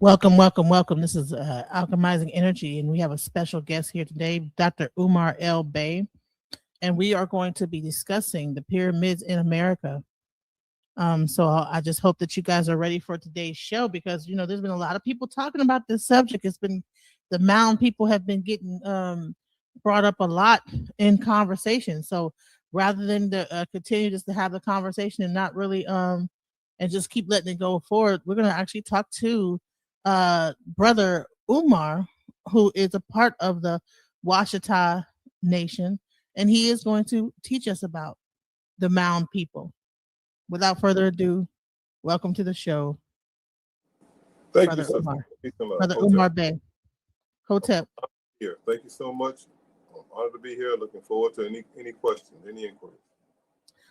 Welcome, welcome, welcome. This is Alchemizing Energy, and we have a special guest here today, Dr. Umar L. Bay, and we are going to be discussing the pyramids in America. So I just hope that you guys are ready for today's show because there's been a lot of people talking about this subject. It's been the mound people have been getting brought up a lot in conversation. So rather than continue just to have the conversation and not really and just keep letting it go forward, we're gonna actually talk to brother Umar, who is a part of the Washita Nation, and he is going to teach us about the mound people. Without further ado, welcome to the show, Thank you, Brother sister. Umar. Peace and love. Brother Hotel Umar Bey. Hotep. here. Thank you so much. I'm honored to be here. Looking forward to any questions, any inquiries.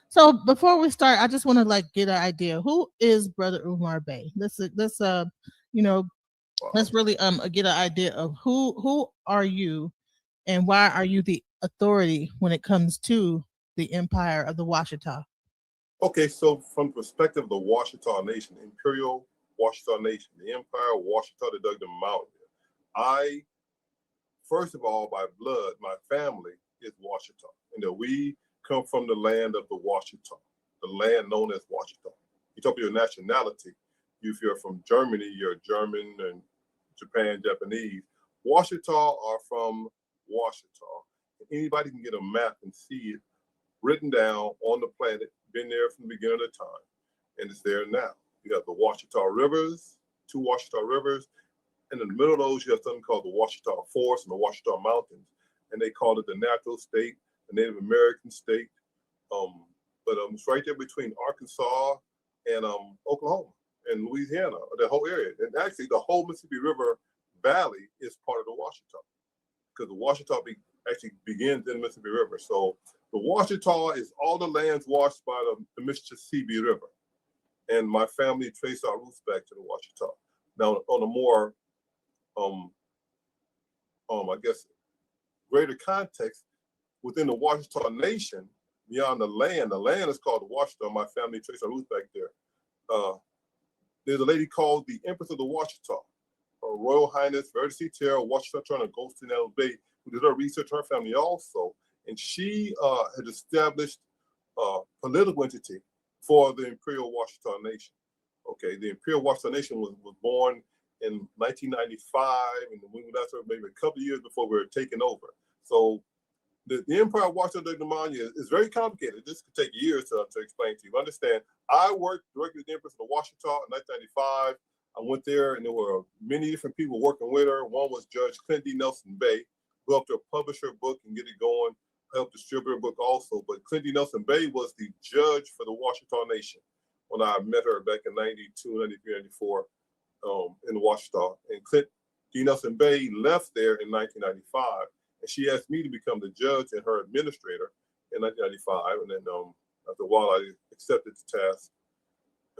So before we start, I just want to get an idea. Who is Brother Umar Bey? Let's you know, let's Wow. really get an idea of who are you and why are you the authority when it comes to the empire of the Washita? Okay, so from the perspective of the Washita Nation, Imperial Washita Nation, the Empire of Washita that dug the mountain. I, first of all, by blood, my family is Washita, and that we come from the land of the Washita, the land known as Washita. You talk about your nationality. If you're from Germany, you're German and Japan, Japanese. Washita are from Washita. Anybody can get a map and see it written down on the planet, been there from the beginning of time, and it's there now. You have the Washita Rivers, two Washita Rivers, and in the middle of those, you have something called the Washita Forest and the Washita Mountains, and they call it the natural state, the Native American state. But it's right there between Arkansas and Oklahoma and Louisiana, the whole area. And actually, the whole Mississippi River Valley is part of the Washita because the Washita actually begins in the Mississippi River. So the Washita is all the lands washed by the Mississippi River. And my family traced our roots back to the Washita. Now, on a more, I guess, greater context, within the Washita Nation, beyond the land is called the Washita. My family traced our roots back there. There's a lady called the Empress of the Washita, Her Royal Highness Verity Terra Washita Turner Ghostin L. Bay, who did her research, her family also. And she had established a political entity for the Imperial Washita Nation. Okay, the Imperial Washita Nation was born in 1995, and we were after maybe a couple of years before we were taken over. So the Empire of Washita Mania is very complicated. This could take years to explain to you. Understand, I worked directly with the Empress of the Washita in 1995. I went there, and there were many different people working with her. One was Judge Clint D. Nelson Bay, who helped her publish her book and get it going, helped distribute her book also. But Clint D. Nelson Bay was the judge for the Washita Nation when I met her back in 92, 93, 94 in Washita. And Clint D. Nelson Bay left there in 1995. And she asked me to become the judge and her administrator in 1995. And then after a while, I accepted the task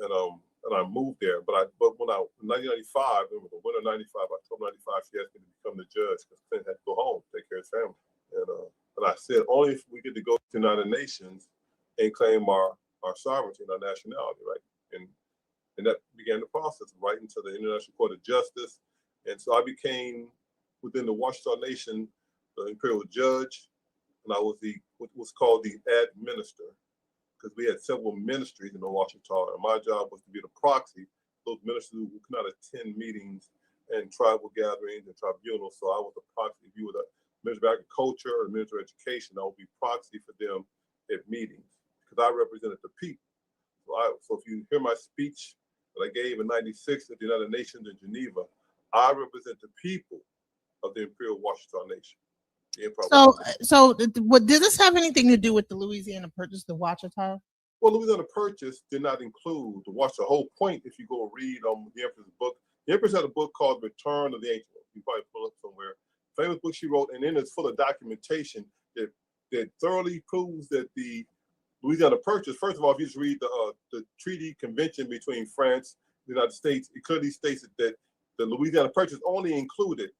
and I moved there. But when in 1995, in the winter of 95, October 95, she asked me to become the judge because Clint had to go home, take care of his family. And I said, only if we get to go to the United Nations and claim our sovereignty and our nationality, right? And that began the process of writing to the International Court of Justice. And so I became, within the Washita Nation, the imperial judge, and I was what was called the administrator, because we had several ministries in the Washita, and my job was to be the proxy for those ministers who could not attend meetings and tribal gatherings and tribunals. So I was the proxy. If you were the Minister of Agriculture or the Minister of Education, I would be proxy for them at meetings because I represented the people. So if you hear my speech that I gave in '96 at the United Nations in Geneva, I represent the people of the Imperial Washita Nation. What did this have anything to do with the Louisiana Purchase, the Washita? Well, Louisiana Purchase did not include the Washita. The whole point, if you go read the Empress' book, the Empress had a book called Return of the Ancient Ones. You probably pull it up somewhere. Famous book she wrote, and then it's full of documentation that thoroughly proves that the Louisiana Purchase, first of all, if you just read the treaty convention between France and the United States, it clearly states that the Louisiana Purchase only included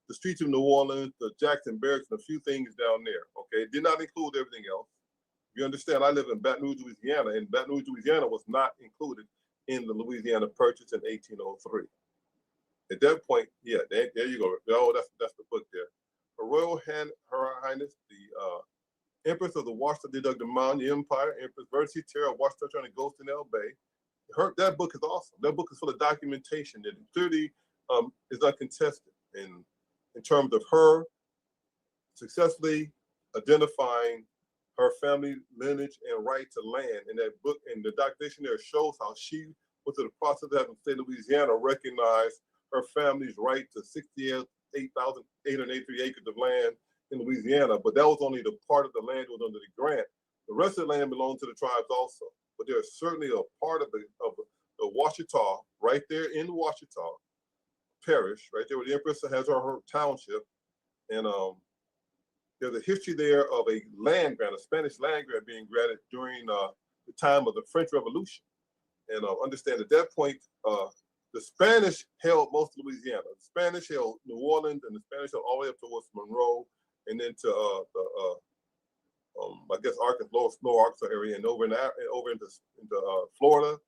the streets of New Orleans, the Jackson Barracks, and a few things down there. Okay, it did not include everything else. You understand? I live in Baton Rouge, Louisiana, and Baton Rouge, Louisiana was not included in the Louisiana Purchase in 1803. At that point, yeah, there you go. Oh, that's the book there. Her Highness, the Empress of the Washington de Mountain Empire, Empress Versi Terra of Washington and Ghost in El Bay. That book is awesome. That book is full of documentation that clearly is uncontested in terms of her successfully identifying her family lineage and right to land. In that book, and the documentation there shows how she went through the process of having the state of Louisiana recognize her family's right to 68,883 acres of land in Louisiana. But that was only the part of the land that was under the grant. The rest of the land belonged to the tribes also. But there's certainly a part of the Ouachita right there in the Ouachita parish, right there where the Empress has her township. And there's a history there of a land grant, a Spanish land grant being granted during the time of the French Revolution. And understand at that point, the Spanish held most of Louisiana. The Spanish held New Orleans, and the Spanish held all the way up towards Monroe, and then to I guess Arkansas, Lower Arkansas area, and over into Florida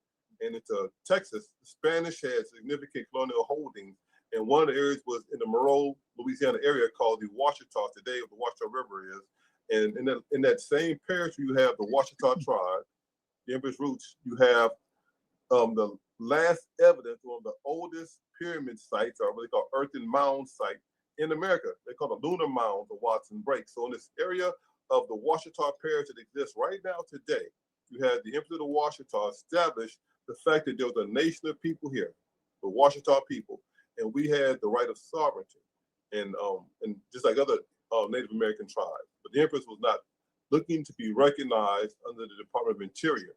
and into Texas. The Spanish had significant colonial holdings, and one of the areas was in the Monroe, Louisiana area called the Ouachita. Today, the Ouachita River is, and in that same parish, you have the Ouachita tribe, the Empress roots. You have the last evidence on the oldest pyramid sites, or what they call earthen mound site in America. They call the lunar mound of Watson Break. So in this area of the Ouachita parish that exists right now today, you have the Empress of the Ouachita established the fact that there was a nation of people here, the Ouachita people, and we had the right of sovereignty, and just like other Native American tribes. But the Empress was not looking to be recognized under the Department of Interior,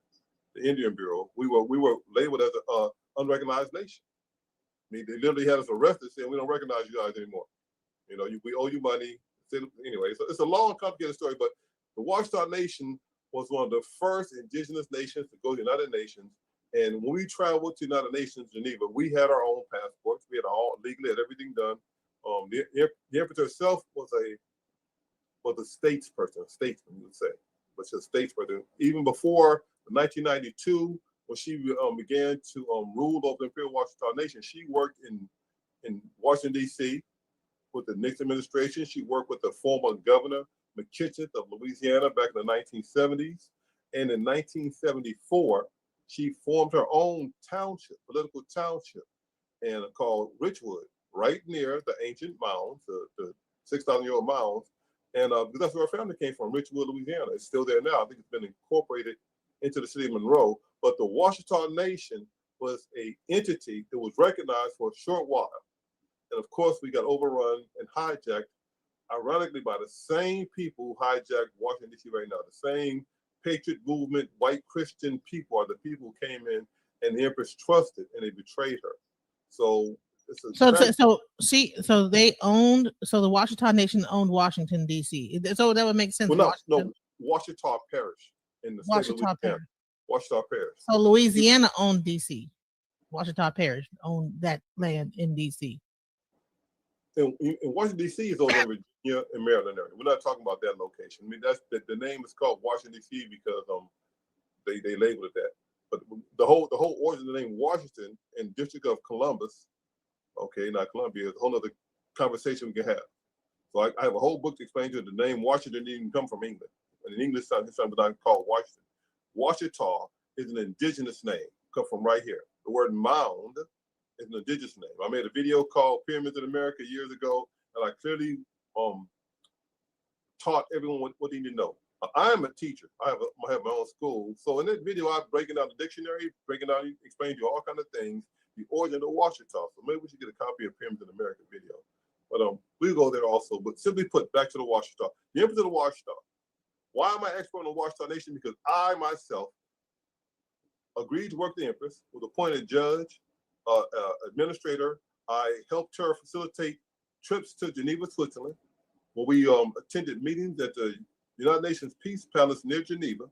the Indian Bureau. We were labeled as an unrecognized nation. I mean, they literally had us arrested saying, we don't recognize you guys anymore. You know, we owe you money. Anyway, so it's a long, complicated story, but the Ouachita Nation was one of the first indigenous nations to go to the United Nations. And when we traveled to the United Nations, Geneva, we had our own passports. We had all legally had everything done. The Empress herself was a statesperson, a statesman, you would say, but she's a statesperson. Even before 1992, when she began to rule over the Imperial Ouachita Nation, she worked in Washington, D.C. with the Nixon administration. She worked with the former governor, McKitchen of Louisiana back in the 1970s. And in 1974, she formed her own township, political township, and called Richwood, right near the ancient mounds, the 6,000-year-old mounds. And because that's where her family came from, Richwood, Louisiana. It's still there now. I think it's been incorporated into the city of Monroe. But the Ouachita Nation was an entity that was recognized for a short while. And of course, we got overrun and hijacked, ironically, by the same people who hijacked Washington, D.C. right now. The same patriot movement, white Christian people are the people who came in, and the Empress trusted, and they betrayed her. So it's a so they owned. So the Ouachita Nation owned Washington, D.C. So that would make sense. Well, no, Ouachita Parish in the state of Louisiana. Parish. Ouachita Parish. So Louisiana owned D.C. Ouachita Parish owned that land in D.C. In Washington, D.C. is over in Virginia and Maryland area. We're not talking about that location. I mean, that's the name is called Washington, D.C. because they labeled it that. But the whole origin of the name Washington and District of Columbus, okay, not Columbia, is a whole other conversation we can have. So I have a whole book to explain to you. The name Washington didn't even come from England. And in English, it's something called Washington. Ouachita is an indigenous name, come from right here. The word mound is an indigenous name. I made a video called Pyramids in America years ago, and I clearly taught everyone what they need to know. I'm a teacher. I have my own school. So in that video, I'm breaking down the dictionary, explaining to you all kinds of things, the origin of Ouachita. So maybe we should get a copy of Pyramids in America video. But we'll go there also. But simply put, back to the Ouachita. The Empress of the Ouachita. Why am I expert on the Ouachita Nation? Because I myself agreed to work the Empress, was appointed judge, administrator. I helped her facilitate trips to Geneva, Switzerland, where we attended meetings at the United Nations Peace Palace near Geneva.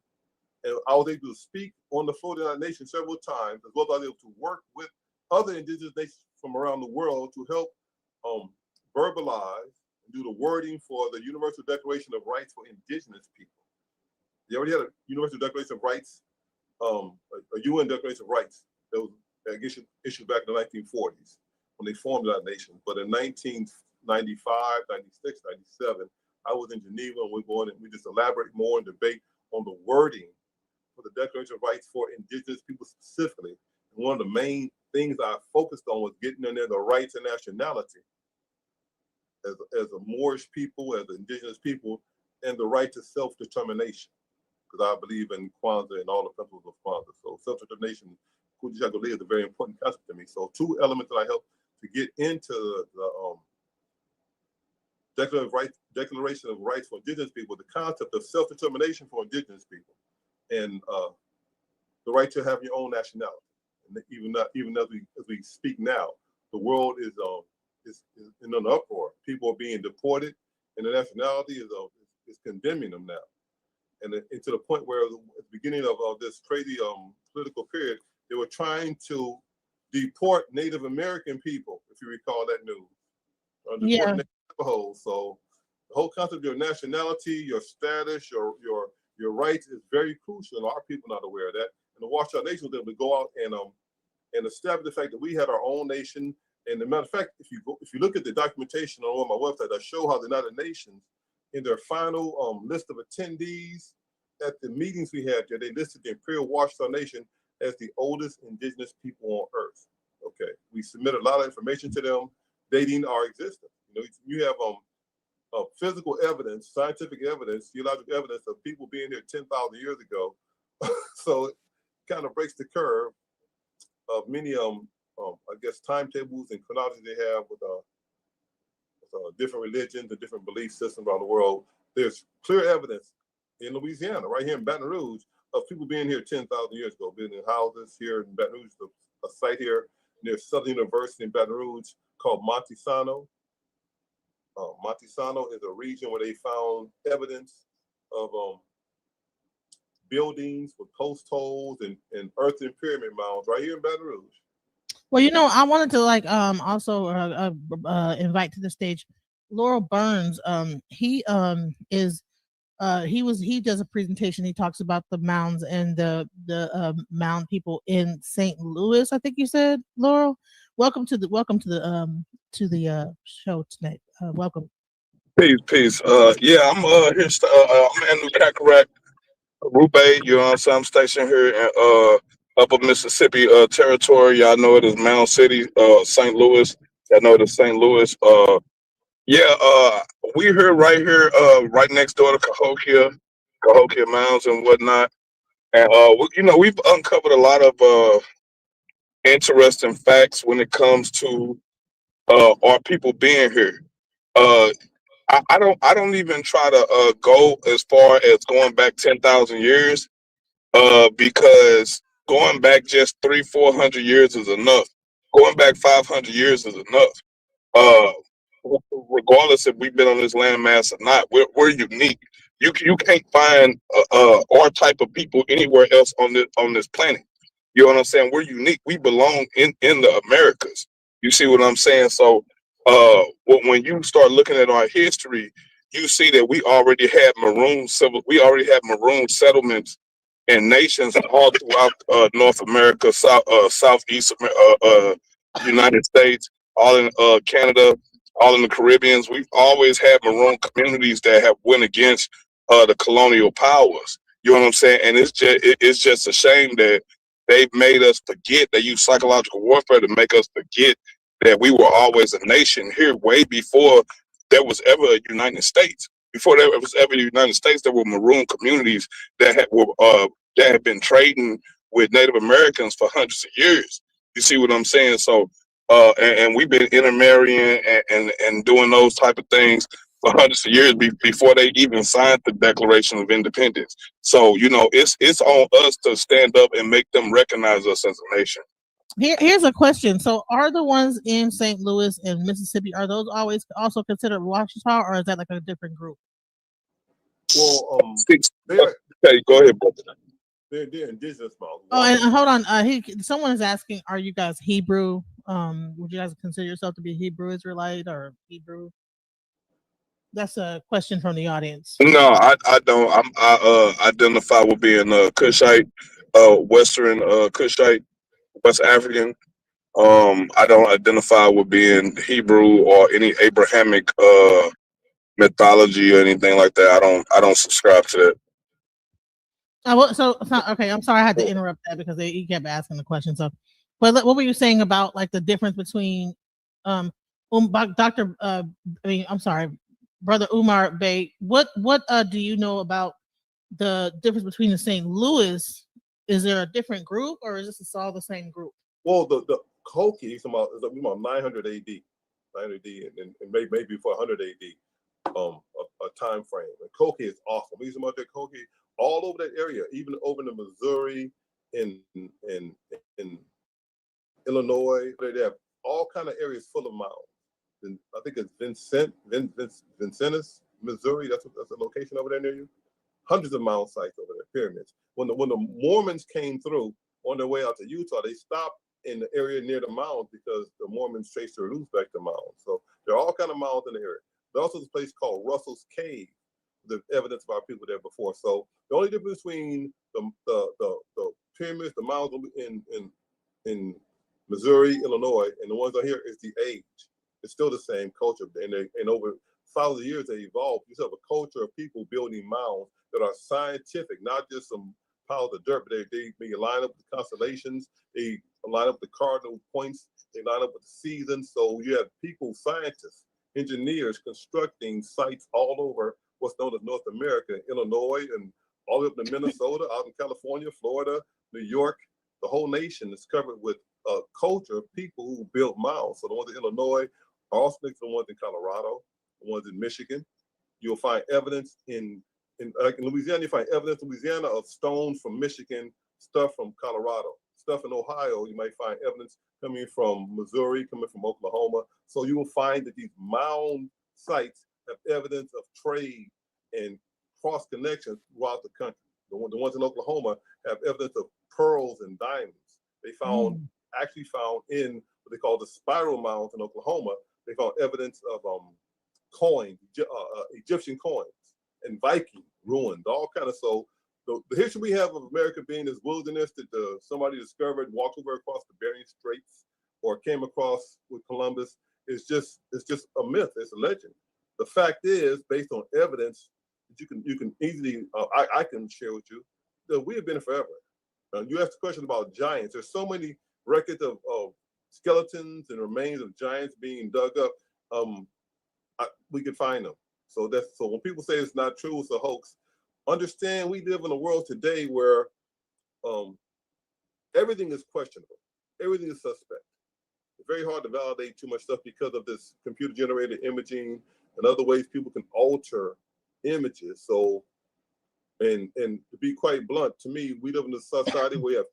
And I was able to speak on the floor of the United Nations several times, as well as I was able to work with other indigenous nations from around the world to help verbalize and do the wording for the Universal Declaration of Rights for Indigenous People. They already had a Universal Declaration of Rights, a UN Declaration of Rights that was issued back in the 1940s. when they formed that nation. But in 1995, 96, 97, I was in Geneva, and we're going and we just elaborate more and debate on the wording for the Declaration of Rights for Indigenous people specifically. And one of the main things I focused on was getting in there the rights and nationality as a Moorish people, as indigenous people, and the right to self-determination. Because I believe in Kwanzaa and all the principles of Kwanzaa. So self-determination, Kujichagulia, is a very important concept to me. So two elements that I help to get into the Declaration of Rights for Indigenous people, the concept of self-determination for Indigenous people, and the right to have your own nationality. And even as we speak now, the world is in an uproar. People are being deported, and the nationality is condemning them now. And to the point where at the beginning of this crazy political period, they were trying to deport Native American people, if you recall that news. Yeah. Navajos. So the whole concept of your nationality, your status, your rights is very crucial, and our people are not aware of that. And the Watchdog Nation was able to go out and establish the fact that we had our own nation. And as a matter of fact, if you look at the documentation on my website, I show how the United Nations, in their final list of attendees at the meetings we had there, they listed the Imperial Watchdog Nation as the oldest indigenous people on Earth. Okay, we submitted a lot of information to them dating our existence. You have physical evidence, scientific evidence, geological evidence of people being here 10,000 years ago. So it kind of breaks the curve of many I guess timetables and chronology they have with different religions and different belief systems around the world. There's clear evidence in Louisiana, right here in Baton Rouge, of people being here 10,000 years ago, building houses here in Baton Rouge, a site here near Southern University in Baton Rouge called Montesano. Montesano is a region where they found evidence of buildings with post holes and earthen pyramid mounds right here in Baton Rouge. Well, I wanted to also invite to the stage Laurel Burns. He does a presentation. He talks about the mounds and the mound people in St. Louis. I think you said, Laurel. Welcome to the show tonight. Welcome. Peace. Yeah, I'm here. I'm in New Cackarack, Rube. You know what I'm saying? I'm stationed here in Upper Mississippi territory. Y'all know it as Mound City, St. Louis. Y'all know it as St. Louis. We right here, right next door to Cahokia Mounds and whatnot. And we've uncovered a lot of interesting facts when it comes to our people being here. I don't even try to go as far as going back 10,000 years, because going back just 300-400 years is enough. Going back 500 years is enough. Uh, Regardless if we've been on this landmass or not, we're unique. You can't find our type of people anywhere else on this planet. You know what I'm saying? We're unique. We belong in the Americas. You see what I'm saying? So when you start looking at our history, you see that we already had maroon settlements and nations all throughout North America, Southeast United States, all in Canada, all in the Caribbeans. We've always had maroon communities that have went against the colonial powers. You know what I'm saying? And it's just a shame that they've made us forget. They use psychological warfare to make us forget that we were always a nation here way before there was ever a United States. Before there was ever a United States, there were maroon communities that had been trading with Native Americans for hundreds of years. You see what I'm saying? So, and we've been intermarrying and doing those type of things for hundreds of years before they even signed the Declaration of Independence. So, it's on us to stand up and make them recognize us as a nation. Here's a question. So are the ones in St. Louis and Mississippi, are those always also considered Washita, or is that like a different group? Well, okay, go ahead, brother. They're indigenous mounds. Oh, and hold on. Someone is asking, are you guys Hebrew? Would you guys consider yourself to be Hebrew Israelite or Hebrew? That's a question from the audience. No, I don't. I identify with being Cushite, Western Cushite, West African. I don't identify with being Hebrew or any Abrahamic mythology or anything like that. I don't subscribe to that. Okay, I'm sorry I had to interrupt that because he kept asking the question. So, but what were you saying about like the difference between Dr. I'm sorry, Brother Umar Bey? What do you know about the difference between the St. Louis? Is there a different group or is this all the same group? Well, the Koki is about 900 AD, 900 AD, and maybe before 100 AD, a time frame. And Koki is awesome. He's about that Koki all over that area, even over in Missouri, in Illinois. They have all kind of areas full of mounds. And I think it's Vincennes, Missouri. That's a location over there near you. Hundreds of mound sites over there, pyramids. When the Mormons came through on their way out to Utah, they stopped in the area near the mounds because the Mormons traced their roots back to mounds. So there are all kind of mounds in the area. There's also this place called Russell's Cave, the evidence of our people there before. So the only difference between the pyramids, the mounds in Missouri, Illinois, and the ones out here is the age. It's still the same culture, and over thousands of years they evolved. You have a culture of people building mounds that are scientific, not just some piles of dirt, but they line up with the constellations, they line up with the cardinal points, they line up with the seasons. So you have people, scientists, engineers constructing sites all over what's known as North America, Illinois, and all the way up to Minnesota, out in California, Florida, New York. The whole nation is covered with a culture of people who built mounds. So the ones in Illinois are also next to the ones in Colorado, the ones in Michigan. You'll find evidence in Louisiana, you find evidence in Louisiana of stones from Michigan, stuff from Colorado, stuff in Ohio. You might find evidence coming from Missouri, coming from Oklahoma. So you will find that these mound sites have evidence of trade and cross connections throughout the country. The ones in Oklahoma have evidence of pearls and diamonds. They actually found in what they call the spiral mounds in Oklahoma, they found evidence of coins, Egyptian coins, and Viking ruins, all kind of. So the history we have of America being this wilderness that somebody discovered, walked over across the Bering Straits, or came across with Columbus, it's just a myth. It's a legend. The fact is, based on evidence that you can easily, I can share with you, that we have been here forever. You asked a question about giants. There's so many records of skeletons and remains of giants being dug up. We could find them. So when people say it's not true, it's a hoax. Understand, we live in a world today where everything is questionable. Everything is suspect. It's very hard to validate too much stuff because of this computer-generated imaging and other ways people can alter images. So, and to be quite blunt, to me, we live in a society where you have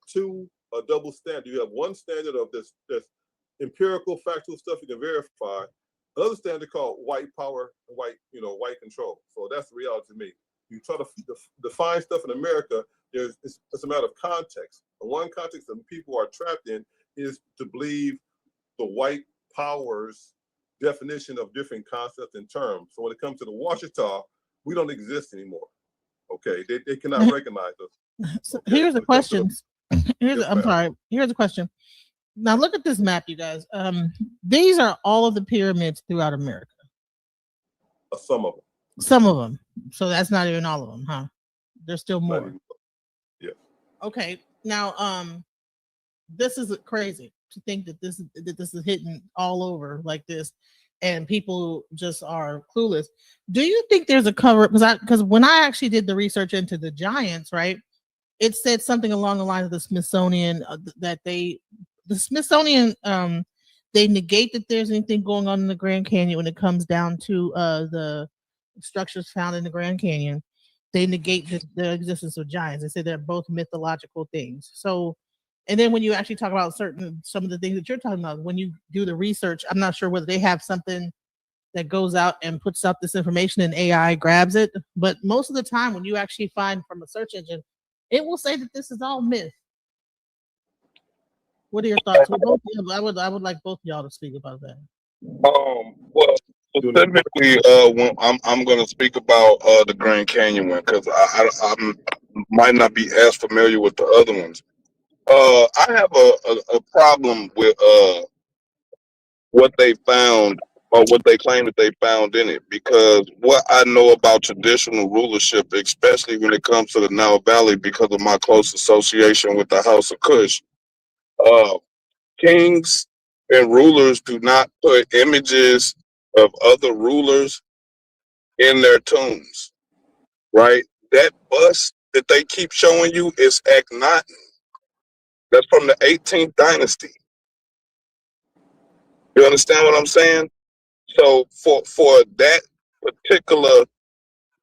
a double standard. You have one standard of this empirical, factual stuff you can verify. Another standard called white power and white control. So that's the reality to me. You try to define stuff in America, it's a matter of context. And one context that people are trapped in is to believe the white power's definition of different concepts and terms. So when it comes to the Washita, we don't exist anymore. Okay, they cannot recognize us. So okay? Here's the question. Here's a question. Now look at this map, you guys. These are all of the pyramids throughout America. Some of them. Some of them. So that's not even all of them, huh? There's still more. Yeah. Okay. Now, this is crazy to think that this is hitting all over like this, and people just are clueless. Do you think there's a cover? Because when I actually did the research into the giants, right, it said something along the lines of the Smithsonian they negate that there's anything going on in the Grand Canyon when it comes down to the structures found in the Grand Canyon. They negate the existence of giants. They say they're both mythological things. So, and then when you actually talk about some of the things that you're talking about, when you do the research, I'm not sure whether they have something that goes out and puts out this information and AI grabs it. But most of the time, when you actually find from a search engine, it will say that this is all myth. What are your thoughts? Well, I would like both of y'all to speak about that. Well, specifically, when I'm going to speak about the Grand Canyon one, because I might not be as familiar with the other ones. I have a problem with what they found or what they claim that they found in it, because what I know about traditional rulership, especially when it comes to the Nile Valley, because of my close association with the House of Kush, uh, kings and rulers do not put images of other rulers in their tombs, right? That bust that they keep showing you is Akhenaten. That's from the 18th dynasty. You understand what I'm saying? So for that particular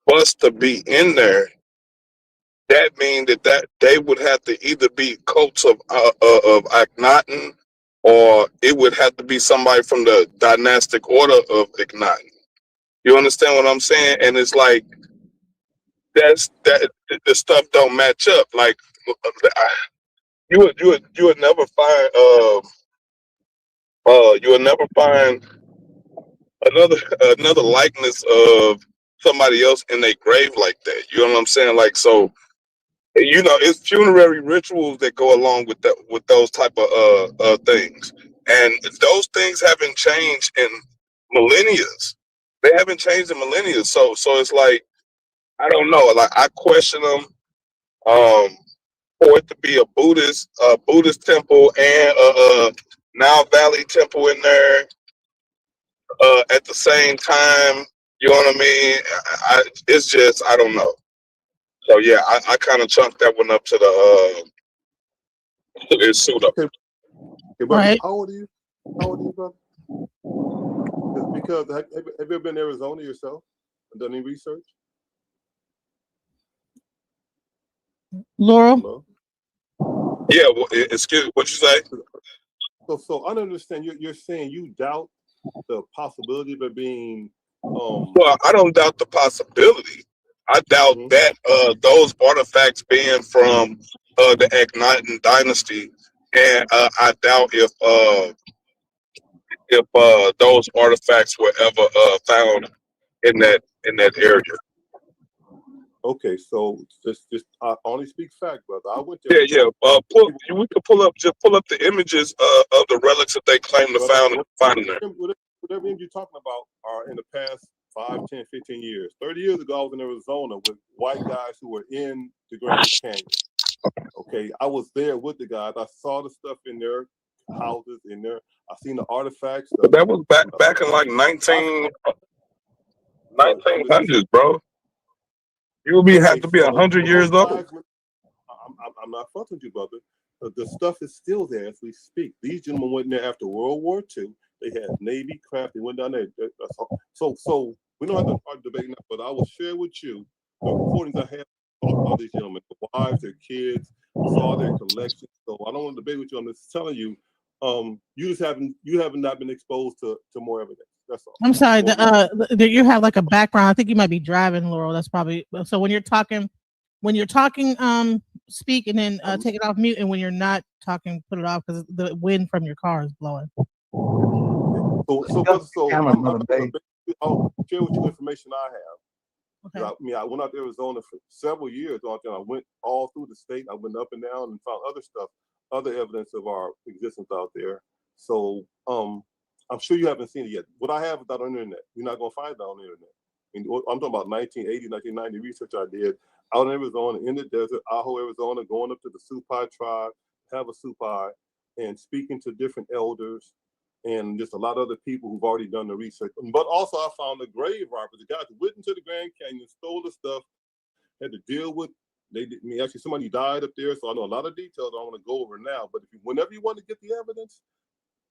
bust to be in there, that means that they would have to either be cults of Akhenaten, or it would have to be somebody from the dynastic order of Akhenaten. You understand what I'm saying? And it's like that the stuff don't match up. Like you would never find you would never find another another likeness of somebody else in their grave like that. You know what I'm saying? Like, so it's funerary rituals that go along with that, with those type of things, and those things haven't changed in millennia. They haven't changed in millennia. So it's like, I don't know. Like, I question them. For it to be a Buddhist temple and a Nile Valley temple in there at the same time, you know what I mean? It's just, I don't know. So yeah, I kind of chunked that one up to the suit up. Okay, brother. Right. How old are you? How old are you, brother? Because have you ever been to Arizona yourself and done any research? Laurel. Hello? Yeah, well, excuse, what you say? So I don't understand. You're saying you doubt the possibility of it being. Well, I don't doubt the possibility. I doubt Mhm. that those artifacts being from the Akhenaten dynasty, and I doubt if those artifacts were ever found in that area. Okay, so just I only speak fact, brother. I went to Yeah, yeah. Arizona. We could pull up the images of the relics that they claim to Brother, find in there. whatever you're talking about are in the past 5, 10, 15 years. 30 years ago, I was in Arizona with white guys who were in the Grand Canyon. Okay, I was there with the guys. I saw the stuff in their houses, in there. I seen the artifacts. But that was back in like 1900s, bro. You would have Okay, to be so 100 years those old. guys, I'm not fussing you, brother. The stuff is still there as we speak. These gentlemen went in there after World War II. They had Navy craft. They went down there. So we don't have to start debating that, but I will share with you the recordings I have of all these gentlemen, their wives, their kids, saw their collections. So I don't want to debate with you. I'm just telling you, you haven't not been exposed to more evidence. That's all. I'm sorry. You have like a background. I think you might be driving, Laurel. That's probably so. When you're talking, speak and then take it off mute. And when you're not talking, put it off because the wind from your car is blowing. I'll share with you information I have. Okay. I went out to Arizona for several years. I went all through the state. I went up and down and found other stuff, other evidence of our existence out there. So I'm sure you haven't seen it yet. What I have is not on the internet. You're not going to find it on the internet. I'm talking about 1980, 1990 research I did out in Arizona, in the desert, Ajo, Arizona, going up to the Supai tribe, have a Supai, and speaking to different elders and just a lot of other people who've already done the research. But also I found the grave robbers, the guys who went into the Grand Canyon, stole the stuff, had to deal with, actually somebody died up there, so I know a lot of details I don't want to go over now, but whenever you want to get the evidence,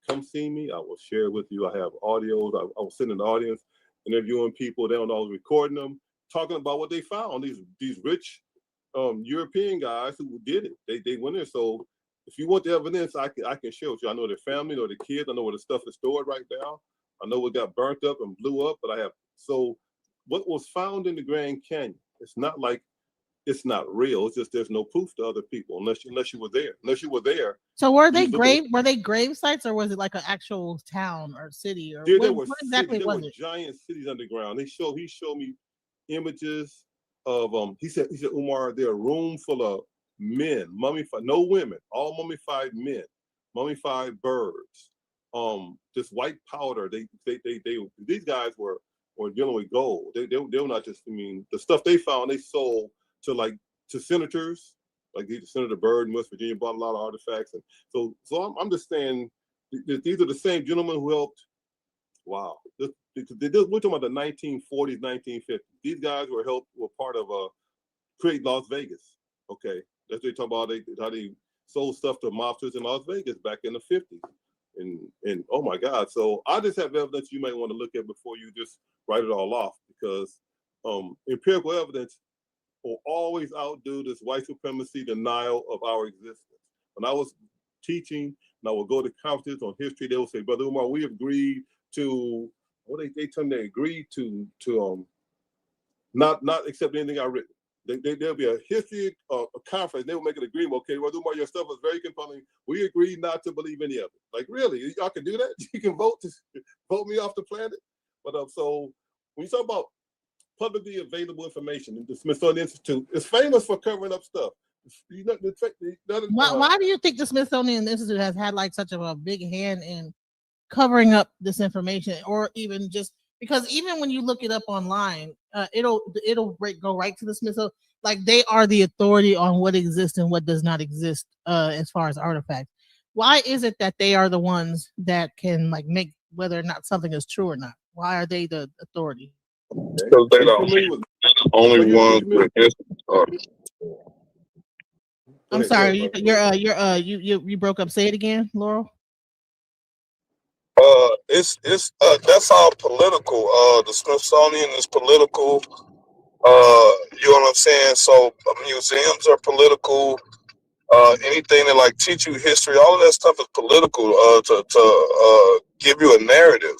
come see me. I will share with you. I have audios. I will sit in the audience interviewing people. They don't always recording them, talking about what they found. These rich European guys who did it. They went there. So if you want the evidence, I can share with you. I know their family, I know the kids. I know where the stuff is stored right now. I know what got burnt up and blew up. But so what was found in the Grand Canyon, it's not like it's not real. It's just there's no proof to other people unless you were there. Unless you were there. So were they grave sites, or was it like an actual town or city, or what exactly was it? Giant cities underground. He showed me images of he said Umar, they're a room full of men, mummified, no women, all mummified men, mummified birds, just white powder. These guys were dealing with gold. They were not just, I mean, the stuff they found, they sold to senators, like Senator Byrd in West Virginia bought a lot of artifacts. And so I'm just saying these are the same gentlemen who helped. Wow. We're talking about the 1940s, 1950s. These guys were part of create Las Vegas. Okay. That's what they talk about, how they sold stuff to mobsters in Las Vegas back in the 50s. And oh my God. So I just have evidence you might want to look at before you just write it all off, because empirical evidence will always outdo this white supremacy denial of our existence. When I was teaching, and I would go to conferences on history, they would say, Brother Umar, we agreed to, they agreed to not accept anything I've written. There'll be a history a conference. They will make an agreement. Okay, Brother Umar, your stuff was very compelling. We agreed not to believe any of it. Like, really, y'all can do that? You can vote me off the planet? But so when you talk about publicly available information, the Smithsonian Institute is famous for covering up stuff. Why do you think the Smithsonian Institute has had like such a big hand in covering up this information, or even just because even when you look it up online, it'll go right to the Smithsonian. Like, they are the authority on what exists and what does not exist as far as artifacts. Why is it that they are the ones that can like make whether or not something is true or not? Why are they the authority? Because they're the only ones with I'm sorry, you broke up. Say it again, Laurel. It's that's all political. The Smithsonian is political. You know what I'm saying? So museums are political. Anything that like teach you history, all of that stuff is political. To give you a narrative.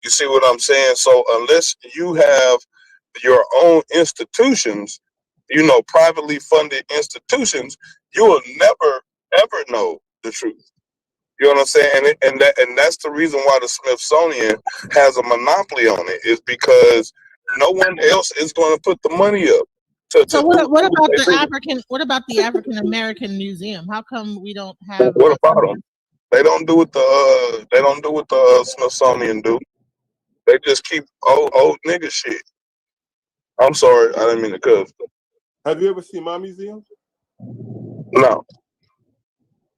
You see what I'm saying? So unless you have your own institutions, privately funded institutions, you will never ever know the truth. You know what I'm saying? And that's the reason why the Smithsonian has a monopoly on it, is because no one else is going to put the money up. So what about the African American Museum? How come we don't have? What about them? They don't do what the Smithsonian do. They just keep old nigga shit. I'm sorry, I didn't mean to cuss. Have you ever seen my museum? No.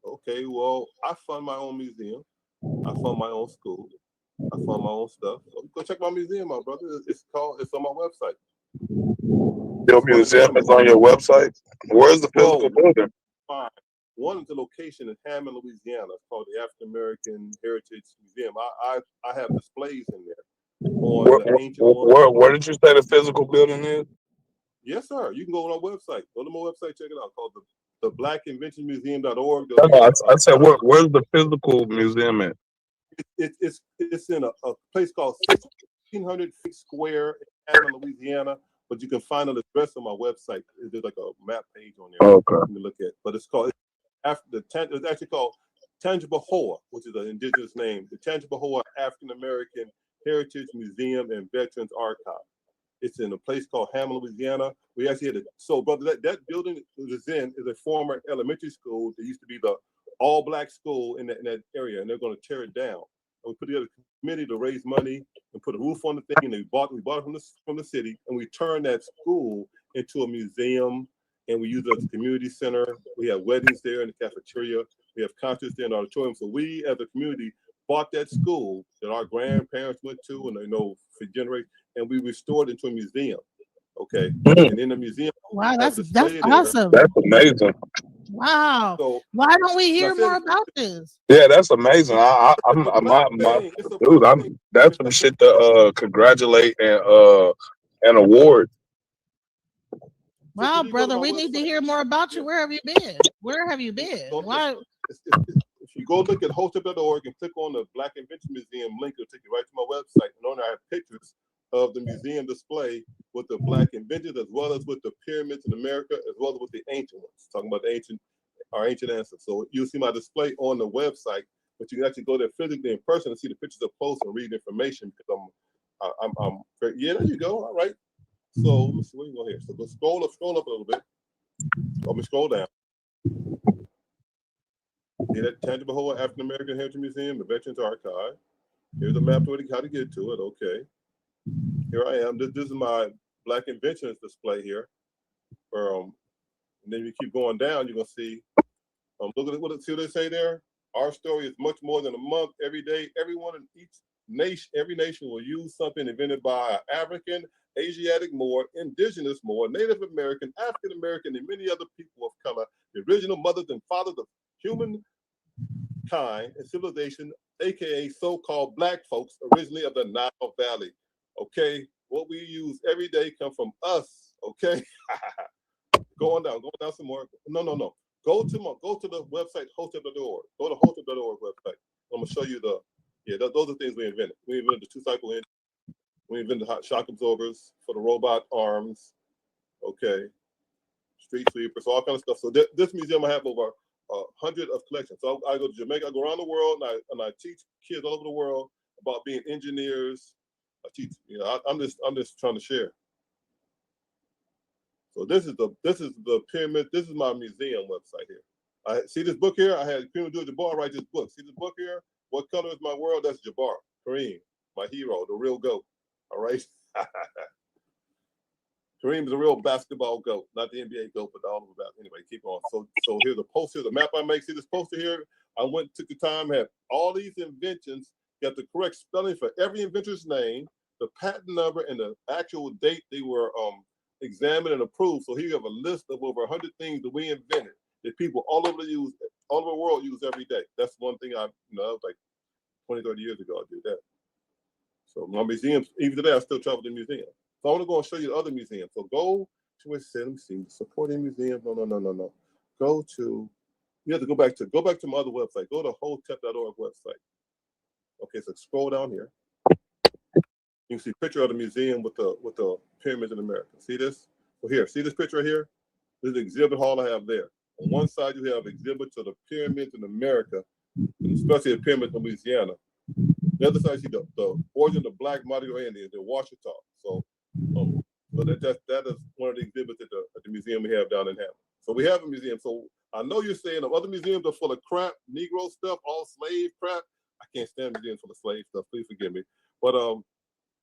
Okay, well, I fund my own museum. I fund my own school. I fund my own stuff. So go check my museum out, brother. It's on my website. Your museum is on your website? Where's the physical building? Fine. One is the location in Hammond, Louisiana. It's called the African American Heritage Museum. I have displays in there. Where did you say the physical building is? Yes, sir. You can go on our website. Go to my website, check it out. Called the blackinventionmuseum.org. I said, where's the physical museum at? It's in a place called 1600 feet square in Hammond, Louisiana. But you can find an address on my website. There's like a map page on there. Okay. You can look at. But it's actually called Tangible Hoa, which is an indigenous name. The Tangible Hoa African American Heritage Museum and Veterans Archive. It's in a place called Hammond, Louisiana. We actually had so brother, that building is a former elementary school. There used to be the all-black school in that area, and they're going to tear it down. And we put together a committee to raise money and put a roof on the thing, and we bought it from the city, and we turned that school into a museum, and we use it as a community center. We have weddings there in the cafeteria. We have concerts there in the auditorium. So we, as a community, bought that school that our grandparents went to, and they know for generations, and we restored it into a museum. Okay, and in the museum, wow, that's awesome. That's amazing. Wow. So, why don't we hear more about this? Yeah, that's amazing. That's some shit to congratulate and award. Wow, brother, we need to hear more about you. Where have you been? Why? If you go look at hostep.org and click on the Black Invention Museum link, it'll take you right to my website. And on there, I have pictures of the museum display with the Black inventions, as well as with the pyramids in America, as well as with the ancient ones, talking about our ancient ancestors. So you'll see my display on the website, but you can actually go there physically in person and see the pictures up close and read information, because yeah, there you go. All right. So let me see, where you go here. So go scroll up a little bit. Let me scroll down. get at Tangible Whole African American Heritage Museum, the Veterans Archive. Here's a map to it, how to get to it. Okay. Here I am. This is my Black Inventions display here. And then you keep going down, you're gonna see. Look at see what they say there. Our story is much more than a month. Every day, everyone in each nation, every nation will use something invented by an African, Asiatic Moor, Indigenous Moor, Native American, African American, and many other people of color. The original mothers and fathers of humankind and civilization, aka so-called Black folks, originally of the Nile Valley. Okay, what we use every day come from us. Okay, going down some more. No. Go to the website hotep.org. Go to hotep.org website. I'm gonna show you those are things we invented. We invented the two-cycle engine. We invented hot shock absorbers for the robot arms. Okay, street sweepers, all kind of stuff. So this museum I have over 100 of collections. So I go to Jamaica, I go around the world, and I teach kids all over the world about being engineers. I teach. I'm just trying to share. So this is the pyramid. This is my museum website here. I see this book here. I had Kareem Abdul-Jabbar write this book. See this book here? What color is my world? That's Jabbar, Kareem, my hero, the real GOAT. All right. Kareem is a real basketball GOAT, not the NBA GOAT, but all of that. Anyway, keep on. So here's a poster, the map I make. See this poster here? I took the time, had all these inventions, got the correct spelling for every inventor's name, the patent number, and the actual date they were examined and approved. So here you have a list of over 100 things that we invented that people all over the world use every day. That's one thing that was like 20, 30 years ago I did that. So my museums, even today I still travel to museums. So I want to go and show you the other museums. So go to where it said, let me see, supporting museums. No. You have to go back to my other website. Go to hotep.org website. Okay, so scroll down here. You can see a picture of the museum with the pyramids in America. See this? So here, see this picture right here? This is the exhibit hall I have there. On one side, you have exhibits of the pyramids in America, and especially the pyramids in Louisiana. The other side, you see the origin of the Black Mario Indians in Washington. So that is one of the exhibits at the museum we have down in Hammond. So we have a museum. So I know you're saying other museums are full of crap, Negro stuff, all slave crap. I can't stand museums full of slave stuff. Please forgive me. But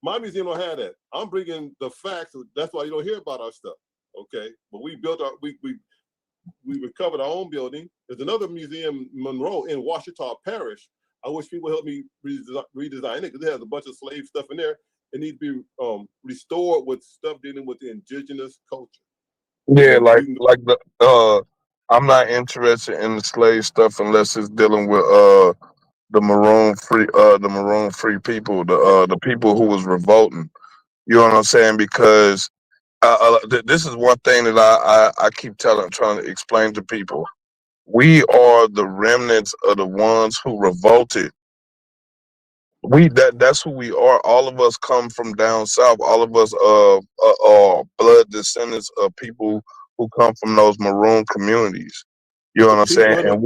my museum don't have that. I'm bringing the facts. That's why you don't hear about our stuff. Okay, but we built we recovered our own building. There's another museum, Monroe, in Washita Parish. I wish people help me redesign it because it has a bunch of slave stuff in there. It needs to be restored with stuff dealing with the indigenous culture. Yeah, I'm not interested in the slave stuff unless it's dealing with the maroon free people, the people who was revolting. You know what I'm saying? Because this is one thing that I keep trying to explain to people. We are the remnants of the ones who revolted. That's who we are. All of us come from down south. All of us are blood descendants of people who come from those maroon communities. You know what I'm saying? And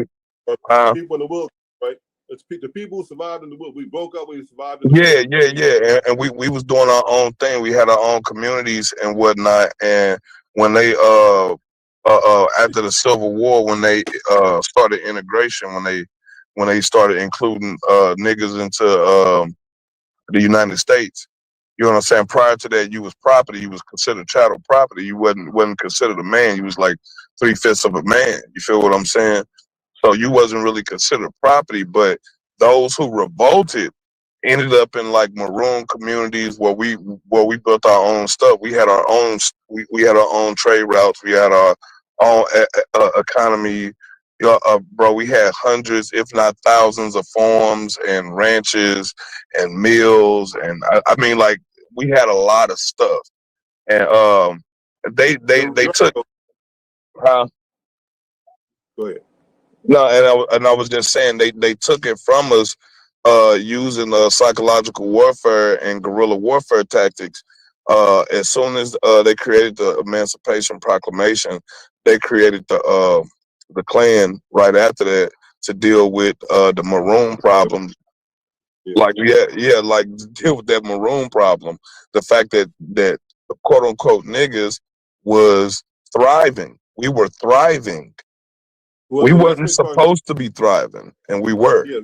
people in the wilderness, right? It's the people who survived in the wilderness. We broke up. We survived in the wilderness. Yeah. And we was doing our own thing. We had our own communities and whatnot. And when they after the Civil War, when they started integration, when they started including niggas into the United States. You know what I'm saying? Prior to that, you was property. You was considered chattel property. You wasn't considered a man. You was like 3/5 of a man. You feel what I'm saying? So you wasn't really considered property. But those who revolted ended up in like maroon communities where we built our own stuff. We had our own we had our own trade routes. We had our own economy. Bro, we had hundreds, if not thousands, of farms and ranches and mills, and I mean, like, we had a lot of stuff. And they took. Go ahead. No, and I was just saying they took it from us using psychological warfare and guerrilla warfare tactics. As soon as they created the Emancipation Proclamation, they created the Klan right after that to deal with the maroon problem. Yeah. Like like deal with that maroon problem. The fact that quote unquote niggas was thriving. We were thriving. Well, We the wasn't emancipation proclamation, supposed to be thriving, and we were. yeah.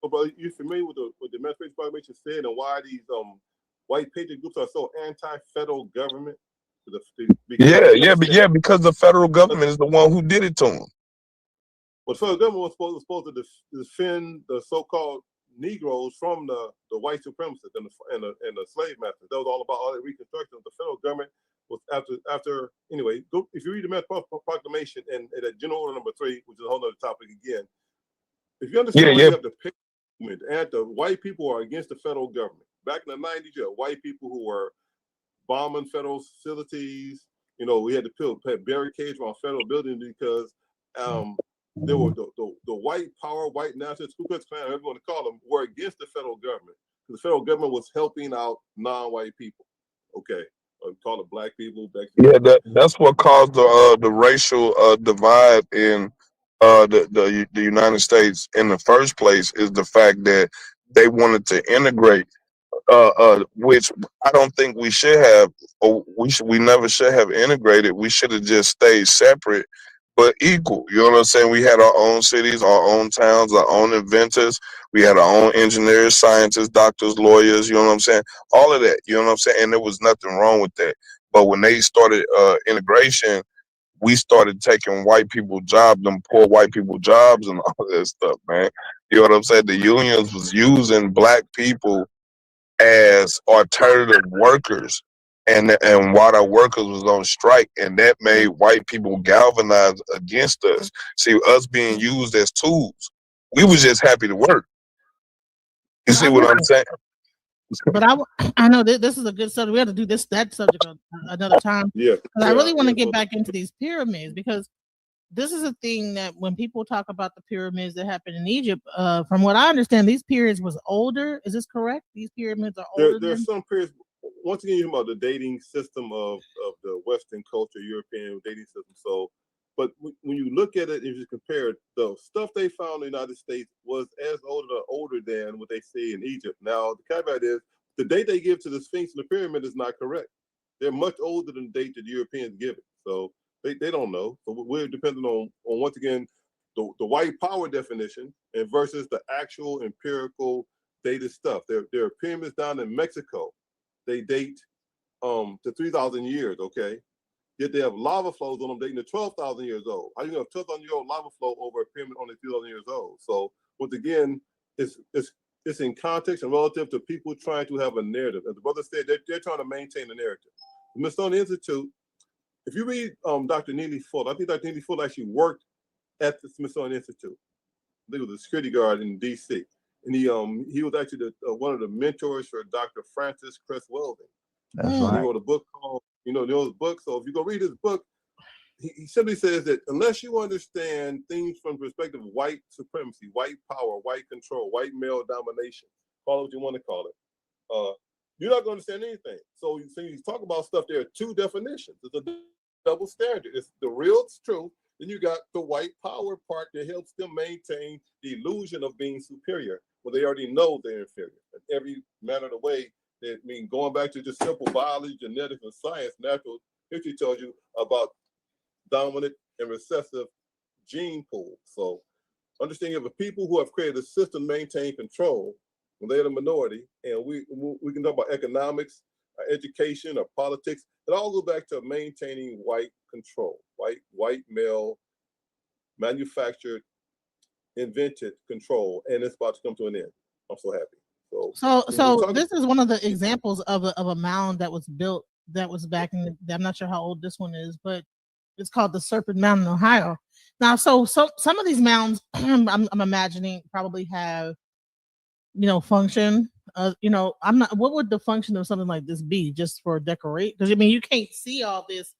So, brother, you familiar with the emancipation proclamation said and why these white patriot groups are so anti-federal government? Because they understand. Yeah, because the federal government is the one who did it to them. Well, the federal government was supposed to defend the so-called Negroes from the white supremacists and the slave masters. That was all about all the Reconstruction. The federal government was after anyway. If you read the Emancipation Proclamation and at General Order Number 3, which is a whole other topic again, if you understand why you have to pick and the white people are against the federal government. Back in the 90s, you had white people who were bombing federal facilities. You know, we had to put barricades around federal buildings because there were the white power, white nationalists, Ku Klux Klan, whatever you want to call them, were against the federal government. The federal government was helping out non-white people. Okay, call it black people. Yeah, that's what caused the racial divide in the United States in the first place. Is the fact that they wanted to integrate, which I don't think we should have. Or we never should have integrated. We should have just stayed separate but equal. You know what I'm saying? We had our own cities, our own towns, our own inventors. We had our own engineers, scientists, doctors, lawyers. You know what I'm saying? All of that. You know what I'm saying? And there was nothing wrong with that. But when they started integration, we started taking white people jobs, them poor white people jobs, and all that stuff, man. You know what I'm saying? The unions was using black people as alternative workers, and while the workers was on strike, and that made white people galvanize against us. See, us being used as tools, we was just happy to work. You see what I'm saying? But I know this is a good subject. We have to do that subject another time. Yeah, because I really want to get back into these pyramids, because this is a thing that when people talk about the pyramids that happened in Egypt, from what I understand, these periods was older. Is this correct? These pyramids are older. There's some periods. Once again, you're talking about the dating system of the Western culture, European dating system. So, but when you look at it, if you compare it, the stuff they found in the United States was as older than what they see in Egypt. Now, the caveat is the date they give to the Sphinx and the pyramid is not correct. They're much older than the date that the Europeans give it. So they don't know. So we're dependent on once again the white power definition and versus the actual empirical dated stuff. There are pyramids down in Mexico. They date to 3,000 years, okay? Yet they have lava flows on them dating to 12,000 years old. How you gonna have 12,000 year old lava flow over a pyramid only 3,000 years old? So once again, it's in context and relative to people trying to have a narrative. As the brother said, they're trying to maintain a narrative. The Smithsonian Institute, if you read Dr. Neely Fuller, I think Dr. Neely Fuller actually worked at the Smithsonian Institute. I think it was a security guard in D.C. And he was actually one of the mentors for Dr. Francis Cress Weldon. That's right. He wrote a book called, those books. So if you go read his book, he simply says that unless you understand things from the perspective of white supremacy, white power, white control, white male domination, call it what you want to call it, you're not going to understand anything. So you talk about stuff, there are two definitions. It's a double standard. It's the real truth. Then you got the white power part that helps them maintain the illusion of being superior. Well, they already know they're inferior in every manner of the way. Going back to just simple biology, genetics, and science, natural history tells you about dominant and recessive gene pool. So understanding of the people who have created a system to maintain control when they're the minority, and we can talk about economics, education, or politics. It all goes back to maintaining white control, white male, manufactured, invented control, and it's about to come to an end. I'm so happy. So this is one of the examples of a mound that was built that was back in I'm not sure how old this one is, but it's called the Serpent Mound in Ohio. Now, so some of these mounds I'm imagining probably have function. I'm not. What would the function of something like this be? Just for decorate? Because you can't see all this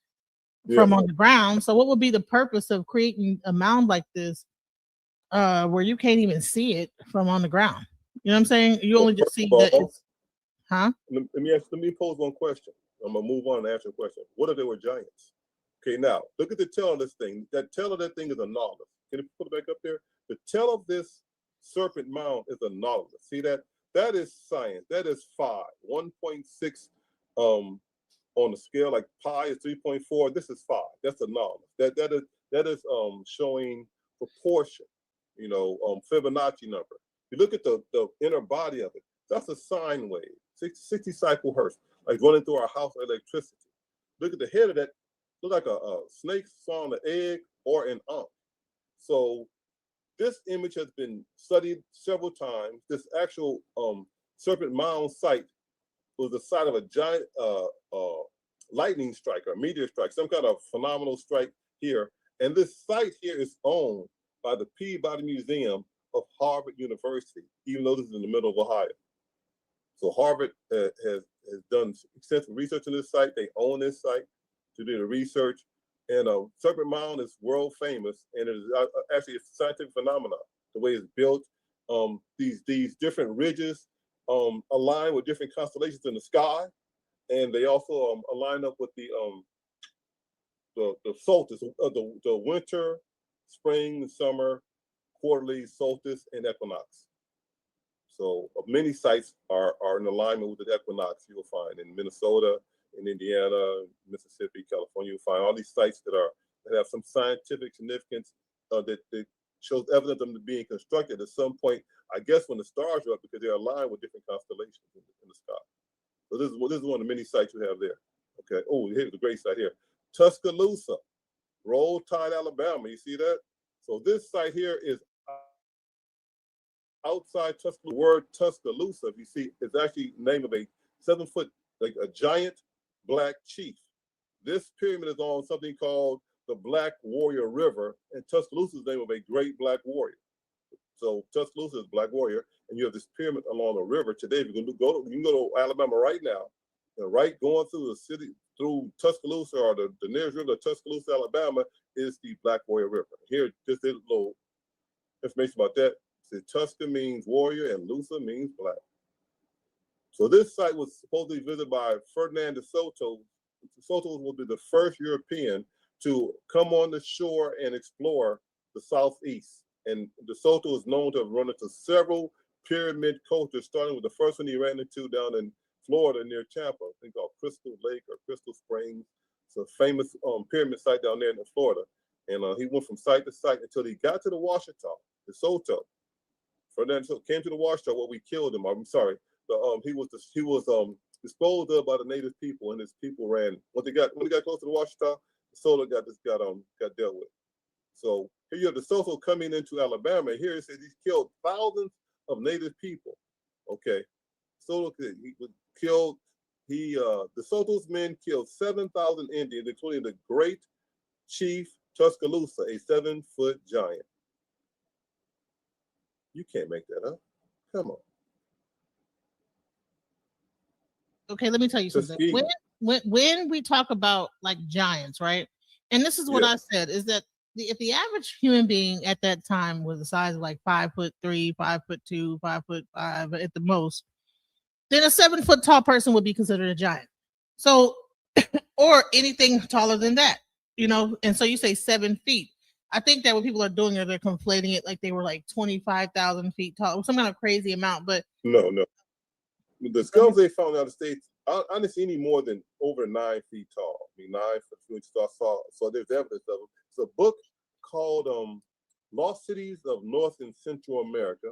from on the ground. So what would be the purpose of creating a mound like this, where you can't even see it from on the ground? You know what I'm saying? You only just see that it's, huh? Let me pose one question. I'm gonna move on and answer a question. What if they were giants? Okay, now look at the tail of this thing. That tail of that thing is a nautilus. Can you put it back up there? The tail of this serpent mound is a nautilus. See that? That is science. That is 1.6 on the scale, like pi is 3.4. This is 5. That's a nautilus. That is showing proportion, Fibonacci number. You look at the inner body of it, that's a sine wave, 60 cycle hertz, like running through our house electricity. Look at the head of that, look like a snake swallowing an egg or an ant. So this image has been studied several times. This actual Serpent Mound site was the site of a giant lightning strike or meteor strike, some kind of phenomenal strike here. And this site here is owned by the Peabody Museum of Harvard University, even though this is in the middle of Ohio. So Harvard has done extensive research on this site. They own this site to do the research. And Serpent Mound is world famous, and it is actually a scientific phenomenon. The way it's built, these different ridges align with different constellations in the sky, and they also align up with the solstice, the winter, spring, summer, quarterly, solstice, and equinox. So many sites are in alignment with the equinox. You'll find in Minnesota, in Indiana, Mississippi, California. You'll find all these sites that have some scientific significance that shows evidence of them being constructed at some point, I guess, when the stars are up, because they're aligned with different constellations in the sky. So this is one of the many sites you have there. Okay. Oh, here's a great site here. Tuscaloosa, Roll Tide, Alabama. You see that? So this site here is outside Tuscaloosa. The word Tuscaloosa, if you see, is actually the name of a 7-foot, like a giant black chief. This pyramid is on something called the Black Warrior River, and Tuscaloosa is the name of a great black warrior. So Tuscaloosa is Black Warrior, and you have this pyramid along a river. Today, if you can go to Alabama right now, and right going through the city, through Tuscaloosa, or the nearest river of Tuscaloosa, Alabama, is the Black Warrior River. Here, just a little information about that. Tuska means warrior and Lusa means black. So this site was supposedly visited by Ferdinand de Soto. De Soto will be the first European to come on the shore and explore the Southeast. And de Soto is known to have run into several pyramid cultures, starting with the first one he ran into down in Florida near Tampa, I think called Crystal Lake or Crystal Springs. It's a famous pyramid site down there in Florida. And he went from site to site until he got to the Washita, de Soto. Ferdinand came to the Washita where we killed him. I'm sorry. He was disposed of by the native people, and his people ran. When he got close to the Washita, the Soto got dealt with. So here you have de Soto coming into Alabama. And here it says he's killed thousands of native people. Okay, Soto he killed. De Soto's men killed 7,000 Indians, including the great chief Tuscaloosa, a 7-foot giant. You can't make that up. Come on. Okay, let me tell you something. When we talk about like giants, right? And this is what I said, is that if the average human being at that time was the size of like 5'3", 5'2", 5'5" at the most, then a 7-foot tall person would be considered a giant. So, or anything taller than that, And so you say 7 feet. I think that what people are doing is they're conflating it like they were like 25,000 feet tall, some kind of crazy amount. But no. The skulls they found in the United States, I didn't see any more than over 9 feet tall. I mean, 9 foot so there's evidence of them. It's a book called Lost Cities of North and Central America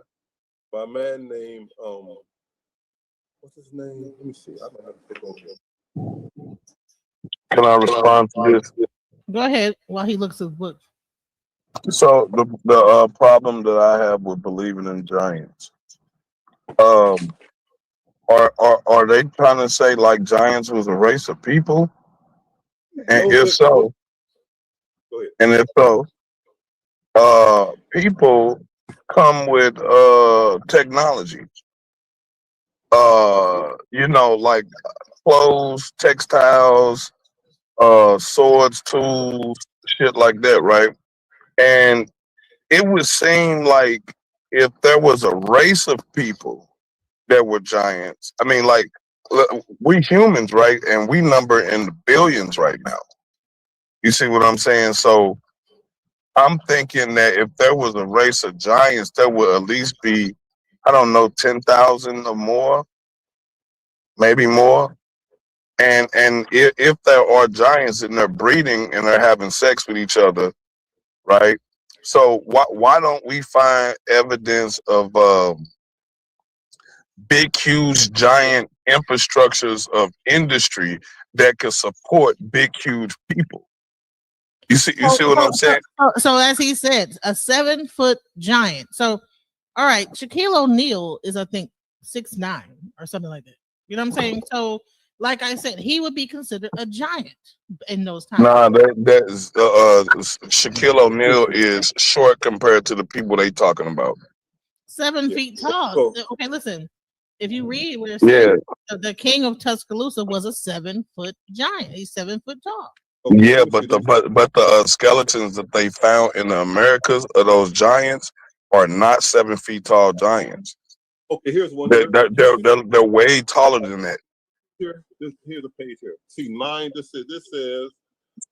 by a man named, what's his name? Let me see. I might have to pick over here. Can I respond to this? Go ahead while he looks at the book. So the problem that I have with believing in giants, are they trying to say like giants was a race of people? And if so, people come with technology, like clothes, textiles, swords, tools, shit like that, right? And it would seem like if there was a race of people that were giants, I mean, like we humans, right? And we number in the billions right now. You see what I'm saying? So I'm thinking that if there was a race of giants, there would at least be, 10,000 or more, maybe more. And if there are giants and they're breeding and they're having sex with each other, right? So why don't we find evidence of big, huge, giant infrastructures of industry that could support big, huge people? You see what I'm saying? So as he said, a 7-foot giant. So, all right, Shaquille O'Neal is, I think, 6'9" or something like that. You know what I'm saying? So, like I said, he would be considered a giant in those times. Nah, that's Shaquille O'Neal is short compared to the people they talking about. 7 feet tall. So, Okay, listen. If you read where it Yeah, says the king of Tuscaloosa was a 7-foot giant. He's 7 foot tall. okay, yeah, let me but see the this. but the skeletons that they found in the Americas of those giants are not 7 feet tall giants. Okay, here's one They're here. they're way taller than that. Here's a page here. See 9. This says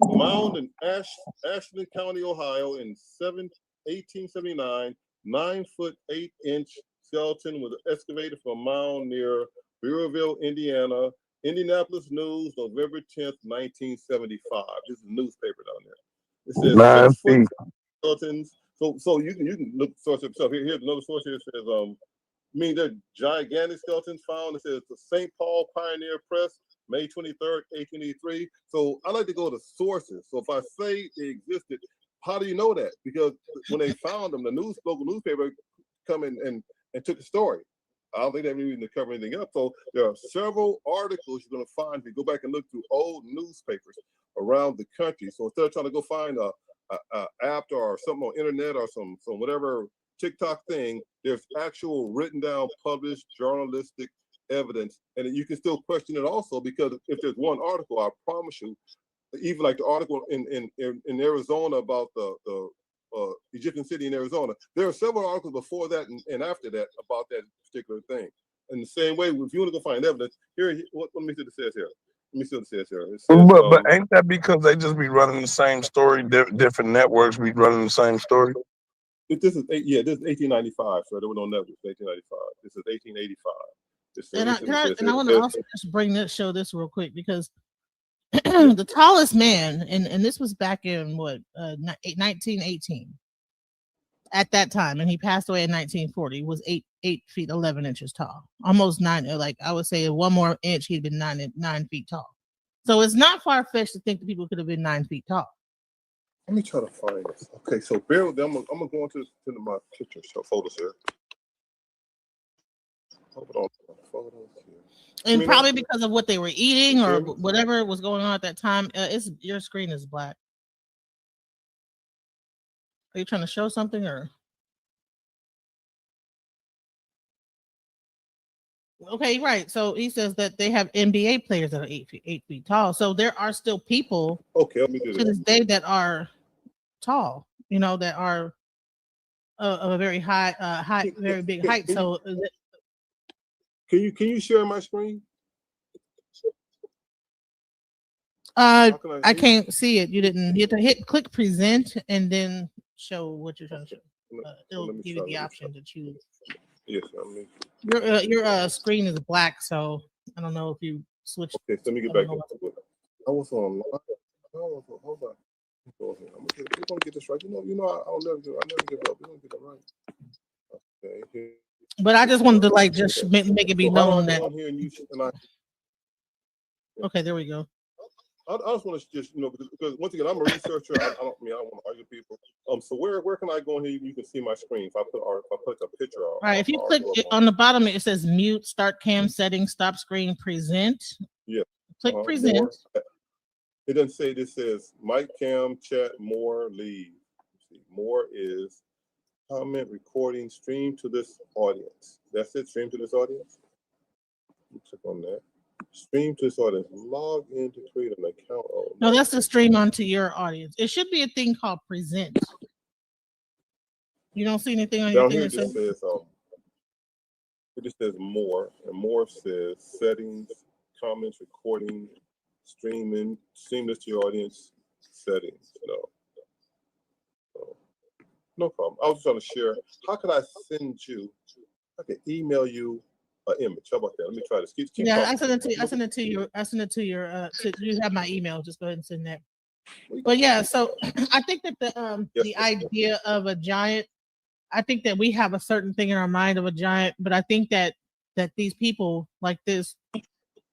mound in Ashland County, Ohio, in 1879. 9 foot 8 inch skeleton was excavated from a mound near Beaverville, Indiana. Indianapolis News, November 10th, 1975. This is a newspaper down there. It says 9 6 foot feet. skeletons. So you can look source yourself. Here's another source here. It says they're gigantic skeletons found. It says the St. Paul Pioneer Press, May 23rd, 1883. So I like to go to sources. So if I say they existed, how do you know that? Because when they found them, the local newspaper come in and took the story. I don't think they even cover anything up. So there are several articles you're going to find if you go back and look through old newspapers around the country. So instead of trying to go find a app or something on internet or some whatever TikTok thing, there's actual written down, published journalistic evidence, and you can still question it also, because if there's one article, I promise you, even like the article in Arizona about the Egyptian city in Arizona, there are several articles before that and after that about that particular thing. In the same way, if you want to go find evidence, let me see what it says here. Let me see what it says here. It says, But ain't that because they just be running the same story? Different networks be running the same story. This is 1895, so there were no networks. 1895. This is 1885. And I want to also just show this real quick, because the tallest man, and this was back in 1918 at that time, and he passed away in 1940, was 8 feet 11 inches tall, almost 9. Like I would say, one more inch, he'd been 9 feet tall. So it's not far fetched to think that people could have been 9 feet tall. Let me try to find this. Okay, so bear with me. I'm gonna go into my picture photos here. Hold on, photos here. And probably because of what they were eating or whatever was going on at that time. Your screen is black. Are you trying to show something, or? Okay, right. So he says that they have NBA players that are 8 feet tall. So there are still people let me do to this day that are tall, that are of a very high, very big height. So can you share my screen? I can't see it. You have to click present and then show what you're trying to show. It'll give you the option to choose. Yes, your screen is black, so I don't know if you switch. Okay, so let me get back. I was online. Hold on. I'm gonna get this right. I'll never give up. We're gonna get it right. Okay. But I just wanted to just make it be known that. Okay, there we go. I just want to because once again, I'm a researcher. I don't want to argue people. So where can I go in here? You can see my screen. If I put a picture on. All right. If you click on the bottom, it says mute, start cam settings, stop screen, present. Yeah. Click present. More. It doesn't say. This says mic, cam, chat, more, leave. More is comment, recording, stream to this audience. That's it. Stream to this audience. Click on that. Stream to this audience. Log in to create an account. No, that's the stream onto your audience. It should be a thing called present. You don't see anything on your thing that says? It just says more, and more says settings, comments, recording, streaming, stream this to your audience, settings. So, no problem. I was just trying to share. How can I send you? I can email you an image. How about that? Let me try this. Keep I send it to you. I send it to your. You have my email. Just go ahead and send that. But yeah, so I think that Yes, the yes, idea of a giant, I think that we have a certain thing in our mind of a giant, but I think that these people like this,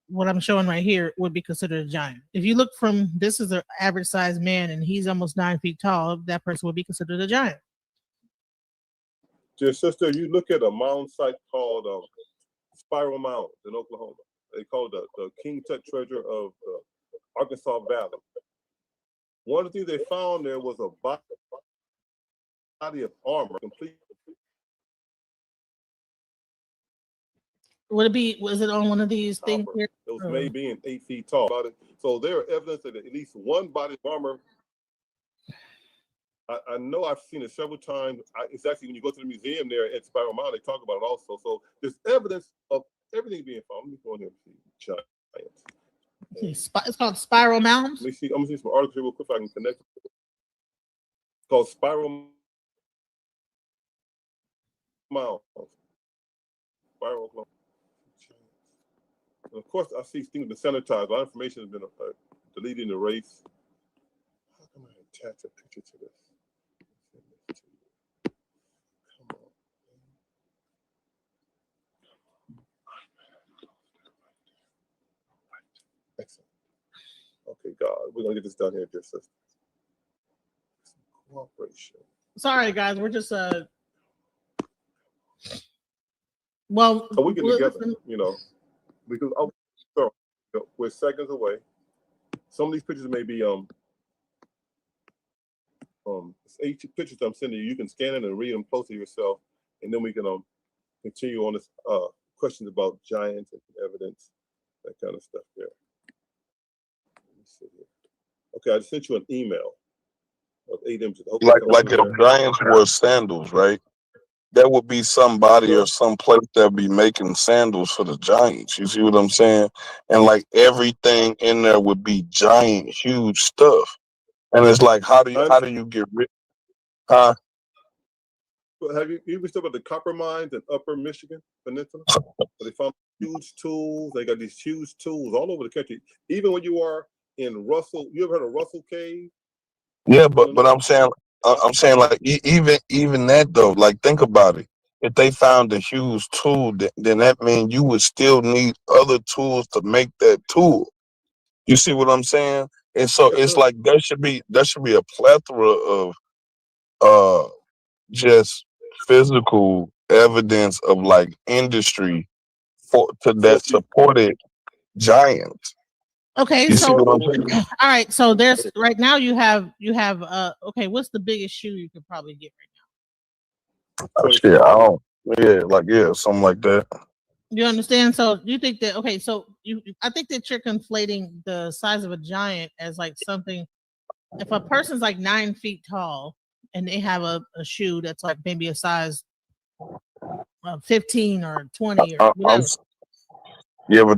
what I'm showing right here, would be considered a giant. If you look from this is an average sized man and he's almost 9 feet tall, that person would be considered a giant. Dear sister, you look at a mound site called Spiral Mound in Oklahoma. They call it the King Tut treasure of the Arkansas Valley. One of the things they found there was a body of armor, complete. Would it be? Was it on one of these things Copper. here? It was made being 8 feet tall. So there are evidence that at least one body of armor. I know I've seen it several times. It's actually when you go to the museum there at Spiral Mound, they talk about it also. So there's evidence of everything being found. Let me go in here and see giants. It's called Spiral Mounds. Let me see. I'm gonna see some articles here real quick if I can connect. It's called Spiral Mound. Spiral Oklahoma. And of course, I see things have been sanitized. A lot of information has been deleted in the race. How can I attach a picture to this? Come on. Excellent. Okay, God, we're gonna get this done here, dear sister. Cooperation. Sorry, guys, we're just well, So we get together, because we're seconds away. Some of these pictures may be it's 8 pictures I'm sending you. You can scan it and read them closely yourself, and then we can continue on this questions about giants and evidence, that kind of stuff there. Let me see here. Okay, I just sent you an email of 8 images. Like if giants wore sandals, right? There would be somebody or some place that be making sandals for the giants. You see what I'm saying? And like everything in there would be giant, huge stuff. And it's like, how do you get rid? Huh? Have you ever stuff about the copper mines in Upper Michigan Peninsula? Where they found huge tools. They got these huge tools all over the country. Even when you are in Russell, you ever heard of Russell Cave? Yeah, but I'm saying like even that though, like think about it. If they found a huge tool, then that means you would still need other tools to make that tool. You see what I'm saying? And so Yes, it's sir. like there should be a plethora of uh just physical evidence of like industry that supported giants. Okay, You see so what I'm saying? all right, so there's right now you have okay, what's the biggest shoe you could probably get right Oh, shit, I don't. Yeah, something like that. now? You understand? So you think that okay, so I think that you're conflating the size of a giant as like something. If a person's like 9 feet tall and they have a shoe that's like maybe a size 15 or 20 or I'm whatever. Yeah, but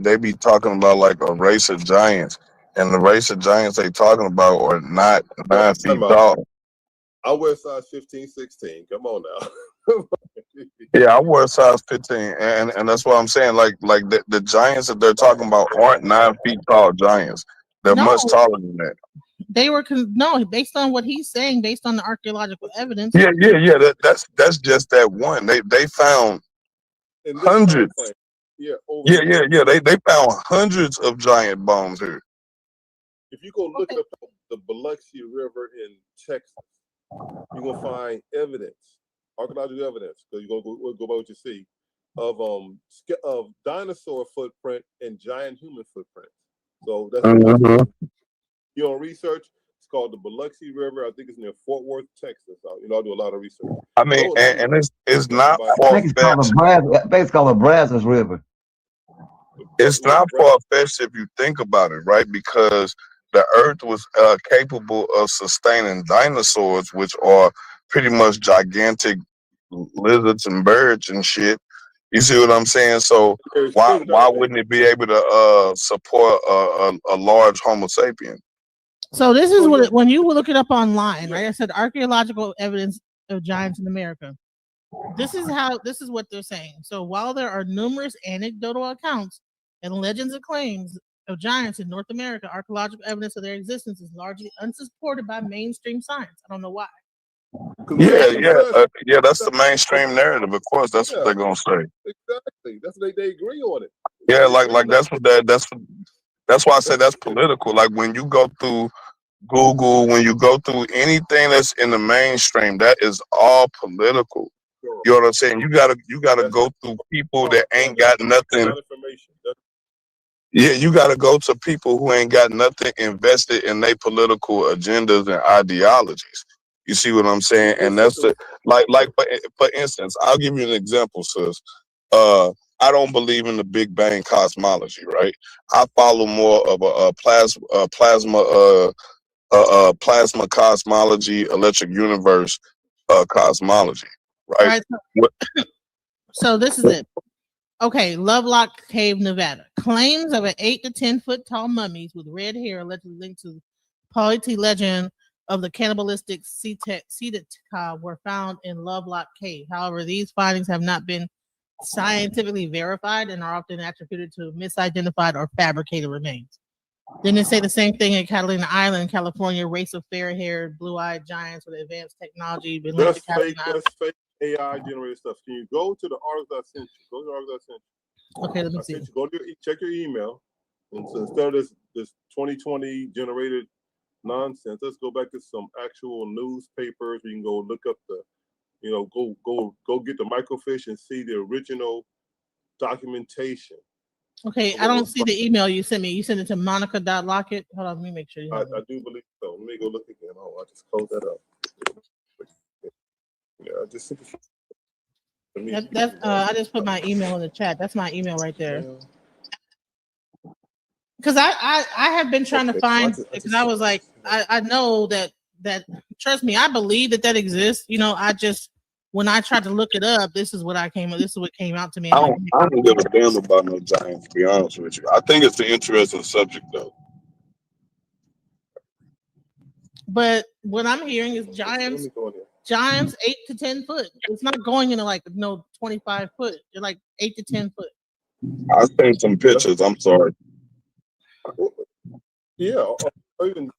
they be talking about like a race of giants, and the race of giants they talking about are not 9 feet tall. I wear size 15, 16. Come on now. Yeah, I wear size 15, and that's what I'm saying. Like the giants that they're talking about aren't 9 feet tall giants. They're much No, taller than that. they were no, based on what he's saying, based on the archaeological evidence. Yeah. That's just that one. They found In this hundreds. time frame, yeah, Yeah. They found hundreds of giant bones here. If you go look up the Biloxi River in Texas, you're gonna find evidence, archaeological evidence, because you're gonna go by what you see, of dinosaur footprint and giant human footprints. So that's you know, research. It's called the Biloxi River. I think it's near Fort Worth, Texas. I do a lot of research. I mean, and it's not far fetched. I think it's called the Brazos River. It's not far fetched if you think about it, right? Because the Earth was capable of sustaining dinosaurs, which are pretty much gigantic lizards and birds and shit. You see what I'm saying? So why wouldn't it be able to support a large Homo sapien? So this is when you look it up online, right? I said archaeological evidence of giants in America. This is what they're saying. So while there are numerous anecdotal accounts and legends and claims of giants in North America, archaeological evidence of their existence is largely unsupported by mainstream science. I don't know why. Yeah. That's the mainstream narrative. Of course, that's what they're gonna say. Exactly. That's what they agree on it. Yeah, like that's why I say that's political. Like when you go through Google, when you go through anything that's in the mainstream, that is all political. You know what I'm saying? You gotta go through people that ain't got nothing. Yeah, you gotta go to people who ain't got nothing invested in their political agendas and ideologies. You see what I'm saying? And that's the like for instance, I'll give you an example, sis. I don't believe in the Big Bang cosmology, right? I follow more of a plasma cosmology, electric universe cosmology, All right? right. So this is it. Okay, Lovelock Cave, Nevada. Claims of an 8 to 10 foot tall mummies with red hair allegedly linked to the polytheistic legend of the cannibalistic Seetica were found in Lovelock Cave. However, these findings have not been scientifically verified and are often attributed to misidentified or fabricated remains. Didn't it say the same thing in Catalina Island, California? Race of fair-haired, blue-eyed giants with advanced technology. Been linked to Catalina Island. That's fake AI generated stuff. Can you go to the article I sent you? Go to the article I sent you. Okay, let me see. Go to check your email. And so instead of this 2020 generated nonsense, let's go back to some actual newspapers. We can go look up the, go get the microfiche and see the original documentation. Okay, I don't see the email you sent me. You sent it to Monica.Lockett. Hold on, let me make sure. I do believe so. Let me go look again. Oh, I just closed that up. Yeah, I just I just put my email in the chat. That's my email right there. Because I have been trying to find, because I was like, I know that trust me, I believe that exists. When I tried to look it up, this is what came out to me. I don't give a damn about no giants, to be honest with you. I think it's an interesting subject though. But what I'm hearing is giants 8 to 10 foot. It's not going into 25 foot. They're like 8 to 10 foot. I seen some pictures. I'm sorry. Yeah. Even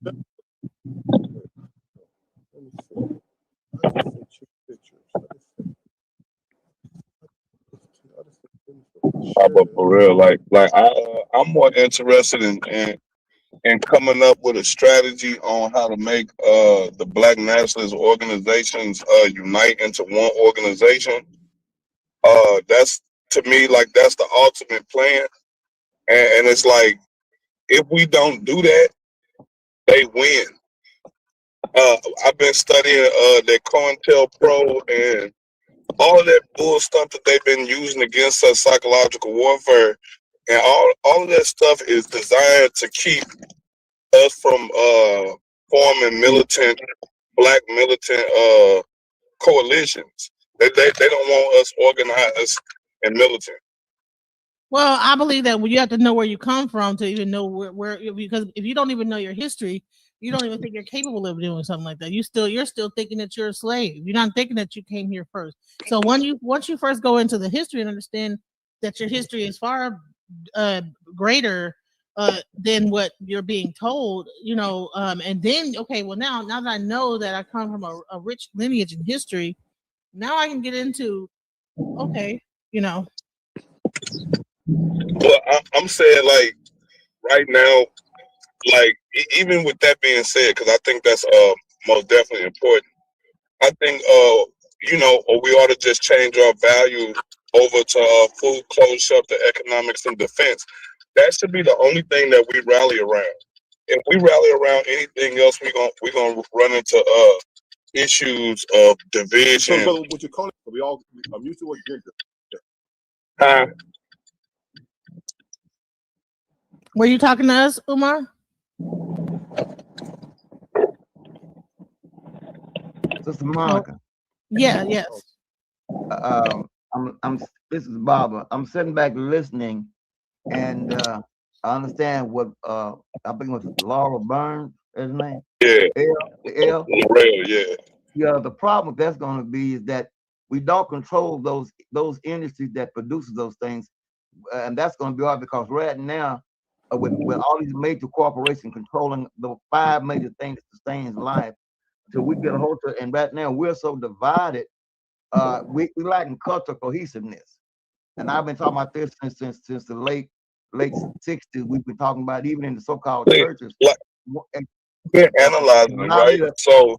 But for real, I'm more interested in coming up with a strategy on how to make the Black nationalist organizations unite into one organization. That's to me that's the ultimate plan, and it's like if we don't do that, they win. I've been studying their COINTELPRO and all of that bull stuff that they've been using against us, psychological warfare, and all of that stuff is designed to keep us from forming Black militant coalitions. They don't want us organized and militant. Well, I believe that you have to know where you come from to even know where because if you don't even know your history, you don't even think you're capable of doing something like that. You're still thinking that you're a slave. You're not thinking that you came here first. So once you first go into the history and understand that your history is far greater than what you're being told, and then now that I know that I come from a rich lineage in history, now I can get into Well, I'm saying right now, even with that being said, because I think that's most definitely important. I think we ought to just change our value over to food, clothes, shelter, economics, and defense. That should be the only thing that we rally around. If we rally around anything else, we're gonna run into issues of division. So what you call it? I'm used to what gender. Were you talking to us, Umar? Sister Monica. Yeah, yes. This is Barbara. I'm sitting back listening, and I understand what I think it was Laura Burns, his name. Yeah. L. Yeah. Yeah. The problem that's going to be is that we don't control those industries that produces those things, and that's going to be hard because right now with all these major corporations controlling the 5 major things that sustains life. So we get a hold of it, and right now we're so divided. We lacking cultural cohesiveness, and I've been talking about this since the late 60s. We've been talking about even in the so-called See, churches. like, And we're analyzing it, allow me right? to So,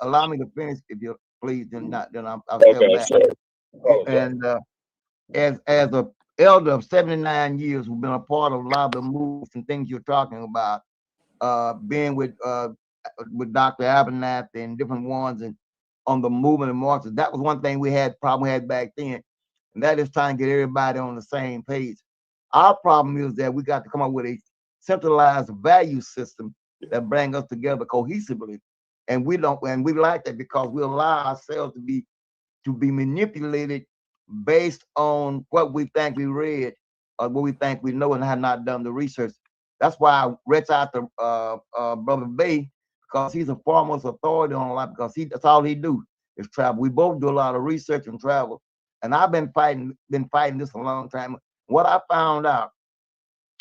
allow me to finish, if you please. Then I'll step okay, back. sorry. And as a elder of 79 years, who've been a part of a lot of the moves and things you're talking about, being with Dr. Abernathy and different ones, and on the movement and marches, that was one thing we had back then, and that is trying to get everybody on the same page. Our problem is that we got to come up with a centralized value system that bring us together cohesively, and we don't, and we like that because we allow ourselves to be manipulated based on what we think we read or what we think we know and have not done the research. That's why I reached out to Brother Bay, because he's a foremost authority on a lot, because that's all he do is travel. We both do a lot of research and travel. And I've been fighting this a long time. What I found out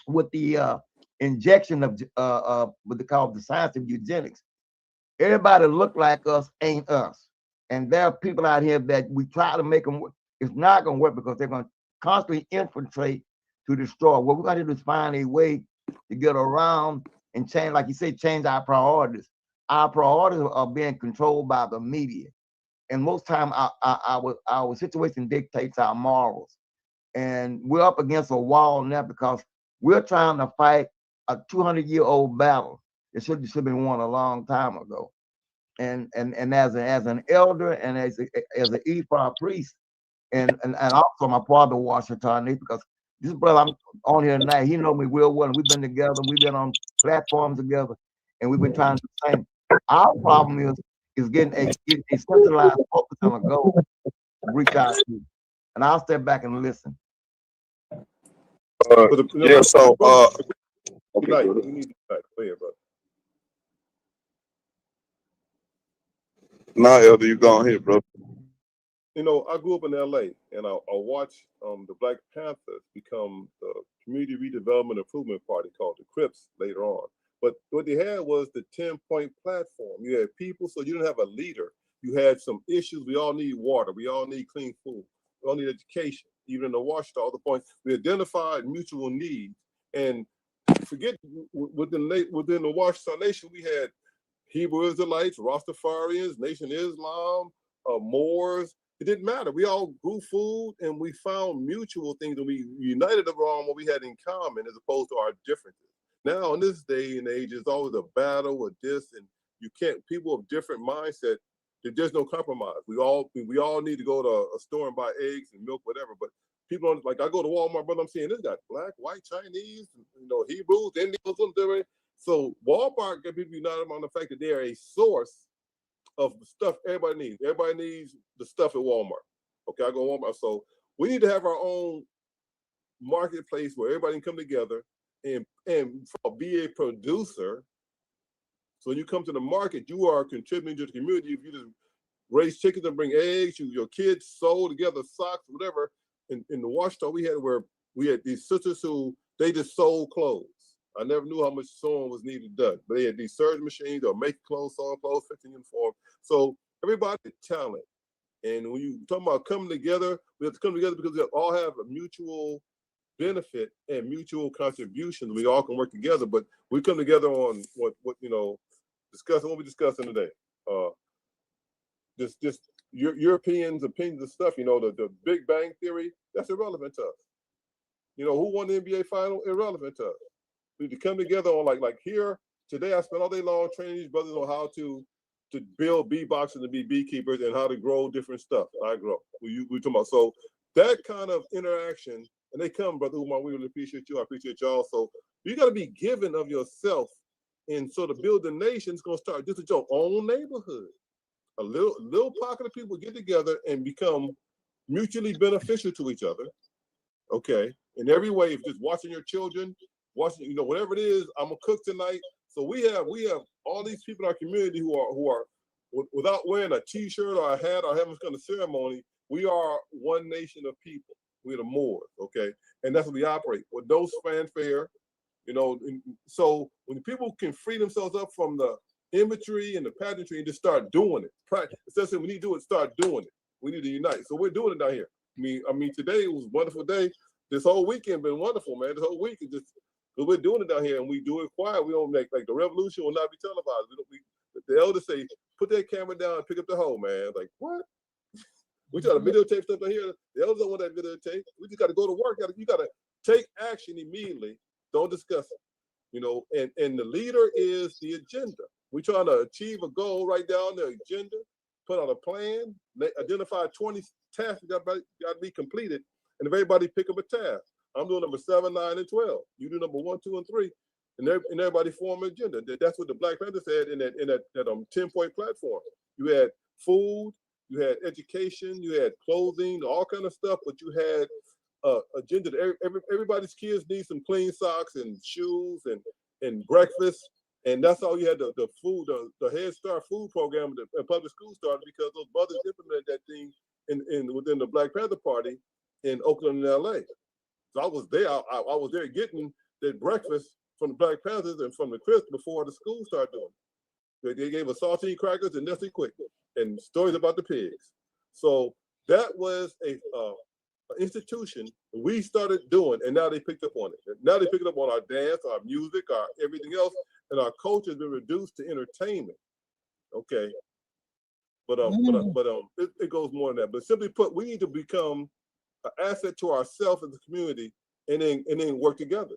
with the injection of what they call the science of eugenics, everybody look like us ain't us. And there are people out here that we try to make them work. It's not going to work because they're going to constantly infiltrate to destroy. What we're going to do is find a way to get around and change, like you say, change our priorities. Our priorities are being controlled by the media. And most time our situation dictates our morals. And we're up against a wall now because we're trying to fight a 200-year-old battle. It should have been won a long time ago. And as an elder and as an Ephraim priest, and also my father Washington, because this brother I'm on here tonight, he know me real well, and we've been together, we've been on platforms together, and we've been trying to do the same. Our problem is getting a centralized focus on a goal to reach out to. And I'll step back and listen. Yeah, so Good night. We need to go ahead, brother. now, Elder, you go ahead, bro. You know, I grew up in LA, and I watched the Black Panthers become the Community Redevelopment Improvement Party, called the Crips, later on. But what they had was the 10-point platform. You had people, so you didn't have a leader. You had some issues. We all need water. We all need clean food. We all need education. Even in the Washita, the point, we identified mutual needs. And forget, within the Washita Nation, we had Hebrew Israelites, Rastafarians, Nation Islam, Moors. It didn't matter. We all grew food, and we found mutual things, and we united around what we had in common as opposed to our differences. Now, in this day and age, it's always a battle with this, and you can't, people of different mindset, there's just no compromise. We all need to go to a store and buy eggs and milk, whatever, but people don't, like, I go to Walmart, brother, I'm seeing this guy, black, white, Chinese, Hebrews, Indians, so Walmart get people united on the fact that they are a source of the stuff everybody needs. Everybody needs the stuff at Walmart. Okay, I go to Walmart. So we need to have our own marketplace where everybody can come together and be a producer. So when you come to the market, you are contributing to the community. If you just raise chickens and bring eggs, your kids sew together socks, whatever. In the Washita, we had these sisters who they just sold clothes. I never knew how much sewing was needed done, but they had these serge machines or make clothes, sewing clothes, fixing uniform. So everybody had talent. And when you talk about coming together, we have to come together because we all have a mutual benefit and mutual contribution. We all can work together, but we come together on what discussing what we're discussing today. Just Europeans' opinions of stuff, the Big Bang Theory, that's irrelevant to us. Who won the NBA final? Irrelevant to us. We need to come together on like here today. I spent all day long training these brothers on how to build bee boxes and be beekeepers and how to grow different stuff. I grow. We talking about, so that kind of interaction, and they come, Brother Umar. We really appreciate you. I appreciate y'all. So you got to be giving of yourself, and so to build the nation is going to start just at your own neighborhood. A little pocket of people get together and become mutually beneficial to each other. Okay, in every way, if just watching your children. Watching, whatever it is, I'm gonna cook tonight. So we have all these people in our community who are without wearing a T-shirt or a hat or having some kind of ceremony. We are one nation of people. We're the Moors, okay, and that's what we operate with those fanfare. You know, so when people can free themselves up from the imagery and the pageantry and just start doing it, instead of saying we need to do it, start doing it. We need to unite. So we're doing it down here. I mean, today was a wonderful day. This whole weekend been wonderful, man. This whole week is just, because we're doing it down here and we do it quiet. We don't make, like, the revolution will not be televised. The elders say, put that camera down and pick up the hoe, man. Like, what? We try to videotape stuff down here. The elders don't want that videotape. We just got to go to work. You got to take action immediately. Don't discuss it. You know, and the leader is the agenda. We're trying to achieve a goal, write down the agenda, put out a plan, identify 20 tasks that got to be completed, and everybody pick up a task. I'm doing number 7, 9, and 12. You do number 1, 2, and 3, and everybody form an agenda. That's what the Black Panther said in that 10-point platform. You had food, you had education, you had clothing, all kind of stuff, but you had agenda. Everybody's kids need some clean socks and shoes and breakfast, and that's all you had. The food, the Head Start food program at public school started because those mothers implemented that thing within the Black Panther Party in Oakland and LA. So I was there. I was there getting that breakfast from the Black Panthers and from the Crips before the school started doing it. They gave us saltine crackers and Nestle Quick and stories about the pigs. So that was a institution we started doing, and now they picked up on it. And now they picked up on our dance, our music, our everything else, and our culture has been reduced to entertainment. Okay, but it goes more than that. But simply put, we need to become an asset to ourselves as a community, and then work together.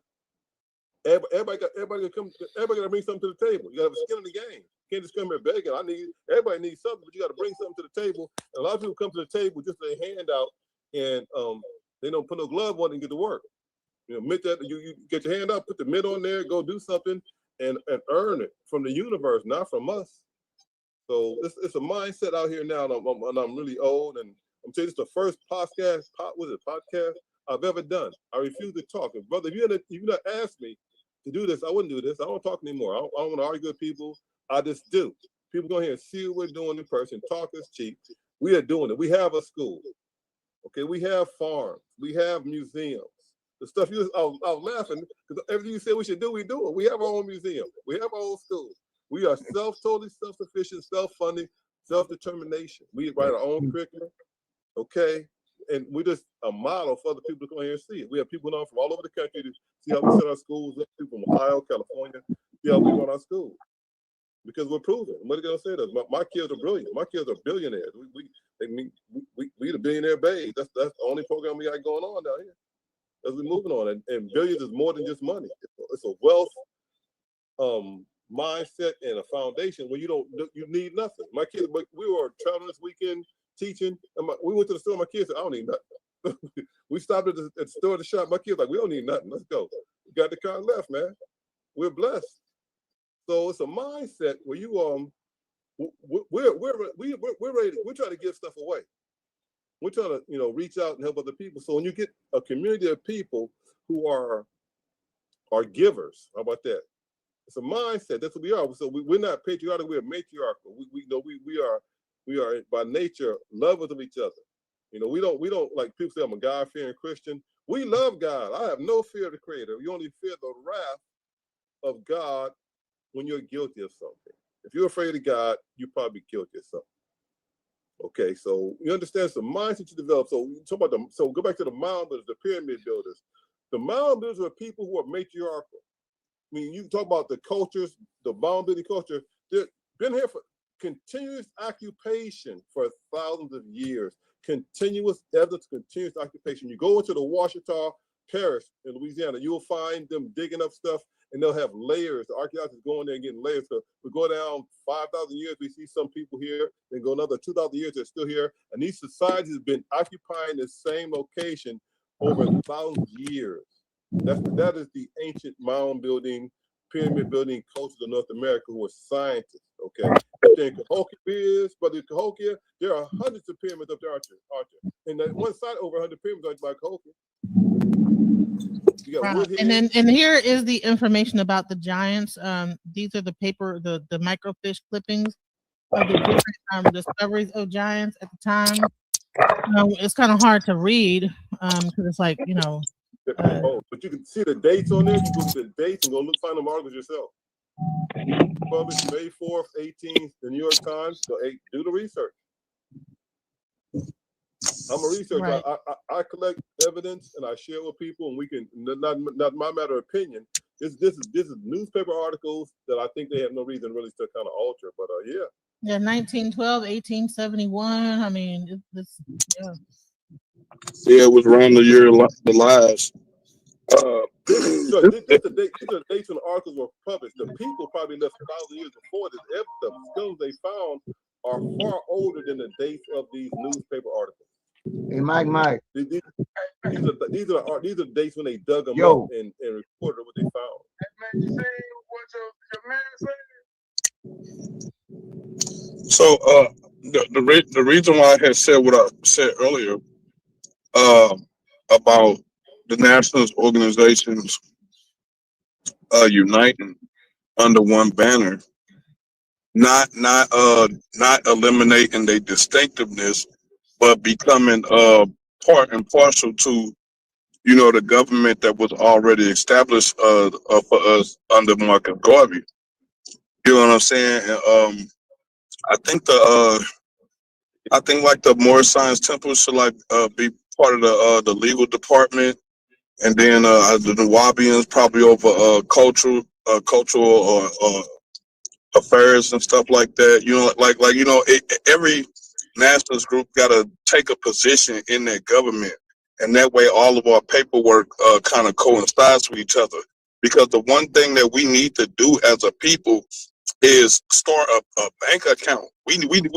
Everybody got to bring something to the table. You got to have a skin in the game. You can't just come here begging. Everybody needs something, but you got to bring something to the table. And a lot of people come to the table just with their hand out, and they don't put no glove on it and get to work. You know, admit that you get your hand up, put the mitt on there, go do something, and earn it from the universe, not from us. So it's a mindset out here now, and I'm really old, and I'm telling you, it's the first podcast I've ever done. I refuse to talk. And brother, if you not asked me to do this, I wouldn't do this. I don't talk anymore. I don't want to argue with people. I just do. People go here and see what we're doing in person. Talk is cheap. We are doing it. We have a school. Okay, we have farms. We have museums. The stuff I was laughing because everything you said we should do, we do it. We have our own museum. We have our own school. We are totally self-sufficient, self-funding, self-determination. We write our own curriculum. Okay, and we're just a model for other people to come here and see it. We have people from all over the country to see how we set our schools up. People from Ohio, California, see how we run our schools. Because we're proven. What are they gonna say to us? My kids are brilliant. My kids are billionaires. We the billionaire babes. That's the only program we got going on down here. As we're moving on, and billions is more than just money. It's a wealth mindset and a foundation where you need nothing. My kids, we were traveling this weekend teaching, and we went to the store. My kids said, "I don't need nothing." We stopped at the store to shop. My kids like, "We don't need nothing. Let's go." We got the car and left, man. We're blessed. So it's a mindset where we're ready. We're trying to give stuff away. We're trying to reach out and help other people. So when you get a community of people who are givers, how about that? It's a mindset. That's what we are. So we're not patriotic. We're matriarchal. We are by nature lovers of each other. We don't like people say I'm a God-fearing Christian. We love God. I have no fear of the Creator. You only fear the wrath of God when you're guilty of something. If you're afraid of God, you're probably guilty of something. Okay, so you understand some mindset you develop. So you talk about so go back to the mound builders, the pyramid builders. The mound builders are people who are matriarchal. I mean, you talk about the cultures, the mound building culture. They've been here for continuous occupation for thousands of years. Continuous evidence, continuous occupation. You go into the Ouachita Parish in Louisiana, you'll find them digging up stuff, and they'll have layers. The archaeologists go in there and getting layers. So we go down 5,000 years, we see some people here, then go another 2,000 years, they're still here. And these societies have been occupying the same location over 1,000 years. That is the ancient mound building, pyramid building cultures of North America who are scientists, okay? In Cahokia, there are hundreds of pyramids up there, aren't there? And that one side, over 100 pyramids by Cahokia. Right. And here is the information about the giants. These are the microfiche clippings of the different discoveries of giants at the time. It's kind of hard to read because it's like But you can see the dates on there. You go to the dates and go find them articles yourself. Published May 4th, 18th, the New York Times. So, hey, do the research. I'm a researcher. Right. I collect evidence and I share with people, and we can not my matter of opinion. This is newspaper articles that I think they have no reason really to kind of alter. But yeah. Yeah, 1912, 1871. I mean, yeah. Yeah, it was around the year the lives. So these are the dates when the articles were published. The people probably lived 1,000 years before this. The stones they found are far older than the dates of these newspaper articles. Hey, Mike. These are the dates when they dug them up and recorded what they found. So the reason why I had said what I said earlier about the nationalist organizations uniting under one banner, not eliminating their distinctiveness, but becoming part and parcel to the government that was already established for us under Marcus Garvey. You know what I'm saying? And, I think like the Moorish Science Temple should be part of the legal department, and then the Nawabians probably over cultural or affairs and stuff like that. Every nationalist group got to take a position in that government, and that way all of our paperwork kind of coincides with each other. Because the one thing that we need to do as a people is start a bank account. We need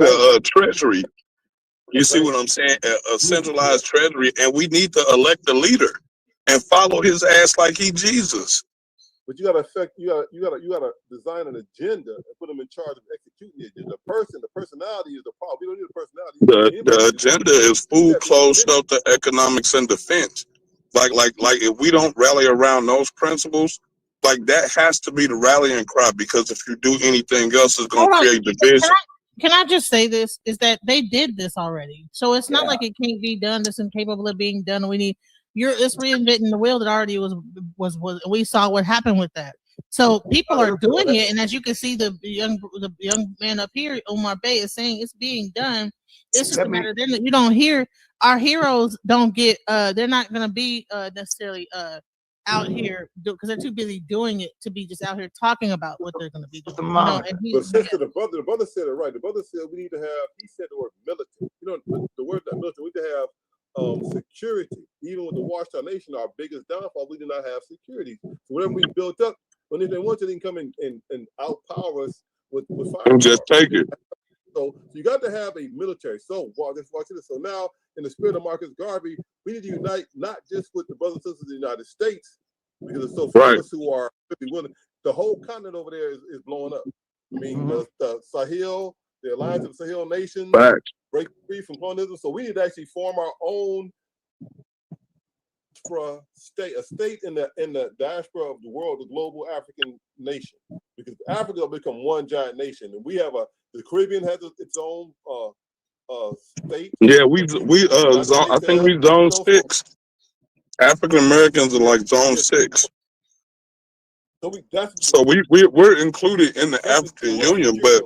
a treasury. You see what I'm saying? A centralized treasury, and we need to elect a leader and follow his ass like he Jesus. But you gotta design an agenda and put them in charge of executing the agenda. The personality is the problem. We don't need a personality. The agenda is food, clothes, shelter, economics, and defense. Like if we don't rally around those principles, like that has to be the rallying cry, because if you do anything else, it's going to create division. Can I just say this? Is that they did this already, so it's not like it can't be done. It's incapable of being done. It's reinventing the wheel that already was. We saw what happened with that. So people are doing it, and as you can see, the young man up here, Omar Bey, is saying it's being done. It's just a matter that you don't hear. Our heroes don't get. They're not going to be necessarily out here because they're too busy doing it to be just out here talking about what they're going to be doing. But sister, the brother said it right. The brother said we need to have. He said the word militant. The word that militant. We need to have security. Even with the Watchtower Nation, our biggest downfall, we did not have security. So whatever we built up, when they want to, they can come in and outpower us with fire. Just take it. So you got to have a military. So watch this. So now, in the spirit of Marcus Garvey, we need to unite not just with the brothers and sisters of the United States, because there's so few of us who are really willing. The whole continent over there is blowing up. I mean, the Sahel, the Alliance of the Sahel Nations, break free from colonialism. So we need to actually form our own state, a state in the diaspora of the world, the global African nation, because Africa will become one giant nation, and we have the Caribbean has its own state. Yeah, I think we zone 6. African Americans are like zone 6. So we're included in the African Union, but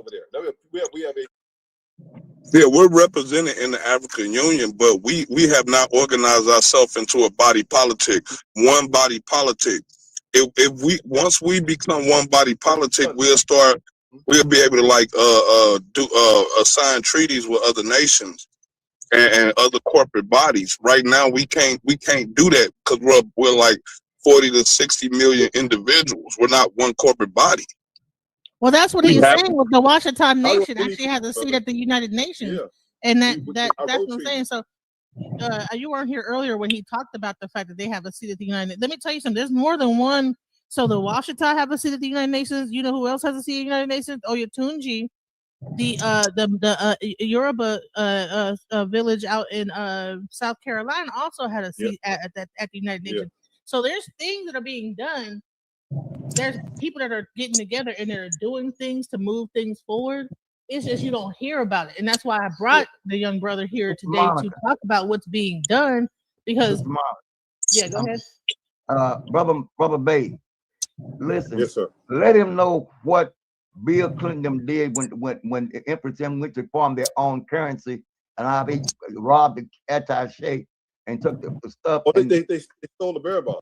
we're represented in the African Union, but we have not organized ourselves into a body politic, one body politic. Once we become one body politic, we'll be able to assign treaties with other nations and other corporate bodies. Right now we can't do that because we're like 40 to 60 million individuals. We're not one corporate body. Well, that's what he's saying. With the Watchtower Nation actually has a seat at the United Nations, and that's what I'm saying. So you weren't here earlier when he talked about the fact that they have a seat at the United Nations. Let me tell you something. There's more than one. So the Washita have a seat at the United Nations. You know who else has a seat at the United Nations? Oyatunji, the Yoruba village out in South Carolina also had a seat at the United Nations. So there's things that are being done. There's people that are getting together and they're doing things to move things forward. It's just you don't hear about it, and that's why I brought the young brother here today to talk about what's being done, because Sister Mark, yeah, go ahead. brother Bay, listen, Yes, sir. let him know what Bill Clinton them did when the Empress them went to form their own currency and how they robbed the attaché and took the stuff. Oh, And they stole the bearer bond.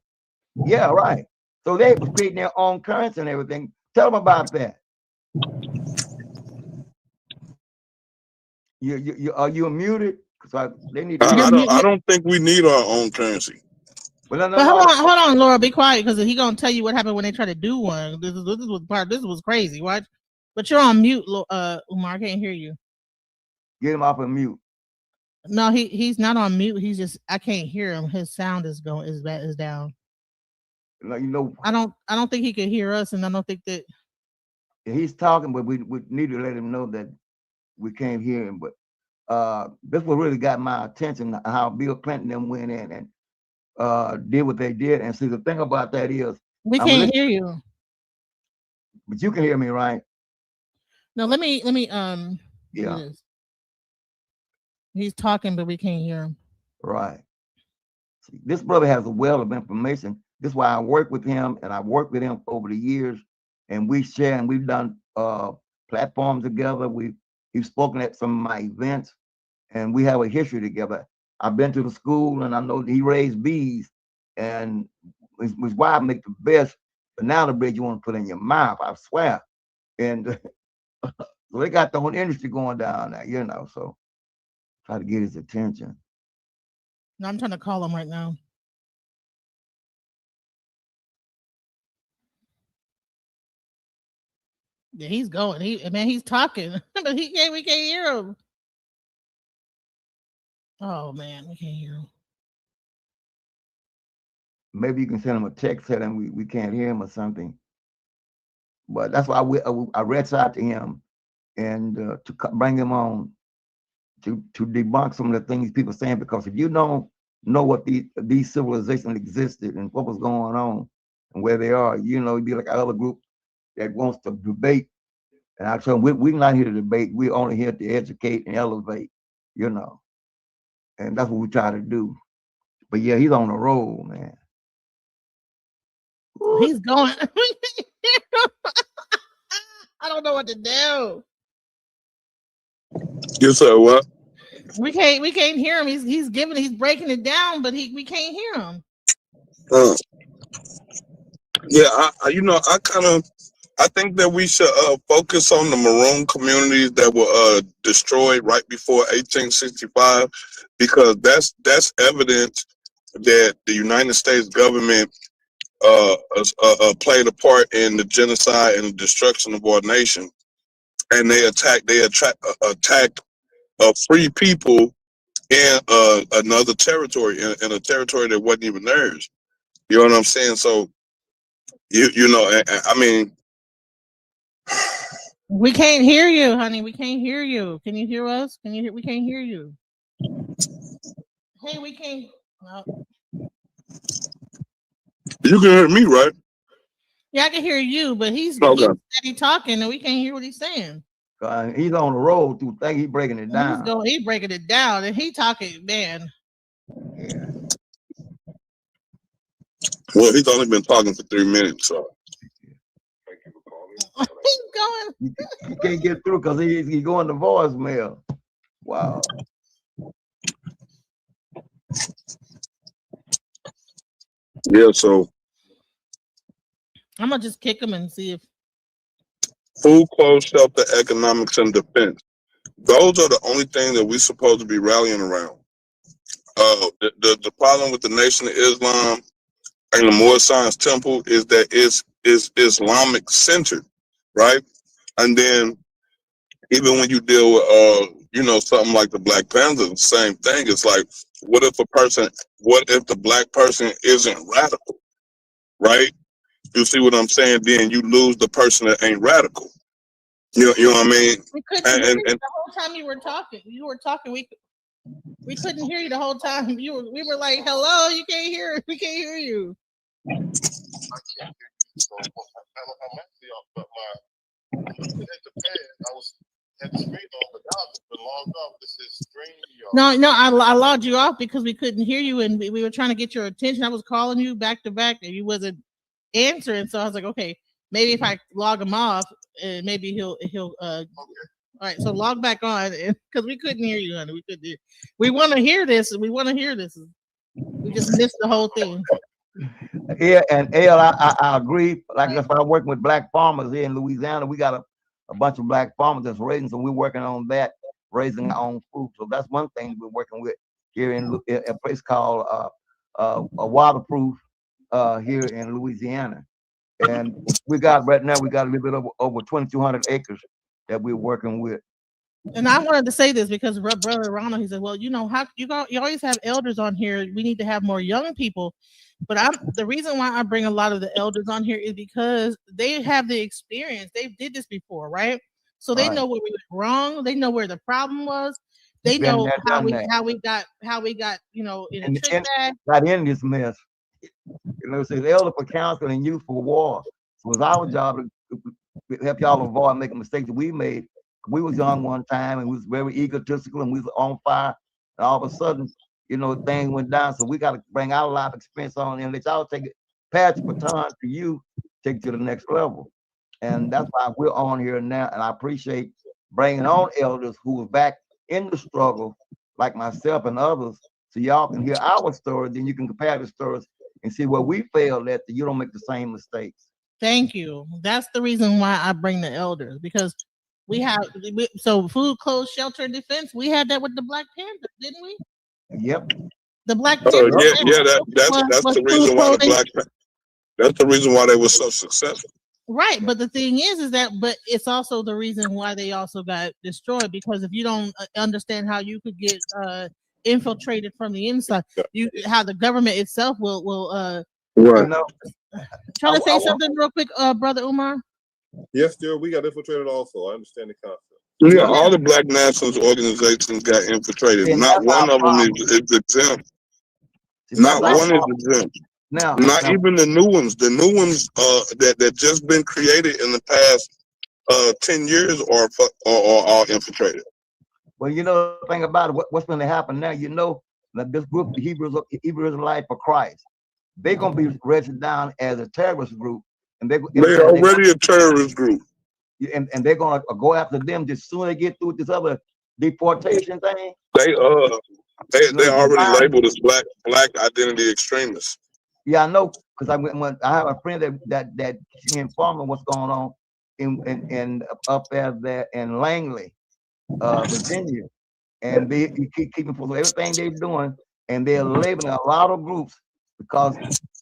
yeah, right. So they was creating their own currency and everything. Tell them about that. You are you muted? So they need to. I don't think we need our own currency. Well, But hold on, Laura, be quiet because he gonna tell you what happened when they try to do one. This was crazy. What? But you're on mute, Umar. I can't hear you. Get him off of mute. No, he's not on mute. He's just I can't hear him. His sound is down. Like, you know, I don't think he can hear us, and I don't think that he's talking, but we need to let him know that we can't hear him. But this what really got my attention, how Bill Clinton them went in and did what they did. And see, the thing about that is we can't hear you. But you can hear me, right? No, let me do Yeah. this. He's talking, but we can't hear him. Right. See, this brother has a wealth of information. This is why I work with him, and I worked with him over the years, and we share, and we've done platforms together. He's spoken at some of my events, and we have a history together. I've been to the school, and I know he raised bees, and his wife make the best banana bread you want to put in your mouth, I swear. And so they got the whole industry going down there, you know, so try to get his attention. No, I'm trying to call him right now. Yeah, he's going. He's talking, but we can't hear him. Oh man, we can't hear him. Maybe you can send him a text telling we can't hear him or something. But that's why I reached out to him and to bring him on to debunk some of the things people are saying, because if you don't know what these civilizations existed and what was going on and where they are, you know, it'd be like other group that wants to debate. And I told him, we're not here to debate. We're only here to educate and elevate, you know. And that's what we try to do. But yeah, he's on the roll, man. He's going. I don't know what to do. You said what? We can't hear him. He's breaking it down, but we can't hear him. Yeah, I think that we should focus on the Maroon communities that were destroyed right before 1865, because that's evidence that the United States government played a part in the genocide and the destruction of our nation, and they attacked free people in another territory, in a territory that wasn't even theirs. You know what I'm saying? So you know, I mean. We can't hear you, honey. We can't hear you. Can you hear us? Can you hear? We can't hear you. Hey, we can't. Well, you can hear me, right? Yeah, I can hear you, but he's steady talking, and we can't hear what he's saying. He's on the road through thing. He's breaking it down. He's breaking it down, and he talking, man. Yeah. Well, he's only been talking for 3 minutes, so. He's going. He can't get through because he's going to voicemail. Wow. Yeah, so. I'm gonna just kick him and see if. Food, clothes, shelter, economics, and defense. Those are the only things that we're supposed to be rallying around. The problem with the Nation of Islam and the Moorish Science Temple is that it's Islamic centered, right? And then even when you deal with you know, something like the Black Panther, the same thing. It's like, what if the black person isn't radical, right? You see what I'm saying? Then you lose the person that ain't radical. You know what I mean? We couldn't hear you the whole time you were talking. We couldn't hear you the whole time. We were like, hello, you can't hear. We can't hear you. I can't hear you. So I'm actually off, but my hit the pad. I was had the screen on, but now it's been logged off. This is StreamYard. No, I logged you off because we couldn't hear you, and we were trying to get your attention. I was calling you back to back, and you wasn't answering. So I was like, okay, maybe if I log him off, maybe he'll. Okay. All right, so log back on because we couldn't hear you, honey. We couldn't hear. We want to hear this. We want to hear this. We just missed the whole thing. Yeah, and L, I agree. Like that's why I'm working with black farmers here in Louisiana. We got a bunch of black farmers that's raising, so we're working on that, raising our own food. So that's one thing we're working with here in a place called a Waterproof here in Louisiana. And we got right now we got a little bit over 2,200 acres that we're working with. And I wanted to say this because brother Ronald, he said, "Well, you know how you always have elders on here. We need to have more young people." But the reason why I bring a lot of the elders on here is because they have the experience. They did this before, right? So they know where we went wrong. They know where the problem was. They know how we got in a trick bag. Got in this mess. You know, say elder for counsel and youth for war. So it's our job to help y'all avoid making mistakes that we made. We was young one time and we was very egotistical and we was on fire. And all of a sudden, things went down. So we got to bring our life experience on and let y'all take it, pass the baton to you, take it to the next level. And that's why we're on here now. And I appreciate bringing on elders who was back in the struggle, like myself and others, so y'all can hear our story. Then you can compare the stories and see where we failed at, so you don't make the same mistakes. Thank you. That's the reason why I bring the elders, because we have so food, clothes, shelter, and defense. We had that with the Black Panthers, didn't we? Yep. The Black That's Panthers. the reason why that's the reason why they were so successful. Right, but the thing is that it's also the reason why they also got destroyed, because if you don't understand how you could get infiltrated from the inside, how the government itself will right. Trying to say something real quick, brother Umar. Yes, dear, we got infiltrated also. I understand the concept. Yeah, all the black nationalist organizations got infiltrated. Not one of them is exempt. Not one is exempt. Not even the new ones. The new ones that just been created in the past 10 years are all infiltrated. Well, the thing about it, what's going to happen now, that this group, the Hebrew Israelite for Christ, they're going to be registered down as a terrorist group. And they're already a terrorist group. And they're going to go after them just as soon as they get through this other deportation thing. They already labeled as black identity extremists. Yeah, I know, because I have a friend that informed me what's going on in up there in Langley, Virginia, and they keep keeping for everything they're doing, and they're labeling a lot of groups, because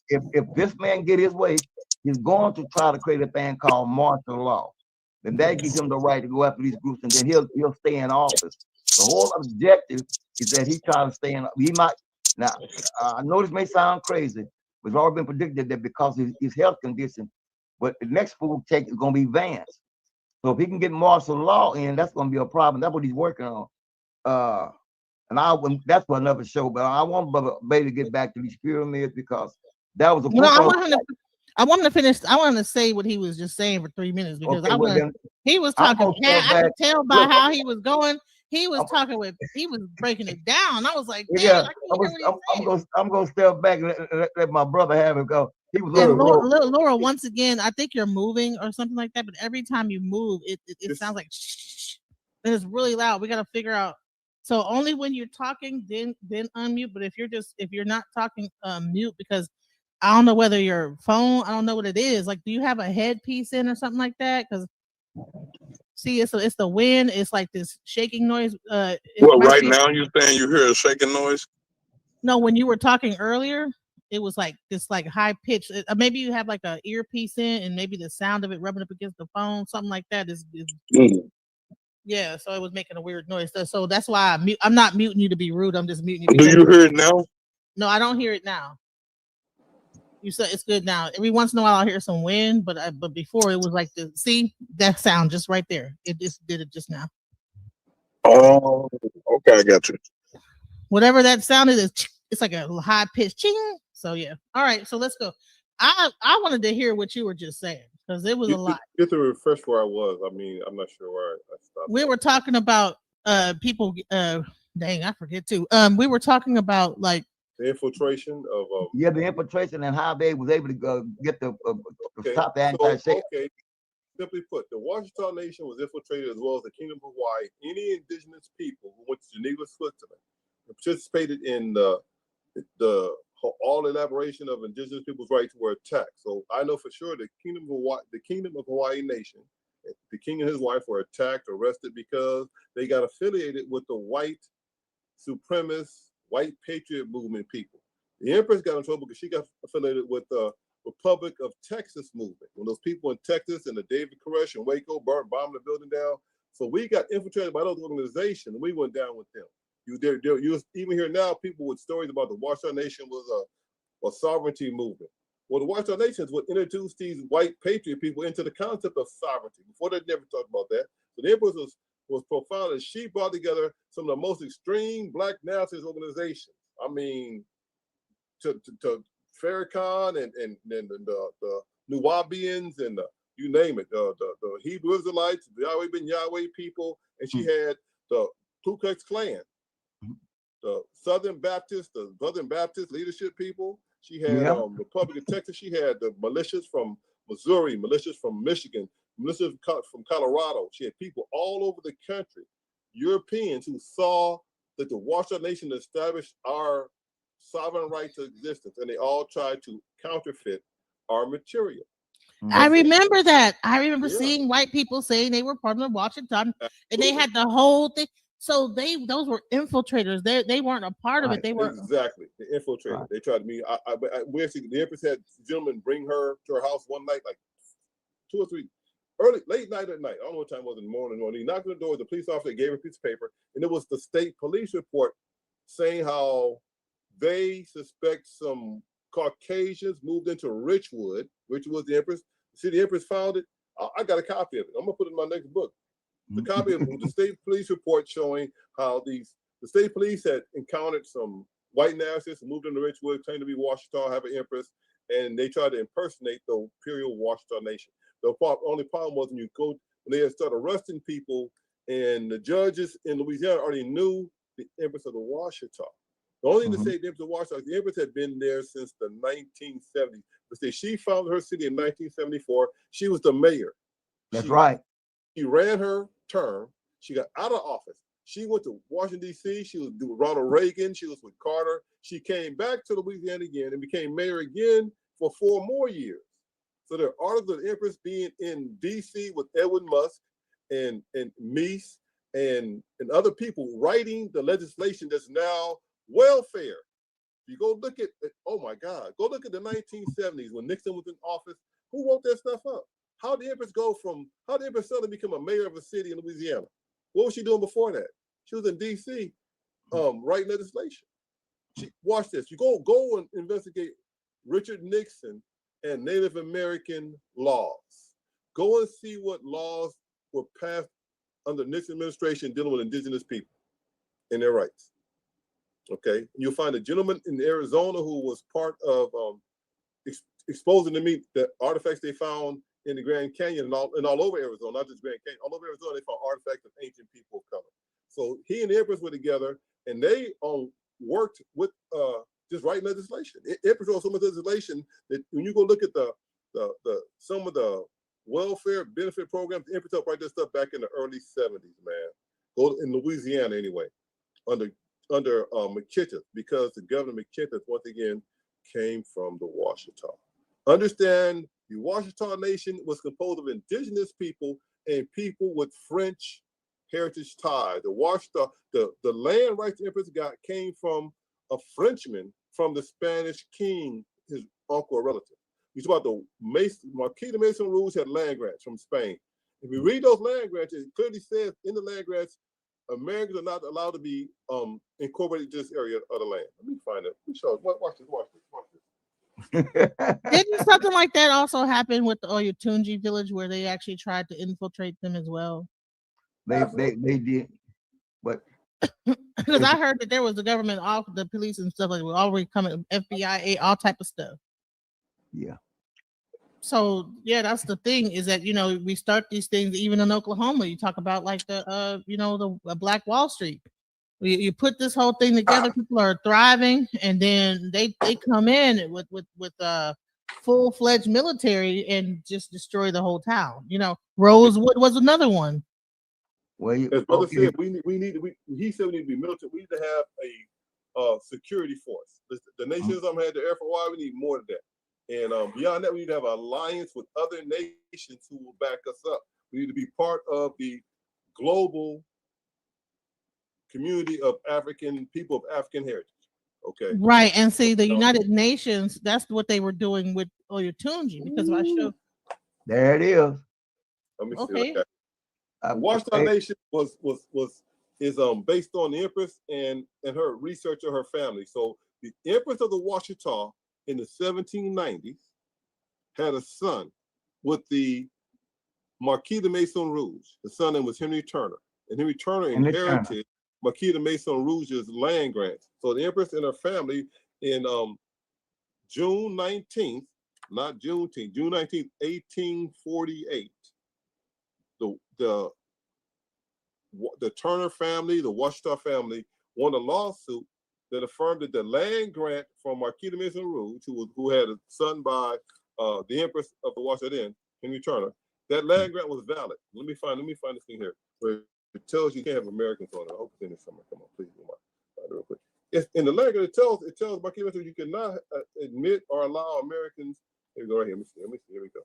if this man get his way, he's going to try to create a thing called martial law. Then that gives him the right to go after these groups, and then he'll stay in office. The whole objective is that he tries to stay in. He might now. I know this may sound crazy, but it's already been predicted that because of his health condition, but the next food take is going to be Vance. So if he can get martial law in, that's going to be a problem. That's what he's working on. And that's for another show. But I want Brother Bay to get back to these pyramids, because that was a. I want him to finish. I want him to say what he was just saying for 3 minutes, because he was talking. I could tell by how he was going. He was he was breaking it down. I was like, yeah, I'm gonna step back and let my brother have it go. He was Laura, once again, I think you're moving or something like that. But every time you move, it sounds like shh, and it's really loud. We got to figure out. So only when you're talking, then unmute. But if you're not talking, mute, because I don't know whether your phone. I don't know what it is. Like, do you have a headpiece in or something like that? Because see, it's the wind. It's like this shaking noise. Right now you're saying you hear a shaking noise? No, when you were talking earlier, it was like this, like high pitch. Maybe you have like a earpiece in, and maybe the sound of it rubbing up against the phone, something like that. Yeah. So it was making a weird noise. So that's why I'm not muting you to be rude. I'm just muting you. Do you hear it now? No, I don't hear it now. You said it's good now. Every once in a while I'll hear some wind, but before it was like see that sound just right there. It just did it just now. Oh, okay, I got you. Whatever that sound is, it's like a high pitch ching. So yeah. All right, so let's go. I wanted to hear what you were just saying, because it was a lot. Get to refresh where I was. I mean, I'm not sure where I stopped. We were talking about people. Dang, I forget too. We were talking about like The infiltration of Yeah, the infiltration and how they was able to get the stop the anti-Semitism. okay. Simply put, the Washita Nation was infiltrated as well as the Kingdom of Hawaii. Any indigenous people who went to Geneva, Switzerland, and participated in the all elaboration of indigenous people's rights were attacked. So I know for sure the Kingdom of Hawaii Nation, the king and his wife were attacked, arrested because they got affiliated with the white supremacist, white patriot movement people. The Empress got in trouble because she got affiliated with the Republic of Texas movement. When those people in Texas and the David Koresh and Waco bombed the building down. So we got infiltrated by those organizations and we went down with them. You even here now, people with stories about the Washita Nation was a sovereignty movement. Well, the Washita Nation is what introduced these white patriot people into the concept of sovereignty. Before they never talked about that. So the Empress was profound, and she brought together some of the most extreme Black nationalist organizations. I mean, to Farrakhan and the Nuwabians and you name it, the Hebrew Israelites, the Yahweh ben Yahweh people, and she had the Ku Klux Klan, the Southern Baptist leadership people. She had Republic of Texas. She had the militias from Missouri, militias from Michigan, militias from Colorado. She had people all over the country, Europeans who saw that the Washita Nation established our sovereign right to existence, and they all tried to counterfeit our material. I remember that. I remember seeing white people saying they were part of the Washington, and they had the whole thing. So those were infiltrators. They weren't a part of it. They were exactly the infiltrators. Right. They tried to meet. We actually, the Empress had gentlemen bring her to her house one night, like 2 or 3, late night at night. I don't know what time it was in the morning. He knocked on the door. The police officer gave her a piece of paper, and it was the state police report saying how they suspect some Caucasians moved into Richwood, which was the Empress. See, the Empress found it. I got a copy of it. I'm gonna put it in my next book. The copy of the state police report showing how the state police had encountered some white nationalists who moved into Richwood, claimed to be Washita, have an Empress, and they tried to impersonate the imperial Washita Nation. The only problem was when they had started arresting people, and the judges in Louisiana already knew the Empress of the Washita. The only thing to say the Empress of Washita, the Empress had been there since the 1970s. But say she founded her city in 1974. She was the mayor. That's right. She ran her term. She got out of office. She went to Washington, D.C. She was with Ronald Reagan. She was with Carter. She came back to Louisiana again and became mayor again for 4 more years. So there are articles of the Empress being in D.C. with Edwin Musk and Meese and other people writing the legislation that's now welfare. You go look at, oh my God, go look at the 1970s when Nixon was in office. Who wrote that stuff up? How did the Empress suddenly become a mayor of a city in Louisiana? What was she doing before that? She was in D.C. Writing legislation. Watch this. You go and investigate Richard Nixon and Native American laws. Go and see what laws were passed under Nixon administration dealing with indigenous people and their rights. Okay, you'll find a gentleman in Arizona who was part of exposing to me the artifacts they found in the Grand Canyon and all over Arizona, not just Grand Canyon, all over Arizona, they found artifacts of ancient people of color. So he and the Empress were together, and they worked with just writing legislation. Empress wrote so much legislation that when you go look at the some of the welfare benefit programs, the Empress helped write this stuff back in the early 70s, man. Go in Louisiana anyway, under McKittrick, because the governor McKittrick once again came from the Washita. Understand, the Washita Nation was composed of indigenous people and people with French heritage ties. The Washita, the land rights the Empress got came from a Frenchman from the Spanish king, his uncle or relative. You talk about the Marquis de Maison Rouge had land grants from Spain. If you read those land grants, it clearly says in the land grants, Americans are not allowed to be incorporated to this area of the land. Let me find it. Watch this. Didn't something like that also happen with the Oyotunji village where they actually tried to infiltrate them as well? They did, but because I heard that there was the government, all the police and stuff like that were already coming, FBI, all type of stuff. Yeah. So yeah, that's the thing is that we start these things even in Oklahoma. You talk about like the the Black Wall Street. You put this whole thing together, people are thriving, and then they come in with full fledged military and just destroy the whole town. Rosewood was another one. Well, As brother said, he said we need to be military. We need to have a security force. The nations had the Air Force. Why we need more of that? And beyond that, we need to have an alliance with other nations who will back us up. We need to be part of the global community of African people of African heritage. Okay. Right. And see, the United Nations, that's what they were doing with Oyotunji, because if I show. There it is. Let me see. Okay. The Washington Nation is based on the Empress and her research of her family. So the Empress of the Washita in the 1790s had a son with the Marquis de Maison Rouge. The son name was Henry Turner, and Henry Turner inherited Marquis de Maison Rouge's land grants. So the Empress and her family in June 19th, not Juneteenth, June 19th, 1848. The Turner family, the Washita family, won a lawsuit that affirmed that the land grant from Marquis de Maison Rouge, who had a son by the Empress of the Washita, Henry Turner, that land grant was valid. Let me find this thing here where it tells you can't have Americans on it. I hope it's in this somewhere. Come on, please, find it real quick. It's in the land grant. It tells Marquis de Maison you cannot admit or allow Americans. Here we go right here. Let me see. Here we go.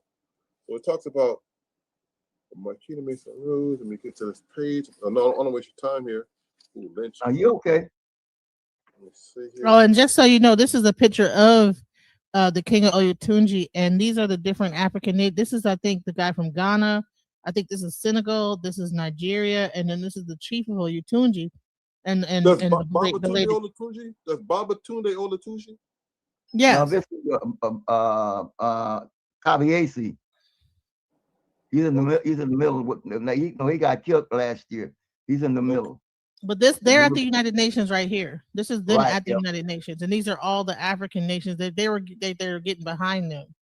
So it talks about Marquis de Maison Rouge. Let me get to this page. I don't want to waste your time here. Ooh, lynch. Are you okay? Let me see here. Oh, and just so you know, this is a picture of the King of Oyotunji, and these are the different African names. This is, I think, the guy from Ghana. I think this is Senegal. This is Nigeria, and then this is the chief of Oyotunji. And That's the lady. Olatunji? That's Babatunde Olatunji? Yes. No, this is Kabiesi. He's in the middle. He got killed last year. He's in the middle. But they're at the United Nations right here. This is them at the United Nations, and these are all the African nations that they were getting behind them.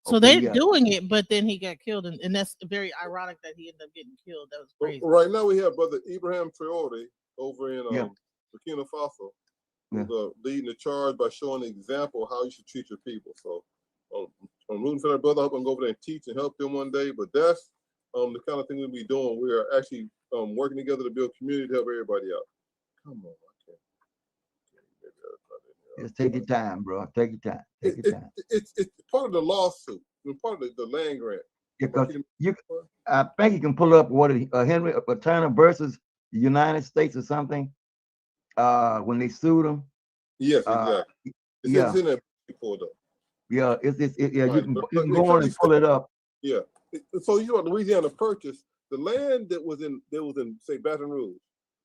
So they're doing it, but then he got killed, and that's very ironic that he ended up getting killed. That was crazy. Right now we have Brother Ibrahim Traore over in Burkina Faso, who's leading the charge by showing an example of how you should treat your people. So I'm rooting for that brother. I hope I can go over there and teach and help them one day. But that's the kind of thing we'll be doing. We are actually working together to build community to help everybody out. Come on, Just take your time, bro. Take your time. Take your time. It's part of the lawsuit. It's part of the land grant. Because I think you can pull up what Henry Turner versus the United States or something. When they sued him. Yes, exactly. It's in there before though. Yeah, you can go on and pull it up. Yeah. So Louisiana Purchase, the land that was in say Baton Rouge,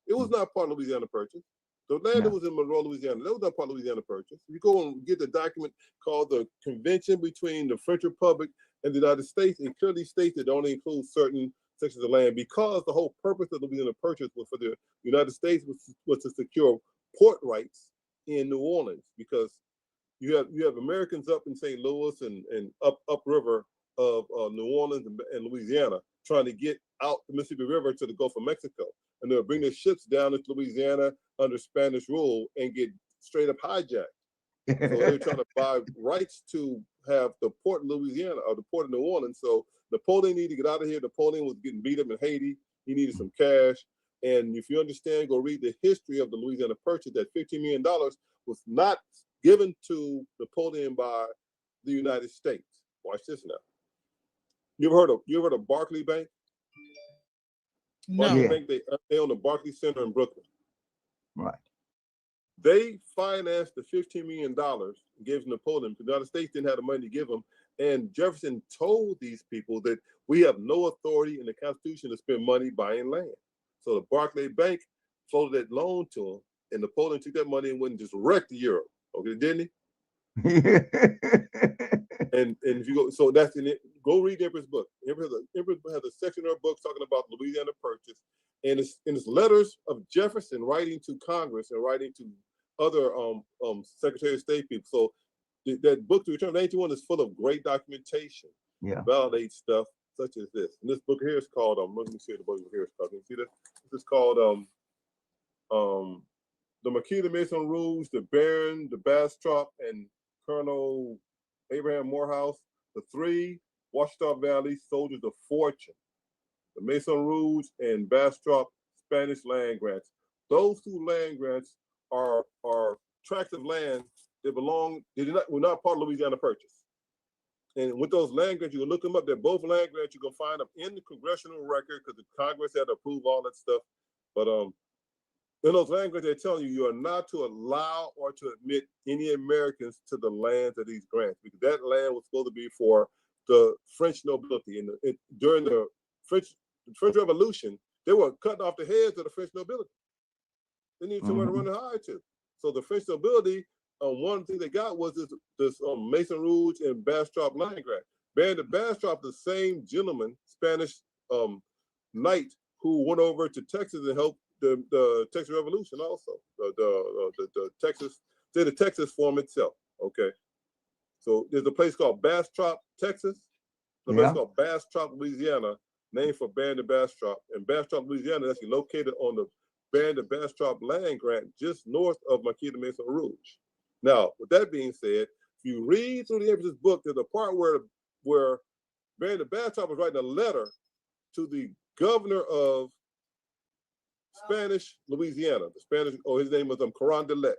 it was not part of Louisiana Purchase. The land that was in Monroe, Louisiana, that was not part of Louisiana Purchase. You go and get the document called the Convention between the French Republic and the United States, it clearly states it only includes certain sections of land because the whole purpose of the Louisiana Purchase was for the United States was to secure port rights in New Orleans, because you have Americans up in St. Louis and upriver of New Orleans and Louisiana trying to get out the Mississippi River to the Gulf of Mexico, and they'll bring their ships down into Louisiana under Spanish rule and get straight up hijacked. So they're trying to buy rights to have the port in Louisiana or the port of New Orleans. So Napoleon needed to get out of here. Napoleon was getting beat up in Haiti. He needed some cash. And if you understand, go read the history of the Louisiana Purchase. That $15 million was not given to Napoleon by the United States. Watch this now. You ever heard of Barclay Bank? No. Barclay Bank, they own the Barclay Center in Brooklyn. Right. They financed the $15 million and gave Napoleon. The United States didn't have the money to give them. And Jefferson told these people that we have no authority in the Constitution to spend money buying land. So the Barclay Bank folded that loan to him, and Napoleon took that money and went and just wrecked Europe. Okay, didn't he? and if you go, so that's in it. Go read Empress' book. Empress has a section of her book talking about Louisiana Purchase, and it's letters of Jefferson writing to Congress and writing to other Secretary of State people. So that book, To Return to 1981, is full of great documentation. validate stuff such as this. And this book here is called, let me see the book here is called. Can you see this? This is called the Makita Mason Rouge, the Baron, the Bastrop, and Colonel Abraham Morehouse, the 3 Washita Valley Soldiers of Fortune, the Mason Rouge and Bastrop Spanish land grants. Those 2 land grants are tracts of land that were not part of Louisiana Purchase. And with those land grants, you can look them up. They're both land grants. You can find them in the congressional record because the Congress had to approve all that stuff. But in those land grants, they're telling you are not to allow or to admit any Americans to the lands of these grants, because that land was supposed to be for the French nobility. And during the French Revolution, they were cutting off the heads of the French nobility. They needed somewhere to run and hide to. So the French nobility, one thing they got was this Mason Rouge and Bastrop land grant. Baron de Bastrop, the same gentleman, Spanish knight who went over to Texas and helped the Texas Revolution also, the Texas form itself. Okay, so there's a place called Bastrop, Texas. The place called Bastrop, Louisiana, named for Baron de Bastrop. And Bastrop, Louisiana, is actually located on the Baron de Bastrop land grant just north of Makita Mason Rouge. Now, with that being said, if you read through the Empress's book, there's a part where Baron de Bastrop was writing a letter to the governor of Spanish Louisiana. His name was Carondelet,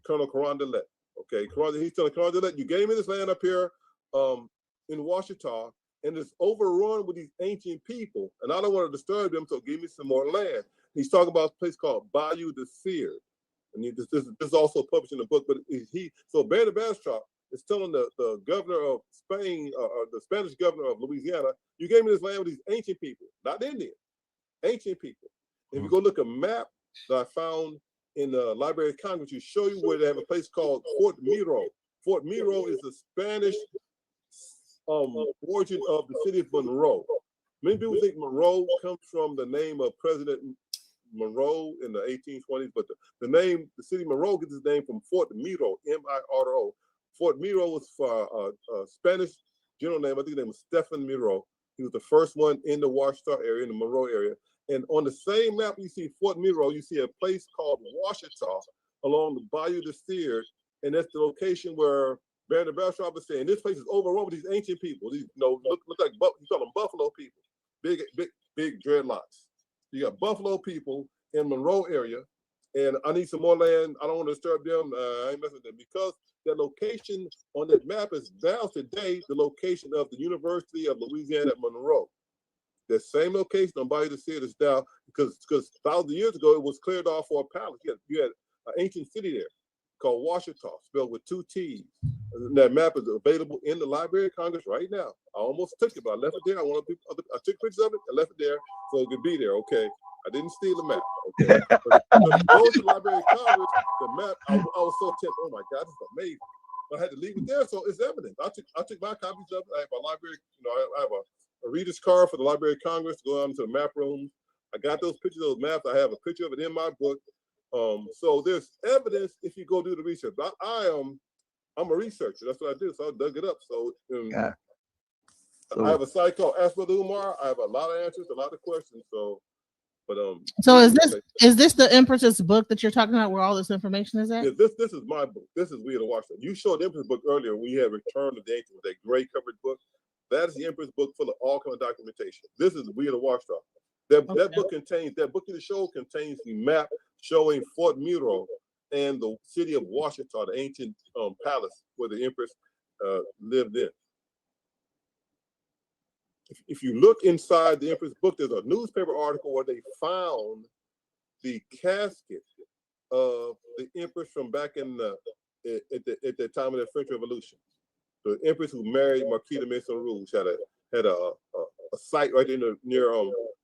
Colonel Carondelet. Okay, he's telling Carondelet, you gave me this land up here in Washita, and it's overrun with these ancient people, and I don't want to disturb them, so give me some more land. He's talking about a place called Bayou de Sears. And this is also published in the book, but so Baron de Bastrop is telling the governor of Spain, or the Spanish governor of Louisiana, you gave me this land with these ancient people, not Indian, ancient people. If you go look at a map that I found in the Library of Congress, you show you where they have a place called Fort Miro. Fort Miro is the Spanish origin of the city of Monroe. Many people think Monroe comes from the name of President Monroe in the 1820s, but the city Monroe gets its name from Fort Miro, M-I-R-O. Fort Miro was for a Spanish general name. I think his name was Stephen Miro. He was the first one in the Washita area, in the Monroe area. And on the same map you see Fort Miro, you see a place called Washita along the Bayou de Sears, and that's the location where Baron de Bastrop is saying this place is overrun with these ancient people. These, look like you call them buffalo people, big dreadlocks. You got buffalo people in Monroe area, and I need some more land. I don't want to disturb them. I ain't messing with them, because that location on that map is now today the location of the University of Louisiana at Monroe. The same location on Bayou de Sears is now, because 1,000 years ago it was cleared off for a palace. You had an ancient city there called Washita, spelled with 2 T's. And that map is available in the Library of Congress right now. I almost took it, but I left it there. I took pictures of it and left it there so it could be there. Okay, I didn't steal the map. Okay, but go to the Library of Congress. The map, I was so tempted. Oh my God, this is amazing. I had to leave it there, so it's evidence. I took my copies of it. I have a library. I have a reader's card for the Library of Congress to go out into the map room. I got those pictures of those maps. I have a picture of it in my book. So there's evidence if you go do the research. I'm a researcher. That's what I do. So I dug it up. So I have a site called Ask Brother Umar. I have a lot of answers, a lot of questions. So is this the Empress's book that you're talking about, where all this information is at? Yeah, this is my book. This is We of the Washington. You showed the Empress book earlier. We had Return of the Ancient with that gray covered book. That is the Empress book full of all kind of documentation. This is We of the Washington. That book in the show contains the map showing Fort Miro and the city of Washita, the ancient palace where the Empress lived in. If you look inside the Empress book, there's a newspaper article where they found the casket of the Empress from back in at the time of the French Revolution. The Empress who married Makita Mason Rouge had a site right there near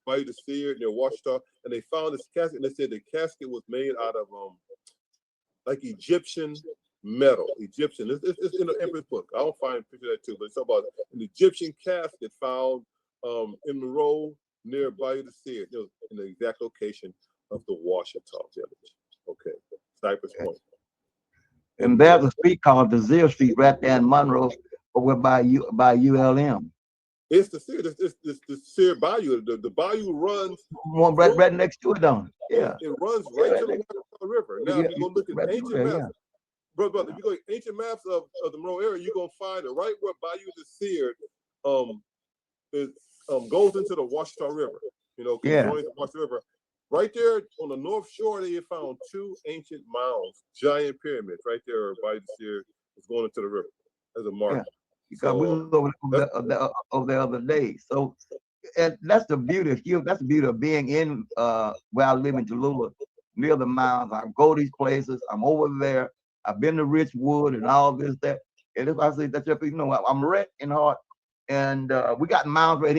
Bayou de Sears, near Washita, and they found this casket, and they said the casket was made out of like Egyptian metal. It's in the Empress book. I don't find a picture of that too, but it's about an Egyptian casket found in Monroe near Bayou de Sears. It was in the exact location of the Washita village. Okay, Cypress Point. And there's a street called Desire Street right there in Monroe, over by ULM. It's the Sear. It's the Sear Bayou. The bayou runs. One right next to it, don't it? Yeah. It runs right to the Washita River. Now, if you go look at right ancient there, maps, brother, if you go to ancient maps of the Monroe area, you're gonna find it right where Bayou de Sear goes into the Washita River. You know, joins the Washita River. Right there on the north shore, they found two ancient mounds, giant pyramids, right there. Bayou de Sear is going into the river as a mark. Yeah. Because we was over the other day. So, and that's the beauty of Houston. That's the beauty of being in where I live in Tallulah, near the mountains. I go to these places. I'm over there. I've been to Richwood and all this, that. And if I say that, you know, I'm red in heart. And we got mounds right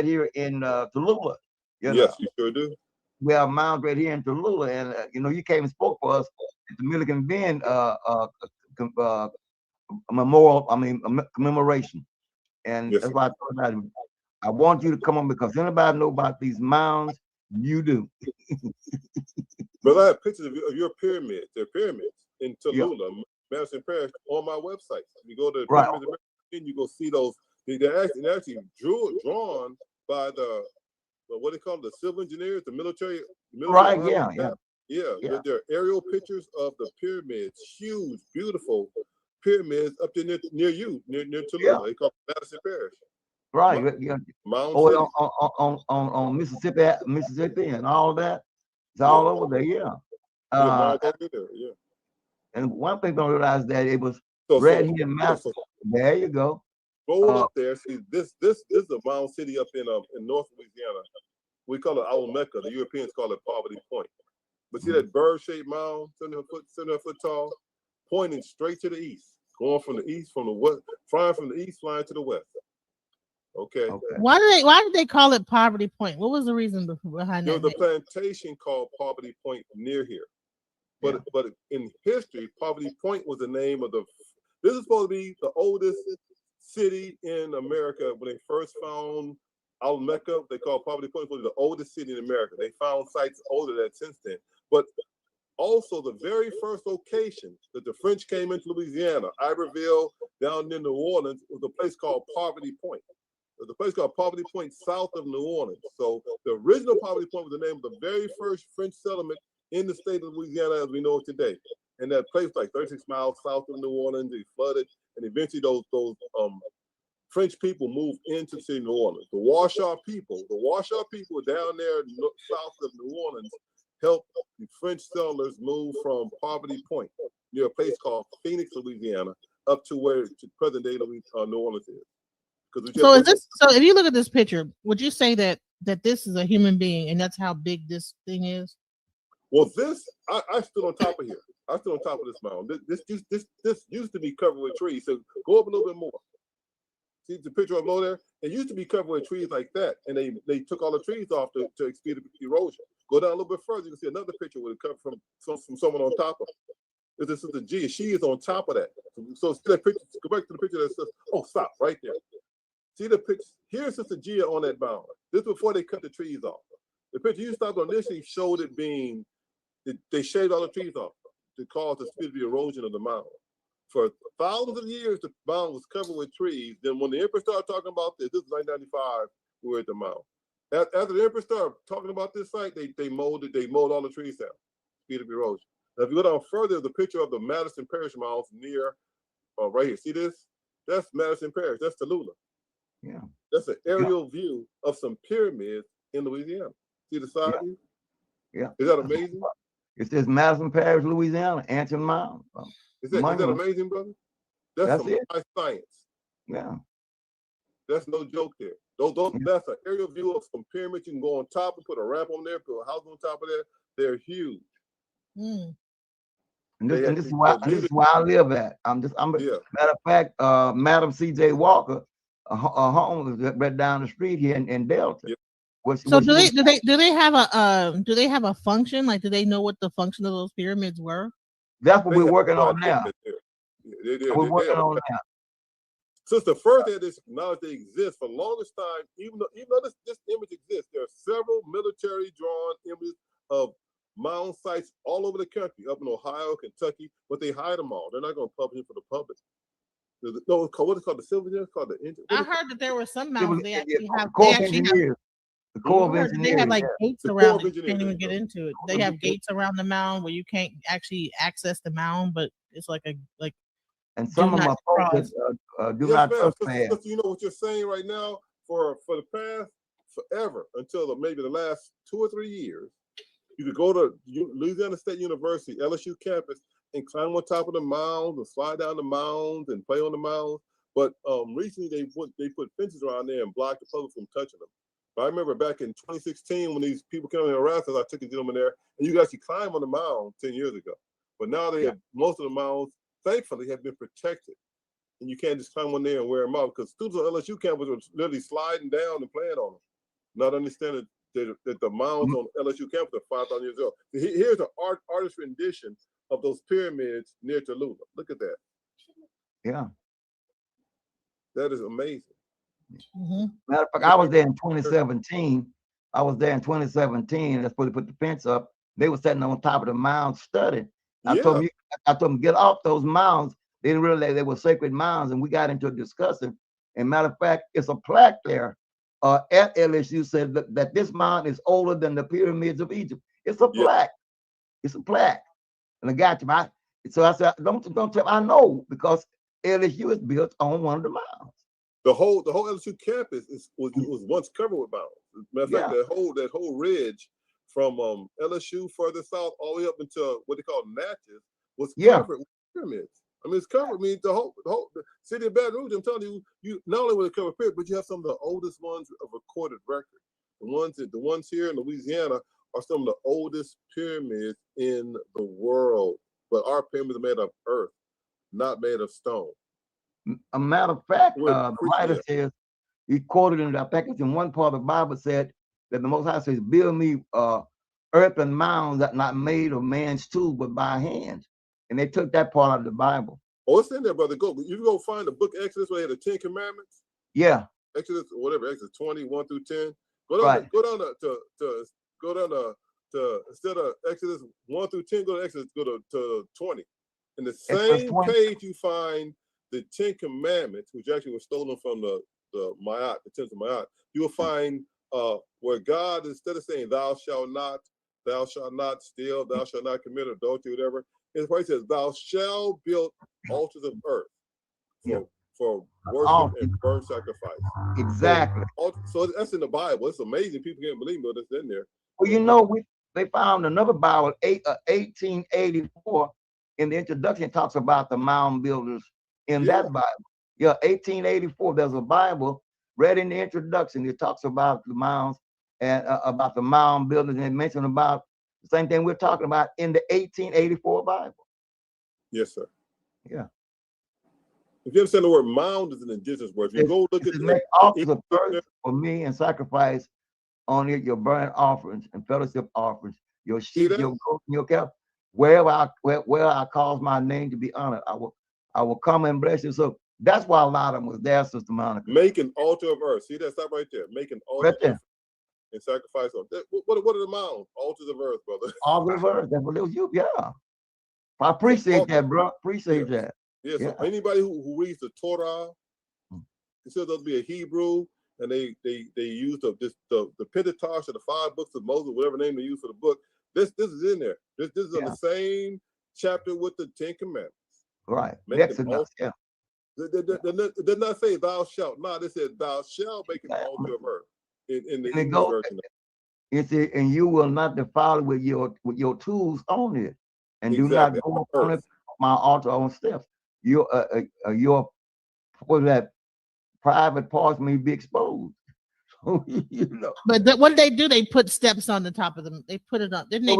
here in Tallulah. Yes, you sure do. We have mounds right here in Tallulah, and you know, you came and spoke for us at the Milliken Bend memorial, commemoration. And that's why I told you, I want you to come on, because anybody know about these mounds, you do. But I have pictures of your pyramids. They're pyramids in Tallulah, Madison Parish, on my website. You go to the pyramids and you go see those. They're actually drawn by the what they call the civil engineers, the military. Right, yeah. They're aerial pictures of the pyramids, huge, beautiful pyramids up there near you, near Tallulah. They call it Madison Parish. Right, Mound on Mississippi and all that. It's all over there, And one thing don't realize that it was red here in Madison. There you go. Roll up there. See, this is a mound city up in North Louisiana. We call it Owl Mecca. The Europeans call it Poverty Point. But see that bird-shaped mound, 700 foot tall, pointing straight to the east, going from the east, from the west, flying from the east, flying to the west. Okay. Why did they call it Poverty Point? What was the reason behind that? There was a plantation called Poverty Point near here. But in history, Poverty Point was the name of this is supposed to be the oldest city in America. When they first found Al Mecca, they called Poverty Point was the oldest city in America. They found sites older than since then. But also the very first location that the French came into Louisiana, Iberville, down near New Orleans, was a place called Poverty Point. There's a place called Poverty Point south of New Orleans. So the original Poverty Point was the name of the very first French settlement in the state of Louisiana as we know it today. And that place, like 36 miles south of New Orleans, they flooded, and eventually those French people moved into the city of New Orleans. The Washoe people down there south of New Orleans helped the French settlers move from Poverty Point near a place called Phoenix, Louisiana, up to where present day New Orleans is. So if you look at this picture, would you say that this is a human being and that's how big this thing is? Well, I stood on top of here. I stood on top of this mound. This used to be covered with trees. So go up a little bit more. See the picture below there? It used to be covered with trees like that, and they took all the trees off to speed up erosion. Go down a little bit further, you can see another picture with it come from someone on top of it. This is the G. She is on top of that. So see that picture. Go back to the picture that says, "Oh, stop right there." See the picture. Here's Sister Gia on that mound. This is before they cut the trees off. The picture you stopped on initially showed it being they shaved all the trees off to cause the speed of the erosion of the mound. For thousands of years, the mound was covered with trees. Then when the emperor started talking about this is 1995, we were at the mound. After the emperor started talking about this site, they mowed all the trees down, speed of erosion. Now, if you go down further, the picture of the Madison Parish mounds near, right here, see this? That's Madison Parish, that's Tallulah. Yeah. That's an aerial view of some pyramids in Louisiana. See the side view? Yeah. Is that amazing? It says Madison Parish, Louisiana, ancient mound. Is that amazing, brother? That's some high science. Yeah. That's no joke there. That's an aerial view of some pyramids. You can go on top and put a ramp on there, put a house on top of there. They're huge. Mm. And this is where I live at. Matter of fact, Madam C.J. Walker, her home is right down the street here in Delta. Yeah. So do they have a function? Like, do they know what the function of those pyramids were? That's what we're working on now. We're working on now. Since the first had this knowledge they exist for the longest time, even though this image exists, there are several military drawn images of mound sites all over the country, up in Ohio, Kentucky, but they hide them all. They're not going to publish it for the public. No, it's called, what is called the silver engineer? It's called the engine. I heard that there were some It mountains was they yeah, actually have. Corps They of actually have. Engineers. The Corps I of heard that they have Engineers. like Yeah. gates The around Corps it. of You can't Engineers, even there get you into it. They have gates around the mound where you can't actually access the mound, but it's like And do some of them not are cross. posted, do Yes, not ma'am. trespass. So you know what you're saying right now for the past forever until maybe the last 2 or 3 years. You could go to Louisiana State University, LSU campus, and climb on top of the mounds and slide down the mounds and play on the mounds. But recently they put fences around there and blocked the public from touching them. But I remember back in 2016 when these people came in and harassed us, I took a gentleman there, and you could actually climb on the mound 10 years ago. But now they have most of the mounds, thankfully, have been protected. And you can't just climb on there and wear them out because students on LSU campus are literally sliding down and playing on them, not understanding that the mounds on LSU campus are 5,000 years old. Here's an artist rendition of those pyramids near Tallulah. Look at that. Yeah. That is amazing. Matter of fact, I was there in 2017. I was there in 2017. That's where they put the fence up. They were sitting on top of the mound studying. I told them get off those mounds. They didn't realize they were sacred mounds, and we got into a discussion. And matter of fact, it's a plaque there at LSU said that this mound is older than the pyramids of Egypt. It's a plaque. It's a plaque. And I got you. So I said, don't tell. I know because LSU is built on one of the mounds. The whole LSU campus was once covered with mounds. Matter of fact, that whole ridge from LSU further south all the way up into what they call Natchez was covered with pyramids. I mean, it's covered. I mean, the city of Baton Rouge. I'm telling you not only with a covered pyramid, but you have some of the oldest ones of recorded record. The ones here in Louisiana are some of the oldest pyramids in the world. But our pyramids are made of earth, not made of stone. A matter of fact, the writer says, he quoted in, I think it's in one part of the Bible said that the Most High says, build me earthen mounds that not made of man's tools, but by hands. And they took that part out of the Bible. Oh, it's in there, brother. You go find the book of Exodus where they had the 10 Commandments. Yeah. Exodus, whatever, Exodus 21 through 10. Go down to instead of Exodus 1 through 10, go to Exodus, go to 20. In the same page, you find the 10 Commandments, which actually was stolen from the Ma'at, the 10th of Ma'at. You will find where God, instead of saying thou shalt not steal, thou shalt not commit adultery, whatever, it's where he says, thou shalt build altars of earth for worship and burnt sacrifice. Exactly. So that's in the Bible. It's amazing. People can't believe it, but it's in there. Well, you know, they found another Bible, 1884, in the introduction, it talks about the mound builders in that Bible. Yeah, 1884, there's a Bible read in the introduction. It talks about the mounds and about the mound builders, and it mentioned about the same thing we're talking about in the 1884 Bible. Yes, sir. Yeah. If you understand the word mound is an indigenous word, if you go look at make altars of earth for me and sacrifice on it your burnt offerings and fellowship offerings, your sheep, your goat, and your calf, where I cause my name to be honored, I will come and bless you. So that's why a lot of them was there, Sister Monica. Make an altar of earth. See that? Stop right there. Make an altar of earth and sacrifice on that. What are the mounds? Altars of earth, brother. Altars of earth. That's what it was. Yeah. I appreciate that, bro. Appreciate that. Yeah. So anybody who reads the Torah, consider those to be a Hebrew, and they use the Pentateuch or the 5 books of Moses, whatever name they use for the book. This is in there. This is on the same chapter with the 10 Commandments. Right. Exodus. Yeah. It did not say thou shalt not. It said thou shalt make an altar of earth in the English version. It said, and you will not defile it with your tools on it, and do not go on my altar on steps. Your private parts may be exposed. So, you know. But what did they do? They put steps on the top of them. They put it on. Didn't they?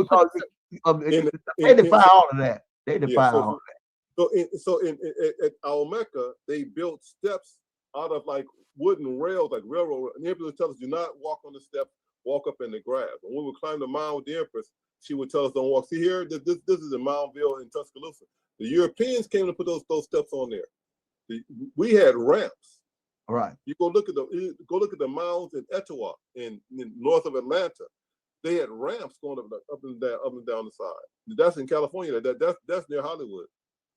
They defy all of that. They defy all of that. So at Olmeca, they built steps out of like wooden rails, like railroad. And the Empress would tell us, do not walk on the steps, walk up in the grass. When we would climb the mound with the Empress, she would tell us, don't walk. See here, this is a Moundville in Tuscaloosa. The Europeans came to put those steps on there. We had ramps. Right. You go look at the mounds in Etowah in north of Atlanta. They had ramps going up and down the side. That's in California. That's near Hollywood.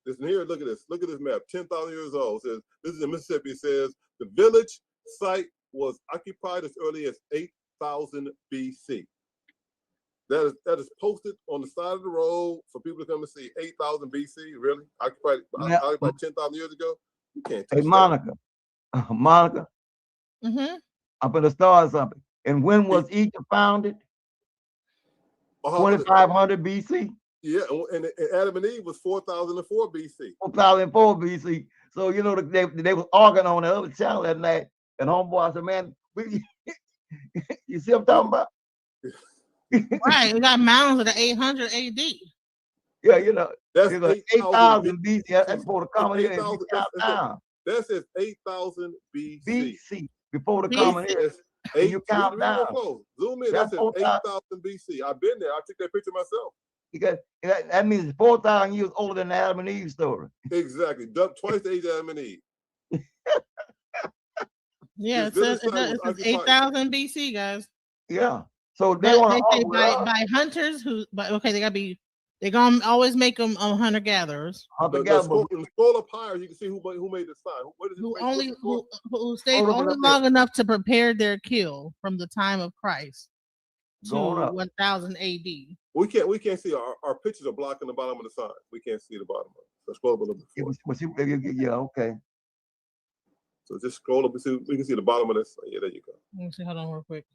Listen here, look at this. Look at this map. 10,000 years old. It says this is in Mississippi. It says the village site was occupied as early as 8,000 BC. That is posted on the side of the road for people to come and see. 8,000 BC, really? Occupied 10,000 years ago? You can't touch Hey, Monica, Monica, Mm-hmm. I'm going to start something. And when was Egypt founded? 2500 BC? Yeah, and Adam and Eve was 4004 BC. 4004 BC. So, you know, they was arguing on the other channel that night. And homeboy said, man, you see what I'm talking about? Right, we got mounds at 800 AD. Yeah, you know, that's 8,000 BC. That's before the common era. That says 8,000 BC. BC, before the common era. You count down. Zoom in. That says 8,000 BC. I've been there. I took that picture myself. Because that means it's 4,000 years older than the Adam and Eve story. Exactly. Twice the age of Adam and Eve. Yeah, it says 8,000 BC, guys. Yeah. So they say by hunters they're gonna always make them hunter gatherers. The scroll up higher, you can see who made the sign. Who stayed only long enough to prepare their kill from the time of Christ to 1000 AD. We can't see our pictures are blocking the bottom of the sign. We can't see the bottom of it. So scroll up a little bit. Yeah, okay. So just scroll up and see. We can see the bottom of this. Yeah, there you go. Let me see. Hold on, real quick.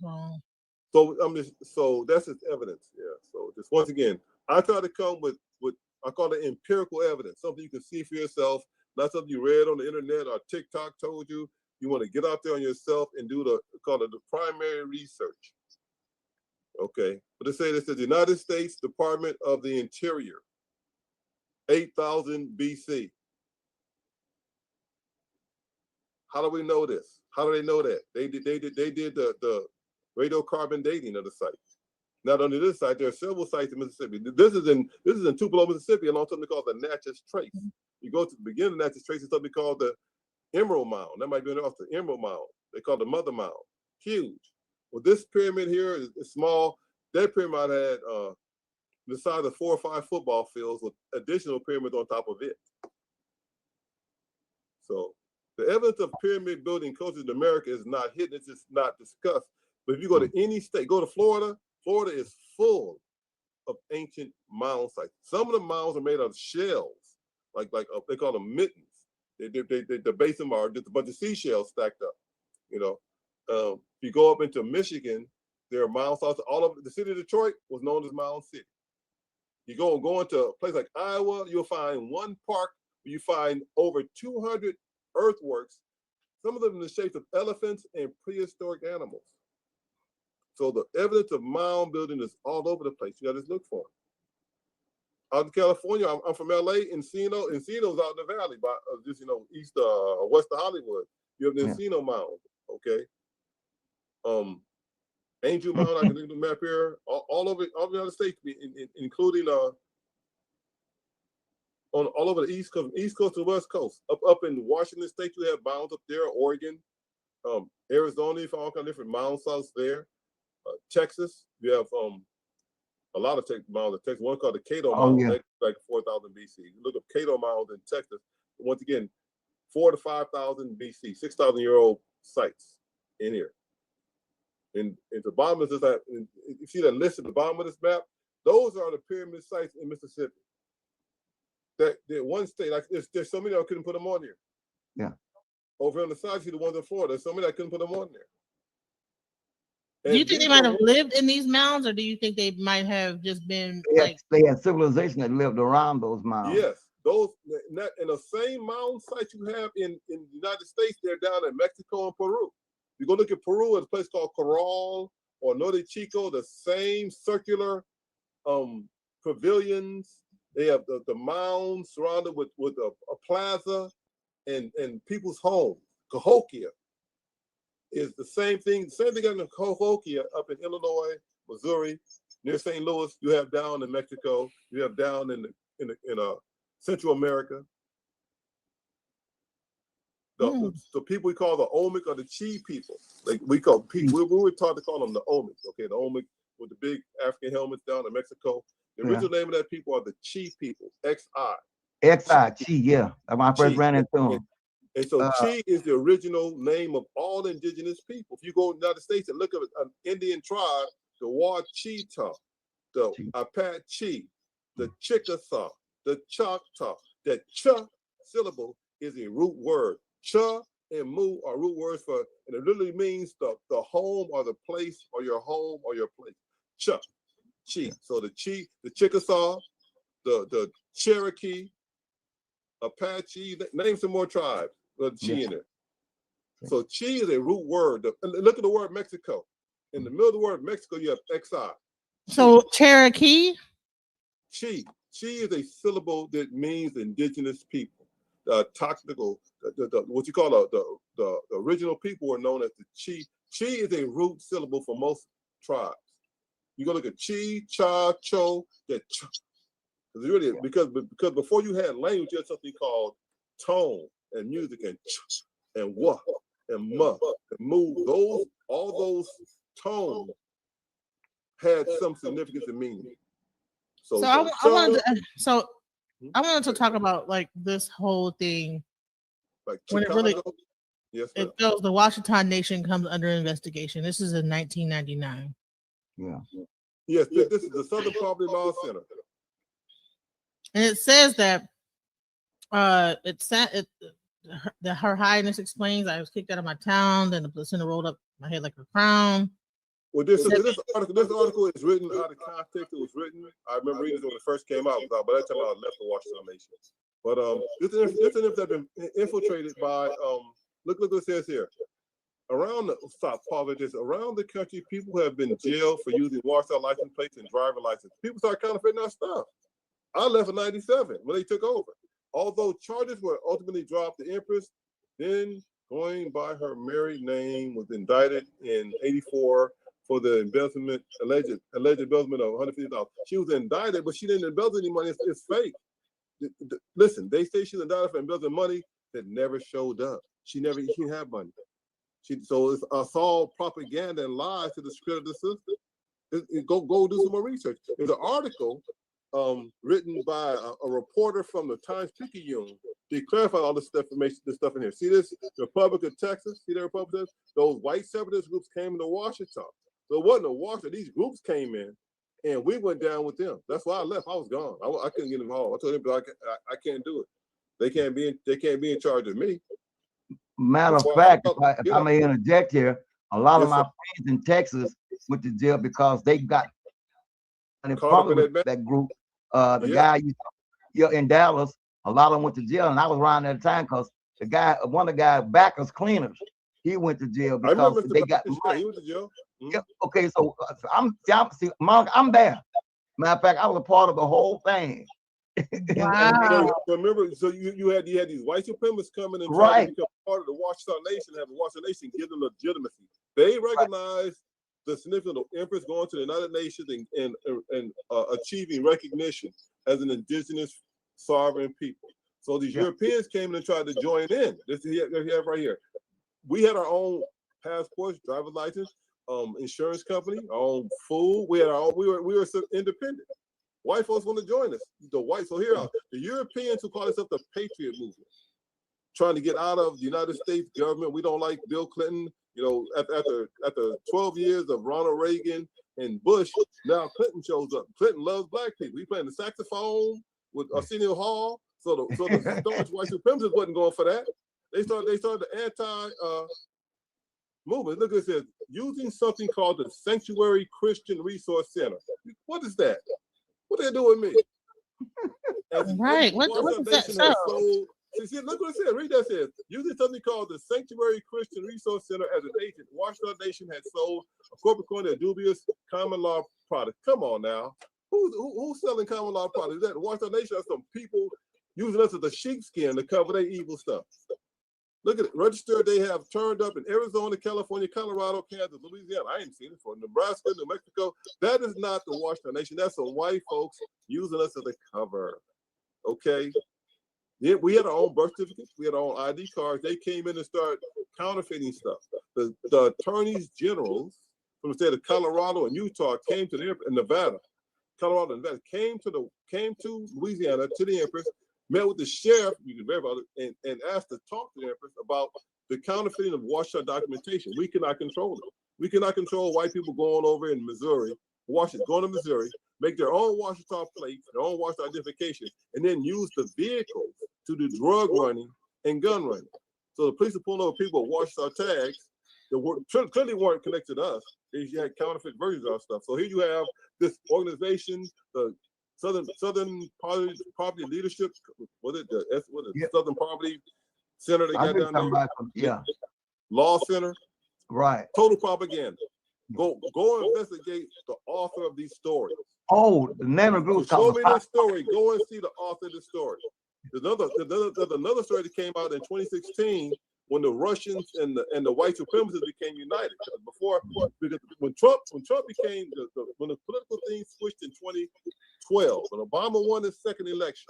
So that's just evidence. Yeah. So just once again, I try to come with I call it empirical evidence, something you can see for yourself, not something you read on the internet or TikTok told you. You want to get out there on yourself and do the primary research. Okay, but they say this is the United States Department of the Interior, 8,000 BC. How do we know this? How do they know that? They did the radiocarbon dating of the site. Not only this site, there are several sites in Mississippi. This is in Tupelo, Mississippi, along something called the Natchez Trace. You go to the beginning of Natchez Trace, it's something called the Emerald Mound. That might be off the Emerald Mound. They call it the Mother Mound. Huge. Well, this pyramid here is small. That pyramid had the size of 4 or 5 football fields with additional pyramids on top of it. So the evidence of pyramid building culture in America is not hidden. It's just not discussed. But if you go to any state, go to Florida. Florida is full of ancient mound sites. Some of the mounds are made out of shells, like they call them mittens. The base of them are just a bunch of seashells stacked up. You know, if you go up into Michigan, there are mound sites. All over the city of Detroit was known as Mound City. You go into a place like Iowa, you'll find one park where you find over 200 earthworks, some of them in the shapes of elephants and prehistoric animals. So the evidence of mound building is all over the place. You got to look for it. Out in California, I'm from LA. Encino's out in the valley, by just east west of Hollywood. You have the Encino Mound, okay. Angel Mound, I can look at the map here. All over the United States, including all over the East Coast to the West Coast. Up in Washington State, you have mounds up there. Oregon, Arizona, you find all kinds of different mound sites there. Texas, you have a lot of mounds in Texas. One called the Cato Mound, like 4,000 BC. You look up Cato Mound in Texas. Once again, 4,000 to 5,000 BC, 6,000-year-old sites in here. And at the bottom of this, you see that list at the bottom of this map. Those are the pyramid sites in Mississippi. That one state, like there's so many I couldn't put them on here. Yeah. Over on the side, see the ones in Florida. There's so many I couldn't put them on there. Do you think they might have lived in these mounds, or do you think they might have just been they had civilization that lived around those mounds? Yes, those in the same mound sites you have in the United States, they're down in Mexico and Peru. You go look at Peru, at a place called Corral or Norte Chico, the same circular pavilions. They have the mounds surrounded with a plaza and people's homes. Cahokia is the same thing. Same thing in Cahokia up in Illinois, Missouri, near St. Louis. You have down in Mexico. You have down in Central America. The people we call the Olmec or the Chi people. Like we call people, we were taught to call them the Olmecs. Okay, the Olmec with the big African helmets down in Mexico. The original name of that people are the Chi people. XI. Chi, yeah. That's when I first Chi. ran into him. And so Chi is the original name of all indigenous people. If you go to the United States and look at an Indian tribe, the Wachita, the Apache, the Chickasaw, the Choctaw, that Cha syllable is a root word. Cha and Mu are root words for, and it literally means the home or the place or your home or your place. Cha, Chi. So the Chickasaw, the Cherokee, Apache, name some more tribes with Chi in it. So Chi is a root word. Look at the word Mexico. In the middle of the word Mexico, you have XI. So Cherokee? Chi. Chi is a syllable that means indigenous people. Tactical, what you call the original people were known as the Chi. Chi is a root syllable for most tribes. You go look at Chi, Cha, Cho, that Cha. Really, because before you had language, you had something called tone and music and ch and wah and ma and move. All those tones had some significance and meaning. So I wanted to talk about like this whole thing. Like when Chicago, it really yes, it goes, the Washington Nation comes under investigation. This is in 1999. Yeah. Yes, this is the Southern Poverty Law Center. And it says that Her Highness explains, I was kicked out of my town, then the placenta rolled up my head like a crown. Well, this article is written out of context. It was written, I remember reading it when it first came out, but by that time I left the Washington Nation. But this information has been infiltrated by look what it says here. Around the country, people have been jailed for using Washington license plates and driver license. People start counterfeiting our stuff. I left in '97 when they took over. Although charges were ultimately dropped, the Empress, then going by her married name, was indicted in '84 for the embezzlement, alleged embezzlement of $150,000. She was indicted, but she didn't embezzle any money. It's fake. Listen, they say she was indicted for embezzling money that never showed up. She didn't have money. So it's all propaganda and lies to discredit the system. Go do some more research. There's an article written by a reporter from the Times-Picayune to clarify all this information, this stuff in here. See this? The Republic of Texas, see the Republic of Texas? Those white separatist groups came into Washington. So it wasn't a Washington. These groups came in, and we went down with them. That's why I left. I was gone. I couldn't get involved. I told them I can't do it. They can't be in charge of me. Matter of fact, if I may interject here, a lot of my friends in Texas went to jail because they got that group. The guy in Dallas, a lot of them went to jail, and I was around at the time because one of the guys, Backus Cleaners, he went to jail because they got money. He went to jail. Yeah, okay, so I'm there. Matter of fact, I was a part of the whole thing. Wow. Remember, so you had these white supremacists coming and trying to become part of the Washington Nation, have a Washington Nation give them legitimacy. They recognize the significance of Empress going to the United Nations and achieving recognition as an indigenous sovereign people. So these Europeans came in and tried to join in. This is here right here. We had our own passports, driver's license, insurance company, our own food. We had our own. We were independent. White folks want to join us. So here are the Europeans who call themselves the Patriot movement, trying to get out of the United States government. We don't like Bill Clinton. You know, after 12 years of Ronald Reagan and Bush, now Clinton shows up. Clinton loves black people. He playing the saxophone with Arsenio Hall. So the staunch white supremacists wasn't going for that. They started the anti movement. Look at this, using something called the Sanctuary Christian Resource Center. What is that? What they do with me? Right. What is that? See, look what it says. Read that. It says, using something called the Sanctuary Christian Resource Center as an agent, Washington Nation had sold a corporate coin of dubious common law product. Come on now. Who's selling common law products? Is that Washington Nation? Has some people using us as a sheepskin to cover their evil stuff. Look at it. Registered, they have turned up in Arizona, California, Colorado, Kansas, Louisiana. I ain't seen it for Nebraska, New Mexico. That is not the Washington Nation. That's some white folks using us as a cover. Okay. Yeah, we had our own birth certificates. We had our own ID cards. They came in and started counterfeiting stuff. The attorneys generals from the state of Colorado and Utah came to the Nevada. Colorado and Nevada came to Louisiana, to the Empress, met with the sheriff, you can verify it, and asked to talk to the Empress about the counterfeiting of Washita documentation. We cannot control it. We cannot control white people going over in Missouri, going to Missouri, make their own Washita plates, their own Washita identification, and then use the vehicles to do drug running and gun running. So the police are pulling over people with Washita tags that clearly weren't connected to us. They had counterfeit versions of our stuff. So here you have this organization, the Southern Poverty Leadership, Southern Poverty Center they got down there. Yeah. Law Center. Right. Total propaganda. Go investigate the author of these stories. Oh, the name of the group. So show me this story. Go and see the author of the story. There's another story that came out in 2016 when the Russians and the white supremacists became united. Because when Trump became when the political thing switched in 2012, when Obama won his second election,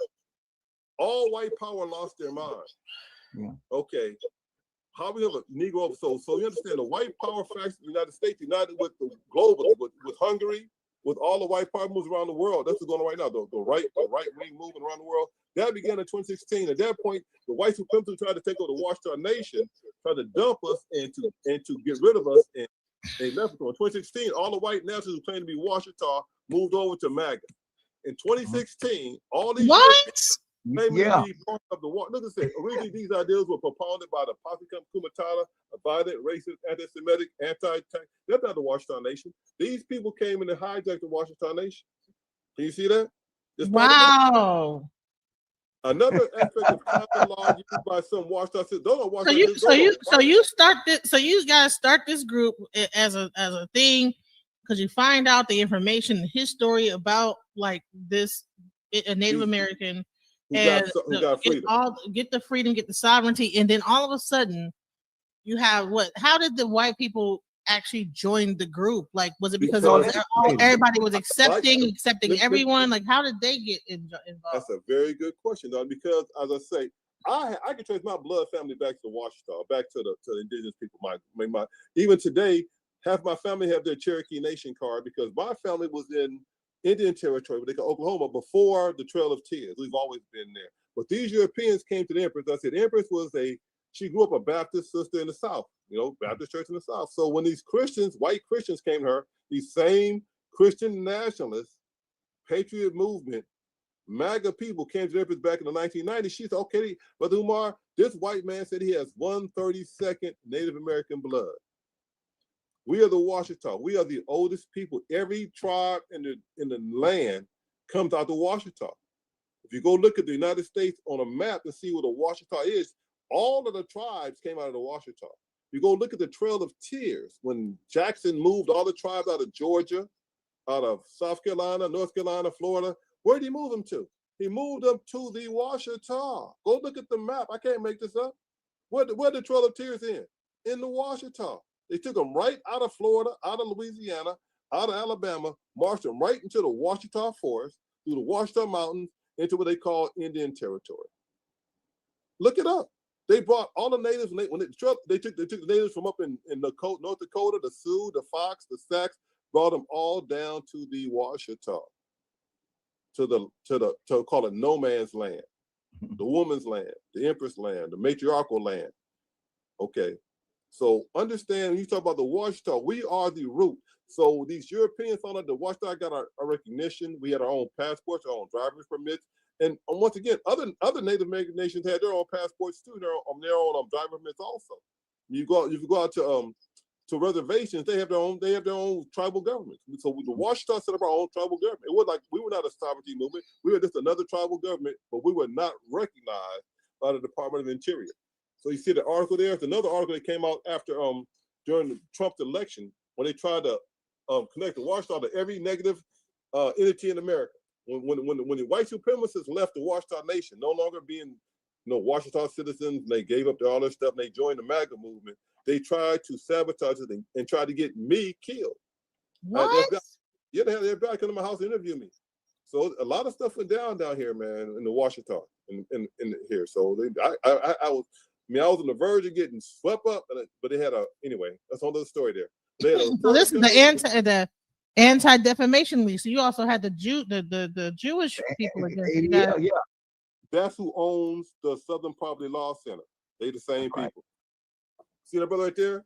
all white power lost their mind. Yeah. Okay. How we have a Negro episode? So you understand the white power faction in the United States united with the globally, with Hungary, with all the white power moves around the world. That's what's going on right now. The right wing movement around the world. That began in 2016. At that point, the white supremacists tried to take over the Washita Nation, tried to dump us and to get rid of us. And they left us. In 2016, all the white nationalists who claimed to be Washita moved over to MAGA. In 2016, all these Yeah. part of the war. Look at this. Originally, these ideas were propounded by the Posse Comitatus, a violent, racist, anti-Semitic, anti-tank. That's not the Washita Nation. These people came in and hijacked the Washita Nation. Can you see that? Wow. Another aspect of common law used by some Washita citizens. So you start this. So you guys start this group as a thing because you find out the information, his story about like this a Native American. And get the freedom, get the sovereignty, and then all of a sudden you have what? How did the white people actually join the group? Like, was it because everybody was accepting everyone? Like, how did they get involved? That's a very good question, though, because as I say, I can trace my blood family back to Washita, back to the indigenous people. My even today, half my family have their Cherokee Nation card because my family was in Indian territory, what they call Oklahoma, before the Trail of Tears. We've always been there. But these Europeans came to the Empress. I said, the Empress she grew up a Baptist sister in the South, Baptist church in the South. So when these Christians, white Christians came to her, these same Christian nationalists, patriot movement, MAGA people came to the Empress back in the 1990s. She said, okay, Brother Umar, this white man said he has 1/32nd Native American blood. We are the Washita. We are the oldest people. Every tribe in the land comes out of Washita. If you go look at the United States on a map and see where the Washita is, all of the tribes came out of the Washita. You go look at the Trail of Tears when Jackson moved all the tribes out of Georgia, out of South Carolina, North Carolina, Florida. Where did he move them to? He moved them to the Washita. Go look at the map. I can't make this up. Where the Trail of Tears in the Washita. They took them right out of Florida, out of Louisiana, out of Alabama, marched them right into the Washita Forest, through the Washita Mountains, into what they call Indian Territory. Look it up. They brought all the natives, they took the natives from up in North Dakota, the Sioux, the Fox, the Sacs, brought them all down to the Washita, to call it no man's land, the woman's land, the empress land, the matriarchal land. Okay. So understand, when you talk about the Washita, we are the root. So these Europeans found out the Washita got our recognition. We had our own passports, our own driver's permits. And once again, other Native American nations had their own passports too, their own driver's permits also. If you go out to reservations, they have their own tribal governments. So the Washita set up our own tribal government. It was like we were not a sovereignty movement. We were just another tribal government, but we were not recognized by the Department of Interior. So you see the article there. There's another article that came out after during the Trump's election when they tried to connect the Washita to every negative entity in America. When the white supremacists left the Washita Nation, no longer being Washita citizens, they gave up all their stuff and they joined the MAGA movement. They tried to sabotage it and tried to get me killed. What? They had everybody come to my house to interview me. So a lot of stuff went down here, man, in the Washita, in here. So I was on the verge of getting swept up, but they had anyway. That's another story there. So this is the anti-defamation league. So you also had the Jewish people against you guys. Yeah. That's who owns the Southern Poverty Law Center. They the same Right. people. See that brother right there?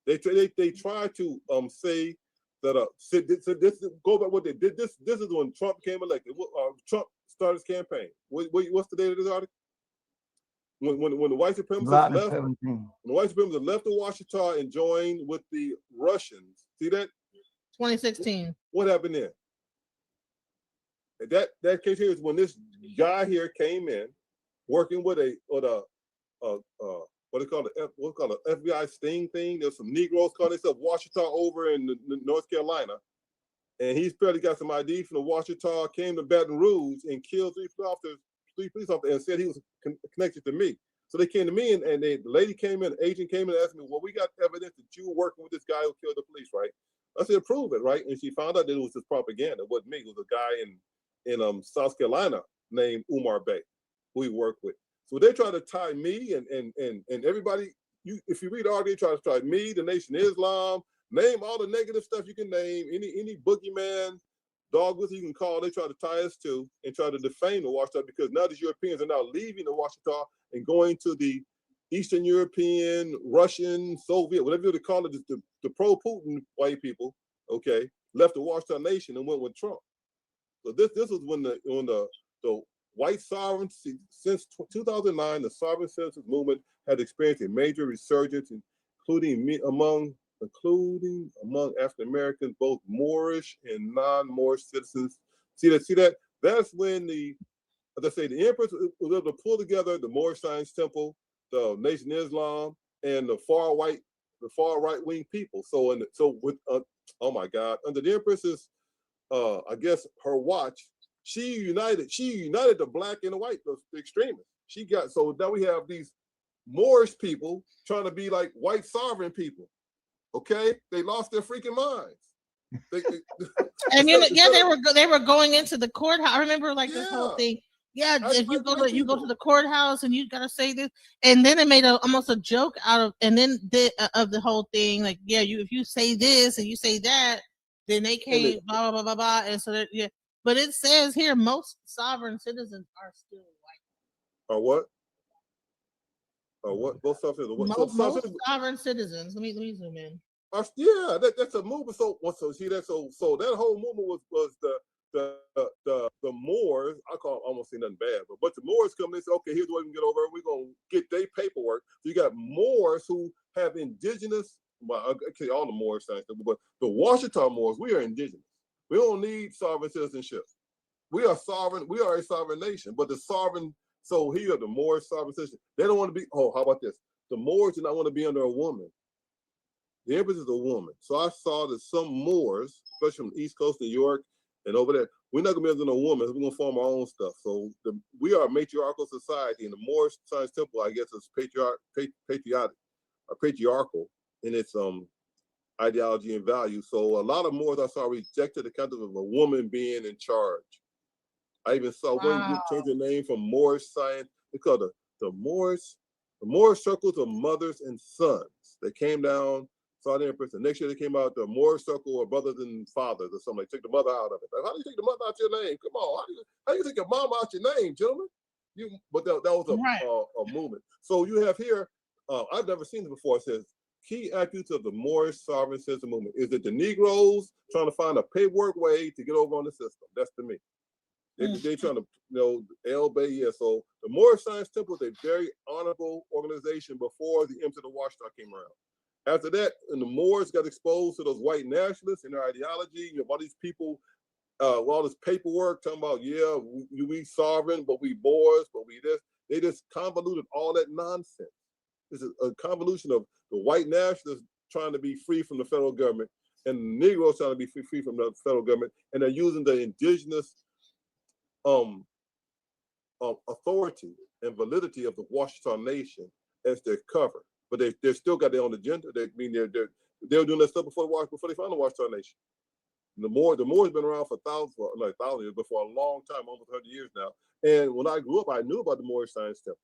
They try to say that so this go back what they did. This is when Trump came elected. Trump started his campaign. What's the date of this article? When the white supremacists left, 17. when the white supremacists left the Washita and joined with the Russians. See that? 2016. What happened there? That case here is when this guy here came in, working with what they call the FBI sting thing. There's some Negroes calling themselves Washita over in North Carolina, and he's barely got some ID from the Washita. Came to Baton Rouge and killed three police officers, and said he was connected to me. So they came to me, and the lady came in, the agent came in, and asked me, "Well, we got evidence that you were working with this guy who killed the police, right?" I said, "Prove it, right?" And she found out that it was just propaganda. It wasn't me. It was a guy in South Carolina named Umar Bey, who he worked with. So they try to tie me and everybody. If you read all, they try to tie me, the Nation of Islam, name all the negative stuff you can name, any boogeyman, dog whistle you can call. They try to tie us to and try to defame the Washita, because now these Europeans are now leaving the Washita and going to the Eastern European, Russian, Soviet, whatever they call it, the pro-Putin white people, okay, left the Washita Nation and went with Trump. So this was when the white sovereignty, since 2009, the sovereign citizens movement had experienced a major resurgence, including among African Americans, both Moorish and non-Moorish citizens. See that? That's when the empress was able to pull together the Moorish Science Temple, the Nation of Islam, and the far right wing people. So with oh my God, under the empress's I guess her watch, she united the black and the white, the extremists. So now we have these Moorish people trying to be like white sovereign people. Okay, they lost their freaking minds. And they were going into the courthouse. I remember this whole thing. Yeah, if you go to the courthouse and you gotta say this, and then it made almost a joke out of, and then of the whole thing. Like, yeah, if you say this and you say that, then they came blah blah blah blah blah. And so yeah, but it says here most sovereign citizens are still white. Or what? Or what? Both sovereign citizens. Most sovereign citizens. Let me zoom in. Yeah, that's a movement. So see that? So that whole movement was the Moors. I almost say nothing bad, but a bunch of Moors come in and say, okay, here's the way we can get over. We're gonna get their paperwork. So you got Moors who have indigenous. Well, actually, all the Moors, but the Washita Moors, we are indigenous. We don't need sovereign citizenship. We are sovereign. We are a sovereign nation. But the sovereign. So here, the Moors sovereign citizen. They don't want to be. Oh, how about this? The Moors do not want to be under a woman. The empress is a woman. So I saw that some Moors, especially from the East Coast, New York, and over there, we're not going to be under a woman. We're going to form our own stuff. So we are a matriarchal society, and the Moorish Science Temple, I guess, is patriarchal in its ideology and value. So a lot of Moors I saw rejected the concept of a woman being in charge. I even saw one change the name from Moorish Science. They call the Moorish circles of mothers and sons. They came down, saw the empress, and next year they came out the Moorish circle of brothers and fathers or something. They took the mother out of it. Like, how do you take the mother out your name? Come on, how do you take your mom out your name, gentlemen? But that was a movement. So you have here, I've never seen this before. It says key attributes of the Moorish sovereign citizen movement is that the Negroes trying to find a paperwork way to get over on the system. That's to me. They trying to, LBA. So the Moorish Science Temple is a very honorable organization before the Emperor of the Washita came around. After that, and the Moors got exposed to those white nationalists and their ideology. You have all these people, all this paperwork talking about, yeah, we sovereign, but we Moors, but we this. They just convoluted all that nonsense. This is a convolution of the white nationalists trying to be free from the federal government and the Negroes trying to be free from the federal government, and they're using the indigenous authority and validity of the Washita Nation as their cover, but they still got their own agenda. They were doing that stuff before they found the Washita Nation. The Moors been around for thousands years, but for a long time, almost 100 years now. And when I grew up, I knew about the Moorish Science Temple,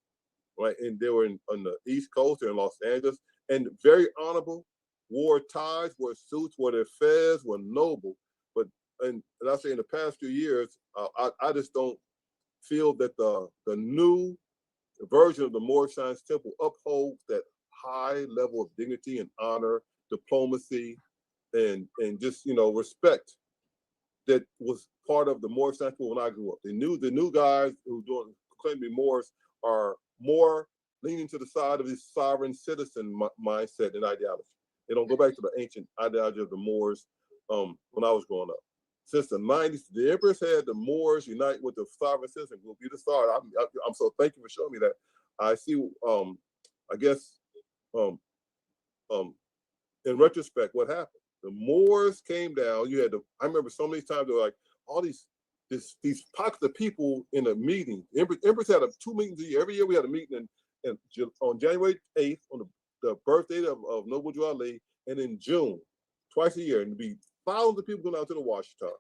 right? And they were on the East Coast, they're in Los Angeles, and very honorable, wore ties, wore suits, wore their fez, were noble. But and I say in the past few years, I just don't feel that the new version of the Moorish Science Temple upholds that high level of dignity and honor, diplomacy, and just respect that was part of the Moorish Science Temple when I grew up. The new guys who claim to be Moors are more leaning to the side of this sovereign citizen mindset and ideology. They don't go back to the ancient ideology of the Moors when I was growing up. Since the 90s, the Empress had the Moors unite with the sovereign citizen group. You just started. I'm so thank you for showing me that. I see. I guess in retrospect, what happened? The Moors came down. You had I remember so many times they were like all these pockets of people in a meeting. Empress had 2 meetings a year. Every year we had a meeting on January 8th on the birthday of Noble Drew Ali, and in June, twice a year, and it'd be thousands of people going out to the Washington.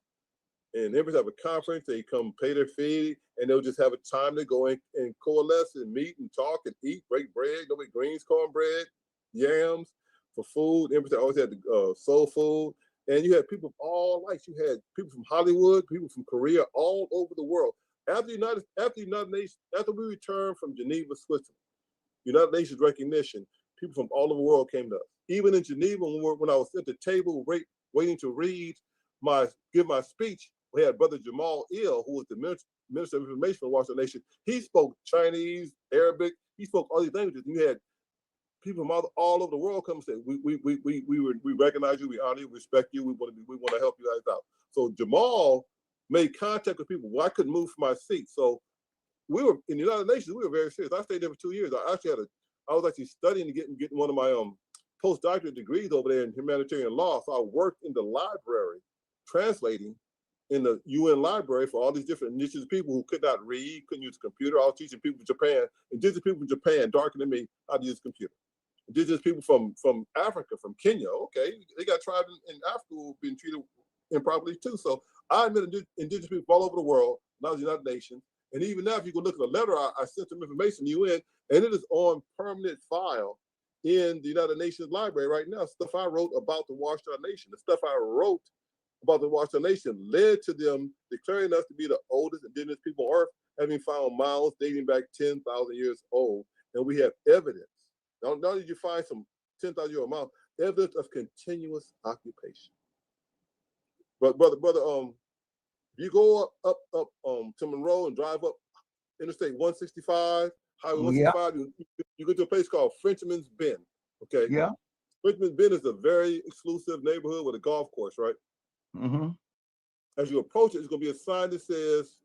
And Empress have a conference. They come pay their fee, and they'll just have a time to go and coalesce and meet and talk and eat, break bread. There'll be greens, cornbread, yams for food. Empress always had the soul food. And you had people of all lights. You had people from Hollywood, people from Korea, all over the world. After we returned from Geneva, Switzerland, United Nations recognition, people from all over the world came to us. Even in Geneva, when I was at the table waiting to give my speech, we had Brother Jamal Il, who was the Minister of Information for the Washington Nation. He spoke Chinese, Arabic. He spoke all these languages. And you had people from all over the world come and say, we recognize you, we honor you, we respect you, we want to help you guys out. So Jamal made contact with people. Well, I couldn't move from my seat. So we were in the United Nations, we were very serious. I stayed there for 2 years. I was actually studying and getting one of my postdoctorate degrees over there in humanitarian law. So I worked in the library, translating in the UN library for all these different indigenous people who could not read, couldn't use a computer. I was teaching people from Japan, indigenous people from Japan, darker than me, how to use a computer. Indigenous people from Africa, from Kenya, okay, they got tribes in Africa who have been treated improperly too. So I met indigenous people all over the world, now the United Nations. And even now, if you go look at the letter, I sent some information to UN, and it is on permanent file in the United Nations library right now. Stuff I wrote about the Washington Nation. The stuff I wrote about the Washington Nation led to them declaring us to be the oldest indigenous people on earth, having found mounds dating back 10,000 years old. And we have evidence. Not only did you find some 10,000 year old mounds, evidence of continuous occupation. But brother, you go up to Monroe and drive up Interstate 165, Highway 165, you go to a place called Frenchman's Bend. Okay. Yeah. Frenchman's Bend is a very exclusive neighborhood with a golf course, right? Mm-hmm. As you approach it, it's going to be a sign that says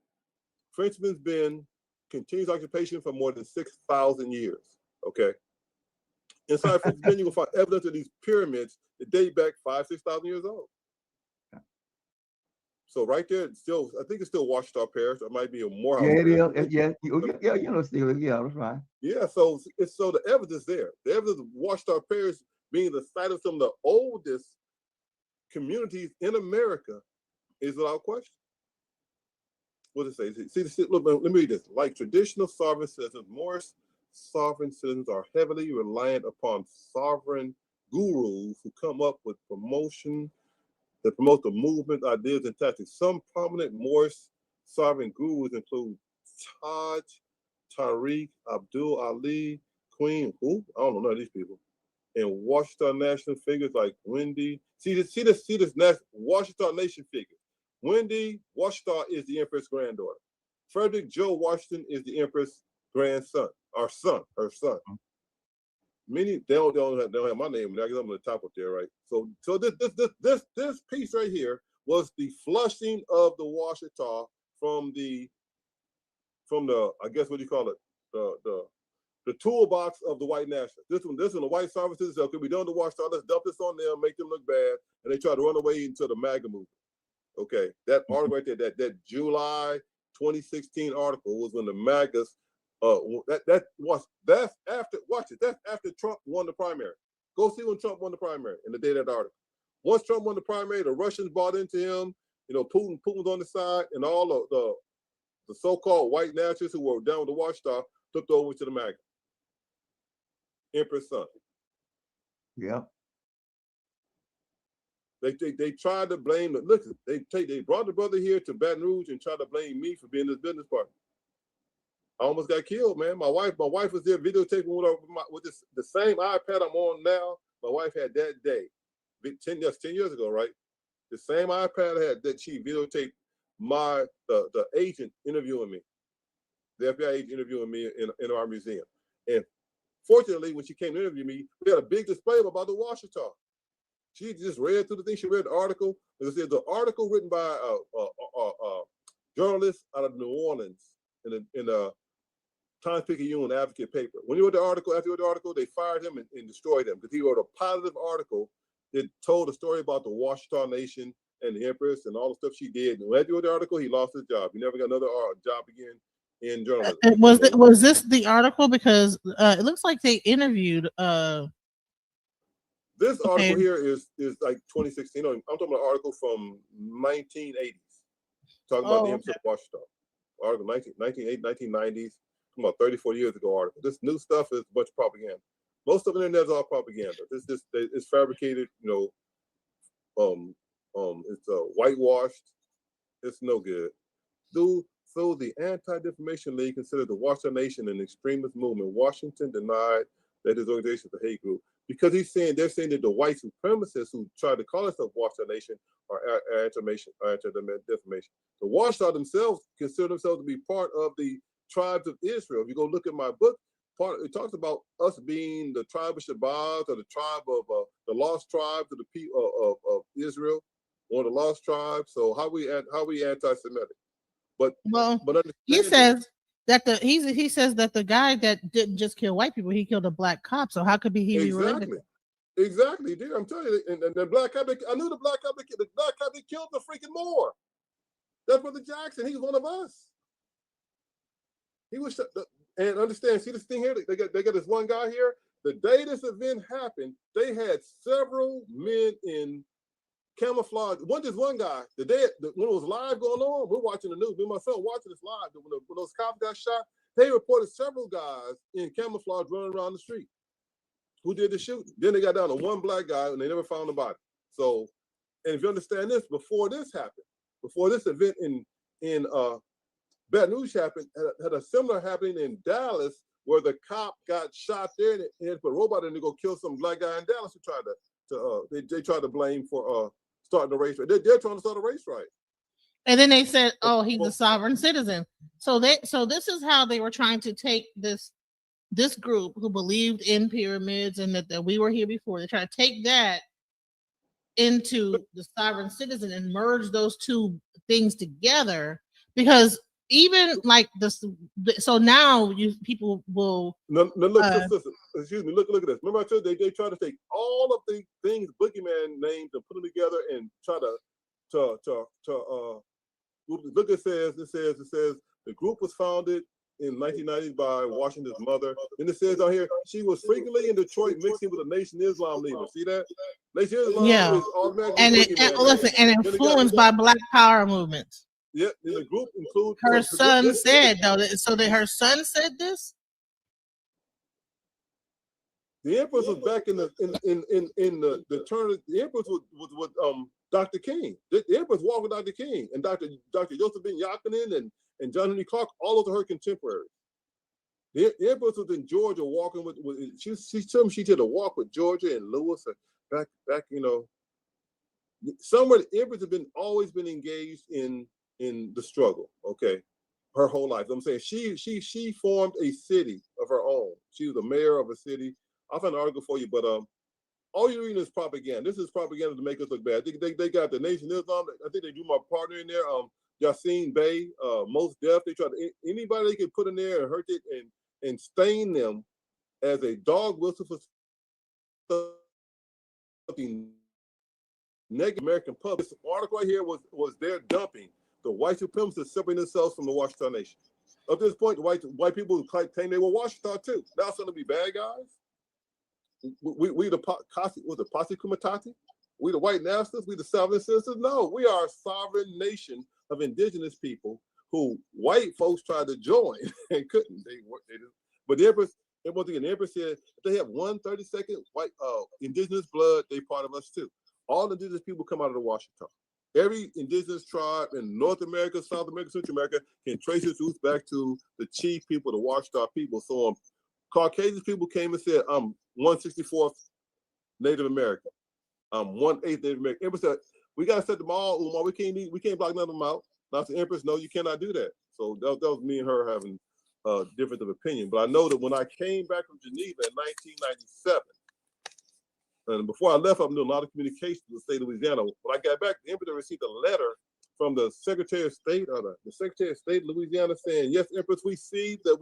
Frenchman's Bend continues occupation for more than 6,000 years. Okay. Inside Frenchman's Bend, you're going to find evidence of these pyramids that date back 5,000 to 6,000 years old. So right there, I think it's still Ouachita Parish. It might be a Morehouse. Yeah, it is. Yeah, still, yeah, that's right. Yeah, so the evidence there. The evidence of Ouachita Parish being the site of some of the oldest communities in America is without question. What does it say? See, look, let me read this. Like traditional sovereign citizens, Moorish sovereign citizens are heavily reliant upon sovereign gurus who come up with that promote the movement, ideas, and tactics. Some prominent Moorish sovereign gurus include Taj, Tariq, Abdul Ali, Queen, who? I don't know none of these people. And Washington national figures like Wendy. See this Washington nation figure. Wendy Washington is the Empress granddaughter. Frederick Joe Washington is the Empress grandson, her son. Many they don't have my name, I guess I'm on the top up there, right? So this piece right here was the flushing of the Washita from the I guess what do you call it, the toolbox of the white nationalists. This one the white sovereignty said, okay, we done the Washita, let's dump this on them, make them look bad, and they try to run away into the MAGA movement. Okay, that article right there, that July 2016 article was when the MAGAs. That's after Trump won the primary. Go see when Trump won the primary in the day of that article. Once Trump won the primary, the Russians bought into him. Putin was on the side, and all of the so-called white nationalists who were down with the Watchdog took over to the MAGA. Empress son. Yeah. They tried to blame. Look, they brought the brother here to Baton Rouge and tried to blame me for being his business partner. I almost got killed, man. My wife was there videotaping with the same iPad I'm on now. My wife had that day, 10 years ago, right? The same iPad I had that she videotaped the agent interviewing me, the FBI agent interviewing me in our museum. And fortunately, when she came to interview me, we had a big display about the Washita. She just read through the thing. She read the article. It said the article written by a journalist out of New Orleans in a Times-Picayune Advocate paper. When you read the article, after you read the article, they fired him and destroyed him because he wrote a positive article that told a story about the Washita Nation and the Empress and all the stuff she did. And when he wrote the article, he lost his job. He never got another job again in journalism. Was this the article? Because it looks like they interviewed. This article here is like 2016. I'm talking about an article from 1980s, talking about the Empress of Washita. Article 1990s. About 30, 40 years ago article. This new stuff is a bunch of propaganda. Most of it in there is all propaganda. It's fabricated, it's whitewashed. It's no good. So the Anti-Defamation League considered the Washita Nation an extremist movement. Washington denied that his organization is a hate group because they're saying that the white supremacists who try to call themselves Washita Nation are anti-defamation. The Washita themselves consider themselves to be part of the tribes of Israel. If you go look at my book, it talks about us being the tribe of Shabazz or the tribe of the lost tribes of the people of Israel, one of the lost tribes. So how we anti-Semitic? But he says that he says that the guy that didn't just kill white people, he killed a black cop. So how could he be related? Exactly, dude. I'm telling you, and the black cop. I knew the black cop that killed the freaking Moor. That's Brother Jackson. He was one of us. He was, and understand, see this thing here? They got this one guy here. The day this event happened, they had several men in camouflage. This one guy, the day when it was live going on, we're watching the news. Me and my son watching this live. When those cops got shot, they reported several guys in camouflage running around the street. Who did the shooting? Then they got down to one black guy and they never found the body. So, and if you understand this, before this happened, before this event in Baton Rouge happened, had a similar happening in Dallas where the cop got shot there and had put a robot in to go kill some black guy in Dallas who tried they tried to blame for starting a race riot. They're trying to start a race riot. And then they said, "Oh, he's a sovereign citizen." So this is how they were trying to take this group who believed in pyramids and that we were here before. They try to take that into the sovereign citizen and merge those two things together because even like this, so now people will look, excuse me, look at this. Remember I told you they try to take all of the things boogeyman names and put them together and try to look. It says the group was founded in 1990 by Washington's mother. And it says on here she was frequently in Detroit mixing with a Nation Islam leader. See that? Nation Islam is automatically and influenced by Black Power movements. Yeah, the group includes her son said though. So that her son said this. The Empress was back in the turn. The Empress was with Dr. King. The Empress walked with Dr. King and Dr. Joseph Ben Yakinen and John Henry Clark. All of her contemporaries. The Empress was in Georgia walking with she told me she did a walk with Georgia and Lewis back somewhere. The Empress had always been engaged in the struggle, okay, her whole life. I'm saying she formed a city of her own. She was the mayor of a city. I'll find an article for you, but all you're reading is propaganda. This is propaganda to make us look bad. They got the Nation Islam. I think they do my partner in there. Yassine Bey, Most Def. They try to anybody they could put in there and hurt it and stain them as a dog whistle for something negative American public. This article right here was their dumping the white supremacists separating themselves from the Washita Nation. Up to this point, the white people who claim they were Washita too. Now it's going to be bad guys. We the posse comitatus? We the white nationalists? We the sovereign citizens? No, we are a sovereign nation of indigenous people who white folks tried to join and couldn't. But the Empress, once again, the Empress said if they have 1 30-second white indigenous blood, they part of us too. All indigenous people come out of the Washita. Every indigenous tribe in North America, South America, Central America can trace its roots back to the chief people, the watchtower people. So Caucasian people came and said, I'm 164th Native American. I'm 1/8 Native American. Empress said, we got to set them all, Umar. We can't block none of them out. Now the Empress, no, you cannot do that. So that was me and her having a difference of opinion. But I know that when I came back from Geneva in 1997, and before I left, I'm doing a lot of communication with the state of Louisiana. When I got back, the Empress received a letter from the Secretary of State, or the Secretary of State of Louisiana, saying, yes, Empress, we see that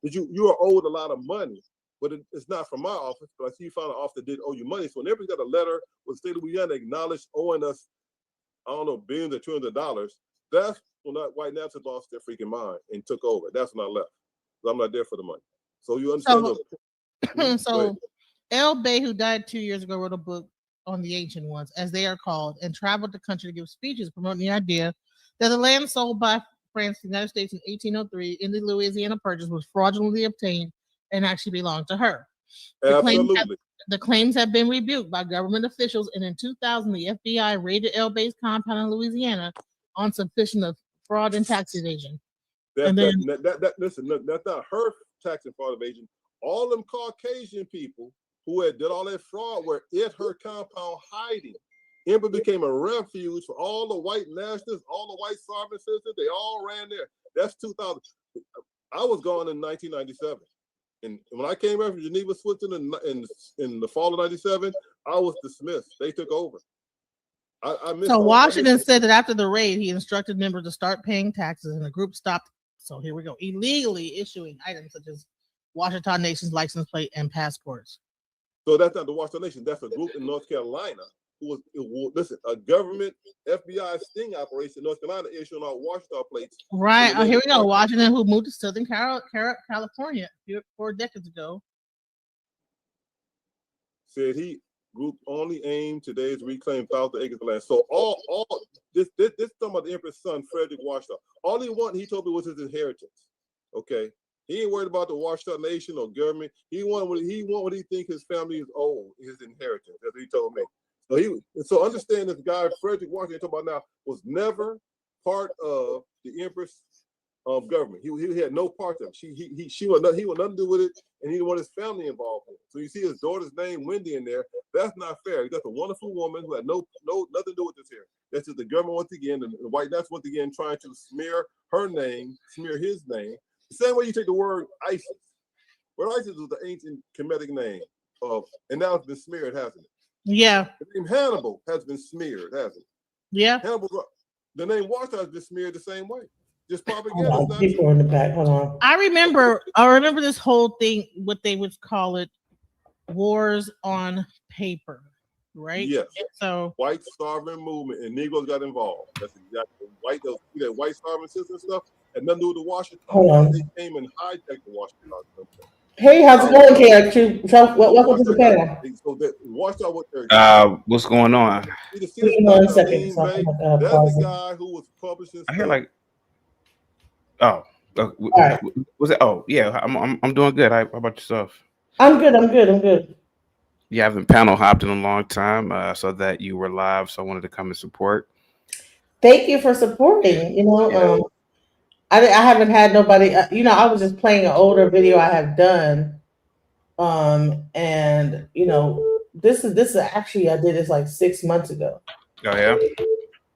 you are owed a lot of money, but it's not from my office. But I see you found an office that did owe you money. So when Empress got a letter with the state of Louisiana acknowledged owing us, I don't know, billions or $200, that's when that white nationalists lost their freaking mind and took over. That's when I left. So I'm not there for the money. So you understand? So L. Bay, who died 2 years ago, wrote a book on the ancient ones, as they are called, and traveled the country to give speeches promoting the idea that the land sold by France to the United States in 1803 in the Louisiana Purchase was fraudulently obtained and actually belonged to her. The claims have been rebuked by government officials, and in 2000, the FBI raided L. Bay's compound in Louisiana on suspicion of fraud and tax evasion. Listen, that's not her tax and fraud evasion. All them Caucasian people who had did all that fraud were at her compound hiding. Empress became a refuge for all the white nationalists, all the white sovereign citizens. They all ran there. That's 2000. I was gone in 1997. And when I came back from Geneva, Switzerland in the fall of 97, I was dismissed. They took over. So Washington said that after the raid, he instructed members to start paying taxes, and the group stopped. So here we go. Illegally issuing items such as Washington Nation's license plate and passports. So that's not the Washington Nation. That's a group in North Carolina who was a government FBI sting operation in North Carolina issuing out Washington plates. Right. Oh, here we go. Washington, who moved to Southern California 4 decades ago, said he group only aimed today is reclaim thousands of acres of land. So all this talking about the Empress' son, Frederick Washington. All he told me, was his inheritance. Okay. He ain't worried about the Washington Nation or government. He want what he think his family is owed, his inheritance. That's what he told me. So understand this guy, Frederick Washington, talking about now, was never part of the Empress government. He had no part of it. He wanted nothing to do with it, and he didn't want his family involved in it. So you see his daughter's name, Wendy, in there. That's not fair. That's a wonderful woman who had nothing to do with this here. That's just the government once again, and the white Nats once again trying to smear her name, smear his name. The same way you take the word ISIS. Well, ISIS was the ancient Kemetic name and now it's been smeared, hasn't it? Yeah. The name Hannibal has been smeared, hasn't it? Yeah. Hannibal, the name Washington has been smeared the same way. Just propaganda. People in the back. Hold on. I remember this whole thing, what they would call it, wars on paper, right? Yes. So white sovereign movement and Negroes got involved. That's exactly that white sovereign system stuff had nothing to do with the Washington. Hold on. They came and hijacked the Washington. Hey, how's it going, KRQ? So, welcome to the panel. So that Washington, what's going on? That's the guy who was publishing. I hear like, was it? Oh, yeah, I'm doing good. How about yourself? I'm good. You haven't panel hopped in a long time, so that you were live, so I wanted to come and support. Thank you for supporting. I haven't had nobody. I was just playing an older video I have done, and this is actually I did this like 6 months ago. Oh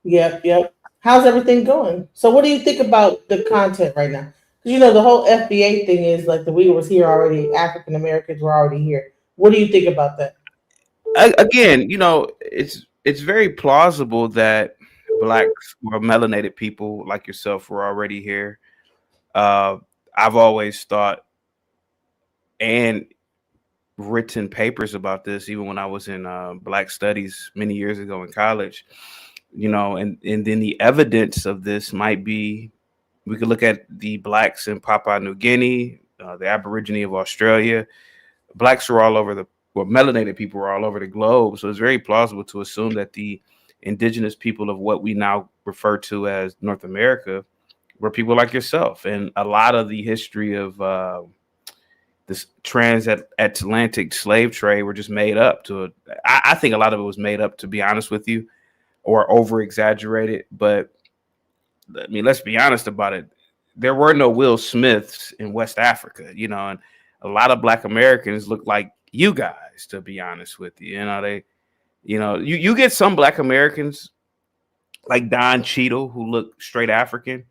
yeah. Yep. How's everything going? So, what do you think about the content right now? Because the whole FBA thing is like we was here already. African Americans were already here. What do you think about that? Again, it's very plausible that Blacks or melanated people like yourself were already here. I've always thought and written papers about this, even when I was in Black Studies many years ago in college. And then the evidence of this might be, we could look at the Blacks in Papua New Guinea, the Aborigine of Australia. Blacks are all over melanated people are all over the globe. So it's very plausible to assume that the indigenous people of what we now refer to as North America were people like yourself. And a lot of the history of this transatlantic slave trade were just made up I think a lot of it was made up, to be honest with you. or over exaggerated. But I mean, let's be honest about it. There were no Will Smiths in West Africa, and a lot of Black Americans look like you guys, to be honest with you. You get some Black Americans like Don Cheadle who look straight African,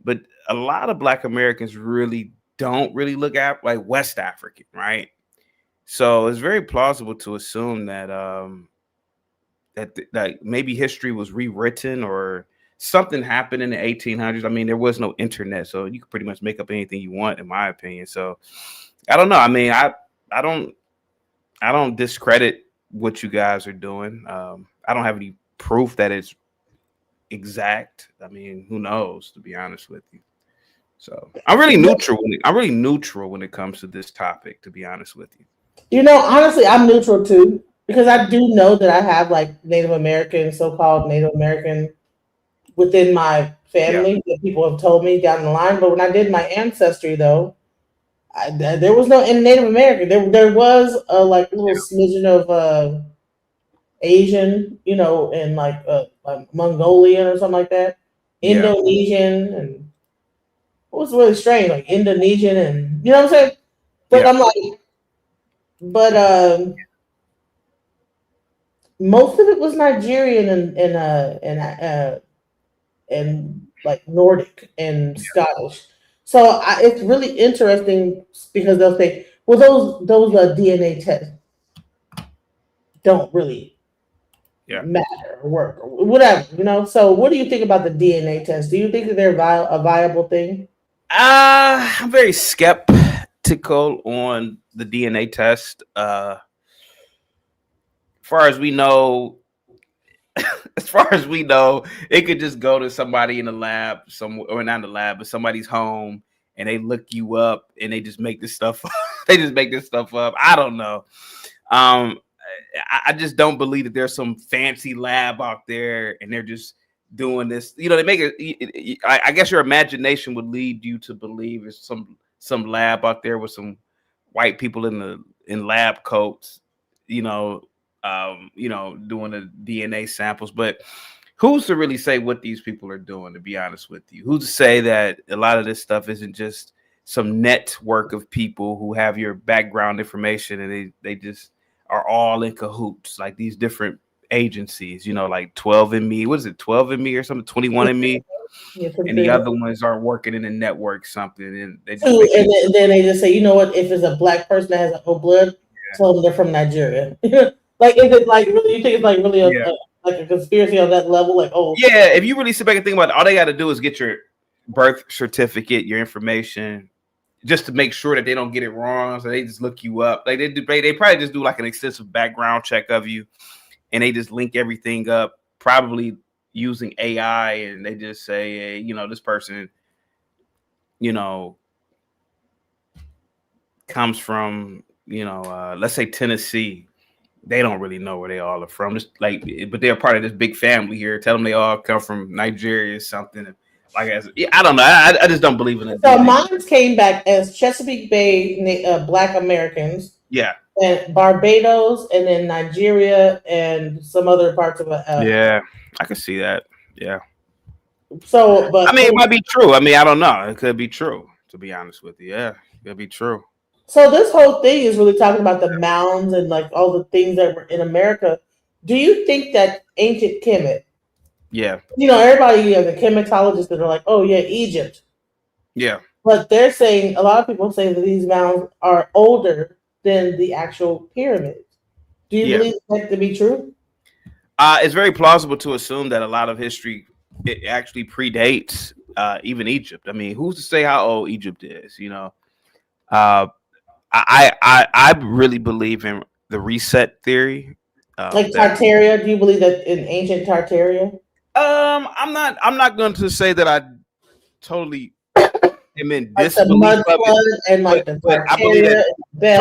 but a lot of Black Americans really don't really look like West African, right? So it's very plausible to assume that that maybe history was rewritten or something happened in the 1800s. I mean, there was no internet, so you could pretty much make up anything you want, in my opinion. So I don't know. I mean, I don't discredit what you guys are doing. I don't have any proof that it's exact. I mean, who knows, to be honest with you. So I'm really neutral. I'm really neutral when it comes to this topic, to be honest with you. Honestly, I'm neutral too because I do know that I have like Native American, so-called Native American within my family that people have told me down the line. But when I did my ancestry, though, there was no in Native American. There was a like little smidgen of Asian, and like Mongolian or something like that, Indonesian, and what was really strange, like Indonesian, and you know what I'm saying. But I'm like, most of it was Nigerian and like Nordic and Scottish. So it's really interesting because they'll say, well, those DNA tests don't really matter or work or whatever. So what do you think about the DNA test? Do you think that they're a viable thing? I'm very skeptical on the DNA test. As far as we know, it could just go to somebody in the lab, or not in the lab, but somebody's home, and they look you up, and they just make this stuff up. They just make this stuff up. I don't know. I just don't believe that there's some fancy lab out there, and they're just doing this. They make it. I guess your imagination would lead you to believe it's some lab out there with some white people in lab coats, doing the DNA samples. But who's to really say what these people are doing, to be honest with you? Who's to say that a lot of this stuff isn't just some network of people who have your background information and they just are all in cahoots, like these different agencies, like 12andMe. What is it, 12andMe or something? 21andMe. And the other ones are working in a network something, and they just then they just say, you know what? If it's a Black person that has a whole blood, tell them they're from Nigeria. Like, is it like really? You think it's like really like a conspiracy on that level? Like, yeah. If you really sit back and think about it, all they got to do is get your birth certificate, your information, just to make sure that they don't get it wrong. So they just look you up. Like they probably just do like an extensive background check of you, and they just link everything up, probably using AI, and they just say, hey, this person, comes from, let's say Tennessee. They don't really know where they all are from. Just but they're part of this big family here. Tell them they all come from Nigeria or something. I don't know. I just don't believe in it. So mine came back as Chesapeake Bay Black Americans. Yeah. And Barbados, and then Nigeria, and some other parts of yeah, I can see that. Yeah. So, but I mean, it might be true. I mean, I don't know. It could be true, to be honest with you. Yeah, it could be true. So this whole thing is really talking about the mounds and like all the things that were in America. Do you think that ancient Kemet? Yeah. Everybody, the chematologists that are like, oh yeah, Egypt. Yeah. But they're saying, a lot of people say that these mounds are older than the actual pyramids. Do you believe that to be true? It's very plausible to assume that a lot of history it actually predates even Egypt. I mean, who's to say how old Egypt is? I really believe in the reset theory. Like Tartaria, do you believe that in ancient Tartaria? I'm not going to say that I totally am in disbelief of it, and like but I believe that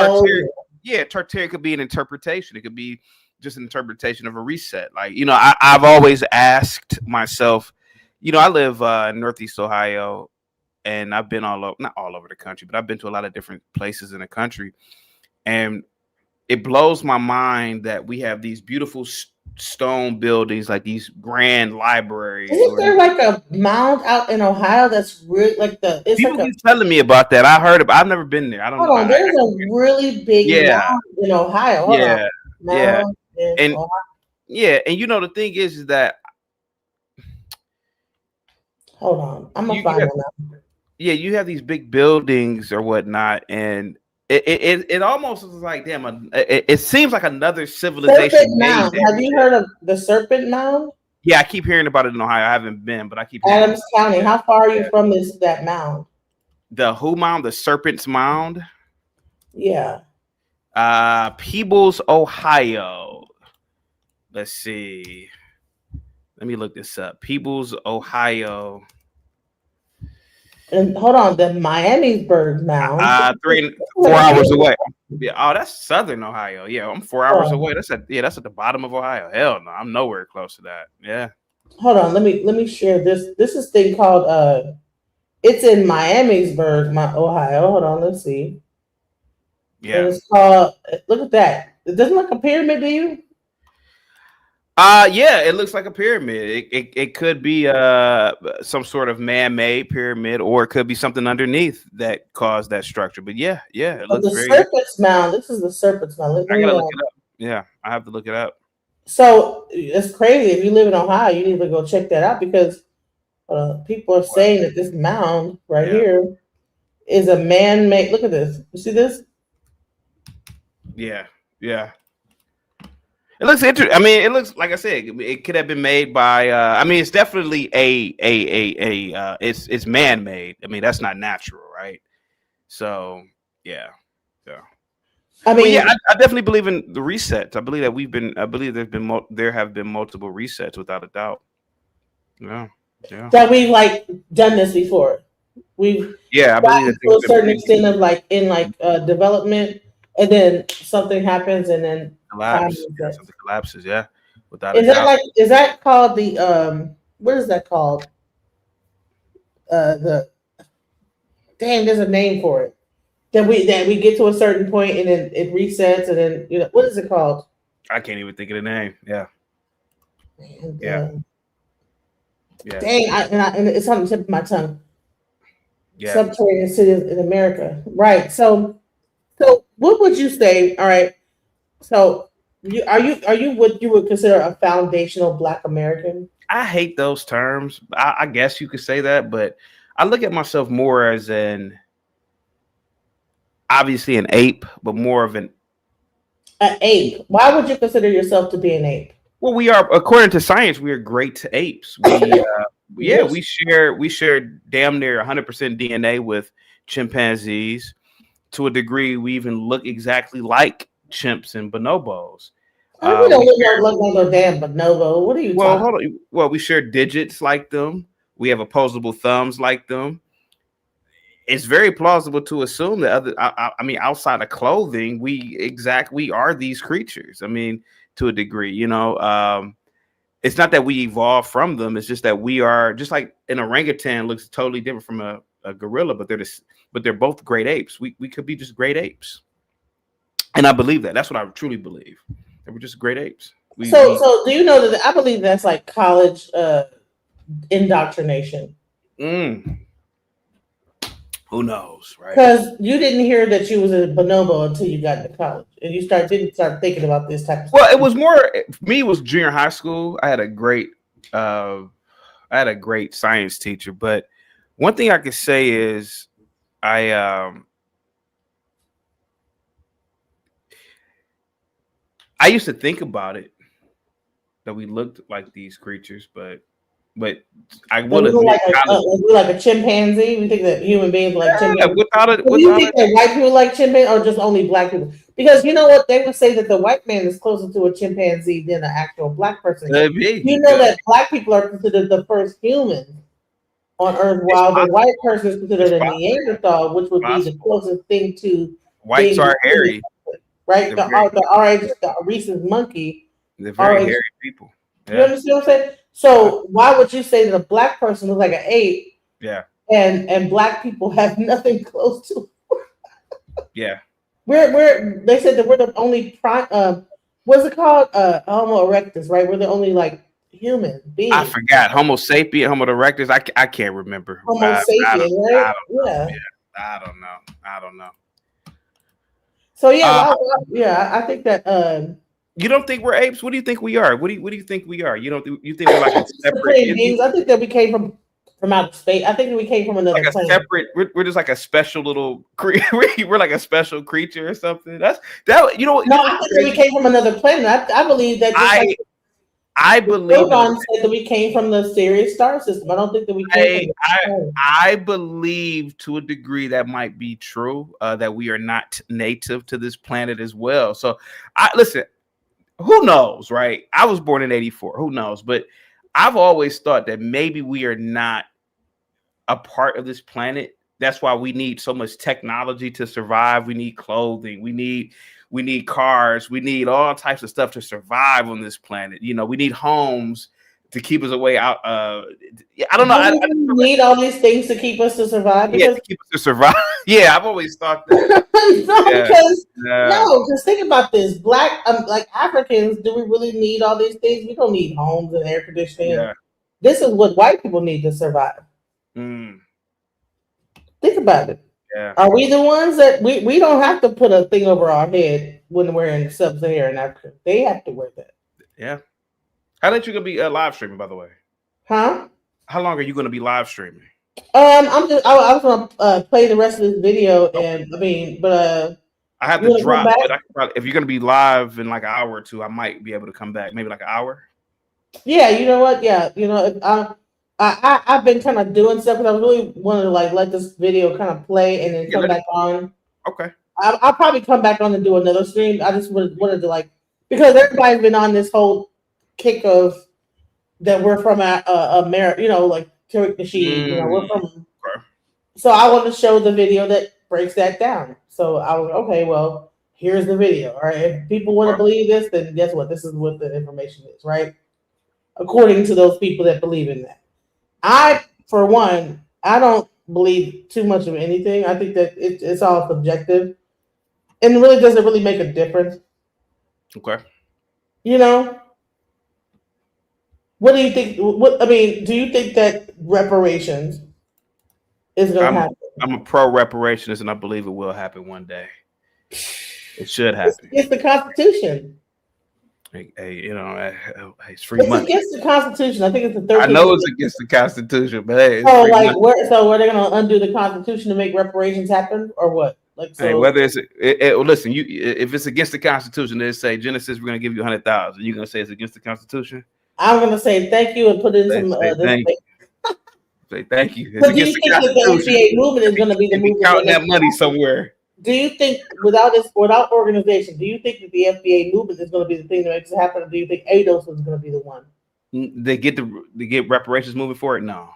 Tartaria could be an interpretation. It could be just an interpretation of a reset. Like, I've always asked myself, I live in Northeast Ohio, and I've been not all over the country, but I've been to a lot of different places in the country. And it blows my mind that we have these beautiful stone buildings, like these grand libraries. Isn't there like a mound out in Ohio that's really like it's People like a keep telling me about that. I heard I've never been there. I don't hold know. on, there's a really big Yeah. mound in Ohio. Hold on. Yeah. Mound in And Ohio. yeah, and you know the thing is that Hold on. I'm gonna you find have, one out. yeah, you have these big buildings or whatnot, and it almost is like damn. It seems like another civilization. Serpent made Mound. there. Have you heard of the Serpent Mound? Yeah, I keep hearing about it in Ohio. I haven't been, but I keep hearing Adams County. How far are you from that mound? the who mound, the Serpent's Mound. Yeah. Peebles, Ohio. Let's see. Let me look this up. Peebles, Ohio. And hold on, the Miamisburg Mound. 4 hours away. Yeah. Oh, that's southern Ohio. Yeah, I'm 4 hours away. That's at the bottom of Ohio. Hell no, I'm nowhere close to that. Yeah. Hold on, let me share this. This is thing called it's in Miamisburg, Ohio. Hold on, let's see. Yeah. And it's called, look at that. It doesn't look like a pyramid to you? Yeah, it looks like a pyramid. It could be some sort of man-made pyramid, or it could be something underneath that caused that structure. But yeah, it But looks the very. Serpent's Mound. This is the Serpent's Mound. I gotta look it up. Yeah, I have to look it up. So it's crazy. If you live in Ohio, you need to go check that out because people are saying that this mound right here is a man-made. Look at this. You see this? Yeah. It looks interesting. I mean, it looks like I said, it could have been made by. I mean, it's definitely it's man-made. I mean, that's not natural, right? So yeah. I mean, yeah, I definitely believe in the resets. I believe that I believe there have been multiple resets without a doubt. Yeah. That we've like done this before. We've I believe that to a certain extent of like in development, and then something happens, and then something collapses. Yeah, without is a doubt. is that called the what is that called? There's a name for it. That we get to a certain point and then it resets, and then what is it called? I can't even think of the name. Yeah. Dang, and it's on the tip of my tongue. Yeah. Subterranean cities in America, right? So what would you say? All right. So are you what you would consider a foundational Black American? I hate those terms. I guess you could say that, but I look at myself more as obviously an ape, but more of an ape. Why would you consider yourself to be an ape? Well, we are, according to science, we are great apes. We share damn near 100% DNA with chimpanzees. To a degree, we even look exactly like chimps and bonobos. We don't look like no damn bonobo. What are you talking? Hold on. Well, we share digits like them. We have opposable thumbs like them. It's very plausible to assume that outside of clothing, we are these creatures. I mean, to a degree, it's not that we evolved from them. It's just that we are just like an orangutan looks totally different from a gorilla, but they're both great apes. We could be just great apes, and I believe that. That's what I truly believe. That we're just great apes. So do you know that I believe that's like college indoctrination? Who knows, right? Because you didn't hear that you was a bonobo until you got to college, and you didn't start thinking about this type of stuff. Well, it was more for me. It was junior high school. I had a great science teacher, but one thing I could say is I used to think about it that we looked like these creatures, but I will admit, like a chimpanzee. We think that human beings are like chimpanzees. Do you think that white people like chimpanzees, or just only Black people? Because you know what, they would say that the white man is closer to a chimpanzee than an actual Black person. You know that Black people are considered the first humans on Earth, while the white person is considered a Neanderthal, which would be the closest thing to whites are hairy, right? The rhesus monkey. They're very hairy people. You understand what I'm saying? So why would you say that a Black person looks like an ape? Yeah. And Black people have nothing close to. Yeah. They said that we're the only What's it called? Homo erectus, right? We're the only like human being. I forgot. Homo sapien, Homo erectus. I can't remember. Homo I sapien, don't right? know. Yeah. I don't know. I don't know. So yeah, yeah, I think that you don't think we're apes? What do you think we are? What do you think we are? You think we're like a separate supreme beings. I think that we came from outer space. I think we came from another like a planet. separate. We're just like a special little we're like a special creature or something. That's that. You know. No, I think that we came from another planet. I believe that. I believe Proton said that we came from the Sirius star system. I don't think that we came from I believe to a degree that might be true, that we are not native to this planet as well. So listen, who knows, right? I was born in 84. Who knows? But I've always thought that maybe we are not a part of this planet. That's why we need so much technology to survive. We need clothing. We need cars. We need all types of stuff to survive on this planet. You know, we need homes to keep us away out. I don't know. I need all these things to keep us to survive. Because, to keep us to survive. Yeah, I've always thought that. No, just think about this. Black, like Africans, do we really need all these things? We don't need homes and air conditioning. Yeah. This is what white people need to survive. Think about it. Yeah. Are we the ones that we don't have to put a thing over our head when we're in sub-Saharan Africa? They have to wear that. Yeah. How long are you gonna be live streaming, by the way? Huh? How long are you gonna be live streaming? I was gonna play the rest of this video, and I have to drop. But if you're gonna be live in like an hour or two, I might be able to come back. Maybe like an hour. Yeah, you know what? Yeah, you know, I've been kind of doing stuff because I really wanted to like let this video kind of play and then come back on. Okay. I'll probably come back on and do another stream. I just wanted to like, because everybody's been on this whole kick of that we're from America, you know, like Tariq Nasheed, you know, we're from. Okay. So I want to show the video that breaks that down. So I was okay. Well, here's the video. All right, if people want to believe this, then guess what? This is what the information is, right? According to those people that believe in that. For one, I don't believe too much of anything. I think that it's all subjective, and really doesn't really make a difference. Okay. You know, what do you think? Do you think that reparations is going to happen? I'm a pro reparationist, and I believe it will happen one day. It should happen. It's the Constitution. Hey, you know, it's free money. It's against the Constitution. I think it's the 13th. I know it's against the Constitution, but hey, were they going to undo the Constitution to make reparations happen, or what? Like, so, hey, whether listen, if it's against the Constitution, they say Genesis, we're going to give you 100,000. You're going to say it's against the Constitution? I'm going to say thank you and put in some. Say thank you. But do you think that the FBA movement is going to be the movement? Counting that money somewhere. Do you think without organization, do you think that the FBA movement is going to be the thing that makes it happen, or do you think ADOS is going to be the one? They get reparations moving forward? No.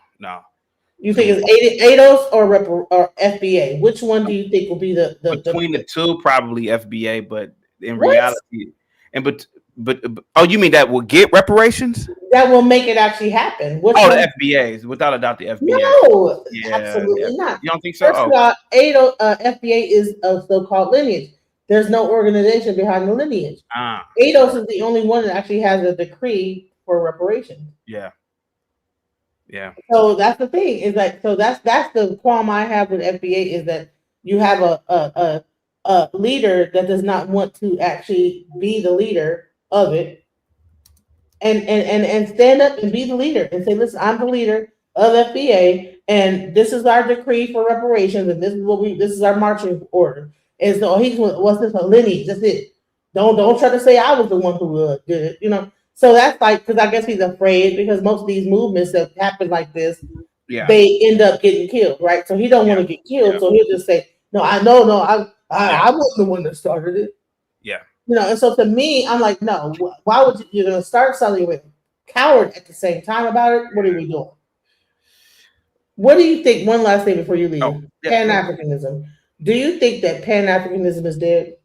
You think it's ADOS or FBA? Which one do you think will be the between the two? Probably FBA, but in reality, but oh, you mean that will get reparations? That will make it actually happen. The FBAs, without a doubt, the FBA. No, absolutely not. You don't think so? First of all, FBA is a so-called lineage. There's no organization behind the lineage. ADOS is the only one that actually has a decree for reparations. Yeah. So that's the thing. Is that that's the qualm I have with FBA is that you have a leader that does not want to actually be the leader of it, and stand up and be the leader and say, listen, I'm the leader of FBA, and this is our decree for reparations, and this is our marching order. And so what's this, a lineage? That's it. Don't try to say I was the one who did it, you know. So that's like, because I guess he's afraid, because most of these movements that happen like this, they end up getting killed, right? So he don't want to get killed, so he'll just say, no, I wasn't the one that started it. Yeah. You know, and so to me, I'm like, no, why would you're going to start something with coward at the same time about it? What are we doing? What do you think? One last thing before you leave. Pan-Africanism. Do you think that Pan-Africanism is dead?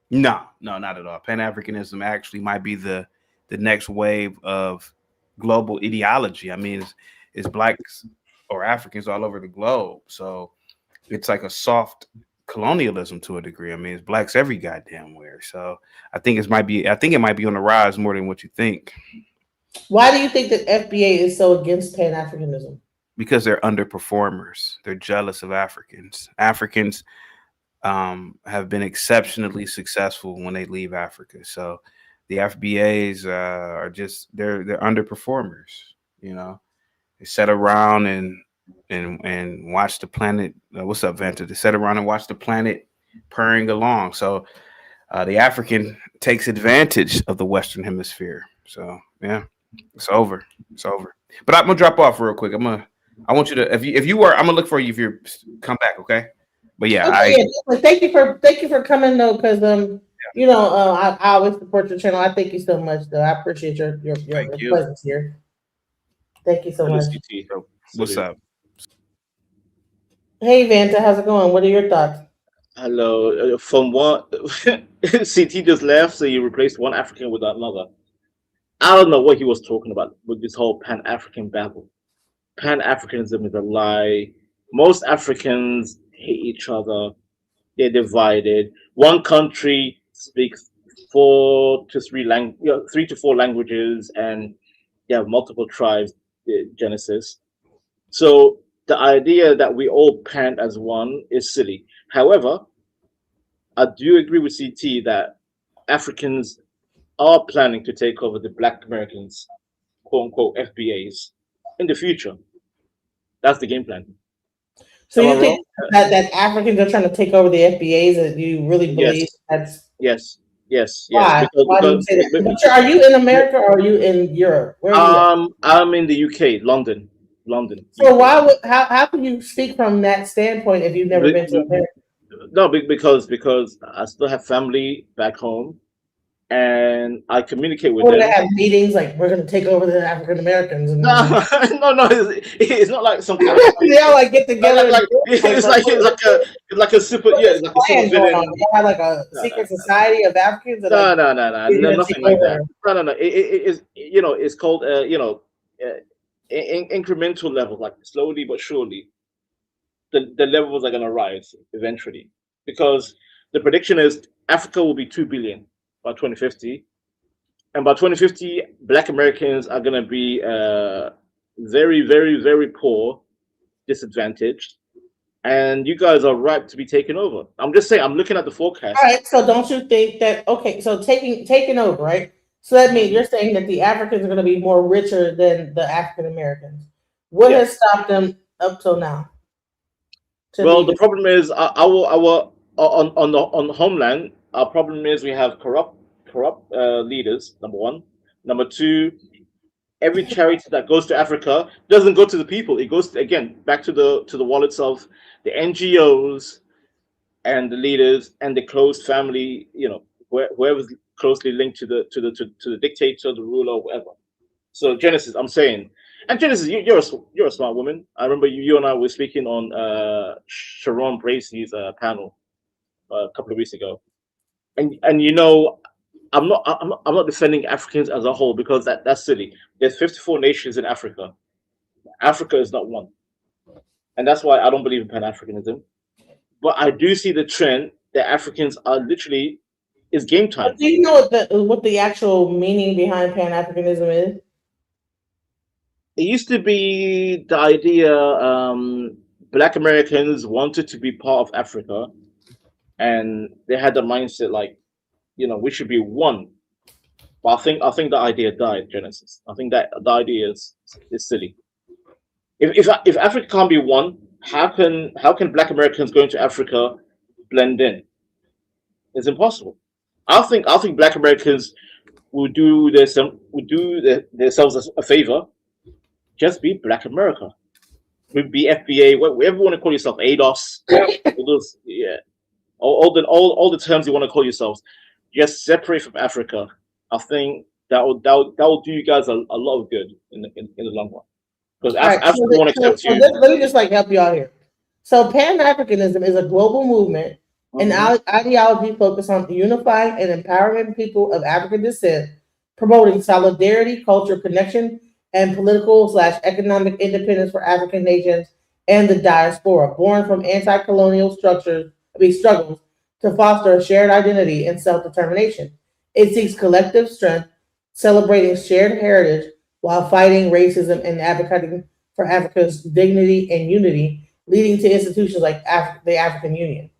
No, not at all. Pan-Africanism actually might be the next wave of global ideology. I mean, it's blacks or Africans all over the globe. So it's like a soft colonialism to a degree. I mean, it's blacks every goddamn where. So I think it might be on the rise more than what you think. Why do you think that FBA is so against Pan Africanism? Because they're underperformers. They're jealous of Africans. Africans have been exceptionally successful when they leave Africa. So the FBAs are just they're underperformers. You know, they sit around and watch the planet. What's up, Vanta? They sit around and watch the planet purring along. So the African takes advantage of the Western Hemisphere. So yeah, it's over. It's over. But I'm gonna drop off real quick. I want you to I'm gonna look for you if you come back, okay? But yeah, okay, yeah, thank you for coming though, because I always support your channel. I thank you so much though. I appreciate your presence here. Thank you so much. What's up? Hey Vanta, how's it going? What are your thoughts? Hello. From what CT just left, so you replaced one African with another. I don't know what he was talking about with this whole Pan-African babble. Pan-Africanism is a lie. Most Africans hate each other. They're divided. One country speaks 3 to 4 languages, and they have multiple tribes. Genesis. So the idea that we all pan as one is silly. However, I do agree with CT that Africans are planning to take over the Black Americans, quote unquote FBAs, in the future. That's the game plan. So you think that Africans are trying to take over the FBAs, and you really believe that's yes. Why? Why do you say that? Are you in America or are you in Europe? Where are you I'm in the UK, London. So how can you speak from that standpoint if you've never been to America? No, because I still have family back home, and I communicate with them. Or they have meetings like we're going to take over the African Americans. No, it's not like some kind of they all like get together. It's like a super it's like a super villain. They have like a secret society of Africans. No, nothing like that. No. It's called incremental level, like slowly but surely. The levels are going to rise eventually, because the prediction is Africa will be 2 billion by 2050, and by 2050, Black Americans are going to be very, very, very poor, disadvantaged, and you guys are ripe to be taken over. I'm just saying. I'm looking at the forecast. All right. So don't you think that So taking over, right? So that means you're saying that the Africans are going to be more richer than the African Americans. What has stopped them up till now? Well, the problem is on the homeland. Our problem is we have corrupt leaders. Number one. Number two, every charity that goes to Africa doesn't go to the people. It goes back to the wallets of the NGOs and the leaders and the close family. Whoever's closely linked to the dictator, the ruler, or whatever. So Genesis, I'm saying. And Genesis, you're a smart woman. I remember you and I were speaking on Sharon Bracey's panel a couple of weeks ago, and I'm not defending Africans as a whole, because that's silly. There's 54 nations in Africa. Africa is not one, and that's why I don't believe in Pan-Africanism. But I do see the trend that Africans are literally is game time. Do you know what the actual meaning behind Pan-Africanism is? It used to be the idea Black Americans wanted to be part of Africa, and they had the mindset like, we should be one. But I think the idea died, Genesis. I think that the idea is silly. If Africa can't be one, how can Black Americans going to Africa blend in? It's impossible. I think Black Americans will do themselves a favor. Just be Black America. Be FBA, whatever you want to call yourself, ADOS, all the terms you want to call yourselves. Just separate from Africa. I think that will do you guys a lot of good in the long run. Because Africa won't accept you. Let me just help you out here. So Pan-Africanism is a global movement, an ideology focused on unifying and empowering people of African descent, promoting solidarity, cultural connection, and political/economic independence for African nations and the diaspora, born from anti-colonial structures struggles to foster a shared identity and self-determination. It seeks collective strength, celebrating shared heritage while fighting racism and advocating for Africa's dignity and unity, leading to institutions like the African Union.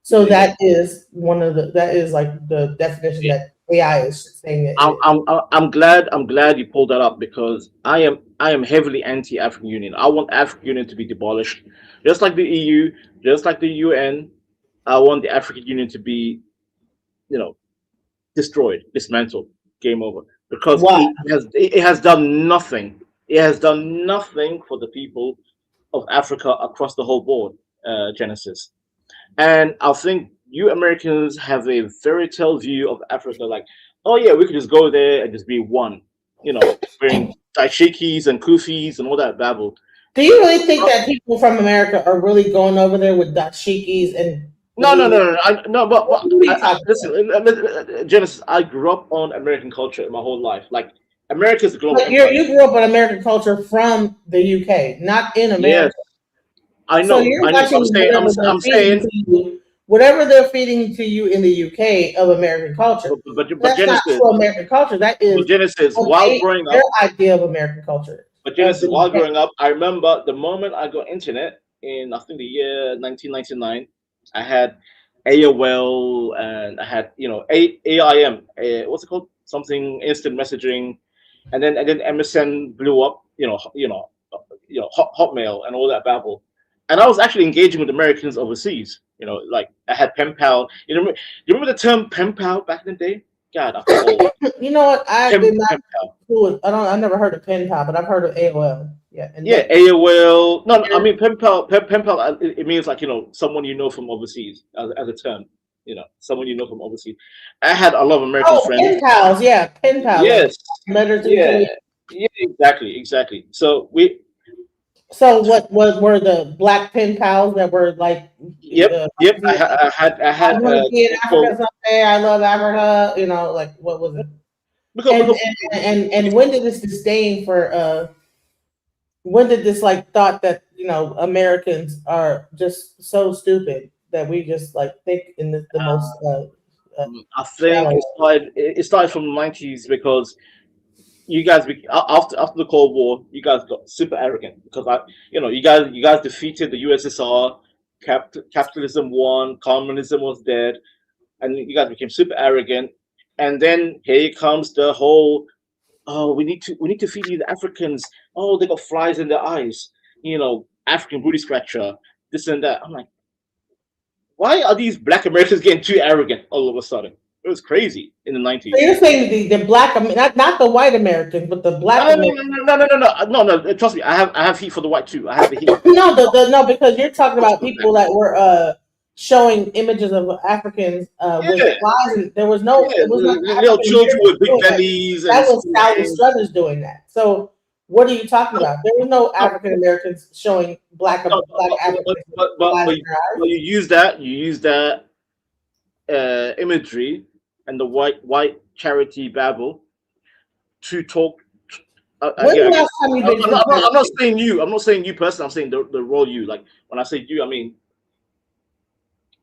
So that is that is like the definition that AI is saying it is. I'm glad you pulled that up because I am heavily anti-African Union. I want African Union to be demolished, just like the EU, just like the UN. I want the African Union to be, destroyed, dismantled, game over. Because it has done nothing. It has done nothing for the people of Africa across the whole board. Genesis. And I think you Americans have a fairy tale view of Africa, like, oh yeah, we could just go there and just be one, wearing dashikis and kufis and all that babble. Do you really think that people from America are really going over there with dashikis and? No. Listen, Genesis. I grew up on American culture my whole life. Like, America's a global. But you grew up on American culture from the UK, not in America. Yes. I know. So you're watching I'm saying whatever they're feeding to you in the UK of American culture. But that's Genesis, not true American culture. That is Genesis. While growing up, their idea of American culture. But Genesis, while growing up, I remember the moment I got internet in, I think, the year 1999. I had AOL and I had AIM. What's it called? Something instant messaging, and then MSN blew up. Hotmail and all that babble. And I was actually engaging with Americans overseas. Like I had pen pal. You remember the term pen pal back in the day? God, I feel old. You know what? I did not. I never heard of pen pal, but I've heard of AOL. Yeah. AOL. No, I mean pen pal. Pen pal. It means like someone from overseas as a term. Someone from overseas. I had a lot of American friends. Pen pals. Yeah, pen pals. Yes. Letters. Yeah. Exactly. So what were the black pen pals that were like? Yep. I had. I want to be in Africa someday. I love Africa. Like what was it? And when did this disdain for? When did this like thought that Americans are just so stupid that we just like think in the most? I think it started from the 90s because you guys after the Cold War, you guys got super arrogant because you guys defeated the USSR, capitalism won, communism was dead, and you guys became super arrogant. And then here comes the whole, oh, we need to feed these Africans. Oh, they got flies in their eyes. African booty scratcher, this and that. I'm like, why are these Black Americans getting too arrogant all of a sudden? It was crazy in the 90s. So you're saying the black, not the white Americans, but the black. No. Trust me, I have heat for the white too. I have the heat. No, because you're talking about people that were showing images of Africans with flies, and there was no. Yeah, little children with big bellies. That was Sally Struthers doing that. So what are you talking about? There was no African Americans showing black Africans. But you use that imagery and the white charity babble to talk. I'm not saying you. I'm not saying you personally. I'm saying the role you. Like when I say you, I mean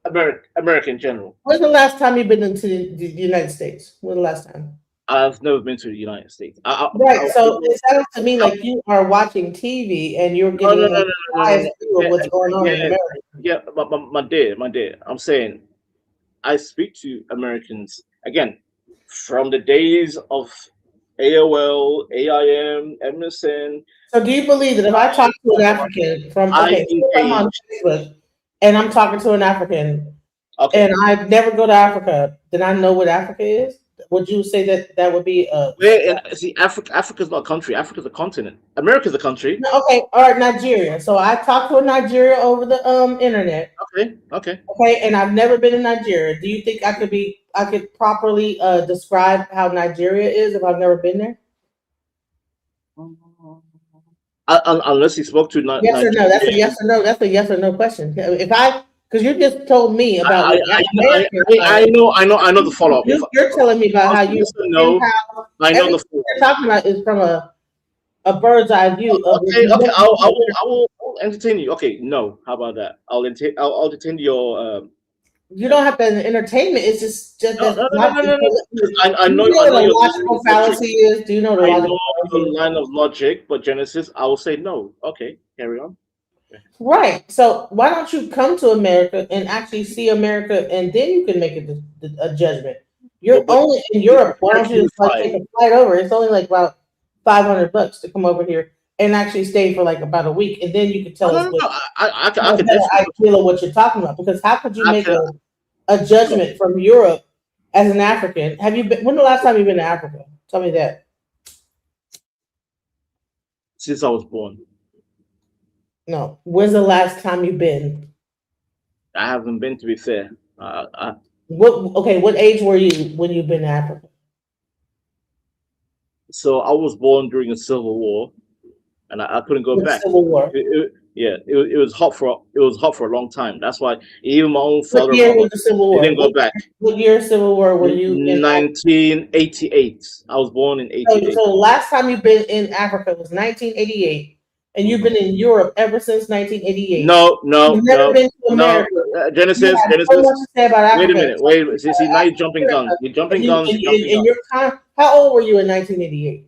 America in general. When's the last time you've been into the United States? When's the last time? I've never been to the United States. So it sounds to me like you are watching TV and you're getting of what's going on in America. Yeah, but my dear, I'm saying I speak to Americans again from the days of AOL, AIM, MSN. So do you believe that if I talk to an African I'm on Facebook and I'm talking to an African and I never go to Africa, then I know what Africa is? Would you say that would be Africa's not a country. Africa's a continent. America's a country. Okay, all right, Nigeria. So I talked to a Nigeria over the internet. Okay. And I've never been in Nigeria. Do you think I could properly describe how Nigeria is if I've never been there? Unless you spoke to yes or no. That's a yes or no. That's a yes or no question. Because you just told me about. I know the follow up. You're telling me about how you know. I know the. You're talking about is from a bird's eye view. Okay. I will entertain you. Okay, no. How about that? I'll entertain your You don't have to entertainment. It's just No, that's no, no, not. no, no, no. I Do know, you know I what know a your line logical of logic. fallacy is? Do you know what a I logical know the fallacy is? line of logic, but Genesis, I will say no. Okay, carry on. Right. So why don't you come to America and actually see America, and then you can make a judgment. You're But only in we- Europe. Why we're don't you just like unified. take a flight over? It's only like about $500 to come over here and actually stay for like about a week, and then you can No, tell no, us no, what no. I have a can better definitely. idea of what you're talking about. Because how could you I make can. a judgment from Europe as an African? Have you been? When the last time you've been to Africa? Tell me that. Since I was born, No. When's the last time you've been? I haven't been. To be fair, What? Okay. What age were you when you've been to Africa? so I was born during the Civil War, and I couldn't go The back. Civil War. It was hot for a long time. That's why even my own What father and year mother, was the Civil they War? didn't go back. What year Civil War were you in? 1988. I was born in So 88. the last time you've been in Africa was 1988, and you've been in Europe ever since 1988. No, no, You've never no, been to no. America. You Genesis, have so Genesis. much to say about Wait a Africa. minute. Wait. See, now you're jumping guns. You're jumping guns. Jumping guns. How old were you in 1988?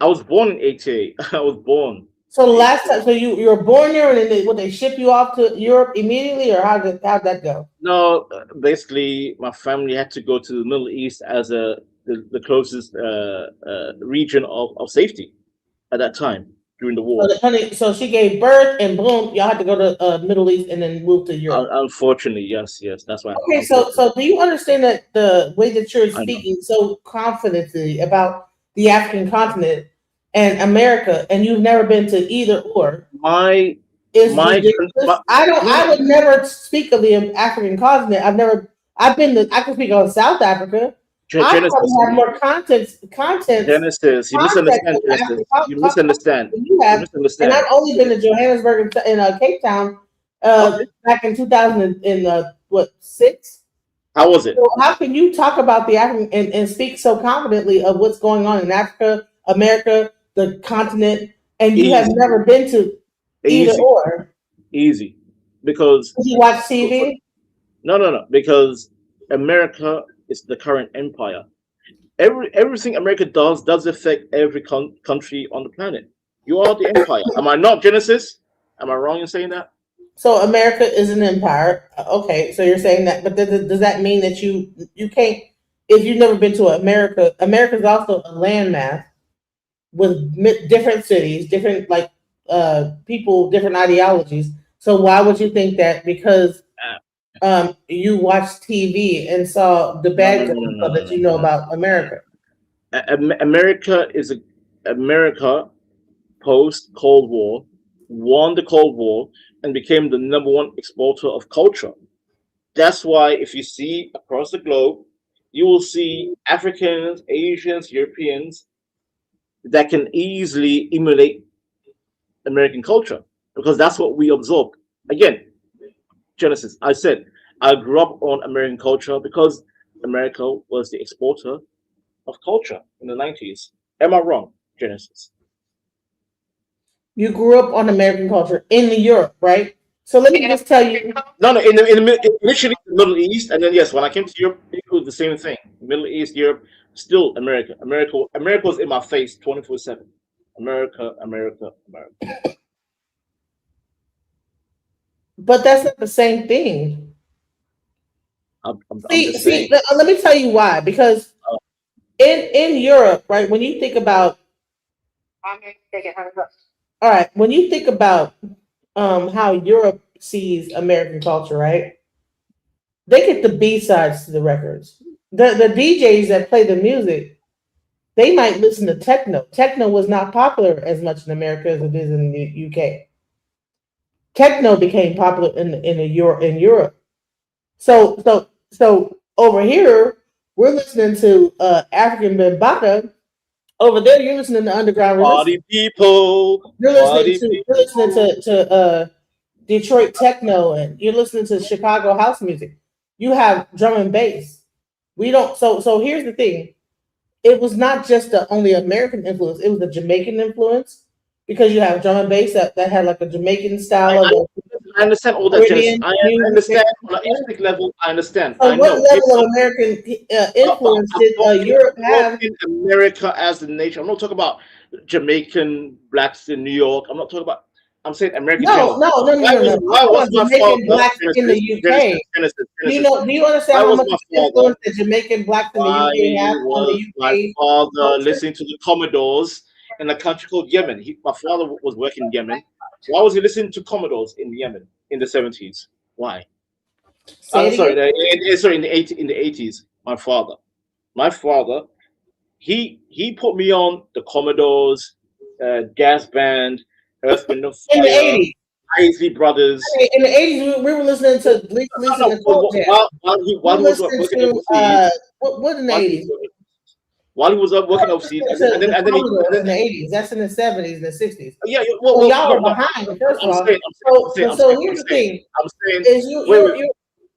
I was born in 88. I was born. So the last time, so you were born there, and then would they ship you off to Europe immediately, or how'd that go? No, basically, my family had to go to the Middle East as the closest region of safety at that time during the war. So she gave birth, and boom, y'all had to go to Middle East and then move to Europe. Unfortunately, yes, that's why. Okay, so do you understand that the way that you're I know. speaking so confidently about the African continent and America, and you've never been to either or, is ridiculous. I would never speak of the African continent. I've been to. I can speak on South Africa. I Genesis, probably have more content. Genesis, you misunderstand. Genesis, you misunderstand. You have, and I've only been to Johannesburg and Cape Town back in 2006. How was it? So how can you talk about the African and speak so confidently of what's going on in Africa, America, the continent, and you have never been to either or? Easy, because Did you watch TV? No, because America is the current empire. Everything America does affect every country on the planet. You are the empire. Am I not, Genesis? Am I wrong in saying that? So America is an empire. Okay, so you're saying that, but does that mean that you can't? If you've never been to America, America is also a landmass with different cities, different people, different ideologies. So why would you think that because you watched TV and saw the bad guys that you know about America? America is America post Cold War, won the Cold War, and became the #1 exporter of culture. That's why if you see across the globe, you will see Africans, Asians, Europeans that can easily emulate American culture because that's what we absorb. Again, Genesis, I said I grew up on American culture because America was the exporter of culture in the 90s. Am I wrong, Genesis? You grew up on American culture in Europe, right? So let me just tell you. No, initially the Middle East, and then yes, when I came to Europe, it was the same thing. Middle East, Europe, still America. America was in my face 24/7. America. But that's not the same thing. I'm just saying. Let me tell you why. Because in Europe, right, when you think about, all right, when you think about how Europe sees American culture, right, they get the B-sides to the records. The DJs that play the music, they might listen to techno. Techno was not popular as much in America as it is in the UK. Techno became popular in Europe. So over here, we're listening to African Bambaataa. Over there, you're listening to underground Party people. You're listening to Detroit techno, and you're listening to Chicago house music. You have drum and bass. We don't. So here's the thing. It was not just the only American influence. It was the Jamaican influence because you have drum and bass that had like a Jamaican style of I understand all that, Genesis. Caribbean I music. understand on an ethnic level. I understand. So I what know. level of American influence did Europe have? In America as a nation. I'm not talking about Jamaican blacks in New York. I'm not talking about. I'm saying American No. general. Why was my Jamaican father blacks in the UK? Do you understand how much influence the Jamaican blacks in the UK have on the UK? My father listening to the Commodores in a country called Yemen? My father was working in Yemen. Why was he listening to Commodores in Yemen in the 70s? Why? Sorry, in the 80s. My father, he put me on the Commodores, Gas Band, Earth, Wind and Fire, in the 80s. Isley Brothers. In the 80s, we were listening to Lisa Nicole Jam. While he was working overseas. What in the 80s? While he was working overseas, and then in the 80s. That's in the 70s and the 60s. Yeah, well, y'all are behind. First of all, so here's the thing: is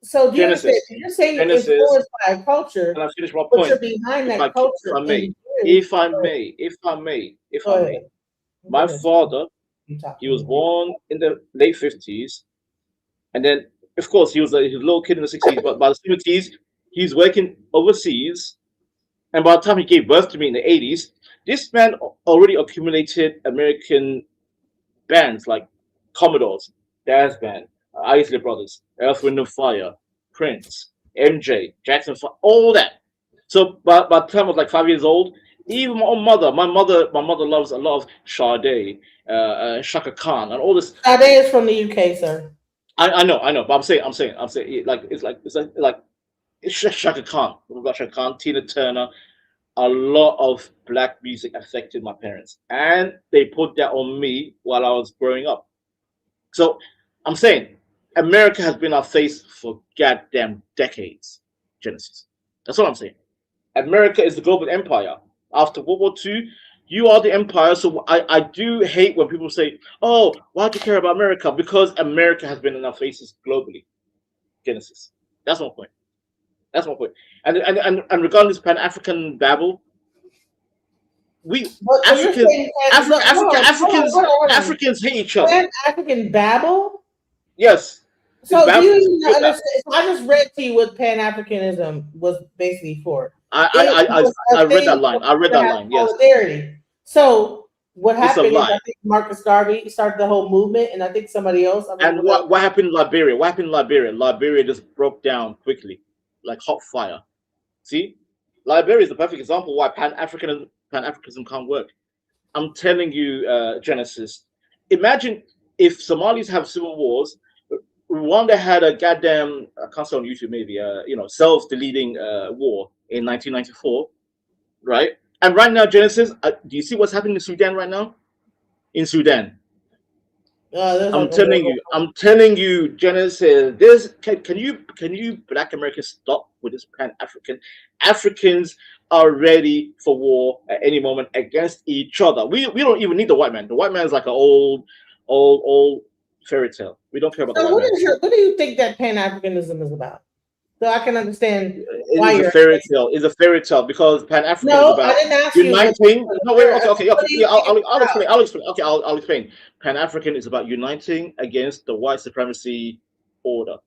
so do you understand? You're saying you're influenced by a culture, and I finish my but point. you're behind that culture. If I may, my father, he was born in the late 50s, and then of course he was a little kid in the 60s, but by the 70s he's working overseas, and by the time he gave birth to me in the 80s, this man already accumulated American bands like Commodores, Jazz Band, Isley Brothers, Earth, Wind and Fire, Prince, MJ, Jackson, all that. So by the time I was like 5 years old, even my own mother, my mother loves a lot of Sade, Shaka Khan, and all this. Sade is from the UK, sir. I know, but I'm saying, it's Shaka Khan. We've got Shaka Khan, Tina Turner. A lot of black music affected my parents, and they put that on me while I was growing up. So I'm saying America has been our face for goddamn decades, Genesis. That's what I'm saying. America is the global empire. After World War II, you are the empire. So I do hate when people say, oh, why do you care about America? Because America has been in our faces globally, Genesis. That's my point. And regarding this Pan-African babble, Africans hate each other. Pan-African babble? Yes. So do you understand? So I just read to you what Pan-Africanism was basically for. I read that line. Yes. Solidarity. So what happened is I think Marcus Garvey started the whole movement, and I think somebody else. And what happened in Liberia? Liberia just broke down quickly, like hot fire. See, Liberia is the perfect example why Pan-Africanism can't work. I'm telling you, Genesis. Imagine if Somalis have civil wars. Rwanda had a goddamn, I can't say on YouTube maybe, self-deleting war in 1994, right? And right now, Genesis, do you see what's happening in Sudan right now? In Sudan, I'm telling you, Genesis. Can you Black Americans stop with this Pan-African? Africans are ready for war at any moment against each other. We don't even need the white man. The white man is like an old fairy tale. We don't care about the white man. What do you think that Pan-Africanism is about? So I can understand why you're a fairy tale. It's a fairy tale because Pan-African is about I didn't ask uniting. No, wait, okay. Yeah, I'll explain. Okay, I'll explain. Pan-African is about uniting against the white supremacy order,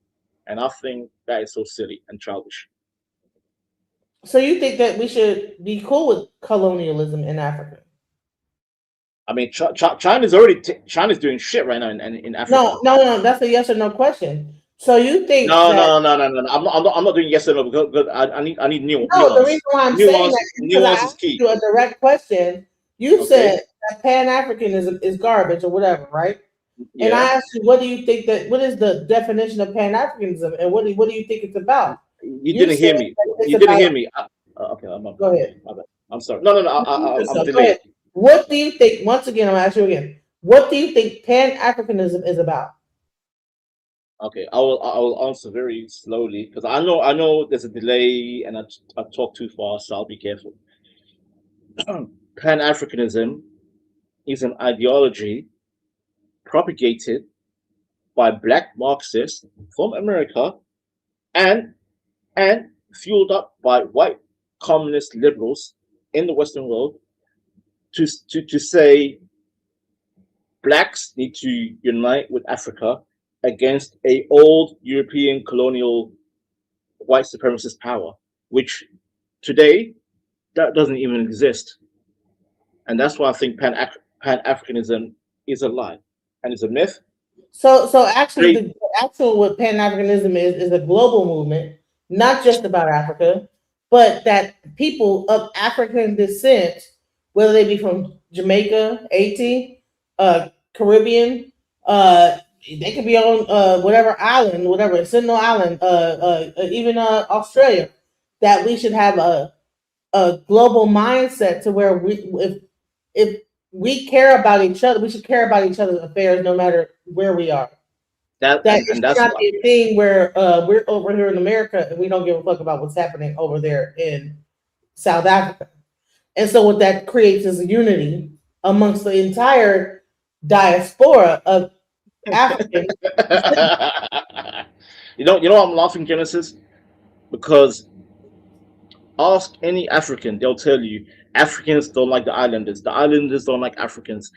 and I think that is so silly and childish. So you think that we should be cool with colonialism in Africa? I mean, China's doing shit right now in Africa. No, that's a yes or no question. So you think no. I'm not doing yes or no because I need nuance. No, the reason why I'm saying that is because I asked you a direct question. You said that Pan-Africanism is garbage or whatever, right? Yeah. And I asked you, what is the definition of Pan-Africanism, and what do you think it's about? You didn't hear me. You didn't hear me. Okay, go ahead. I'm sorry. No. I'm delayed. What do you think? Once again, I'm gonna ask you again. What do you think Pan-Africanism is about? Okay, I will answer very slowly because I know there's a delay and I talk too fast, so I'll be careful. Pan-Africanism is an ideology propagated by Black Marxists from America and fueled up by white communist liberals in the Western world to say blacks need to unite with Africa against a old European colonial white supremacist power, which today that doesn't even exist. And that's why I think Pan-Africanism is a lie and it's a myth. So actually, Great. the actual what Pan Africanism is a global movement, not just about Africa, but that people of African descent, whether they be from Jamaica, Haiti, Caribbean, they could be on whatever island, whatever Sentinel Island, even Australia, that we should have a global mindset to where if we care about each other, we should care about each other's affairs no matter where we are. That That and, it and should that's not why be a thing where we're over here in America and we don't give a fuck about what's happening over there in South Africa. And so what that creates is a unity amongst the entire diaspora of Africans. you know I'm laughing, Genesis, because ask any African, they'll tell you Africans don't like the islanders don't like Africans,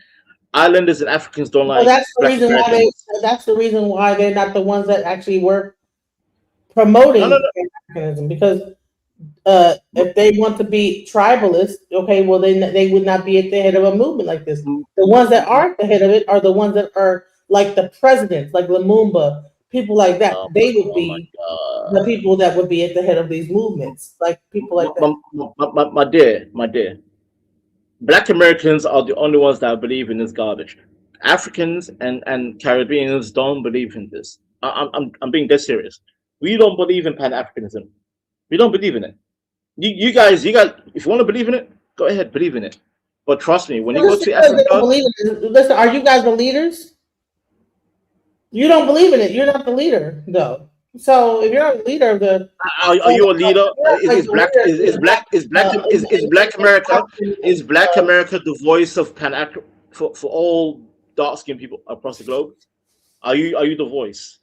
islanders and Africans don't Well, like Black Americans. that's the reason why they're not the ones that actually were No, promoting no, no. Africanism, because if they want to be tribalist, okay, well they would not be at the head of a movement like this. The ones that are at the head of it are the ones that are like the presidents, like Lumumba, people like that. They would Oh my be God. the people that would be at the head of these movements, like people like that. My dear, Black Americans are the only ones that believe in this garbage. Africans and Caribbeans don't believe in this. I'm being dead serious. We don't believe in Pan Africanism. We don't believe in it. You guys, if you want to believe in it, go ahead, believe in it. But trust me, when you go to Africa, Listen, are you guys the leaders? You don't believe in it. You're not the leader, though. So if you're not the leader of the, are you a leader? Is Black America the voice of Pan for all dark skinned people across the globe? Are you the voice?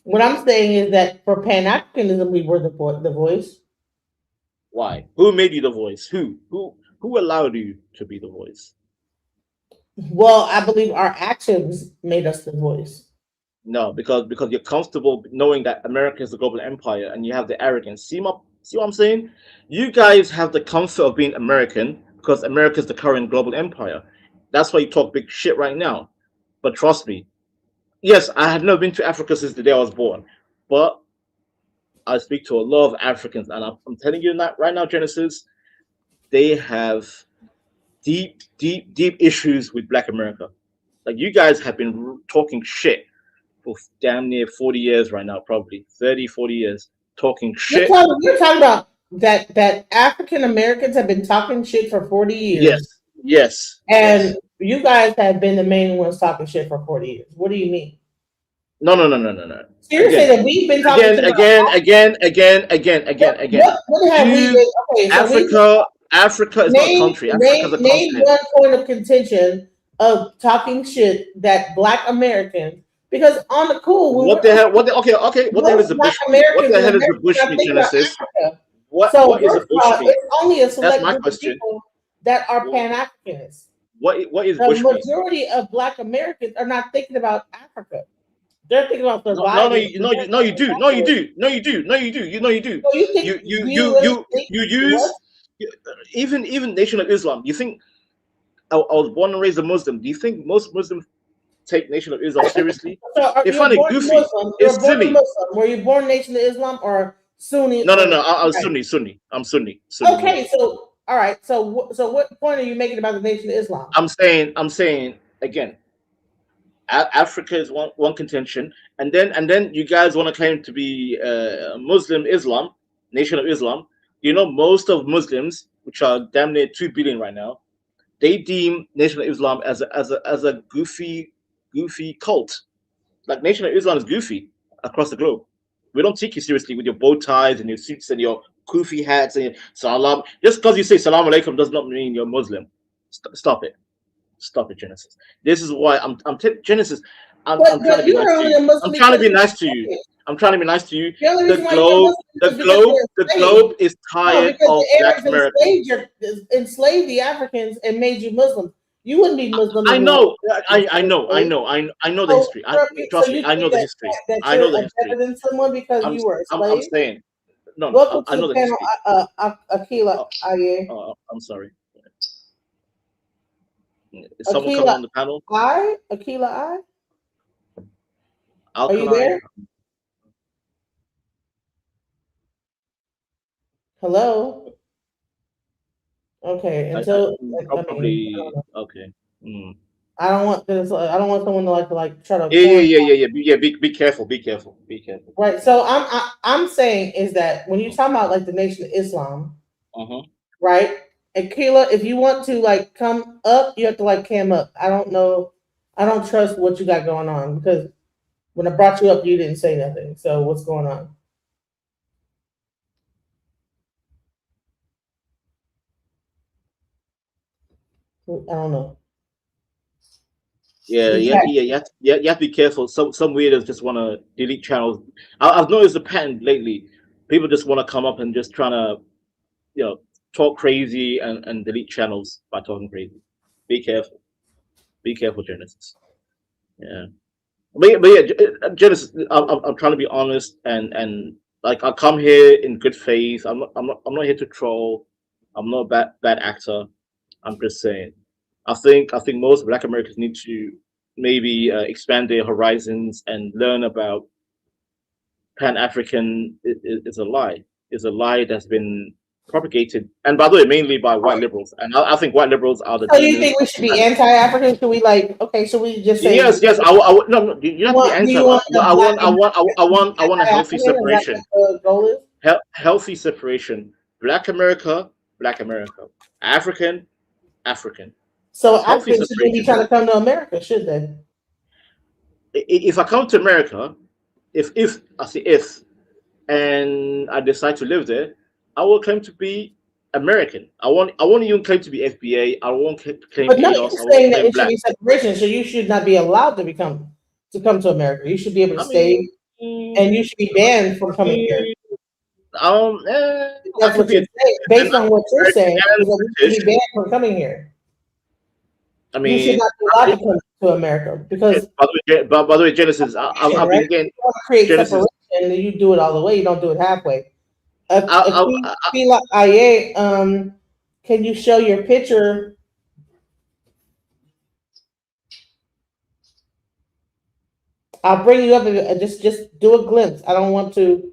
what I'm saying is that for Pan Africanism, we were the voice. Why? Who made you the voice? Who allowed you to be the voice? Well, I believe our actions made us the voice. No, because you're comfortable knowing that America is the global empire and you have the arrogance. See what I'm saying? You guys have the comfort of being American because America is the current global empire. That's why you talk big shit right now. But trust me, yes, I had never been to Africa since the day I was born, but I speak to a lot of Africans, and I'm telling you that right now, Genesis, they have deep issues with Black America. Like you guys have been talking shit for damn near 40 years right now, probably 30, 40 years, talking shit. You're talking about that African Americans have been talking shit for 40 years. Yes. And you guys have been the main ones talking shit for 40 years. What do you mean? No. So you're saying that we've been talking again. What have we been? Okay, so Africa is not a country. Africa is a continent. Name one point of contention of talking shit that Black Americans, because on the cool, What the hell? What the hell is a bush? What the hell is a bushmeat, Genesis? What is a bushmeat? It's only a select my group of question. people that are Pan-Africanists. What is the bushmeat? majority of Black Americans are not thinking about Africa. They're thinking about surviving. No, you do. You use even Nation of Islam. You think I was born and raised a Muslim? Do you think most Muslims take Nation of Islam seriously? They find it goofy. It's silly. Were you born Nation of Islam or Sunni? No. I'm Sunni. I'm Sunni. Okay, so all right. So what point are you making about the Nation of Islam? I'm saying again. Africa is one contention, and then you guys want to claim to be Muslim Islam, Nation of Islam. You know, most of Muslims, which are damn near 2 billion right now, they deem Nation of Islam as a goofy cult. Like Nation of Islam is goofy across the globe. We don't take you seriously with your bow ties and your suits and your goofy hats and your salam. Just because you say salam alaikum does not mean you're Muslim. Stop it. Stop it, Genesis. This is why Genesis. I'm trying to be nice to you. I'm trying to be nice to you. I'm trying to be nice to you. The globe is tired of Black America. Enslaved the Africans and made you Muslim. You wouldn't be Muslim. I if you know, weren't I know, I enslaved. know, I know the So, history. so Trust me, you I know think the that, history. that I you're know the a history. better than someone because you were a I'm slave? saying, no, Welcome I to know the the panel, history. Akila Aye. I'm sorry. Is someone coming Akila on the panel? Akila I. Are you Alkali. there? Hello. Okay. Until I mean, I Probably don't know. okay. Mm. I don't want this. I don't want someone to like try to. Yeah. Be careful. Be careful. Be careful. Right. So I'm saying is that when you talk about like the Nation of Islam, right? Akila, if you want to like come up, you have to like cam up. I don't know. I don't trust what you got going on because when I brought you up, you didn't say nothing. So what's going on? I don't know. Yeah. You have to be careful. Some weirdos just want to delete channels. I've noticed a pattern lately. People just want to come up and just trying to, talk crazy and delete channels by talking crazy. Be careful. Be careful, Genesis. Yeah. But yeah, Genesis. I'm trying to be honest and like I come here in good faith. I'm not here to troll. I'm not a bad actor. I'm just saying. I think most Black Americans need to maybe expand their horizons and learn about Pan African is a lie. Is a lie that's been propagated, and by the way, mainly by white liberals. And I think white liberals are the So you demons. think we should be anti-African? Should we like? Okay, should we just say Yes. No. You have to be anti. you want the black I want a healthy anti-African? Is that separation. what the goal is? Healthy separation. Black America. African. So Healthy Africans shouldn't be separation. trying to come to America, should they? If I come to America, if I say if, and I decide to live there, I will claim to be American. I want you to claim to be FBA. I won't claim But no, you're ADOS. I won't saying that claim it should black. be separation, so you should not be allowed to come to America. You should be able to I stay, mean, and you should be banned from coming here. I That's could what be you're saying. Based on what you're American saying, and is that you should be banned from coming here. I You should mean, not be allowed to come to America because by the way, Genesis, I've right? been getting You want to create Genesis. separation, and you do it all the way. You don't do it halfway. I, Akila Aye, can you show your picture? I'll bring you up and just do a glimpse. I don't want to.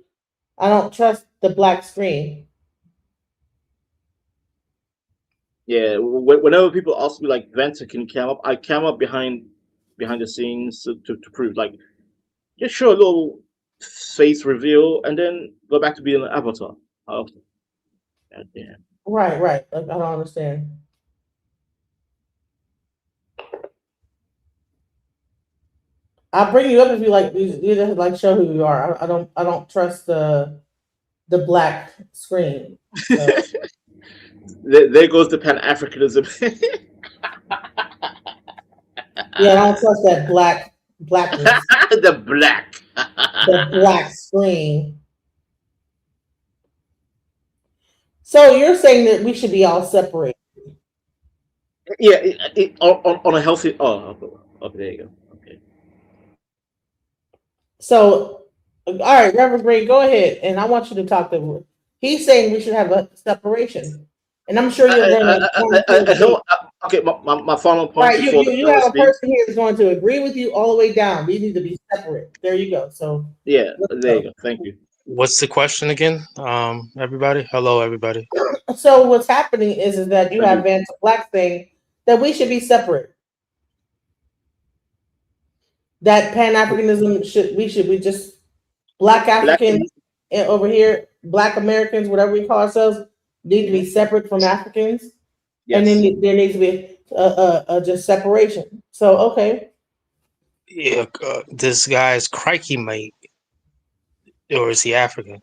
I don't trust the black screen. Yeah, whenever people ask me like, Venter, can you cam up? I cam up behind the scenes to prove like just show a little face reveal and then go back to being an avatar. Oh, yeah. Right. Like, I don't understand. I'll bring you up if you like. You just like show who you are. I don't trust the black screen. So. There goes the Pan Africanism. Yeah, I don't trust that blackness. The black screen. So you're saying that we should be all separated? Yeah, on a healthy. Oh, okay, there you go. Okay. So, all right, Reverend Green, go ahead, and I want you to talk to him. He's saying we should have a separation, and I'm sure you're going to. Okay, my final point. Right, you have a person here that's going to agree with you all the way down. We need to be separate. There you go. So yeah, there you go. Thank you. What's the question again? Everybody. Hello, everybody. So what's happening is that you have Vance Black saying that we should be separate. That Pan-Africanism we should be just Black Africans over here, Black Americans, whatever we call ourselves, need to be separate from Africans. Yes. And then there needs to be just separation. So okay. Yeah, this guy's crikey mate, or is he African?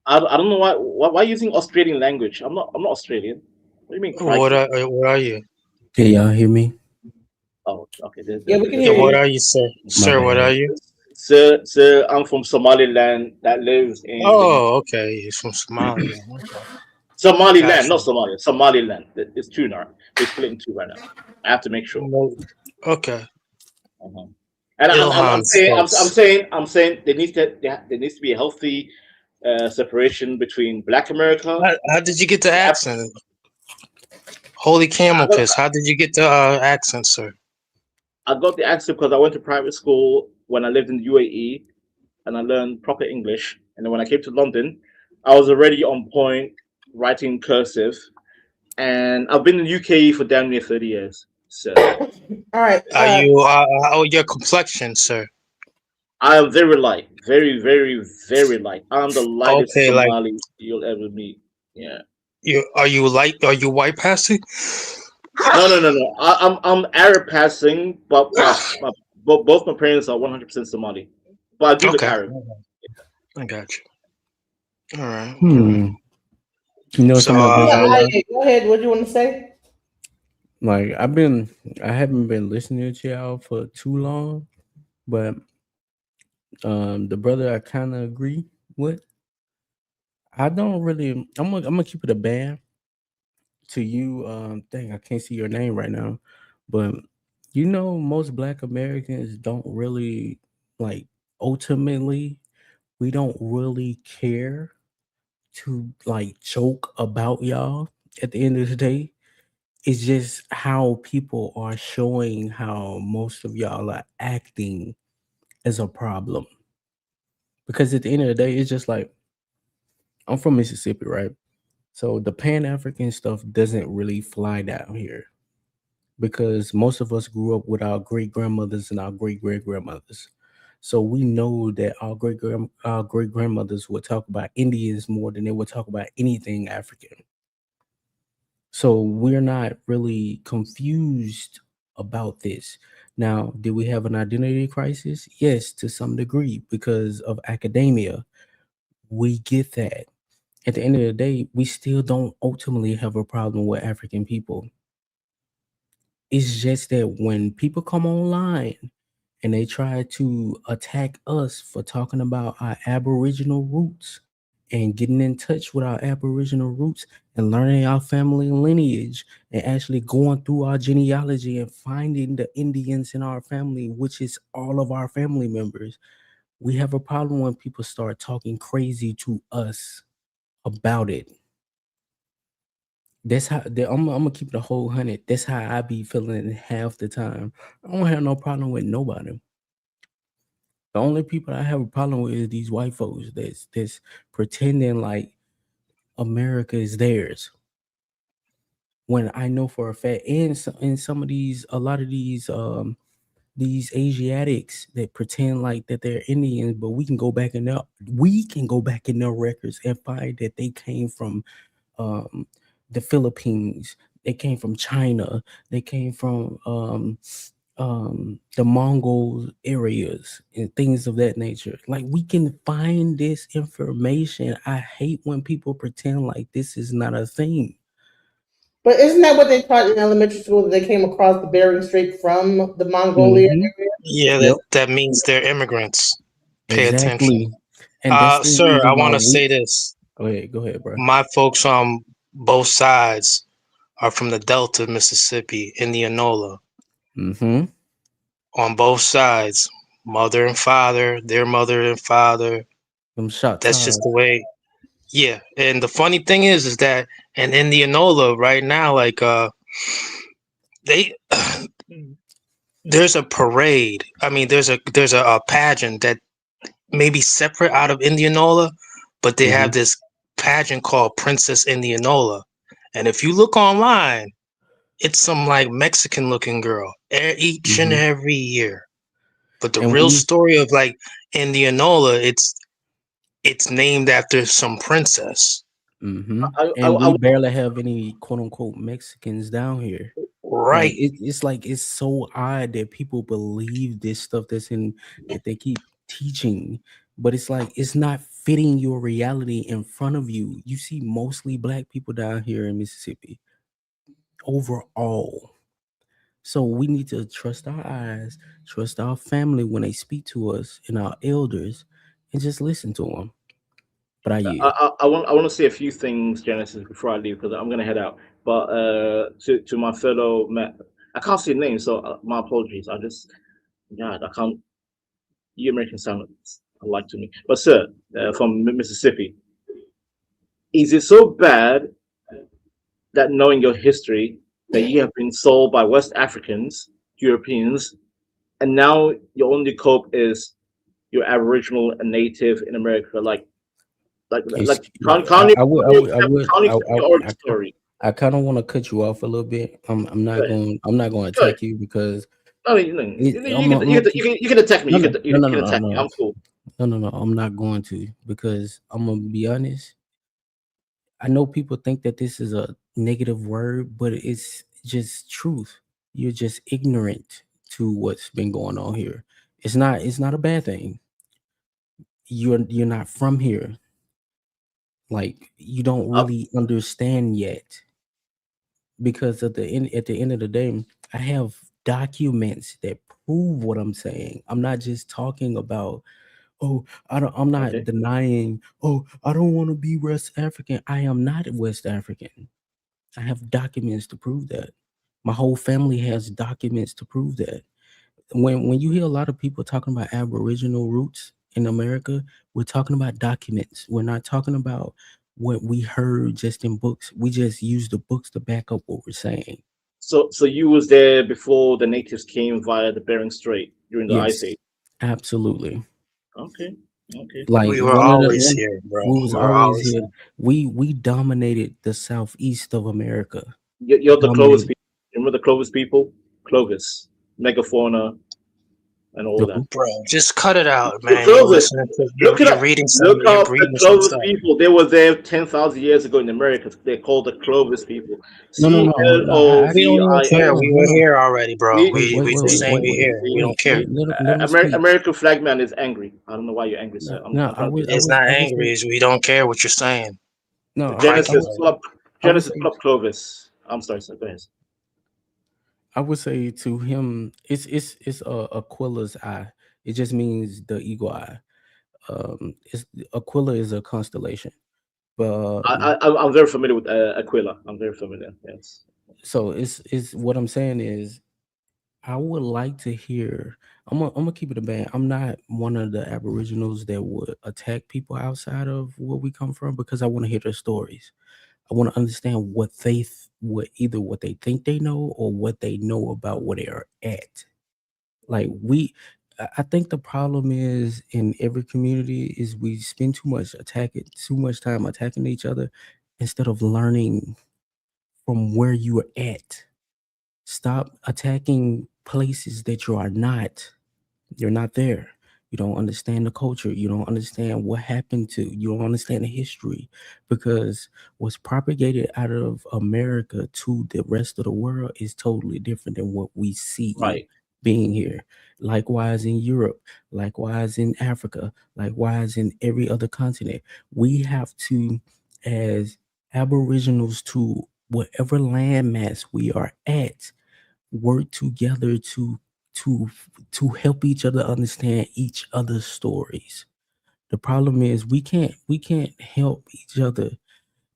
I don't know why using Australian language. I'm not Australian. What do you mean? Crikey? What are you? Can y'all hear me? Oh, okay. Yeah, we can hear you. What are you, sir? Sir, what are you? Sir, I'm from Somaliland that lives in. Oh, okay. He's from Somalia. Okay. Somaliland, not Gotcha. Somalia. Somaliland. It's two now. They split in two right now. I have to make sure. Okay. Uh-huh. And Ilhan says, I'm saying there needs to be a healthy separation between Black America. how did you get the And accent? Holy camel piss. How did you get the accent, sir? I got the accent because I went to private school when I lived in the UAE, and I learned proper English. And then when I came to London, I was already on point, writing cursive. And I've been in the UK for damn near 30 years. So All right. Are you oh, your complexion, sir? I am very light, very, very, very light. I'm the lightest Okay, like Somali you'll ever meet. Yeah. are you white passing? No. I'm Arab passing, but both my parents are 100% Somali. But I do look Okay, Arab. I got you. All right. You know So something I've been Yeah, realizing? go ahead. What do you want to say? Like I haven't been listening to y'all for too long, but the brother I kind of agree with. I don't really. I'm gonna keep it a band to you. Dang, I can't see your name right now, but you know, most Black Americans don't really like. Ultimately, we don't really care to like joke about y'all. At the end of the day, it's just how people are showing how most of y'all are acting as a problem. Because at the end of the day, it's just like I'm from Mississippi, right? So the Pan African stuff doesn't really fly down here because most of us grew up with our great grandmothers and our great great grandmothers. So we know that our great grandmothers would talk about Indians more than they would talk about anything African. So we're not really confused about this. Now, did we have an identity crisis? Yes, to some degree because of academia. We get that. At the end of the day, we still don't ultimately have a problem with African people. It's just that when people come online and they try to attack us for talking about our Aboriginal roots and getting in touch with our Aboriginal roots and learning our family lineage and actually going through our genealogy and finding the Indians in our family, which is all of our family members, we have a problem when people start talking crazy to us about it. That's how I'm gonna keep it a whole 100. That's how I be feeling half the time. I don't have no problem with nobody. The only people I have a problem with is these white folks that's pretending like America is theirs. When I know for a fact, and some of these, a lot of these Asiatics that pretend like that they're Indians, but we can go back in their records and find that they came from um, the Philippines. They came from China. They came from the Mongol areas and things of that nature. Like we can find this information. I hate when people pretend like this is not a thing. But isn't that what they taught in elementary school? That they came across the Bering Strait from the Mongolia Mm-hmm. area? Yeah, Yep, that means they're immigrants. Pay attention. exactly. And that's the Sir, I reason why want to we say this. go ahead, bro. My folks on both sides are from the Delta, Mississippi, Indianola. Mm-hmm. On both sides, mother and father, their mother and father. Them shots That's just hard. the way. Yeah, and the funny thing is that in Indianola right now, like they there's a parade. I mean, there's a pageant that may be separate out of Indianola, but they Mm-hmm. have this pageant called Princess Indianola. And if you look online, it's some like Mexican looking girl each and Mm-hmm. every year. But the And real we story of like Indianola, it's named after some princess. mm-hmm. And we I barely have any quote unquote Mexicans down here. Like Right. it's like it's so odd that people believe this stuff that they keep teaching, but it's like it's not fitting your reality in front of you. You see mostly black people down here in Mississippi overall. So we need to trust our eyes, trust our family when they speak to us and our elders, and just listen to them. But I want to say a few things, Genesis, before I leave because I'm gonna head out. But to my fellow Matt, I can't see names, so my apologies. I can't. You American sound alike to me. But sir, from Mississippi, is it so bad that knowing your history that you have been sold by West Africans, Europeans, and now your only cope is your Aboriginal and Native in America? it's, Can't you I, accept your origin I, story? I kind of want to cut you off a little bit. Go ahead. I'm not going to Go ahead. attack you because No, you can attack me. no, You no, can no, no, attack me. no, I'm cool. no. I'm not going to because I'm gonna be honest. I know people think that this is a negative word, but it's just truth. You're just ignorant to what's been going on here. It's not a bad thing. You're not from here. Like you don't Uh, really understand yet because at the end of the day, I have documents that prove what I'm saying. I'm not just talking about, oh, I'm not okay. denying, oh, I don't want to be West African. I am not West African. I have documents to prove that. My whole family has documents to prove that. When you hear a lot of people talking about Aboriginal roots in America, we're talking about documents. We're not talking about what we heard just in books. We just use the books to back up what we're saying. So you was there before the natives came via the Bering Strait during the Ice Yes, Age. absolutely. Okay. Okay. Like We were always here, bro. we was We were always always here. here. We dominated the southeast of America. You're the Clovis Dominated people. Remember the Clovis people? Clovis, megafauna, and all the that. who? Bro, just cut it out, The man. You're Clovis. listening to Look it you're up. reading Look you're up the reading some Clovis stuff. people. They were there 10,000 years ago in America. They're called the Clovis people. No. I We don't even care. hold CLOVIS. We on, were hold on. here already, bro. See, We just see, saying we here. We see, don't care. see. Let him speak. American flag man is angry. I don't know why you're angry, No, sir. no, I'm trying to be It's helpful. not angry. It's we don't care what you're saying. no, We're cracking Genesis, on pull you. up. I would Genesis, say, pull up Clovis. I'm sorry, sir. Go ahead. I would say to him, it's Aquila's eye. It just means the eagle eye. It's Aquila is a constellation, but I'm very familiar with Aquila. I'm very familiar. Yes. so it's what I'm saying is I would like to hear. I'm gonna keep it a band. I'm not one of the Aboriginals that would attack people outside of where we come from because I want to hear their stories. I want to understand what either what they think they know or what they know about where they are at. Like I think the problem is in every community is we spend too much time attacking each other instead of learning from where you are at. Stop attacking places that you are not. You're not there. You don't understand the culture. You don't understand what happened to. You don't understand the history because what's propagated out of America to the rest of the world is totally different than what we see Right. being here. Likewise in Europe, likewise in Africa, likewise in every other continent. We have to, as Aboriginals to whatever landmass we are at, work together to to help each other understand each other's stories. The problem is we can't help each other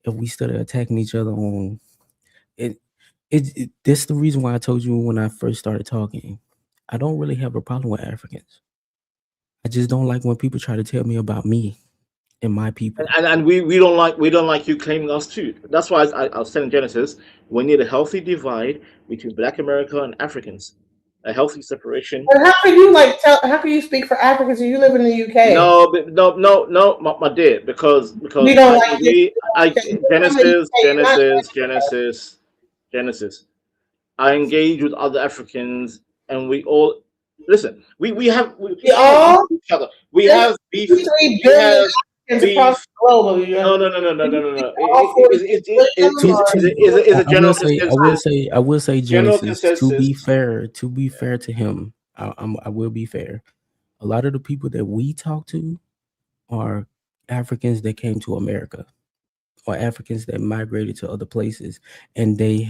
if we start attacking each other on it. That's the reason why I told you when I first started talking. I don't really have a problem with Africans. I just don't like when people try to tell me about me and my people. And we don't like you claiming us too. That's why I was telling Genesis we need a healthy divide between Black America and Africans, a healthy separation. But how can you like tell? How can you speak for Africans and you live in the UK? No, no, my dear, because We don't I like this. engage, I You're in the UK. You're not. Genesis. I engage with other Africans, and we all listen. We We have beef all with each other. We there's have beef. 53 We billion have Africans across beef. the globe. Olivia. No. All 46 billion To, are to It's a I will general say consensus. I will say General Genesis, consensus. to be fair to him, I will be fair. A lot of the people that we talk to are Africans that came to America or Africans that migrated to other places and they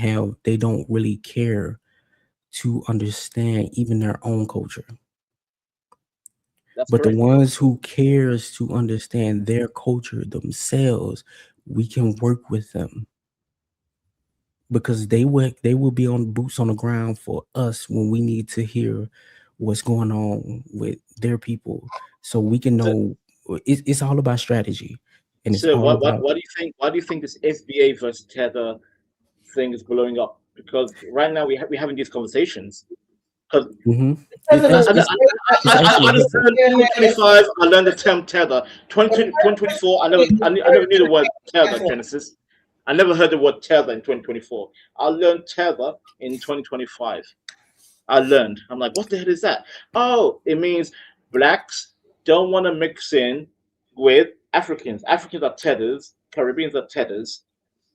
don't really care to understand even their own culture. That's But the correct. ones who cares to understand their culture themselves, we can work with them because they will be on boots on the ground for us when we need to hear what's going on with their people, so we can So, know. It's all about strategy, and it's so all what about. what do you think? Why do you think this FBA versus Tether thing is blowing up? Because right now we having these conversations. Because Mhm. Because of I, the I, It's I, actually I just helpful. learned 2025. I learned the term tether. 2024. I never knew the word tether. Genesis. I never heard the word tether in 2024. I learned tether in 2025. I learned. I'm like, what the hell is that? Oh, it means blacks don't want to mix in with Africans. Africans are tethers. Caribbeans are tethers.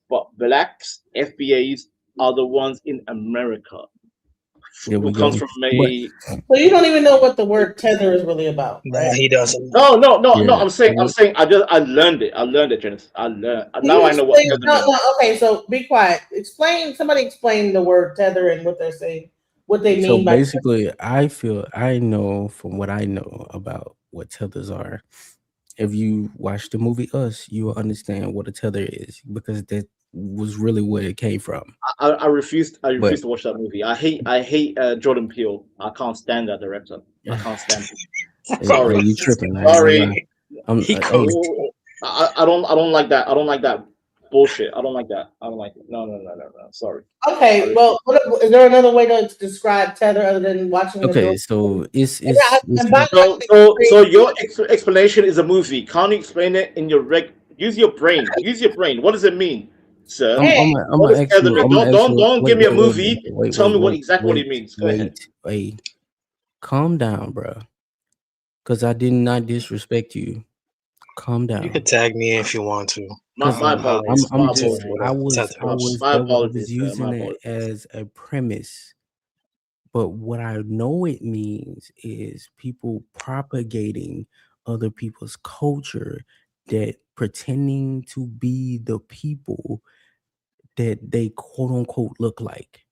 But blacks, FBAs, are the ones in America There who we comes go. from But a So you don't even know what the word tether is really about, Nah, right? he doesn't. No. yeah, I'm saying. I learned it. I learned it, Janice. I learned. Can Now you I know what explain? tether No, no. means. Okay, so be quiet. Explain. Somebody explain the word tether and what they're saying, what they so mean by. basically, I know from what I know about what tethers are. If you watch the movie Us, you will understand what a tether is because that was really where it came from. I refused. I But refused to watch that movie. I hate Jordan Peele. I can't stand that director. I can't stand him. hey, Sorry. you tripping? I ain't gonna lie. Sorry. He Hey, cooked. Oh, I don't like that. I don't like that bullshit. I don't like that. I don't like it. No. Sorry. I Okay, refuse. well, is there another way to describe tether other than watching the okay, movie? so it's And by the way, So your explanation is a movie. Can't you explain it in your use your brain. Use your brain. What does it mean, sir? hey, I'm What gonna does ask tether you. mean? I'm gonna ask you. Don't Wait, give me a wait, wait, movie. wait, Tell wait, me what wait, exactly what it wait, means. Go ahead. wait, wait. Calm down, bro. Because I did not disrespect you. Calm You could down. tag me if you want to, Because My how I'm apologies. it's My I'm doing just with apologies. a I tether. was My I was apologies, sir. My using it apologies. as a premise. But what I know it means is people propagating other people's culture, that pretending to be the people that they quote unquote look like.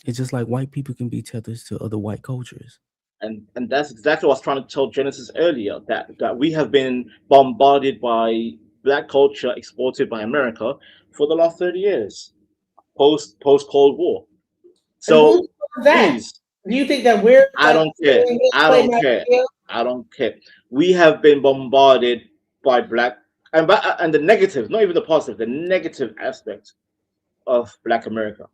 It's just like white people can be tethers to other white cultures. And that's exactly what I was trying to tell Genesis earlier, that we have been bombarded by black culture exported by America for the last 30 years, post Cold War. and who's So that? please, Do you think that we're I like don't care. I play don't my care. video? I don't care. We have been bombarded by black and the negative, not even the positive, the negative aspect of Black America.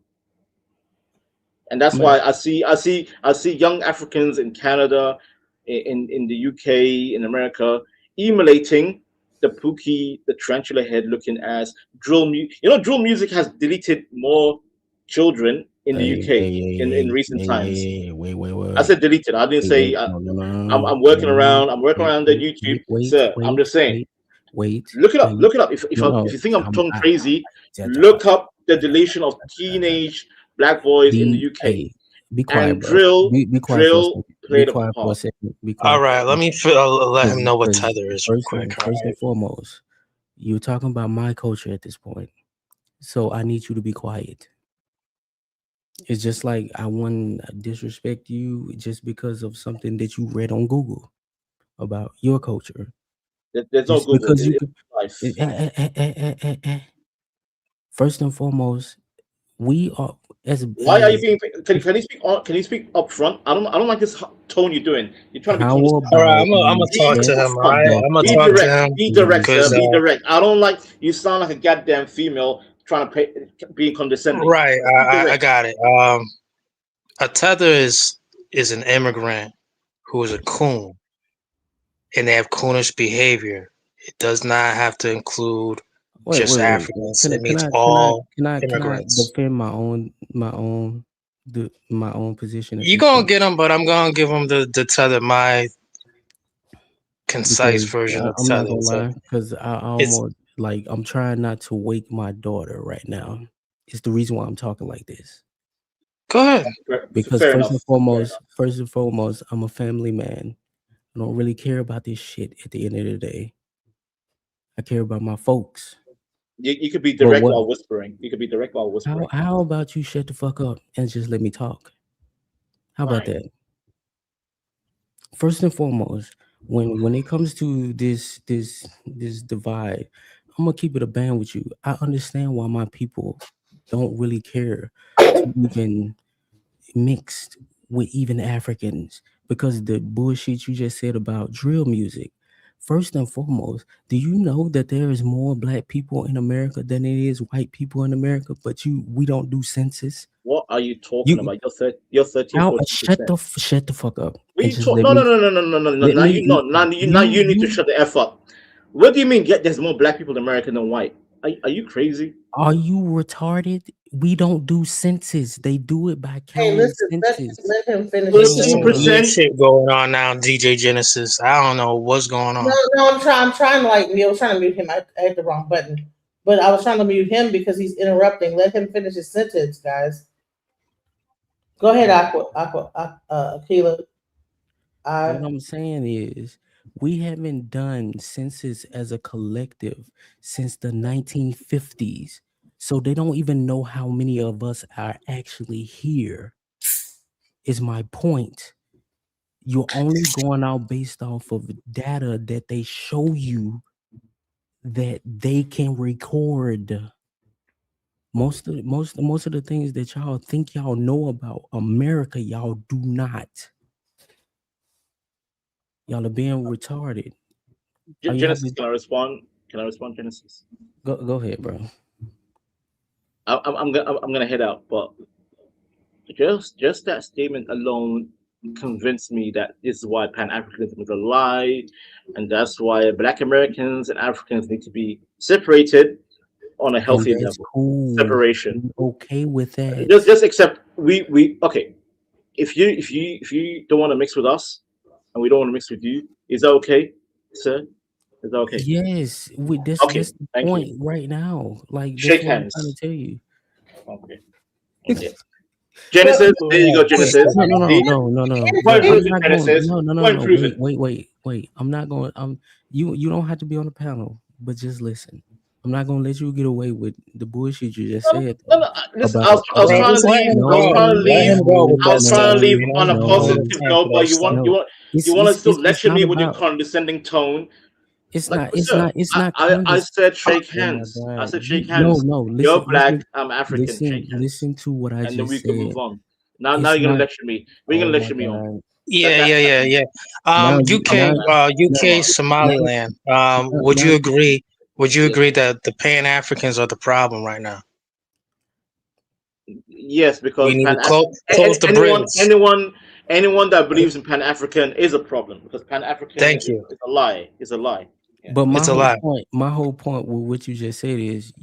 And that's I'm why actually I see young Africans in Canada, in the UK, in America, emulating the Pookie, the tarantula head looking ass drill music. You know, drill music has deleted more children in the hey, UK hey, hey, in hey, recent hey, hey, times. hey, wait, wait, wait, I wait. said deleted. I didn't Wait, say wait, no, no, no, no, I'm no, working no, no, around. I'm working wait, around the wait, YouTube, wait, wait, sir. I'm wait, just saying. wait, wait, Look it up. wait. Look it up. If No, you think I'm talking I crazy, da, da, look up the deletion of teenage black boys in the be UK. hey, be quiet, And bro. Be quiet for a drill second. Be played a quiet for a part. second. Be All quiet right, for a let second. me let him know what Because tether is real quick. All first right. and foremost, you're talking about my culture at this point. So I need you to be quiet. It's just like I wouldn't disrespect you just because of something that you read on Google about your culture. There's no Just Google. because you It's could. life. First and foremost, we are Why are you as being? Can you speak? Can you speak up front? I don't like this tone you're doing. You're trying to be how All right, about I'm you gonna talk Be to shut him. All upfront. right, the I'm gonna Be fuck talk to up, direct. him Be direct, sir. because please? Be direct. I don't like you. Sound like a goddamn female trying to pay, being condescending. right, Be I direct. got it. A tether is an immigrant who is a coon, and they have coonish behavior. It does not have to include Wait, just wait, wait. Africans. Can I It can means I can I all can I can I immigrants. defend my own position at You this gonna point? get them, but I'm gonna give them the tether, my concise Because version of I'm not tether. gonna So lie, because I it's almost like I'm trying not to wake my daughter right now. It's the reason why I'm talking like this. go ahead. Because Fair enough. Fair enough. first and foremost, I'm a family man. I don't really care about this shit at the end of the day. I care about my folks. You could be But direct what while whispering. You could be direct while whispering. how about you shut the fuck up and just let me talk? How about Fine. that? First and foremost, when it comes to this divide, I'm gonna keep it a band with you. I understand why my people don't really care to even mix with even Africans because the bullshit you just said about drill music. First and foremost, do you know that there is more black people in America than it is white people in America? But we don't do census. What are you talking You about? You're 13, how 14%. shut the fuck up What and you just talk? let No, me no, no, no, no, no, no, no. let Now me you no, now you need to you shut the f up. What do you mean? There's more black people in America than white? Are you crazy? are you retarded? We don't do census. They do it by Hey, counting listen, census. let him finish his This is some sentence. weird 13%. shit going on now, DJ Genesis. I don't know what's going No, on. no, I'm trying to like, I was trying to mute him. I hit the wrong button, but I was trying to mute him because he's interrupting. Let him finish his sentence, guys. Go ahead, Aquila. What I I'm saying is, we haven't done census as a collective since the 1950s. So they don't even know how many of us are actually here, is my point. You're only going out based off of data that they show you that they can record. Most of the things that y'all think y'all know about America, y'all do not. Y'all are being retarded. All you have Genesis, to can I respond? Can I respond, Genesis? go ahead, bro. I'm gonna head out, but just that statement alone convinced me that this is why Pan Africanism is a lie, and that's why Black Americans and Africans need to be separated on a And healthy that's level. cool. Separation. I'm okay with that. Just accept we okay. If you don't want to mix with us, and we don't want to mix with you, is that okay, sir? Is that okay? Yes, Okay, that's the thank you. point right now. Like that's Shake what I'm trying to hands. tell you. Okay, okay. well, Genesis, there you go, Right. Wait, Genesis. See, bro. point I'm proven, not going. Genesis. Point No. proven. Wait. I'm not going. You don't have to be on the panel, but just listen. I'm not gonna let you get away with the bullshit you just No, said no, though no. Listen, I was Bro, trying to just let leave. him I was go. trying to Let leave. him go with I that was trying stuff. to leave You know, on he a don't have no positive time note, for but that stuff. no. you want to still It's lecture not me with your about. condescending tone. Like, sir, It's not I condescending. said shake Oh my hands. I god. said shake No, hands. no. You're black. I'm African. Shake hands, Listen to what I and then we just can said. move on. Now It's you're gonna not. lecture me. We're Oh gonna my lecture me on god. Yeah, yeah, yeah, yeah. Now you come UK, on, man. Come now UK, on. Somaliland. Would now you agree? Would you Yes, agree that the Pan Africans are the problem right now? yes, We because need to Pan close the bridge. anyone that believes in Pan African is a problem because Pan African Thank is you. a lie. It's a lie. Yeah. but It's a lie. my whole point with what you just said is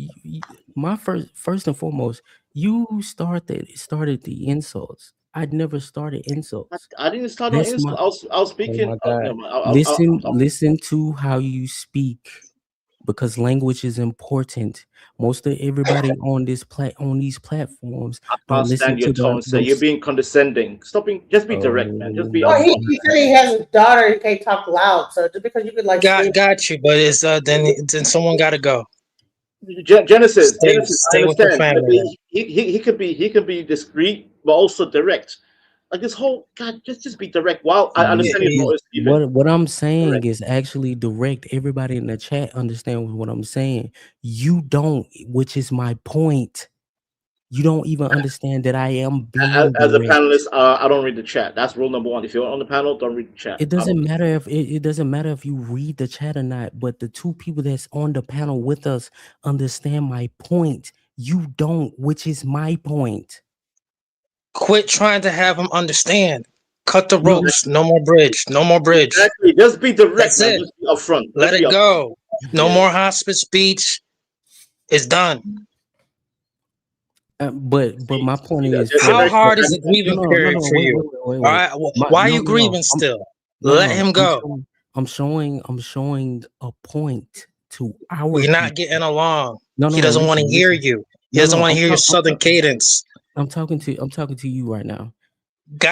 my first and foremost, you started the insults. I'd never started insults. I didn't start no That's my insult. I was Oh speaking. my god. Never mind. Listen to how you speak because language is important. Most of everybody on on these platforms I don't can't listen stand your to tone, sir. You're those. being condescending. Stop being. Just be direct, man. Just be Oh well, upfront. he said he has a daughter. He can't talk loud, so just because you could like scream. Got you, but it's then someone got to go. Genesis. I Stay with the understand. But family. he could be discreet, but also direct. Like this whole God, just be direct. While I understand your thought is even what I'm saying direct. is actually direct. Everybody in the chat understands what I'm saying. You don't, which is my point. You don't even understand that I am being As a direct. panelist, I don't read the chat. That's rule number one. If you're on the panel, don't read the chat. It doesn't matter if it doesn't matter if you read the chat or not, but the two people that's on the panel with us understand my point. You don't, which is my point. Quit trying to have them understand. Cut the No, ropes. No more bridge. No more bridge. Exactly. Just be direct, That's man. it. Just be upfront. Let Just be it upfront. go. No Yeah. more hospice speech. It's done. but my point is They're How very hard is the condescending. grieving period for wait, you? wait, All wait. right. Why are you No. grieving still? Let him go. I'm showing a point to our We're not people. getting along. No, He doesn't want to hear listen. you. He doesn't want to hear your southern cadence. I'm talking to you right now.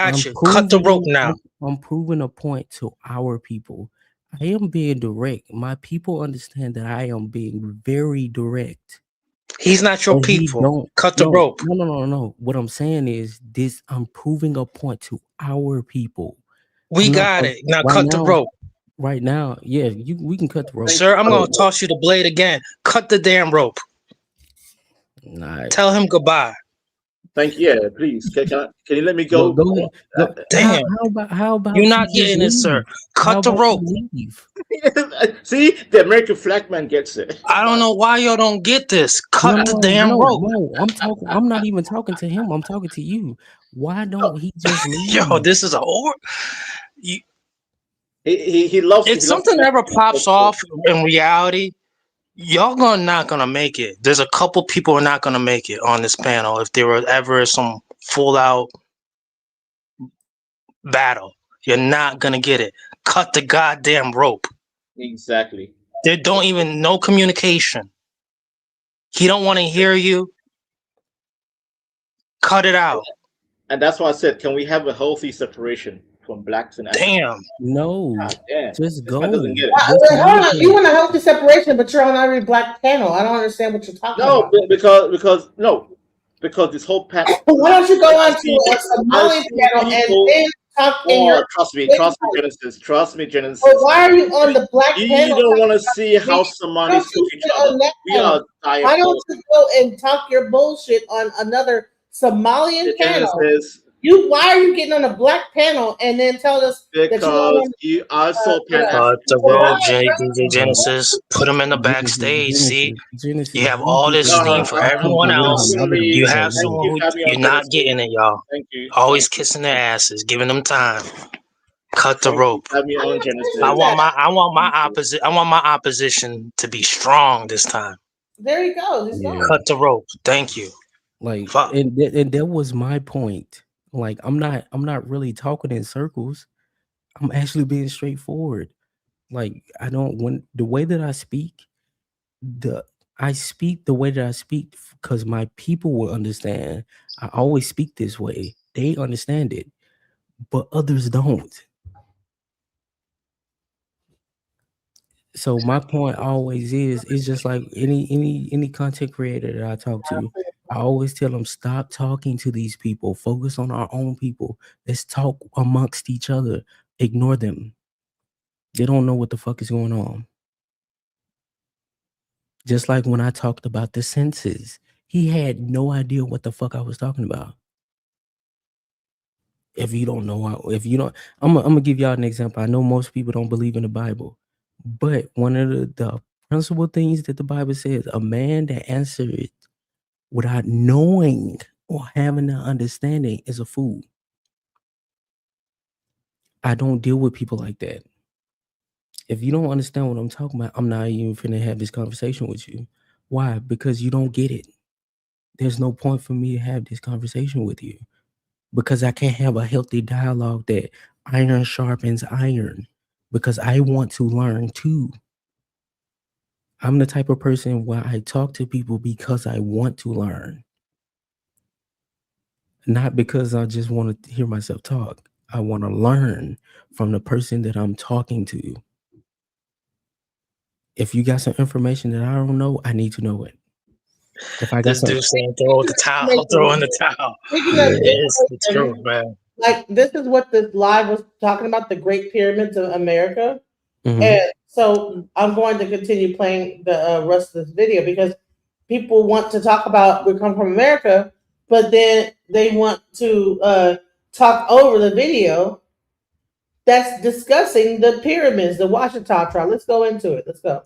I'm Gotcha. Cut the rope proving now. I'm proving a point to our people. I am being direct. My people understand that I am being very direct. He's not your But he people. don't. Cut the rope. No. What I'm saying is this. I'm proving a point to our people. We I'm not got it. Now right cut the now. rope. right now, yeah, we can cut the rope. Sir, I'm gonna toss you the blade again. Cut the damn rope. Nah, Tell him goodbye. Thank you. Yeah, please. Can you let me go? go ahead. Go. Damn. How about You're you not just getting it, sir. leave? Cut How the about rope. you leave? See, the American flag man gets it. I don't know why y'all don't get this. Cut the damn rope. No. I'm not even talking to him. I'm talking to you. Why don't he just leave? Yo, this is a or. You, He loves. if something ever pops off in reality, y'all not gonna make it. There's a couple people who are not gonna make it on this panel if there were ever some full out battle. You're not gonna get it. Cut the goddamn rope. Exactly. There don't even no communication. He don't want to hear you. Cut it out. And that's why I said, can we have a healthy separation from blacks and Africans? Damn. No. God damn. Just This man go. doesn't get it. Wait, hold on. You want a healthy separation, but you're on every black panel. I don't understand what you're talking No, about. because this whole panel. Why don't you go on to a Somali panel and then talk in your? Trust me, Genesis. Well, why are you on the black You panel? don't want to see how Somalis cook each other. We are Why don't you go and talk your bullshit on another Somalian panel? Why are you getting on a black panel and then tell us because you are so Cut the rope, DJ Genesis. Put him in the backstage. See, you have all this steam for everyone else. You have someone who you're not getting it, y'all. Thank you. Always kissing their asses, giving them time. Cut the rope. Have me on Genesis. I want my opposition to be strong this time. There you go. Cut the rope. Thank you. Like, and that was my point. Like, I'm not really talking in circles. I'm actually being straightforward. Like, when the way that I speak, I speak the way that I speak because my people will understand. I always speak this way. They understand it, but others don't. So my point always is, it's just like any content creator that I talk to, I always tell them, stop talking to these people. Focus on our own people. Let's talk amongst each other. Ignore them. They don't know what the fuck is going on. Just like when I talked about the census, he had no idea what the fuck I was talking about. If you don't know, I'm gonna give y'all an example. I know most people don't believe in the Bible, but one of the principal things that the Bible says, a man that answers it without knowing or having an understanding is a fool. I don't deal with people like that. If you don't understand what I'm talking about, I'm not even finna have this conversation with you. Why? Because you don't get it. There's no point for me to have this conversation with you because I can't have a healthy dialogue that iron sharpens iron because I want to learn too. I'm the type of person where I talk to people because I want to learn, not because I just want to hear myself talk. I want to learn from the person that I'm talking to. If you got some information that I don't know, I need to know it. If I got This dude saying throw the towel, throw in the towel. It's the truth, man. Like, this is what this live was talking about, the Great Pyramids of America. Mm-hmm. And so I'm going to continue playing the rest of this video because people want to talk about we come from America, but then they want to talk over the video that's discussing the pyramids, the Washita trial. Let's go into it. Let's go.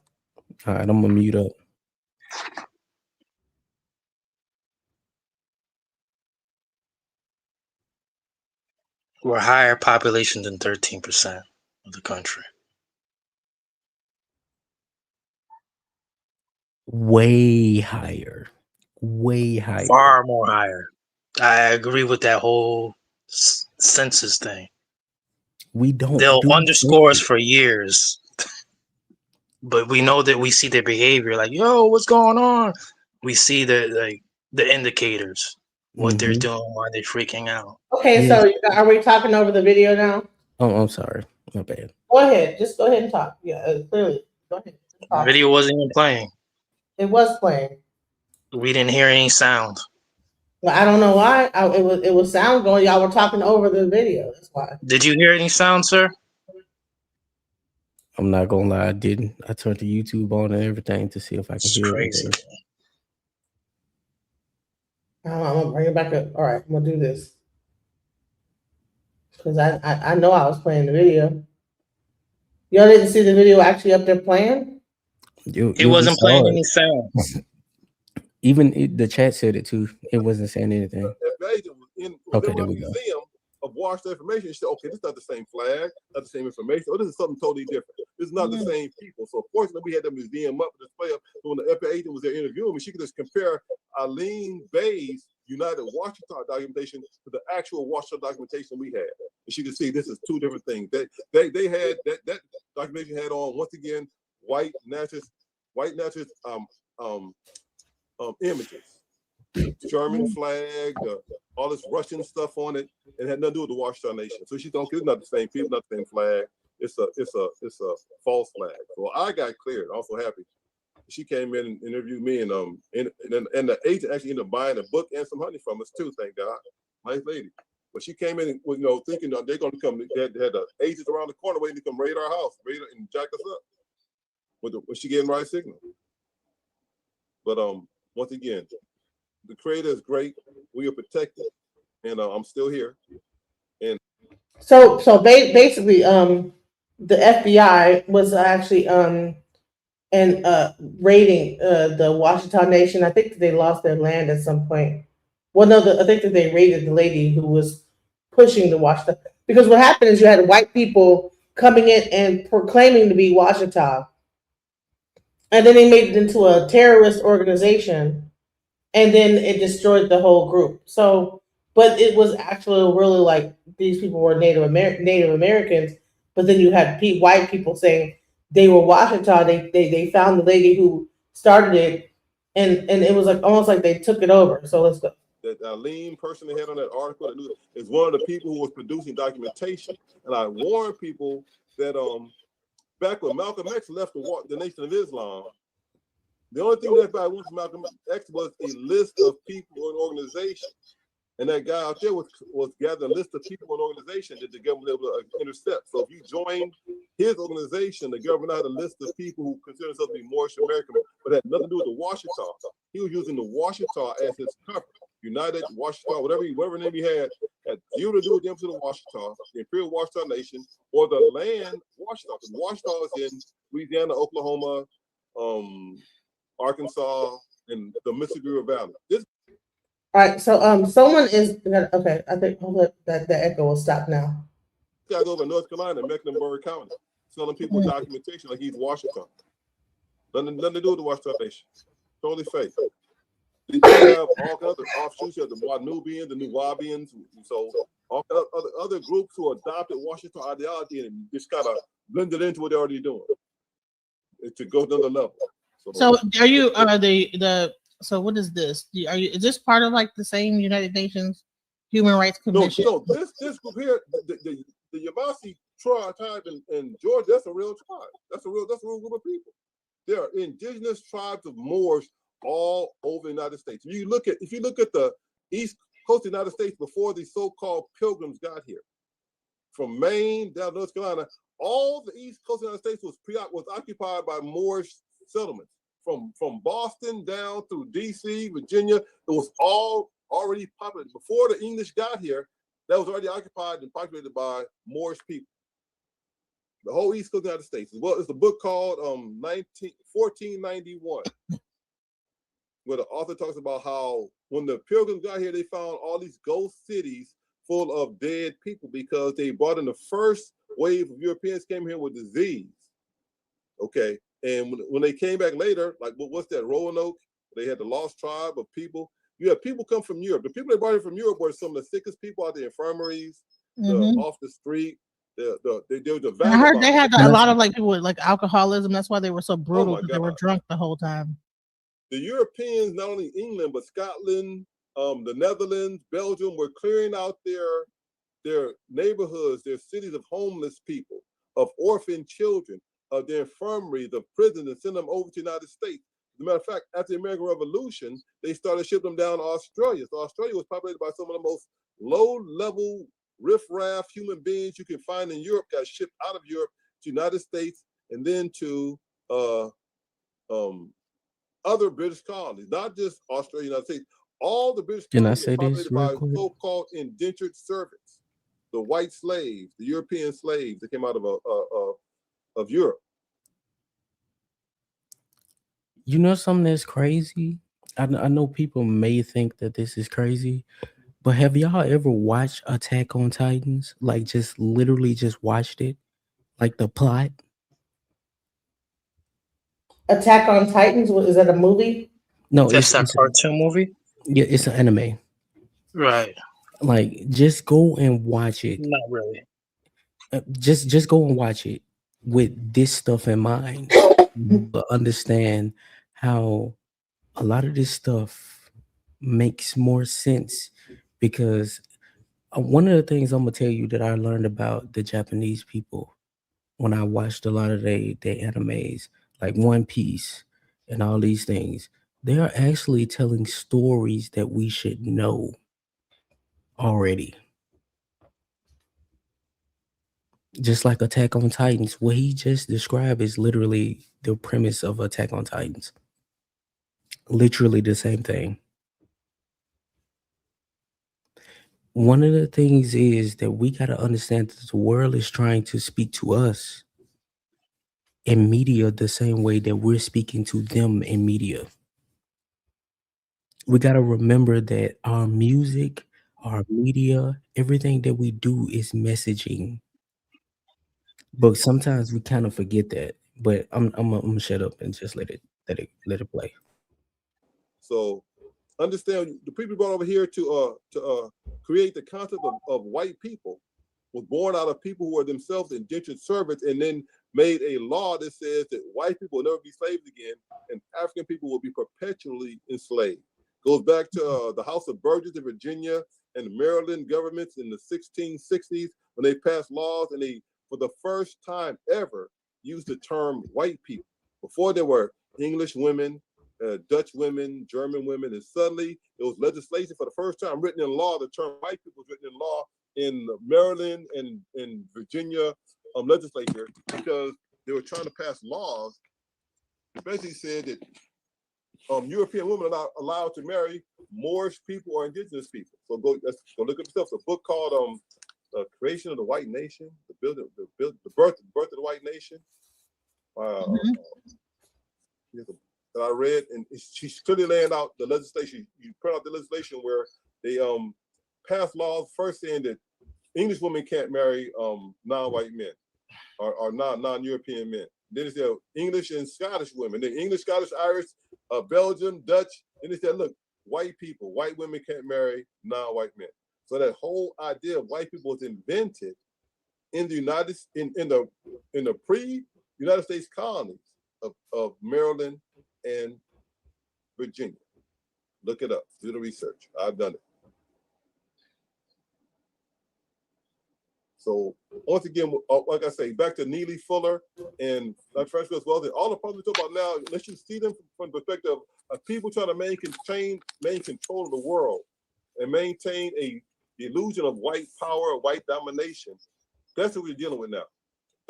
All right, I'm gonna mute up. We're higher population than 13% of the country. Way higher. Way higher. Far more higher. I agree with that whole census thing. They'll underscore us for years, but we know that we see their behavior. Like, yo, what's going on? We see the indicators, what they're doing, why they're freaking out. Okay, so are we talking over the video now? Oh, I'm sorry. My bad. Go ahead. Just go ahead and talk. Yeah, clearly. Go ahead. The video wasn't even playing. It was playing. We didn't hear any sound. Well, I don't know why. It was sound going. Y'all were talking over the video. That's why. Did you hear any sound, sir? I'm not gonna lie, I didn't. I turned the YouTube on and everything to see if I can It's hear crazy. it. I'm gonna bring it back up. All right, I'm gonna do this because I know I was playing the video. Y'all didn't see the video actually up there playing? It wasn't playing any sound. Even the chat said it too. It wasn't saying anything. FBA was in Okay, the there we go. museum of Washington information. She said, okay, this is not the same flag, not the same information. Oh, this is something totally different. This is not the same people. So fortunately, we had the museum up to display up. So when the FBA agent was there interviewing me, she could just compare Eileen Bay's United Washington documentation to the actual Washington documentation we had. And she could see this is two different things. They had that documentation had on, once again, white nationalist images. German flag, all this Russian stuff on it, and had nothing to do with the Washington nation. So she thought it's not the same people, not the same flag. It's a false flag. So I got cleared. I'm also happy. She came in and interviewed me, and the agent actually ended up buying a book and some honey from us too. Thank God, nice lady. But she came in, and, thinking that they're going to come. They had the agents around the corner waiting to come raid our house, raid and jack us up. When she gave them the right signal. But once again, the creator is great. We are protected, and I'm still here. And So basically, the FBI was actually raiding the Washington Nation. I think that they lost their land at some point. Well, no, I think that they raided the lady who was pushing the Washington. Because what happened is you had white people coming in and proclaiming to be Washington, and then they made it into a terrorist organization, and then it destroyed the whole group. So, but it was actually really like these people were Native Americans, but then you had white people saying they were Washington. They found the lady who started it, and it was like almost like they took it over. So let's go. That Eileen person they had on that article is one of the people who was producing documentation, and I warned people that back when Malcolm X left the Nation of Islam, the only thing that everybody went from Malcolm X was a list of people or an organization. And that guy out there was gathering a list of people and organizations that the government was able to intercept. So if you joined his organization, the government had a list of people who consider themselves to be Moorish American, but had nothing to do with the Washington. He was using the Washington as his cover. United Washington, whatever name he had zero to do with the Embassy of Washington, the Imperial Washington Nation, or the land Washington. Because Washington is in Louisiana, Oklahoma, Arkansas, and the Mississippi River Valley. All right, so someone is okay. I think that the echo will stop now. This guy's over in North Carolina, Mecklenburg County, selling people documentation like he's Washington. Nothing to do with the Washington Nation. Totally fake. You have all kinds of offshoots. You have the Wanubians, the Nuwabians, so all other groups who adopted Washington ideology and just kind of blended into what they're already doing to go to another level. So are you so what is this? Is this part of like the same United Nations Human Rights Commission? No, this group here, the Yamasee tribe in Georgia, that's a real tribe. That's a real group of people. There are indigenous tribes of Moors all over the United States. If you look at the East Coast of the United States before these so-called pilgrims got here, from Maine down to North Carolina, all the East Coast of the United States was occupied by Moorish settlements. From Boston down through DC, Virginia, it was all already populated. Before the English got here, that was already occupied and populated by Moorish people. The whole East Coast of the United States. Well, it's a book called 1491. Where the author talks about how when the pilgrims got here, they found all these ghost cities full of dead people because they brought in the first wave of Europeans came here with disease. Okay, and when they came back later, like what's that, Roanoke? They had the lost tribe of people. You have people come from Europe. The people they brought in from Europe were some of the sickest people out the infirmaries, off the street. They were the I heard they had a lot of like people with like alcoholism. That's why they were so brutal because they were drunk the whole time. The Europeans, not only England, but Scotland, the Netherlands, Belgium, were clearing out their neighborhoods, their cities of homeless people, of orphan children, of their infirmaries, of prisons, and send them over to the United States. As a matter of fact, after the American Revolution, they started shipping them down to Australia. So Australia was populated by some of the most low-level riffraff human beings you can find in Europe, got shipped out of Europe to the United States and then to other British colonies, not just Australia, United States. All the British Can I colonies were say this populated real by quick? so-called indentured servants, the white slaves, the European slaves that came out of Europe. You know something that's crazy? I know people may think that this is crazy, but have y'all ever watched Attack on Titans? Like just literally just watched it? Like the plot? Attack on Titans. Is that a movie? No, That's that cartoon movie, yeah, it's an anime. right? Like just go and watch it. Not really. Just go and watch it with this stuff in mind. But understand how a lot of this stuff makes more sense because one of the things I'm gonna tell you that I learned about the Japanese people when I watched a lot of their animes, like One Piece and all these things, they are actually telling stories that we should know already. Just like Attack on Titans, what he just described is literally the premise of Attack on Titans. Literally the same thing. One of the things is that we got to understand that the world is trying to speak to us in media the same way that we're speaking to them in media. We got to remember that our music, our media, everything that we do is messaging. But sometimes we kind of forget that. But I'm gonna shut up and just let it play. So understand the people brought over here to create the concept of white people was born out of people who are themselves indentured servants, and then made a law that says that white people will never be slaves again, and African people will be perpetually enslaved. Goes back to the House of Burgesses in Virginia and the Maryland governments in the 1660s when they passed laws and they, for the first time ever, used the term white people. Before there were English women, Dutch women, German women, and suddenly it was legislation for the first time written in law. The term white people was written in law in Maryland and in Virginia legislature because they were trying to pass laws that basically said that European women are not allowed to marry Moorish people or indigenous people. So go look up yourself. It's a book called Creation of the White Nation, the birth of the white nation. That I read, and she's clearly laying out the legislation. You print out the legislation where they passed laws first saying that English women can't marry non-white men or non-European men. Then it said English and Scottish women. Then English, Scottish, Irish, Belgian, Dutch. And they said, look, white people, white women can't marry non-white men. So that whole idea of white people was invented in the in the pre-United States colonies of Maryland and Virginia. Look it up. Do the research. I've done it. So once again, like I say, back to Neely Fuller and Francis Wells, all the problems we talk about now, let's just see them from the perspective of people trying to maintain control of the world and maintain the illusion of white power, white domination. That's what we're dealing with now.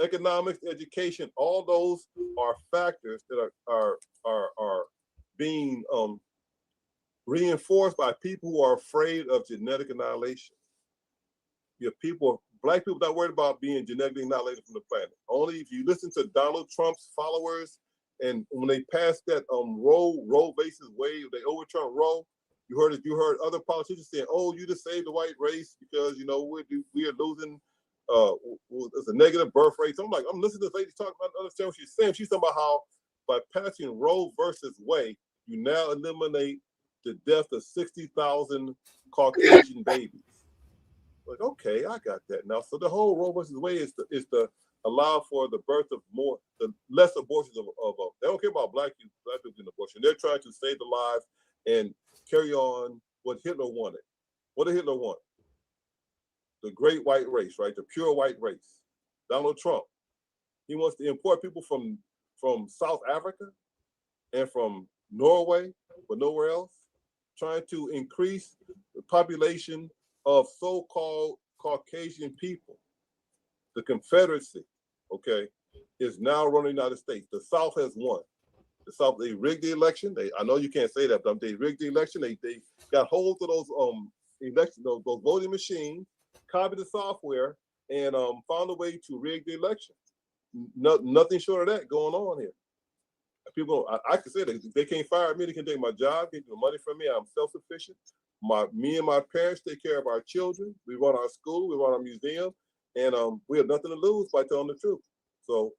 Economics, education, all those are factors that are being reinforced by people who are afraid of genetic annihilation. You have people, black people not worried about being genetically annihilated from the planet. Only if you listen to Donald Trump's followers, and when they passed that Roe versus Wade, they overturned Roe. You heard other politicians saying, "Oh, you just saved the white race because we are losing. It's a negative birth rate." So I'm listening to this lady talk about, understand what she's saying. She's talking about how by passing Roe versus Wade, you now eliminate the death of 60,000 Caucasian babies. Like, okay, I got that now. So the whole Roe versus Wade is to allow for the birth of less abortions of they don't care about black people in abortion. They're trying to save the lives and carry on what Hitler wanted. What did Hitler want? The great white race, right? The pure white race. Donald Trump, he wants to import people from South Africa and from Norway, but nowhere else, trying to increase the population of so-called Caucasian people, the Confederacy, okay? is now running the United States. The South has won. The South, they rigged the election. I know you can't say that, but they rigged the election. They got hold of those election, those voting machines, copied the software, and found a way to rig the election. Nothing short of that going on here. People, I can say that they can't fire me. They can take my job, get the money from me. I'm self-sufficient. Me and my parents take care of our children. We run our school, we run our museum, and we have nothing to lose by telling the truth. So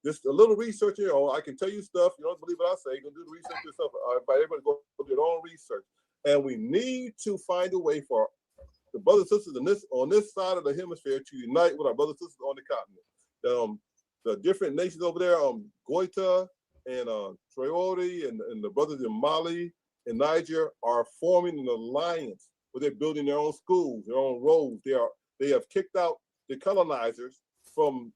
just a little research here. I can tell you stuff. You don't believe what I say. Go do the research yourself. Everybody go do their own research. And we need to find a way for the brothers and sisters on this side of the hemisphere to unite with our brothers and sisters on the continent. The different nations over there, Goita and Traore and the brothers in Mali and Niger are forming an alliance where they're building their own schools, their own roads. They have kicked out the colonizers from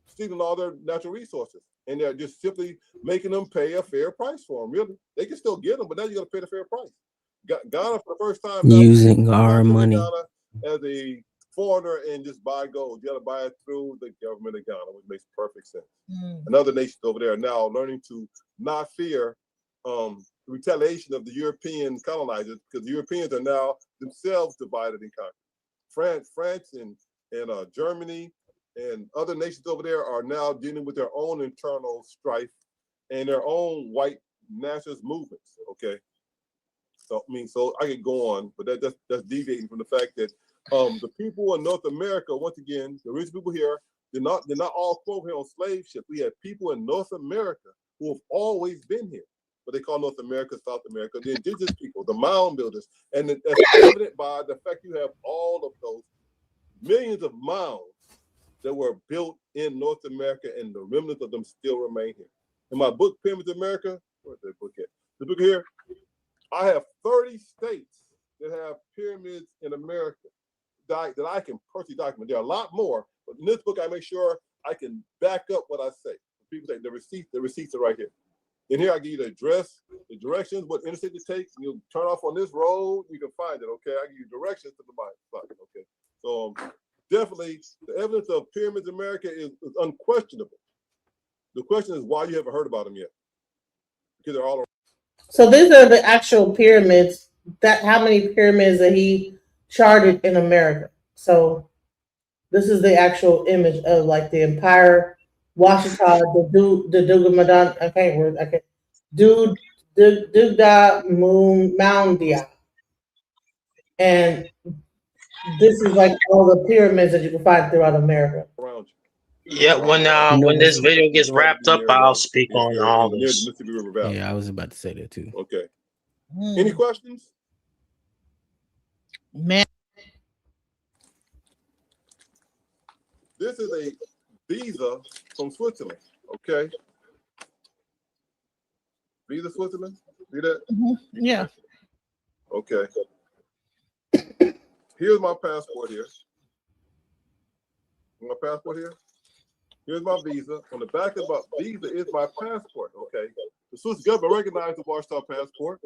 stealing all their natural resources, and they're just simply making them pay a fair price for them. Really, they can still get them, but now you got to pay the fair price. Ghana for the first time using our money as a foreigner and just buy gold. You got to buy it through the government of Ghana, which makes perfect sense. And other nations over there are now learning to not fear the retaliation of the European colonizers, because the Europeans are now themselves divided and conquered. France and Germany and other nations over there are now dealing with their own internal strife and their own white nationalist movements. Okay, so I could go on, but that's deviating from the fact that the people in North America, once again, the rich people here, they're not all quote here on slave ships. We have people in North America who have always been here, but they call North America, South America, the indigenous people, the mound builders, and that's evident by the fact you have all of those millions of mounds that were built in North America, and the remnants of them still remain here. In my book, Pyramids of America, where's that book at? The book here, I have 30 states that have pyramids in America that I can personally document. There are a lot more, but in this book, I make sure I can back up what I say. People say the receipts are right here. In here, I give you the address, the directions, what interstate to take. You turn off on this road, you can find it. Okay, I give you directions to the site. Okay, so definitely the evidence of pyramids in America is unquestionable. The question is why you haven't heard about them yet, because they're all around. So these are the actual pyramids. How many pyramids that he charted in America? So this is the actual image of like the Empire, Washita, the Dugamadan. I can't. Dugda Moundia, and this is like all the pyramids that you can find throughout America. Around you. Yeah, when this video gets wrapped up, I'll speak on all near this. the Mississippi River Valley. Yeah, I was about to say that too. Okay. Any questions? Man, This is a visa from Switzerland. Okay. Visa Switzerland. See that? yeah. Okay. Here's my passport here. My passport here. Here's my visa. On the back of my visa is my passport. Okay. The Swiss government recognized the Washita passport.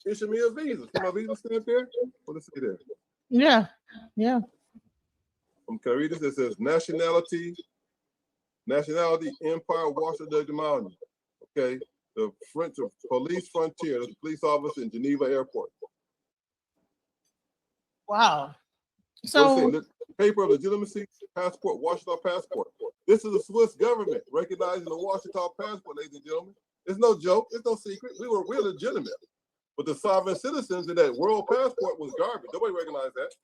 Issue me a visa. See my visa stamp there? What does it say there? Yeah. Yeah. Can I read this? It says nationality, Empire, Washington Mountain. Okay. The French police frontier, the police office in Geneva Airport. Wow. So paper of legitimacy, passport, Washita passport. This is the Swiss government recognizing the Washita passport, ladies and gentlemen. It's no joke. It's no secret. We're legitimate. But the sovereign citizens in that world passport was garbage. Nobody recognized that.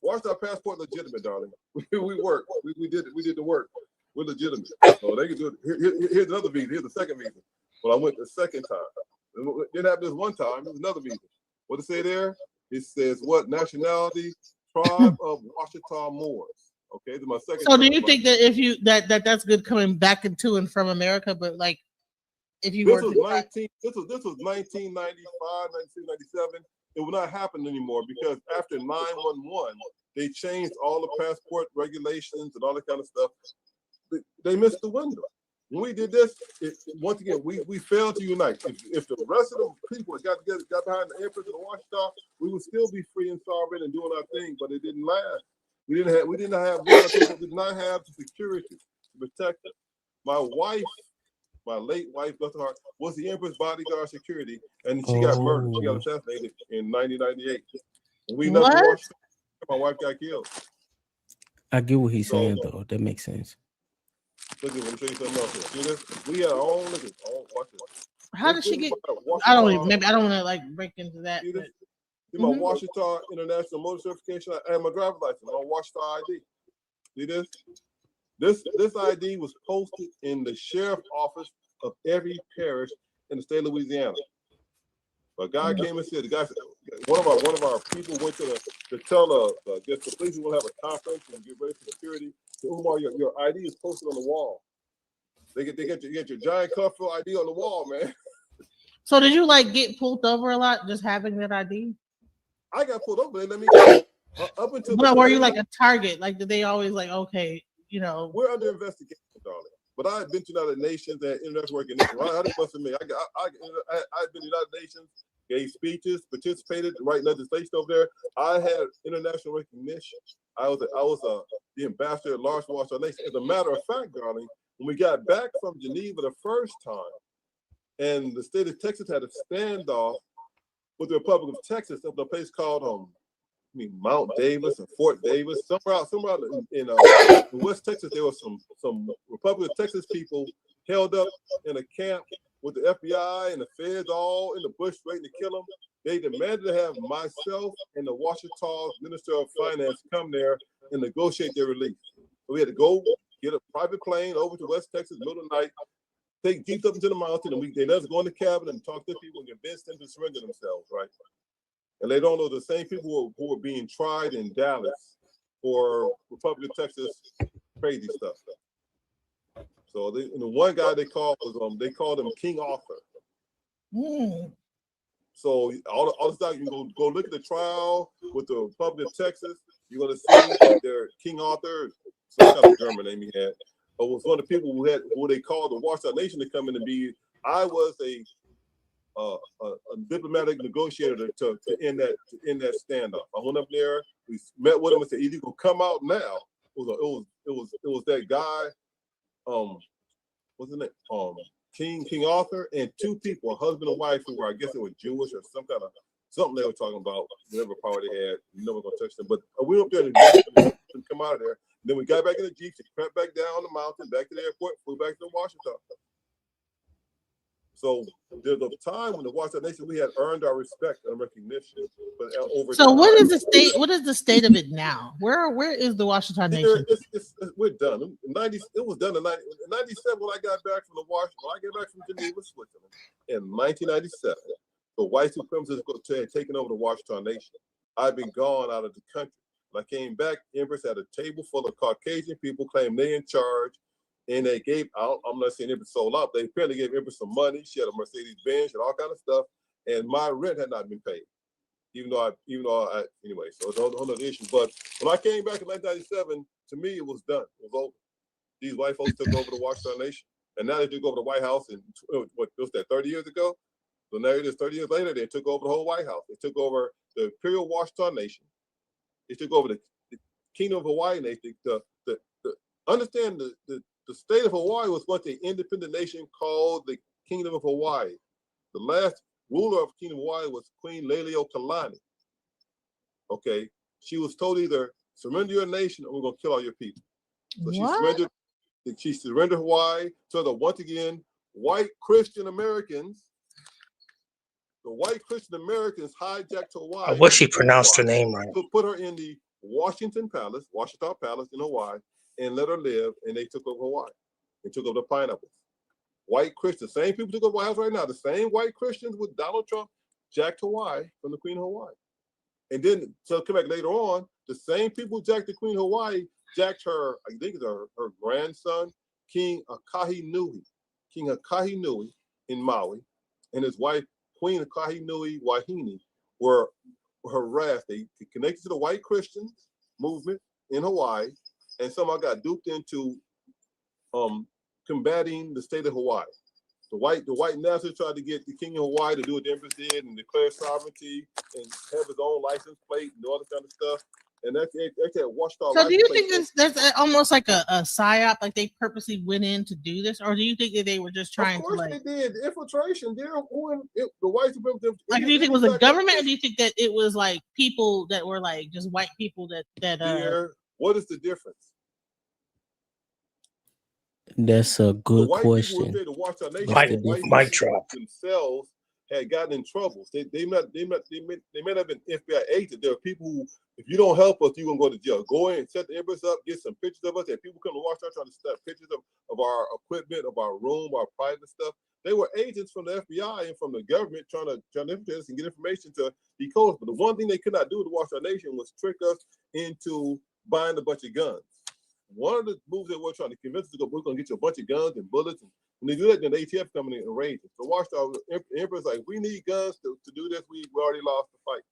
Washita passport legitimate, darling. We work. We did the work. We're legitimate. So they can do it. Here's another visa. Here's the second visa. Well, I went the second time. Didn't happen this one time. There's another visa. What does it say there? It says what nationality? Tribe of Washita Moors. Okay, this is my second. So do you think that if you that's good coming back into and from America, but like if you this were was to, this was 1995, 1997. It will not happen anymore because after 9/11, they changed all the passport regulations and all that kind of stuff. They missed the window. When we did this, once again, we failed to unite. If the rest of the people got behind the empress of the Washita, we would still be free and sovereign and doing our thing, but it didn't last. We did not have the security protect her. My wife, my late wife, bless her heart, was the Empress bodyguard security, and she got murdered. She got assassinated in 1998. When we left Washington, my wife got killed. I get what he's saying though. That makes sense. Look at, let me show you something else. See this? We had our own. Look at, watch this. How did she get? I don't even. Maybe I don't want to like break into that. See, my Washington International Motor Certification and my driver's license, my Washington ID. See this? This ID was posted in the sheriff's office of every parish in the state of Louisiana. A guy came and said, the guy said, one of our people went to tell the police will have a conference and get ready for security. So, Umar, your ID is posted on the wall. They get your giant colorful ID on the wall, man. So did you like get pulled over a lot just having that ID? I got pulled over. They let me go. Up until. But were you like a target? Like, did they always like, okay, you know? We're under investigation, darling. But I had been to United Nations and international work in this. I didn't must admit, I've been to United Nations, gave speeches, participated, writing legislation over there. I had international recognition. I was the ambassador at large for Washington Nation. As a matter of fact, darling, when we got back from Geneva the first time, and the state of Texas had a standoff with the Republic of Texas up in a place called Mount Davis and Fort Davis. Somewhere out in West Texas, there was some Republic of Texas people held up in a camp with the FBI and the feds all in the bush waiting to kill them. They demanded to have myself and the Washington Minister of Finance come there and negotiate their release. So we had to go get a private plane over to West Texas, middle of the night, take jeeps up into the mountain, and they let us go in the cabin and talk to people and convince them to surrender themselves, right? And they don't know the same people who are being tried in Dallas for Republic of Texas crazy stuff. So the one guy they called him King Arthur. So all the stuff, you can go look at the trial with the Republic of Texas. You're gonna see their King Arthur, some kind of German name he had, but was one of the people who they called the Washington Nation to come in and be. I was a diplomatic negotiator to end that standoff. I went up there. We met with him and said, "Either gonna come out now." It was that guy. What's his name? King Arthur and two people, a husband and wife, who were, I guess they were Jewish or something they were talking about. Whatever power they had, you never gonna touch them. But we went up there and come out of there. And then we got back in the Jeep, crept back down the mountain, back to the airport, flew back to Washington. So there's a time when the Washington Nation, we had earned our respect and recognition. But over time, what is the state? What is the state of it now? Where is the Washington Nation? We're done. It was done in 97 when I got back from when I got back from Geneva, Switzerland, in 1997. The white supremacists had taken over the Washington Nation. I've been gone out of the country. When I came back, Empress had a table full of Caucasian people claiming they in charge. And they gave out, I'm not saying Empress sold out, they apparently gave Empress some money. She had a Mercedes Benz and all kind of stuff. And my rent had not been paid. Anyway, so it's a whole other issue. But when I came back in 1997, to me, it was done. It was over. These white folks took over the Washington Nation. And now they took over the White House. And what was that, 30 years ago? So now it is 30 years later, they took over the whole White House. They took over the Imperial Washington Nation. They took over the Kingdom of Hawaii Nation. Understand the state of Hawaii was once an independent nation called the Kingdom of Hawaii. The last ruler of Kingdom of Hawaii was Queen Leleokalani. Okay, she was told either surrender your nation or we're gonna kill all your people. So she surrendered Hawaii. So that once again, white Christian Americans, the white Christian Americans hijacked Hawaii. I wish she pronounced her name right. Put her in the Washington Palace in Hawaii, and let her live, and they took over Hawaii. They took over the pineapples. White Christians, same people took over the White House right now. The same white Christians with Donald Trump jacked Hawaii from the Queen of Hawaii. And then, so come back later on, the same people who jacked the Queen of Hawaii jacked her, I think it's her grandson, King Akahinui in Maui, and his wife, Queen Akahinui Wahine, were harassed. They connected to the white Christian movement in Hawaii, and somehow got duped into combating the state of Hawaii. The white nationalists tried to get the King of Hawaii to do what the Empress did and declare sovereignty and have his own license plate and all that kind of stuff. and that's that Watchdog. So do you think that's almost like a psyop, like they purposely went in to do this, or do you think that they were just trying Of course to like? they did. The infiltration. The white supremacists. Like, do you think it was the government, or do you think that it was like people that were like just white people that? What is the difference? That's a good the white question. People who to watch our nation, Mic drop. Themselves had gotten in trouble. They may not have been FBI agents. There are people who, if you don't help us, you're gonna go to jail. Go in, set the Empress up, get some pictures of us. And people come to watch us trying to snap pictures of our equipment, of our room, our private stuff. They were agents from the FBI and from the government trying to infiltrate us and get information to decode us. But the one thing they could not do to watch our nation was trick us into buying a bunch of guns. One of the moves they were trying to convince us to go, we're going to get you a bunch of guns and bullets. And when they do that, then the ATF coming in and raiding. So Watchdog, Emperor's like, we need guns to do this. We already lost the fight.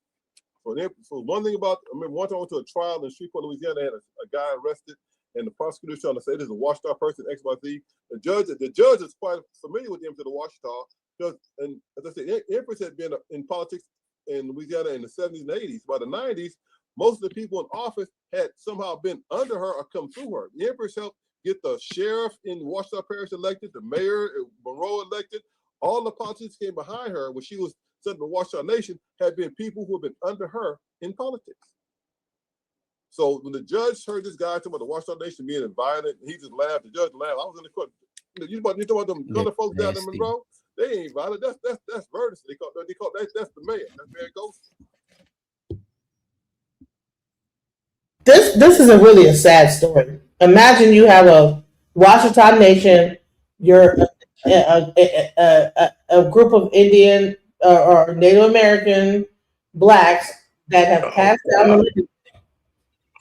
So one thing about, I remember one time I went to a trial in Shreveport, Louisiana, they had a guy arrested, and the prosecutor was trying to say this is a Watchdog person, XYZ. The judge is quite familiar with the Empress of the Watchdog, and as I said, Empress had been in politics in Louisiana in the 70s and 80s. By the 90s, most of the people in office had somehow been under her or come through her. The Empress helped get the sheriff in Washington Parish elected, the mayor, Monroe elected. All the politicians came behind her when she was sent to Washington Nation had been people who have been under her in politics. So when the judge heard this guy talking about the Washington Nation being violent, he just laughed. The judge laughed. I was in the court. You talking about them gunner folks down in Monroe? They ain't violent. That's verdicts. They call that's the mayor. That's Mayor Ghost. This is really a sad story. Imagine you have a Washington Nation, you're a group of Indian or Native American blacks that have passed down the.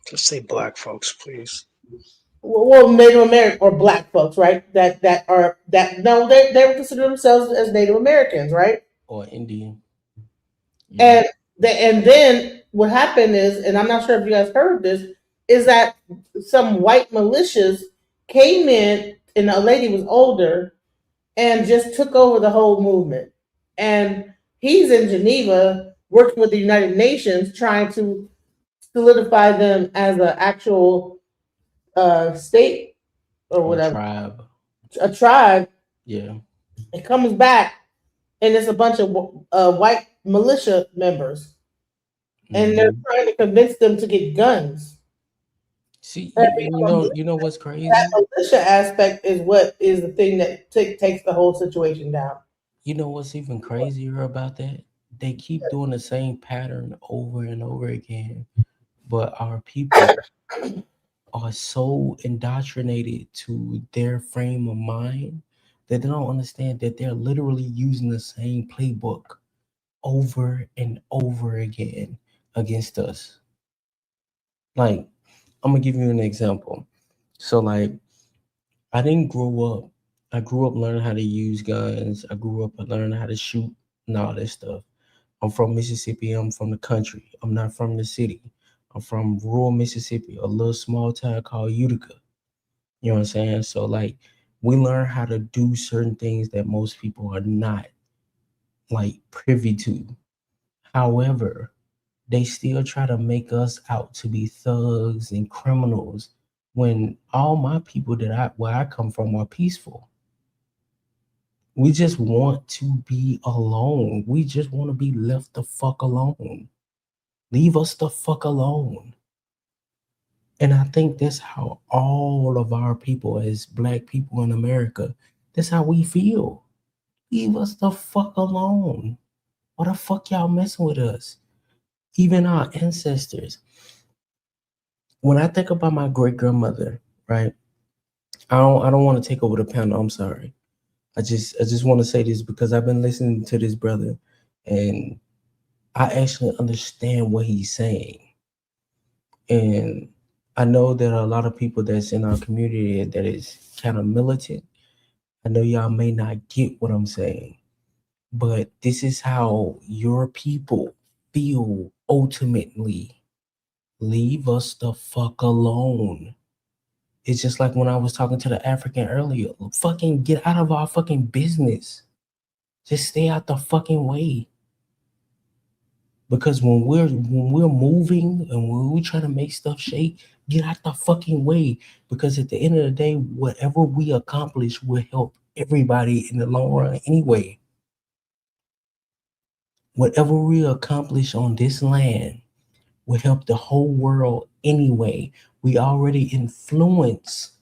Just say black folks, please. Well, Native American or black folks, right? They were consider themselves as Native Americans, right? Or Indian. Yeah. And then what happened is, and I'm not sure if you guys heard this, is that some white militias came in, and a lady was older, and just took over the whole movement. And he's in Geneva working with the United Nations, trying to solidify them as an actual state or whatever. A tribe. Yeah. It comes back, and it's a bunch of white militia members, and they're trying to convince them to get guns. See, you know what's crazy? That militia aspect is what is the thing that takes the whole situation down. You know what's even crazier about that? They keep doing the same pattern over and over again, but our people are so indoctrinated to their frame of mind that they don't understand that they're literally using the same playbook over and over again against us. Like, I'm gonna give you an example. So, like, I didn't grow up. I grew up learning how to use guns. I grew up learning how to shoot and all that stuff. I'm from Mississippi. I'm from the country. I'm not from the city. I'm from rural Mississippi, a little small town called Utica. You know what I'm saying? So, like, we learn how to do certain things that most people are not, like, privy to. However, they still try to make us out to be thugs and criminals when all my people where I come from are peaceful. We just want to be alone. We just want to be left the fuck alone. Leave us the fuck alone. And I think that's how all of our people as black people in America, that's how we feel. Leave us the fuck alone. Why the fuck y'all messing with us? Even our ancestors. When I think about my great grandmother, right? I don't want to take over the panel. I'm sorry. I just want to say this because I've been listening to this brother, and I actually understand what he's saying. And I know there are a lot of people that's in our community that is kind of militant. I know y'all may not get what I'm saying, but this is how your people feel ultimately. Leave us the fuck alone. It's just like when I was talking to the African earlier. Fucking get out of our fucking business. Just stay out the fucking way. Because when we're moving and when we're trying to make stuff shake, get out the fucking way. Because at the end of the day, whatever we accomplish will help everybody in the long run anyway. Whatever we accomplish on this land will help the whole world anyway. We already influence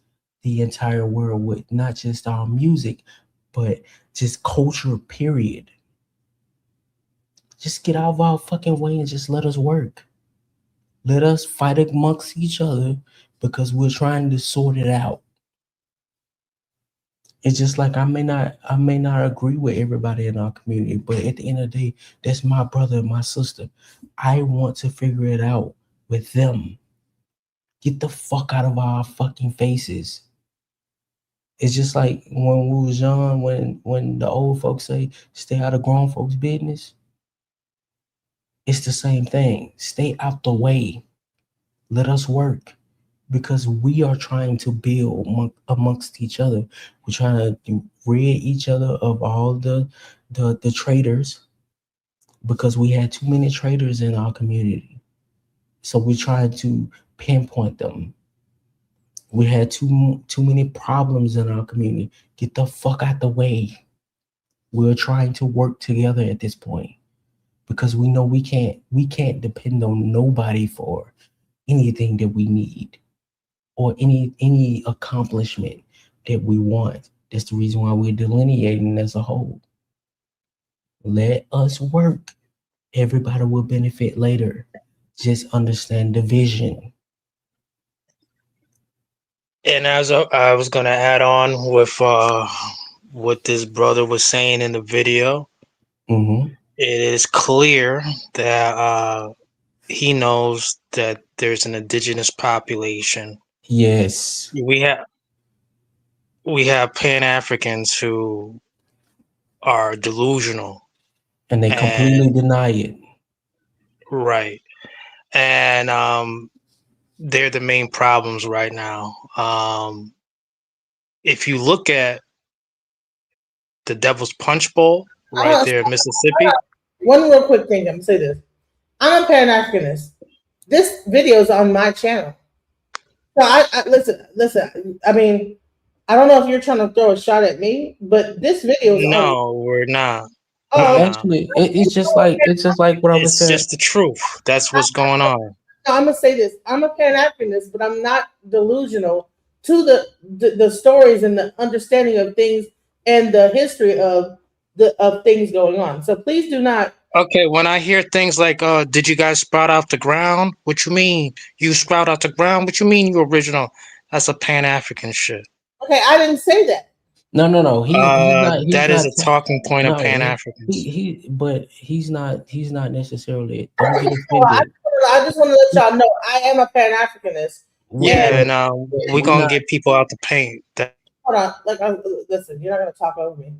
the entire world with not just our music, but just culture, period. Just get out of our fucking way and just let us work. Let us fight amongst each other because we're trying to sort it out. It's just like I may not agree with everybody in our community, but at the end of the day, that's my brother and my sister. I want to figure it out with them. Get the fuck out of our fucking faces. It's just like when we was young, when the old folks say, stay out of grown folks' business. It's the same thing. Stay out the way. Let us work because we are trying to build amongst each other. We're trying to rid each other of all the traitors because we had too many traitors in our community. So we're trying to pinpoint them. We had too many problems in our community. Get the fuck out the way. We're trying to work together at this point because we know we can't depend on nobody for anything that we need or any accomplishment that we want. That's the reason why we're delineating as a whole. Let us work. Everybody will benefit later. Just understand the vision. And as I was gonna add on with what this brother was saying in the video, Mm-hmm. it is clear that he knows that there's an indigenous population. Yes. We have Pan Africans who are delusional, And they completely and deny it. right, and they're the main problems right now. If you look at the Devil's Punch Bowl right there in Mississippi, One real quick thing. I'm gonna say this. I'm a Pan Africanist. This video is on my channel. So I listen. I mean, I don't know if you're trying to throw a shot at me, but this video is on. no, we're not. Oh, Actually, it's just like what I was It's saying. just the truth. That's what's going on. no, I'm gonna say this. I'm a Pan Africanist, but I'm not delusional to the stories and the understanding of things and the history of things going on. So please do not. Okay, when I hear things like, did you guys sprout out the ground? What you mean? You sprout out the ground? What you mean you original? That's a Pan African shit. Okay, I didn't say that. No. He's That is not. a talking point of Pan No, Africans. but he's not necessarily. Don't get So offended. I just want to let y'all know I am a Pan Africanist. Yeah, and we're We're gonna not. get people out the paint. Hold on, listen, you're not gonna talk over me.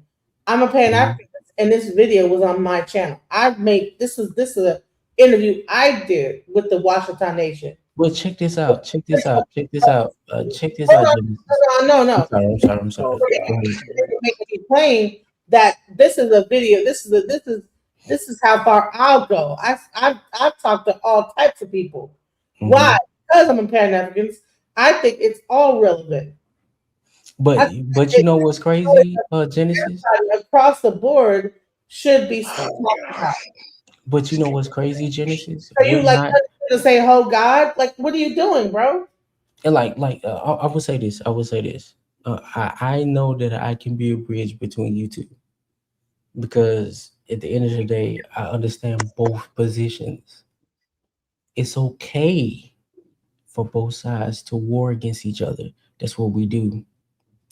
I'm a Pan Mhm. Africanist, and this video was on my channel. I made this is an interview I did with the Washington Nation. Well, check this out. Check this out. Check this out. Check this Hold out, on, Genesis. no. I'm sorry. Go ahead. Making me plain that this is a video. This is how far I'll go. I've talked to all types of people. Why? Mhm. Because I'm a Pan African. I think it's all relevant. I think But you know what's crazy, Genesis? everybody across the board should be talking about. But you know what's crazy, Genesis? Are you We're like not. to say, "Oh God"? Like, what are you doing, bro? And I would say this. I would say this. I know that I can be a bridge between you two because at the end of the day, I understand both positions. It's okay for both sides to war against each other. That's what we do.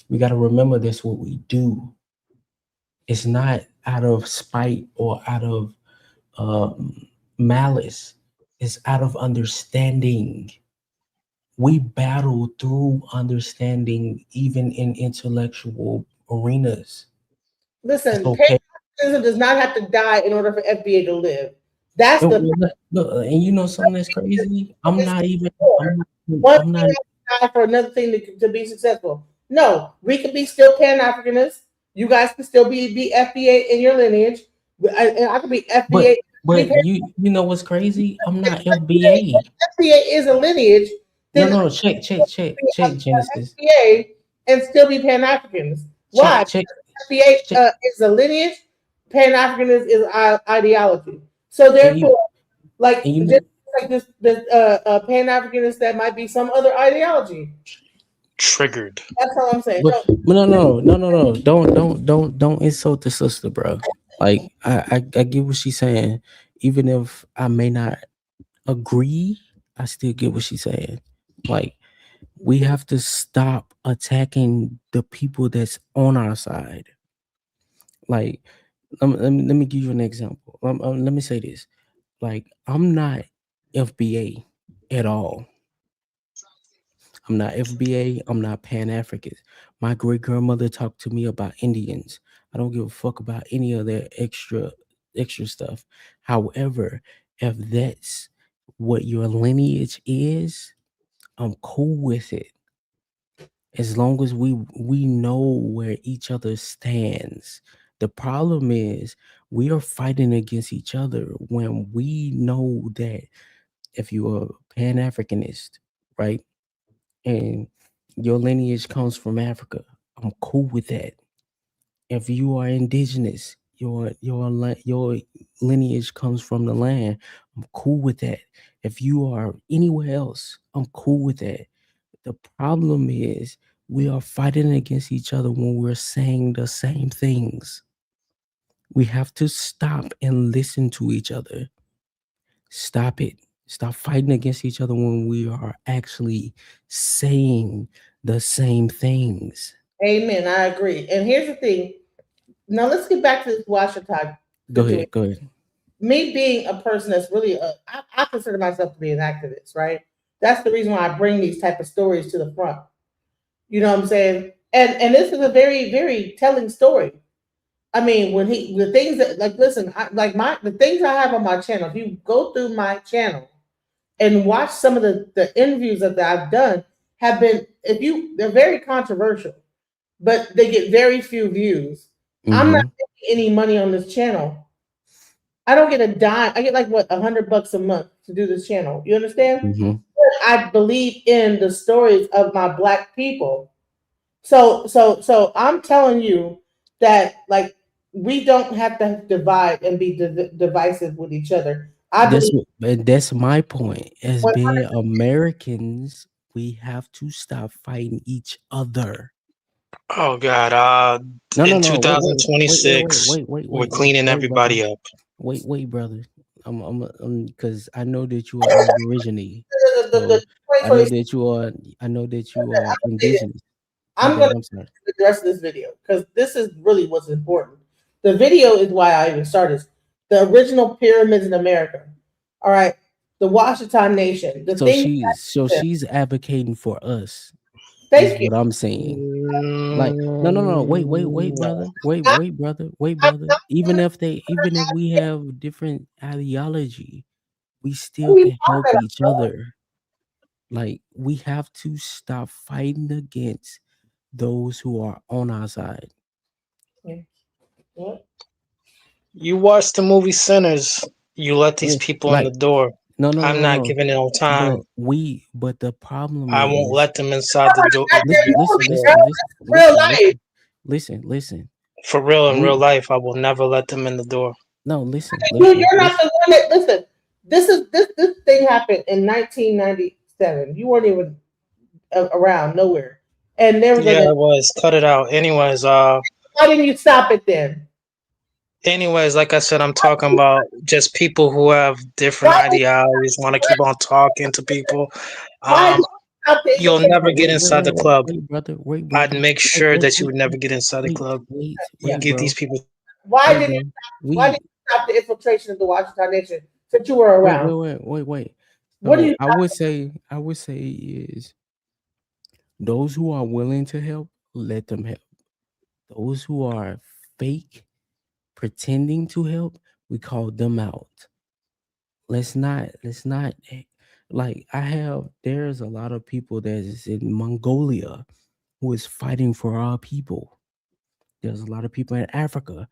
We got to remember that's what we do. It's not out of spite or out of malice. It's out of understanding. We battle through understanding, even in intellectual arenas. It's Listen, okay. patriotism does not have to die in order for FBA to live. That's the Look, and you know something that's crazy. I'm not even. I'm not. one I'm thing not. has to die for another thing to be successful. No, we can be still Pan Africanists. You guys can still be FBA in your lineage. And I could be FBA But We've But had you know what's crazy? I'm not FBA. FBA is a lineage, No, then no, no. Check Genesis. FBA and still be Pan Africans. Why? Check. FBA Check. is a lineage. Pan Africanism is ideology. So And you therefore, like and you just know like this Pan Africanist, that might be some other ideology. Triggered. That's all I'm saying. but no. Don't insult the sister, bro. Like I get what she's saying. Even if I may not agree, I still get what she's saying. Like we have to stop attacking the people that's on our side. Like let me give you an example. Let me say this. Like I'm not FBA at all. I'm not FBA. I'm not Pan African. My great grandmother talked to me about Indians. I don't give a fuck about any of that extra stuff. However, if that's what your lineage is, I'm cool with it. As long as we know where each other stands. The problem is we are fighting against each other when we know that if you're a Pan Africanist, right? And your lineage comes from Africa, I'm cool with that. If you are indigenous, your lineage comes from the land, I'm cool with that. If you are anywhere else, I'm cool with that. The problem is we are fighting against each other when we're saying the same things. We have to stop and listen to each other. Stop it. Stop fighting against each other when we are actually saying the same things. Amen. I agree. And here's the thing. Now let's get back to this Washington Go situation. ahead. Go ahead. Me being a person that's really I consider myself to be an activist, right? That's the reason why I bring these type of stories to the front. You know what I'm saying? And this is a very, very telling story. I mean, when the things that, like, listen, the things I have on my channel, if you go through my channel and watch some of the interviews that I've done, have been, they're very controversial, but they get very few views. I'm not Mm-hmm. making any money on this channel. I don't get a dime. I get like what, $100 a month to do this channel. You understand? Mm-hmm. I believe in the stories of my black people. So I'm telling you that, like, we don't have to divide and be divisive with each other. I believe That's my point. As being 100. Americans, we have to stop fighting each other. Oh God. No, In no.2026, we're cleaning Wait, brother. everybody up. Wait, brother. Because I know that you are Aborigine. The So I know 2020. that you are. I know that you are I'm gonna say this. indigenous. My I'm bad. gonna I'm sorry. the rest of this video because this is really what's important. The video is why I even started. The original pyramids in America. All right, the Washington Nation. The thing. She's advocating for us. Is Thank you. what I'm saying. Like no. Wait, No. brother. Wait, I'm brother. Even if we have different ideology, we still telling you can help each other. Like we have to stop fighting against those who are on our side. that. You watch the movie Sinners. You let these people in the Like door. I'm not no. giving it no time. But the problem I won't is let them inside the door. listen, listen, The door. listen, listen, Real listen, life. listen, listen. For real, in real We life, I will never let them in the door. no listen, You're not the one that listen. This thing happened in 1997. You weren't even around nowhere, and there was Yeah, a. it was. Cut it out. Why didn't you stop it then? Anyways, like I said, I'm talking about just people who have different Why did ideologies, want to keep on talking to people. why did Um, you stop the you'll infiltration? never get inside the club. wait, I'd brother, make sure that you would never get inside the wait, club. We Yeah. can get bro, these people. Why wait, did you bro. why did We you stop the infiltration of the Washington Nation since you were around? wait. What do So you? I would say is those who are willing to help, let them help. Those who are fake, pretending to help, we call them out. Let's not like there's a lot of people that is in Mongolia who is fighting for our people. There's a lot of people in Africa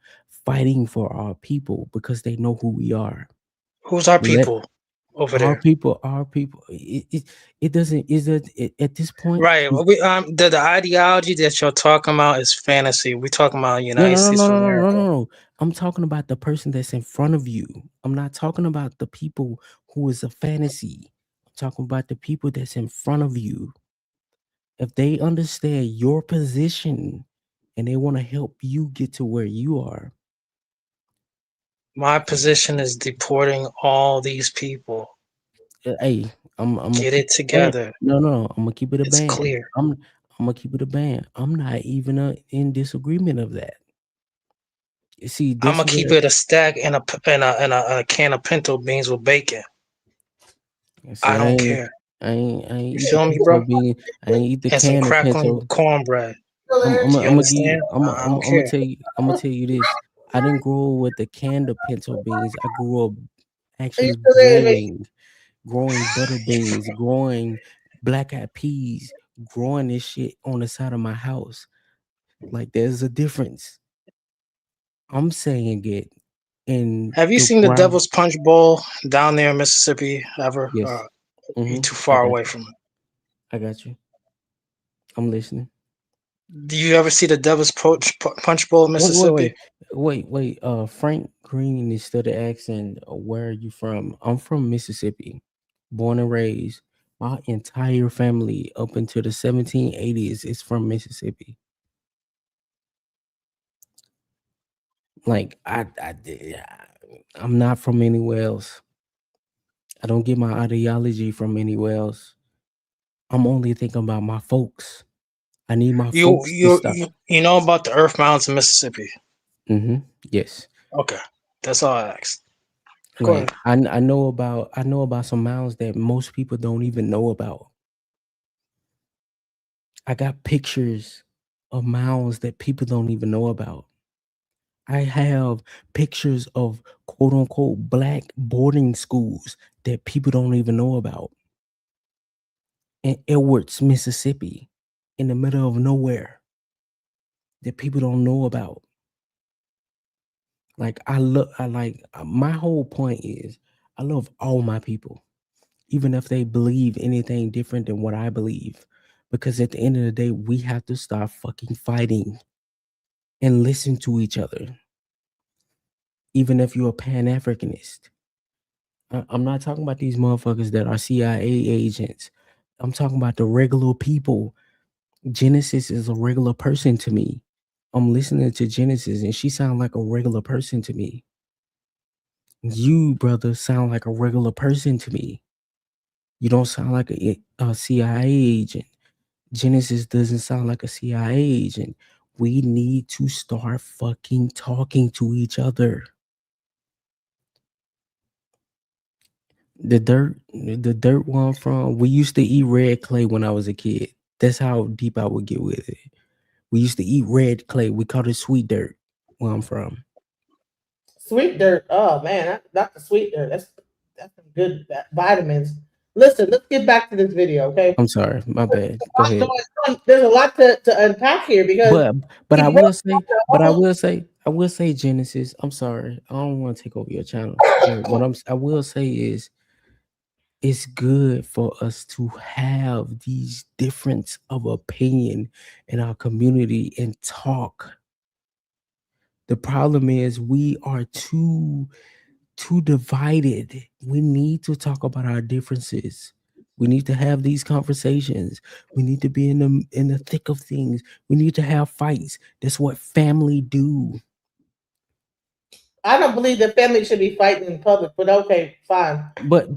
fighting for our people because they know who we are. Who's our Let people over there? our people. It doesn't. Is that at this point? Right. The ideology that you're talking about is fantasy. We're talking about No, United no, no, States no, of no, no, no, America. no. I'm talking about the person that's in front of you. I'm not talking about the people who is a fantasy. I'm talking about the people that's in front of you. If they understand your position and they want to help you get to where you are, My position is deporting all these people. hey, I'm gonna Get keep it it a band. together. No, no, I'm gonna keep it a It's band. clear. I'm gonna keep it a band. I'm not even in disagreement of that. You see, I'm this gonna keep where it a stack and a can of pinto beans with bacon. see I don't care. I ain't You eat the feel me, pinto bro? bean. I ain't eat the And some can of crackling pinto. cornbread. I'm You gonna give you. understand? I don't I'm gonna care. tell you. I'm gonna tell you this. I didn't grow up with the canned of pinto beans. I grew up Are you actually still there to make growing butter beans, growing black eyed peas, growing this shit on the side of my house. Like there's a difference. I'm saying it in Have you the seen the ground. Devil's Punch Bowl down there in Mississippi ever? Yes. You Mm-hmm. too I far got away you. from it. I got you. I'm listening. Do you ever see the Punch Bowl in Wait, wait, Mississippi? wait, wait. Frank Green is still the accent. Where are you from? I'm from Mississippi, born and raised. My entire family up until the 1780s is from Mississippi. Like I'm not from anywhere else. I don't get my ideology from anywhere else. I'm only thinking about my folks. I need my You folks to you stop. you, you know about the Earth Mountains in Mississippi? Mm-hmm. Yes. Okay, that's all I asked. Go Like ahead. I know about some mounds that most people don't even know about. I got pictures of mounds that people don't even know about. I have pictures of quote unquote black boarding schools that people don't even know about in Edwards, Mississippi, in the middle of nowhere that people don't know about. Like my whole point is I love all my people, even if they believe anything different than what I believe. Because at the end of the day, we have to start fucking fighting and listen to each other, even if you're a Pan Africanist. I'm not talking about these motherfuckers that are CIA agents. I'm talking about the regular people. Genesis is a regular person to me. I'm listening to Genesis and she sounds like a regular person to me. You, brother, sound like a regular person to me. You don't sound like a CIA agent. Genesis doesn't sound like a CIA agent. We need to start fucking talking to each other. The dirt one from we used to eat red clay when I was a kid. That's how deep I would get with it. We used to eat red clay. We called it sweet dirt where I'm from. sweet dirt? Oh man, not the sweet dirt. That's some good vitamins. Listen, let's get back to this video, okay? I'm sorry, my bad. Go ahead. There's a lot to unpack here because But but he I broke will say, but down I will say Genesis. I'm sorry. I don't want to take over your channel. But I will say is it's good for us to have these difference of opinion in our community and talk. The problem is we are too divided. We need to talk about our differences. We need to have these conversations. We need to be in the thick of things. We need to have fights. That's what family do. I don't believe that family should be fighting in public, but okay, fine. But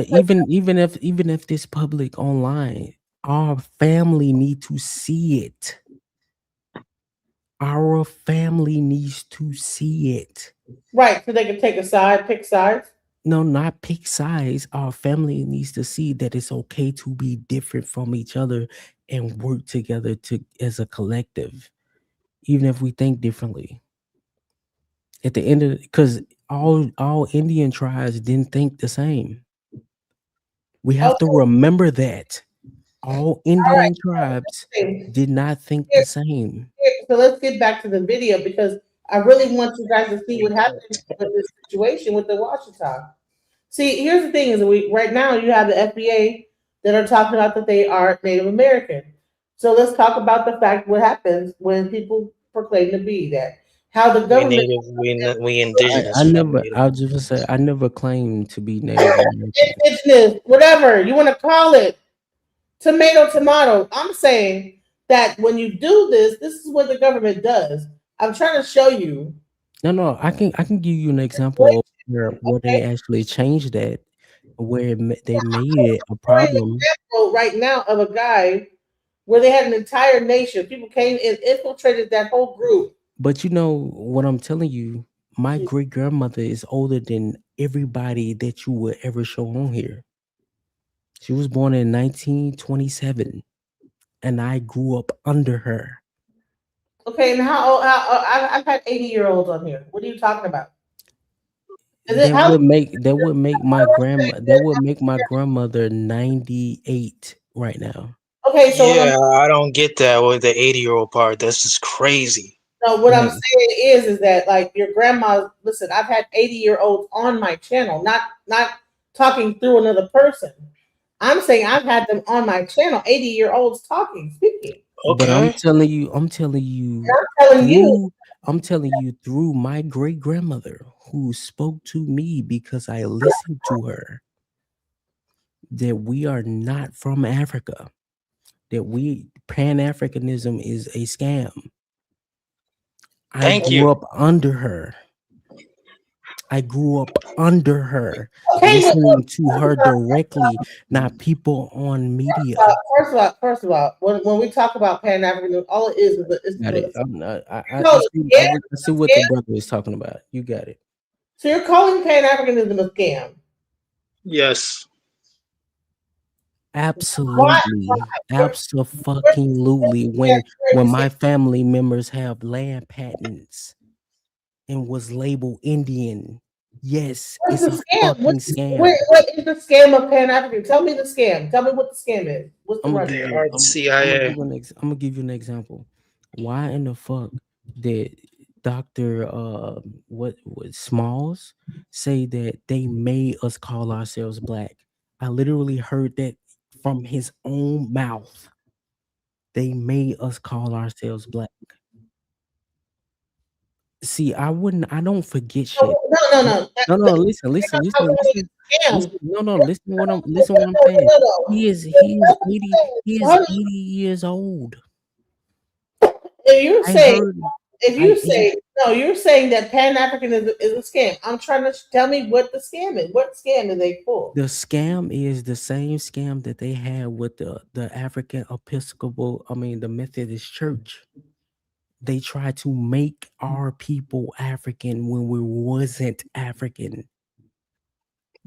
even if this public online, our family need to see it. Our family needs to see it. Right, so they can take a side, pick sides. No, not pick sides. Our family needs to see that it's okay to be different from each other and work together to as a collective, even if we think differently. At the end of because all Indian tribes didn't think the same. We have to Okay, remember that all all right. Indian tribes Okay. did not think Here, the same. so let's get back to the video because I really want you guys to see what happened with this situation with the Washington. See, here's the thing: is right now you have the FBA that are talking about that they are Native American. So let's talk about the fact what happens when people proclaim to be that. How the We government native, we indigenous. I We're not never. native. I was just gonna say I never claimed to be Native American. indigenous, whatever you want to call it, tomato, tomato. I'm saying that when you do this, this is what the government does. I'm trying to show you. No. I can give you an example of where they Okay, actually changed that, where they made it a for an problem. example right now of a guy where they had an entire nation. People came and infiltrated that whole group. But you know what I'm telling you, my great grandmother is older than everybody that you would ever show on here. She was born in 1927, and I grew up under her. Okay, and how old? I've had 80-year-olds on here. What are you talking about? Is it how? That would make my grandmother 98 right now. Okay, so what I'm Yeah, I don't get that with the 80-year-old part. That's just crazy. no, what I'm Like, saying is that like your grandma. Listen, I've had 80-year-olds on my channel, not talking through another person. I'm saying I've had them on my channel, 80-year-olds talking, speaking. but Okay. I'm telling you And I'm telling you, through my great grandmother who spoke to me because I listened to her that we are not from Africa. That we Pan Africanism is a scam. I Thank grew you. up under her. I grew up under her, okay, but listening to her directly, not people on media. first of all, when we talk about Pan Africanism, all it is Got it. I'm not, no, yeah, I see what the brother is talking about. You got it. so you're calling Pan Africanism a scam. Yes. Why? Absolutely, Where, where, absolutely. where, where When you see my family members have land patents and was labeled Indian, yes, what's it's the a scam? fucking scam. What is the scam of Pan African? Tell me the scam. Tell me what the scam is. What's the I'm gonna run? give They you. are the CIA. I'm gonna give you an example. Why in the fuck did Doctor what Smalls say that they made us call ourselves black? I literally heard that from his own mouth. They made us call ourselves black. See, I don't forget shit. No. No. Scam. Listen. No. Listen what I'm saying. He is 80 years old. If you're I saying, heard if I you say no, you're saying that Pan Africanism is a scam. I'm trying to tell me what the scam is. What scam is they for? the scam is the same scam that they had with the African Episcopal, the Methodist Church. They tried to make our people African when we wasn't African.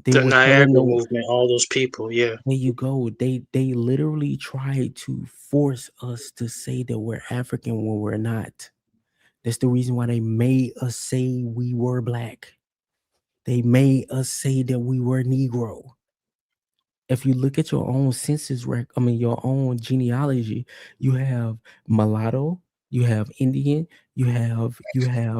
They The were telling Niagara them, movement, all those people. Yeah. there you go. They literally tried to force us to say that we're African when we're not. That's the reason why they made us say we were black. They made us say that we were Negro. If you look at your own your own genealogy, you have mulatto, you have Indian, you have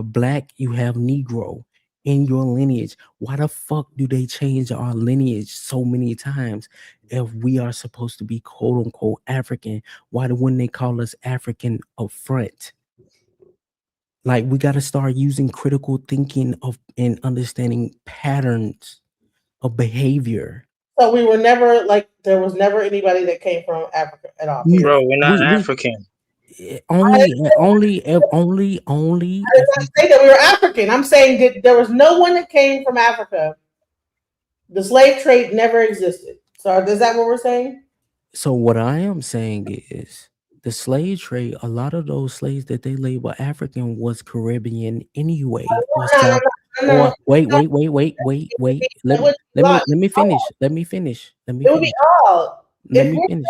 black, you have Negro in your lineage. Why the fuck do they change our lineage so many times if we are supposed to be quote unquote African? Why wouldn't they call us African up front? Like, we got to start using critical thinking of and understanding patterns of behavior. So we were never like there was never anybody that came from Africa at all. We Period. Bro, we're not we African. only I did not say that we were African. I'm saying that there was no one that came from Africa. The slave trade never existed. So is that what we're saying? so what I am saying is the slave trade, a lot of those slaves that they label African was Caribbean anyway, or No, no, South, no, no, or no. wait. It would be lot. Let me finish. Let me finish. Let me It would be finish. all. Let If me we're finish.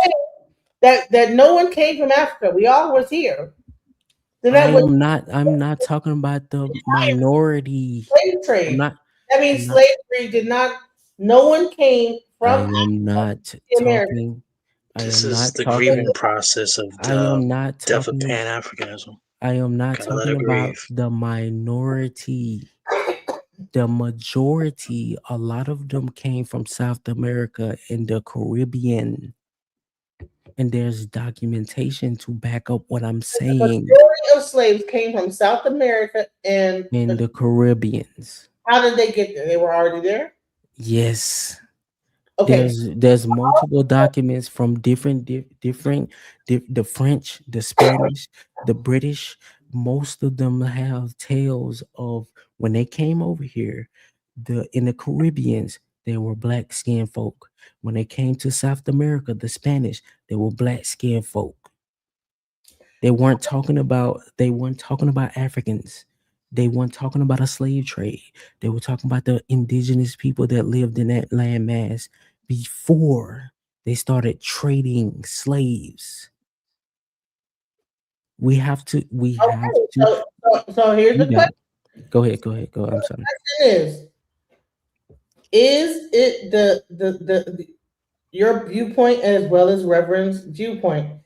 saying that no one came from Africa, we all was here. Then that would I'm not talking about the minority. slave I'm trade. not That means I'm not slavery did not. No one came I from am not America. talking I This am is not the talking grieving process of I the am not death of talking Pan Africanism. I am not Gotta let talking it about grieve. the minority. The majority, a lot of them came from South America and the Caribbean. And there's documentation to back up what I'm The saying. majority of slaves came from South America and In the Caribbeans. how did they get there? They were already there? Yes. Okay. There's multiple documents from different the French, the Spanish, the British. Most of them have tales of when they came over here. In the Caribbeans, they were black skinned folk. When they came to South America, the Spanish, they were black skinned folk. They weren't talking about Africans. They weren't talking about a slave trade. They were talking about the indigenous people that lived in that landmass before they started trading slaves. We have to. So here's the question. Go ahead. I'm sorry. Is it the your viewpoint as well as Reverend's viewpoint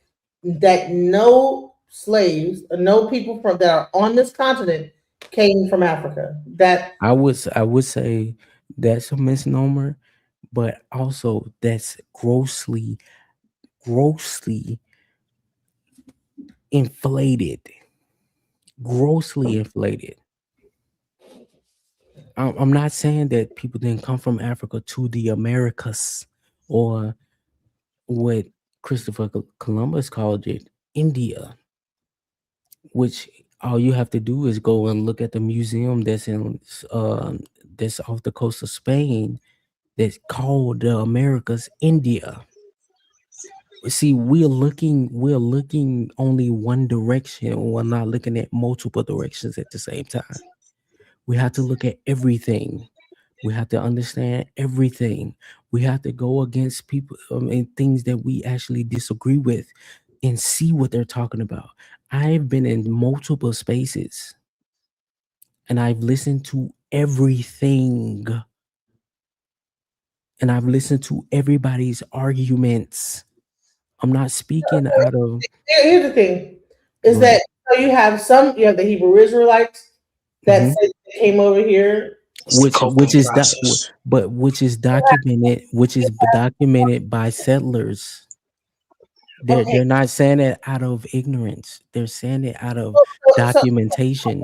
that no slaves, no people from that are on this continent came from Africa? That I would say that's a misnomer, but also that's grossly inflated. Grossly inflated. I'm not saying that people didn't come from Africa to the Americas, or what Christopher Columbus called it, India, which all you have to do is go and look at the museum that's that's off the coast of Spain, that's called the Americas, India. See, we're looking only one direction. We're not looking at multiple directions at the same time. We have to look at everything. We have to understand everything. We have to go against people and things that we actually disagree with and see what they're talking about. I've been in multiple spaces and I've listened to everything. And I've listened to everybody's arguments. I'm not speaking out of. Here's the thing, is that so you have the Hebrew Israelites that said they came over here, which is documented by settlers. They're not saying it out of ignorance. They're saying it out of documentation.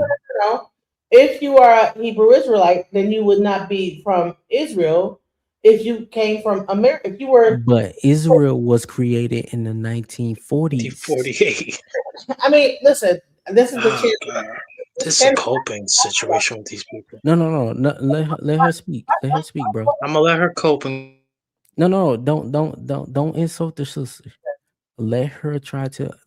If you are a Hebrew Israelite, then you would not be from Israel. If you came from America, if you were, but Israel was created in the 1940s. 48. I mean, listen, this is the This is a coping situation with these people. No. Let her speak. Let her speak, bro. I'm gonna let her cope. No. Don't insult the sister. Let her understand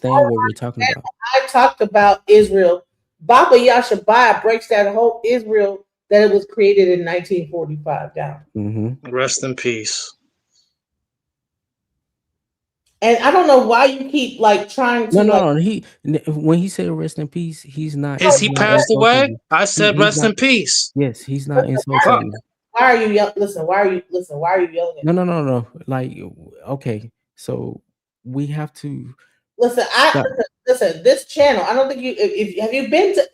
what we're talking about. I talked about Israel. Baba Yashabaya breaks that whole Israel that it was created in 1945 down. Mm-hmm. Rest in peace. And I don't know why you keep like trying to. No. When he said rest in peace, he's not. Is he passed away? I said rest in peace. Yes, he's not insulting you. Why are you yelling? Listen, why are you yelling at me? No. Like, okay, so we have to listen. Listen. This channel. I don't think you. If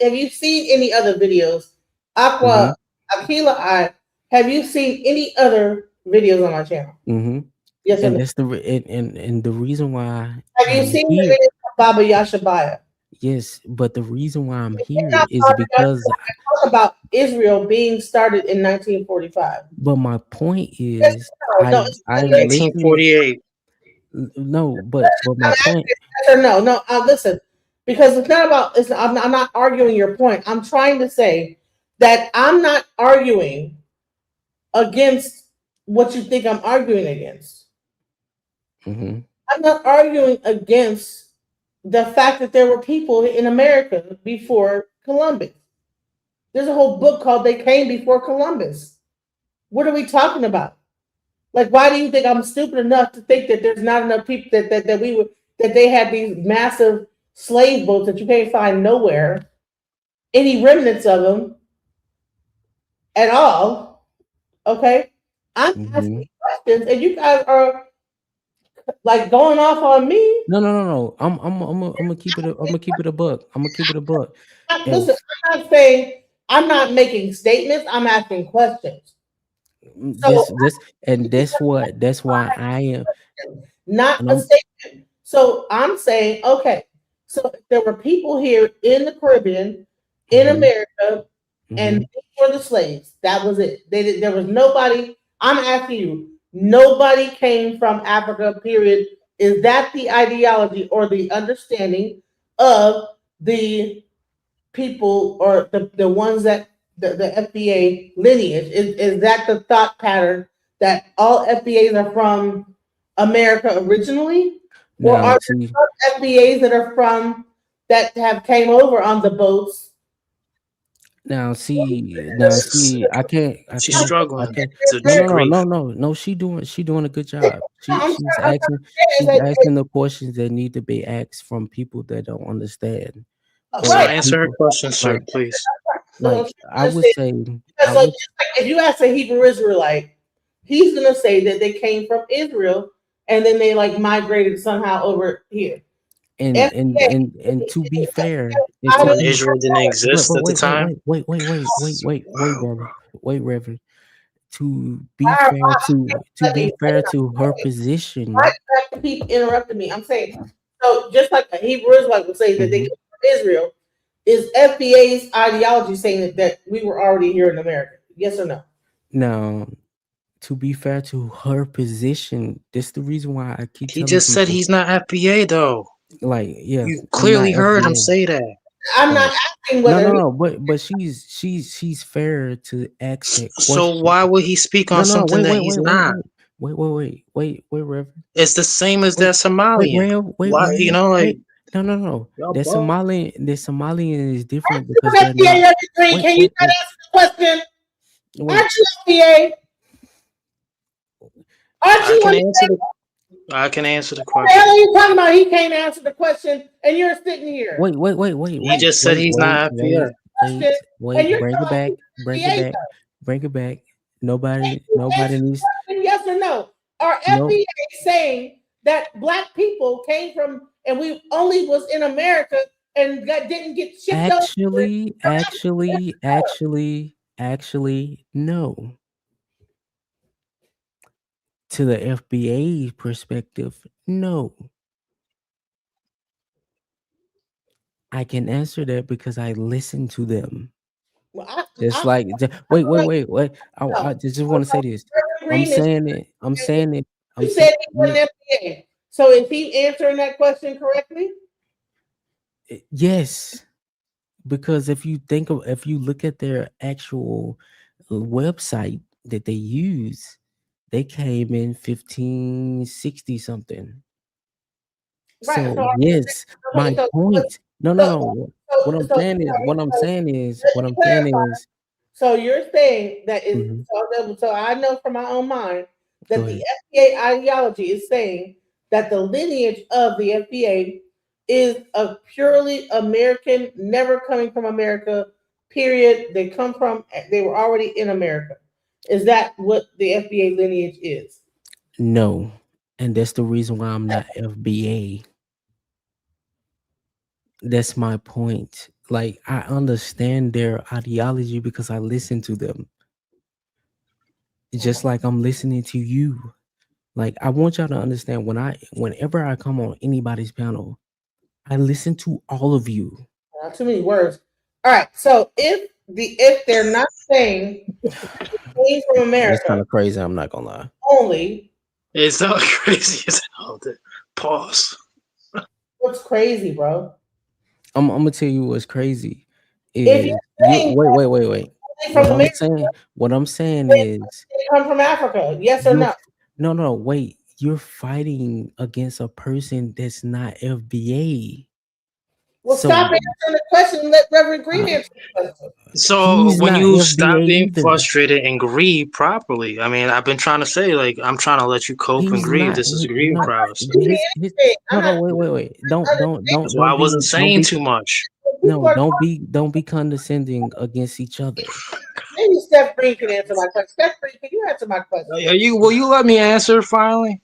have you seen any other videos? Aqua, Akila, have you seen any other videos on my channel? Mm-hmm. Yes, and that's the reason why. Have you seen the video of Baba Yashabaya? Yes, but the reason why I'm here is because I talk about Israel being started in 1945. But my point is, I 1948. No, but my point. No. Listen, because it's not about. I'm not arguing your point. I'm trying to say that I'm not arguing against what you think I'm arguing against. Mm-hmm. I'm not arguing against the fact that there were people in America before Columbus. There's a whole book called "They Came Before Columbus." What are we talking about? Like, why do you think I'm stupid enough to think that there's not enough people that they had these massive slave boats that you can't find nowhere, any remnants of them at all? Okay, I'm asking questions, and you guys are like going off on me. No. I'm gonna keep it. I'm gonna keep it a buck. Listen, I'm not saying I'm not making statements. I'm asking questions. So That's why I am, not and a I'm statement. So I'm saying, okay, so there were people here in the Caribbean, in mhm, America, and mhm. they were the slaves. That was it. There was nobody. I'm asking you, nobody came from Africa, period. Is that the ideology or the understanding of the people or the ones that the FBA lineage? Is that the thought pattern that all FBAs are from America originally? Or Now are see, there some FBAs that are from that have came over on the boats? She's I struggling can't. No, to no, no, grief. no, no, no. She doing a good job. I'm trying to She's say is asking the questions that need to be asked from people that don't understand, that So or right. answer her people question, sir, like please. So I'm I trying to would say say I because like, would, just like if you ask a Hebrew Israelite, he's gonna say that they came from Israel and then they like migrated somehow over here. and to be fair, and to When be Israel didn't exist at the time. brother, Reverend. To be fair to her Why position. you have to keep interrupting me? I'm saying so just like a Hebrew Israelite would say that they came Mhm. from Israel, is FBA's ideology saying that we were already here in America? Yes or no? Now, to be fair to her position, that's the reason why I keep He telling just said people, he's not FBA though. like, yeah, You I'm not clearly heard him FBA. say that. I'm not Right. asking No, whether no, he no. But she's fair to ask that So question. why would he speak No, on no, something that he's not? Reverend. It's the same as Wait, that Somalian. Why, you know, like No, no, no. y'all both. The Somalian is different you because an they're FBA not. every three? Wait, Can you wait, not wait, answer the question? wait. Aren't you FBA? Aren't I you can one? answer the I can answer the What the hell question. are you talking about? He can't answer the question, and you're sitting here. He just said he's not FBA. Question, and you're Bring it telling back, me bring it FBA. back, bring it back. Can Nobody, you nobody answer the needs question, yes or no? Are no. FBA saying that black people came from and we only was in America and didn't get shipped over? Actually, no. To the FBA perspective, no. I can answer that because I listen to them. Well, Just I, like, wait. no. I just want to say this. I'm Green is saying it. I'm saying it. I'm you saying said he wasn't FBA. So is he answering that question correctly? yes. Because if you look at their actual website that they use, they came in 1560 something. Right. So yes, my So, point. No, no, so, no. so, so, so, let What me I'm saying clarify. is. So you're saying that is Mhm. so I know from my own mind Go that the ahead. FBA ideology is saying that the lineage of the FBA is a purely American, never coming from America. Period. They were already in America. Is that what the FBA lineage is? No, and that's the reason why I'm not FBA. That's my point. Like I understand their ideology because I listen to them. Just like I'm listening to you. Like I want y'all to understand whenever I come on anybody's panel, I listen to all of you. Not too many words. All right. So if they're not saying came from That's kind America of crazy. I'm not gonna lie. only, It's not crazy as hell. Pause. what's crazy, bro? I'm gonna tell you what's crazy If is you're saying wait. from America, What I'm saying is they come from Africa, yes or you're no? no, wait. You're fighting against a person that's not FBA. Well, stop So answering the question and let Reverend Green uh, answer the question. So he's when not you stop FBA being either. frustrated and grieve properly, I mean, I've been trying to say, like, I'm trying to let you cope and He's grieve. not. This is a grieving process. I'm not Wait. That's why I wasn't saying too much. people are Don't be condescending against each other. maybe Steph Green can answer my question. Steph Green, can you answer my question? Will you let me answer finally?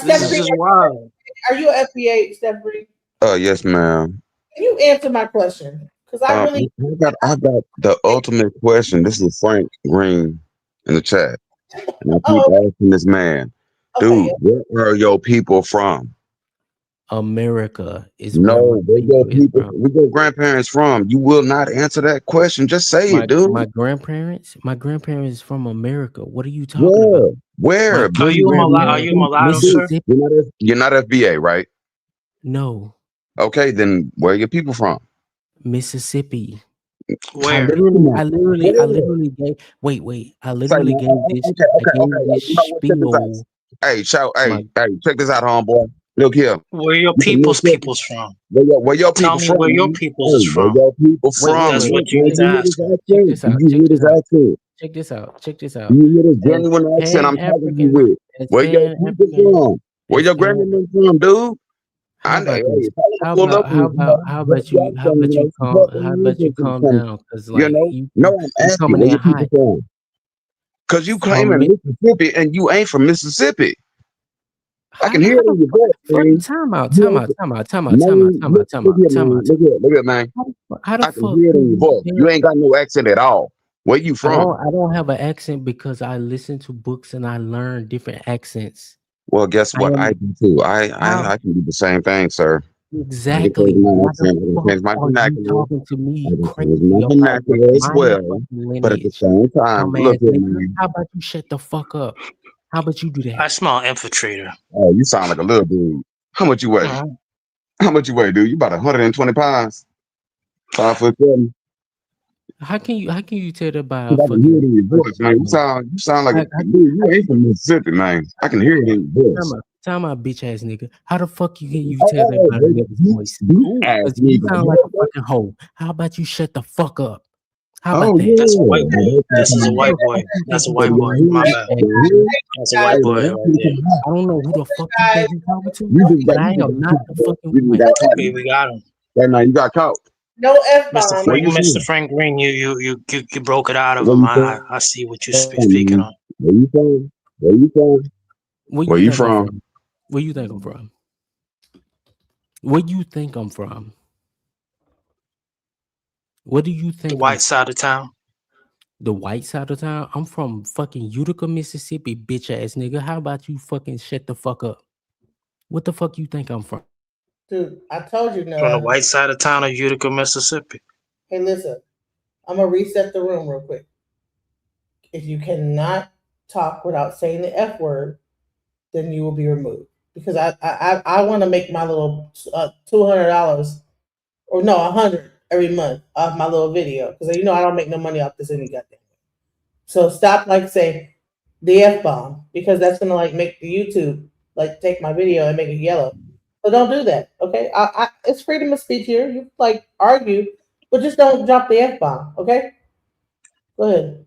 This Steph is Green, just wild. are you an FBA, Steph Green? Yes, ma'am. Can you answer my question? Because I really I got the ultimate question. This is Frank Green in the chat. And I keep asking this man, okay. dude, where are your people from? America is where No, where your is people, from. where your grandparents from? You will not answer that question. Just say it, dude. My grandparents is from America. What are you talking about? Where? My Are you a mulatto? Are grandparents you a from mulatto, sir? Mississippi. You're not FBA, right? No, Okay, then where are your people from? Mississippi. Where? I literally gave. Wait. I Say, literally man, gave this. I gave this You know what? Check this out. spiel. Hey, shout, My hey, check this out, homeboy. Look here. Where your You from Mississippi? people's from? Where your Tell people me from, where your man? people's Hey, is where from. your people from, That's man? what you Man, need do to you hear ask this them. check accent? this Do out. you hear this accent? Check this out. Check this Do out. you hear this As genuine accent I'm Pan talking to you African, with? as Where your Pan people African, from? Where as your Pan. grandmother from, dude? How I know. about Hey, this? if I want to pull up on you, How drop about you something, support the how about you nonsense and calm something. down? Cause You like know? No, I'm you asking coming where in your people hot from. Cause you from claiming Mississippi and you ain't from Mississippi. I can hear how it in the your voice, man. time out. Man, look here, man. How the I can fuck hear it in can your you voice. You tell? ain't got no accent at all. Where you from? I don't have an accent because I listen to books and I learn different accents. Well, guess I what? I am do too. how I can do the same thing, sir. I can exactly. change my Why the accent. I can fuck change my are you vernacular. talking to I me can change my crazy about vernacular as my well. fucking But at the lineage? same time, Dumbass look here, nigga. man. How about you shut the fuck up? How about you do that? I smell infiltrator. Oh, you sound like a little dude. How much you weigh? Alright. How much you weigh, dude? You about 120 pounds? 5'7". How can you tell that by a 'Cause I can hear it fucking in your person? voice, man. You sound like a dude. You ain't from Mississippi, man. I can hear it in your voice. Time out, bitch ass nigga. How the fuck you tell that Oh, by a nigga's voice? deep ass Because you nigga. sound like a fucking hoe. How about you shut the fuck up? How about Oh that? That's a yeah. white boy. This is a Who white the boy. fuck you think That's a you white talking boy. to, My bitch bad. ass nigga? That's a white boy right there. I don't know who the fuck you think you talking to, You just but got I you just am got not caught. the Bro. fucking You just white. got caught. Okay, we got him. That night you got caught. No F Mr. bomb. Where you Mr. from? Frank Green, you broke it out of Where him. you I see what you're speaking from? on. Where you from? Where you from? Where Where you you think I'm from? from? Where you think I'm from? Where you think I'm from? What do you The think I'm white from? side of town. The white side of town? I'm from fucking Utica, Mississippi, bitch ass nigga. How about you fucking shut the fuck up? What the fuck you think I'm from? Dude, I told you no From the F bomb. white side of town of Utica, Mississippi. Hey, listen, I'm going to reset the room real quick. If you cannot talk without saying the F word, then you will be removed. Because I want to make my little $200 or no, 100 every month off my little video. Because you know I don't make no money off this any goddamn. So stop like saying the F bomb because that's gonna like make the YouTube like take my video and make it yellow. So don't do that, okay? It's freedom of speech here. You like argue, but just don't drop the F bomb, okay? Go ahead.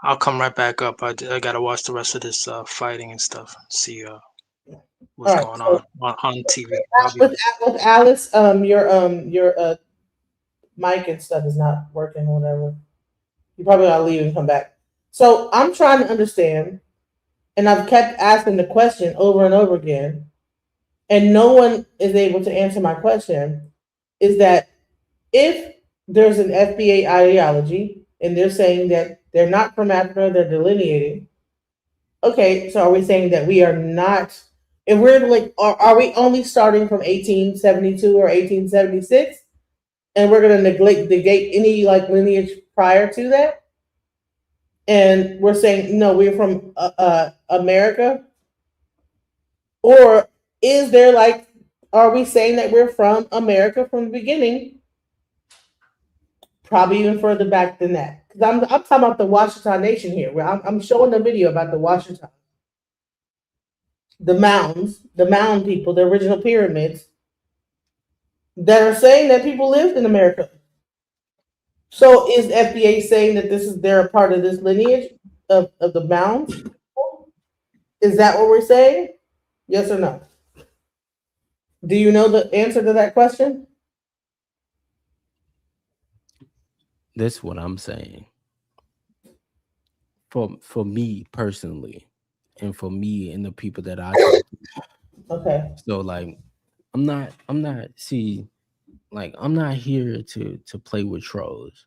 I'll come right back up. I gotta watch the rest of this fighting and stuff. See what's All right. going So on TV. I'll be with Alice, your mic and stuff is not working, or whatever. You probably gotta leave and come back. So I'm trying to understand, and I've kept asking the question over and over again, and no one is able to answer my question. Is that if there's an FBA ideology and they're saying that they're not from Africa, they're delineating. Okay, so are we saying that we are not? If we're like, are we only starting from 1872 or 1876, and we're going to negate any like lineage prior to that? And we're saying no, we're from America, or is there like, are we saying that we're from America from the beginning? Probably even further back than that. Because I'm talking about the Washington Nation here, where I'm showing a video about the Washington, the mountains, the mound people, the original pyramids, that are saying that people lived in America. So is FBA saying that they're a part of this lineage of the mounds? Is that what we're saying? Yes or no? Do you know the answer to that question? That's what I'm saying. For me personally, and for me and the people that I talk to. Okay. So like, I'm not see, like, I'm not here to play with trolls.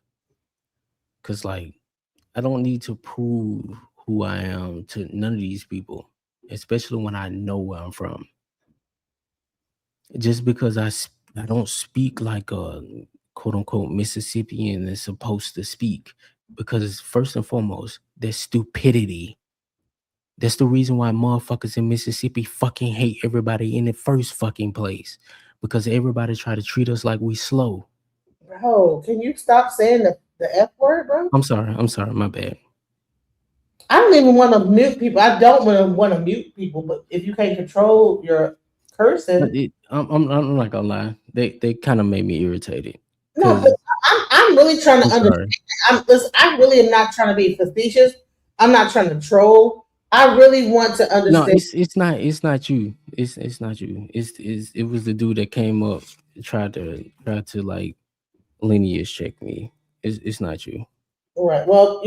Cause like I don't need to prove who I am to none of these people, especially when I know where I'm from. Just because I don't speak like a quote unquote Mississippian is supposed to speak, because first and foremost, there's stupidity. That's the reason why motherfuckers in Mississippi fucking hate everybody in the first fucking place, because everybody try to treat us like we slow. Bro, can you stop saying the F word, bro? I'm sorry, my bad. I don't even want to mute people. I don't want to mute people, but if you can't control your cursing, I'm not gonna lie. They kind of made me irritated. no, Cause I'm really trying to I'm understand. sorry. I really am not trying to be facetious. I'm not trying to troll. I really want to No, understand. it's not you. It's not you. It was the dude that came up, tried to like lineage check me. It's not you. Right. Well,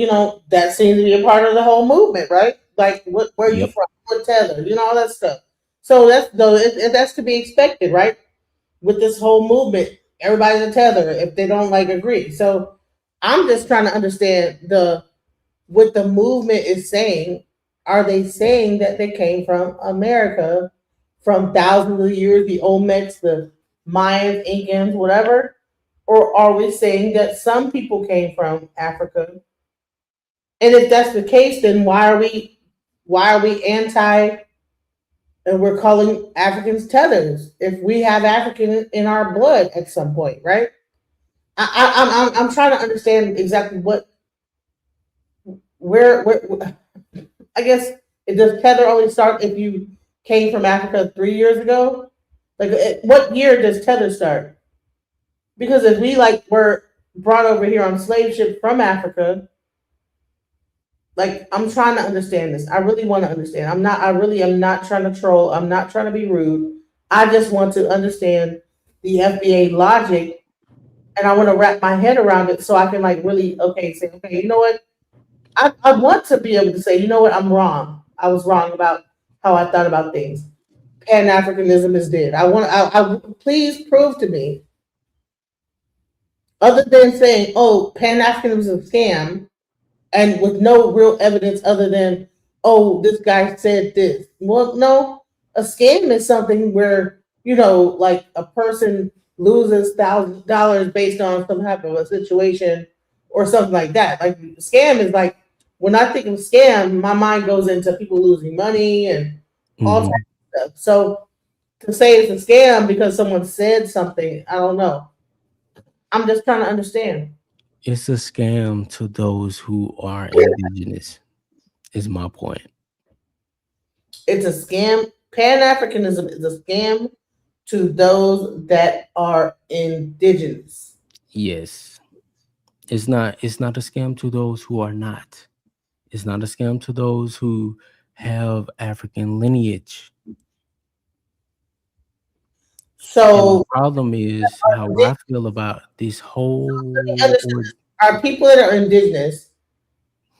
that seems to be a part of the whole movement, right? Like, where are you Yep. from? What tether? All that stuff. So that's to be expected, right? With this whole movement, everybody's a tether if they don't like agree. So I'm just trying to understand what the movement is saying. Are they saying that they came from America from thousands of years, the Olmecs, the Mayans, Incans, whatever? Or are we saying that some people came from Africa? And if that's the case, then why are we anti and we're calling Africans tethers if we have African in our blood at some point, right? I'm trying to understand exactly where I guess it does tether only start if you came from Africa 3 years ago? Like, what year does tether start? Because if we like were brought over here on slave ships from Africa, like, I'm trying to understand this. I really want to understand. I really am not trying to troll. I'm not trying to be rude. I just want to understand the FBA logic, and I want to wrap my head around it so I can like really say, okay, you know what? I want to be able to say, you know what, I'm wrong. I was wrong about how I thought about things. Pan Africanism is dead. I please prove to me, other than saying, oh, Pan Africanism is a scam, and with no real evidence other than, oh, this guy said this. Well, no, a scam is something where, like a person loses $1,000 based on some type of a situation or something like that. Like, scam is like, when I think of scam, my mind goes into people losing money and all types Hmm. of stuff. So to say it's a scam because someone said something, I don't know. I'm just trying to understand. It's a scam to those who are indigenous. Is my point. It's a scam. Pan Africanism is a scam to those that are indigenous. Yes. It's not a scam to those who are not. It's not a scam to those who have African lineage. And the So problem is how I feel about this let me whole understand this. Are people that are indigenous,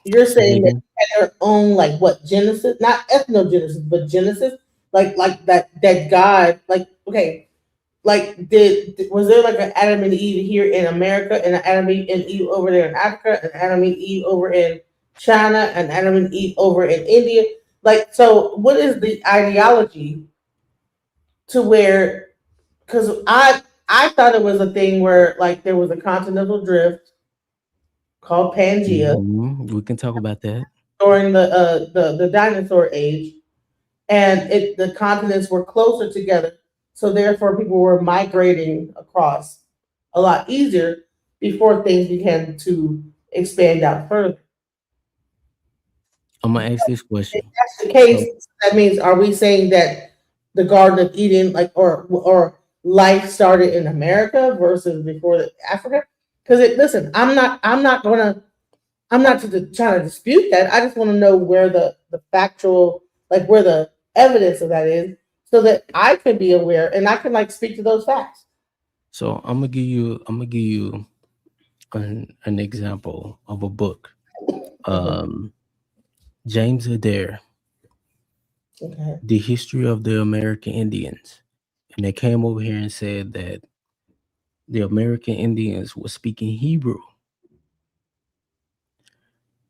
you're say saying that again. they had their own, like, what, Genesis? Not ethnogenesis, but Genesis? Like that God, like, okay, like, was there like an Adam and Eve here in America and an Adam and Eve over there in Africa, an Adam and Eve over in China, and Adam and Eve over in India? Like, so what is the ideology to where, because I thought it was a thing where like there was a continental drift called Pangea We can talk about that. during the dinosaur age, and the continents were closer together, so therefore people were migrating across a lot easier before things began to expand out further. I'm gonna ask this If question. that's the So case, that means, are we saying that the Garden of Eden, like, or life started in America versus before Africa? Because listen, I'm not trying to dispute that. I just want to know where the factual, like, where the evidence of that is, so that I can be aware and I can like speak to those facts. so I'm gonna give you an example of a book. Mhm. Um James Adair, Okay. The History of the American Indians. and they came over here and said that the American Indians were speaking Hebrew.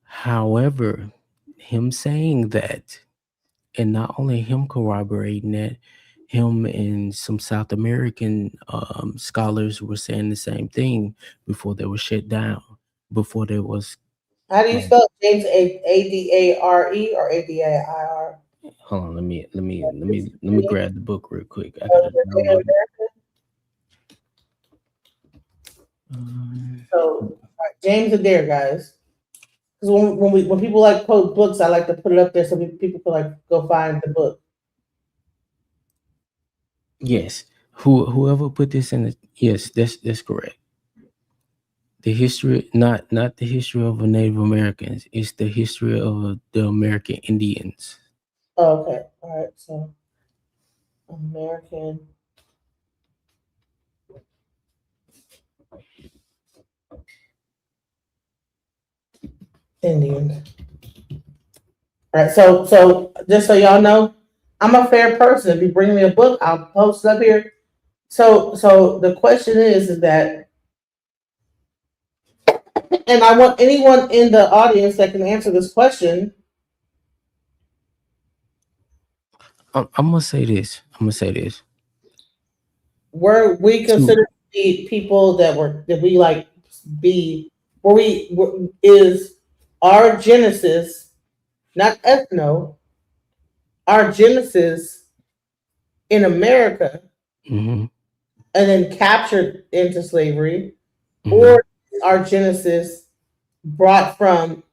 However, him saying that, and not only him corroborating that, him and some South American scholars were saying the same thing before they were shut down. Before there was, How do you spell James? Adare or Adar? hold on, let me grab the book real quick. I gotta download it. So James Adair, guys. Because when people like quote books, I like to put it up there so people can like go find the book. Yes, whoever put this in, yes, that's correct. The history, not the history of the Native Americans. It's the history of the American Indians. Oh, okay, all right. So American Indians. All right. So just so y'all know, I'm a fair person. If you bring me a book, I'll post it up here. So the question is that, and I want anyone in the audience that can answer this question. I'm gonna say this. Were we To considered to be people that we like be? Is our Genesis not ethno? Our Genesis in America mhm, and then captured into slavery, mhm. or our Genesis brought from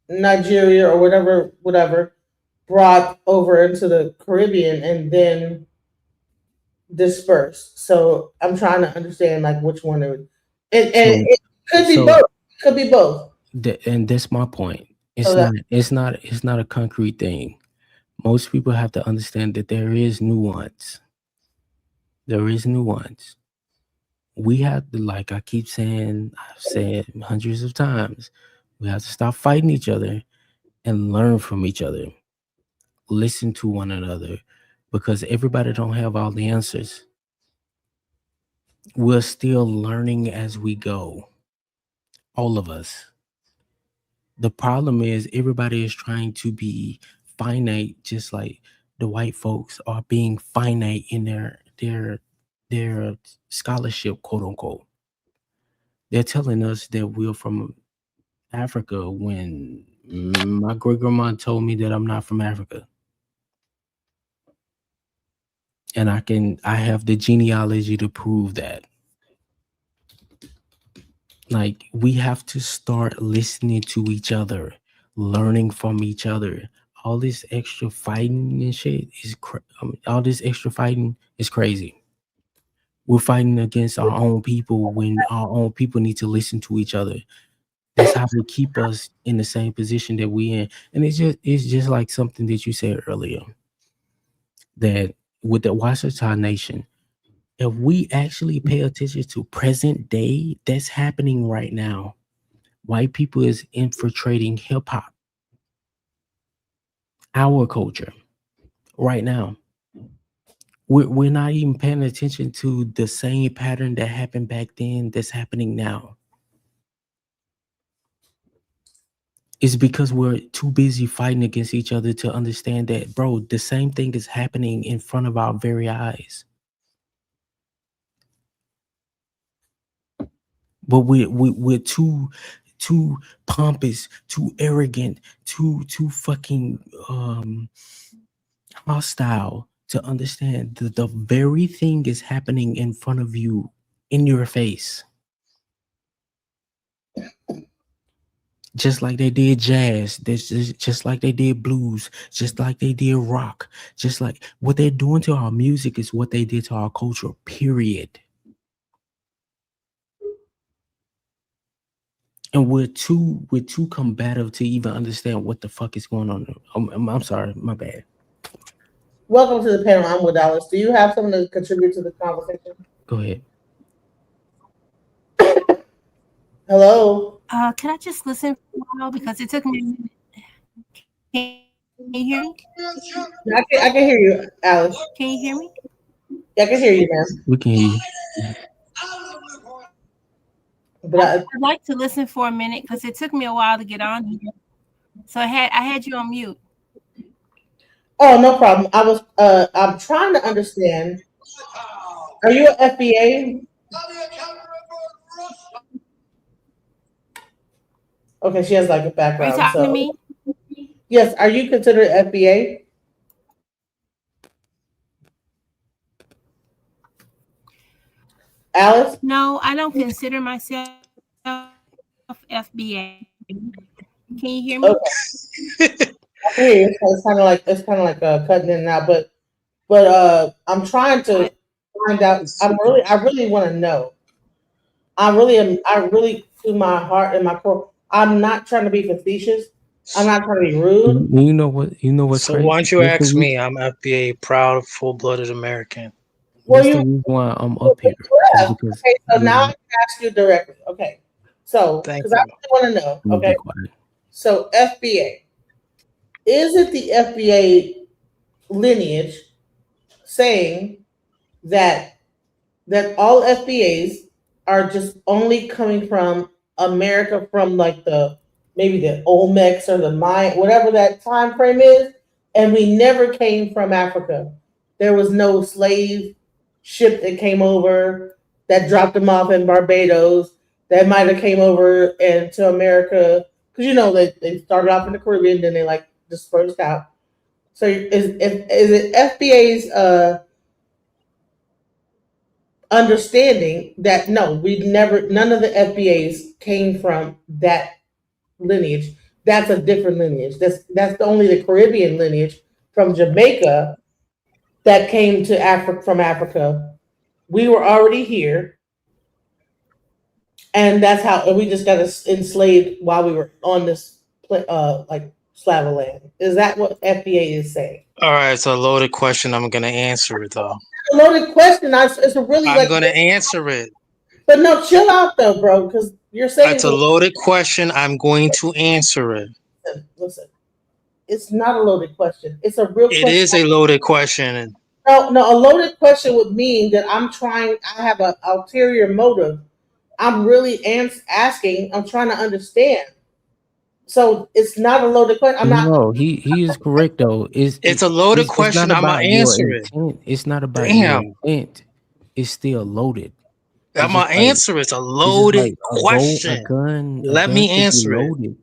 Nigeria or whatever, brought over into the Caribbean and then dispersed. So I'm trying to understand like which one it would, and So it could be so both. It could be both. and that's my point. So It's that not a concrete thing. Most people have to understand that there is nuance. There is nuance. We have to, like I keep saying, I've said hundreds of times, we have to stop fighting each other and learn from each other. Listen to one another, because everybody don't have all the answers. We're still learning as we go, all of us. The problem is everybody is trying to be finite, just like the white folks are being finite in their scholarship, quote unquote. They're telling us that we're from Africa when my great grandma told me that I'm not from Africa. And I have the genealogy to prove that. Like, we have to start listening to each other, learning from each other. All this extra fighting and shit is all this extra fighting is crazy. We're fighting against our own people when our own people need to listen to each other. That's how they keep us in the same position that we in. And it's just like something that you said earlier, that with the Washita Nation, if we actually pay attention to present day, that's happening right now. White people is infiltrating hip hop, our culture, right now. We're not even paying attention to the same pattern that happened back then that's happening now. It's because we're too busy fighting against each other to understand that, bro, the same thing is happening in front of our very eyes. But we're too pompous, too arrogant, too fucking hostile to understand that the very thing is happening in front of you, in your face. Just like they did jazz, just like they did blues, just like they did rock, just like what they're doing to our music is what they did to our culture, period. And we're too combative to even understand what the fuck is going on. I'm sorry, my bad. welcome to the panel. I'm with Alice. Do you have something to contribute to the conversation? Go ahead. Hello. Can I just listen for a while because it took me a minute? Can you hear me? I can hear you, Alice. Can you hear me? Yeah, I can hear you, man. We can hear you. But I'd like to listen for a minute because it took me a while to get on here. So I had you on mute. oh, no problem. I'm trying to understand. Are you an FBA? Okay, she has like a Are you background. talking to So me? yes, are you considered FBA? Alice? No, I don't consider myself FBA. Can you hear me? Okay. I can hear you. So it's kind of like cutting in and out, but I'm trying to find out. I really want to know. I really to my heart and my core. I'm not trying to be facetious. I'm not trying to be rude. You know what? You know what's So why crazy? don't you ask me? I'm FBA, proud, full-blooded American. Well, That's the you reason why I'm up here. Is because okay. So now I you can ask you directly. Okay. So Thank because I you. really want to know. I'm gonna be Okay. quiet. So FBA, is it the FBA lineage saying that all FBAs are just only coming from America from like the maybe the Olmecs or the Maya, whatever that time frame is, and we never came from Africa. There was no slave ship that came over that dropped them off in Barbados that might have came over into America because you know they started off in the Caribbean, then they like dispersed out. So is it FBA's understanding that no, we never, none of the FBAs came from that lineage. That's a different lineage. That's only the Caribbean lineage from Jamaica that came to Africa from Africa. We were already here, and that's how and we just got enslaved while we were on this like slab of land. Is that what FBA is saying? All right, it's a loaded question. I'm gonna answer it though. A loaded question. It's a really I'm like, gonna answer it. but no, chill out though, bro, because you're saying It's a loaded question. I'm going to answer it. listen. It's not a loaded question. It's a real It question. is a loaded question. No, a loaded question would mean that I'm trying, I have an ulterior motive. I'm really asking, I'm trying to understand. So it's not a loaded question. I'm not. No, he is correct though. It's a loaded It's not question. I'm gonna about your answer it. intent. It's not about your Damn. intent. It's still loaded. I'm It's just gonna like answer it. It's a it's just loaded like a question. gun. A Let gun me could be answer it. loaded,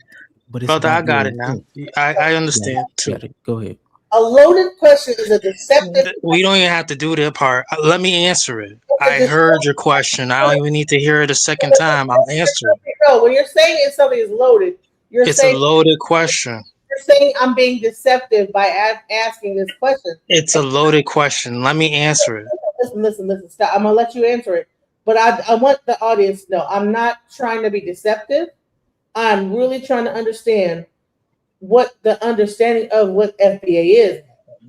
but it's Brother, I about your got it now. intent. I Got it. understand too. Got it. Go ahead. A loaded question is a deceptive. We don't even have to do that part. Let me answer it. I It's heard your question. I don't even need to hear it a second time. I'll answer it. no, when you're saying something is loaded, you're It's a saying loaded question. I'm being deceptive by asking this question. It's a loaded question. Let me answer it. Listen. Stop. I'm gonna let you answer it, but I want the audience to know I'm not trying to be deceptive. I'm really trying to understand what the understanding of what FBA is.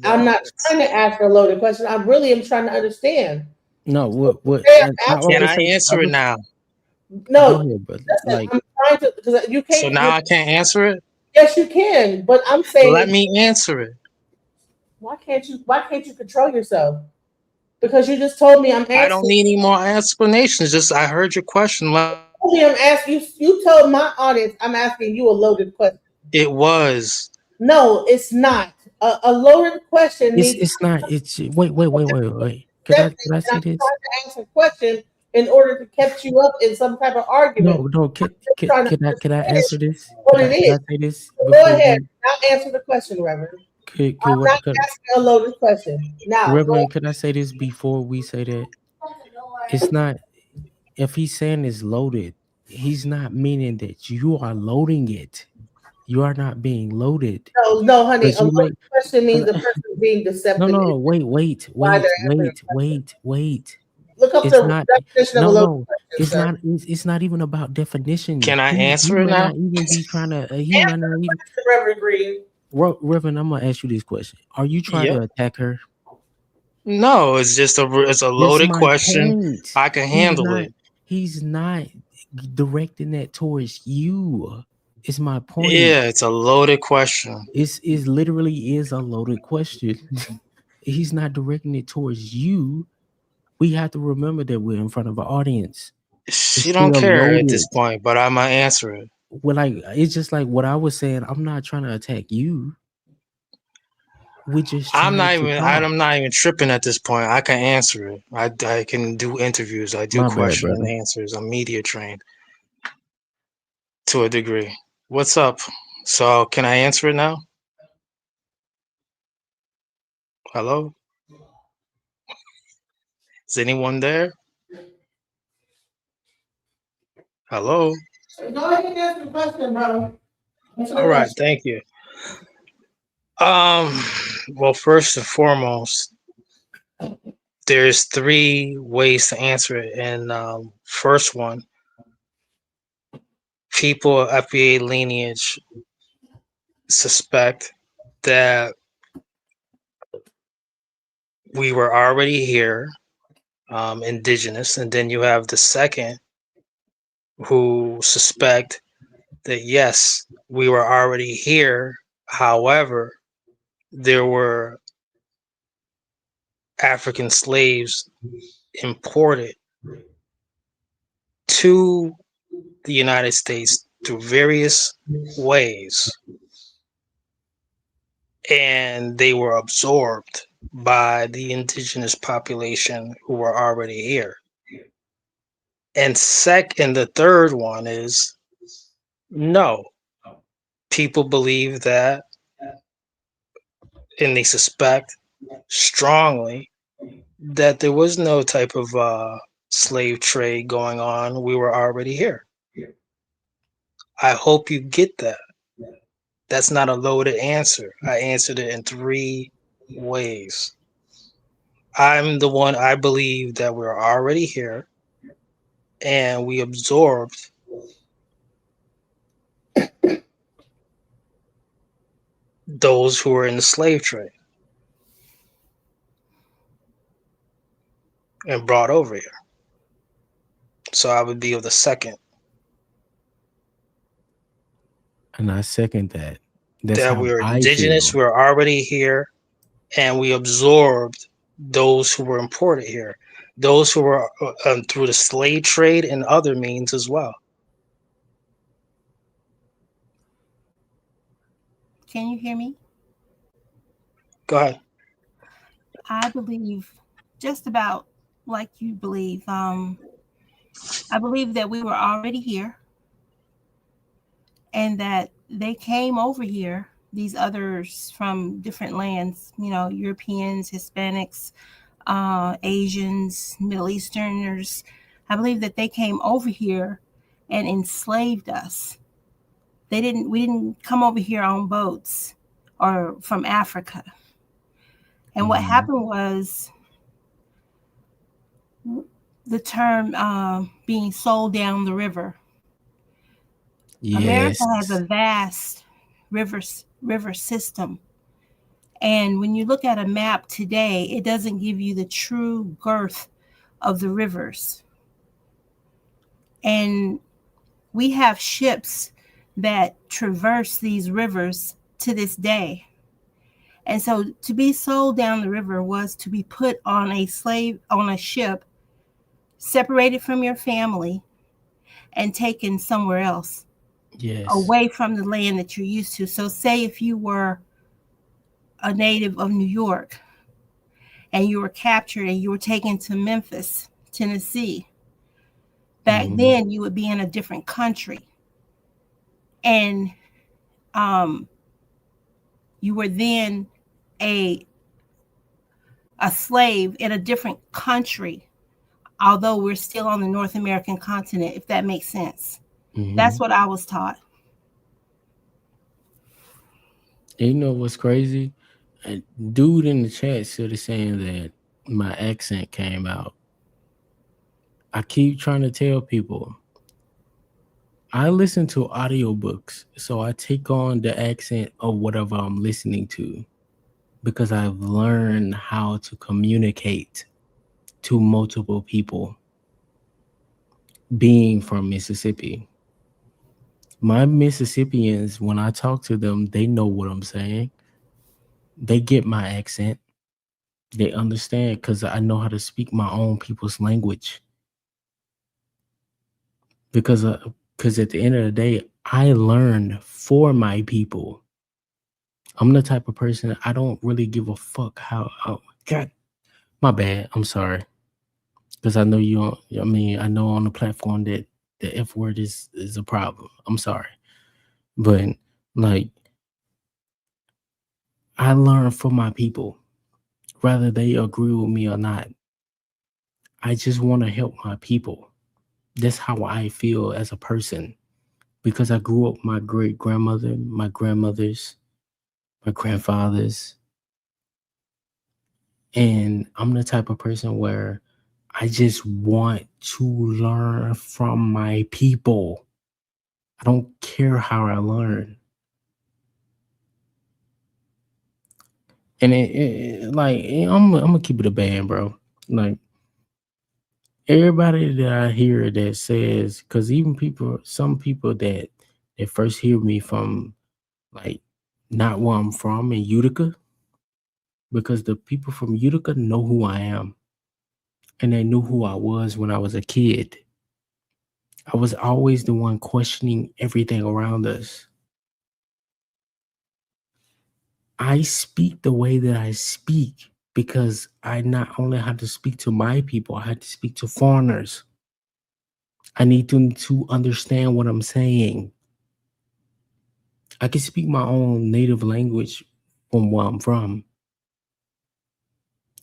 I'm not trying to ask a loaded question. I really am trying to understand. No, what? Say I asking- Can would I say. I answer it would now? No, go ahead, brother. listen, Like I'm trying to because you So can't. now I can't answer it? Yes, you can, but I'm Let saying me answer it. why can't you? Why can't you control yourself? Because you just told me I'm I don't asking. need any more explanations. Just I heard your question. I'm asking you. You told my audience I'm asking you a loaded question. It was. No, it's not. A loaded question needs. it's not. It's wait. Can I say I'm trying this? to ask a question in order to catch you up in some type of argument. No. Trying to Can I answer this? what it Can is. I say this Go before ahead. we? Now answer the question, Reverend. I'm What? not asking a loaded question. Now go Reverend, can I say this before we say that? It's not. If he's saying it's loaded, he's not meaning that you are loading it. You are not being loaded. no, honey. Because A you loaded make. question means Cause, the person being deceptive. no. Wait. Why they're answering a question. Look up It's the not. definition of a loaded No. question, It's sir. not. It's not even about definition. Can I He answer it might now? not even be trying to. He might not even. Reverend Green. Reverend, I'm gonna ask you this question: are you trying Yep. to attack her? No, it's a That's loaded my question. point. I can handle it. He's not directing that towards you. It's my point. Yeah, it's a loaded question. It's literally is a loaded question. He's not directing it towards you. We have to remember that we're in front of an audience. She don't care at this point, but I might answer it. Well, like it's just like what I was saying. I'm not trying to attack you. We just I'm not even tripping at this point. I can answer it. I can do interviews. I do My bad, question and brother. answers. I'm media trained to a degree. What's up? So can I answer it now? Hello? Is anyone there? Hello? Go ahead and answer the question, bro. All right, thank you. Well, first and foremost, there's three ways to answer it. And first one, people of FBA lineage suspect that we were already here, indigenous, and then you have the second who suspect that yes, we were already here. However, there were African slaves imported to the United States through various ways, and they were absorbed by the indigenous population who were already here. And the third one is no. People believe that, and they suspect strongly that there was no type of slave trade going on. We were already here. I hope you get that. That's not a loaded answer. I answered it in three ways. I'm the one, I believe that we're already here and we absorbed those who were in the slave trade and brought over here. So I would be of the second. And I second that. That's that how we were I indigenous, feel. we were already here, and we absorbed those who were imported here, those who were through the slave trade and other means as well. Can you hear me? Go ahead. I believe just about like you believe. I believe that we were already here and that they came over here, these others from different lands, Europeans, Hispanics, Asians, Middle Easterners. I believe that they came over here and enslaved us. We didn't come over here on boats or from Africa. And what happened was the term being sold down the river. Yes. America has a vast river system. And when you look at a map today, it doesn't give you the true girth of the rivers. And we have ships that traverse these rivers to this day. And so to be sold down the river was to be put on a ship, separated from your family, and taken somewhere else. Yes. Away from the land that you're used to. So say if you were a native of New York and you were captured and you were taken to Memphis, Tennessee, back then you would be in a different country. And you were then a slave in a different country, although we're still on the North American continent, if that makes sense. That's what I was taught. And you know what's crazy? A dude in the chat should have saying that my accent came out. I keep trying to tell people I listen to audiobooks, so I take on the accent of whatever I'm listening to because I've learned how to communicate to multiple people being from Mississippi. My Mississippians, when I talk to them, they know what I'm saying. They get my accent. They understand because I know how to speak my own people's language. Because at the end of the day, I learn for my people. I'm the type of person I don't really give a fuck how. God, my bad. I'm sorry. Because I know you. I mean, I know on the platform that the F word is a problem. I'm sorry, but like I learn from my people, whether they agree with me or not. I just want to help my people. That's how I feel as a person because I grew up with my great grandmother, my grandmothers, my grandfathers, and I'm the type of person where I just want to learn from my people. I don't care how I learn. And I'm gonna keep it a band, bro. Like everybody that I hear that says, because even some people that first hear me from like not where I'm from in Utica, because the people from Utica know who I am, and they knew who I was when I was a kid. I was always the one questioning everything around us. I speak the way that I speak because I not only had to speak to my people, I had to speak to foreigners. I need them to understand what I'm saying. I can speak my own native language from where I'm from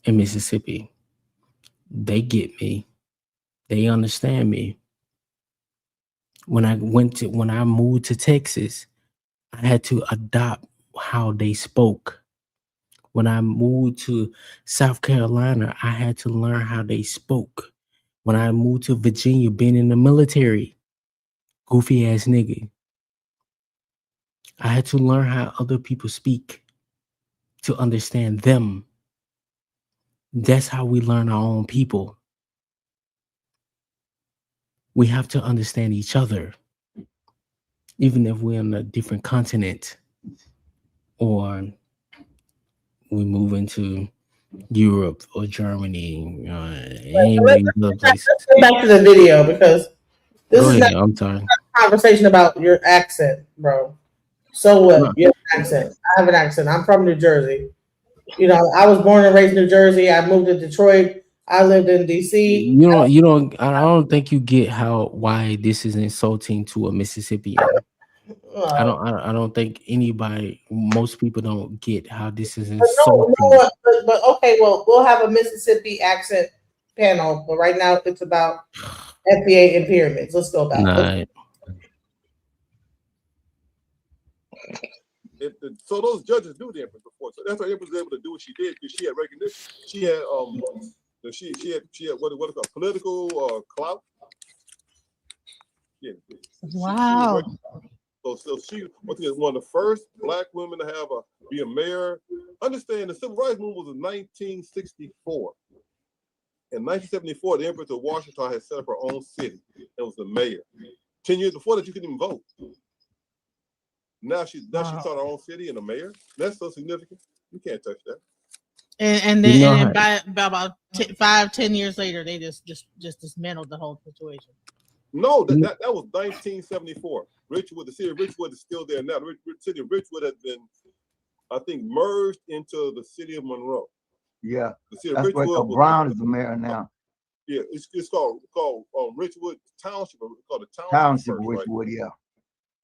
in Mississippi. They get me. They understand me. When I moved to Texas, I had to adopt how they spoke. When I moved to South Carolina, I had to learn how they spoke. When I moved to Virginia, being in the military, goofy ass nigga, I had to learn how other people speak to understand them. That's how we learn our own people. We have to understand each other, even if we're on a different continent or we move into Europe or Germany, any of these other places. Let's go back to the video because this Go is not ahead. I'm sorry. a conversation about your accent, bro. So what? No, You have an accent. I have an accent. I'm from New Jersey. You know, I was born and raised in New Jersey. I moved to Detroit. I lived in DC. I don't think you get why this is insulting to a Mississippian. Uh, I don't think most people don't get how this is but insulting. but okay, well, we'll have a Mississippi accent panel, but right now it's about FBA and pyramids. Let's go back. Nah, So those judges knew the Empress before, so that's why Empress was able to do what she did because she had recognition. She had she had what is called political clout. Yeah. Wow. So she was one of the first black women to be a mayor. Understand the civil rights movement was in 1964. In 1974, the Empress of Washington had set up her own city. It was the mayor. 10 years before that, you couldn't even vote. Now she started her own city and the mayor. That's so significant. You can't touch that. And then by about 5-10 years later, they just dismantled the whole situation. No, that was 1974. Richwood, the city of Richwood is still there now. The city of Richwood has been, I think, merged into the city of Monroe. Yeah, the city of that's where Richwood Brown is the mayor now. Yeah, it's called Richwood Township. It's called the Township first, Richwood, right? yeah.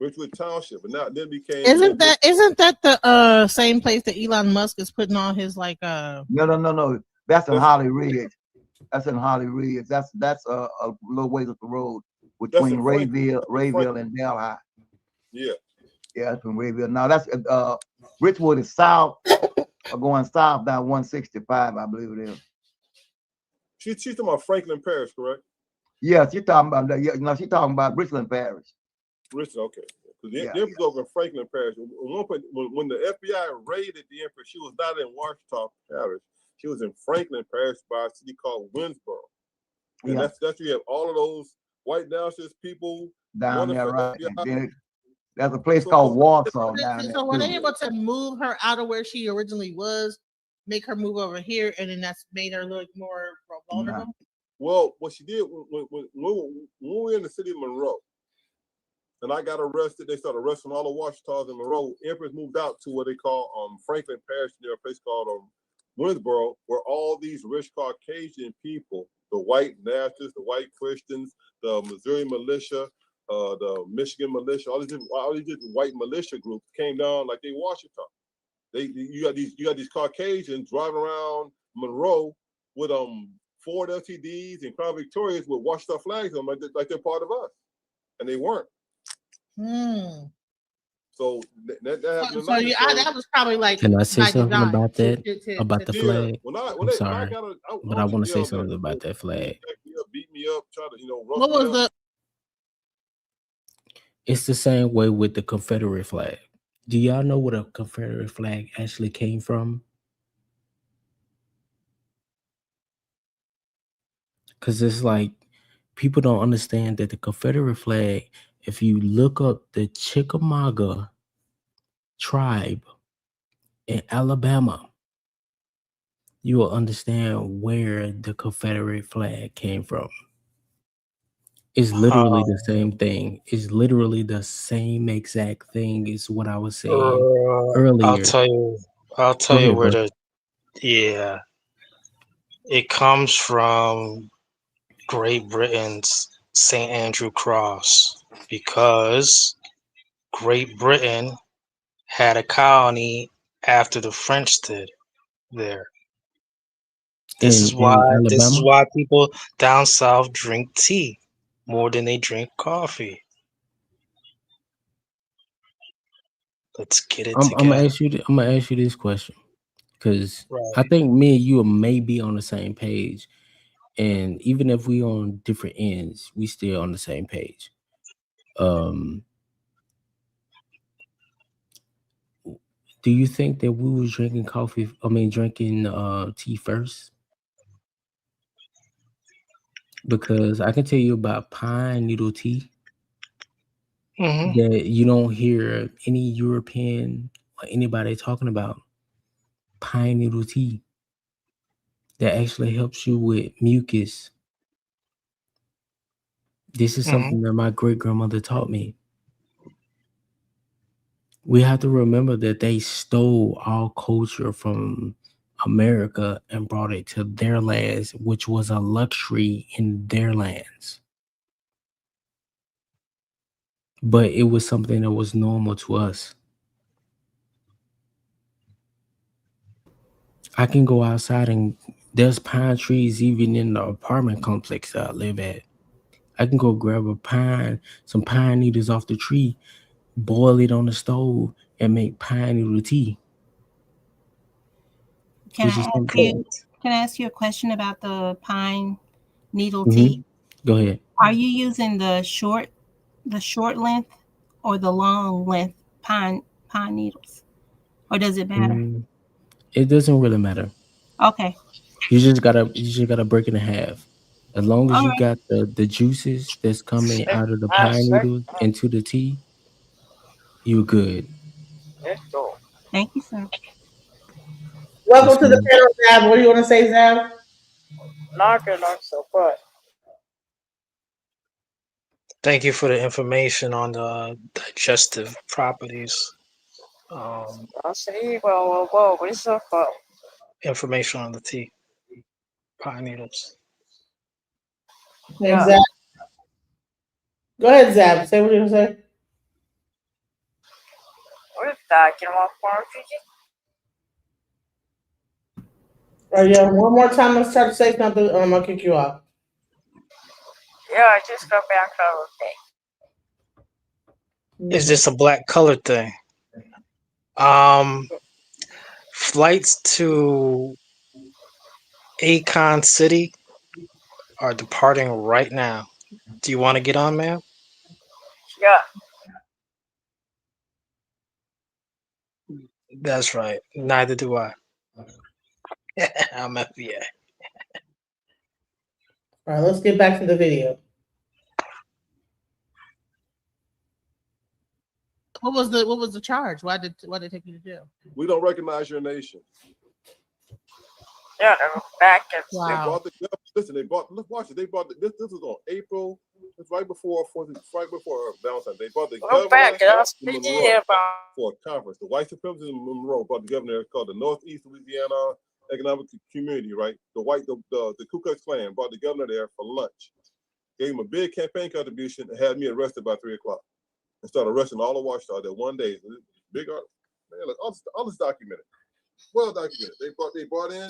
Richwood Township, and now then became. Isn't that the same place that Elon Musk is putting on his like No. That's in Holly Ridge. That's in Holly Ridge. That's a little ways up the road between Rayville and Delhi. Yeah. Yeah, that's from Rayville. Now that's Richwood is south or going south down 165, I believe it is. She's talking about Franklin Parish, correct? Yes, you're talking about that. Yeah, no, she's talking about Richland Parish. Richland, okay. The Empress over in Franklin Parish. At one point, when the FBI raided the Empress, she was not in Washington Parish. She was in Franklin Parish by a city called Winsboro. And that's where you have all of those white nationalist people down there, right? There's a place So- called Warsaw down there. So were they too. able to move her out of where she originally was, make her move over here, and then that's made her look more vulnerable? Well, what she did when we were in the city of Monroe, and I got arrested, they started arresting all the Washingtons in Monroe. Empress moved out to what they call Franklin Parish, near a place called Winsboro, where all these rich Caucasian people, the white Nationalists, the white Christians, the Missouri militia, the Michigan militia, all these different white militia groups came down like they Washington. You got these Caucasians driving around Monroe with Ford LTDs and Crown Victorias with Washington flags on them, like they're part of us, and they weren't. So that happened. So that was probably like. Can I say something about that? About the Yeah. flag? When I'm sorry, but I want to say something about that flag. Beat me up, try to What was the? It's the same way with the Confederate flag. Do y'all know where the Confederate flag actually came from? Because it's like people don't understand that the Confederate flag, if you look up the Chickamauga tribe in Alabama, you will understand where the Confederate flag came from. It's literally the same thing. It's literally the same exact thing as what I was saying earlier. I'll tell you ahead, where bro. it comes from Great Britain's St. Andrew Cross, because Great Britain had a colony after the French did there. This is Alabama? why people down south drink tea more than they drink coffee. Let's get it I'm together. gonna ask you this question, because Right. I think me and you may be on the same page, and even if we on different ends, we still on the same page. Do you think that we was drinking drinking tea first? Because I can tell you about pine needle tea that you don't hear any European or anybody talking about. Pine needle tea that actually helps you with mucus. This is something that my great grandmother taught me. We have to remember that they stole our culture from America and brought it to their lands, which was a luxury in their lands. But it was something that was normal to us. I can go outside and there's pine trees even in the apartment complex that I live at. I can go grab some pine needles off the tree, boil it on the stove, and make pine needle tea. Can I ask you a question about the pine needle tea? Go ahead. Are you using the short length or the long length pine needles, or does it matter? It doesn't really matter. Okay. You just gotta break it in half. As long as All you right. got the juices that's coming out of the pine needles into the tea, you're good. Thank you, sir. Welcome to the panel, Zab. What do you want to say, Zab? Thank you for the information on the digestive properties. Information on the tea, pine needles. Hey, Zab. Go ahead, Zab. Say what you want to say. Yeah, one more time. Let's try to say something. I'll kick you off. Is this a black colored thing? Flights to Akon City are departing right now. Do you want to get on, ma'am? That's right. Neither do I. I'm FBA. All right, let's get back to the video. What was the charge? Why did they take you to jail? We don't recognize your nation. Yeah, back at They brought the listen. They brought. Let's watch it. They brought this. This was on April. It's right before Valentine's. They brought the governor back up to Monroe for a conference. The white supremacists in Monroe brought the governor. It's called the Northeast Louisiana Economic Community. Right. The Ku Klux Klan brought the governor there for lunch. Gave him a big campaign contribution and had me arrested by 3 o'clock. And started arresting all the Watchtower that one day. Big art. Man, look, all this documented. Well documented. They brought in.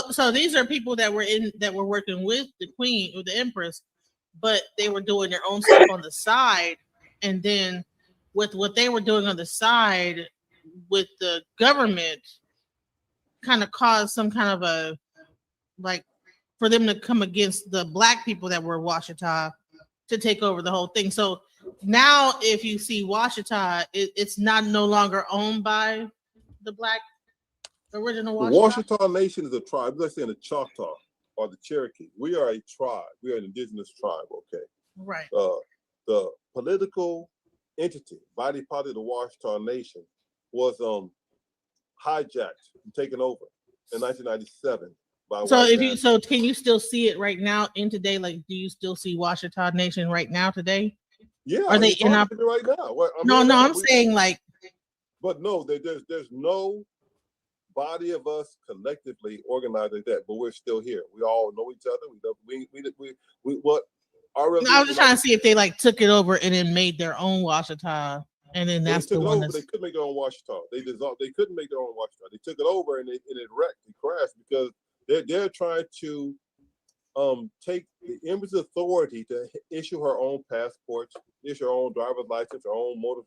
So these are people that were working with the queen or the empress, but they were doing their own stuff on the side, and then with what they were doing on the side with the government, kind of caused some kind of a like for them to come against the black people that were Washita to take over the whole thing. So now, if you see Washita, it's not no longer owned by the black. Original the Washita Nation is a tribe. Let's say the Choctaw or the Cherokee. We are a tribe. We are an indigenous tribe. Okay. Right. The political entity, body politic of the Washita Nation, was hijacked and taken over in 1997 by. So can you still see it right now in today? Like, do you still see Washita Nation right now today? Yeah. Are they in right now? I'm saying like. But no, there's no body of us collectively organized like that, but we're still here. We all know each other. We what our I was just trying to see if they like took it over and then made their own Washita, and then that's the one. They couldn't make their own Washita. They dissolved. They couldn't make their own Washita. They took it over and it wrecked. It crashed because they're trying to take the empress authority to issue her own passports, issue her own driver's license, her own motor,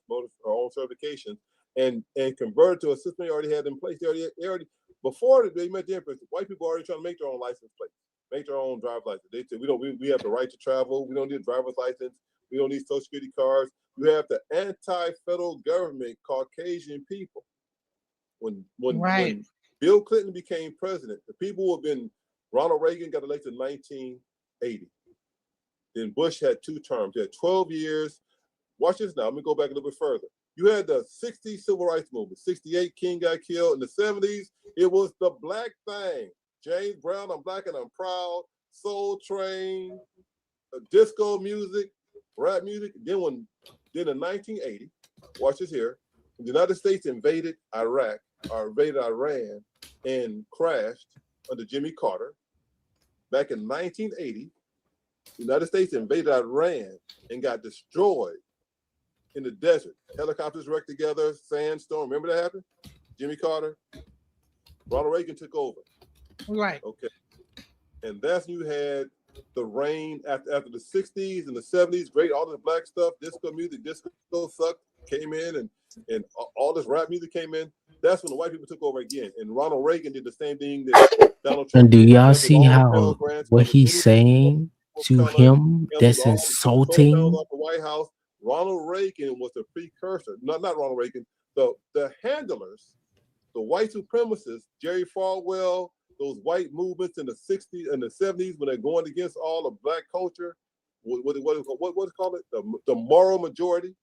her own certifications. And convert it to a system they already had in place. They already before they met the empress, white people already trying to make their own license plate, make their own driver's license. They said we have the right to travel. We don't need a driver's license. We don't need Social Security cards. You have the anti-federal government Caucasian people. When Bill Clinton became president, the people who have been Ronald Reagan got elected in 1980. Then Bush had 2 terms. He had 12 years. Watch this now. Let me go back a little bit further. You had the 60s civil rights movement. 68, King got killed. In the 70s, it was the black thing. James Brown, I'm Black and I'm Proud, Soul Train, disco music, rap music. Then in 1980, watch this here, the United States invaded Iraq, or invaded Iran, and crashed under Jimmy Carter. Back in 1980, the United States invaded Iran and got destroyed in the desert. Helicopters wrecked together, sandstorm. Remember that happened? Jimmy Carter. Ronald Reagan took over. Right. Okay. And that's when you had the reign after the 60s and the 70s, great, all the black stuff, disco music, disco sucked, came in and all this rap music came in. That's when the white people took over again. And Ronald Reagan did the same thing that Donald Trump And do did. y'all see how what he's saying to him that's insulting? Off the White House. Ronald Reagan was the precursor, not Ronald Reagan, the handlers, the white supremacists, Jerry Falwell, those white movements in the 60s and the 70s when they're going against all of black culture, what's called it? The moral majority,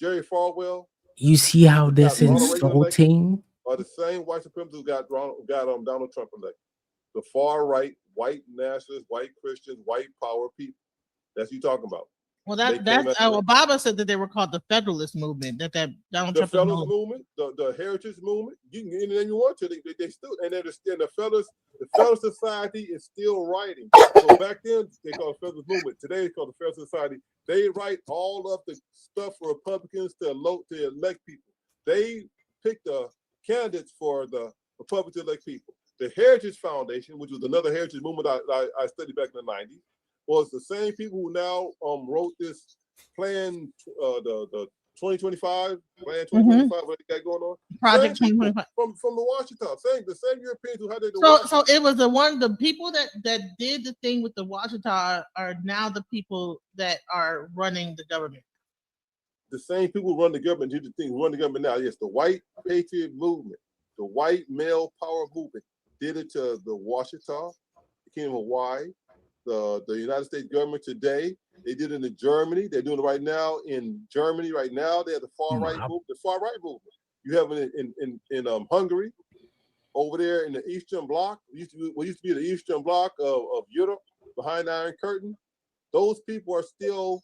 Jerry Falwell. You see how that's insulting? Are the same white supremacists who got Donald Trump elected. The far right, white nationalists, white Christians, white power people. That's what you're talking about. Well, that's Obama said that they were called the Federalist Movement. That Donald Trump. The Federalist Movement, the Heritage Movement. You can get anything you want to. They still, and then the Federalist Society is still writing. So back then they called it Federalist Movement. Today it's called the Federalist Society. They write all of the stuff for Republicans to elect people. They pick the candidates for the Republicans to elect people. The Heritage Foundation, which was another heritage movement I studied back in the 90s. Was the same people who now wrote this plan, the 2025 plan 2025, what they got going on? Project 2025 from the Washington, the same Europeans who had their. So it was the people that did the thing with the Washington are now the people that are running the government. The same people who run the government do the thing who run the government now. Yes, the white patriot movement, the white male power movement did it to the Washington, the Kingdom of Hawaii. the United States government today. They did it in Germany. They're doing it right now in Germany. Right now, they have the far right movement. The far right movement. You have it in Hungary, over there in the Eastern Bloc. What used to be the Eastern Bloc of Europe, behind the Iron Curtain. Those people are still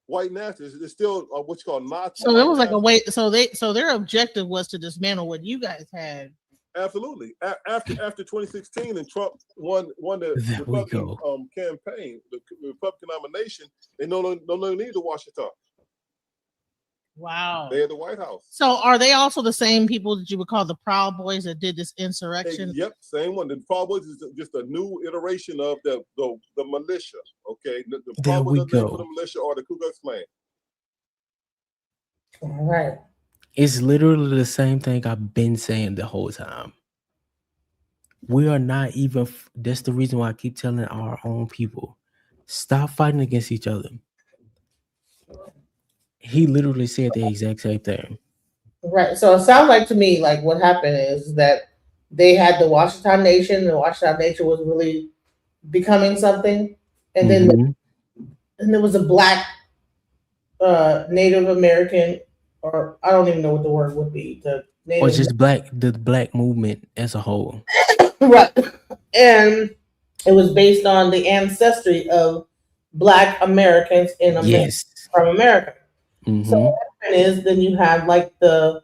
white nationalists. It's still what's called Nazi. So it was like a way. So their objective was to dismantle what you guys had. Absolutely. After 2016 and Trump won the Republican campaign, the Republican nomination, they no longer need the Washington. Wow. They had the White House. So are they also the same people that you would call the Proud Boys that did this insurrection? Yep, same one. The Proud Boys is just a new iteration of the militia. Okay, the Proud Boys for the militia or the Ku Klux Klan. All right. It's literally the same thing I've been saying the whole time. We are not even. That's the reason why I keep telling our own people, stop fighting against each other. He literally said the exact same thing. Right. So it sounds like to me like what happened is that they had the Washington Nation. The Washington Nation was really becoming something, and then and there was a black Native American, or I don't even know what the word would be. The Native or just the black movement as a whole. Right. And it was based on the ancestry of Black Americans in America, from America. So what happened is then you have like the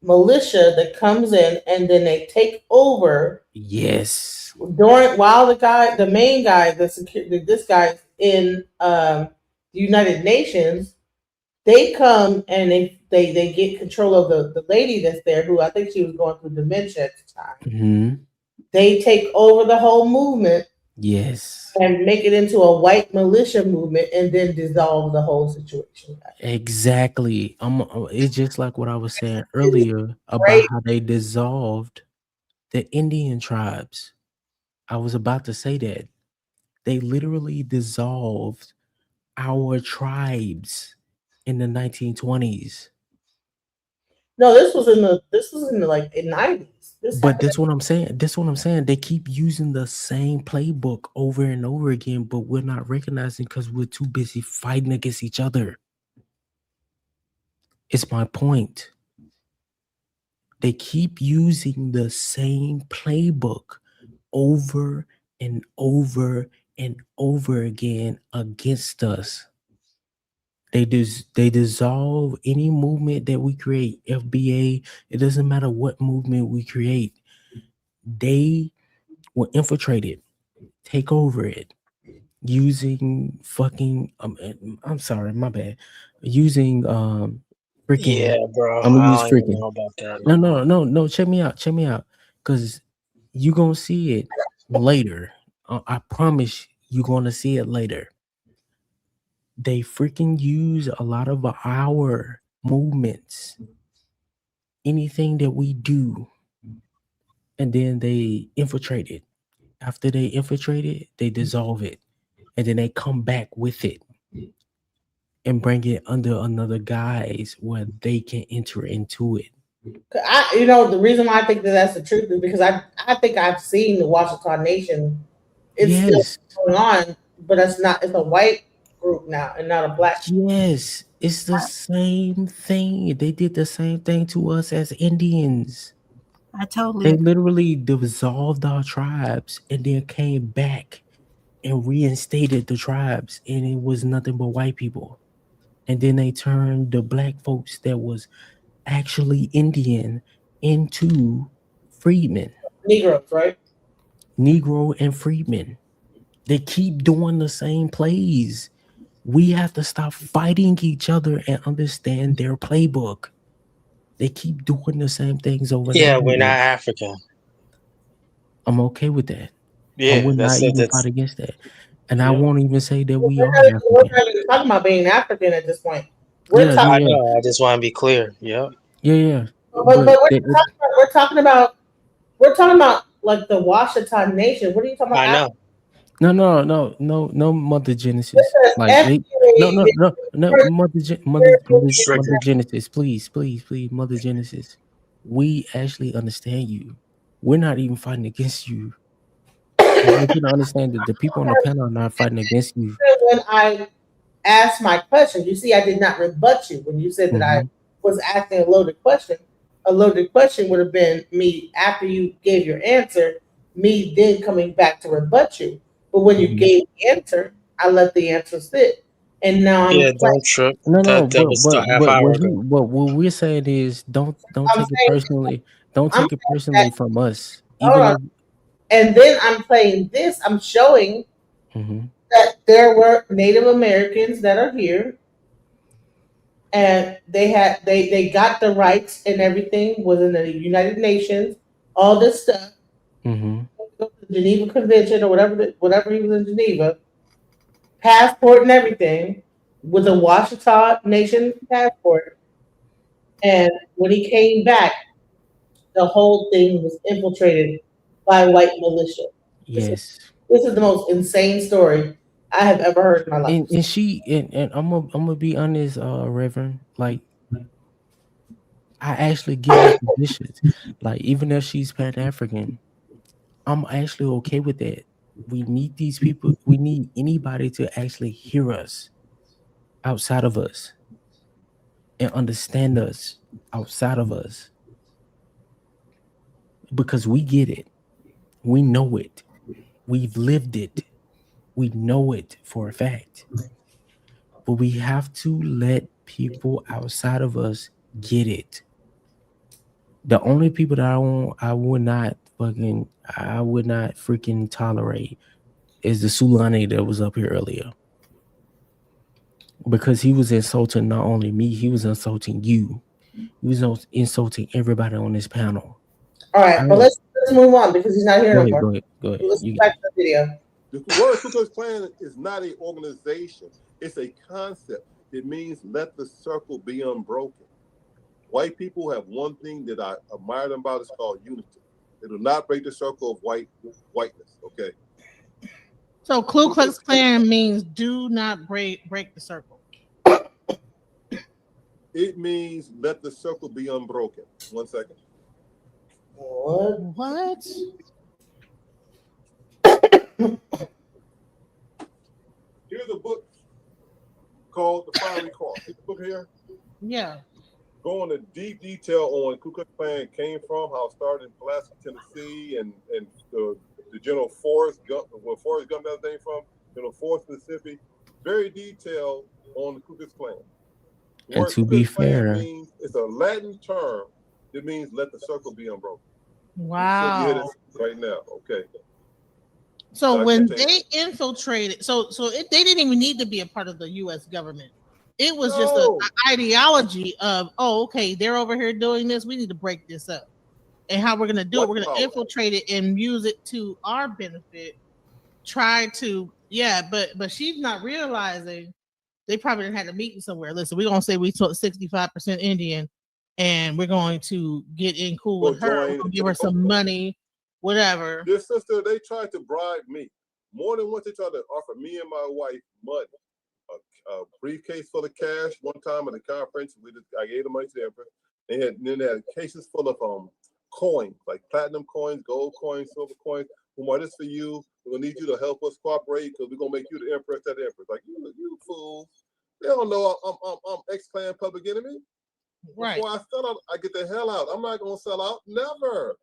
militia that comes in and then they take over. Yes. While the main guy, this guy in the United Nations, they come and they get control of the lady that's there, who I think she was going through dementia at the time. They take over the whole movement. Yes. And make it into a white militia movement and then dissolve the whole situation. Exactly. It's just like what I was saying earlier about how they dissolved the Indian tribes. I was about to say that. They literally dissolved our tribes in the 1920s. No, this was in the like in 90s. But that's what I'm saying. That's what I'm saying. They keep using the same playbook over and over again, but we're not recognizing because we're too busy fighting against each other. It's my point. They keep using the same playbook over and over and over again against us. They dissolve any movement that we create. FBA, it doesn't matter what movement we create. They will infiltrate it, take over it, using fucking. I'm sorry, my bad. Using freaking. Yeah, bro. I'm gonna use I don't even freaking. know about that. No. Check me out. Cause you gonna see it later. I promise you gonna see it later. They freaking use a lot of our movements, anything that we do, and then they infiltrate it. After they infiltrate it, they dissolve it, and then they come back with it and bring it under another guise where they can enter into it. The reason why I think that's the truth is because I think I've seen the Washington Nation. It's still going on, but it's a white group now and not a black. Yes, it's the same thing. They did the same thing to us as Indians. I totally They agree. literally dissolved our tribes and then came back and reinstated the tribes, and it was nothing but white people. And then they turned the black folks that was actually Indian into freedmen. Negroes, right? Negro and freedmen. They keep doing the same plays. We have to stop fighting each other and understand their playbook. They keep doing the same things over and Yeah, over we're not again. African. I'm okay with that. Yeah, I would not even that's fight against that. And I yeah. won't even say that we We're are not African. even talking about being African at this point. I know. I just want to be clear. Yeah. Yeah. But we're talking about like the Washington Nation. What are you talking about? I know. No, Mother Genesis. Like no, Mother Genesis. Please, Mother Genesis. We actually understand you. We're not even fighting against you. want you to understand that the people on the panel are not fighting against you. When I asked my question, you see, I did not rebut you when you said that I was asking a loaded question. A loaded question would have been me after you gave your answer, me then coming back to rebut you. But when you gave the answer, I let the answer sit, and now I'm Yeah, don't trip. No, That was a half but hour what ago. what we're saying is don't I'm take it saying personally. Don't I'm take it saying personally that. from us. Hold Even on, if and then I'm playing this. I'm showing Mhm. that there were Native Americans that are here, and they got the rights and everything was in the United Nations, all this stuff. Mhm. Go to the Geneva Convention or whatever he was in Geneva, passport and everything, with a Washita Nation passport. And when he came back, the whole thing was infiltrated by white militia. Yes. This is the most insane story I have ever heard in my life. And she and I'm gonna be honest, Reverend. Like I actually give her positions. Like even if she's Pan African, I'm actually okay with that. We need these people. We need anybody to actually hear us outside of us and understand us outside of us because we get it. We know it. We've lived it. We know it for a fact. But we have to let people outside of us get it. The only people that I would not freaking tolerate is the Sulani that was up here earlier. Because he was insulting not only me, he was insulting you. He was insulting everybody on this panel. All right, but let's move on because he's not here no more. Go ahead. Let's get back to the video. The word Ku Klux Klan is not an organization. It's a concept. It means let the circle be unbroken. White people have one thing that I admire them about. It's called unity. They do not break the circle of whiteness. Okay. So Ku Klux Klan means do not break the circle. It means let the circle be unbroken. 1 second. What? Here's a book called The Fiery Cross. See the book here? Yeah. Go into deep detail on Ku Klux Klan came from, how it started in Pulaski, Tennessee, and the General Forrest Gump, where Forrest Gump got his name from, General Forrest, Mississippi. Very detailed on the Ku Klux Klan. The And word to Ku be Klux Klan fair, means, it's a Latin term that means let the circle be unbroken. Wow. So you hear this right now, okay. So when they infiltrated, they didn't even need to be a part of the U.S. government. It was just an ideology of, okay, they're over here doing this. We need to break this up. And how we're going to do it, we're going to infiltrate it and use it to our benefit. Try to, but she's not realizing they probably didn't have a meeting somewhere. Listen, we're going to say we took 65% Indian and we're going to get in cool with her. We're going to give her some money, whatever. This sister, they tried to bribe me. More than once, they tried to offer me and my wife money. A briefcase full of cash. One time at a conference, I gave them money to the emperor. Then they had cases full of coins, like platinum coins, gold coins, silver coins. Umar, this for you. We're gonna need you to help us cooperate because we're gonna make you the empress at the empress. Like you fools. They don't know I'm ex-Klan public enemy. Right. Before I sell out, I get the hell out. I'm not gonna sell out. Never.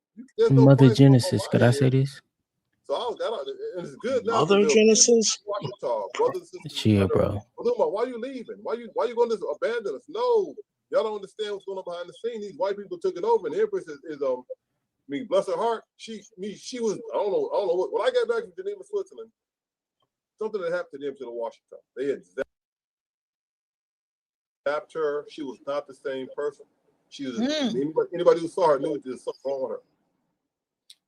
Mother Genesis, could I say this? So I got out, and it's good now. Mother Genesis? Washita, brothers and sisters. Chill, bro. Why are you leaving? Why you going to abandon us? No, y'all don't understand what's going on behind the scene. These white people took it over, and the Empress is bless her heart. She was I don't know what. When I got back from Geneva, Switzerland, something that happened to them to the Washita. They had zapped her. She was not the same person. She was anybody who saw her knew there's something wrong with her.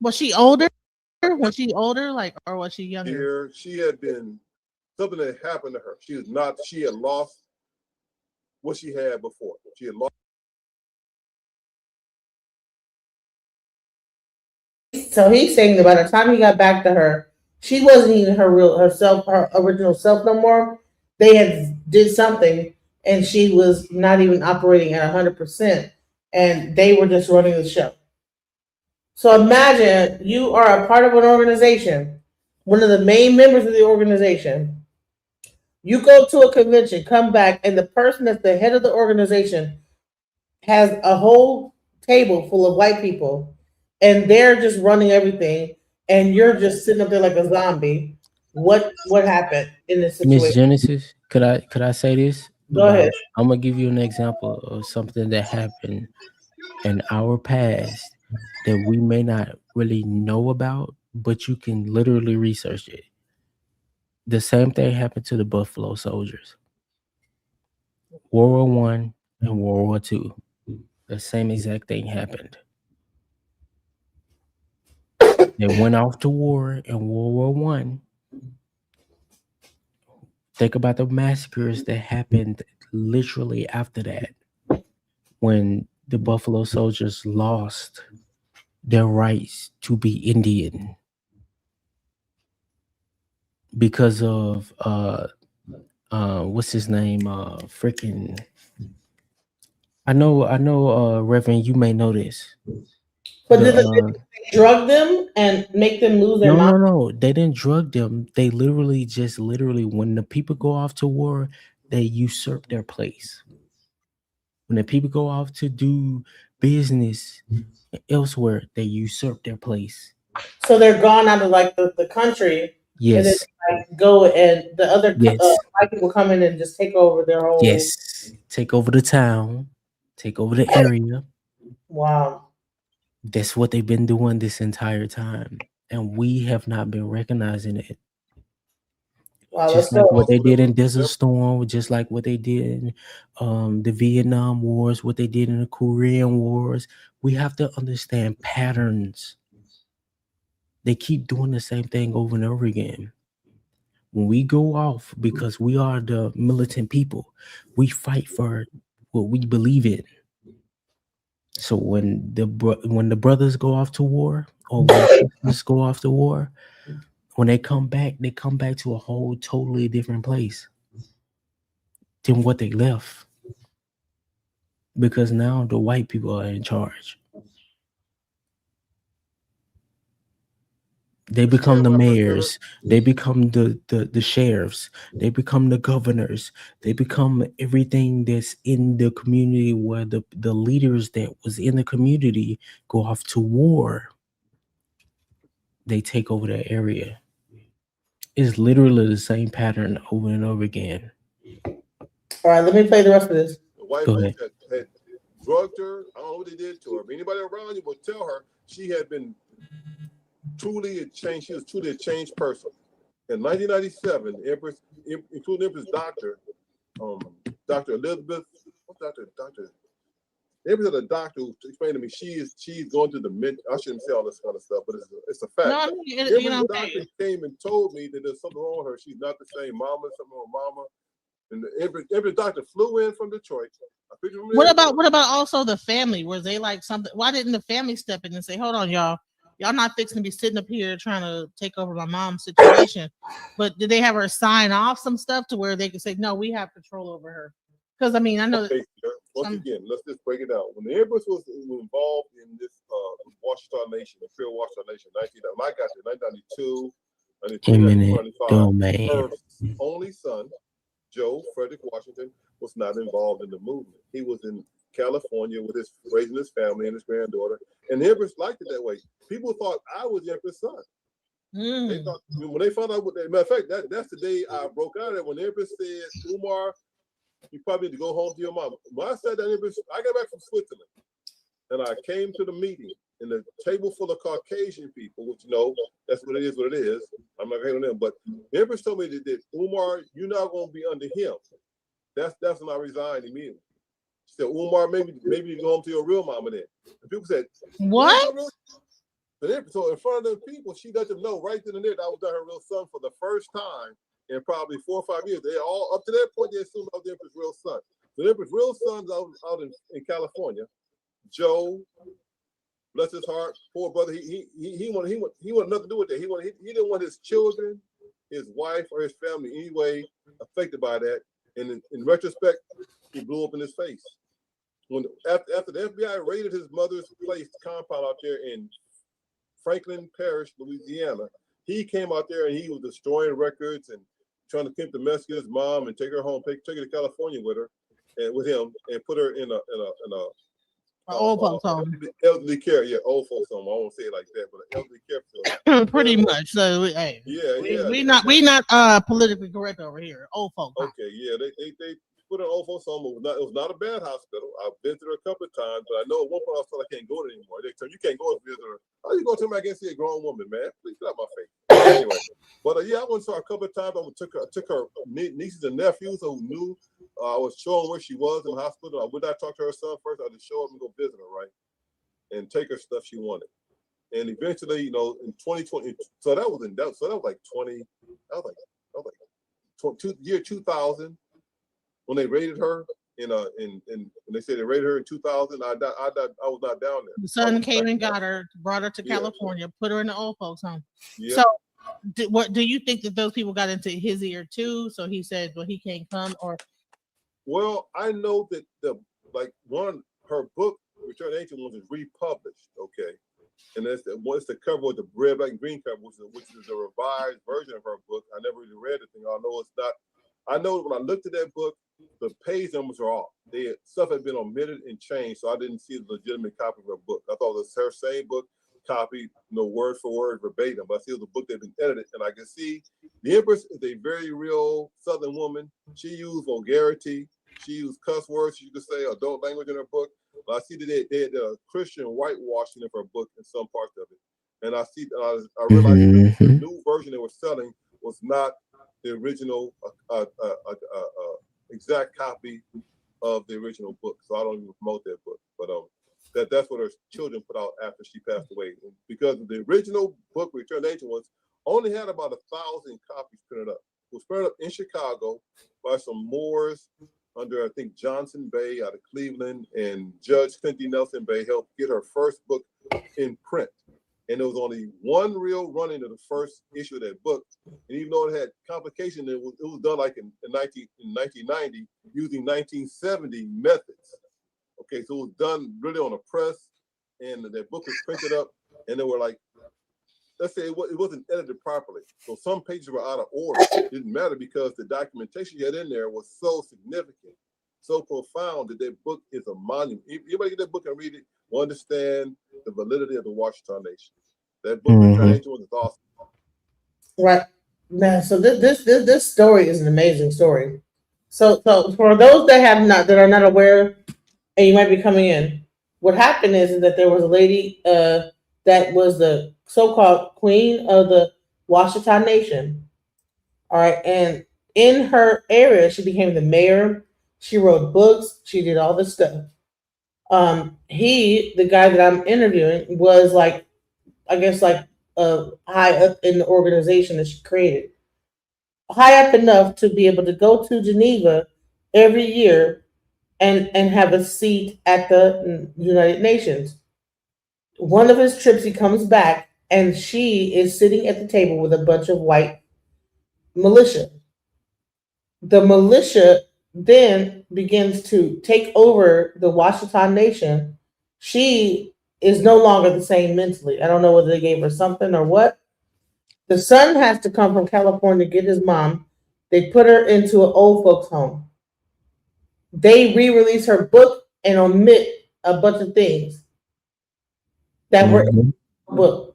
Was she older? Was she older, or was she younger? She had been something that happened to her. She had lost what she had before. She had lost. So he's saying that by the time he got back to her, she wasn't even her original self no more. They had did something, and she was not even operating at 100%, and they were just running the show. So imagine you are a part of an organization one of the main members of the organization. You go to a convention, come back, and the person that's the head of the organization has a whole table full of white people, and they're just running everything, and you're just sitting up there like a zombie. What happened in this Miss situation? Genesis, could I say this Go ahead. about? I'm gonna give you an example of something that happened in our past that we may not really know about, but you can literally research it. The same thing happened to the Buffalo Soldiers. World War One and World War Two. The same exact thing happened. They went off to war in World War One. Think about the massacres that happened literally after that, when the Buffalo Soldiers lost their rights to be Indian because of what's his name? Freaking I know Reverend, you may know this. But The did they drug them and make them lose their No, mind? no, no. They didn't drug them. They literally when the people go off to war, they usurp their place. When the people go off to do business elsewhere, they usurp their place. So they're gone out of like the country, and then Yes. like go and the other Yes. white people come in and just take over their whole. Yes. Take over the town, take over the area. Wow. That's what they've been doing this entire time. And we have not been recognizing it. Wow, let's Just like go. what they did in Desert Storm, just like what they did in the Vietnam Wars, what they did in the Korean Wars. We have to understand patterns. They keep doing the same thing over and over again. When we go off, because we are the militant people, we fight for what we believe in. So when the brothers go off to war, or when the sisters go off to war, when they come back to a whole totally different place than what they left, because now the white people are in charge. They become the mayors, they become the sheriffs, they become the governors, they become everything that's in the community, where the leaders that was in the community go off to war. They take over that area. It's literally the same pattern over and over again. All right, let me play the rest of this. The white Go folks ahead. had drugged her. I don't know what they did to her. But anybody around you will tell her she had been truly a changed. She was truly a changed person. In 1997, Empress, including Empress Doctor, Dr. Elizabeth, what's Dr. Empress had a doctor who explained to me she's going through the I shouldn't say all this kind of stuff, but it's a fact. No, Empress doctor came and told me that there's something wrong with her. She's not the same mama, something wrong with mama. And the Empress doctor flew in from Detroit. What about also the family? Was they like something? Why didn't the family step in and say, "Hold on, y'all not fixing to be sitting up here trying to take over my mom's situation"? But did they have her sign off some stuff to where they could say, "No, we have control over her"? Because I mean, I know. Okay, once again, let's just break it down. When the Empress was involved in this Washington Nation, the Imperial Washington Nation, when I got there, 1992, Eminent domain. her only son, Joe Frederick Washington, was not involved in the movement. He was in California with raising his family and his granddaughter, and the Empress liked it that way. People thought I was the Empress' son. They thought, when they found out, matter of fact, that's the day I broke out of it, when the Empress said, "Umar, you probably need to go home to your mama." When I said that, I got back from Switzerland, and I came to the meeting, and the table full of Caucasian people, which that's what it is. I'm not hating on them, but the Empress told me that Umar, you're not going to be under him. That's when I resigned immediately. She said, "Umar, maybe you go home to your real mama then." And people said, "What?" So in front of them people, she let them know right then and there that I was her real son for the first time in probably 4 or 5 years. They all, up to that point, they assumed I was the Empress' real son. So the Empress' real son's out in California. Joe, bless his heart, poor brother. He wanted nothing to do with that. He didn't want his children, his wife, or his family in any way affected by that. And in retrospect, he blew up in his face. After the FBI raided his mother's place compound out there in Franklin Parish, Louisiana, he came out there and he was destroying records and trying to pimp the mess with his mom and take her home, take her to California with her and with him and put her in a old folks home. Elderly care, yeah, old folks home. I won't say it like that, but an elderly care facility. Pretty much. So, hey, we not politically correct over here. Old folks. Okay, yeah, they put an old folks home. It was not a bad hospital. I've been through it a couple of times, but I know at one point I was told I can't go there anymore. They tell you can't go and visit her. How you going to tell me I can't see a grown woman, man? Please get out my face. Anyway, but yeah, I went to her a couple of times. I took her nieces and nephews who knew. I was showing where she was in the hospital. I would not talk to her son first. I just show up and go visit her, right, and take her stuff she wanted. And eventually, you know, in 2020, so that was like 20. That was like year 2000 when they raided her. In they said they raided her in 2000. I was not down there. The son came and got her, brought her to California, put her in the old folks home. Yeah. So, what do you think that those people got into his ear too? So he said, "Well, he can't come." Or, well, I know that her book, Return of Ancient Ones, is republished. Okay, and it's the cover with the red, black, and green cover, which is a revised version of her book. I never really read the thing. I know it's not. I know when I looked at that book, the page numbers are off. Stuff had been omitted and changed, so I didn't see the legitimate copy of her book. I thought it was her same book, copied, word for word, verbatim. But I see it was a book that had been edited, and I can see the Empress is a very real Southern woman. She used vulgarity. She used cuss words. You could say adult language in her book. But I see that they had Christian whitewashing of her book in some parts of it, and I realized the new version they were selling was not the original exact copy of the original book. So I don't even promote that book, but that's what her children put out after she passed away. And because the original book, Return of the Ancient Ones, only had about 1,000 copies printed up. It was printed up in Chicago by some Moors under, I think, Johnson Bay out of Cleveland, and Judge Cynthia Nelson Bay helped get her first book in print. And there was only one real running of the first issue of that book. And even though it had complications, it was done like in 1990 using 1970 methods. Okay, so it was done really on a press, and that book was printed up, and they were like, let's say it wasn't edited properly. So some pages were out of order. It didn't matter because the documentation you had in there was so significant, so profound that book is a monument. Anybody get that book and read it will understand the validity of the Washington Nation. That book, is awesome. Right. Now, so this story is an amazing story. So for those that are not aware, and you might be coming in, what happened is that there was a lady that was the so-called queen of the Washington Nation. All right, and in her area, she became the mayor. She wrote books. She did all this stuff. The guy that I'm interviewing was like, I guess like high up in the organization that she created. High up enough to be able to go to Geneva every year and have a seat at the United Nations. One of his trips, he comes back and she is sitting at the table with a bunch of white militia. The militia then begins to take over the Washington Nation. She is no longer the same mentally. I don't know whether they gave her something or what. The son has to come from California to get his mom. They put her into an old folks home. They re-release her book and omit a bunch of things that were in the book.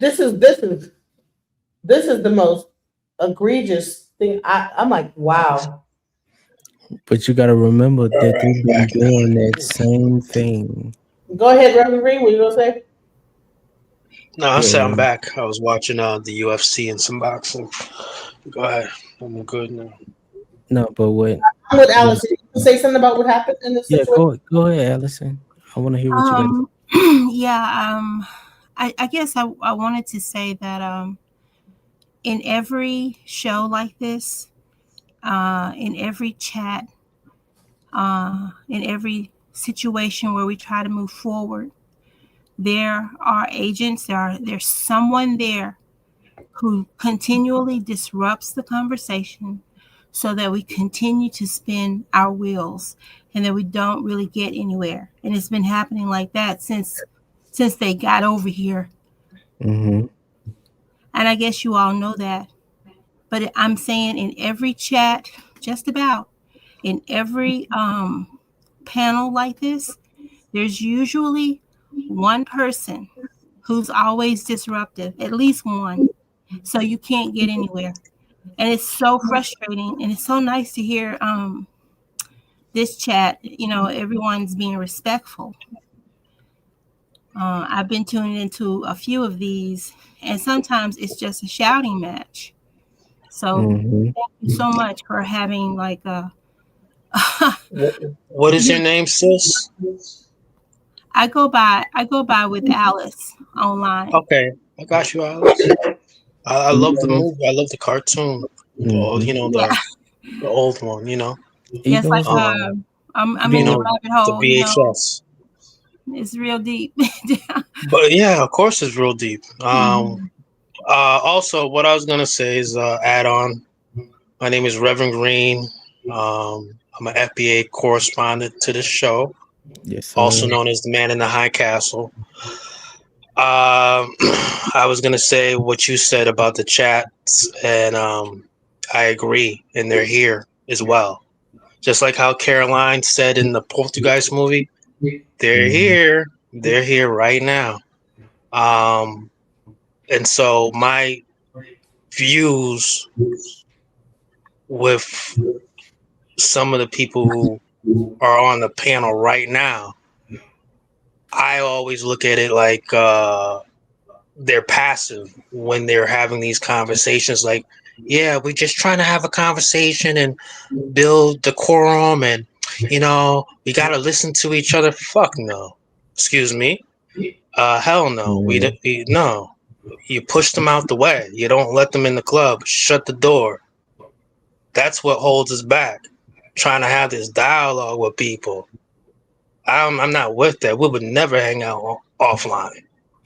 This is the most egregious thing. I'm like, wow. But you got to remember that they've been doing that same thing. Go ahead, Reverend Green. What you gonna say? No, I said I'm back. I was watching the UFC and some boxing. Go ahead. I'm good now. No, but what? I'm with Allison. You say something about what happened in this situation? Go ahead, Allison. I want to hear what you got to say. Yeah. I guess I wanted to say that in every show like this, in every chat, in every situation where we try to move forward, there are agents, there's someone there who continually disrupts the conversation so that we continue to spin our wheels and that we don't really get anywhere. And it's been happening like that since they got over here. Mm-hmm. And I guess you all know that. But I'm saying in every chat, just about in every panel like this, there's usually one person who's always disruptive, at least one. So you can't get anywhere. And it's so frustrating, and it's so nice to hear this chat, everyone's being respectful. I've been tuning into a few of these, and sometimes it's just a shouting match. So Mhm. thank you so much for having like a. What is your name, sis? I go by with Alice online. Okay, I got you, Alex. I love the Mhm. movie. I love the cartoon. Or, Mhm. Yeah, the old one. yes, Even like with the I'm in the rabbit The hole. VHS. It's real deep. But yeah, of course, it's real deep. Mhm. Also, what I was gonna say is add on. My name is Reverend Green. I'm an FBA correspondent to the show, yes, also sir. known as the Man in the High Castle. I was gonna say what you said about the chats, and I agree, and they're here as well. Just like how Caroline said in the Poltergeist movie, they're Mhm. here. They're here right now. Um, and so my views with some of the people who are on the panel right now, I always look at it like they're passive when they're having these conversations. Like, yeah, we're just trying to have a conversation and build decorum, and we got to listen to each other. Fuck no. Excuse me. Hell no. Mhm. No. You push them out the way. You don't let them in the club. Shut the door. That's what holds us back. Trying to have this dialogue with people. I'm not with that. We would never hang out offline.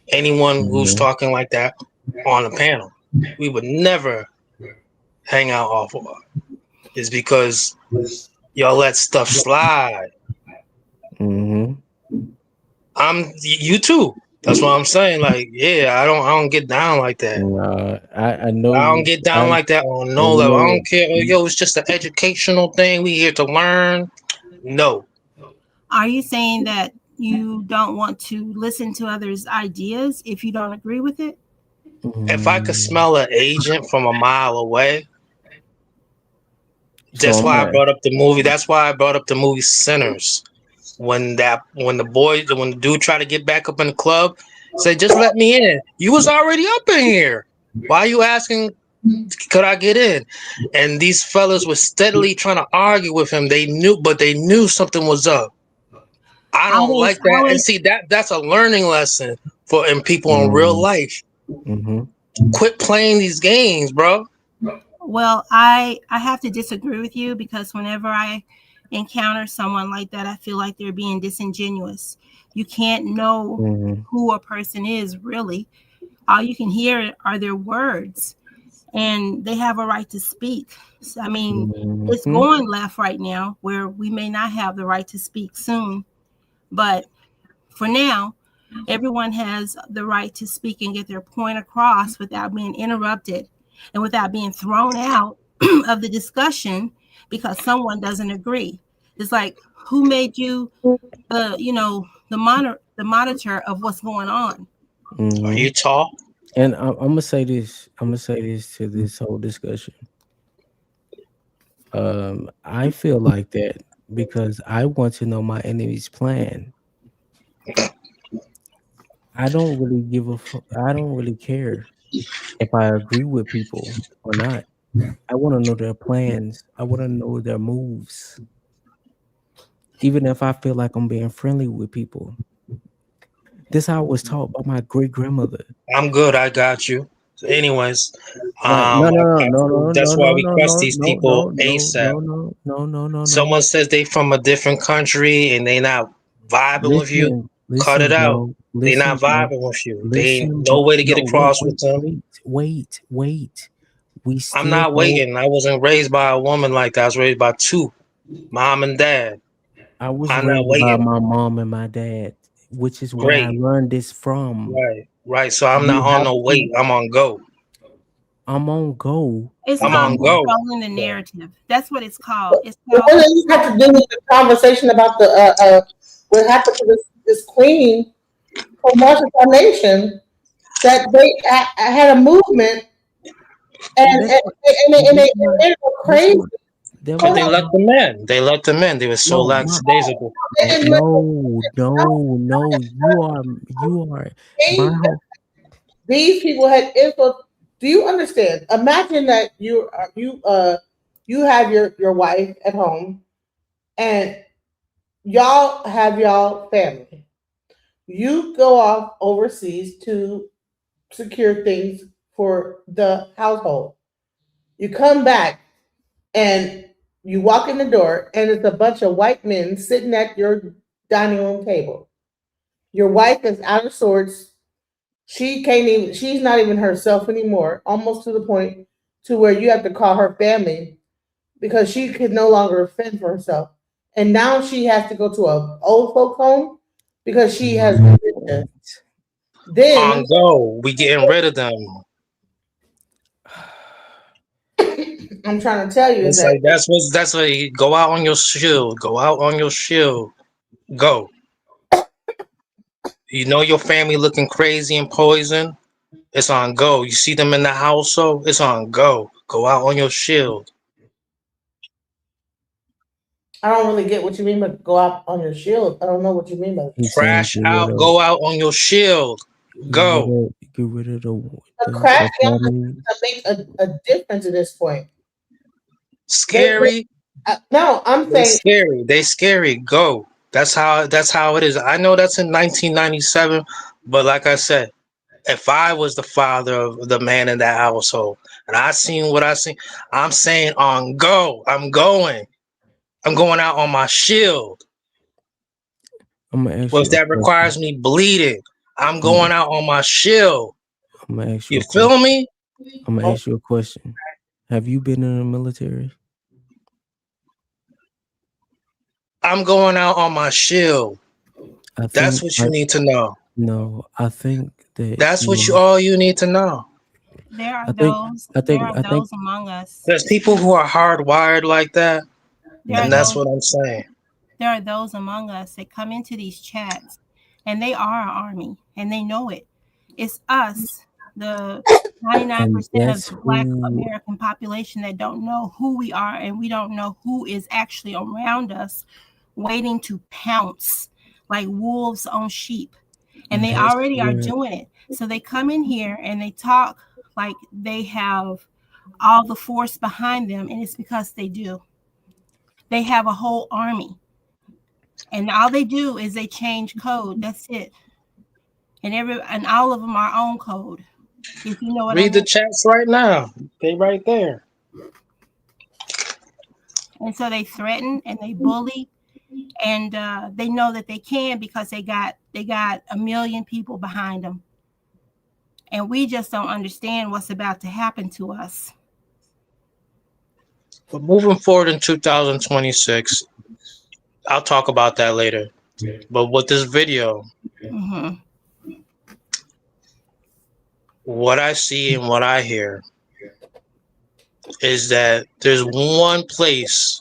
Anyone who's Mhm. talking like that on the panel, we would never hang out offline. It's because y'all let stuff slide. Mhm. You too. That's what I'm saying. Like, yeah, I don't get down like that. I know I don't you. get down like that on I no level. I know. don't care. Yo, it's just an educational thing. We here to learn. No. Are you saying that you don't want to listen to others' ideas if you don't agree with it? If I could Mm. smell an agent from a mile away, So that's I'm why I not. brought up the movie. That's why I brought up the movie Sinners. When the dude tried to get back up in the club, said, "Just let me in." You was already up in here. Why are you asking? Could I get in? And these fellas were steadily trying to argue with him. They knew something was up. I I don't was, like I that. And was. see people in real life. Mhm. Mhm. Quit playing these games, bro. Well, I have to disagree with you because whenever I encounter someone like that, I feel like they're being disingenuous. You can't know Mhm. who a person is really. All you can hear are their words, and they have a right to speak. So, I mean, it's Mhm. going left right now where we may not have the right to speak soon, but for now, everyone has the right to speak and get their point across without being interrupted and without being thrown out of the discussion because someone doesn't agree. It's like, who made you the monitor of what's going on? Are you Mhm. tall? And I'm gonna say this. I'm gonna say this to this whole discussion. I feel like that because I want to know my enemy's plan. I don't really give a fuck. I don't really care if I agree with people or not. I want to know their plans. I want to know their moves. Even if I feel like I'm being friendly with people. This how I was taught by my great grandmother. I'm good. I got you. So anyways, Right? No, no, no, no, that's no, why no, we no, press no, these no, no, people no, ASAP. no, no, no, no, no, no. Someone says they from a different country and they not vibing with you. Cut Listen, it out. bro. They not Listen, bro. vibing with you. They ain't Listen, no bro. way to get No, wait, across with wait, them. wait. We I'm still not go. waiting. I wasn't raised by a woman like that. I was raised by two, mom and dad. I was I'm not raised by waiting. my mom and my dad, which is where I Great. learned this from. Right. Right. So I'm You not on have no to wait. I'm on go. I'm on go. It's I'm called on go. controlling the narrative. That's what it's called. It's What called. does this have to do with the conversation about the what happened to this queen from Washington Nation? That they had a movement and That's they go crazy. that But was they let them in. They let them in. They were so no my lackadaisical. They didn't let no. You are my them. whole These people had info. Do you understand? Imagine that you have your wife at home and y'all have y'all family. You go off overseas to secure things for the household. You come back and you walk in the door and it's a bunch of white men sitting at your dining room table. Your wife is out of sorts. She can't even, she's not even herself anymore, almost to the point to where you have to call her family because she could no longer fend for herself. And now she has to go to a old folk home because she has dementia. On Then go. We getting rid of them. I'm trying to tell you is It's that like that's what go out on your shield. Go out on your shield. Go. You know your family looking crazy and poison. It's on go. You see them in the house, so it's on go. Go out on your shield. I don't really get what you mean by go out on your shield. I don't know what you mean by that. he's saying Crash out. Go out on your shield. Go. get rid of A crash the out family. to make a difference at this point. Scary. No, I'm They saying scary. They scary. Go. That's how it is. I know that's in 1997, but like I said, if I was the father of the man in that household and I seen what I seen, I'm saying on go. I'm going. I'm going out on my shield. I'm gonna ask Well, you if a that question. requires me bleeding, I'm I'm gonna, going out on my shield. I'm gonna ask you You a feel question. me? I'm gonna ask you a question. Have you been in the military? I'm going out on my shield. I That's think what you need to know. no. I think that That's what you. all you need to know. There are I think. those. I There think. are I think. those among us. There's people who are hardwired like that, There are and that's those. what I'm saying. There are those among us that come into these chats, and they are our army, and they know it. It's us, the 99% And of that's the Black who. American population that don't know who we are, and we don't know who is actually around us, waiting to pounce like wolves on sheep. And they That's already are where. doing it. So they come in here and they talk like they have all the force behind them, and it's because they do. They have a whole army, and all they do is they change code. That's it. And all of them are on code. If you know what I Read the mean. chats right now. They right there. And so they threaten and they bully, and they know that they can because they got a million people behind them, and we just don't understand what's about to happen to us. But moving forward in 2026, I'll talk about that later. But with this video, Mm-hmm. what I see and what I hear is that there's one place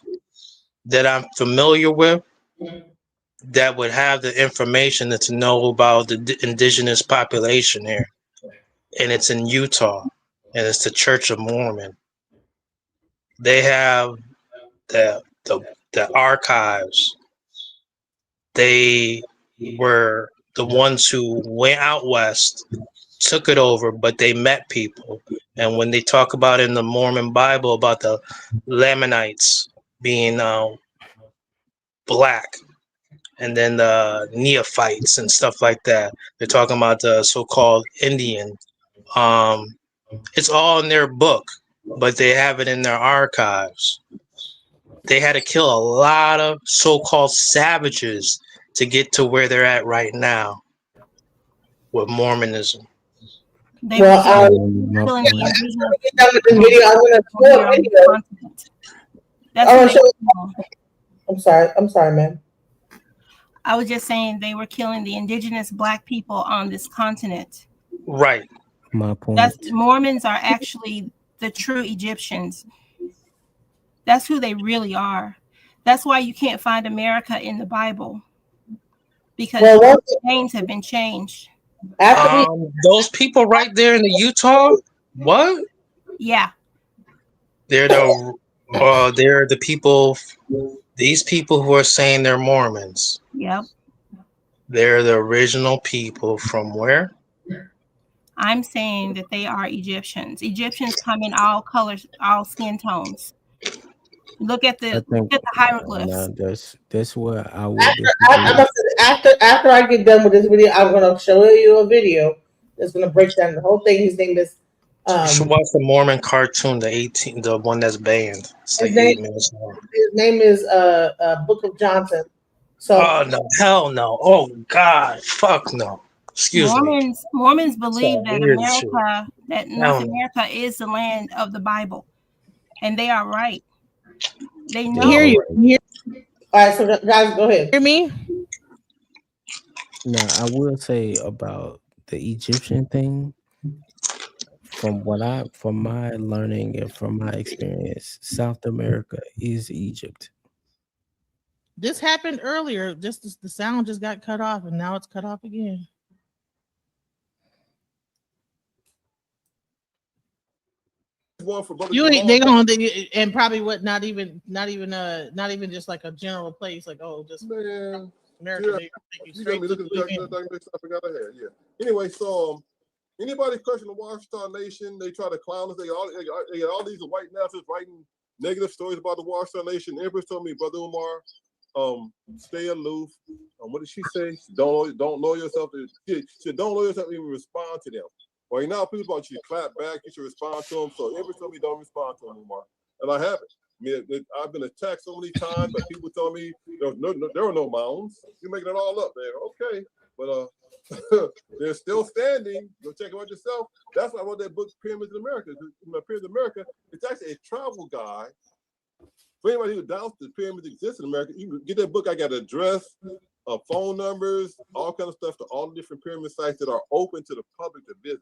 that I'm familiar with that would have the information to know about the indigenous population here, and it's in Utah, and it's the Church of Mormon. They have the archives. They were the ones who went out west, took it over, but they met people. And when they talk about in the Mormon Bible about the Lamanites being black, and then the neophytes and stuff like that, they're talking about the so-called Indian. It's all in their book, but they have it in their archives. They had to kill a lot of so-called savages to get to where they're at right now with Mormonism. They were My killing the point. indigenous video. I'm gonna people show here a on the video. continent. That's I what want they to were show. doing. I'm sorry, man. I was just saying they were killing the indigenous Black people on this continent. Right. my point. That's Mormons are actually the true Egyptians. That's who they really are. That's why you can't find America in the Bible, because the names have been changed. Those people right there in the Utah, what? Yeah. They're the people. These people who are saying they're Mormons. Yep. They're the original people from where? I'm saying that they are Egyptians. Egyptians come in all colors, all skin tones. Look at the hieroglyphs. That's what I would disagree. After I get done with this video, I'm gonna show you a video that's gonna break down the whole thing. His name is You should watch the Mormon cartoon, the one that's banned. It's like 8 minutes long. His name is Book of Johnson. So oh no, hell no. Oh God, fuck no. Excuse me. Mormons believe that weird America, shit. that North America is the land of the Bible, and they are right. They know. hear you. All right, so guys, go ahead. Hear me? Now, I will say about the Egyptian thing. From my learning and from my experience, South America is Egypt. This happened earlier. Just the sound just got cut off, and now it's cut off again. One for Brother You ain't Jamal. they gonna and probably what not even just like a general place like just man America. Yeah. Take you You straight got me to looking the at weekend. I forgot I had. Yeah. Anyway, so anybody question the Washington Nation? They try to clown us. They got all these white nationalists writing negative stories about the Washington Nation. Empress told me, Brother Umar, stay aloof. What did she say? Don't lower yourself. She said, don't lower yourself to even respond to them. Well, now people about you clap back, you should respond to them. So Empress told me don't respond to them, Umar, and I haven't. I mean, I've been attacked so many times, but people tell me there were no mounds. You're making it all up there. Okay, but they're still standing. Go check it out yourself. That's why I wrote that book, Pyramids in America. Pyramids in America, it's actually a travel guide. For anybody who doubts that pyramids exist in America, you can get that book. I got an address, phone numbers, all kind of stuff to all the different pyramid sites that are open to the public to visit.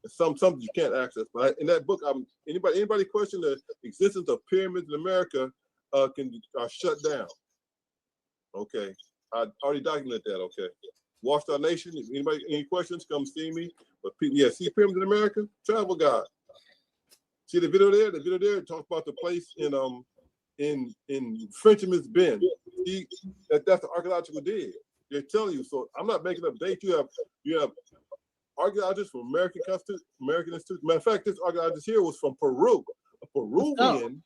Some you can't access, but in that book, anybody question the existence of pyramids in America are shut down. Okay, I already documented that. Okay, Washington Nation. If anybody any questions, come see me. But see pyramids in America, travel guide. See the video there? The video there talks about the place in Frenchman's Bend. That's the archaeological dig. They're telling you. So I'm not making up dates. You have archaeologists from American Institute. Matter of fact, this archaeologist here was from Peru, a Peruvian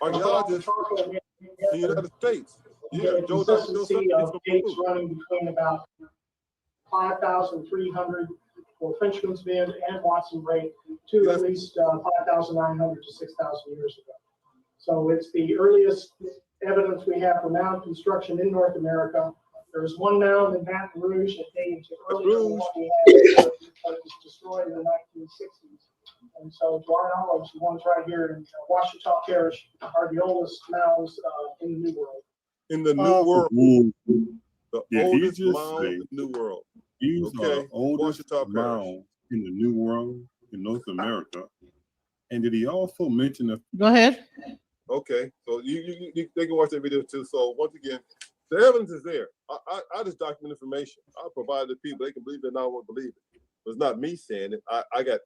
archaeologist in the United States. Yeah, Joe consistency of dates running between about 5,300 for Frenchman's Bend and Watson Break to at least 5,900 to 6,000 years ago. So it's the earliest evidence we have for mound construction in North America. There's one mound in Baton Rouge that dated to earlier than what we have, but it was destroyed in the 1960s. And so, to our knowledge, the ones right here in Washita Parish are the oldest mounds in the New World. In the New World, the oldest mound in the New World. These are the oldest mounds in the New World in North America. And did he also mention the? Go ahead. Okay, so they can watch that video too. So once again, the evidence is there. I just document information. I provide the people. They can believe it, not want to believe it. It's not me saying it. I got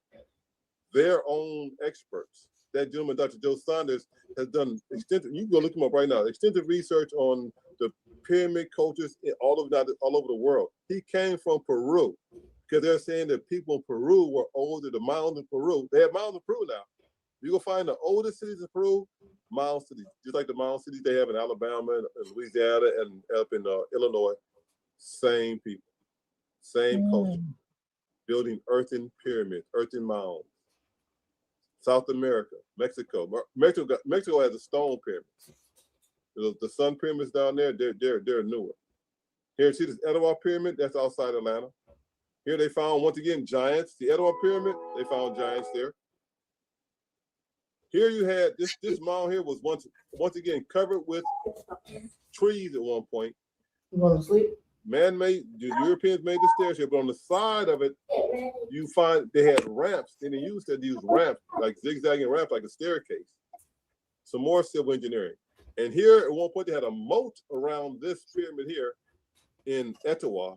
their own experts. That gentleman, Dr. Joe Saunders, has done extensive. You can go look him up right now. Extensive research on the pyramid cultures all over the world. He came from Peru because they're saying that people in Peru were older. The mounds in Peru. They have mounds in Peru now. You go find the oldest cities in Peru, mound cities, just like the mound cities they have in Alabama and Louisiana and up in Illinois. Same people, same culture, building earthen pyramids, earthen mounds. South America, Mexico. Mexico has a stone pyramids. The sun pyramids down there, they're newer. Here, see this Etowah pyramid? That's outside Atlanta. Here they found, once again, giants. The Etowah pyramid, they found giants there. Here you had this mound here was once again covered with trees at one point. You want to sleep? Man-made, the Europeans made the stairs here, but on the side of it, you find they had ramps. Then they used to use ramps, like zigzagging ramps, like a staircase. Some more civil engineering. And here at one point they had a moat around this pyramid here in Etowah.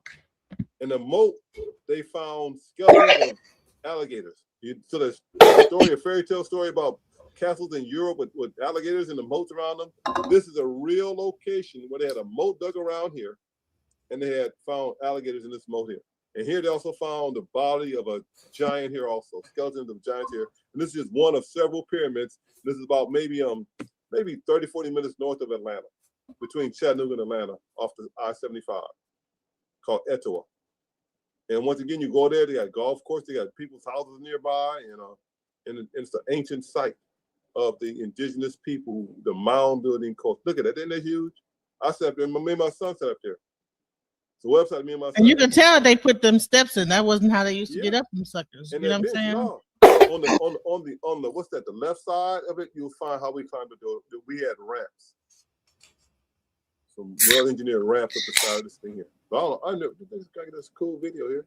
In the moat, they found skeletons of alligators. So there's a fairy tale story about castles in Europe with alligators and the moats around them. This is a real location where they had a moat dug around here, and they had found alligators in this moat here. And here they also found the body of a giant here also, skeletons of giants here. And this is just one of several pyramids. This is about maybe 30, 40 minutes north of Atlanta, between Chattanooga and Atlanta, off the I-75, called Etowah. And once again, you go there, they got golf course, they got people's houses nearby, and it's the ancient site of the indigenous people, the mound building culture. Look at that, isn't that huge? I sat up there, me and my son sat up there. It's a website, me and my son. And you can tell they put them steps in. That wasn't how they used to get up them suckers. And you know what I'm saying? No. On the what's that? The left side of it, you'll find how we climbed the door. We had ramps, some well-engineered ramps up the side of this thing here. So I know this guy got this cool video here.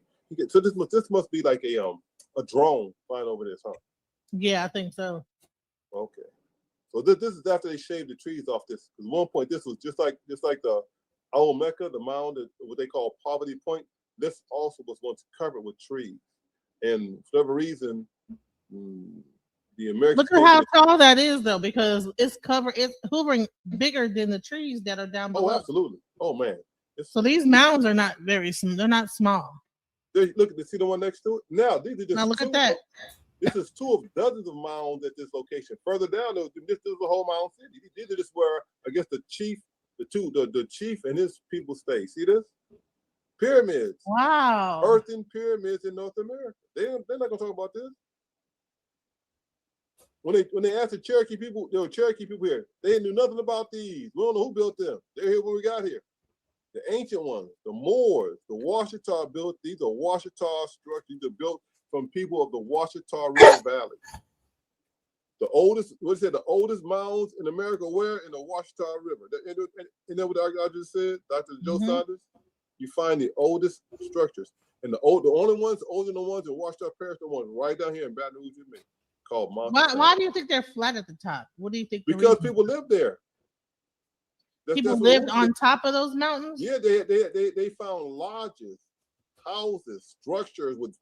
So this must be like a drone flying over this, huh? Yeah, I think so. Okay. So this is after they shaved the trees off this. Because at one point this was just like the old Mecca, the mound, what they call Poverty Point. This also was once covered with trees, and for whatever reason, the American. Look at how tall that is, though, because it's hovering bigger than the trees that are down below. Oh, absolutely. Oh man. So these mounds are not they're not small. Look, see the one next to it? Now, these are just look at that. This is two of dozens of mounds at this location. Further down, this is the whole mound city. These are just where I guess the chief and his people stay. See this? Pyramids. Wow. Earthen pyramids in North America. They're not gonna talk about this. When they asked the Cherokee people, there were Cherokee people here. They knew nothing about these. We don't know who built them. They're here when we got here. The ancient ones, the Moors, the Washita built these are Washita structures. These are built from people of the Washita River Valley. The oldest, the oldest mounds in America where? In the Washita River. You know what I just said, Dr. Joe Saunders? You find the oldest structures. And the only ones older than the ones in Washita Parish, the ones right down here in Baton Rouge, called Mountain. Why do you think they're flat at the top? What do you think? Because people live there. People lived on top of those mountains? Yeah, they found lodges, houses, structures with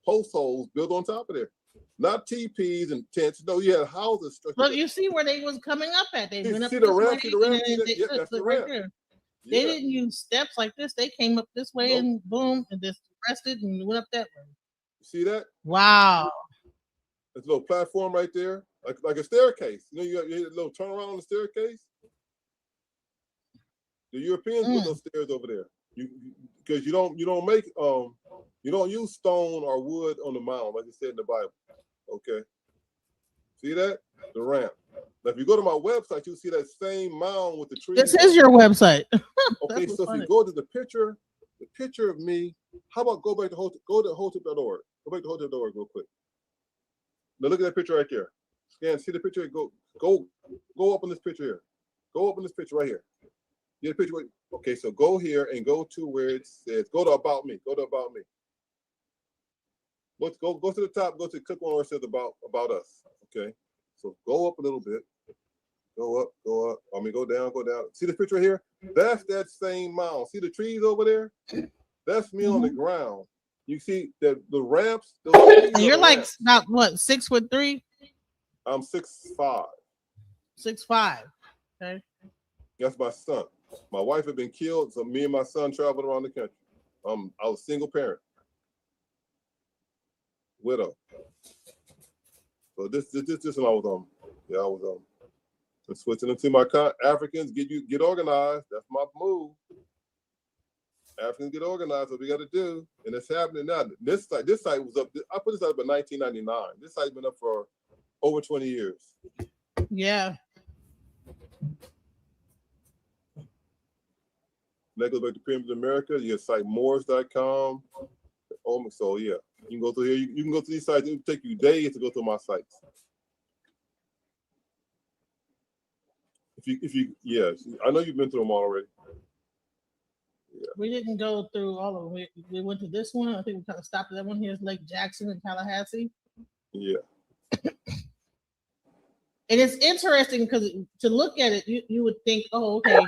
post holes built on top of there. Not teepees and tents. No, you had houses. But you see where they was coming up at. They went up the ramp. That's the ramp. There. They didn't use steps like this. They came up this way and boom, and just rested and went up that way. See that? Wow. There's a little platform right there, like a staircase. You know, you had a little turnaround on the staircase. The Europeans put those stairs over there. Because you don't use stone or wood on the mound like it said in the Bible. Okay. See that? The ramp. Now, if you go to my website, you'll see that same mound with the trees. This is your website. Okay, so if you go to the picture of me, how about go to hotep.org. Go back to hotep.org real quick. Now look at that picture right there. Scan, see the picture? Go up on this picture here. Go up on this picture right here. Get a picture. Okay, so go here and go to where it says, go to About Me. Go to About Me. Let's go to the top, click on where it says about us. Okay. So go up a little bit. Go up. I mean, go down. See the picture here? That's that same mound. See the trees over there? That's me on the ground. You see the ramps. You're like about what, 6'3"? I'm 6'5". 6'5". Okay. That's my son. My wife had been killed, so me and my son traveled around the country. I was a single parent, widow. So this when I was I was switching into my Africans. Get organized. That's my move. Africans get organized. What we got to do, and it's happening now. This site was up. I put this up in 1999. This site's been up for over 20 years. Yeah. That goes back to Pyramids of America. You get site Moors.com. So yeah, you can go through here. You can go to these sites. It will take you days to go through my sites. If you, yes, I know you've been through them already. We didn't go through all of them. We went to this one. I think we kind of stopped at that one. Here's Lake Jackson in Tallahassee. Yeah. And it's interesting because to look at it, you would think, oh, okay,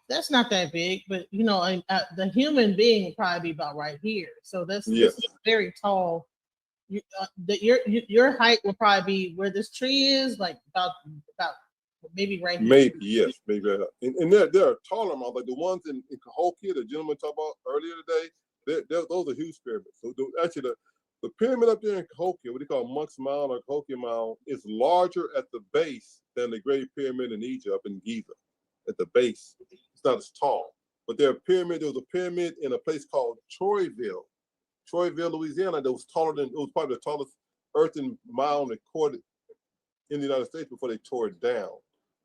that's not that big, but the human being would probably be about right here. So this is very tall. Your height will probably be where this tree is, like about maybe right here. Maybe yes, maybe. And there are taller mountains, like the ones in Cahokia, the gentleman talked about earlier today. Those are huge pyramids. So actually, the pyramid up there in Cahokia, what they call Monk's Mound or Cahokia Mound, is larger at the base than the Great Pyramid in Egypt, up in Giza. At the base, it's not as tall. But there was a pyramid in a place called Troyville, Louisiana, that was it was probably the tallest earthen mound recorded in the United States before they tore it down.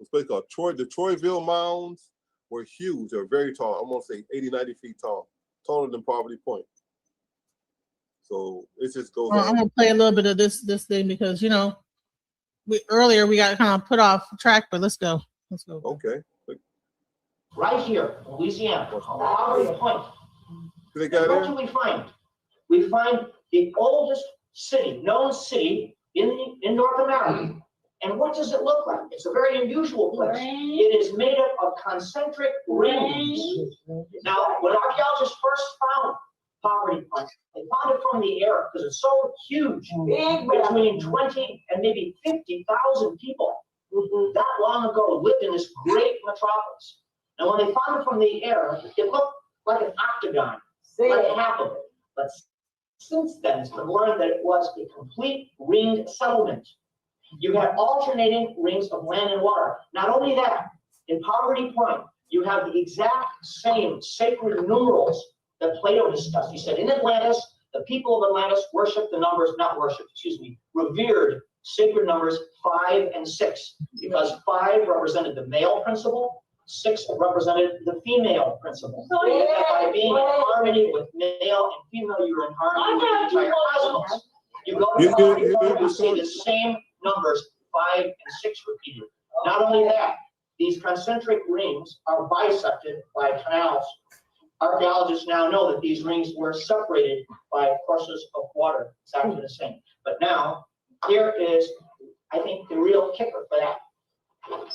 It's a place called the Troyville mounds were huge. They're very tall. I'm gonna say 80, 90 feet tall, taller than Poverty Point. So it just goes on. I'm gonna play a little bit of this thing because we got kind of put off track, but let's go. Okay. Right here, Louisiana, Poverty Point. What do we find? We find the oldest known city in North America. And what does it look like? It's a very unusual place. It is made up of concentric rings. Now, when archaeologists first found Poverty Point, they found it from the air because it's so huge, between 20 and maybe 50,000 people that long ago lived in this great metropolis. And when they found it from the air, it looked like an octagon, like half of it. But since then, it's been learned that it was a complete ringed settlement. You had alternating rings of land and water. Not only that, in Poverty Point, you have the exact same sacred numerals that Plato discussed. He said in Atlantis, the people of Atlantis revered sacred numbers 5 and 6, because 5 represented the male principle, 6 represented the female principle. By being in harmony with male and female, you're in harmony with the entire cosmos. You go to Poverty Point, you see the same numbers 5 and 6 repeated. Not only that, these concentric rings are bisected by canals. Archaeologists now know that these rings were separated by courses of water, exactly the same. But now, here is, I think, the real kicker for that.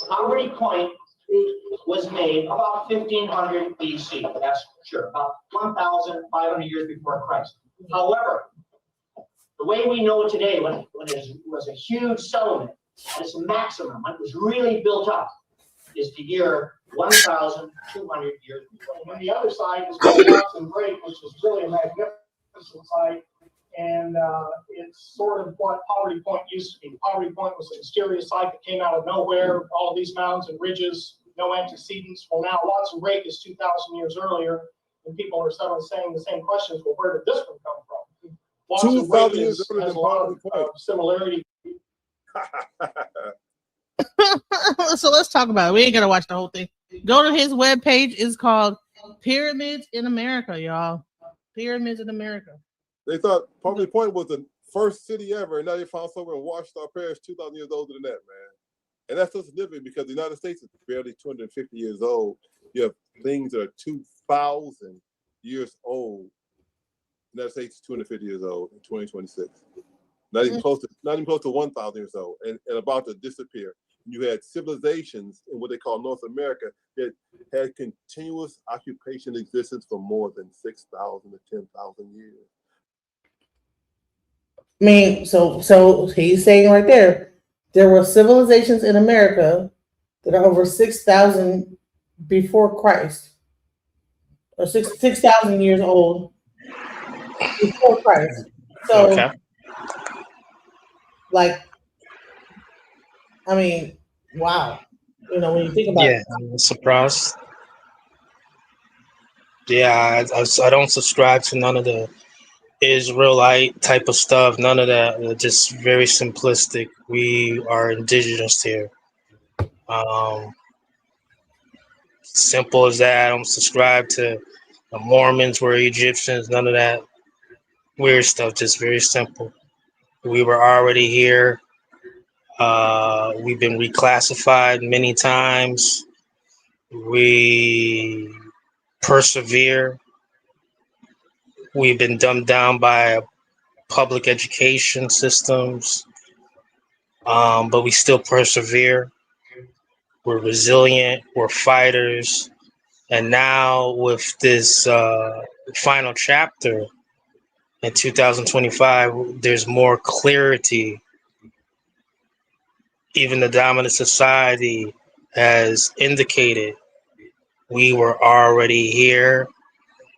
Poverty Point was made about 1500 BC, that's sure, about 1,500 years before Christ. However, the way we know it today, when it was a huge settlement, at its maximum, when it was really built up, is the year 1,200 years before. And the other side is called Watson Break, which is really a magnificent site. And it's sort of what Poverty Point used to be. Poverty Point was a mysterious site that came out of nowhere, all of these mountains and ridges, no antecedents. Well, now Watson Break is 2,000 years earlier, and people are suddenly saying the same questions. Well, where did this one come from? Watson Break has a lot of similarity. So let's talk about it. We ain't gonna watch the whole thing. Go to his webpage. It's called Pyramids in America, y'all. Pyramids in America. They thought Poverty Point was the first city ever, and now they found somewhere in Ouachita Parish 2,000 years older than that, man. And that's so significant because the United States is barely 250 years old. You have things that are 2,000 years old. The United States is 250 years old in 2026. Not even close to 1,000 years old, and about to disappear. You had civilizations in what they call North America that had continuous occupation existence for more than 6,000 to 10,000 years. I mean, so he's saying right there were civilizations in America that are over 6,000 before Christ, or 6,000 years old before Christ. So, Okay. like, I mean, wow. When you think about it. I'm surprised. Yeah, I don't subscribe to none of the Israelite type of stuff. None of that. They're just very simplistic. We are indigenous here. Simple as that. I don't subscribe to the Mormons were Egyptians. None of that weird stuff. Just very simple. We were already here. We've been reclassified many times. We persevere. We've been dumbed down by public education systems, but we still persevere. We're resilient. We're fighters. And now with this final chapter in 2025, there's more clarity. Even the dominant society has indicated we were already here.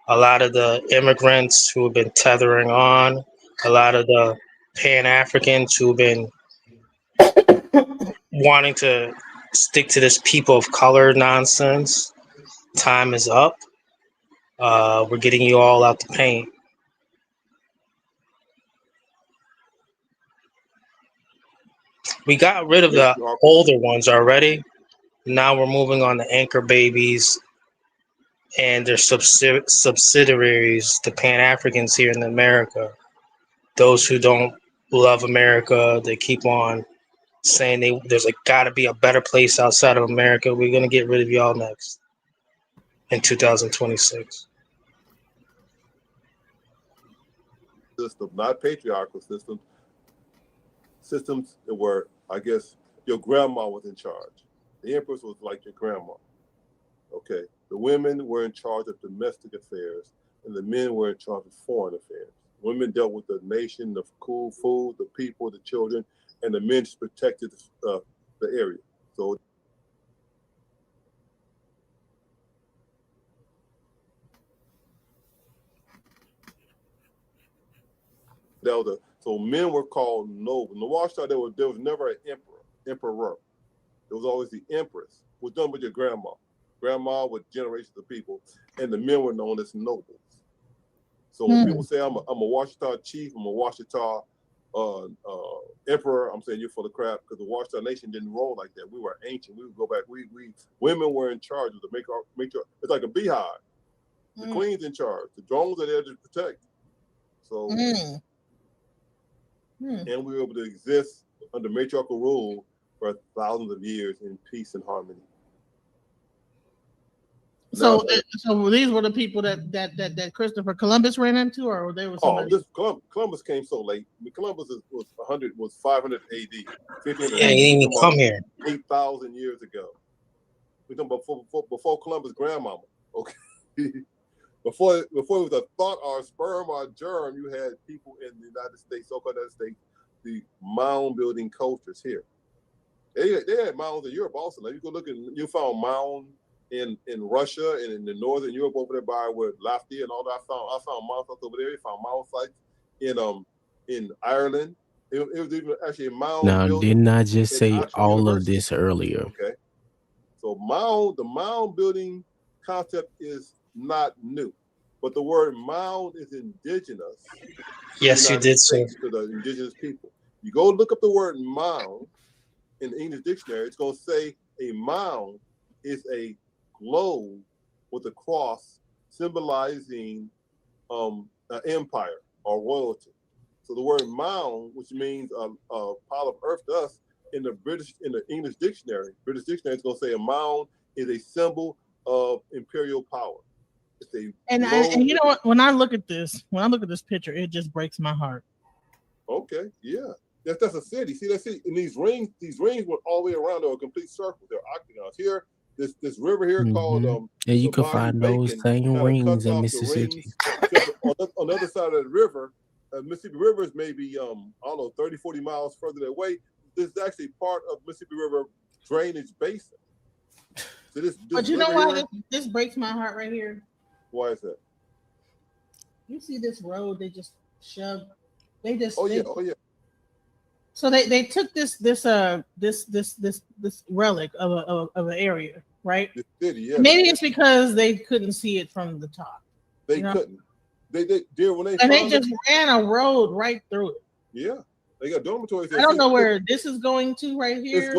A lot of the immigrants who have been tethering on, a lot of the Pan-Africans who have been wanting to stick to this people of color nonsense, time is up. We're getting you all out the paint. We got rid of the older ones already. Now we're moving on to anchor babies and their subsidiaries, the Pan-Africans here in America. Those who don't love America, they keep on saying there's got to be a better place outside of America. We're going to get rid of y'all next in 2026. System, not patriarchal systems. Systems where, I guess, your grandma was in charge. The empress was like your grandma. Okay. The women were in charge of domestic affairs, and the men were in charge of foreign affairs. Women dealt with the nation, the cool food, the people, the children, and the men just protected the area. So so men were called noble. In the Watchtower, there was never an emperor. There was always the empress. It was done with your grandma. Grandma with generations of people, and the men were known as nobles. So when people say I'm a Watchtower chief, I'm a Watchtower emperor, I'm saying you're full of crap, because the Watchtower nation didn't roll like that. We were ancient. We would go back. Women were in charge of the make it's like a beehive. The queen's in charge. The drones are there to protect. So and we were able to exist under matriarchal rule for thousands of years in peace and harmony. So these were the people that Christopher Columbus ran into, or they were somebody? Columbus came so late. I mean, Columbus was 500 AD. Yeah, he didn't even come here. 8,000 years ago. We're talking about before Columbus' grandmama. Okay. Before it was a thought or a sperm or a germ, you had people in the United States, so-called United States, the mound building cultures here. They had mounds in Europe also. Now you go look and you found mounds in Russia and in the northern Europe over there by where Lafayette and all that. I found mound sites over there. I found mound sites in Ireland. It was even actually a mound. Now, didn't I just say all of this earlier? Okay. So the mound building concept is not new, but the word mound is indigenous. Yes, you did say to the indigenous people. You go look up the word mound in the English dictionary. It's going to say a mound is a globe with a cross symbolizing an empire or royalty. So the word mound, which means a pile of earth to us, in the English dictionary, British dictionary is going to say a mound is a symbol of imperial power. It's a and you know what? When I look at this picture, it just breaks my heart. Okay, yeah. That's a city. See, that's it. And these rings went all the way around. They're a complete circle. They're octagons. Here, this river here called and you can find those same rings in Mississippi. On the other side of the river, Mississippi River is maybe I don't know, 30, 40 miles further away. This is actually part of Mississippi River drainage basin. So this but you know why this breaks my heart right here? Why is that? You see this road they just shoved. Oh yeah. So they took this relic of an area, right? The city, yeah. Maybe it's because they couldn't see it from the top. They couldn't. They just ran a road right through it. Yeah. They got dormitories. I don't know where this is going to right here. This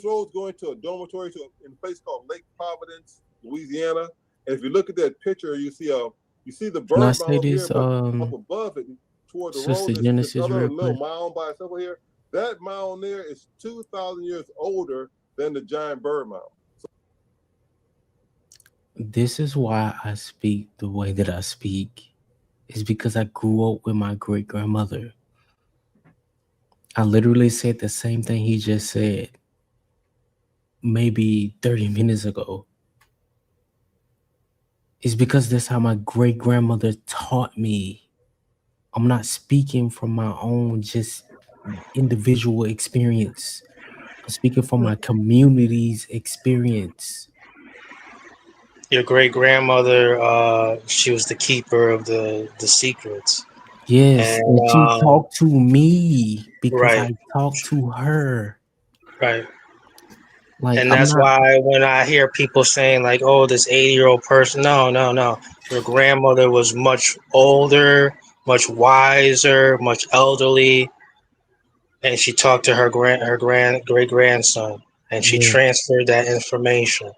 road's going to a dormitory in a place called Lake Providence, Louisiana. And if you look at that picture, you see the bird mound here, up above it toward the road. There's another little mound by itself here. That mound there is 2,000 years older than the giant bird mound. This is why I speak the way that I speak. It's because I grew up with my great grandmother. I literally said the same thing he just said maybe 30 minutes ago. It's because that's how my great grandmother taught me. I'm not speaking from my own just individual experience. I'm speaking from my community's experience. Your great grandmother, she was the keeper of the secrets. Yes, And and she talked to me because right, I talked to her. right. Like And I'm that's not. why when I hear people saying like, "Oh, this 80-year-old person," no, no, no. Your grandmother was much older, much wiser, much elderly, and she talked to her great grandson, and she Yes, transferred that information.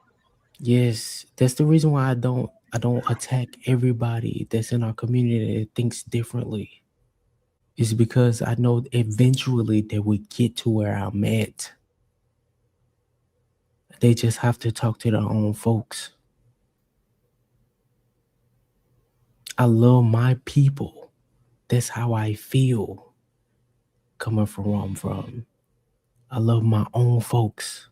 yes. That's the reason why I don't attack everybody that's in our community that thinks differently. It's because I know eventually they will get to where I'm at. They just have to talk to their own folks. I love my people. That's how I feel coming from where I'm from. I love my own folks.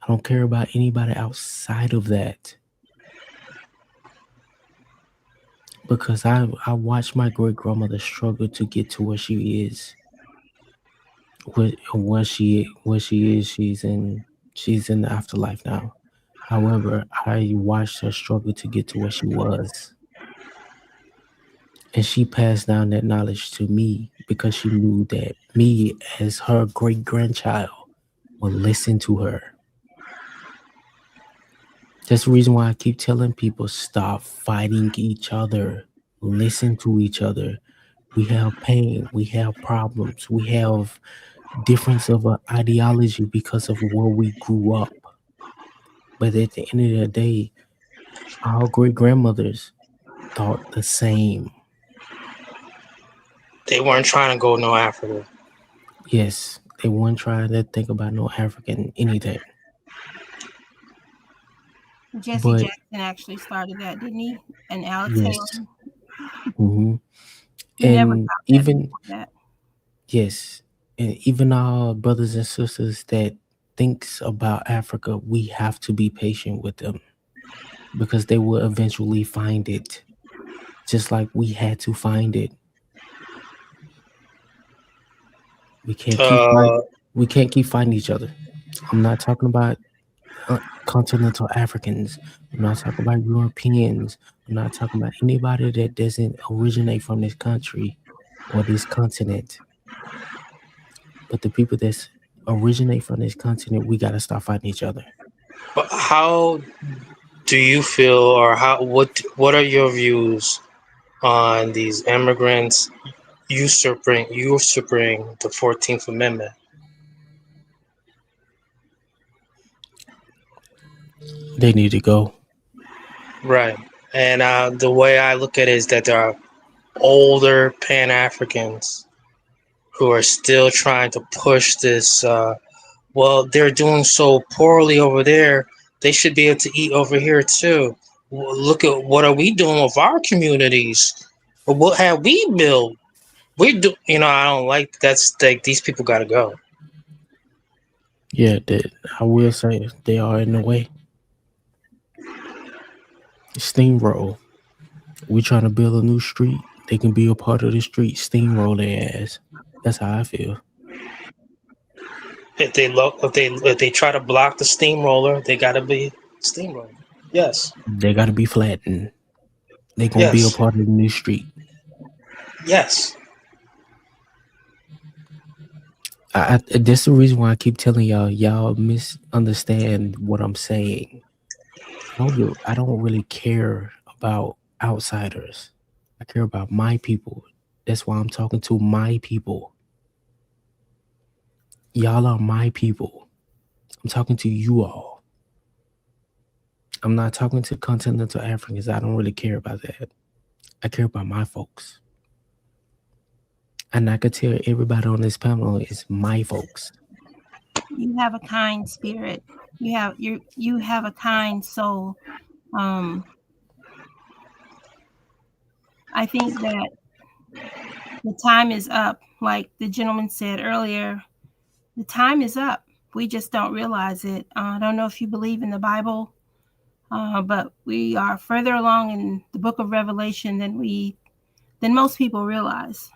I don't care about anybody outside of that because I watched my great grandmother struggle to get to where she is. Where she is, she's in the afterlife now. However, I watched her struggle to get to where she was. And she passed down that knowledge to me because she knew that me, as her great grandchild, will listen to her. That's the reason why I keep telling people stop fighting each other, listen to each other. We have pain, we have problems, we have difference of ideology because of where we grew up. But at the end of the day, our great grandmothers thought the same. They weren't trying to go no Africa. Yes, they weren't trying to think about no African anything. Jesse But Jackson actually started that, didn't he? And Alex yes, Haley. hmm He never and stopped that even before that. yes, and even our brothers and sisters that thinks about Africa, we have to be patient with them because they will eventually find it, just like we had to find it. We can't keep fight. Uh, We can't keep fighting each other. I'm not talking about continental Africans. I'm not talking about Europeans. I'm not talking about anybody that doesn't originate from this country or this continent. But the people that originate from this continent, we gotta stop fighting each other. but how do you feel, or what are your views on these immigrants usurping the 14th Amendment? They need to go. Right. And the way I look at it is that there are older Pan Africans who are still trying to push this. Well, they're doing so poorly over there. They should be able to eat over here too. Look at what are we doing with our communities? What have we built? We do. I don't like that's like these people got to go. Yeah, that I will say they are in the way. Steamroll. We trying to build a new street. They can be a part of the street. Steamroll their ass. That's how I feel. If they try to block the steamroller, they got to be steamroller. Yes. They gotta be flattened. They gonna be a Yes. part of the new street. Yes. That's the reason why I keep telling y'all misunderstand what I'm saying. I don't really care about outsiders. I care about my people. That's why I'm talking to my people. Y'all are my people. I'm talking to you all. I'm not talking to continental Africans. I don't really care about that. I care about my folks. And I could tell everybody on this panel is my folks. You have a kind spirit. You have a kind soul. I think that the time is up. Like the gentleman said earlier, the time is up. We just don't realize it. I don't know if you believe in the Bible, but we are further along in the book of Revelation than most people realize.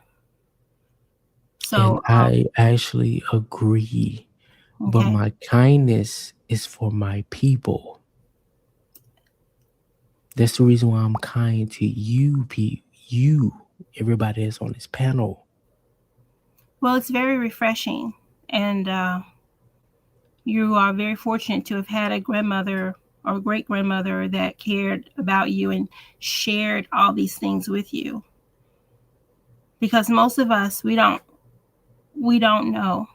So and I actually agree, but okay. my kindness is for my people. That's the reason why I'm kind to you, everybody that's on this panel. Well, it's very refreshing, and you are very fortunate to have had a grandmother or great grandmother that cared about you and shared all these things with you. Because most of us, we don't know.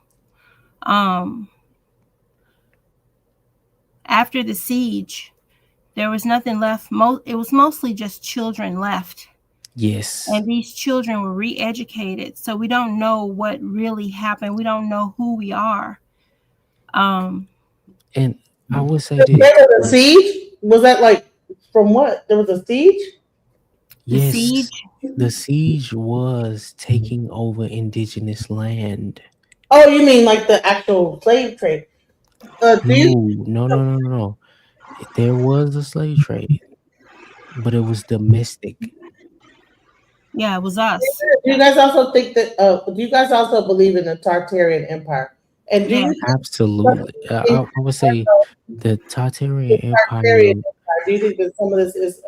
After the siege, there was nothing left. It was mostly just children left. Yes. And these children were re-educated. So we don't know what really happened. We don't know who we are. And I would say There this. was a siege? Was that like from what? There was a siege? Yes. The siege? The siege was taking over indigenous land. Oh, you mean like the actual slave trade? No. There was a slave trade, but it was domestic. Yeah, it was us. Do you guys also think that? Do you guys also believe in the Tartarian Empire? And do you Absolutely. I would say the Tartarian Empire. Do you think that some of this is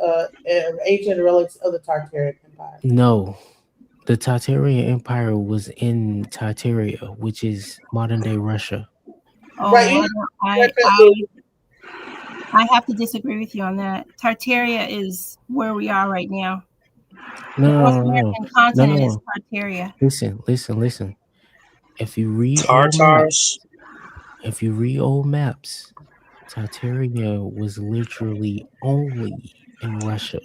ancient relics of the Tartarian Empire? No. The Tartarian Empire was in Tartaria, which is modern day Russia. Oh, I have to disagree with you on that. Tartaria is where we are right now. The North American continent is Tartaria. Listen. If you read old maps, Tartaria was literally only in Russia.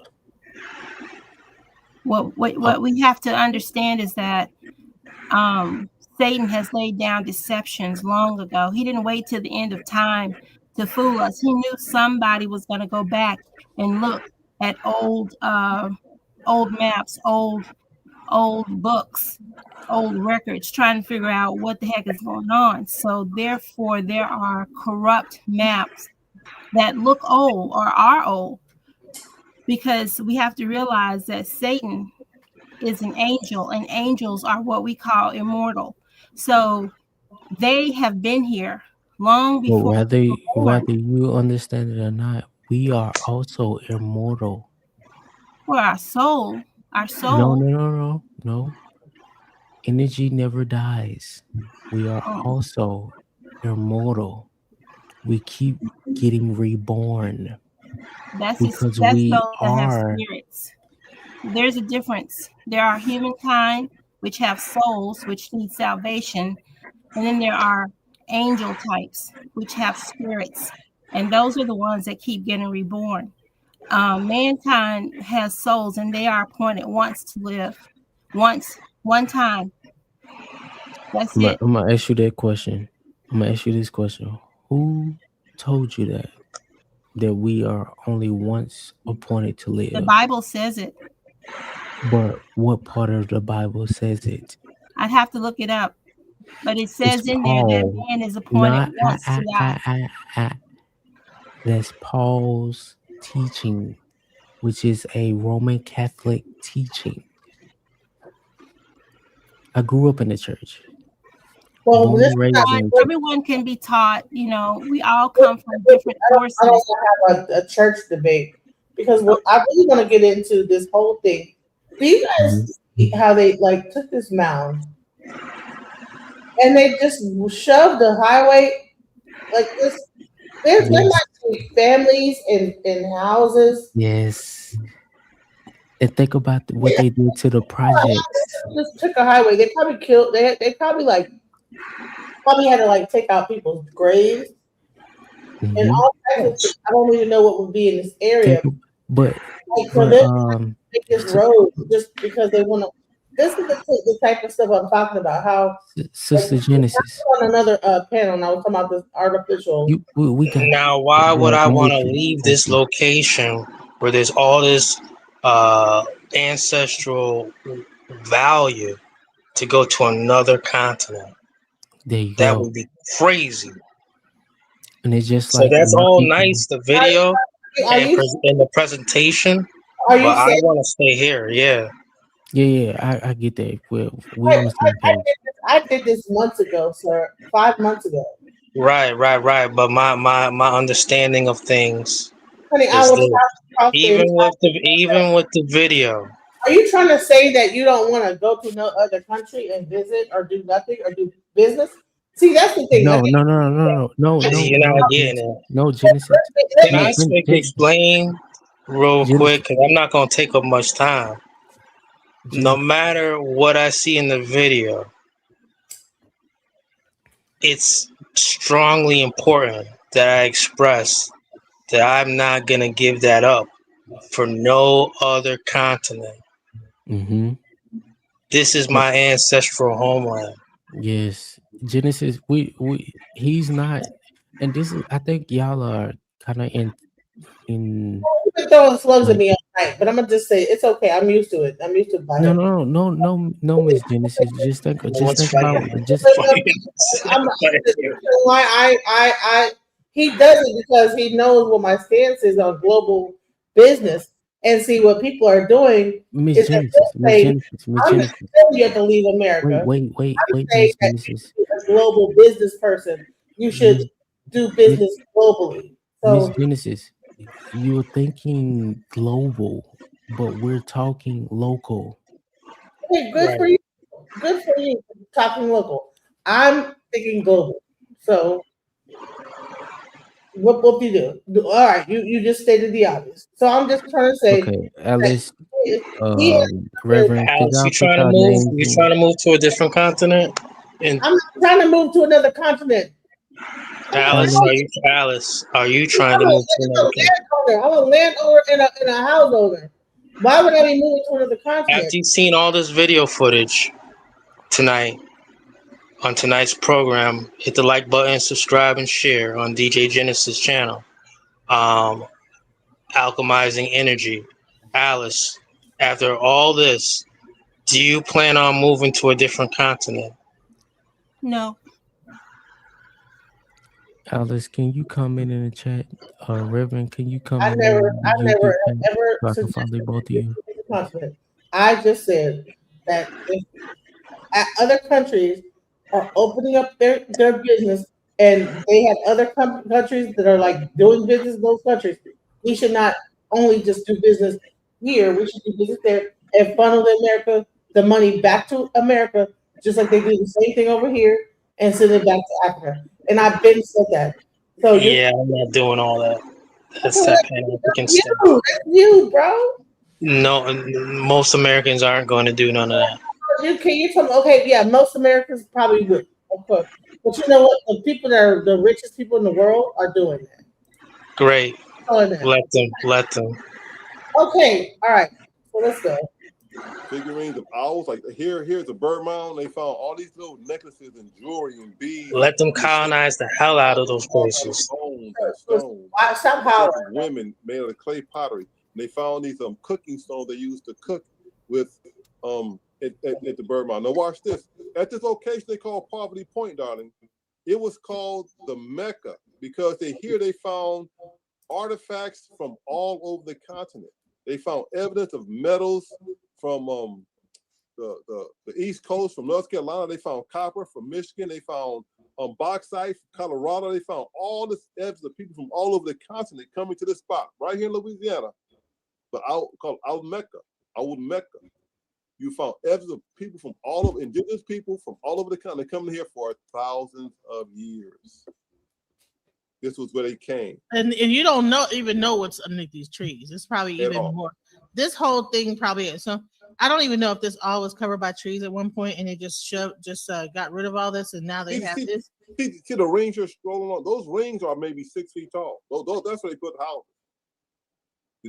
What we have to understand is that Satan has laid down deceptions long ago. He didn't wait till the end of time to fool us. He knew somebody was going to go back and look at old maps, old books, old records, trying to figure out what the heck is going on. So therefore, there are corrupt maps that look old or are old, because we have to realize that Satan is an angel, and angels are what we call immortal. So they have been here long before. Whether you understand it or not, we are also immortal. Well, our soul. No. Energy never dies. We are also immortal. We keep getting reborn. That's because those we that have are. spirits. There's a difference. There are humankind which have souls which need salvation, and then there are angel types which have spirits, and those are the ones that keep getting reborn. Mankind has souls, and they are appointed once to live, one time. That's it. I'm gonna ask you that question. I'm gonna ask you this question: who told you that we are only once appointed to live? The Bible says it. But what part of the Bible says it? I'd have to look it up, but it says It's in there that man is appointed once to die. That's Paul's teaching, which is a Roman Catholic teaching. I grew up in the church. Well, everyone can be taught. We all come from different sources. I don't want to have a church debate, because I really want to get into this whole thing. Do you guys see how they took this mound and they just shoved the highway like this? There might be families in houses. Yes. And think about what they did to the project. Just took a highway. They probably killed. They probably had to take out people's graves and all kinds of things. I don't even know what would be in this area. But for them to take this road just because they want to this is the type of stuff I'm talking about. How Sister Genesis. on another panel, and I was talking about this artificial. We got Now, why would I I'm want to with you. leave Thank this you. location where there's all this ancestral value to go to another continent? There you That go. would be crazy. And it's just So like that's my all people. nice, the video and the presentation, Are but you I saying? want to stay here. Yeah. Yeah, I get that. We on the same page. I did this months ago, sir. 5 months ago. Right. But my understanding of things Honey, I is was this. across the Even with the video. Are you trying to say that you don't want to go to no other country and visit or do nothing or do business? See, that's the thing. No, You're not getting it. no, Genesis. Can I explain real quick? Because I'm not going to take up much time. No matter what I see in the video, it's strongly important that I express that I'm not going to give that up for no other continent. Mm-hmm. This is my ancestral homeland. Yes, Genesis. He's not, and this is. I think y'all are kind of in. You've been throwing slugs at me all night, but I'm gonna just say it's okay. I'm used to it. I'm used to it. No, Miss Genesis. Just think about he does it because he knows what my stance is on global business and see what people are doing. Miss Genesis. I'm not saying you have to leave America. Wait, I'm saying Miss that Genesis. if you're a global business person, you should do business globally. Miss So Genesis, you're thinking global, but we're talking local. hey, good for you. Good for you. Talking local. I'm thinking global. So what do you do? All right, you just stated the obvious. So I'm just trying to say Okay, Alice, Reverend, could Alice, y'all you put trying to y'all move? names You in? trying to move to a different continent? And I'm not trying to move to another continent. Alice, are you trying to I'm move to another continent? I'm a landowner and a house owner. Why would I be moving to another continent? After you've seen all this video footage tonight on tonight's program, hit the like button, subscribe, and share on DJ Genesis channel. Alchemizing Energy. Alice, after all this, do you plan on moving to a different continent? No. Alice, can you comment in the chat? Reverend, can you I comment never in the YouTube chat ever so I can follow both of you? continent. I just said that if other countries are opening up their business and they have other countries that are like doing business in those countries, we should not only just do business here, we should do business there and funnel the money back to America, just like they do the same thing over here and send it back to Africa. And I've been said that. So Yeah, I'm not doing all that. That's that Pan-African stuff. That's you, bro. No, most Americans aren't going to do none of that. You tell me? Okay, yeah, most Americans probably would, of course. But you know what? The people that are the richest people in the world are doing that. Great. Let them. Okay, all right. So let's go. Figurines of owls, like here's a bird mound. They found all these little necklaces and jewelry and beads. Let them colonize the hell out of those places. Somehow women made out of clay pottery. And they found these cooking stones they used to cook with at the bird mound. Now watch this. At this location they call Poverty Point, darling, it was called the Mecca because they found artifacts from all over the continent. They found evidence of metals from the East Coast, from North Carolina. They found copper from Michigan. They found bauxite from Colorado. They found all this evidence of people from all over the continent coming to this spot right here in Louisiana, called Al Mecca. You found evidence of people from all over, indigenous people from all over the continent coming here for thousands of years. This was where they came. And you don't even know what's underneath these trees. It's probably even more. This whole thing probably is. So I don't even know if this all was covered by trees at one point and they just got rid of all this and now they have this. See the rings you're strolling on? Those rings are maybe 6 feet tall. Those that's where they put houses.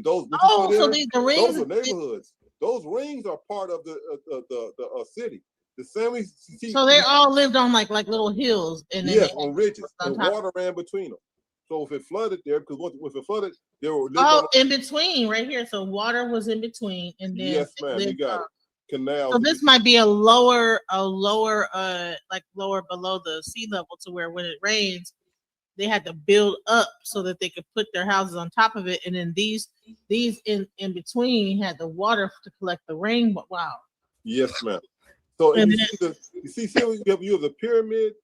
So the rings. Those are neighborhoods. Those rings are part of the city. The same way. So they all lived on like little hills, and then yes, on ridges, and top. water ran between them. So if it flooded there, because if it flooded, they were lived Oh, on in between, right here. So water was in between, and then yes, ma'am, you got it. Canals. So this might be a lower, like lower below the sea level, to where when it rains, they had to build up so that they could put their houses on top of it, and then these in between had the water to collect the rain. But wow. Yes, ma'am. So And you have the pyramid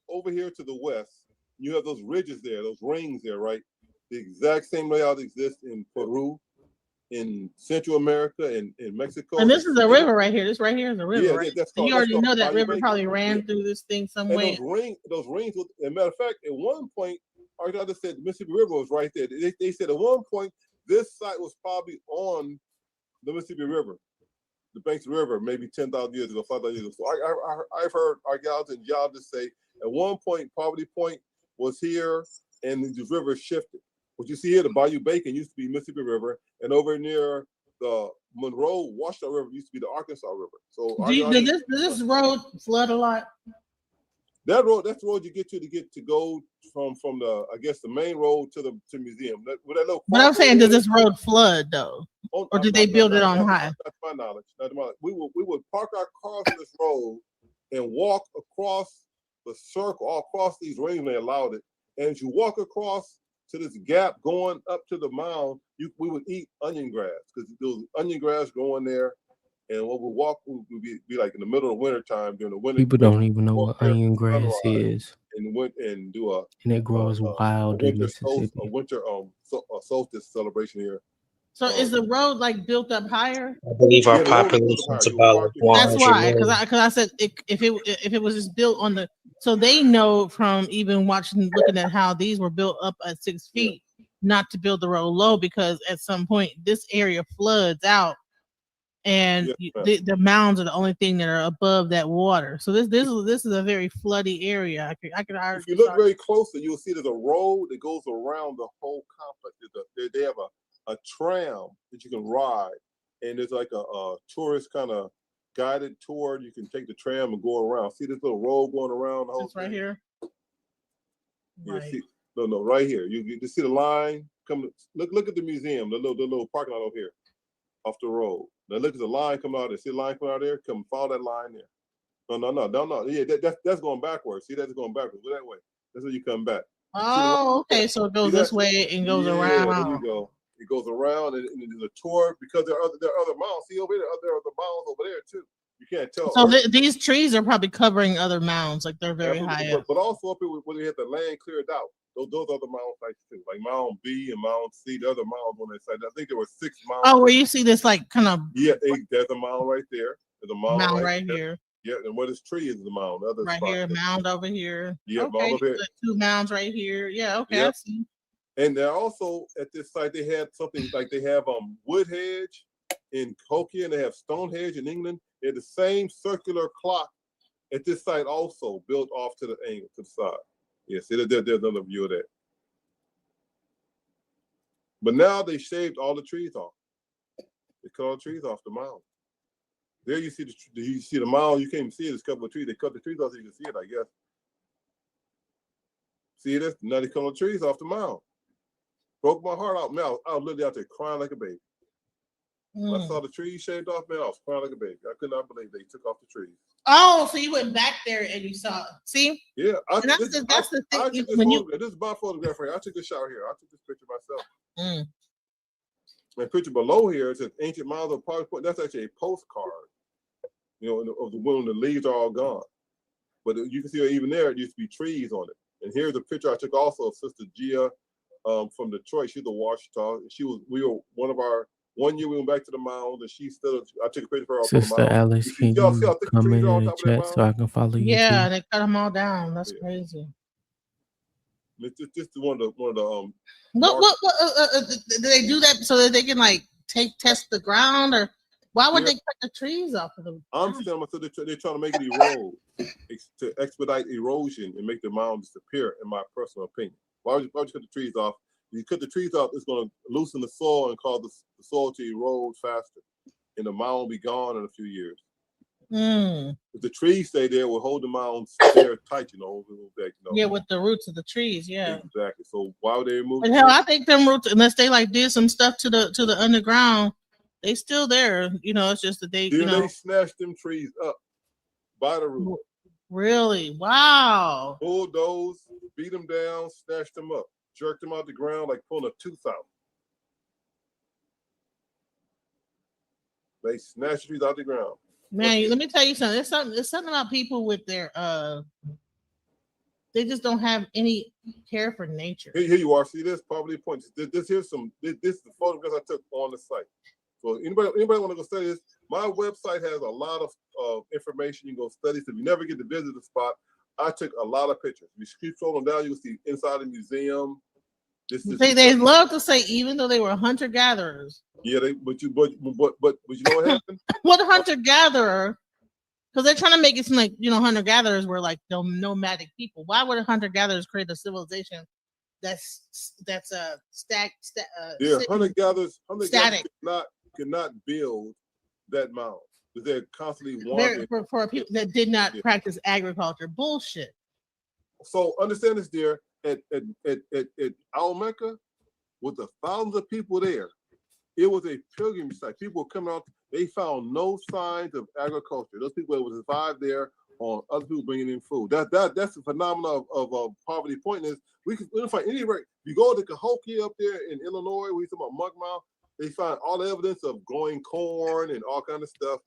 over here to the west. You have those ridges there, those rings there, right? The exact same layout exists in Peru, in Central America, and in Mexico. And this is a river right here. This right here is a river. Yeah, right? that's So called, you already know that Bayou river Bacon. probably ran through this thing somewhere. And those rings. As a matter of fact, at one point, our doctor said the Mississippi River was right there. They said at one point this site was probably on the Mississippi River, the banks of the river, maybe 10,000 years ago, 5,000 years ago. So I've heard archaeologists and geologists say at one point Poverty Point was here, and the river shifted. What you see here, the Bayou Bacon used to be Mississippi River, and over near the Monroe Washita River used to be the Arkansas River. So does this road flood a lot? That's the road you get to go from the, I guess, the main road to the museum. But I'm saying, does this road flood though, or did they build it on high? That's my knowledge. We would park our cars on this road and walk across the circle, all across these rings. They allowed it, and as you walk across to this gap going up to the mound, we would eat onion grass, because there was onion grass growing there. And when we walk, we would be like in the middle of winter time during the winter. People don't even know what onion grass is. And went and do and it grows wild in Mississippi. A winter solstice celebration here. So is the road like built up higher? I believe our population is about like 100 That's why, million. because I said if it was just built on the, so they know from even looking at how these were built up at 6 feet, not to build the road low, because at some point this area floods out, and the mounds are the only thing that are above that water. So this is a very floody area. I could if you look very closely, you'll see there's a road that goes around the whole complex. They have a tram that you can ride, and there's like a tourist kind of guided tour. You can take the tram and go around. See this little road going around the whole thing? Right here. Yeah, right. No, right here. You see the line coming. Look at the museum, the little parking lot over here, off the road. Now look at the line coming out there. See the line coming out there? Come follow that line there. No. Yeah, that's going backwards. See, that's going backwards. Go that way. That's where you come back. Oh, okay. So it goes this way and goes around. There you go. It goes around, and there's a tour, because there are other mounds. See over there, there are other mounds over there too. You can't tell. So these trees are probably covering other mounds, like they're very high up. But also up here where they had the land cleared out. Those other mound sites too, like Mound B and Mound C. The other mounds on that side. I think there were 6 mounds. Oh, where you see this like kind of. Yeah, there's a mound right there. There's a mound right here. Yeah, and where this tree is the mound. The other right spot here, mound over here. Yeah, okay. mound over here. 2 mounds right here. Yeah, okay, yep. I see. And they're also at this site, they had something like they have Woodhedge in Hokia, and they have Stonehenge in England. They had the same circular clock at this site also, built off to the angle, to the side. Yeah, see, there's another view of that. But now they shaved all the trees off. They cut all the trees off the mound. There you see the mound. You can't even see it. There's a couple of trees. They cut the trees off so you can see it, I guess. See this? Now they cut all the trees off the mound. Broke my heart out. Man, I was literally out there crying like a baby. When I saw the trees shaved off, man, I was crying like a baby. I could not believe they took off the trees. Oh, so you went back there and you saw. See? Yeah, that's the thing. This is my photograph right here. I took this shot here. I took this picture myself. The picture below here, it says Ancient Mounds of Poverty Point. That's actually a postcard, of the when the leaves are all gone. But you can see even there, it used to be trees on it. And here's a picture I took also of Sister Gia from Detroit. She's a Washita. One year we went back to the mound, and she stood. I took a picture of her. Sister Alice, can you come in the chat so I can follow you? Yeah, they cut them all down. That's crazy. It's just one of the What do they do that so that they can like test the ground, or why would they cut the trees off of them? I'm saying they're trying to make it erode to expedite erosion and make the mound disappear. In my personal opinion, why would you cut the trees off? If you cut the trees off, it's going to loosen the soil and cause the soil to erode faster. and the mound will be gone in a few years. Mm. If the trees stay there, we'll hold the mounds there tight, Yeah, with the roots of the trees, yeah. Exactly. So why would they remove? But hell, I think them roots, unless they like did some stuff to the underground, they still there. It's just that they, They snatched them trees up by the root. Really? Wow. Bulldoze, beat them down, snatched them up, jerked them out the ground like pulling a tooth out. They snatched trees out the ground. Man, let me tell you something. There's something about people with their they just don't have any care for nature. Here you are. See this poverty point. This is the photographs I took on the site. So anybody want to go study this? My website has a lot of information. You can go study. So if you never get to visit the spot, I took a lot of pictures. If you keep scrolling down, you can see inside the museum. They love to say even though they were hunter gatherers. Yeah, but you know what happened? What hunter gatherer? Because they're trying to make it seem like hunter gatherers were like nomadic people. Why would hunter gatherers create a civilization that's hunter gatherers could not build that mound. They're constantly wandering for people that did not practice agriculture. Bullshit. So understand this, dear. At Al Mecca, with the thousands of people there, it was a pilgrimage site. People were coming out. They found no signs of agriculture. Those people that would survive there on other people bringing in food. That's the phenomenon of poverty point is we don't find any right. You go to Cahokia up there in Illinois, we talk about Monk Mount, they find all the evidence of growing corn and all kind of stuff.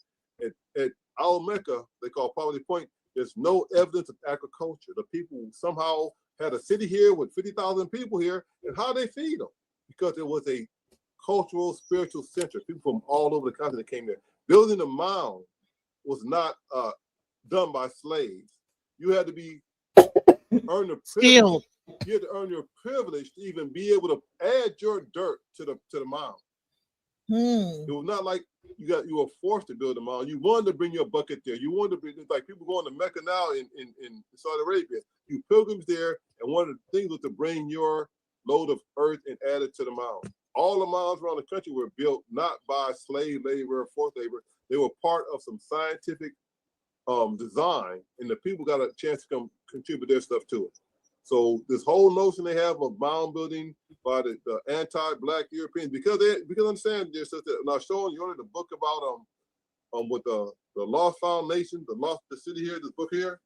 At Al Mecca, they call poverty point, there's no evidence of agriculture. The people somehow had a city here with 50,000 people here, and how they feed them? Because it was a cultural, spiritual center. People from all over the continent came there. Building a mound was not done by slaves. You had to earn the privilege. You had to earn your privilege to even be able to add your dirt to the mound. It was not like you were forced to build a mound. You wanted to bring your bucket there. You wanted to bring, like people going to Mecca now in Saudi Arabia. You pilgrims there, and one of the things was to bring your load of earth and add it to the mound. All the mounds around the country were built not by slave labor or forced labor. They were part of some scientific design, and the people got a chance to come contribute their stuff to it. So this whole notion they have of mound building by the anti-black Europeans, because understand this, and I was showing you the book about with the Lost Found Nation, the city here, this book here.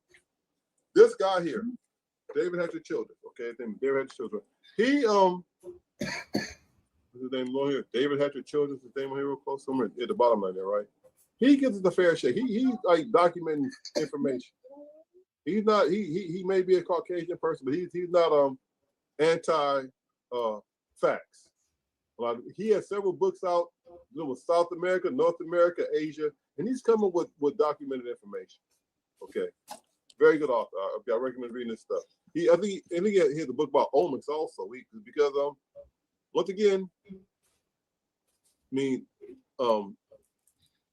This guy here, David Hatcher Children. Okay, his name is David Hatcher Children. He what's his name on here? David Hatcher Children. His name on here real close, somewhere at the bottom right there, right? He gives us the fair shake. He's like documenting information. He's not. He may be a Caucasian person, but he's not anti facts. He has several books out with South America, North America, Asia, and he's coming with documented information. Okay, very good author. I recommend reading this stuff. I think he has a book about omics also. Because once again, I mean,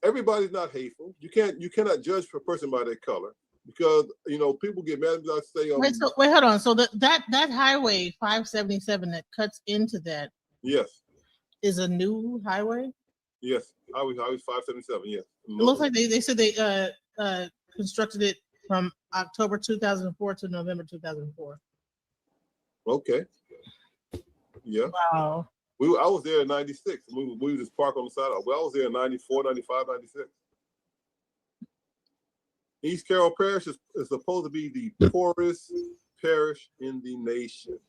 everybody's not hateful. You cannot judge a person by their color. Because people get mad when I say wait, hold on. So that highway 577 that cuts into that, yes, is a new highway. Yes, highway 577. Yes, it looks like they said they constructed it from October 2004 to November 2004. Okay. Yeah. Wow. I was there in 96. We just parked on the side. I was there in 94, 95, 96. East Carroll Parish is supposed to be the poorest parish in the nation.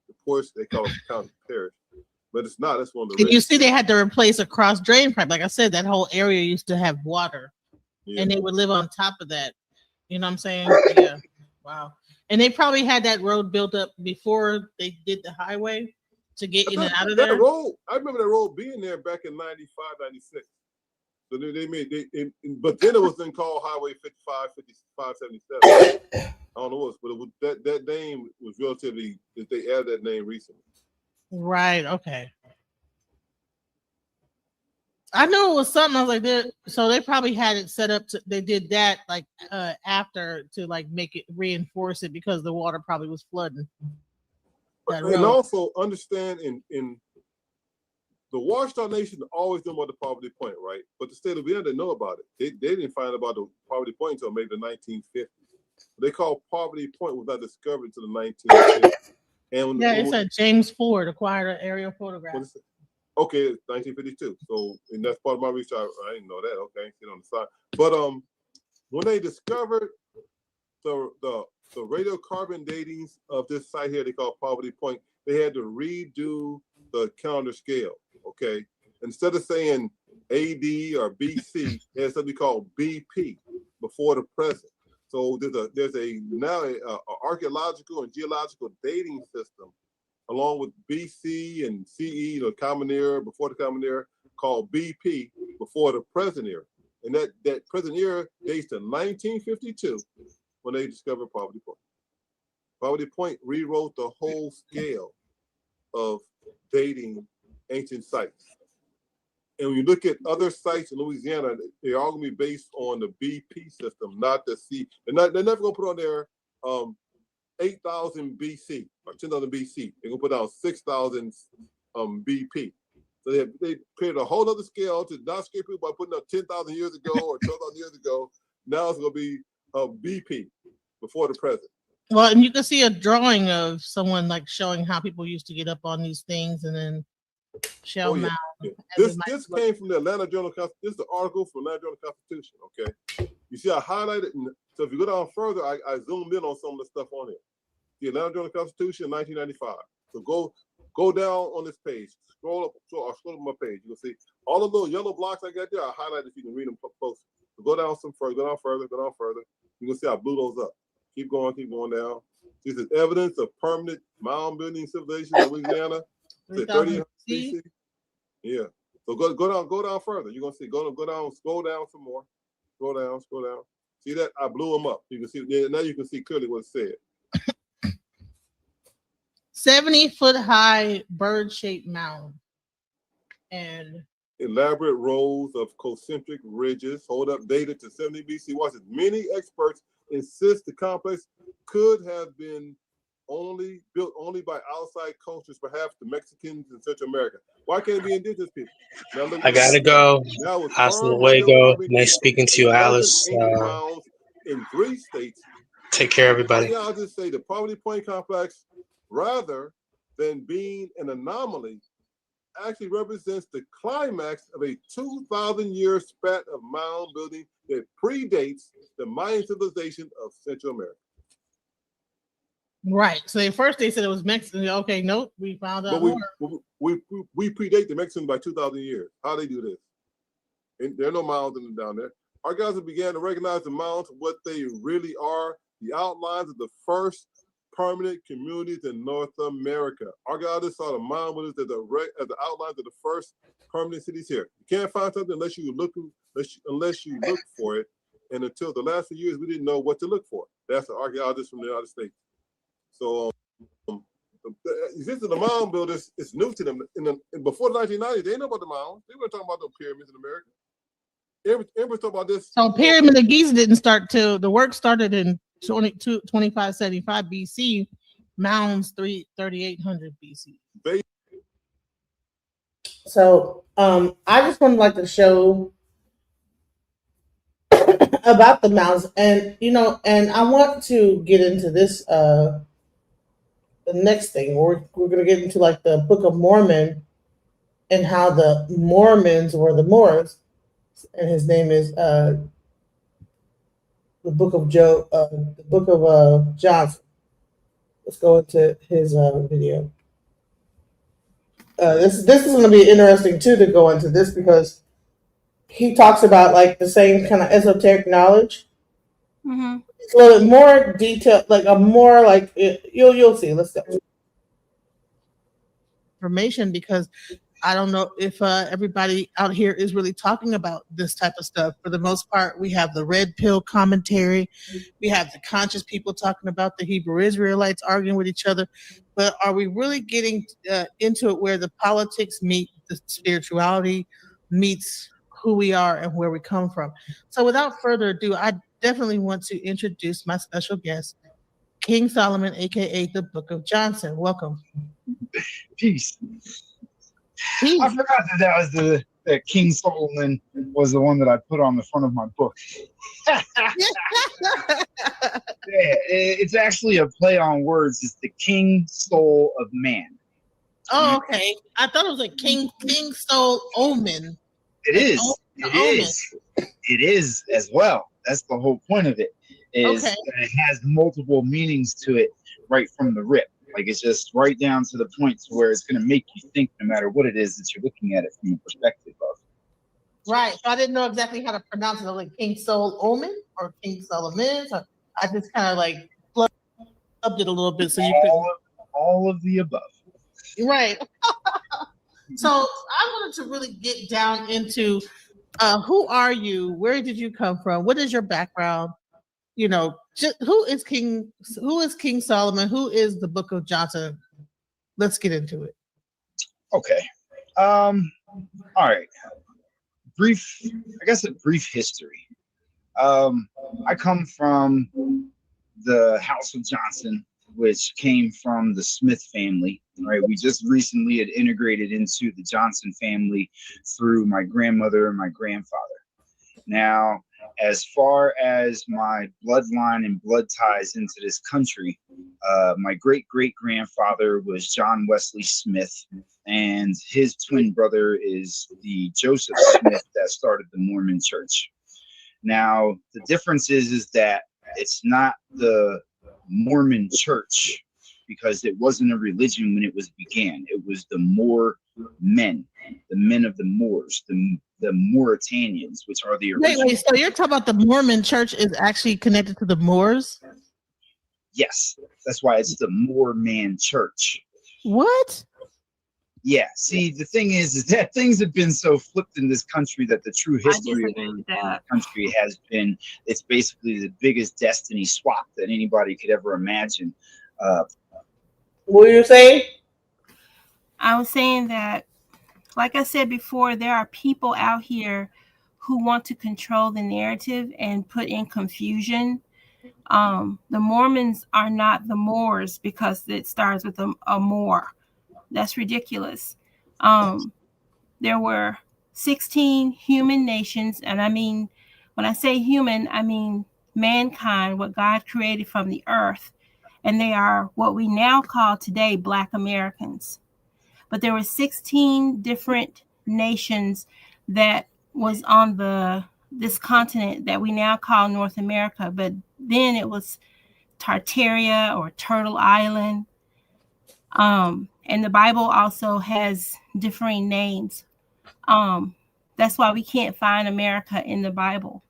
The poorest, they call it county parish, but it's not. That's one of the. And you see, they had to replace a cross drain pipe. Like I said, that whole area used to have water, and they would live on top of that. You know what I'm saying? Yeah. Wow. And they probably had that road built up before they did the highway to get in and out of there. Road, I remember that road being there back in 95, 96. So but then it was then called Highway 55, 55, 77. I don't know what, but that name was relatively, they added that name recently. Right. Okay. I knew it was something. I was like, so they probably had it set up they did that like after to like make it reinforce it because the water probably was flooding. And also understand in the Washington Nation always knew about the poverty point, right? But the state of Louisiana didn't know about it. They didn't find about the poverty point until maybe the 1950s. They called poverty point was not discovered until the 1950s. And yeah, it said James Ford acquired an aerial photograph. Okay, it's 1952. So, and that's part of my research. I didn't know that. Okay, sit on the side. But when they discovered the radiocarbon datings of this site here, they call poverty point, they had to redo the calendar scale. Okay, instead of saying AD or BC, they had something called BP, before the present. So there's a now a archaeological and geological dating system along with BC and CE, the Common Era, before the Common Era, called BP, before the present era. And that present era dates to 1952 when they discovered poverty point. Poverty point rewrote the whole scale of dating ancient sites. And when you look at other sites in Louisiana, they're all gonna be based on the BP system, not the C. They're never gonna put on there 8,000 BC or 10,000 BC. They're gonna put down 6,000 BP. So they created a whole other scale to not scare people by putting up 10,000 years ago or 12,000 years ago. Now it's gonna be BP, before the present. Well, and you can see a drawing of someone like showing how people used to get up on these things and then shell mound. Yeah. This came from the Atlanta Journal. This is the article from Atlanta Journal Constitution. Okay, you see, I highlighted. So if you go down further, I zoomed in on some of the stuff on it. The Atlanta Journal Constitution, 1995. So go down on this page. Scroll up. So I'll scroll up my page. You'll see all the little yellow blocks I got there. I highlighted if you can read them close. So go down some further. Go down further. Go down further. You can see I blew those up. Keep going down. This is evidence of permanent mound building civilization in Louisiana. 30 BC. Yeah. So go down further. You're gonna see. Go down. Scroll down some more. Scroll down. See that? I blew them up. You can see. Yeah, now you can see clearly what it said. 70-foot high bird-shaped mound, and elaborate rows of concentric ridges hold up dated to 70 BC. Watch it. Many experts insist the complex could have been built only by outside cultures, perhaps the Mexicans in Central America. Why can't it be indigenous people? Now, look, I gotta go. Hasta luego. Nice speaking to you, Alice. In 3 states. Take care, everybody. I'll just say the Poverty Point complex, rather than being an anomaly, actually represents the climax of a 2,000-year spat of mound building that predates the Mayan civilization of Central America. Right. So at first they said it was Mexican. Okay, nope. We found out more. We predate the Mexicans by 2,000 years. How they do this? And there are no mounds down there. Archaeologists began to recognize the mounds, what they really are, the outlines of the first permanent communities in North America. Archaeologists saw the mound builders as the outlines of the first permanent cities here. You can't find something unless you look for it. And until the last few years, we didn't know what to look for. That's the archaeologists from the United States. So the existence of the mound builders is new to them. Before the 1990s, they didn't know about the mounds. They weren't talking about the pyramids in America. Everybody talking about this. So Pyramid of Giza didn't start till the work started in 2575 BC. Mounds 3,800 BC. So I just would like to show about the mounds, and and I want to get into this the next thing. We're gonna get into like the Book of Mormon and how the Mormons were the Moors, and his name is the Book of Johnson. Let's go into his video. This is going to be interesting too to go into this because he talks about like the same kind of esoteric knowledge. Mm-hmm. It's a little bit more detailed, like a more like you'll see. Let's go. Information, because I don't know if everybody out here is really talking about this type of stuff. For the most part, we have the red pill commentary. We have the conscious people talking about the Hebrew Israelites arguing with each other. But are we really getting into it where the politics meet the spirituality, meets who we are and where we come from? So without further ado, I definitely want to introduce my special guest, King Solomon, a.k.a. the Book of Johnson. Welcome. Peace. I forgot that was that King Solomon was the one that I put on the front of my book. Yeah, it's actually a play on words. It's the King Soul of Man. Oh, okay. I thought it was a King Soul Omen. It is. It is as well. That's the whole point of it. Is Okay. that it has multiple meanings to it right from the rip. Like it's just right down to the point to where it's going to make you think, no matter what it is that you're looking at it from the perspective of. Right. So I didn't know exactly how to pronounce it, like King Soul Omen or King Solomon. So I just kind of like flubbed it a little bit so you could. All of the above. Right. So I wanted to really get down into who are you? Where did you come from? What is your background? You know, who is King Solomon? Who is the Book of Johnson? Let's get into it. Okay. All right. I guess a brief history. I come from the House of Johnson, which came from the Smith family, right? We just recently had integrated into the Johnson family through my grandmother and my grandfather. Now, as far as my bloodline and blood ties into this country, my great-great-grandfather was John Wesley Smith, and his twin brother is the Joseph Smith that started the Mormon Church. Now, the difference is that it's not the Mormon Church because it wasn't a religion when it was began. It was the Moor men, the men of the Moors, the Mauritanians, which are the original. Wait, so you're talking about the Mormon Church is actually connected to the Moors? Yes, that's why it's the Moor-man Church. What? Yeah, see, the thing is that things have been so flipped in this country that the true history of the country has been, it's basically the biggest destiny swap that anybody could ever imagine. What were you saying? I was saying that, like I said before, there are people out here who want to control the narrative and put in confusion. The Mormons are not the Moors because it starts with a Moor. That's ridiculous. There were 16 human nations, and I mean, when I say human, I mean mankind, what God created from the earth, and they are what we now call today Black Americans. But there were 16 different nations that was on this continent that we now call North America, but then it was Tartaria or Turtle Island. And the Bible also has differing names. That's why we can't find America in the Bible.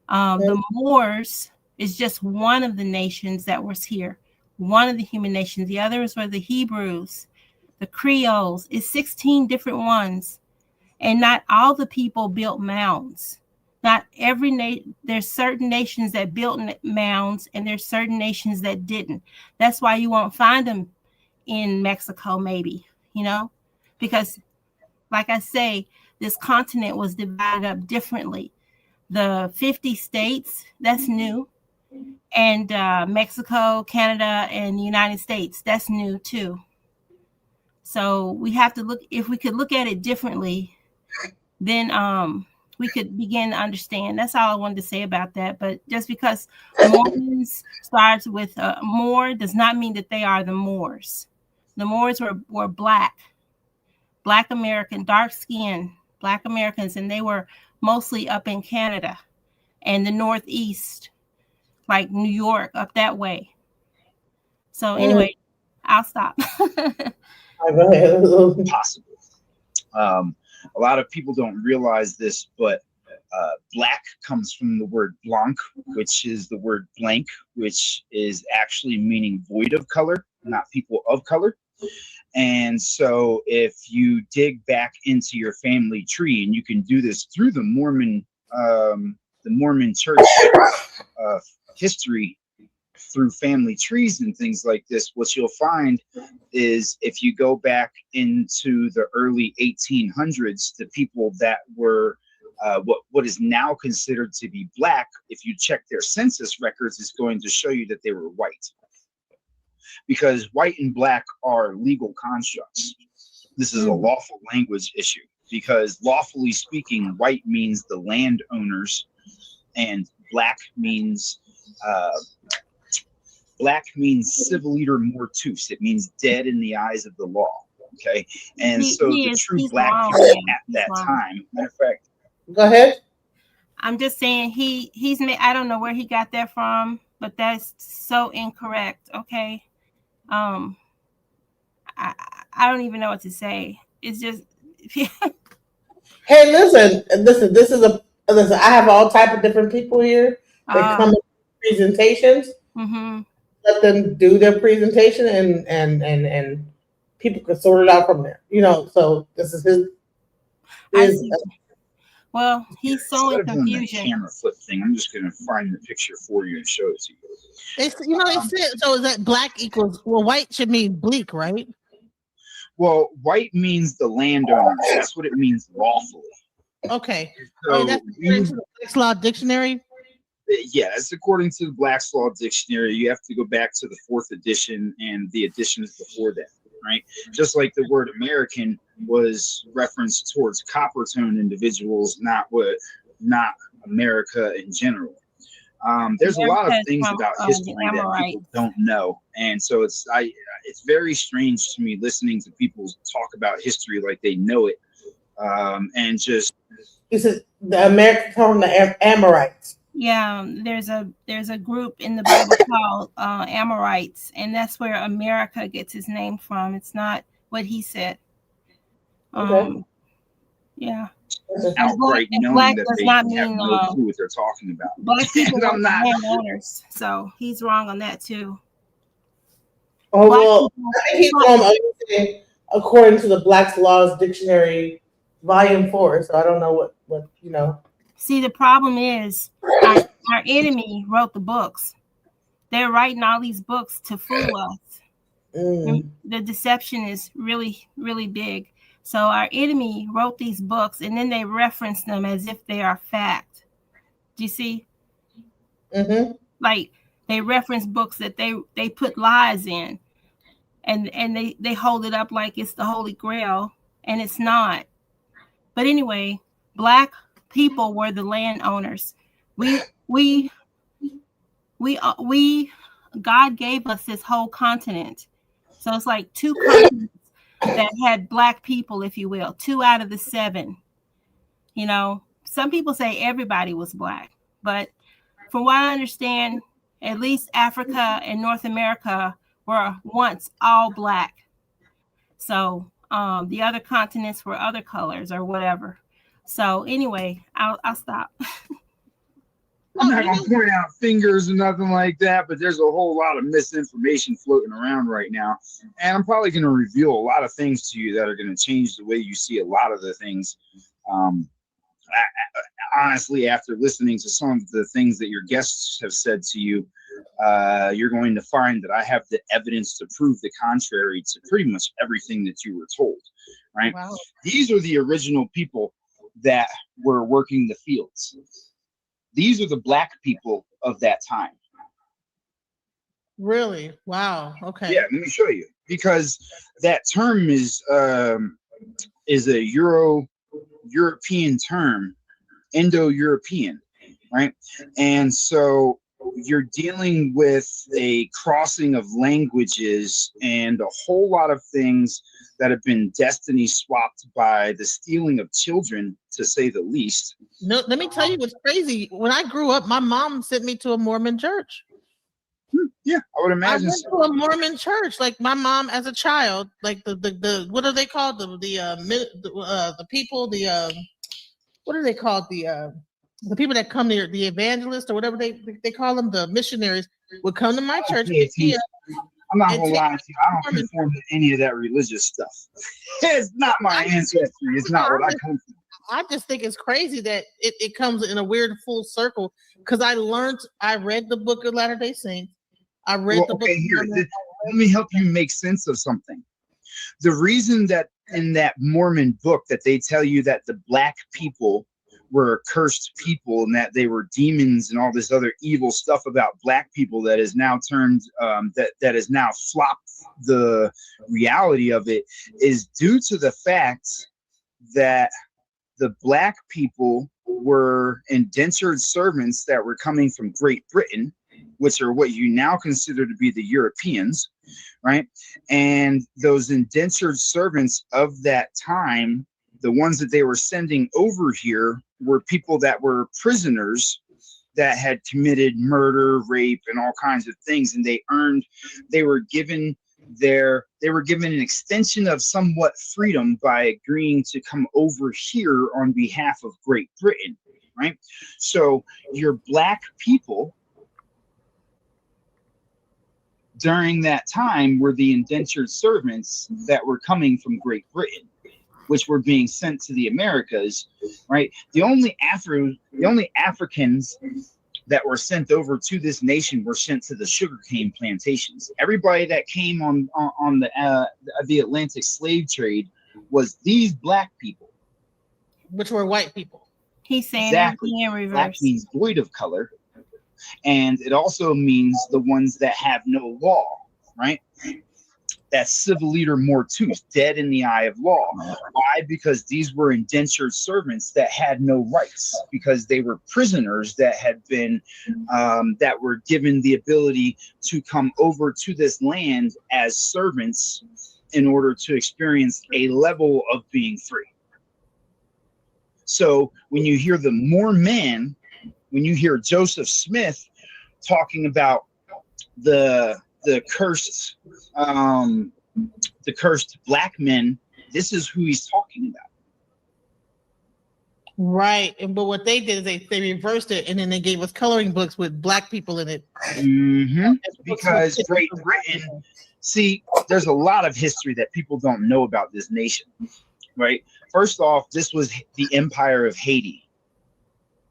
The Moors is just one of the nations that was here, one of the human nations. The others were the Hebrews, the Creoles. It's 16 different ones. And not all the people built mounds. Not every there's certain nations that built mounds, and there's certain nations that didn't. That's why you won't find them in Mexico, maybe, because like I say, this continent was divided up differently. The 50 states, that's new. And Mexico, Canada, and the United States, that's new too. So we have to look, if we could look at it differently, then we could begin to understand. That's all I wanted to say about that. But just because Mormons starts with Moor does not mean that they are the Moors. The Moors were Black American, dark skin, Black Americans, and they were mostly up in Canada and the Northeast, like New York, up that way. So anyway, I'll stop. Go ahead. Possible. A lot of people don't realize this, but black comes from the word blanc, which is the word blank, which is actually meaning void of color, not people of color. And so if you dig back into your family tree, and you can do this through the Mormon Church history, through family trees and things like this, what you'll find is if you go back into the early 1800s, the people that were what is now considered to be Black, if you check their census records, is going to show you that they were white. Because white and Black are legal constructs. This is a lawful language issue because lawfully speaking, white means the landowners, and black means civiliter mortuus. It means dead in the eyes of the law. Okay, and so the true black people at that time. Matter of fact, go ahead. I'm just saying he's made. I don't know where he got that from, but that's so incorrect. Okay, I don't even know what to say. It's just. Hey, listen. Listen. I have all type of different people here that come in presentations. Mm-hmm. Let them do their presentation, and people can sort it out from there. You know. So this is his. Well, he's so in instead of doing the confusion. camera flip thing, I'm just going to find the picture for you and show it to you. They said, so is that black equals, well, white should mean bleak, right? Well, white means the landowners. That's what it means lawfully. Okay. So that's according to the Black's Law Dictionary? Yeah, it's according to the Black's Law Dictionary. You have to go back to the 4th edition and the editions before that, right? Just like the word American was referenced towards copper-toned individuals, not America in general. There's a lot of things about history that people don't know, and so it's very strange to me listening to people talk about history like they know it, and just. This is the American term, the Amorites. Yeah, there's a group in the Bible called Amorites, and that's where America gets its name from. It's not what he said. Okay. Yeah. Outright knowing that they have no clue what they're talking about. Black people are I'm not landowners, so he's wrong on that too. Oh well, I think he's wrong according to the Black's Laws Dictionary, Volume 4. So I don't know what you know. See, the problem is our enemy wrote the books. They're writing all these books to fool us. The deception is really, really big. So our enemy wrote these books, and then they reference them as if they are fact. Do you see? Mm-hmm. Like they reference books that they put lies in, and they hold it up like it's the Holy Grail, and it's not. But anyway, Black people were the landowners. God gave us this whole continent. So it's like 2 continents that had Black people, if you will, 2 out of the 7. You know, some people say everybody was Black, but from what I understand, at least Africa and North America were once all Black. So the other continents were other colors or whatever. So anyway, I'll stop. I'm not gonna point out fingers or nothing like that, but there's a whole lot of misinformation floating around right now, and I'm probably gonna reveal a lot of things to you that are gonna change the way you see a lot of the things. Honestly, after listening to some of the things that your guests have said to you, you're going to find that I have the evidence to prove the contrary to pretty much everything that you were told, right? Wow. These are the original people that were working the fields. These are the Black people of that time. Really? Wow. Okay. Yeah, let me show you, because that term is a European term, Indo-European, right? And so you're dealing with a crossing of languages and a whole lot of things that have been destiny swapped by the stealing of children, to say the least. No, let me tell you what's crazy. When I grew up, my mom sent me to a Mormon church. Yeah, I would imagine. I went to a Mormon church, like my mom as a child. Like the what are they called? The people, what are they called? The people that come there, the evangelists or whatever they call them, the missionaries would come to my church. I'm not gonna lie to you. I don't conform to any of that religious stuff. It's not my ancestry. It's not what I come from. I just think it's crazy that it comes in a weird full circle, because I read the book of Latter-day Saints. I read the book. Here, let me help you make sense of something. The reason that in that Mormon book that they tell you that the Black people were cursed people and that they were demons and all this other evil stuff about black people that is now turned that has now flopped the reality of it, is due to the fact that the black people were indentured servants that were coming from Great Britain, which are what you now consider to be the Europeans, right? And those indentured servants of that time, the ones that they were sending over here, were people that were prisoners that had committed murder, rape, and all kinds of things, and they were given an extension of somewhat freedom by agreeing to come over here on behalf of Great Britain, right? So your black people during that time were the indentured servants that were coming from Great Britain, which were being sent to the Americas, right? The only Africans that were sent over to this nation were sent to the sugarcane plantations. Everybody that came on the Atlantic slave trade was these black people, which were white people. He's saying exactly. everything in reverse. Black means void of color, and it also means the ones that have no law, right? That's civil leader mortuus, dead in the eye of law. Why? Because these were indentured servants that had no rights, because they were prisoners that had been, that were given the ability to come over to this land as servants in order to experience a level of being free. So when you hear the more men, when you hear Joseph Smith talking about the cursed black men, this is who he's talking about. Right. But what they did is they reversed it, and then they gave us coloring books with black people in it. Mm-hmm. Because Great Britain, see, there's a lot of history that people don't know about this nation, right? First off, this was the Empire of Haiti.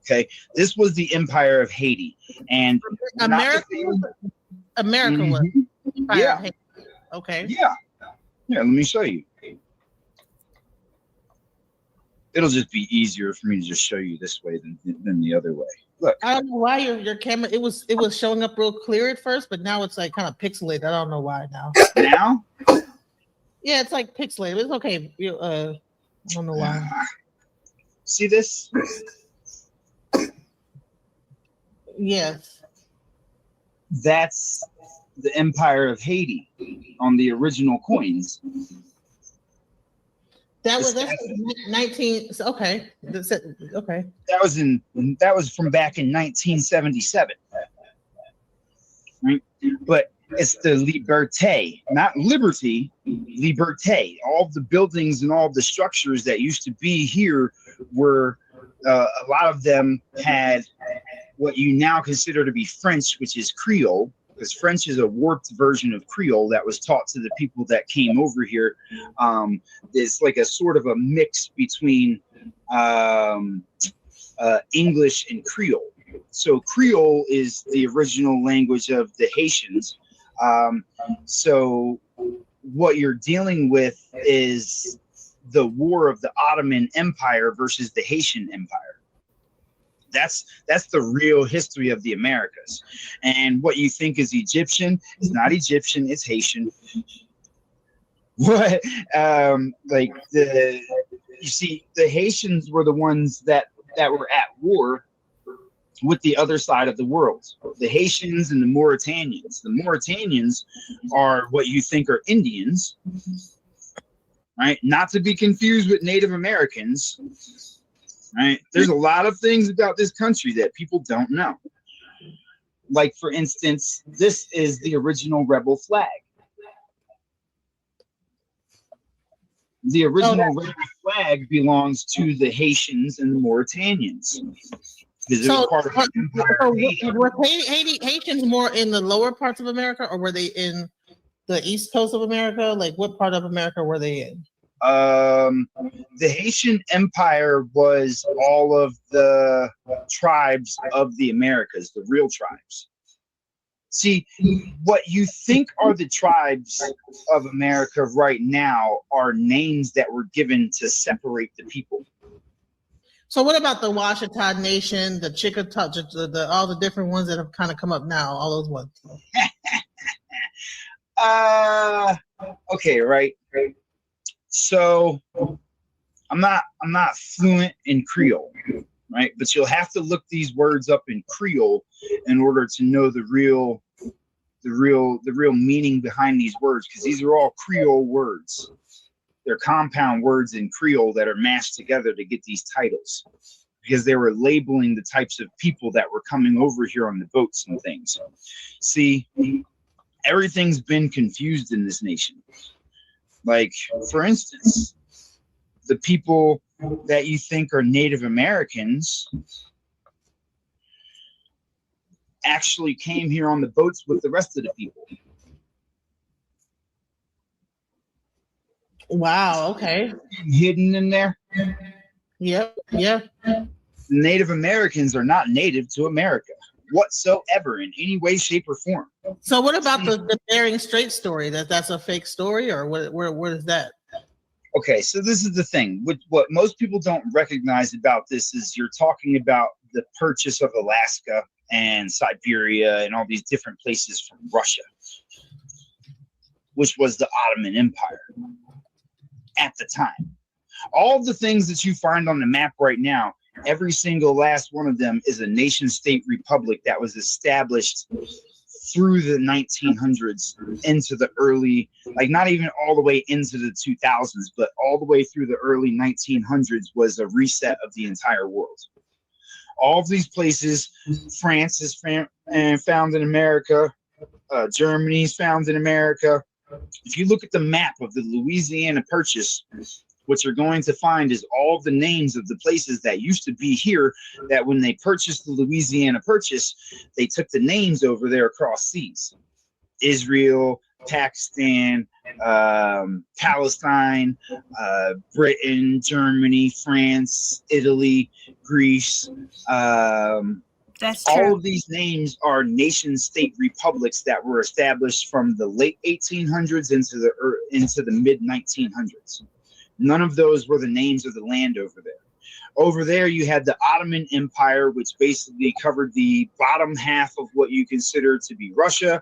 Okay, this was the Empire of Haiti, and America was. Yeah. Okay. Yeah. Let me show you. It'll just be easier for me to just show you this way than the other way. Look. I don't know why your camera it was showing up real clear at first, but now it's like kind of pixelated. I don't know why now. Now? Yeah, it's like pixelated. It's okay. I don't know why. See this? Yes. That's the Empire of Haiti on the original coins. That's 19. Okay. Okay. That was from back in 1977. Right? But it's the Liberté, not liberty, Liberté. All the buildings and all the structures that used to be here were a lot of them had what you now consider to be French, which is Creole, because French is a warped version of Creole that was taught to the people that came over here. It's like a sort of a mix between English and Creole. So Creole is the original language of the Haitians. So what you're dealing with is the war of the Ottoman Empire versus the Haitian Empire. That's the real history of the Americas. And what you think is Egyptian is not Egyptian, it's Haitian. What you see, the Haitians were the ones that were at war with the other side of the world. The Haitians and the Mauritanians. The Mauritanians are what you think are Indians, right? Not to be confused with Native Americans. Right? There's a lot of things about this country that people don't know. Like, for instance, this is the original rebel flag. The original rebel flag belongs to the Haitians and the Mauritanians. So were Haitians more in the lower parts of America, or were they in the east coast of America? Like, what part of America were they in? The Haitian Empire was all of the tribes of the Americas, the real tribes. See, what you think are the tribes of America right now are names that were given to separate the people. So what about the Washita Nation, the Chickasaw, all the different ones that have kind of come up now, all those ones? Okay, right. So I'm not fluent in Creole, right? But you'll have to look these words up in Creole in order to know the real meaning behind these words, because these are all Creole words. They're compound words in Creole that are mashed together to get these titles, because they were labeling the types of people that were coming over here on the boats and things. See, everything's been confused in this nation. Like, for instance, the people that you think are Native Americans actually came here on the boats with the rest of the people. Wow, okay. Hidden in there. Yep, yeah. Native Americans are not native to America whatsoever in any way, shape, or form. So what about the Bering Strait story? That's a fake story, or what is that? Okay, so this is the thing. What most people don't recognize about this is you're talking about the purchase of Alaska and Siberia and all these different places from Russia, which was the Ottoman Empire at the time. All the things that you find on the map right now, every single last one of them is a nation-state republic that was established through the 1900s into the early, like not even all the way into the 2000s, but all the way through the early 1900s was a reset of the entire world. All of these places, France is found in America, Germany's found in America. If you look at the map of the Louisiana Purchase, what you're going to find is all the names of the places that used to be here, that when they purchased the Louisiana Purchase, they took the names over there across seas. Israel, Pakistan, Palestine, Britain, Germany, France, Italy, Greece. That's all true. of these names are nation-state republics that were established from the late 1800s into the mid 1900s. None of those were the names of the land over there. Over there, you had the Ottoman Empire, which basically covered the bottom half of what you consider to be Russia,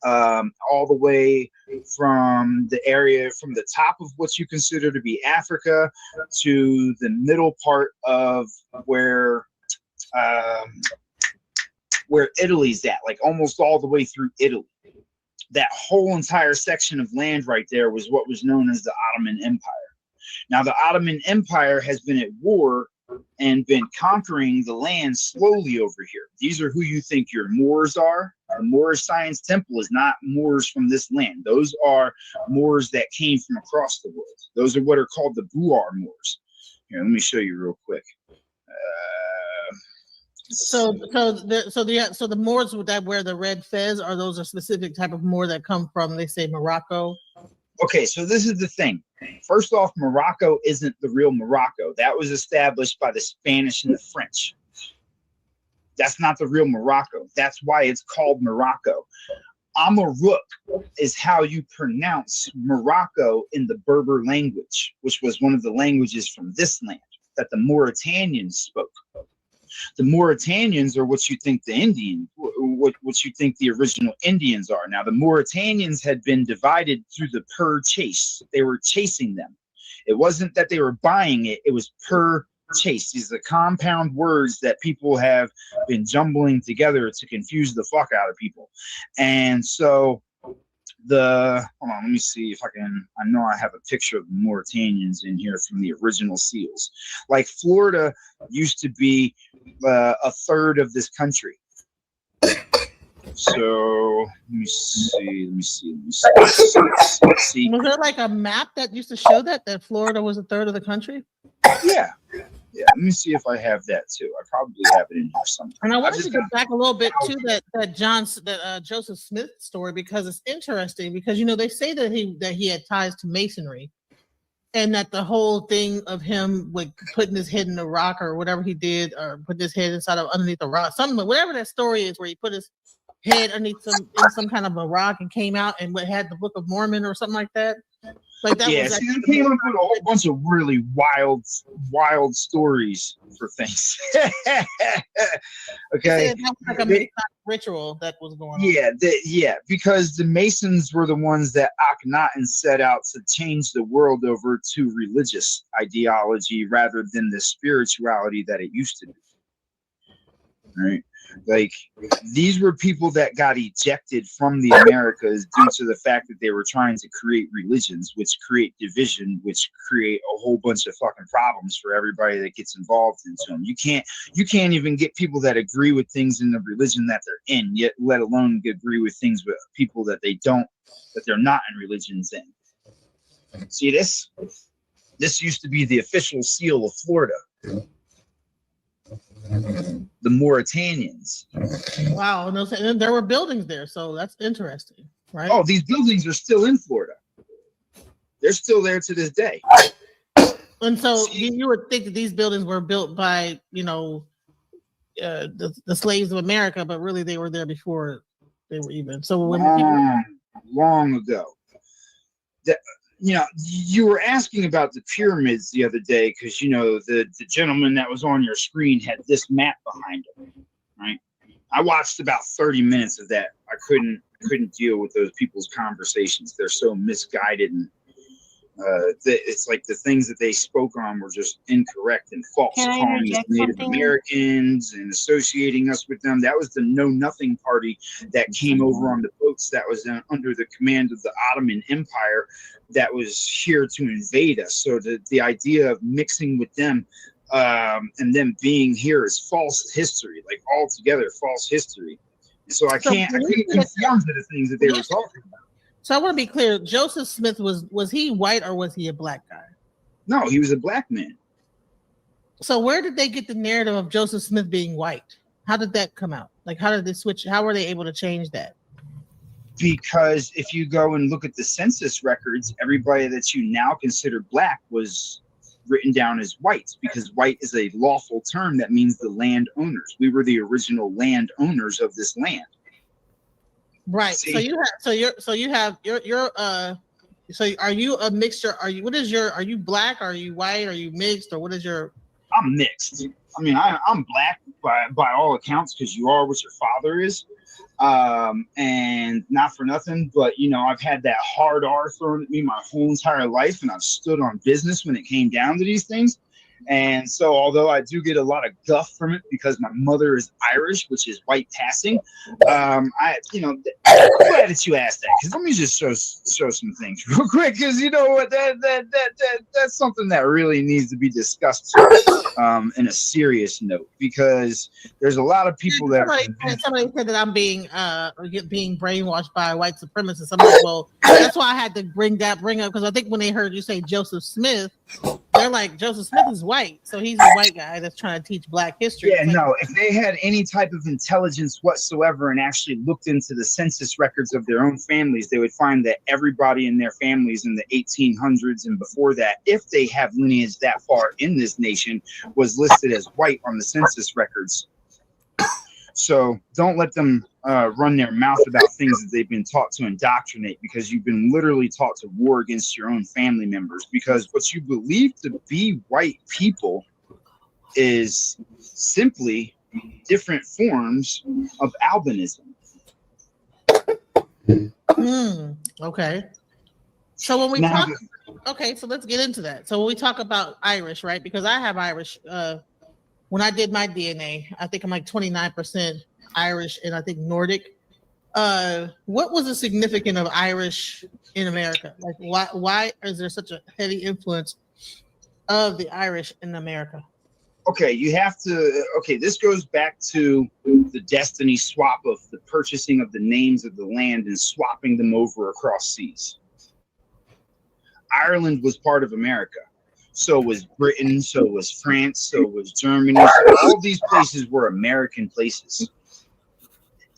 all the way from the area, from the top of what you consider to be Africa to the middle part of where Italy's at, like almost all the way through Italy. That whole entire section of land right there was what was known as the Ottoman Empire. Now, the Ottoman Empire has been at war and been conquering the land slowly over here. These are who you think your Moors are. The Moorish Science Temple is not Moors from this land. Those are Moors that came from across the world. Those are what are called the Buar Moors. Here, let me show you real quick. So the Moors that wear the red fez, are those a specific type of Moor that come from, they say, Morocco? Okay, so this is the thing. First off, Morocco isn't the real Morocco. That was established by the Spanish and the French. That's not the real Morocco. That's why it's called Morocco. Amaruk is how you pronounce Morocco in the Berber language, which was one of the languages from this land that the Mauritanians spoke. The Mauritanians are what you think the Indian, what you think the original Indians are. Now, the Mauritanians had been divided through the per chase. They were chasing them. It wasn't that they were buying it. It was per chase. These are the compound words that people have been jumbling together to confuse the fuck out of people. And so hold on, let me see if I know I have a picture of the Mauritanians in here from the original seals. Like Florida used to be a third of this country. So let me see. Was there like a map that used to show that Florida was a third of the country? Yeah. Let me see if I have that too. I probably have it in here somewhere. And I wanted to get back a little bit to that Joseph Smith story, because it's interesting, because they say that he had ties to Masonry, and that the whole thing of him like putting his head in the rock or whatever he did, or put his head inside of underneath the rock, something, whatever that story is, where he put his head underneath some kind of a rock and came out and had the Book of Mormon or something like that. Like that Yeah, was see, actually they came up with a whole bunch of really wild stories for things. Okay. That was like a Masonic ritual that was going on. Yeah, because the Masons were the ones that Akhenaten set out to change the world over to religious ideology rather than the spirituality that it used to be. Right? Like, these were people that got ejected from the Americas due to the fact that they were trying to create religions, which create division, which create a whole bunch of fucking problems for everybody that gets involved into them. You can't even get people that agree with things in the religion that they're in, yet let alone agree with things with people that they're not in religions in. See this? This used to be the official seal of Florida. The Mauritanians. Wow, and there were buildings there, so that's interesting, right? Oh, these buildings are still in Florida. They're still there to this day. And so you would think that these buildings were built by, the slaves of America, but really they were there before they were even. So when long ago. You were asking about the pyramids the other day because the gentleman that was on your screen had this map behind him, right? I watched about 30 minutes of that. I couldn't deal with those people's conversations. They're so misguided, and it's like the things that they spoke on were just incorrect and false. Can I Calling us interject Native something? Americans and associating us with them. That was the Know Nothing Party that came over on the boats that was under the command of the Ottoman Empire that was here to invade us. So the idea of mixing with them and them being here is false history, like altogether false history. And so I couldn't conform to the things that they were talking about. So I want to be clear. Joseph Smith was he white or was he a black guy? No, he was a black man. So where did they get the narrative of Joseph Smith being white? How did that come out? Like, how did they switch? How were they able to change that? Because if you go and look at the census records, everybody that you now consider black was written down as whites, because white is a lawful term that means the land owners. We were the original land owners of this land. Right. See? So are you a mixture? Are you black? Are you white? Are you mixed? Or what is your? I'm mixed. I mean, I'm black by all accounts because you are what your father is. And not for nothing, but I've had that hard R thrown at me my whole entire life, and I've stood on business when it came down to these things. And so, although I do get a lot of guff from it because my mother is Irish, which is white passing, I'm glad that you asked that, because let me just show some things real quick, because you know what, that's something that really needs to be discussed in a serious note, because there's a lot of people that somebody said that I'm being brainwashed by white supremacists. I'm like, well, that's why I had to bring up, because I think when they heard you say Joseph Smith, they're like, Joseph Smith is white, so he's a white guy that's trying to teach black history. Yeah, no, if they had any type of intelligence whatsoever and actually looked into the census records of their own families, they would find that everybody in their families in the 1800s and before that, if they have lineage that far in this nation, was listed as white on the census records. So don't let them run their mouth about things that they've been taught to indoctrinate, because you've been literally taught to war against your own family members, because what you believe to be white people is simply different forms of albinism. Okay. So when we so let's get into that. So when we talk about Irish, right? Because I have Irish. When I did my DNA, I think I'm like 29% Irish and I think Nordic. What was the significance of Irish in America? Like, why is there such a heavy influence of the Irish in America? Okay, this goes back to the destiny swap of the purchasing of the names of the land and swapping them over across seas. Ireland was part of America. So was Britain, so was France, so was Germany. So all these places were American places.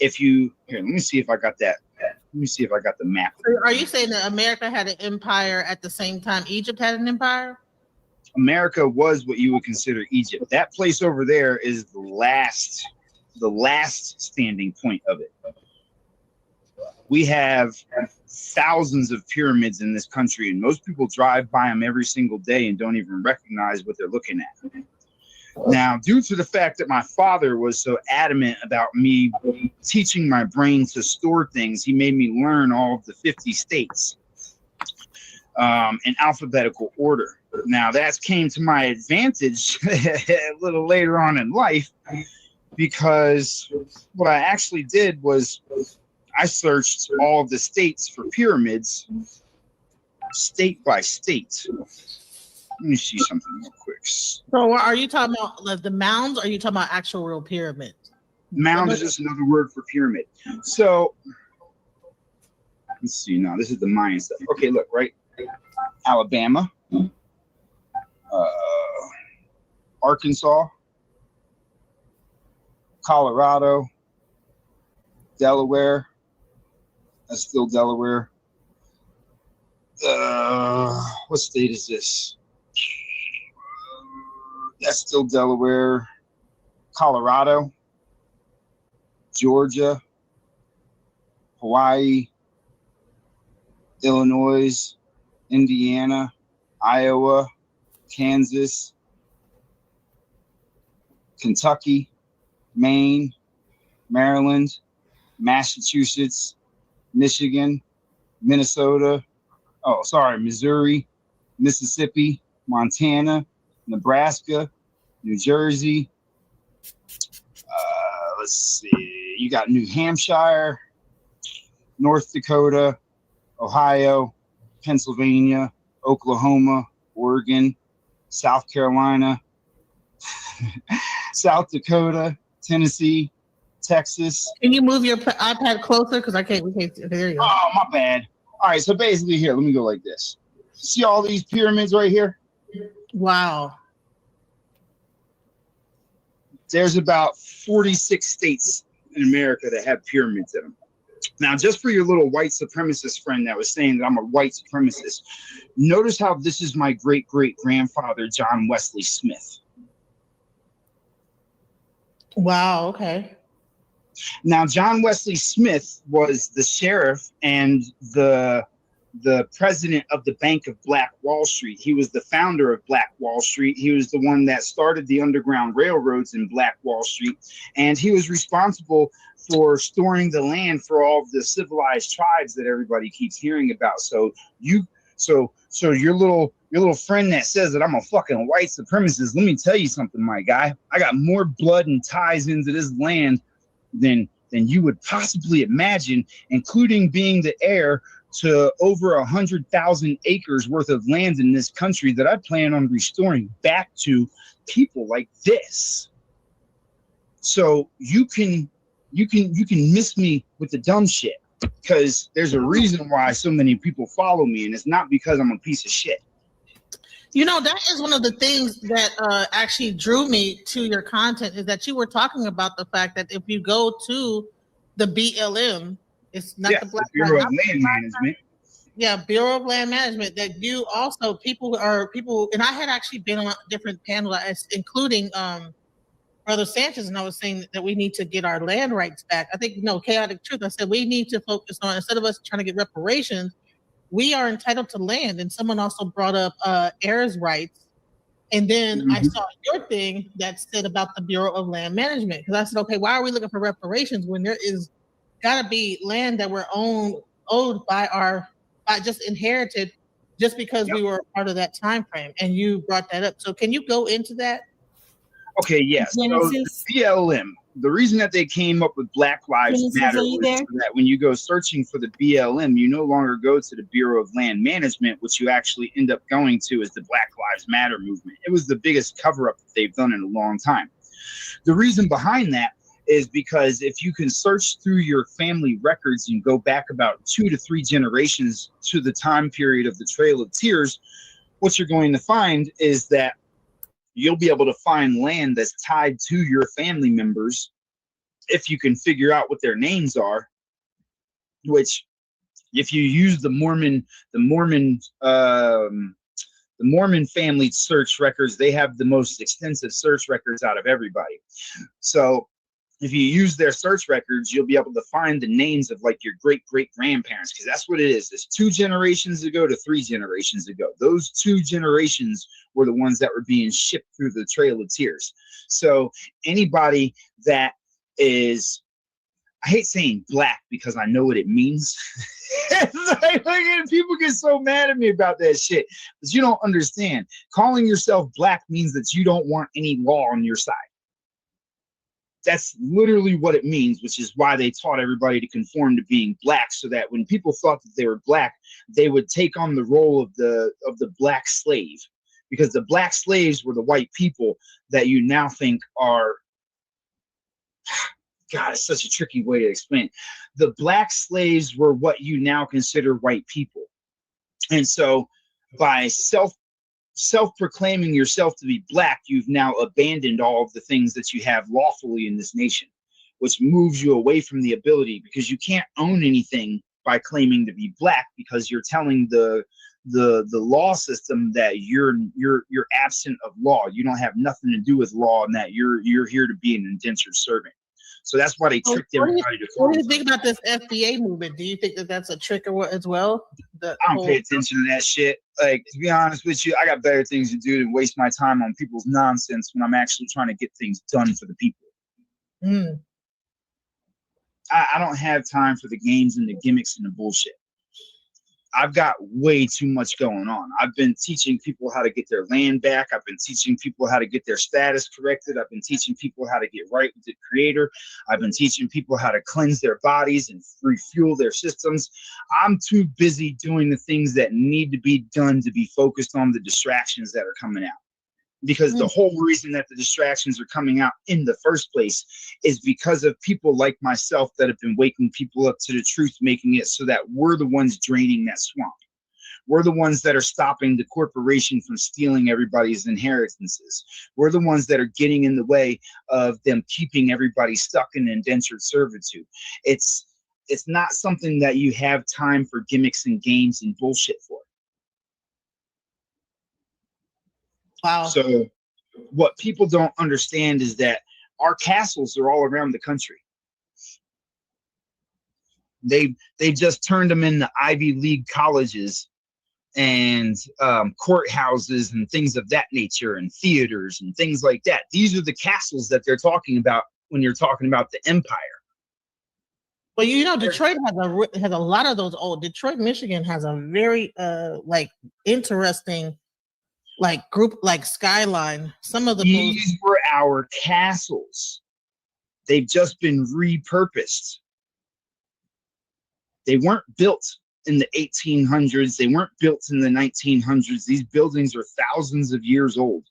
Let me see if I got that. Let me see if I got the map. Are you saying that America had an empire at the same time Egypt had an empire? America was what you would consider Egypt. That place over there is the last standing point of it. We have thousands of pyramids in this country, and most people drive by them every single day and don't even recognize what they're looking at. Now, due to the fact that my father was so adamant about me teaching my brain to store things, he made me learn all of the 50 states in alphabetical order. Now, that came to my advantage a little later on in life, because what I actually did was I searched all of the states for pyramids, state by state. Let me see something real quick. So are you talking about like the mounds, or are you talking about actual real pyramids? Mound is just another word for pyramid. So let's see now. This is the Mayan stuff. Okay, look, right? Alabama, Arkansas, Colorado, Delaware. That's still Delaware. What state is this? That's still Delaware. Colorado, Georgia, Hawaii, Illinois, Indiana, Iowa, Kansas, Kentucky, Maine, Maryland, Massachusetts, Michigan, Minnesota, Missouri, Mississippi, Montana, Nebraska, New Jersey. Let's see, you got New Hampshire, North Dakota, Ohio, Pennsylvania, Oklahoma, Oregon, South Carolina, South Dakota, Tennessee, Texas. Can you move your iPad closer? Because we can't. There you go. Oh, my bad. All right, so basically here, let me go like this. See all these pyramids right here? Wow. There's about 46 states in America that have pyramids in them. Now, just for your little white supremacist friend that was saying that I'm a white supremacist, notice how this is my great-great-grandfather, John Wesley Smith. Wow, okay. Now, John Wesley Smith was the sheriff and the president of the Bank of Black Wall Street. He was the founder of Black Wall Street. He was the one that started the Underground Railroads in Black Wall Street, and he was responsible for storing the land for all of the civilized tribes that everybody keeps hearing about. So your little friend that says that I'm a fucking white supremacist, let me tell you something, my guy. I got more blood and ties into this land than you would possibly imagine, including being the heir to over 100,000 acres worth of land in this country that I plan on restoring back to people like this. So you can miss me with the dumb shit, because there's a reason why so many people follow me, and it's not because I'm a piece of shit. You know, that is one of the things that actually drew me to your content, is that you were talking about the fact that if you go to the BLM, it's not the Black Bureau of Land Management. Yeah, Bureau of Land Management. That you also people, and I had actually been on different panels, including Brother Sanchez, and I was saying that we need to get our land rights back. I think Chaotic Truth. I said we need to focus on, instead of us trying to get reparations, we are entitled to land. And someone also brought up heirs' rights. And then I saw your thing that said about the Bureau of Land Management, because I said, okay, why are we looking for reparations when there is got to be land that we're owed by just inherited, just because we were part of that time frame? And you brought that up. So can you go into that? Okay, yes. So the BLM, the reason that they came up with Black Lives Matter was so that when you go searching for the BLM, you no longer go to the Bureau of Land Management. What you actually end up going to is the Black Lives Matter movement. It was the biggest cover-up that they've done in a long time. The reason behind that is because if you can search through your family records and go back about 2 to 3 generations to the time period of the Trail of Tears, what you're going to find is that you'll be able to find land that's tied to your family members if you can figure out what their names are, which if you use the Mormon family search records, they have the most extensive search records out of everybody. So if you use their search records, you'll be able to find the names of like your great grandparents, because that's what it is. It's 2 generations ago to 3 generations ago. Those 2 generations were the ones that were being shipped through the Trail of Tears. So anybody that is, I hate saying black because I know what it means. It's like, people get so mad at me about that shit, because you don't understand. Calling yourself black means that you don't want any law on your side. That's literally what it means, which is why they taught everybody to conform to being black, so that when people thought that they were black, they would take on the role of the black slave, because the black slaves were the white people that you now think are, God, it's such a tricky way to explain it. The black slaves were what you now consider white people. And so by self-proclaiming yourself to be black, you've now abandoned all of the things that you have lawfully in this nation, which moves you away from the ability, because you can't own anything by claiming to be black, because you're telling the law system that you're absent of law. You don't have nothing to do with law, and that you're here to be an indentured servant. So that's why they tricked everybody to. What do you think about this FBA movement? Do you think that that's a trick as well? I don't pay attention to that shit. Like, to be honest with you, I got better things to do than waste my time on people's nonsense when I'm actually trying to get things done for the people. I don't have time for the games and the gimmicks and the bullshit. I've got way too much going on. I've been teaching people how to get their land back. I've been teaching people how to get their status corrected. I've been teaching people how to get right with the Creator. I've been teaching people how to cleanse their bodies and refuel their systems. I'm too busy doing the things that need to be done to be focused on the distractions that are coming out. Because the whole reason that the distractions are coming out in the first place is because of people like myself that have been waking people up to the truth, making it so that we're the ones draining that swamp. We're the ones that are stopping the corporation from stealing everybody's inheritances. We're the ones that are getting in the way of them keeping everybody stuck in indentured servitude. It's not something that you have time for gimmicks and games and bullshit for. Wow. So what people don't understand is that our castles are all around the country. They just turned them into Ivy League colleges and courthouses and things of that nature, and theaters and things like that. These are the castles that they're talking about when you're talking about the empire. Well, you know, Detroit has a lot of those old. Detroit, Michigan has a very interesting group, like skyline. Some of these were our castles. They've just been repurposed. They weren't built in the 1800s. They weren't built in the 1900s. These buildings are thousands of years old.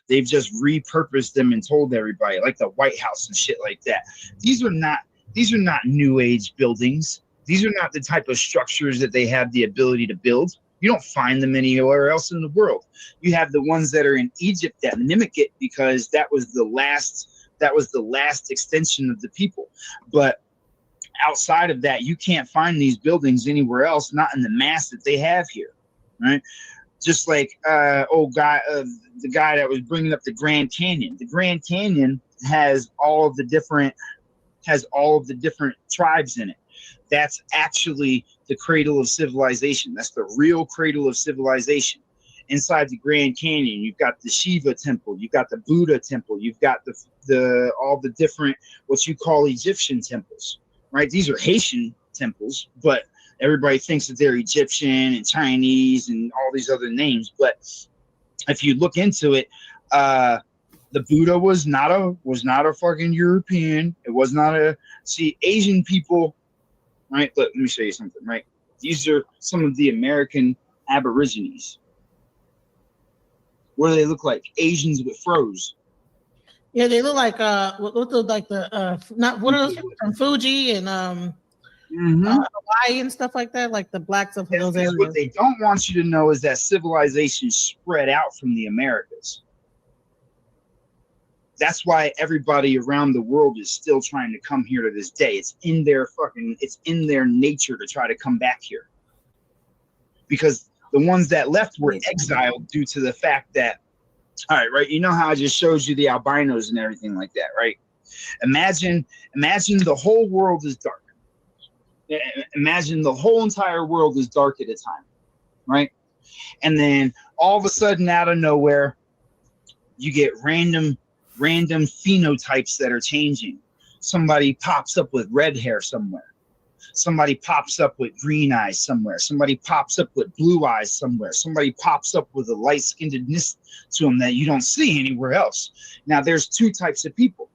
They've just repurposed them and told everybody, like the White House and shit like that. These are not new age buildings. These are not the type of structures that they have the ability to build. You don't find them anywhere else in the world. You have the ones that are in Egypt that mimic it, because that was the last extension of the people. But outside of that, you can't find these buildings anywhere else, not in the mass that they have here, right? Just like the guy that was bringing up the Grand Canyon. The Grand Canyon has all of the different tribes in it. That's actually the cradle of civilization. That's the real cradle of civilization. Inside the Grand Canyon, you've got the Shiva temple, you've got the Buddha temple, you've got all the different what you call Egyptian temples, right? These are Haitian temples, but everybody thinks that they're Egyptian and Chinese and all these other names. But if you look into it, the Buddha was not a fucking European. It was not Asian people. Right, let me show you something. Right, these are some of the American Aborigines. What do they look like? Asians with froze. Yeah, they look like what look like the not what are those from Fuji and Hawaii and stuff like that, like the blacks of those areas. What they don't want you to know is that civilization spread out from the Americas. That's why everybody around the world is still trying to come here to this day. It's in their nature to try to come back here. Because the ones that left were exiled due to the fact that, all right, you know how I just showed you the albinos and everything like that, right? Imagine the whole world is dark. Imagine the whole entire world is dark at a time, right? And then all of a sudden, out of nowhere, you get random phenotypes that are changing. Somebody pops up with red hair somewhere. Somebody pops up with green eyes somewhere. Somebody pops up with blue eyes somewhere. Somebody pops up with a light-skinnedness to them that you don't see anywhere else. Now, there's two types of people.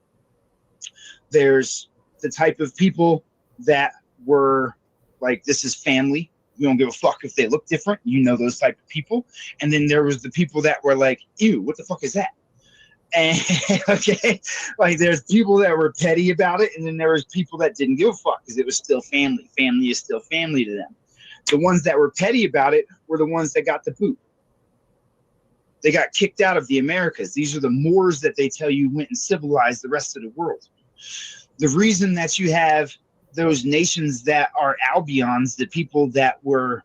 There's the type of people that were like, this is family. We don't give a fuck if they look different. You know those type of people. And then there was the people that were like, ew, what the fuck is that? And okay, like there's people that were petty about it, and then there was people that didn't give a fuck because it was still family. Family is still family to them. The ones that were petty about it were the ones that got the boot. They got kicked out of the Americas. These are the Moors that they tell you went and civilized the rest of the world. The reason that you have those nations that are Albions, the people that are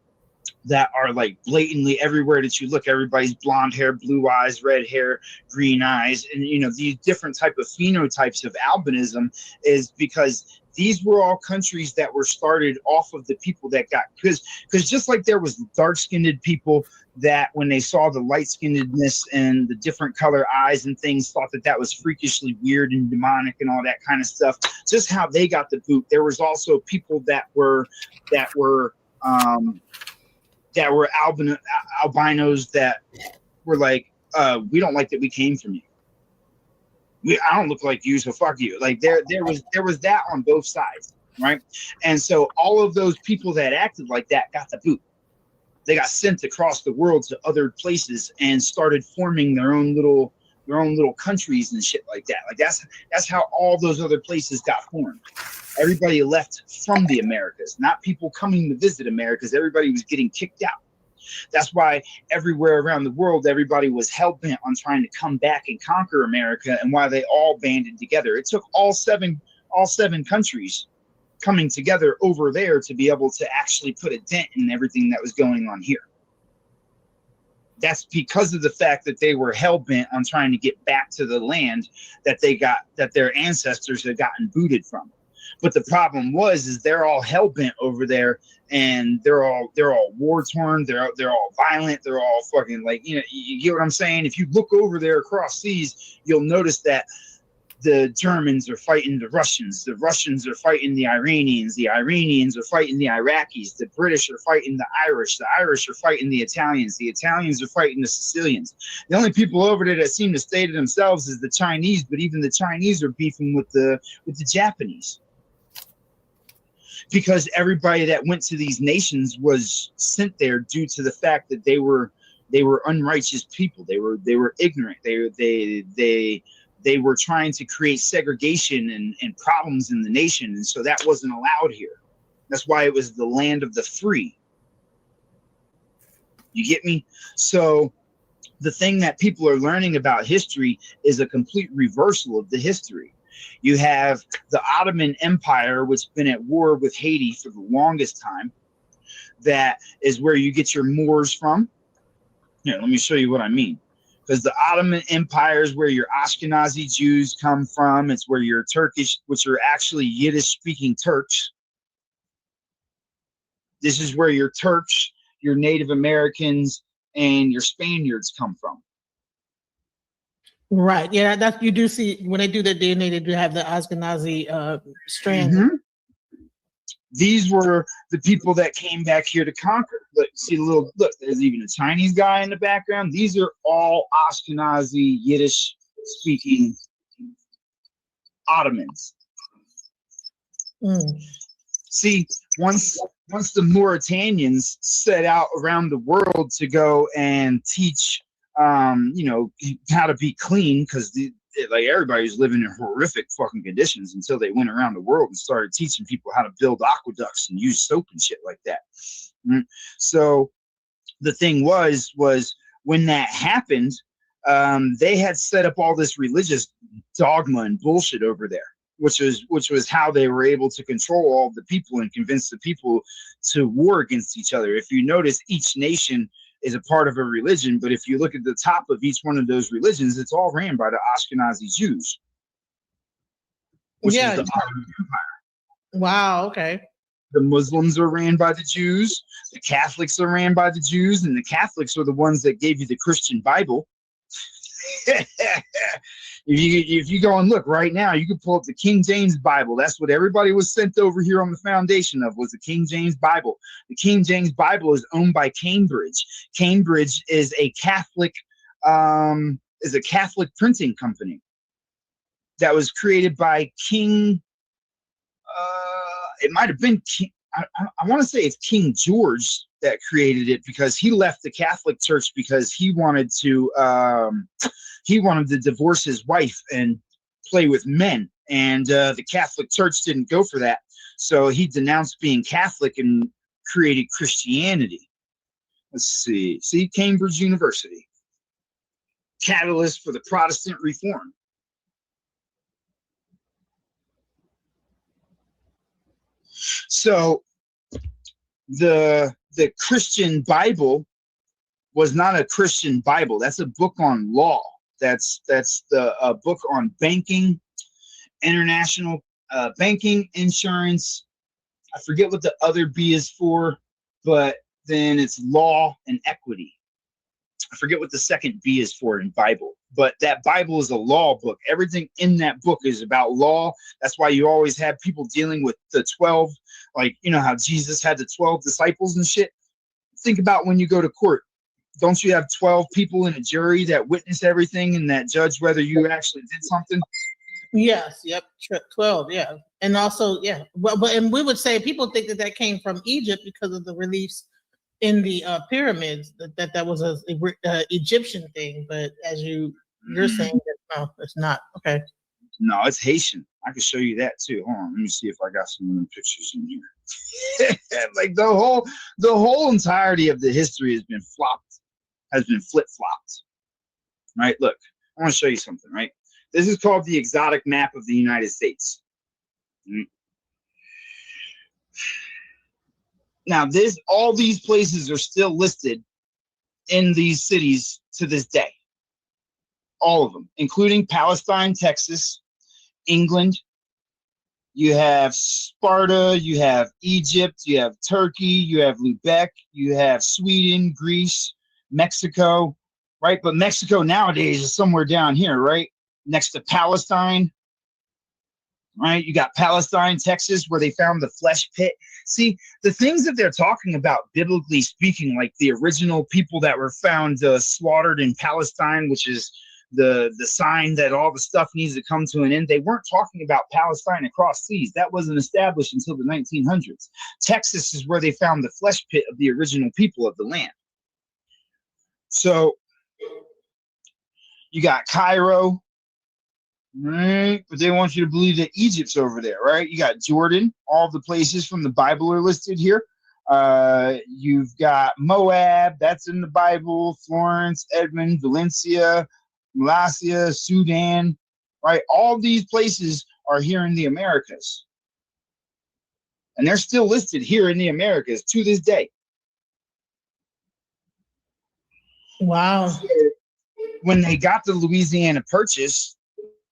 like blatantly everywhere that you look, everybody's blonde hair, blue eyes, red hair, green eyes, and you know these different type of phenotypes of albinism is because these were all countries that were started off of the people that got, because just like there was dark-skinned people that when they saw the light-skinnedness and the different color eyes and things thought that that was freakishly weird and demonic and all that kind of stuff, just how they got the boot. There was also people that were albinos that were like, we don't like that we came from you. I don't look like you, so fuck you. Like there was that on both sides, right? And so all of those people that acted like that got the boot. They got sent across the world to other places and started forming their own little countries and shit like that. Like that's how all those other places got formed. Everybody left from the Americas, not people coming to visit Americas. Everybody was getting kicked out. That's why everywhere around the world, everybody was hell-bent on trying to come back and conquer America, and why they all banded together. It took all seven countries coming together over there to be able to actually put a dent in everything that was going on here. That's because of the fact that they were hell-bent on trying to get back to the land that their ancestors had gotten booted from. But the problem is they're all hell-bent over there, and they're all war torn. They're all violent. They're all fucking like, you know, you get what I'm saying? If you look over there across seas, you'll notice that the Germans are fighting the Russians are fighting the Iranians are fighting the Iraqis, the British are fighting the Irish are fighting the Italians are fighting the Sicilians. The only people over there that seem to stay to themselves is the Chinese, but even the Chinese are beefing with the Japanese. Because everybody that went to these nations was sent there due to the fact that they were unrighteous people. They were ignorant. They were trying to create segregation and problems in the nation, and so that wasn't allowed here. That's why it was the land of the free. You get me? So the thing that people are learning about history is a complete reversal of the history. You have the Ottoman Empire, which has been at war with Haiti for the longest time. That is where you get your Moors from. Here, let me show you what I mean. Because the Ottoman Empire is where your Ashkenazi Jews come from. It's where your Turkish, which are actually Yiddish-speaking Turks. This is where your Turks, your Native Americans, and your Spaniards come from. Right. Yeah, that's, you do see when they do their DNA, they do have the Ashkenazi strand. Mm-hmm. These were the people that came back here to conquer. Look, there's even a Chinese guy in the background. These are all Ashkenazi, Yiddish-speaking Ottomans. Mm. See, once the Mauritanians set out around the world to go and teach how to be clean, because like everybody was living in horrific fucking conditions until they went around the world and started teaching people how to build aqueducts and use soap and shit like that. So the thing was when that happened, they had set up all this religious dogma and bullshit over there, which was how they were able to control all the people and convince the people to war against each other. If you notice, each nation is a part of a religion, but if you look at the top of each one of those religions, it's all ran by the Ashkenazi Jews. which Yeah. was the Ottoman Empire. Wow. Okay. The Muslims are ran by the Jews, the Catholics are ran by the Jews, and the Catholics are the ones that gave you the Christian Bible. If you go and look right now, you can pull up the King James Bible. That's what everybody was sent over here on the foundation of, was the King James Bible. The King James Bible is owned by Cambridge. Cambridge is a Catholic printing company that was created by King. It might have been King. I want to say it's King George that created it, because he left the Catholic Church because he wanted to divorce his wife and play with men, and the Catholic Church didn't go for that, so he denounced being Catholic and created Christianity. Let's see Cambridge University, catalyst for the Protestant Reform. So the Christian Bible was not a Christian Bible. That's a book on law. That's a book on banking, international banking, insurance. I forget what the other B is for, but then it's law and equity. I forget what the second B is for in Bible, but that Bible is a law book. Everything in that book is about law. That's why you always have people dealing with the 12, like, you know how Jesus had the 12 disciples and shit. Think about when you go to court. Don't you have 12 people in a jury that witness everything and that judge whether you actually did something? Yes. Yep. 12. Yeah. And also, yeah. Well, and we would say people think that came from Egypt because of the reliefs in the pyramids. That was a Egyptian thing. But as you're saying that no, it's not. Okay. No, it's Haitian. I can show you that too. Hold on, let me see if I got some of the pictures in here. Like the whole entirety of the history has been flip-flopped. Right? Look, I want to show you something, right? This is called the exotic map of the United States. Now, all these places are still listed in these cities to this day. All of them, including Palestine, Texas, England. You have Sparta, you have Egypt, you have Turkey, you have Lubeck, you have Sweden, Greece, Mexico, right? But Mexico nowadays is somewhere down here, right? Next to Palestine, right? You got Palestine, Texas, where they found the flesh pit. See, the things that they're talking about, biblically speaking, like the original people that were found slaughtered in Palestine, which is the sign that all the stuff needs to come to an end. They weren't talking about Palestine across seas. That wasn't established until the 1900s. Texas is where they found the flesh pit of the original people of the land. So you got Cairo, right? But they want you to believe that Egypt's over there, right? You got Jordan. All the places from the Bible are listed here. You've got Moab, that's in the Bible, Florence, Edmond, Valencia, Malaysia, Sudan, right? All these places are here in the Americas. And they're still listed here in the Americas to this day. Wow. So when they got the Louisiana Purchase,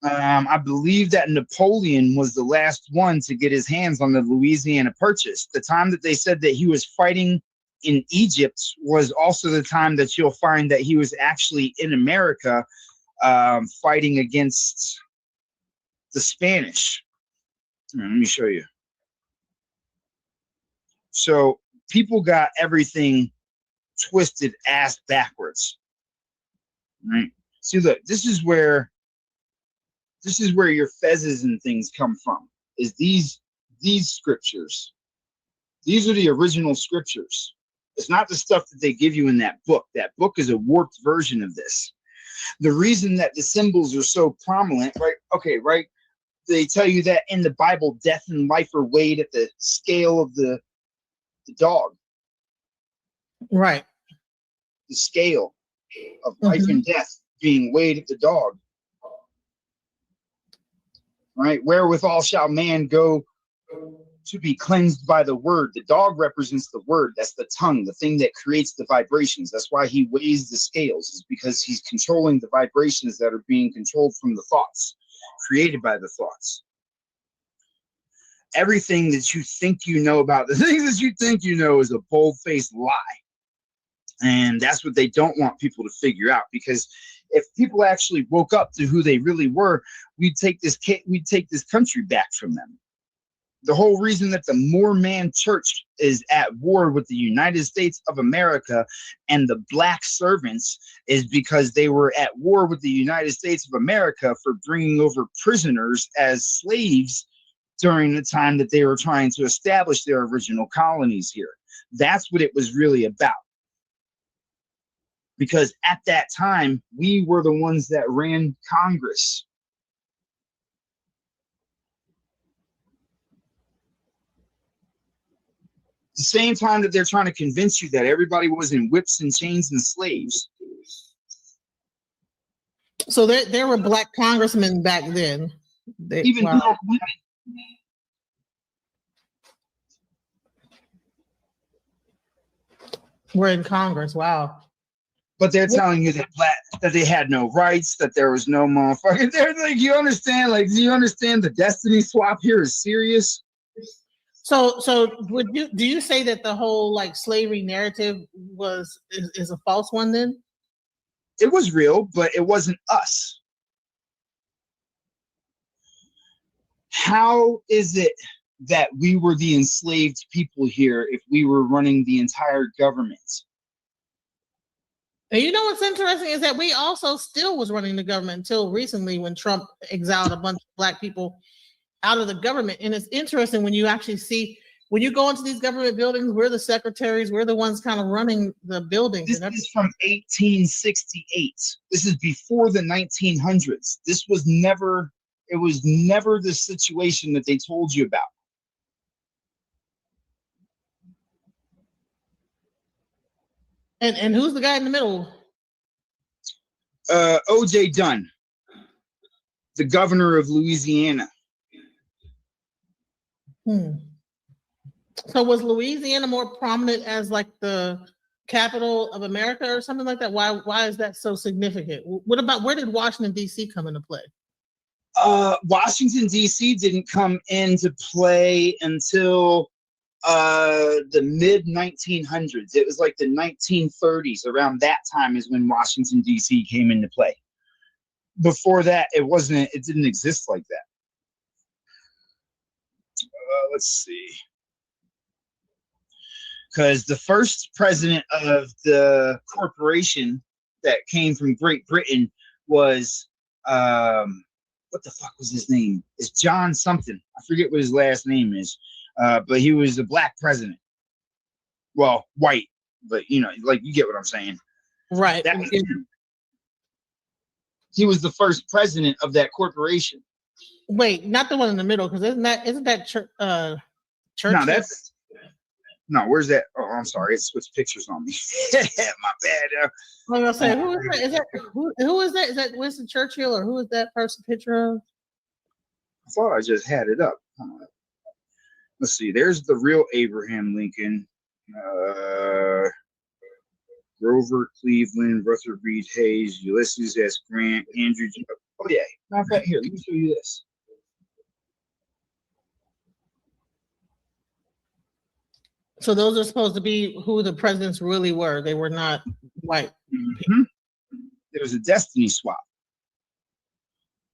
I believe that Napoleon was the last one to get his hands on the Louisiana Purchase. The time that they said that he was fighting in Egypt was also the time that you'll find that he was actually in America fighting against the Spanish. Let me show you. So people got everything twisted ass backwards. Right? See, look, this is where your fezzes and things come from, is these scriptures. These are the original scriptures. It's not the stuff that they give you in that book. That book is a warped version of this. The reason that the symbols are so prominent, right? Okay, right? They tell you that in the Bible, death and life are weighed at the scale of the dog. Right. The scale of life and death being weighed at the dog. Right? Wherewithal shall man go to be cleansed by the word. The dog represents the word. That's the tongue, the thing that creates the vibrations. That's why he weighs the scales, is because he's controlling the vibrations that are being controlled from the thoughts, created by the thoughts. everything that you think you know about the things that you think you know is a bold-faced lie. And that's what they don't want people to figure out, because if people actually woke up to who they really were, we'd take this country back from them. The whole reason that the Mormon Church is at war with the United States of America and the black servants is because they were at war with the United States of America for bringing over prisoners as slaves during the time that they were trying to establish their original colonies here. That's what it was really about. Because at that time, we were the ones that ran Congress. The same time that they're trying to convince you that everybody was in whips and chains and slaves. So there were black congressmen back then. Even black women. We're in Congress. Wow. But they're telling you that they had no rights, that there was no motherfucker. They're like, you understand? Like, do you understand the destiny swap here is serious? So do you say that the whole like slavery narrative is a false one then? It was real, but it wasn't us. How is it that we were the enslaved people here if we were running the entire government? And you know what's interesting is that we also still was running the government until recently when Trump exiled a bunch of black people out of the government. And it's interesting when you actually see, when you go into these government buildings, we're the secretaries, we're the ones kind of running the buildings. This is from 1868. This is before the 1900s. This was never, it was never the situation that they told you about. And who's the guy in the middle? O.J. Dunn, the governor of Louisiana. So was Louisiana more prominent as like the capital of America or something like that? Why is that so significant? What about, where did Washington, D.C. come into play? Washington, D.C. didn't come into play until the mid 1900s. It was like the 1930s. Around that time is when Washington, D.C. came into play. Before that, it didn't exist like that. Let's see. Because the first president of the corporation that came from Great Britain was, what the fuck was his name? It's John something. I forget what his last name is. But he was a black president. Well, white, but you know, like you get what I'm saying. Right. He was the first president of that corporation. Wait, not the one in the middle, because isn't that church? No, where's that? Oh, I'm sorry, it switched pictures on me. My bad. I'm gonna say, who is that? Who is that? Is that Winston Churchill, or who is that person picture of? I thought I just had it up. Let's see. There's the real Abraham Lincoln. Grover Cleveland, Rutherford B. Hayes, Ulysses S. Grant, Andrew. Oh yeah. Matter of fact, here, let me show you this. So those are supposed to be who the presidents really were. They were not white. Mm-hmm. There was a destiny swap.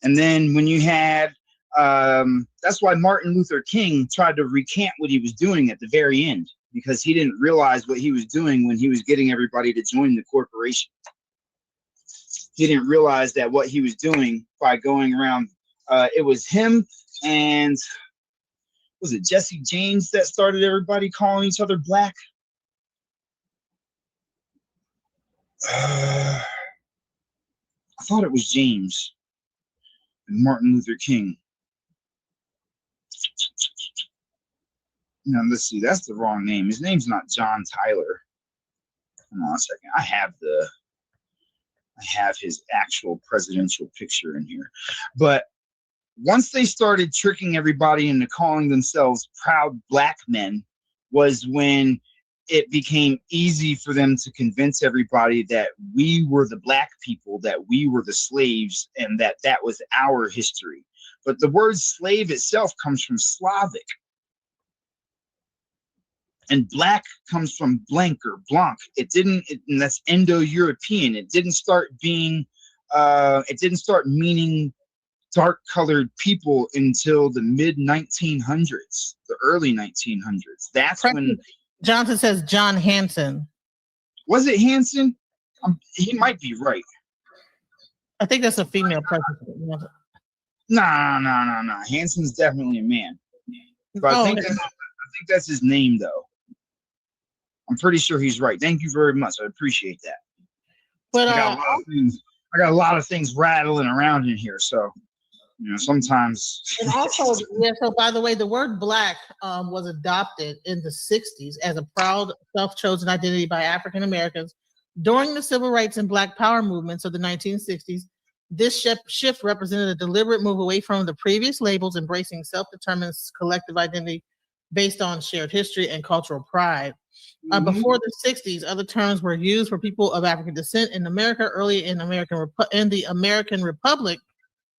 And then when you had, that's why Martin Luther King tried to recant what he was doing at the very end, because he didn't realize what he was doing when he was getting everybody to join the corporation. He didn't realize that what he was doing by going around, it was him and was it Jesse James that started everybody calling each other black? I thought it was James and Martin Luther King. No, let's see, that's the wrong name. His name's not John Tyler. Hold on a second. I have his actual presidential picture in here. But once they started tricking everybody into calling themselves proud black men was when it became easy for them to convince everybody that we were the black people, that we were the slaves, and that was our history. But the word slave itself comes from Slavic, And black comes from blank or blanc. And that's Indo-European. It didn't start meaning dark-colored people until the mid-1900s, the early 1900s. That's when Johnson says John Hanson. Was it Hanson? He might be right. I think that's a female president. Nah. Hanson's definitely a man. But I think that's his name, though. I'm pretty sure he's right. Thank you very much. I appreciate that. But I got a lot of things rattling around in here, so sometimes. And also, so by the way, the word black was adopted in the 60s as a proud self-chosen identity by African Americans during the civil rights and black power movements of the 1960s. This shift represented a deliberate move away from the previous labels, embracing self-determined collective identity based on shared history and cultural pride. Before the 60s, other terms were used for people of African descent in America. Early in the American Republic,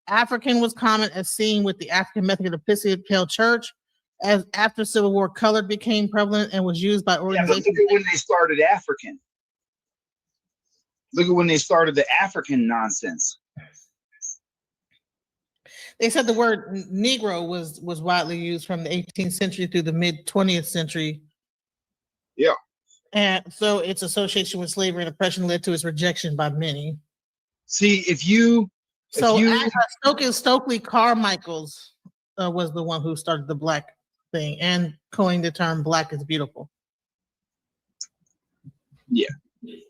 African was common as seen with the African Methodist Episcopal Church. As after Civil War, colored became prevalent and was used by organizations. Yeah, but look at when they started African. Look at when they started the African nonsense. They said the word Negro was widely used from the 18th century through the mid 20th century. Yeah. And so its association with slavery and oppression led to its rejection by many. See, Stokely Carmichael's was the one who started the black thing and coined the term "black is beautiful." Yeah.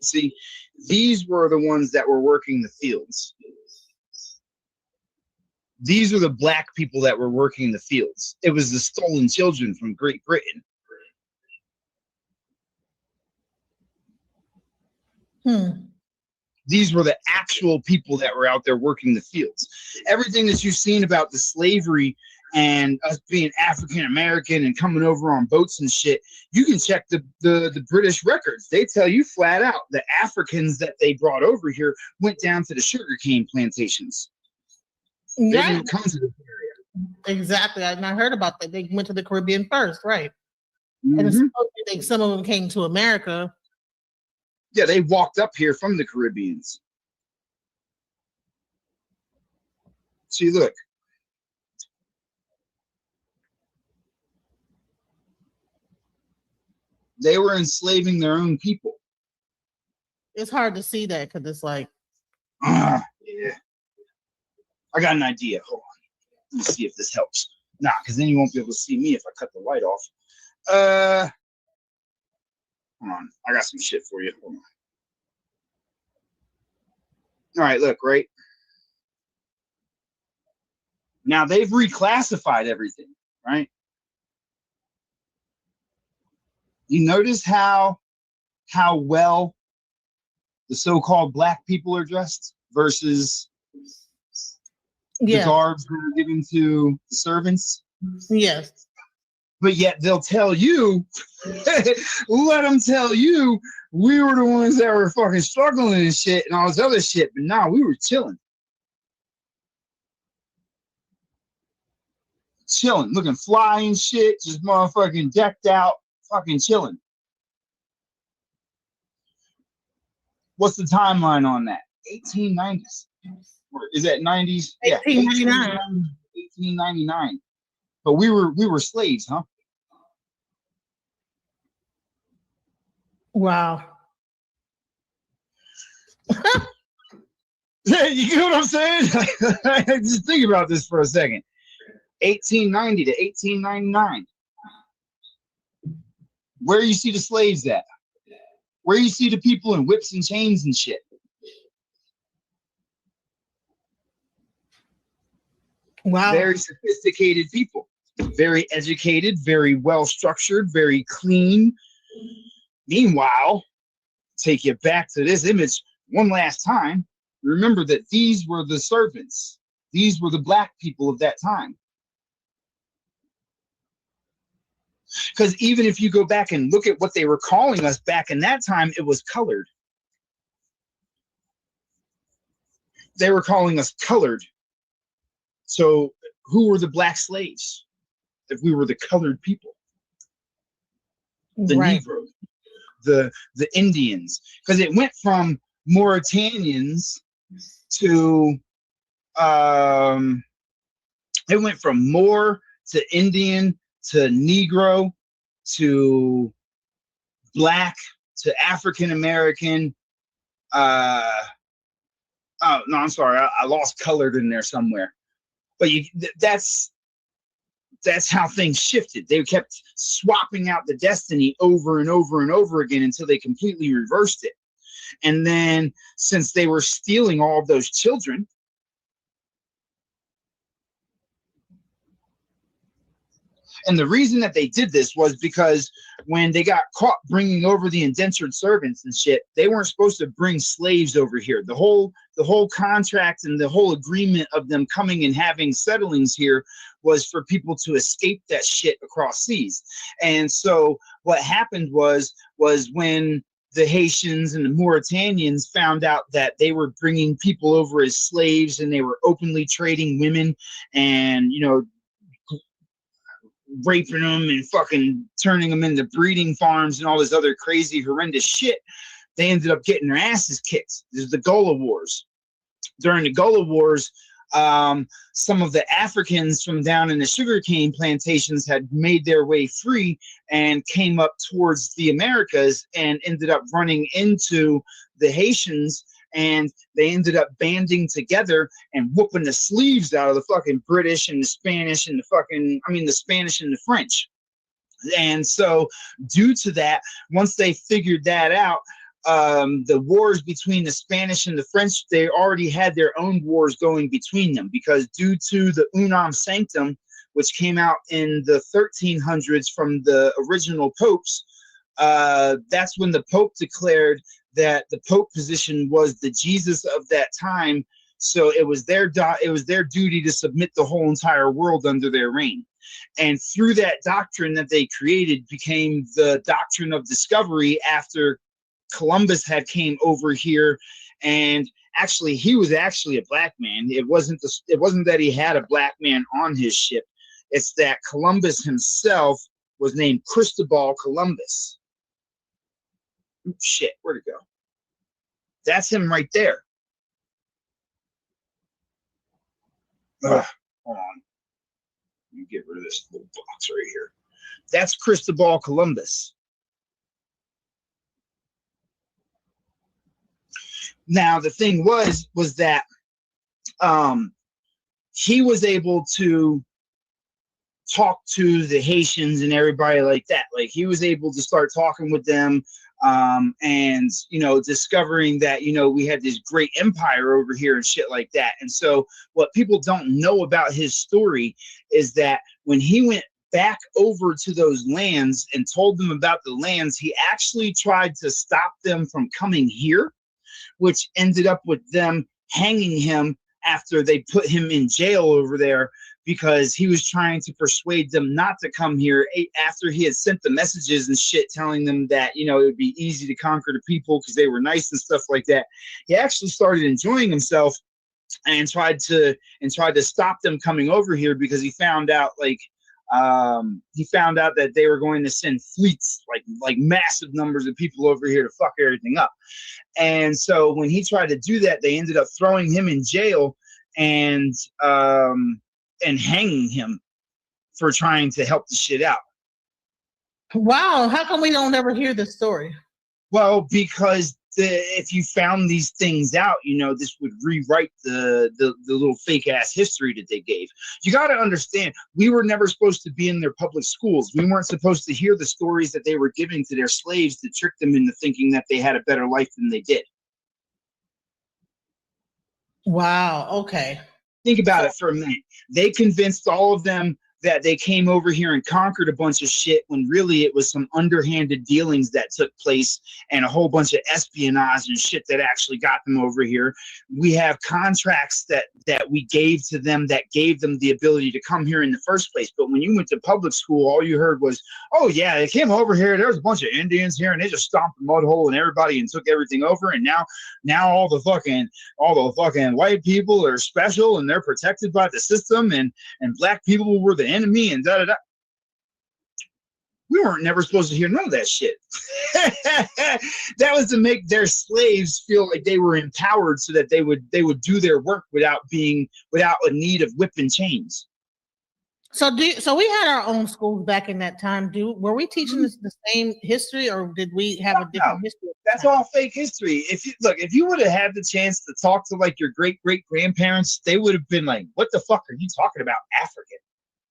See, these were the ones that were working the fields. These are the black people that were working the fields. It was the stolen children from Great Britain. These were the actual people that were out there working the fields. Everything that you've seen about the slavery and us being African American and coming over on boats and shit, you can check the British records. They tell you flat out the Africans that they brought over here went down to the sugarcane plantations. They didn't come to this area. Exactly. And I heard about that. They went to the Caribbean first, right? Mm-hmm. And I think some of them came to America. Yeah, they walked up here from the Caribbeans. See, look. They were enslaving their own people. It's hard to see that because it's like. Yeah. I got an idea. Hold on. Let me see if this helps. Nah, because then you won't be able to see me if I cut the light off. Hold on. I got some shit for you. Hold on. All right, look, right? Now they've reclassified everything, right? You notice how well the so-called black people are dressed versus the garbs that are given to the servants? Yes. But yet they'll tell you, let them tell you, we were the ones that were fucking struggling and shit and all this other shit. But nah, we were chilling. Chilling, looking fly and shit, just motherfucking decked out, fucking chilling. What's the timeline on that? 1890s. Or is that 90s? Yeah, 1899. But we were slaves, huh? Wow. You get what I'm saying? Just think about this for a second. 1890 to 1899. Where you see the slaves at? Where you see the people in whips and chains and shit? Wow. Very sophisticated people. Very educated, very well structured, very clean. Meanwhile, take you back to this image one last time. Remember that these were the servants. These were the black people of that time. Because even if you go back and look at what they were calling us back in that time, it was colored. They were calling us colored. So who were the black slaves if we were the colored people? the Right. Negroes, the Indians, because it went from Mauritanians to it went from Moor to Indian to Negro to Black to African American. Oh no, I'm sorry, I lost colored in there somewhere. But that's how things shifted. They kept swapping out the destiny over and over and over again until they completely reversed it. And then since they were stealing all of those children, and the reason that they did this was because when they got caught bringing over the indentured servants and shit, they weren't supposed to bring slaves over here. The whole contract and the whole agreement of them coming and having settlings here was for people to escape that shit across seas. And so what happened was when the Haitians and the Mauritanians found out that they were bringing people over as slaves and they were openly trading women and, you know, raping them and fucking turning them into breeding farms and all this other crazy, horrendous shit, they ended up getting their asses kicked. There's the Gullah Wars. During the Gullah Wars, some of the Africans from down in the sugarcane plantations had made their way free and came up towards the Americas and ended up running into the Haitians, and they ended up banding together and whooping the sleeves out of the fucking British and the Spanish and the Spanish and the French. And so due to that, once they figured that out, the wars between the Spanish and the French, they already had their own wars going between them, because due to the Unam Sanctum, which came out in the 1300s from the original popes, that's when the Pope declared that the Pope position was the Jesus of that time. So it was their duty to submit the whole entire world under their reign. And through that doctrine that they created became the doctrine of discovery after Columbus had came over here. And actually, he was actually a black man. It wasn't that he had a black man on his ship. It's that Columbus himself was named Cristobal Columbus. Oops, shit, where'd it go? That's him right there. Hold on. Let me get rid of this little box right here. That's Cristobal Columbus. Now, the thing was that he was able to talk to the Haitians and everybody like that. Like, he was able to start talking with them, and, you know, discovering that, you know, we had this great empire over here and shit like that. And so what people don't know about his story is that when he went back over to those lands and told them about the lands, he actually tried to stop them from coming here, which ended up with them hanging him after they put him in jail over there, because he was trying to persuade them not to come here after he had sent the messages and shit telling them that, you know, it would be easy to conquer the people because they were nice and stuff like that. He actually started enjoying himself and tried to stop them coming over here, because he found out that they were going to send fleets, like massive numbers of people over here to fuck everything up. And so when he tried to do that, they ended up throwing him in jail and hanging him for trying to help the shit out. Wow, how come we don't ever hear this story? Well, because if you found these things out, you know, this would rewrite the little fake ass history that they gave. You got to understand, we were never supposed to be in their public schools. We weren't supposed to hear the stories that they were giving to their slaves to trick them into thinking that they had a better life than they did. Wow, okay. Think about it for a minute. They convinced all of them that they came over here and conquered a bunch of shit, when really it was some underhanded dealings that took place and a whole bunch of espionage and shit that actually got them over here. We have contracts that we gave to them that gave them the ability to come here in the first place. But when you went to public school, all you heard was, oh yeah, they came over here, there was a bunch of Indians here and they just stomped the mud hole and everybody and took everything over, and now all the fucking white people are special and they're protected by the system, and black people were the enemy and da da da. We weren't never supposed to hear none of that shit. That was to make their slaves feel like they were empowered so that they would do their work without a need of whip and chains. So we had our own schools back in that time. Were we teaching the same history, or did we have a different history? That's all fake history. If you would have had the chance to talk to like your great grandparents, they would have been like, "What the fuck are you talking about, African?"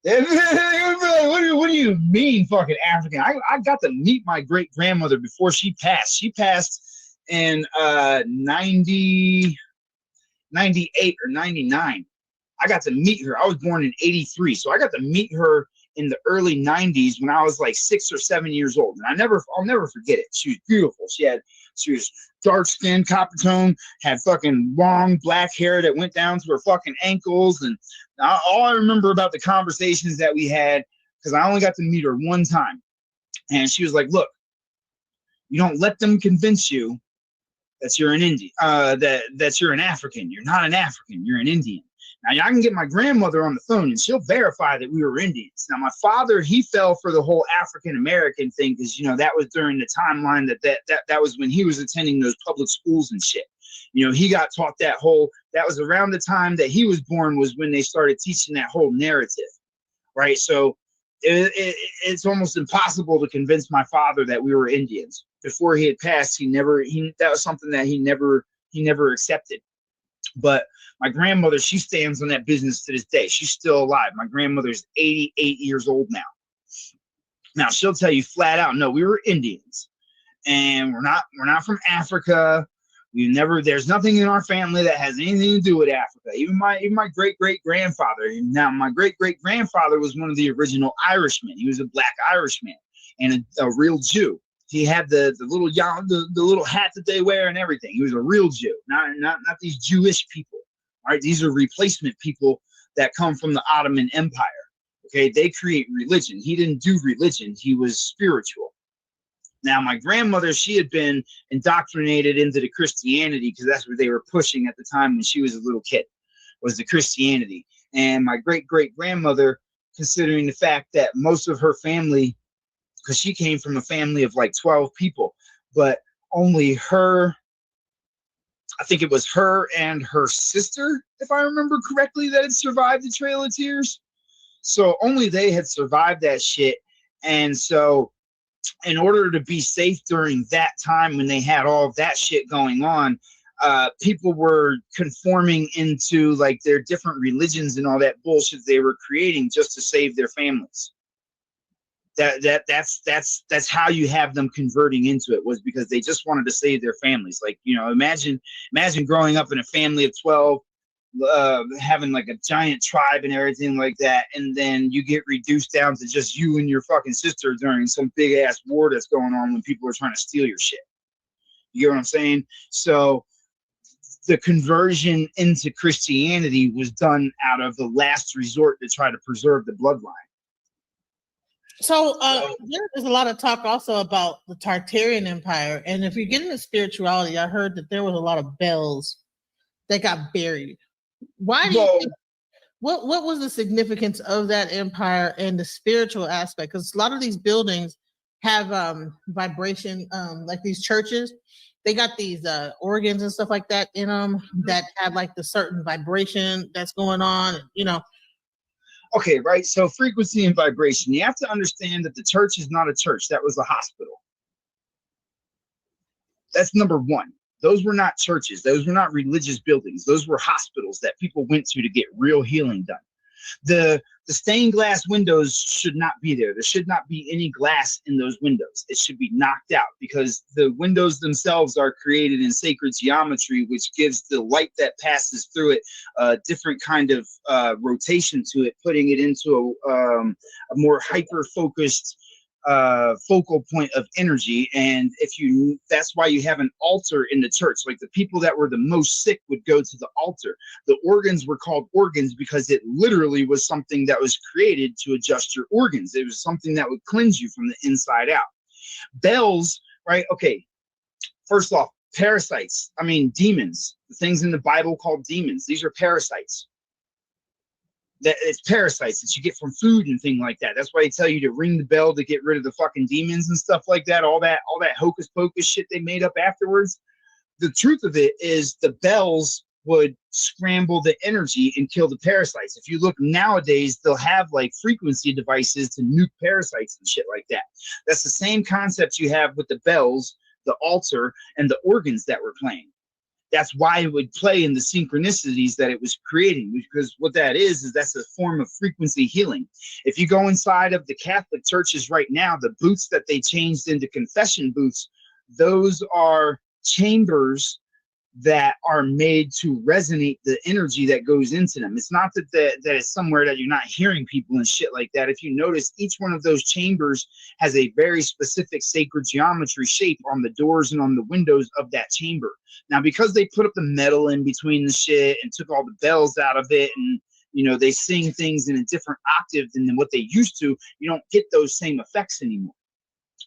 What do you mean, fucking African? I got to meet my great grandmother before she passed. She passed in 98 or 99. I got to meet her. I was born in 83, so I got to meet her in the early 90s when I was like 6 or 7 years old, and I'll never forget it. She was beautiful. She was dark skin, copper tone, had fucking long black hair that went down to her fucking ankles, and all I remember about the conversations that we had, because I only got to meet her one time, and she was like, "Look, you don't let them convince you that you're an Indian, that you're an African. You're not an African. You're an Indian." Now, I can get my grandmother on the phone, and she'll verify that we were Indians. Now, my father, he fell for the whole African-American thing because, that was during the timeline that was when he was attending those public schools and shit. He got taught that was around the time that he was born was when they started teaching that whole narrative, right? So it's almost impossible to convince my father that we were Indians. Before he had passed, that was something that he never accepted. But my grandmother, she stands on that business to this day. She's still alive. My grandmother's 88 years old now. Now she'll tell you flat out, no, we were Indians, and we're not from Africa. There's nothing in our family that has anything to do with Africa. Even my great grandfather. Now my great grandfather was one of the original Irishmen. He was a black Irishman and a real Jew. He had the little hat that they wear and everything. He was a real Jew, not these Jewish people. Right? These are replacement people that come from the Ottoman Empire. Okay, they create religion. He didn't do religion. He was spiritual. Now, my grandmother, she had been indoctrinated into the Christianity because that's what they were pushing at the time when she was a little kid, was the Christianity. And my great grandmother, considering the fact that most of her family, because she came from a family of like 12 people, but only her, I think it was her and her sister, if I remember correctly, that had survived the Trail of Tears. So only they had survived that shit. And so in order to be safe during that time when they had all of that shit going on, people were conforming into like their different religions and all that bullshit they were creating just to save their families. That's how you have them converting into it, was because they just wanted to save their families. Like, imagine growing up in a family of 12, having like a giant tribe and everything like that, and then you get reduced down to just you and your fucking sister during some big ass war that's going on when people are trying to steal your shit. You get what I'm saying? So the conversion into Christianity was done out of the last resort to try to preserve the bloodline. So there's a lot of talk also about the Tartarian Empire, and if you get into spirituality, I heard that there was a lot of bells that got buried. Why do you think, what was the significance of that empire and the spiritual aspect? Because a lot of these buildings have vibration, like these churches, they got these organs and stuff like that in them that have like the certain vibration that's going on, Okay, right. So frequency and vibration. You have to understand that the church is not a church. That was a hospital. That's number one. Those were not churches. Those were not religious buildings. Those were hospitals that people went to get real healing done. The stained glass windows should not be there. There should not be any glass in those windows. It should be knocked out, because the windows themselves are created in sacred geometry, which gives the light that passes through it a different kind of rotation to it, putting it into a more hyper-focused focal point of energy. And that's why you have an altar in the church. Like the people that were the most sick would go to the altar. The organs were called organs because it literally was something that was created to adjust your organs. It was something that would cleanse you from the inside out. Bells, right? Okay, first off, parasites. I mean, demons. The things in the Bible called demons. These are parasites. that it's parasites that you get from food and things like that. That's why they tell you to ring the bell to get rid of the fucking demons and stuff like that. All that hocus pocus shit they made up afterwards. The truth of it is the bells would scramble the energy and kill the parasites. If you look nowadays, they'll have like frequency devices to nuke parasites and shit like that. That's the same concept you have with the bells, the altar, and the organs that we're playing. That's why it would play in the synchronicities that it was creating, because what that is that's a form of frequency healing. If you go inside of the Catholic churches right now, the booths that they changed into confession booths, those are chambers that are made to resonate the energy that goes into them. It's not that it's somewhere that you're not hearing people and shit like that. If you notice, each one of those chambers has a very specific sacred geometry shape on the doors and on the windows of that chamber. Now, because they put up the metal in between the shit and took all the bells out of it, and you know, they sing things in a different octave than what they used to, you don't get those same effects anymore.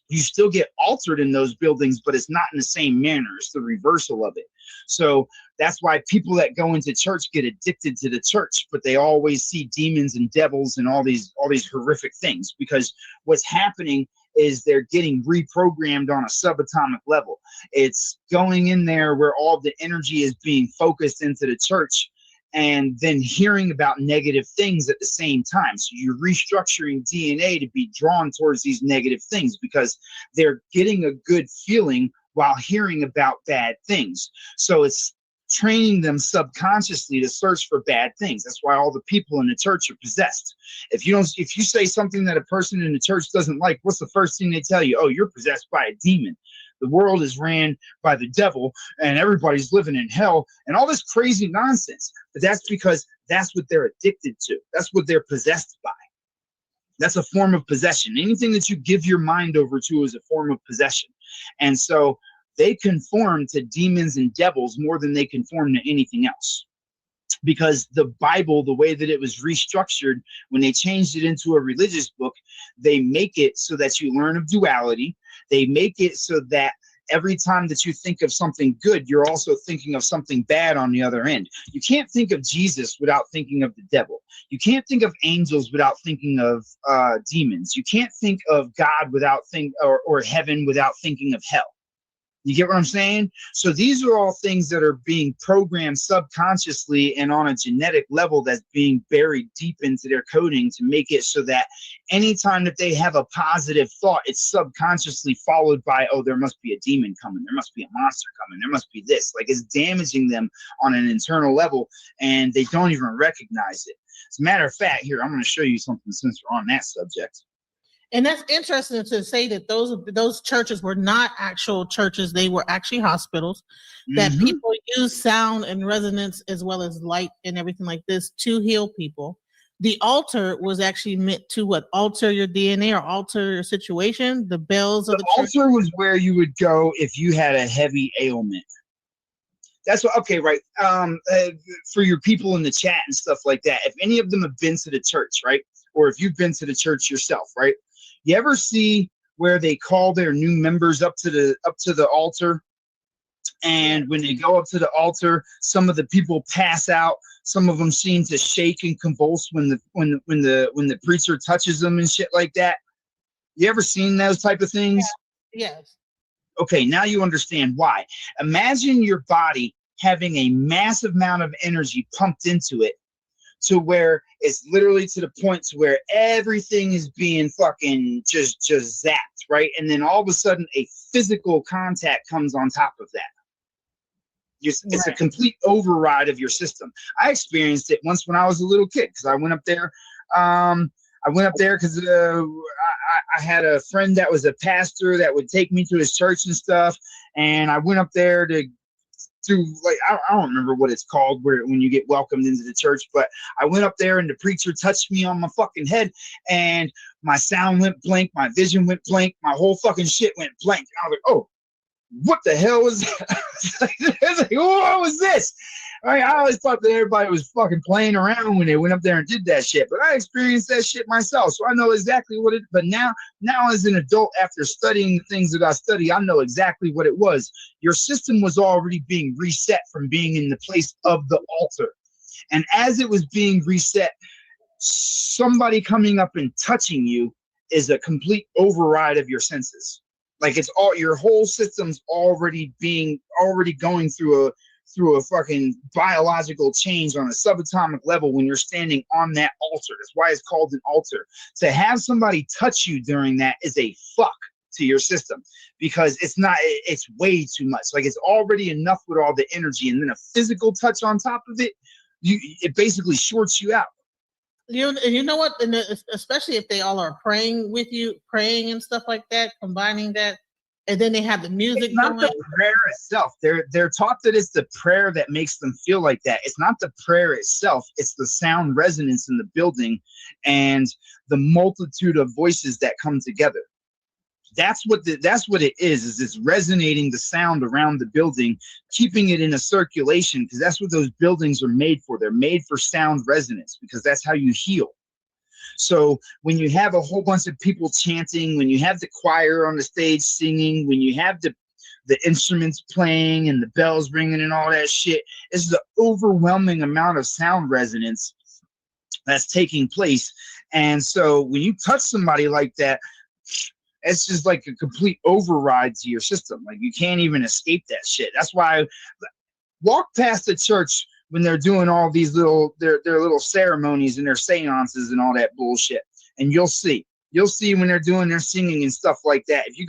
You still get altered in those buildings, but it's not in the same manner. It's the reversal of it. So that's why people that go into church get addicted to the church, but they always see demons and devils and all these horrific things, because what's happening is they're getting reprogrammed on a subatomic level. It's going in there where all the energy is being focused into the church, and then hearing about negative things at the same time. So you're restructuring DNA to be drawn towards these negative things, because they're getting a good feeling while hearing about bad things. So it's training them subconsciously to search for bad things. That's why all the people in the church are possessed. If you say something that a person in the church doesn't like, what's the first thing they tell you? Oh, you're possessed by a demon. The world is ran by the devil and everybody's living in hell and all this crazy nonsense. But that's because that's what they're addicted to. That's what they're possessed by. That's a form of possession. Anything that you give your mind over to is a form of possession. And so they conform to demons and devils more than they conform to anything else. Because the Bible, the way that it was restructured, when they changed it into a religious book, they make it so that you learn of duality. They make it so that every time that you think of something good, you're also thinking of something bad on the other end. You can't think of Jesus without thinking of the devil. You can't think of angels without thinking of demons. You can't think of God without or heaven without thinking of hell. You get what I'm saying? So these are all things that are being programmed subconsciously and on a genetic level that's being buried deep into their coding to make it so that anytime that they have a positive thought, it's subconsciously followed by, oh, there must be a demon coming. There must be a monster coming. There must be this. Like, it's damaging them on an internal level, and they don't even recognize it. As a matter of fact, here, I'm going to show you something since we're on that subject. And that's interesting to say that those churches were not actual churches. They were actually hospitals that people use sound and resonance as well as light and everything like this to heal people. The altar was actually meant to what? Alter your DNA or alter your situation. The bells of the altar was where you would go if you had a heavy ailment. That's what, okay, right. For your people in the chat and stuff like that, if any of them have been to the church, right? Or if you've been to the church yourself, right? You ever see where they call their new members up to the altar, and when they go up to the altar, some of the people pass out. Some of them seem to shake and convulse when the preacher touches them and shit like that. You ever seen those type of things? Yeah. Yes. Okay, now you understand why. Imagine your body having a massive amount of energy pumped into it, to where it's literally to the point to where everything is being fucking just zapped, right? And then all of a sudden a physical contact comes on top of that. It's a complete override of your system. I experienced it once when I was a little kid, because I went up there. Because I had a friend that was a pastor that would take me to his church and stuff. And I went up there to like, I don't remember what it's called when you get welcomed into the church, but I went up there and the preacher touched me on my fucking head and my sound went blank, my vision went blank, my whole fucking shit went blank. And I was like, oh, what the hell was that? It's like, what was this? I always thought that everybody was fucking playing around when they went up there and did that shit, but I experienced that shit myself, so I know exactly what it. But now as an adult, after studying the things that I study, I know exactly what it was. Your system was already being reset from being in the place of the altar, and as it was being reset, somebody coming up and touching you is a complete override of your senses. Like it's all your whole system's already going through a fucking biological change on a subatomic level when you're standing on that altar. That's why it's called an altar. To have somebody touch you during that is a fuck to your system, because it's way too much. Like it's already enough with all the energy, and then a physical touch on top of it, it basically shorts you out. You know what? And especially if they all are praying with you, praying and stuff like that, combining that, and then they have the music. It's not the prayer itself. They're taught that it's the prayer that makes them feel like that. It's not the prayer itself. It's the sound resonance in the building and the multitude of voices that come together. That's what it is it's resonating the sound around the building, keeping it in a circulation, because that's what those buildings are made for. They're made for sound resonance, because that's how you heal. So when you have a whole bunch of people chanting, when you have the choir on the stage singing, when you have the instruments playing and the bells ringing and all that shit, it's the overwhelming amount of sound resonance that's taking place. And so when you touch somebody like that, it's just like a complete override to your system. Like you can't even escape that shit. That's why I walk past the church when they're doing all these their little ceremonies and their seances and all that bullshit, and you'll see when they're doing their singing and stuff like that. If you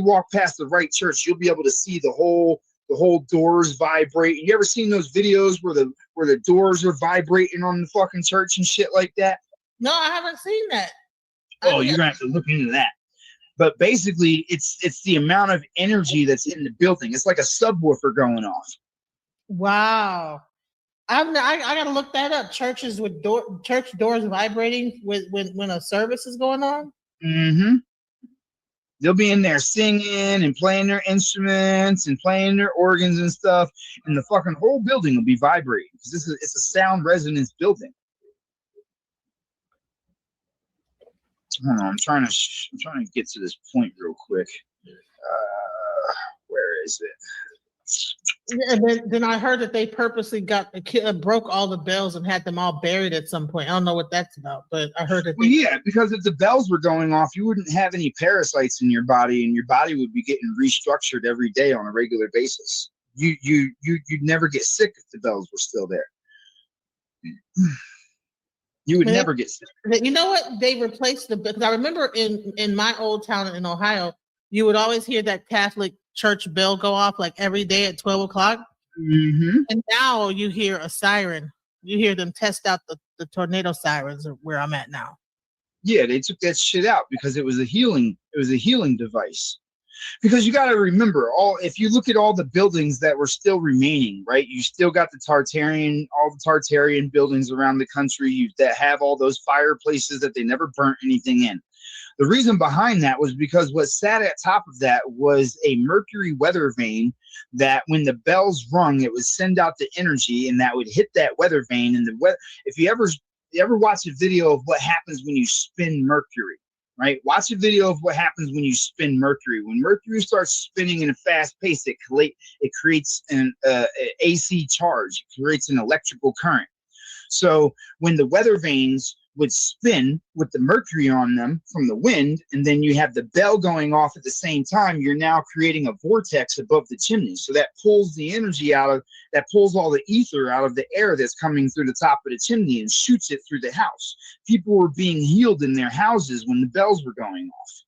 walk past the right church, you'll be able to see the whole doors vibrate. You ever seen those videos where the doors are vibrating on the fucking church and shit like that? No, I haven't seen that. Oh, you're gonna have to look into that. But basically, it's the amount of energy that's in the building. It's like a subwoofer going off. Wow. I gotta look that up. Churches with church doors vibrating when a service is going on. Mm-hmm. They'll be in there singing and playing their instruments and playing their organs and stuff, and the fucking whole building will be vibrating because it's a sound resonance building. Hold on, I'm trying to get to this point real quick. Where is it? And then I heard that they purposely broke all the bells and had them all buried at some point. I don't know what that's about, but I heard that. Well, yeah, because if the bells were going off, you wouldn't have any parasites in your body, and your body would be getting restructured every day on a regular basis. You'd never get sick if the bells were still there. You would never get sick. You know what? They replaced because I remember in my old town in Ohio, you would always hear that Catholic church bell go off like every day at 12 o'clock. Mm-hmm. And now you hear a siren. You hear them test out the tornado sirens where I'm at now. Yeah, they took that shit out because it was a healing device. Because you got to remember, if you look at all the buildings that were still remaining, right? You still got all the Tartarian buildings around the country that have all those fireplaces that they never burnt anything in. The reason behind that was because what sat at top of that was a mercury weather vane that when the bells rung, it would send out the energy and that would hit that weather vane. And if you ever watch a video of what happens when you spin mercury, right? Watch a video of what happens when you spin mercury. When mercury starts spinning in a fast pace, it creates an AC charge. It creates an electrical current. So when the weather vanes would spin with the mercury on them from the wind, and then you have the bell going off at the same time, you're now creating a vortex above the chimney. So that pulls the energy pulls all the ether out of the air that's coming through the top of the chimney and shoots it through the house. People were being healed in their houses when the bells were going off.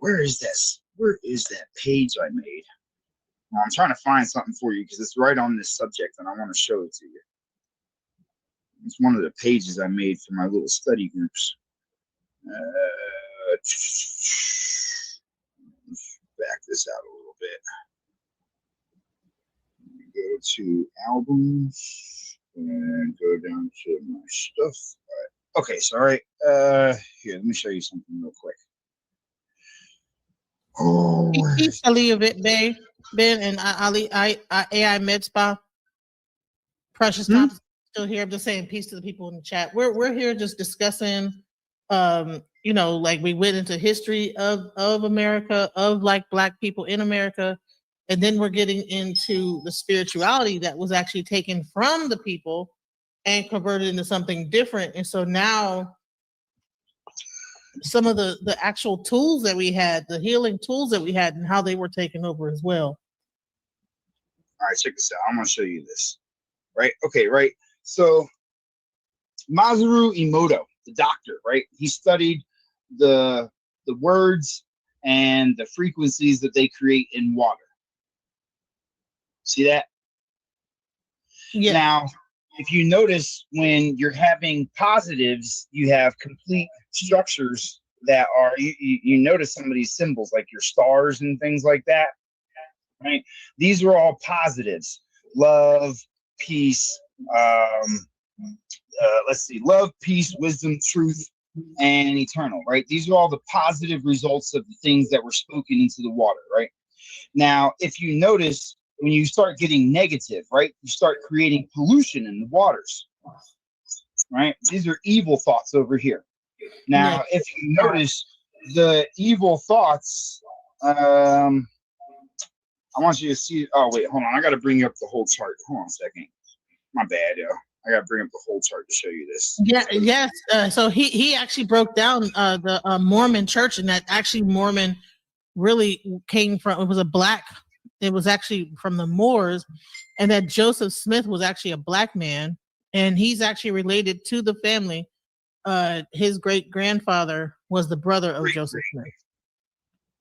Where is this? Where is that page I made? I'm trying to find something for you because it's right on this subject and I want to show it to you. It's one of the pages I made for my little study groups. Back this out a little bit. Go to albums and go down to my stuff. All right. Okay, so all right. Here, let me show you something real quick. Oh, Peace, Ali of it, Ben, and Ali, AI Med Spa. Precious Thompson still here. I'm just saying peace to the people in the chat. We're here just discussing, like we went into history of America, of like Black people in America, And then we're getting into the spirituality that was actually taken from the people and converted into something different. And so now some of the actual tools that we had, the healing tools that we had, and how they were taken over as well. All right, check this out. I'm gonna show you this. Right? Okay, right. So Masaru Emoto, the doctor, right? He studied the words and the frequencies that they create in water. See that? Yeah. Now, if you notice, when you're having positives, you have complete structures that are, you notice some of these symbols like your stars and things like that, right? These are all positives. Love, peace, let's see, love, peace, wisdom, truth, and eternal, right? These are all the positive results of the things that were spoken into the water, right? Now, if you notice, when you start getting negative, right, you start creating pollution in the waters, right? These are evil thoughts over here. Now, if you notice the evil thoughts, I want you to see. Oh, wait, hold on. I got to bring you up the whole chart. Hold on a second. My bad, yo. I got to bring up the whole chart to show you this. Yeah, yes. So he actually broke down the Mormon church, and that actually Mormon really came from, it was actually from the Moors, and that Joseph Smith was actually a black man, and he's actually related to the family. His great grandfather was the brother of Joseph Smith.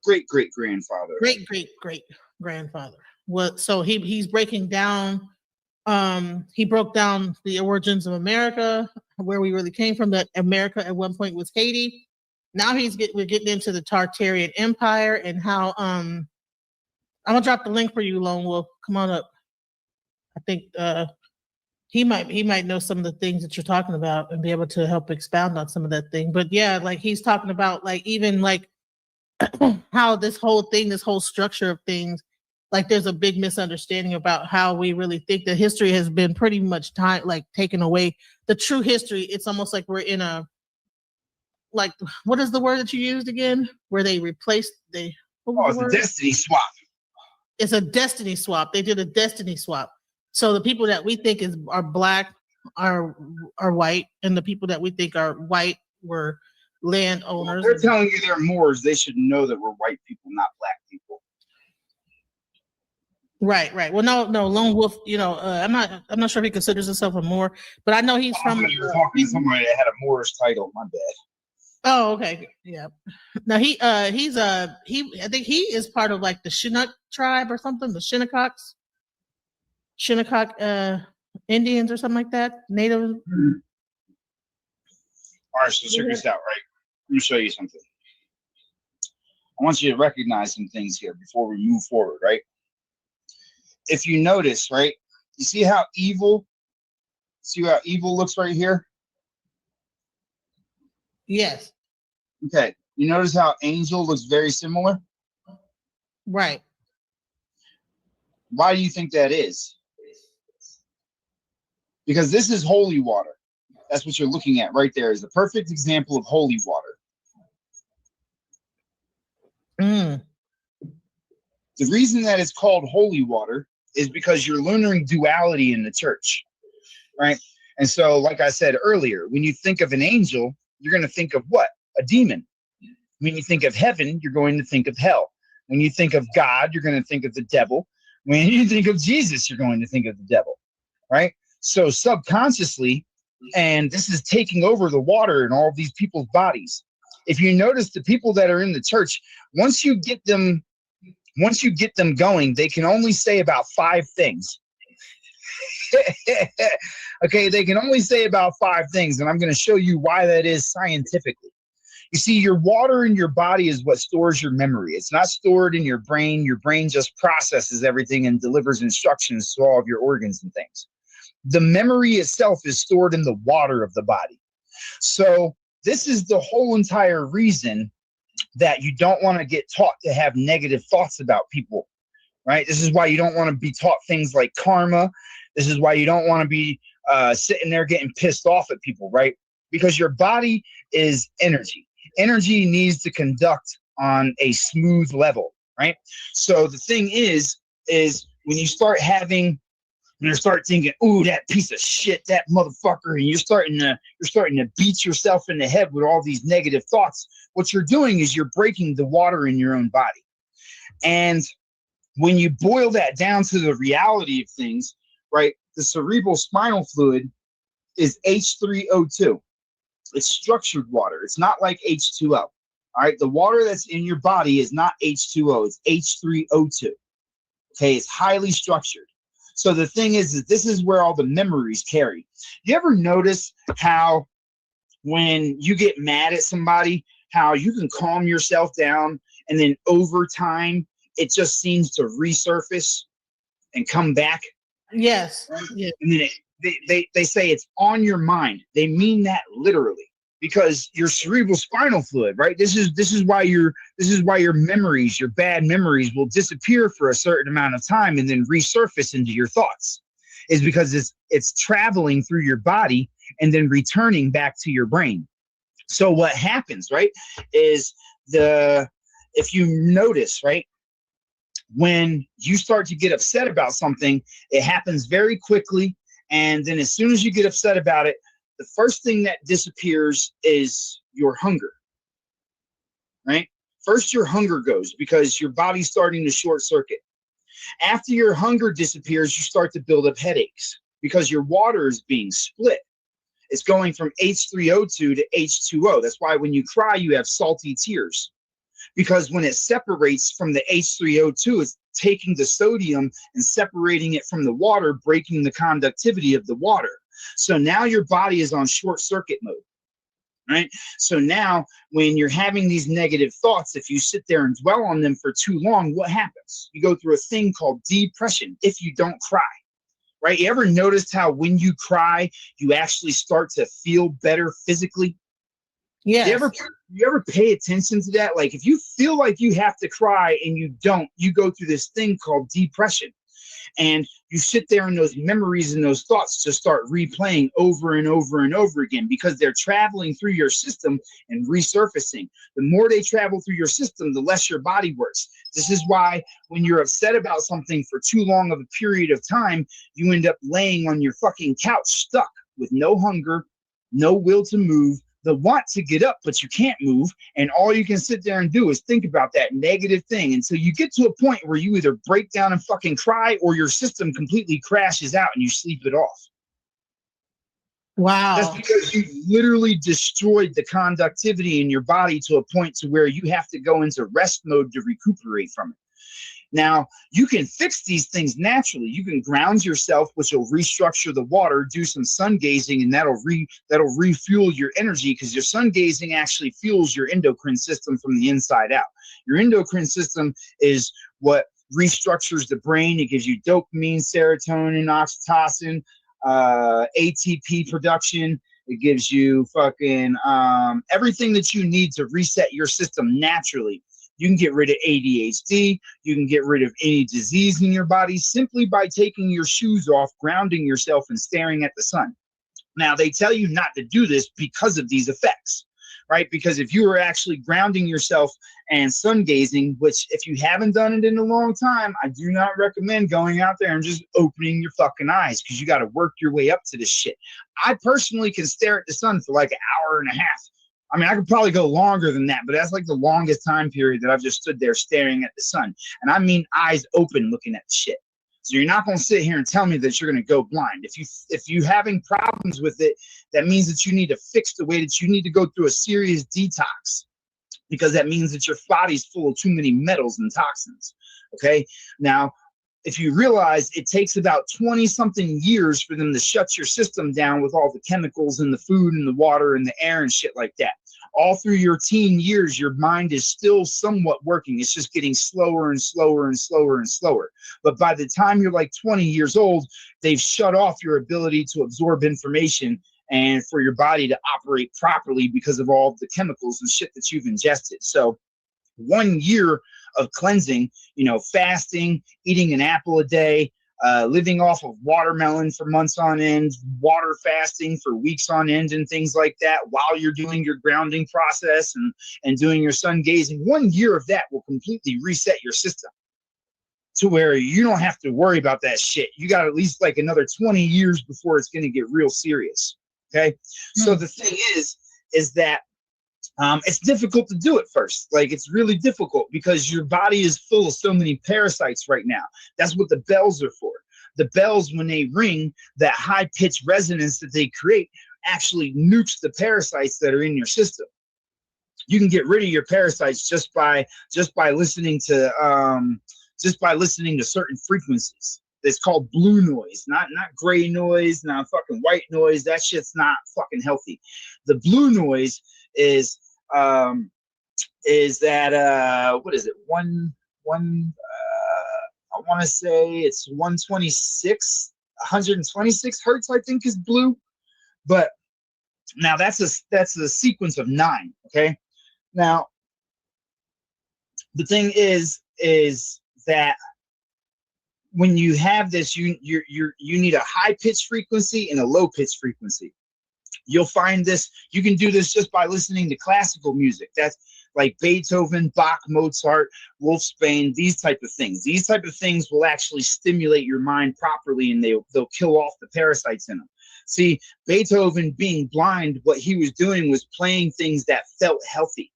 Great grandfather. Great grandfather. Well, so he's breaking down. He broke down the origins of America, where we really came from. That America at one point was Haiti. Now we're getting into the Tartarian Empire and how I'm gonna drop the link for you, Lone Wolf. Come on up. I think he might know some of the things that you're talking about and be able to help expound on some of that thing. But yeah, like he's talking about like even like how this whole structure of things, like there's a big misunderstanding about how we really think that history has been pretty much taken away. The true history, it's almost like we're in a, like, what is the word that you used again? Where they replaced it's a destiny swap. It's a destiny swap. They did a destiny swap. So the people that we think are black are white, and the people that we think are white were landowners. They're telling you they're Moors. They should know that we're white people, not black people. Right. Well, no, Lone Wolf. I'm not sure if he considers himself a Moor, but I know he's from. You were talking to somebody that had a Moorish title. My bad. Oh, okay. Yeah. Now I think he is part of like the Chinook tribe or something. The Shinnecock Indians or something like that. Native. All right, so check this out, right? Let me show you something. I want you to recognize some things here before we move forward, right? If you notice, right, you see how evil looks right here? Yes. Okay. You notice how angel looks very similar? Right. Why do you think that is? Because this is holy water. That's what you're looking at right there, is a perfect example of holy water. The reason that it's called holy water is because you're learning duality in the church, right? And so, like I said earlier, when you think of an angel, you're going to think of what? A demon. When you think of heaven, you're going to think of hell. When you think of God, you're going to think of the devil. When you think of Jesus, you're going to think of the devil, right? So subconsciously, and this is taking over the water in all of these people's bodies. If you notice, the people that are in the church, once you get them going, they can only say about 5 things. Okay, they can only say about 5 things, and I'm going to show you why that is scientifically. You see, your water in your body is what stores your memory. It's not stored in your brain. Your brain just processes everything and delivers instructions to all of your organs and things. The memory itself is stored in the water of the body. So this is the whole entire reason that you don't want to get taught to have negative thoughts about people, right? This is why you don't want to be taught things like karma. This is why you don't want to be sitting there getting pissed off at people, right? Because your body is energy. Energy needs to conduct on a smooth level, right? So the thing is, is when you start thinking, ooh, that piece of shit, that motherfucker, and you're starting to beat yourself in the head with all these negative thoughts. What you're doing is you're breaking the water in your own body. And when you boil that down to the reality of things, right, the cerebral spinal fluid is H3O2. It's structured water. It's not like H2O. All right, the water that's in your body is not H2O. It's H3O2. Okay, it's highly structured. So the thing is this is where all the memories carry. You ever notice how when you get mad at somebody, how you can calm yourself down, and then over time it just seems to resurface and come back? Yes. Yes. And then they say it's on your mind. They mean that literally, because your cerebral spinal fluid, right? This is why your memories, your bad memories, will disappear for a certain amount of time and then resurface into your thoughts, is because it's traveling through your body and then returning back to your brain. So what happens, right, is if you notice, right, when you start to get upset about something, it happens very quickly. And then as soon as you get upset about it, the first thing that disappears is your hunger, right? First, your hunger goes because your body's starting to short circuit. After your hunger disappears, you start to build up headaches because your water is being split. It's going from H3O2 to H2O. That's why when you cry, you have salty tears. Because when it separates from the H3O2, it's taking the sodium and separating it from the water, breaking the conductivity of the water. So now your body is on short circuit mode, right? So now when you're having these negative thoughts, if you sit there and dwell on them for too long, what happens? You go through a thing called depression if you don't cry, right? You ever noticed how when you cry, you actually start to feel better physically? Yes. You ever pay attention to that? Like if you feel like you have to cry and you don't, you go through this thing called depression. And you sit there and those memories and those thoughts just start replaying over and over and over again because they're traveling through your system and resurfacing. The more they travel through your system, the less your body works. This is why when you're upset about something for too long of a period of time, you end up laying on your fucking couch stuck with no hunger, no will to move, the want to get up, but you can't move. And all you can sit there and do is think about that negative thing until you get to a point where you either break down and fucking cry or your system completely crashes out and you sleep it off. Wow. That's because you literally destroyed the conductivity in your body to a point to where you have to go into rest mode to recuperate from it. Now, you can fix these things naturally. You can ground yourself, which will restructure the water, do some sun gazing, and that'll refuel your energy because your sun gazing actually fuels your endocrine system from the inside out. Your endocrine system is what restructures the brain. It gives you dopamine, serotonin, oxytocin, ATP production. It gives you fucking everything that you need to reset your system naturally. You can get rid of ADHD. You can get rid of any disease in your body simply by taking your shoes off, grounding yourself, and staring at the sun. Now, they tell you not to do this because of these effects, right? Because if you are actually grounding yourself and sun gazing, which if you haven't done it in a long time, I do not recommend going out there and just opening your fucking eyes because you got to work your way up to this shit. I personally can stare at the sun for like an hour and a half. I mean, I could probably go longer than that, but that's like the longest time period that I've just stood there staring at the sun. And I mean eyes open looking at the shit. So you're not going to sit here and tell me that you're going to go blind. If you're having problems with it, that means that you need to fix the way that you need to go through a serious detox, because that means that your body's full of too many metals and toxins. Okay? Now, if you realize it takes about 20-something years for them to shut your system down with all the chemicals in the food and the water and the air and shit like that. All through your teen years, your mind is still somewhat working. It's just getting slower and slower and slower and slower. But by the time you're like 20 years old, they've shut off your ability to absorb information and for your body to operate properly because of all the chemicals and shit that you've ingested. So 1 year of cleansing, fasting, eating an apple a day, living off of watermelon for months on end, water fasting for weeks on end and things like that while you're doing your grounding process and doing your sun gazing. 1 year of that will completely reset your system. to where you don't have to worry about that shit. You got at least like another 20 years before it's going to get real serious. Okay. So the thing is that it's difficult to do it first. Like, it's really difficult because your body is full of so many parasites right now. That's what the bells are for. The bells, when they ring, that high pitched resonance that they create actually nukes the parasites that are in your system. You can get rid of your parasites just by listening to certain frequencies. It's called blue noise, not gray noise, not fucking white noise. That shit's not fucking healthy. The blue noise is that what is it? I want to say it's 126 hertz, I think, is blue. But now that's a sequence of 9. Okay. Now the thing is that when you have this, you need a high pitch frequency and a low pitch frequency. You'll find this. You can do this just by listening to classical music. That's like Beethoven, Bach, Mozart, Wolfsbane, these type of things. These type of things will actually stimulate your mind properly, and they'll kill off the parasites in them. See, Beethoven, being blind, what he was doing was playing things that felt healthy.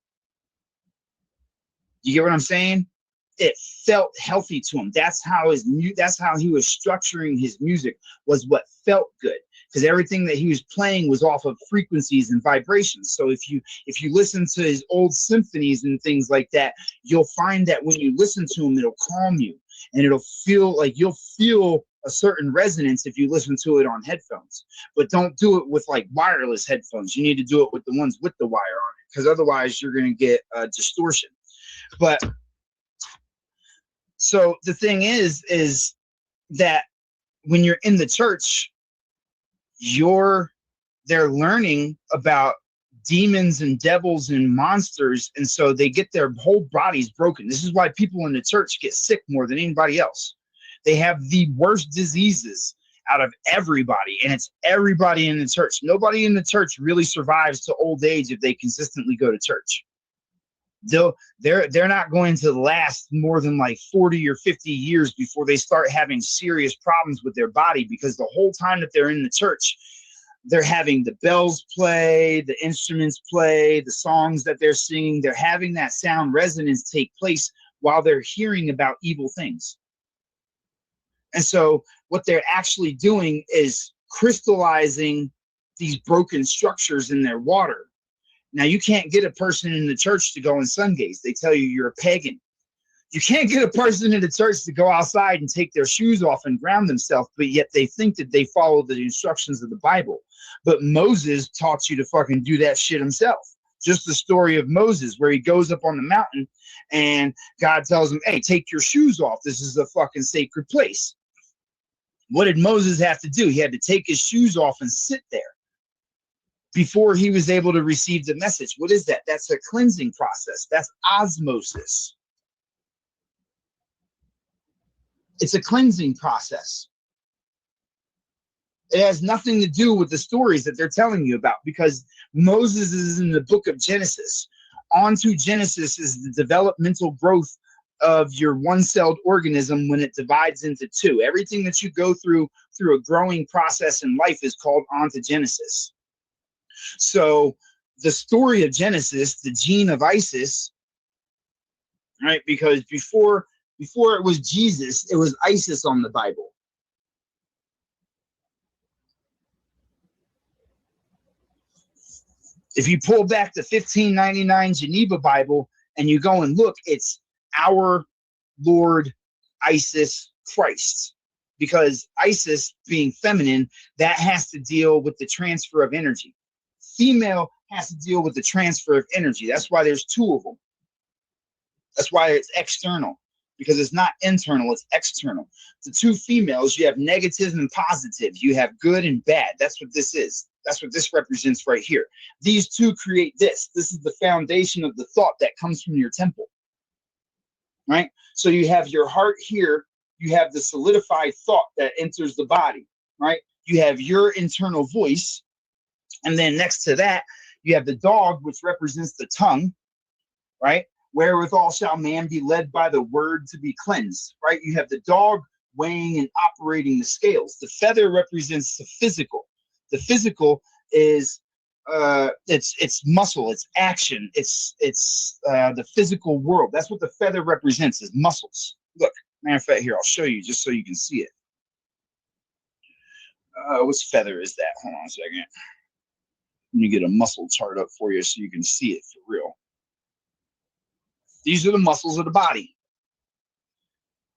You get what I'm saying? It felt healthy to him. That's how he was structuring his music, was what felt good. Because everything that he was playing was off of frequencies and vibrations. So if you listen to his old symphonies and things like that, you'll find that when you listen to them, it'll calm you, and it'll feel like you'll feel a certain resonance if you listen to it on headphones. But don't do it with like wireless headphones. You need to do it with the ones with the wire on it, because otherwise you're going to get distortion. But so the thing is that when you're in the church, they're learning about demons and devils and monsters, and so they get their whole bodies broken. This is why people in the church get sick more than anybody else. They have the worst diseases out of everybody, and it's everybody in the church. Nobody in the church really survives to old age if they consistently go to church. They're not going to last more than like 40 or 50 years before they start having serious problems with their body, because the whole time that they're in the church, they're having the bells play, the instruments play, the songs that they're singing. They're having that sound resonance take place while they're hearing about evil things. And so what they're actually doing is crystallizing these broken structures in their water. Now, you can't get a person in the church to go and sun gaze. They tell you you're a pagan. You can't get a person in the church to go outside and take their shoes off and ground themselves, but yet they think that they follow the instructions of the Bible. But Moses taught you to fucking do that shit himself. Just the story of Moses, where he goes up on the mountain and God tells him, hey, take your shoes off. This is a fucking sacred place. What did Moses have to do? He had to take his shoes off and sit there before he was able to receive the message. What is that? That's a cleansing process. That's osmosis. It's a cleansing process. It has nothing to do with the stories that they're telling you about, because Moses is in the book of Genesis. Onto Genesis is the developmental growth of your one-celled organism when it divides into two. Everything that you go through a growing process in life is called ontogenesis. So the story of Genesis, the gene of Isis, right? Because before it was Jesus, it was Isis on the Bible. If you pull back the 1599 Geneva Bible and you go and look, it's our Lord Isis Christ. Because Isis, being feminine, that has to deal with the transfer of energy. Female has to deal with the transfer of energy. That's why there's two of them. That's why it's external, because it's not internal, it's external. The two females, you have negative and positive. You have good and bad. That's what this is. That's what this represents right here. These two create this. This is the foundation of the thought that comes from your temple, right? So you have your heart here. You have the solidified thought that enters the body, right? You have your internal voice. And then next to that, you have the dog, which represents the tongue, right? Wherewithal shall man be led by the word to be cleansed, right? You have the dog weighing and operating the scales. The feather represents the physical. The physical is it's muscle, it's action, it's the physical world. That's what the feather represents, is muscles. Look, matter of fact, here, I'll show you just so you can see it. Which feather is that? Hold on a second. Let me get a muscle chart up for you so you can see it for real. These are the muscles of the body.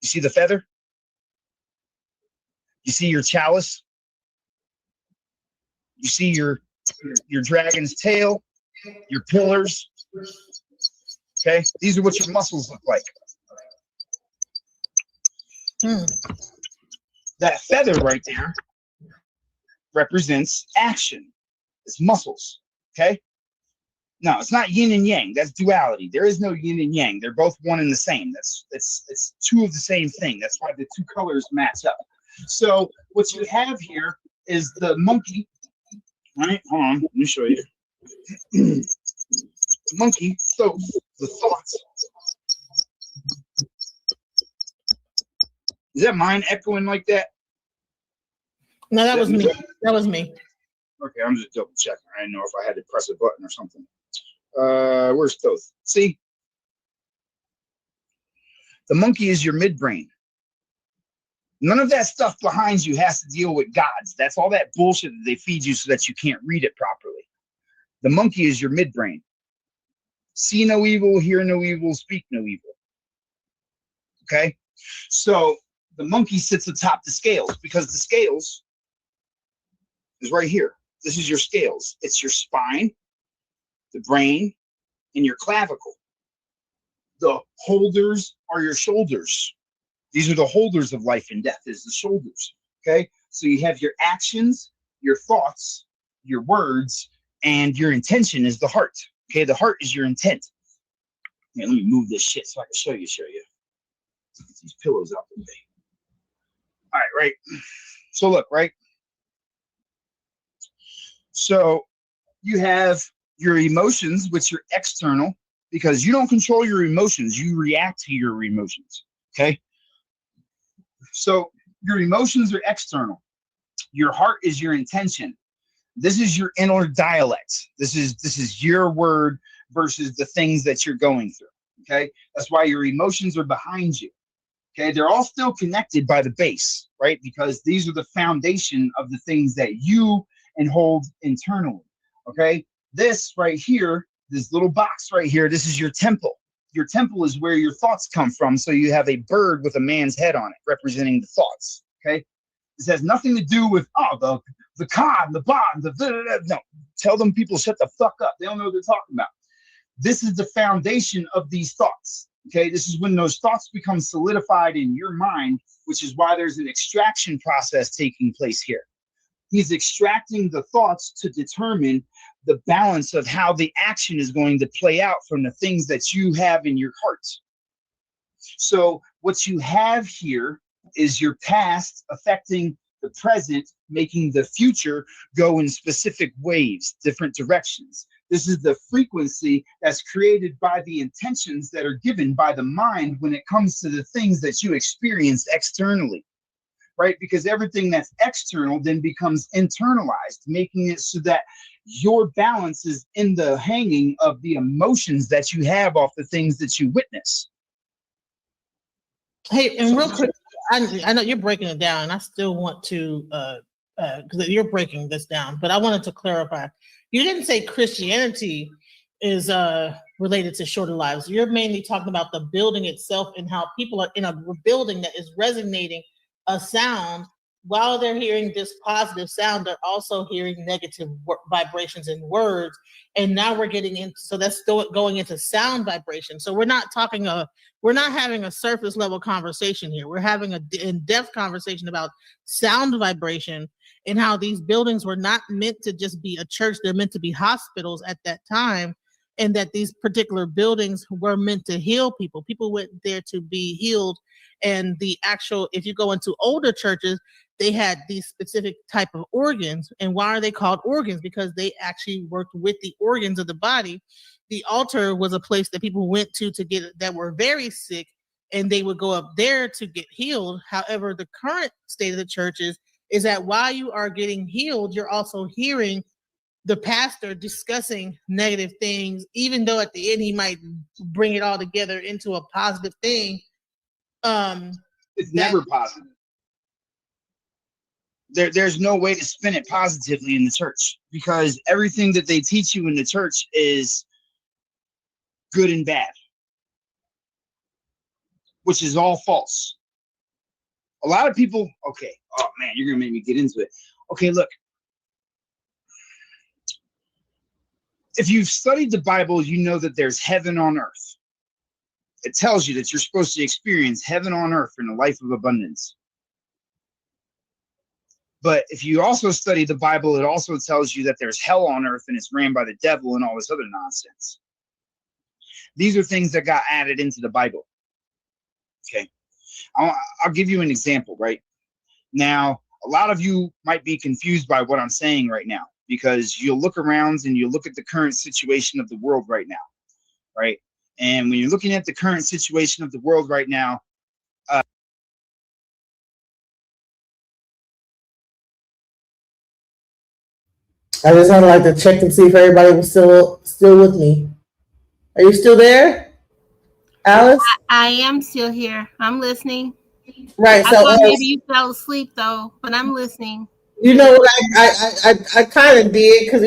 You see the feather? You see your chalice? You see your dragon's tail, your pillars. Okay, these are what your muscles look like. That feather right there represents action. It's muscles. Okay. No, it's not yin and yang. That's duality. There is no yin and yang. They're both one and the same. It's two of the same thing. That's why the two colors match up. So what you have here is the monkey. Right? Hold on. Let me show you. The monkey. So the thoughts. Is that mine echoing like that? No, that was me. That was me. Okay, I'm just double checking. I didn't know if I had to press a button or something. Where's Thoth? See? The monkey is your midbrain. None of that stuff behind you has to deal with gods. That's all that bullshit that they feed you so that you can't read it properly. The monkey is your midbrain. See no evil, hear no evil, speak no evil. Okay? So the monkey sits atop the scales because the scales is right here. This is your scales. It's your spine, the brain, and your clavicle. The holders are your shoulders. These are the holders of life and death, is the shoulders. Okay? So you have your actions, your thoughts, your words, and your intention is the heart. Okay? The heart is your intent. Here, let me move this shit so I can show you. Get these pillows out the way. All right, right. So look, right? So you have your emotions, which are external, because you don't control your emotions. You react to your emotions. Okay? So your emotions are external. Your heart is your intention. This is your inner dialect. This is your word versus the things that you're going through. Okay? That's why your emotions are behind you. Okay? They're all still connected by the base, right? Because these are the foundation of the things that you hold internally. Okay? This right here, this little box right here, this is your temple. Your temple is where your thoughts come from. So you have a bird with a man's head on it, representing the thoughts. Okay? This has nothing to do with the con, the bond, no. Tell them people shut the fuck up. They don't know what they're talking about. This is the foundation of these thoughts. Okay, this is when those thoughts become solidified in your mind, which is why there's an extraction process taking place here. He's extracting the thoughts to determine the balance of how the action is going to play out from the things that you have in your heart. So what you have here is your past affecting the present, making the future go in specific waves, different directions. This is the frequency that's created by the intentions that are given by the mind when it comes to the things that you experience externally. Right? Because everything that's external then becomes internalized, making it so that your balance is in the hanging of the emotions that you have off the things that you witness. Hey, and real quick, I know you're breaking it down, and I still want to, because you're breaking this down, but I wanted to clarify. You didn't say Christianity is related to shorter lives. You're mainly talking about the building itself and how people are in a building that is resonating a sound. While they're hearing this positive sound, they're also hearing negative vibrations and words. And now we're getting into, so that's going into sound vibration. So we're not having a surface level conversation here. We're having an in-depth conversation about sound vibration and how these buildings were not meant to just be a church. They're meant to be hospitals at that time. And that these particular buildings were meant to heal people. People went there to be healed. And the actual, if you go into older churches, they had these specific type of organs. And why are they called organs? Because they actually worked with the organs of the body. The altar was a place that people went to get that were very sick, and they would go up there to get healed. However, the current state of the church is that while you are getting healed, you're also hearing the pastor discussing negative things, even though at the end he might bring it all together into a positive thing. It's never positive. There's no way to spin it positively in the church, because everything that they teach you in the church is good and bad, which is all false. A lot of people, okay, oh man, you're gonna make me get into it. Okay, look. If you've studied the Bible, you know that there's heaven on earth. It tells you that you're supposed to experience heaven on earth in a life of abundance. But if you also study the Bible, it also tells you that there's hell on earth and it's ran by the devil and all this other nonsense. These are things that got added into the Bible. Okay. I'll give you an example, right? Now, a lot of you might be confused by what I'm saying right now, because you'll look around and you look at the current situation of the world right now, right? And when you're looking at the current situation of the world right now, I just had to like to check and see if everybody was still with me. Are you still there, Alice? I am still here. I'm listening. Right. I So thought maybe you fell asleep though, but I'm listening. you know what I kind of did, because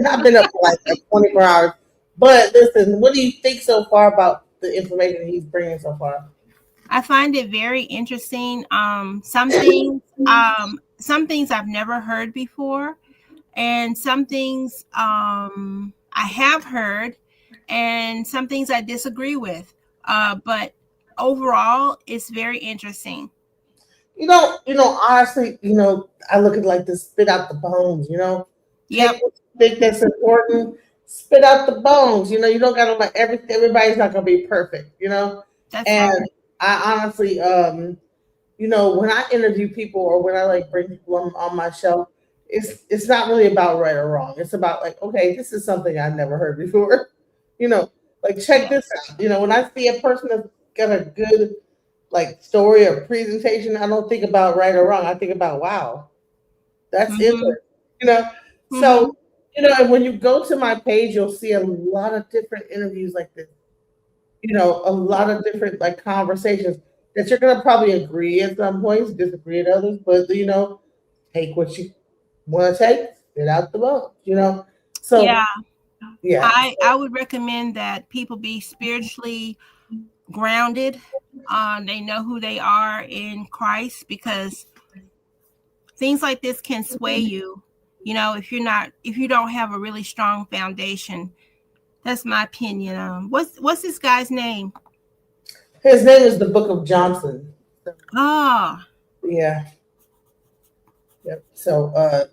I've been up for like 24 hours. But listen, what do you think so far about the information he's bringing so far? I find it very interesting. Some things I've never heard before, and some things I have heard, and some things I disagree with. But overall, it's very interesting. Honestly, I look at like to spit out the bones, Yep. Take what you think that's important, spit out the bones. You don't gotta like everybody's not gonna be perfect, That's And right. I honestly, when I interview people or when I like bring people on my show, it's not really about right or wrong. It's about like, okay, this is something I've never heard before. Like check this out. When I see a person that's got a good like story or presentation, I don't think about right or wrong. I think about, wow, that's interesting. So and when you go to my page, you'll see a lot of different interviews like this. A lot of different like conversations that you're gonna probably agree at some points, disagree at others, but take what you want to take, spit out the bones. So Yeah. yeah. I would recommend that people be spiritually grounded. They know who they are in Christ, because things like this can sway you. If you don't have a really strong foundation. That's my opinion. What's this guy's name? His name is the Book of Johnson. Ah. Yeah. Yep. So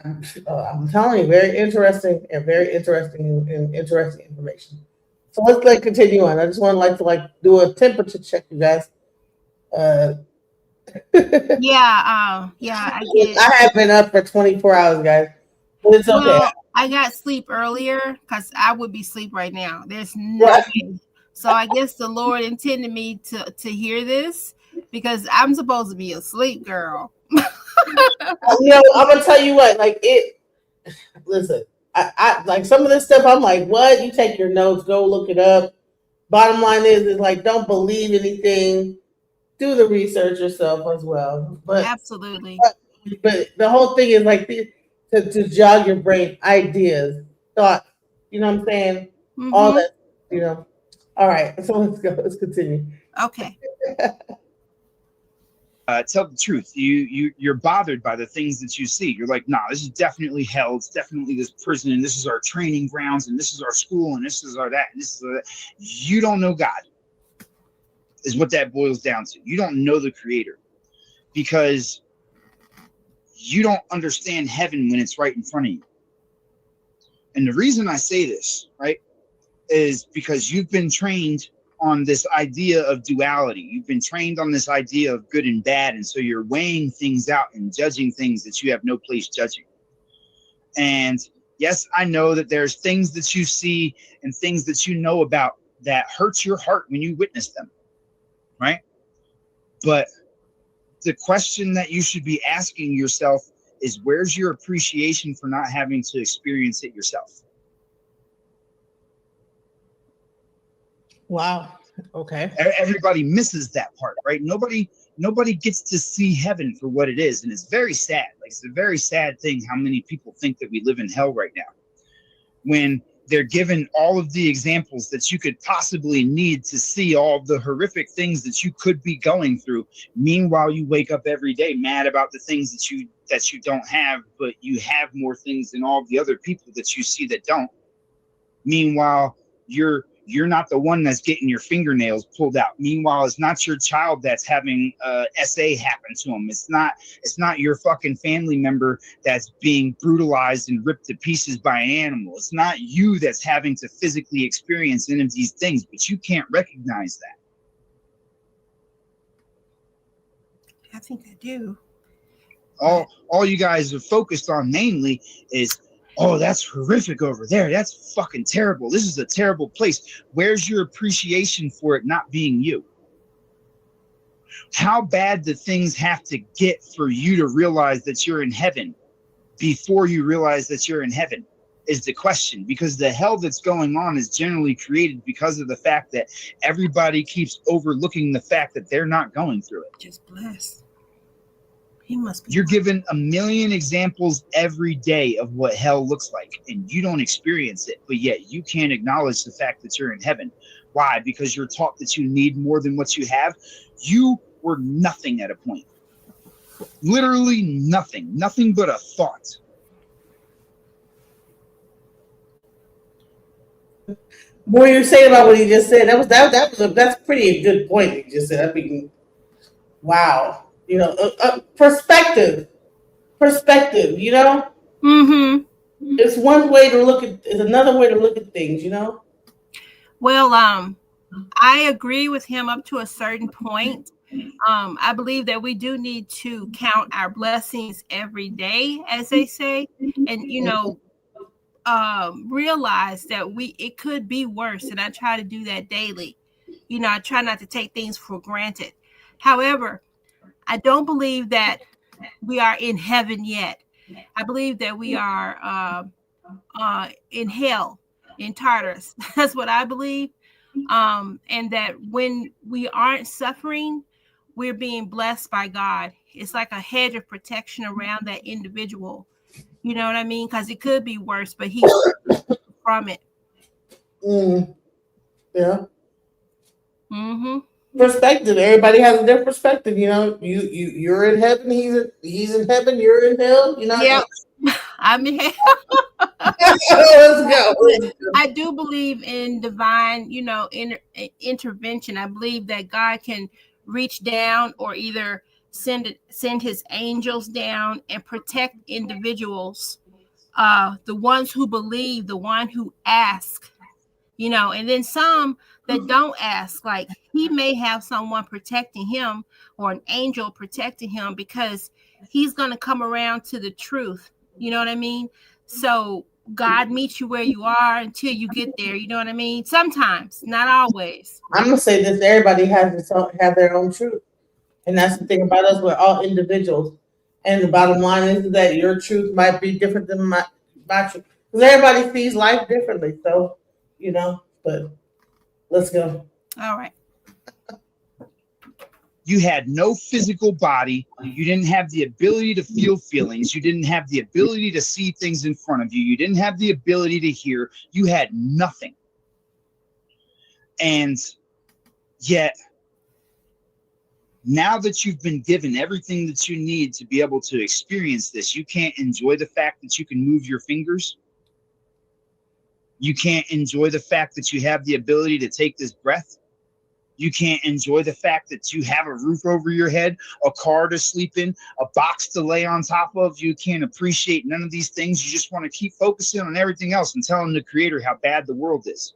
I'm telling you, very interesting and interesting information. So let's continue on. I just want to do a temperature check, you guys. Yeah, I get. I have been up for 24 hours, guys, but it's okay. Well, I got sleep earlier because I would be asleep right now. There's no way. So I guess the Lord intended me to hear this, because I'm supposed to be asleep, girl. I'm gonna tell you what, listen, I like some of this stuff. I'm like, what? You take your notes, go look it up. Bottom line is like, don't believe anything. Do the research yourself as well. But absolutely. But the whole thing is like to jog your brain, ideas, thoughts. You know what I'm saying? All that. All right. So let's go. Let's continue. Okay. Tell the truth. You're bothered by the things that you see. You're like, nah, this is definitely hell. It's definitely this prison, and this is our training grounds, and this is our school, and this is our that, and this is our that. You don't know God, is what that boils down to. You don't know the Creator, because you don't understand heaven when it's right in front of you. And the reason I say this, right, is because you've been trained on this idea of duality. You've been trained on this idea of good and bad, and so you're weighing things out and judging things that you have no place judging. And yes, I know that there's things that you see and things that you know about that hurts your heart when you witness them, right? But the question that you should be asking yourself is, where's your appreciation for not having to experience it yourself? Wow. Okay. Everybody misses that part, right? Nobody gets to see heaven for what it is, and it's very sad. Like, it's a very sad thing how many people think that we live in hell right now, when they're given all of the examples that you could possibly need to see all the horrific things that you could be going through. Meanwhile, you wake up every day mad about the things that you don't have, but you have more things than all the other people that you see that don't. Meanwhile, you're not the one that's getting your fingernails pulled out. Meanwhile, it's not your child that's having SA happen to them. It's not your fucking family member that's being brutalized and ripped to pieces by an animal. It's not you that's having to physically experience any of these things, but you can't recognize that. I think I do. All you guys are focused on mainly is, oh, that's horrific over there. That's fucking terrible. This is a terrible place. Where's your appreciation for it not being you? How bad do things have to get for you to realize that you're in heaven before you realize that you're in heaven is the question. Because the hell that's going on is generally created because of the fact that everybody keeps overlooking the fact that they're not going through it. Just blessed. He must be. You're given a million examples every day of what hell looks like, and you don't experience it, but yet you can't acknowledge the fact that you're in heaven. Why? Because you're taught that you need more than what you have. You were nothing at a point. Literally nothing. Nothing but a thought. What you saying about what he just said? That's pretty good point. He just said. I mean, wow. You know, perspective. You know. Mm-hmm. It's one way to look at. It's another way to look at things. You know. Well, I agree with him up to a certain point. I believe that we do need to count our blessings every day, as they say, and realize that it could be worse, and I try to do that daily. You know, I try not to take things for granted. However, I don't believe that we are in heaven yet. I believe that we are in hell, in Tartarus. That's what I believe. And that when we aren't suffering, we're being blessed by God. It's like a hedge of protection around that individual. You know what I mean? Because it could be worse, but he's from it. Yeah. Mm-hmm. Perspective. Everybody has a different perspective. You know, you're in heaven. He's in heaven. You're in hell. You know. Yeah. I'm in hell. Let's go. I do believe in divine, intervention. I believe that God can reach down or either send his angels down and protect individuals, the ones who believe, the one who ask, and then some that don't ask. Like, he may have someone protecting him or an angel protecting him because he's going to come around to the truth. You know what I mean? So God meets you where you are until you get there. You know what I mean? Sometimes, not always. I'm gonna say this: everybody has their own truth, and that's the thing about us. We're all individuals, and the bottom line is that your truth might be different than my truth, because everybody sees life differently. So, but let's go. All right. You had no physical body. You didn't have the ability to feel feelings. You didn't have the ability to see things in front of you. You didn't have the ability to hear. You had nothing. And yet, now that you've been given everything that you need to be able to experience this, you can't enjoy the fact that you can move your fingers. You can't enjoy the fact that you have the ability to take this breath. You can't enjoy the fact that you have a roof over your head, a car to sleep in, a box to lay on top of. You can't appreciate none of these things. You just want to keep focusing on everything else and telling the creator how bad the world is.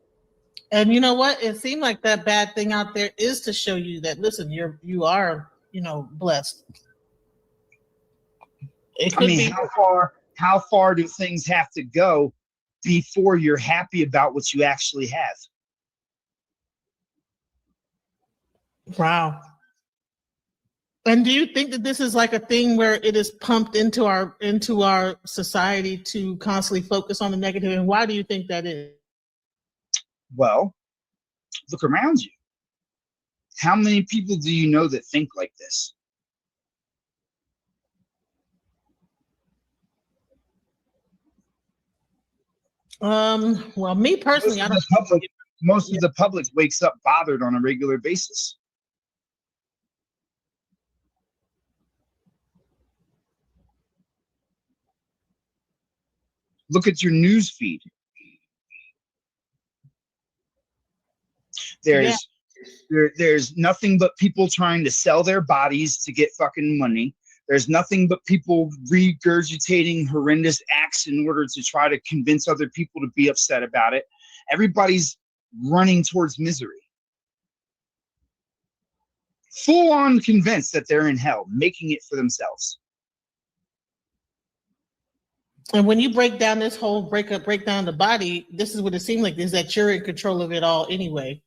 And you know what? It seemed like that bad thing out there is to show you that listen, you are, blessed. It I could mean, be. how far do things have to go before you're happy about what you actually have? Wow. And do you think that this is like a thing where it is pumped into our society to constantly focus on the negative? And why do you think that is? Well, look around you. How many people do you know that think like this? Well, me personally, I don't. Most of the public wakes up bothered on a regular basis. Look at your news feed. There's nothing but people trying to sell their bodies to get fucking money. There's nothing but people regurgitating horrendous acts in order to try to convince other people to be upset about it. Everybody's running towards misery. Full on convinced that they're in hell, making it for themselves. And when you break down this whole break down the body, this is what it seems like, is that you're in control of it all anyway.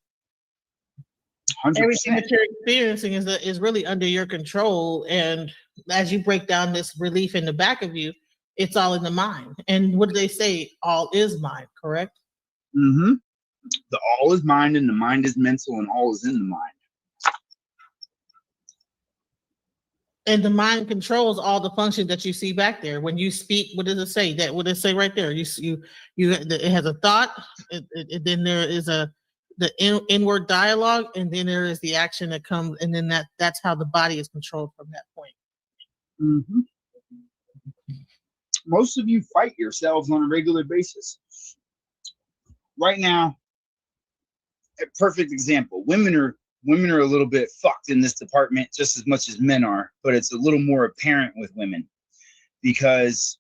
100%. Everything that you're experiencing is really under your control. And as you break down this relief in the back of you, it's all in the mind. And what do they say? All is mind, correct? Mm-hmm. The all is mind and the mind is mental and all is in the mind. And the mind controls all the functions that you see back there. When you speak, what does it say? What does it say right there? It has a thought. Then there is the inward dialogue, and then there is the action that comes, and then that's how the body is controlled from that point. Mm-hmm. Most of you fight yourselves on a regular basis. Right now, a perfect example. Women are a little bit fucked in this department just as much as men are, but it's a little more apparent with women because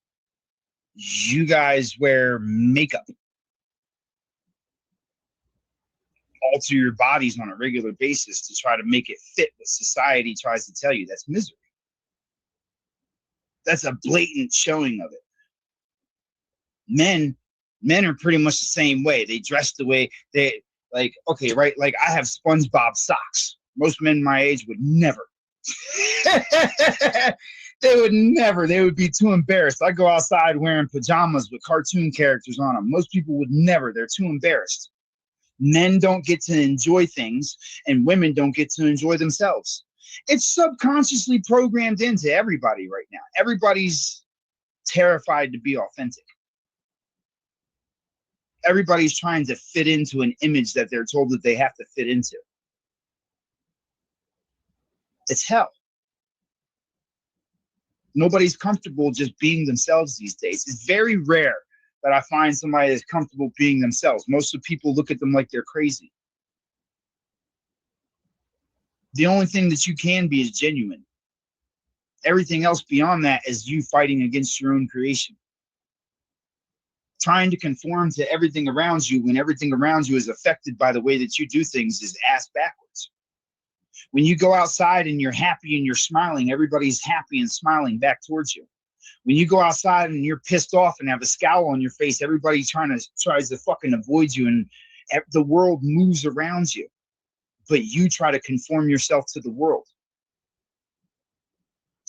you guys wear makeup, alter your bodies on a regular basis to try to make it fit what society tries to tell you. That's misery. That's a blatant showing of it. Men are pretty much the same way. They dress the way they like. Okay, right? Like I have SpongeBob socks. Most men my age would never. They would never. They would be too embarrassed. I go outside wearing pajamas with cartoon characters on them. Most people would never. They're too embarrassed. Men don't get to enjoy things, and women don't get to enjoy themselves. It's subconsciously programmed into everybody right now. Everybody's terrified to be authentic. Everybody's trying to fit into an image that they're told that they have to fit into. It's hell. Nobody's comfortable just being themselves these days. It's very rare that I find somebody that's comfortable being themselves. Most of the people look at them like they're crazy. The only thing that you can be is genuine. Everything else beyond that is you fighting against your own creation. Trying to conform to everything around you when everything around you is affected by the way that you do things is ass backwards. When you go outside and you're happy and you're smiling, everybody's happy and smiling back towards you. When you go outside and you're pissed off and have a scowl on your face, everybody tries to fucking avoid you, and the world moves around you. But you try to conform yourself to the world.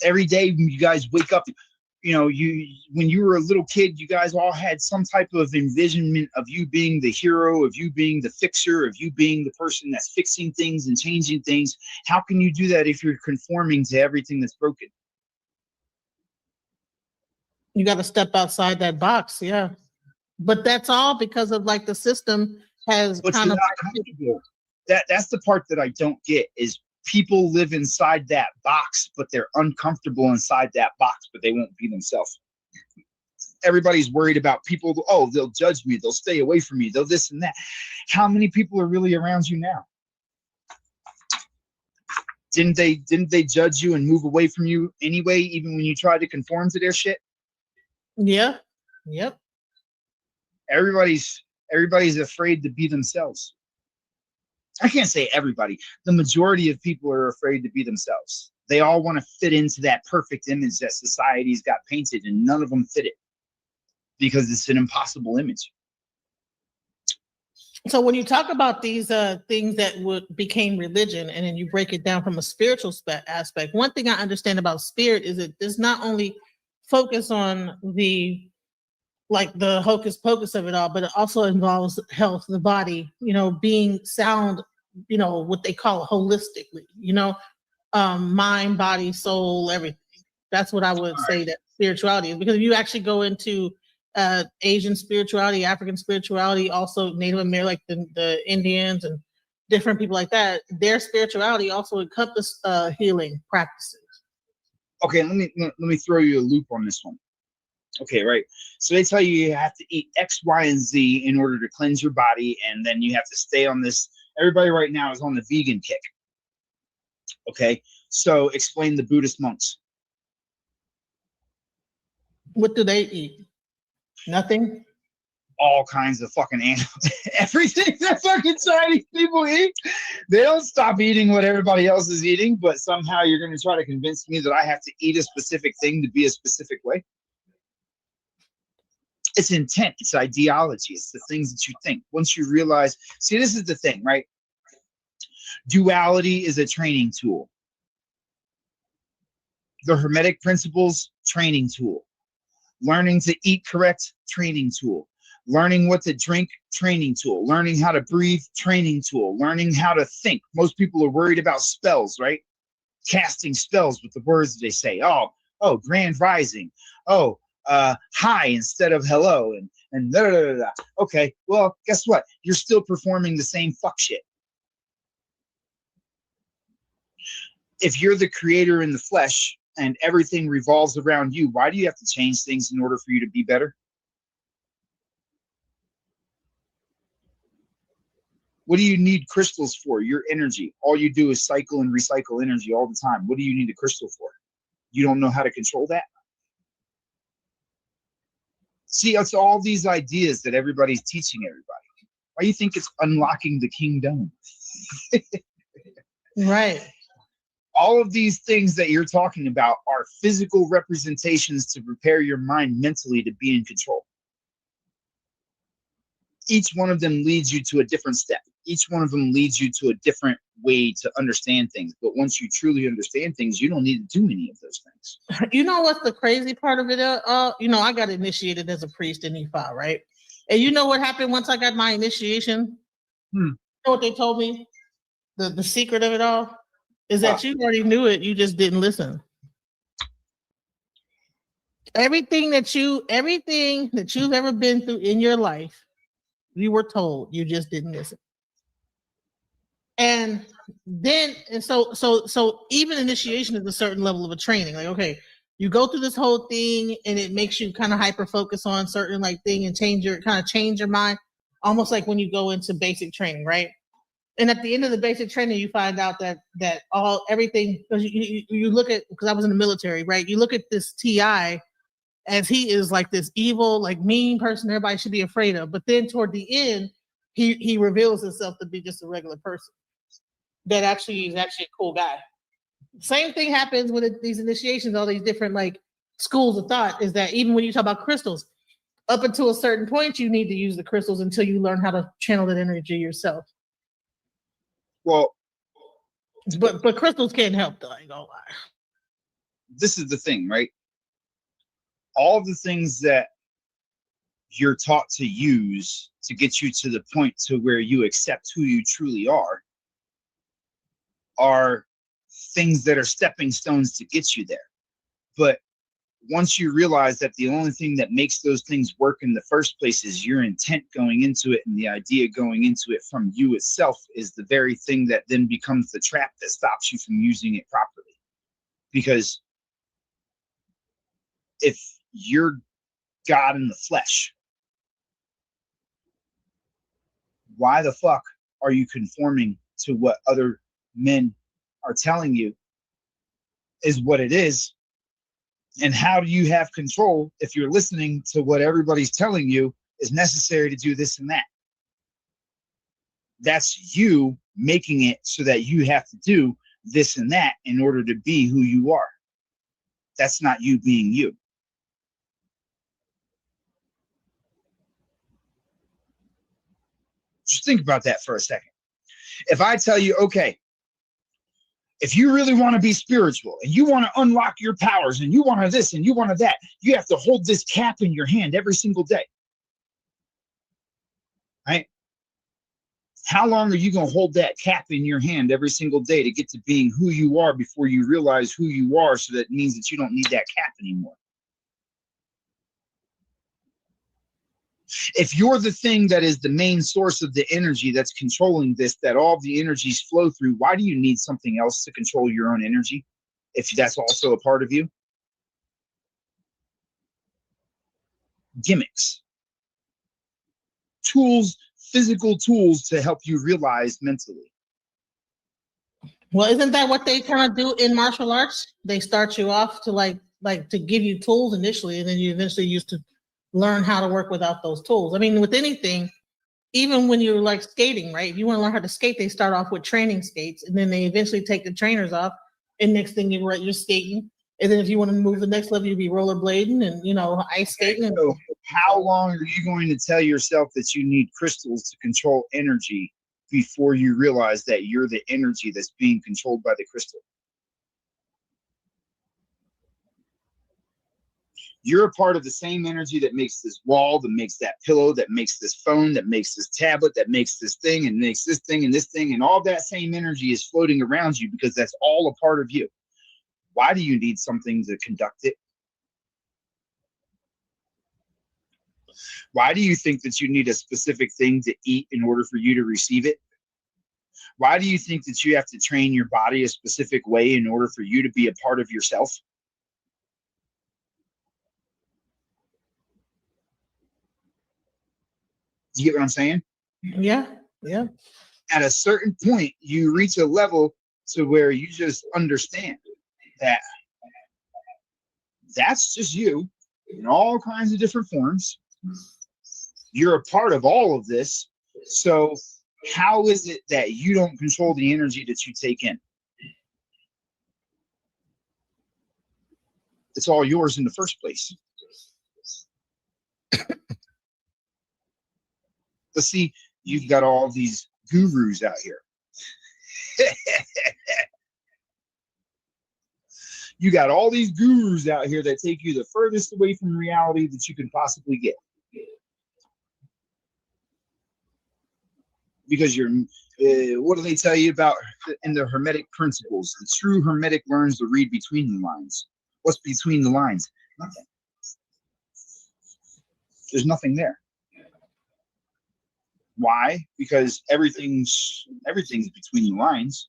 Every day you guys wake up, when you were a little kid, you guys all had some type of envisionment of you being the hero, of you being the fixer, of you being the person that's fixing things and changing things. How can you do that if you're conforming to everything that's broken? You got to step outside that box, yeah. But that's all because of like the system has kind of. That's the part that I don't get is people live inside that box, but they're uncomfortable inside that box, but they won't be themselves. Everybody's worried about people. Oh, they'll judge me. They'll stay away from me. They'll this and that. How many people are really around you now? Didn't they judge you and move away from you anyway, even when you tried to conform to their shit? Yeah. Yep. Everybody's afraid to be themselves. I can't say everybody, the majority of people are afraid to be themselves. They all want to fit into that perfect image that society's got painted, and none of them fit it because it's an impossible image. So when you talk about these things that became religion, and then you break it down from a spiritual aspect, one thing I understand about spirit is it does not only focus on the hocus pocus of it all, but it also involves health, the body, being sound, what they call holistically, mind, body, soul, everything. That's what I would say that spirituality is, because if you actually go into Asian spirituality, African spirituality, also Native American, like the Indians and different people like that, their spirituality also encompass healing practices. Okay, let me throw you a loop on this one. Okay, right. So they tell you have to eat X, Y, and Z in order to cleanse your body, and then you have to stay on this. Everybody right now is on the vegan kick. Okay, so explain the Buddhist monks. What do they eat? Nothing. All kinds of fucking animals. Everything that fucking Chinese people eat. They don't stop eating what everybody else is eating, but somehow you're going to try to convince me that I have to eat a specific thing to be a specific way. It's intent. It's ideology. It's the things that you think. Once you realize, see, this is the thing, right? Duality is a training tool. The Hermetic principles, training tool. Learning to eat correct, training tool. Learning what to drink, training tool. Learning how to breathe, training tool. Learning how to think. Most people are worried about spells, right? Casting spells with the words that they say. Oh, grand rising. Oh, hi instead of hello, and da, da, da, da. Okay, well, guess what? You're still performing the same fuck shit. If you're the creator in the flesh and everything revolves around you, why do you have to change things in order for you to be better? What do you need crystals for? Your energy. All you do is cycle and recycle energy all the time. What do you need a crystal for? You don't know how to control that? See, it's all these ideas that everybody's teaching everybody. Why do you think it's unlocking the kingdom? Right. All of these things that you're talking about are physical representations to prepare your mind mentally to be in control. Each one of them leads you to a different step. Each one of them leads you to a different way to understand things. But once you truly understand things, you don't need to do any of those things. You know what's the crazy part of it? I got initiated as a priest in Ifa, right? And you know what happened once I got my initiation? You know what they told me? The secret of it all is that you already knew it. You just didn't listen. Everything that you've ever been through in your life, you were told. You just didn't listen. And so even initiation is a certain level of a training. Like, okay, you go through this whole thing and it makes you kind of hyper focus on certain thing and change your mind, almost like when you go into basic training, right? And at the end of the basic training, you find out that everything, because you look at, because I was in the military, right? You look at this TI as he is like this evil, like mean person everybody should be afraid of. But then toward the end, he reveals himself to be just a regular person that actually is a cool guy. Same thing happens with these initiations, all these different schools of thought, is that even when you talk about crystals, up until a certain point, you need to use the crystals until you learn how to channel that energy yourself. Well, but crystals can't help though, I ain't gonna lie. This is the thing, right? All the things that you're taught to use to get you to the point to where you accept who you truly are things that are stepping stones to get you there. But once you realize that the only thing that makes those things work in the first place is your intent going into it, and the idea going into it from you itself is the very thing that then becomes the trap that stops you from using it properly. Because if you're God in the flesh, why the fuck are you conforming to what other men are telling you is what it is? And how do you have control if you're listening to what everybody's telling you is necessary to do this and that? That's you making it so that you have to do this and that in order to be who you are. That's not you being you. Just think about that for a second. If I tell you, okay, if you really want to be spiritual and you want to unlock your powers and you want to this and you want to that, you have to hold this cap in your hand every single day. Right? How long are you going to hold that cap in your hand every single day to get to being who you are before you realize who you are, so that means that you don't need that cap anymore? If you're the thing that is the main source of the energy that's controlling this, that all the energies flow through, why do you need something else to control your own energy if that's also a part of you? Gimmicks. Tools, physical tools to help you realize mentally. Well, isn't that what they kind of do in martial arts? They start you off to like to give you tools initially, and then you eventually used to learn how to work without those tools. I mean, with anything, even when you're like skating, right? If you want to learn how to skate, they start off with training skates, and then they eventually take the trainers off, and next thing you're skating. And then if you want to move the next level, you'll be rollerblading and ice skating. So how long are you going to tell yourself that you need crystals to control energy before you realize that you're the energy that's being controlled by the crystal? You're a part of the same energy that makes this wall, that makes that pillow, that makes this phone, that makes this tablet, that makes this thing, and makes this thing and this thing, and all that same energy is floating around you because that's all a part of you. Why do you need something to conduct it? Why do you think that you need a specific thing to eat in order for you to receive it? Why do you think that you have to train your body a specific way in order for you to be a part of yourself? Do you get what I'm saying? Yeah, yeah. At a certain point, you reach a level to where you just understand that that's just you in all kinds of different forms. You're a part of all of this. So how is it that you don't control the energy that you take in? It's all yours in the first place. But see, you've got all these gurus out here. You got all these gurus out here that take you the furthest away from reality that you can possibly get. Because you're, what do they tell you about in the Hermetic principles? The true Hermetic learns to read between the lines. What's between the lines? Nothing. There's nothing there. Why? Because everything's between the lines.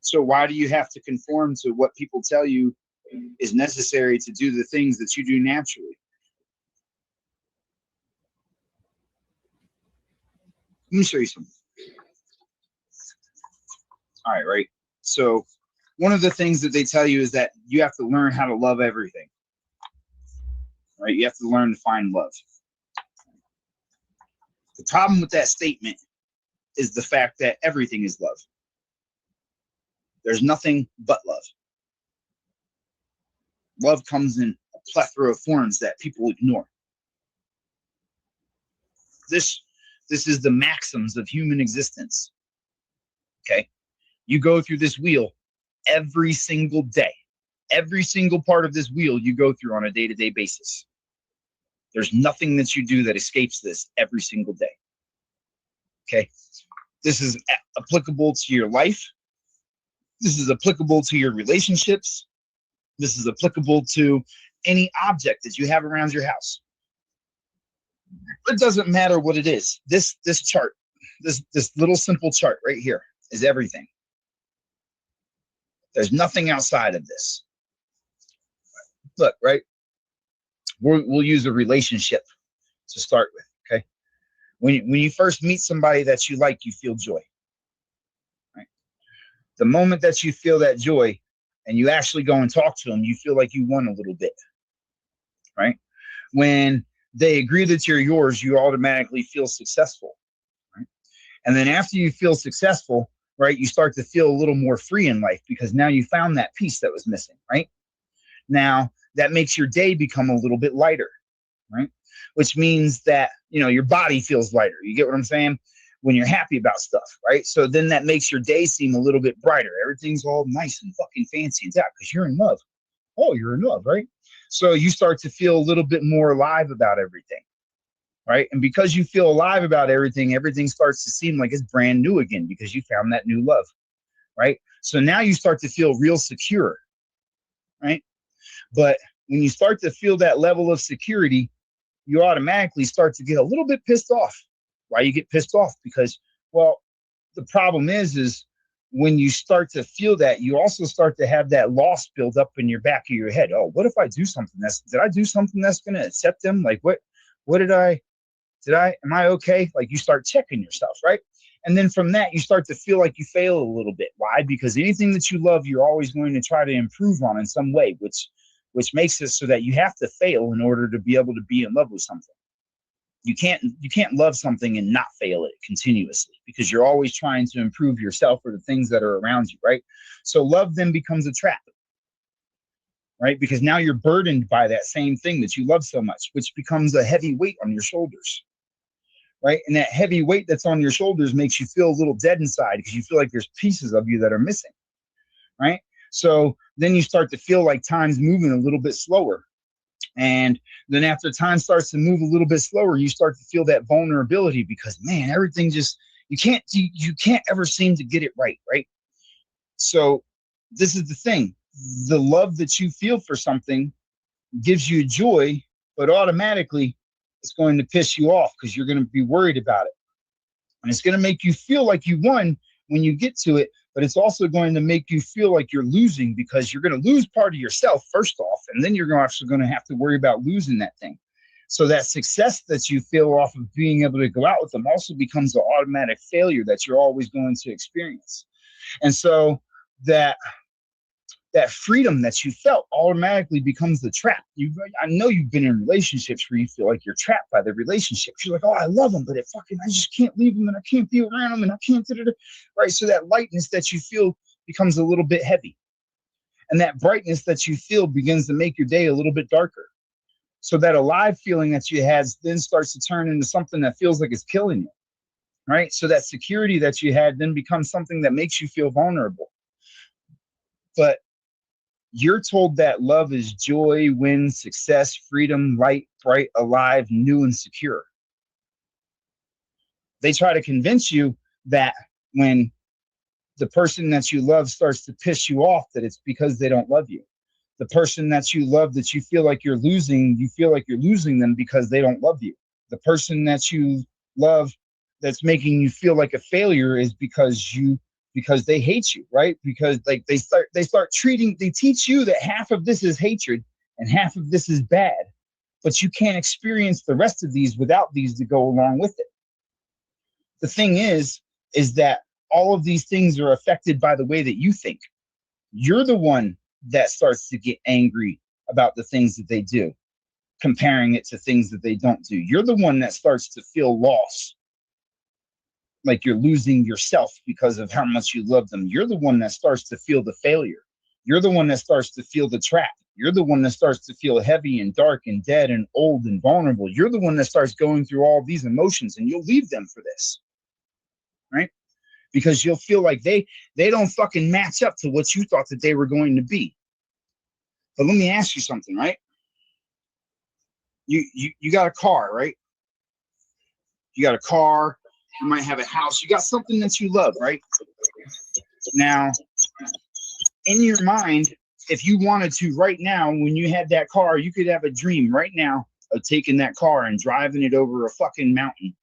So why do you have to conform to what people tell you is necessary to do the things that you do naturally? Let me show you something. All right, right? So one of the things that they tell you is that you have to learn how to love everything. Right? You have to learn to find love. The problem with that statement is the fact that everything is love. There's nothing but love. Love comes in a plethora of forms that people ignore. This is the maxims of human existence. Okay? You go through this wheel every single day. Every single part of this wheel you go through on a day-to-day basis. There's nothing that you do that escapes this every single day. Okay? This is applicable to your life. This is applicable to your relationships. This is applicable to any object that you have around your house. It doesn't matter what it is. This chart, this little simple chart right here is everything. There's nothing outside of this. Look, right? We'll use a relationship to start with, okay? When you first meet somebody that you like, you feel joy. Right? The moment that you feel that joy and you actually go and talk to them, you feel like you won a little bit, right? When they agree that you're yours, you automatically feel successful, right? And then after you feel successful, right, you start to feel a little more free in life because now you found that piece that was missing, right? Now that makes your day become a little bit lighter, right? Which means that, you know, your body feels lighter. You get what I'm saying? When you're happy about stuff, right? So then that makes your day seem a little bit brighter. Everything's all nice and fucking fancy and that because you're in love. Oh, you're in love, right? So you start to feel a little bit more alive about everything, right? And because you feel alive about everything, everything starts to seem like it's brand new again because you found that new love, right? So now you start to feel real secure, right? But when you start to feel that level of security, you automatically start to get a little bit pissed off. Why you get pissed off? Because, well, the problem is when you start to feel that, you also start to have that loss build up in your back of your head. Oh, what if I do something did I do something that's going to upset them? Like, what am I okay? Like, you start checking yourself, right? And then from that, you start to feel like you fail a little bit. Why? Because anything that you love, you're always going to try to improve on in some way, which makes it so that you have to fail in order to be able to be in love with something. You can't love something and not fail it continuously because you're always trying to improve yourself or the things that are around you, right? So love then becomes a trap, right? Because now you're burdened by that same thing that you love so much, which becomes a heavy weight on your shoulders, right? And that heavy weight that's on your shoulders makes you feel a little dead inside because you feel like there's pieces of you that are missing, right? So then you start to feel like time's moving a little bit slower. And then after time starts to move a little bit slower, you start to feel that vulnerability because, man, everything just, you can't ever seem to get it right, right? So this is the thing. The love that you feel for something gives you joy, but automatically it's going to piss you off because you're going to be worried about it. And it's going to make you feel like you won when you get to it, but it's also going to make you feel like you're losing because you're going to lose part of yourself first off, and then you're actually going to have to worry about losing that thing. So that success that you feel off of being able to go out with them also becomes an automatic failure that you're always going to experience. And so that freedom that you felt automatically becomes the trap. I know you've been in relationships where you feel like you're trapped by the relationship. You're like, oh, I love them, but I just can't leave them and I can't be around them and I can't, right? So that lightness that you feel becomes a little bit heavy. And that brightness that you feel begins to make your day a little bit darker. So that alive feeling that you had then starts to turn into something that feels like it's killing you, right? So that security that you had then becomes something that makes you feel vulnerable. But you're told that love is joy, win, success, freedom, light, bright, alive, new, and secure. They try to convince you that when the person that you love starts to piss you off, that it's because they don't love you. The person that you love that you feel like you're losing, you feel like you're losing them because they don't love you. The person that you love that's making you feel like a failure is because they hate you, right? Because like they teach you that half of this is hatred and half of this is bad, but you can't experience the rest of these without these to go along with it. The thing is that all of these things are affected by the way that you think. You're the one that starts to get angry about the things that they do, comparing it to things that they don't do. You're the one that starts to feel lost, like you're losing yourself because of how much you love them. You're the one that starts to feel the failure. You're the one that starts to feel the trap. You're the one that starts to feel heavy and dark and dead and old and vulnerable. You're the one that starts going through all these emotions, and you'll leave them for this, right? Because you'll feel like they don't fucking match up to what you thought that they were going to be. But let me ask you something, right? You got a car, right? You got a car. You might have a house. You got something that you love, right? Now, in your mind, if you wanted to right now, when you had that car, you could have a dream right now of taking that car and driving it over a fucking mountain,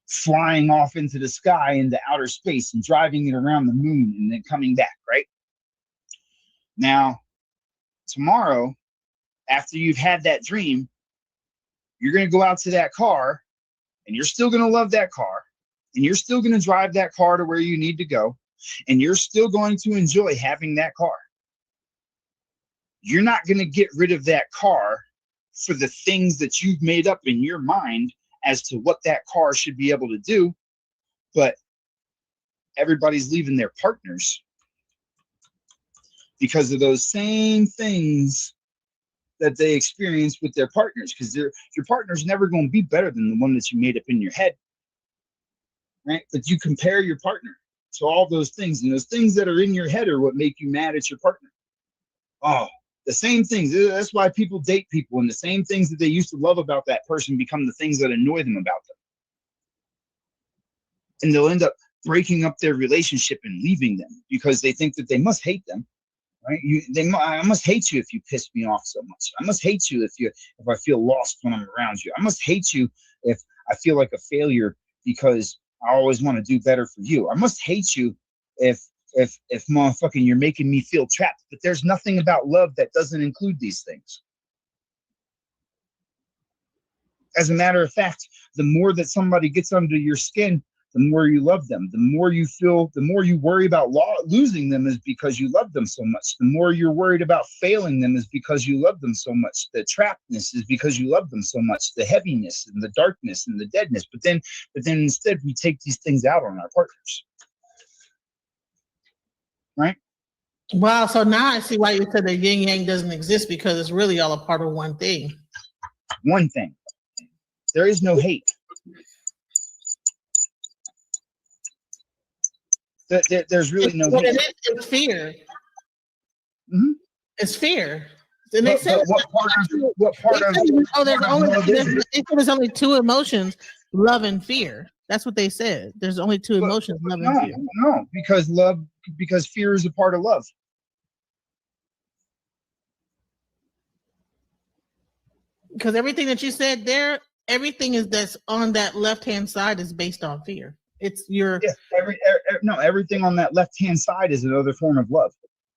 flying off into the sky, into outer space, and driving it around the moon and then coming back, right? Now, tomorrow, after you've had that dream, you're going to go out to that car and you're still going to love that car and you're still going to drive that car to where you need to go and you're still going to enjoy having that car. You're not going to get rid of that car for the things that you've made up in your mind as to what that car should be able to do, but everybody's leaving their partners because of those same things that they experience with their partners, because your partner's never going to be better than the one that you made up in your head, right? But you compare your partner to all those things, and those things that are in your head are what make you mad at your partner. Oh, the same things. That's why people date people, and the same things that they used to love about that person become the things that annoy them about them. And they'll end up breaking up their relationship and leaving them because they think that they must hate them, right? I must hate you if you piss me off so much. I must hate you if I feel lost when I'm around you. I must hate you if I feel like a failure because I always want to do better for you. I must hate you if motherfucking you're making me feel trapped. But there's nothing about love that doesn't include these things. As a matter of fact, the more that somebody gets under your skin, the more you love them. The more you feel, the more you worry about losing them is because you love them so much. The more you're worried about failing them is because you love them so much. The trappedness is because you love them so much. The heaviness and the darkness and the deadness. But then instead we take these things out on our partners. Right? Wow. So now I see why you said that yin yang doesn't exist, because it's really all a part of one thing. One thing. There is no hate. There's really no hate. It's fear. Mm-hmm. It's fear. And they But said there's only two emotions, love and fear. That's what they said. There's only two emotions, love and fear. No, because fear is a part of love. Because everything that you said there, everything that's on that left-hand side is based on fear. It's your everything on that left-hand side is another form of love.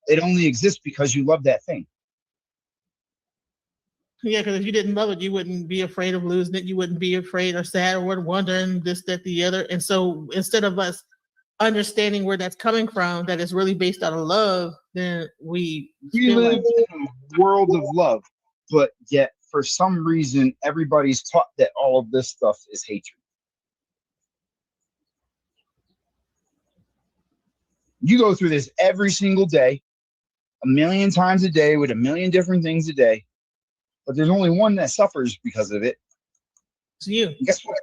It only exists because you love that thing. Yeah, because if you didn't love it, you wouldn't be afraid of losing it. You wouldn't be afraid or sad or wondering this, that, the other. And so instead of us understanding where that's coming from, that it's really based out of love, then we live in a world of love, but yet for some reason everybody's taught that all of this stuff is hatred. You go through this every single day, a million times a day, with a million different things a day, but there's only one that suffers because of it. It's you. And guess what?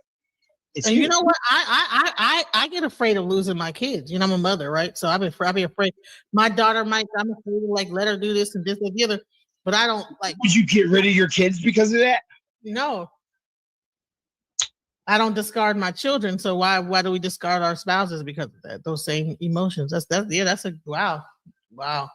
It's and you know what? I get afraid of losing my kids. You know, I'm a mother, right? So I'll be afraid. My daughter I'm afraid to like let her do this and this and the other, but I don't like. Would you get rid of your kids because of that? No. I don't discard my children, so why do we discard our spouses because of that? Those same emotions. That's a wow.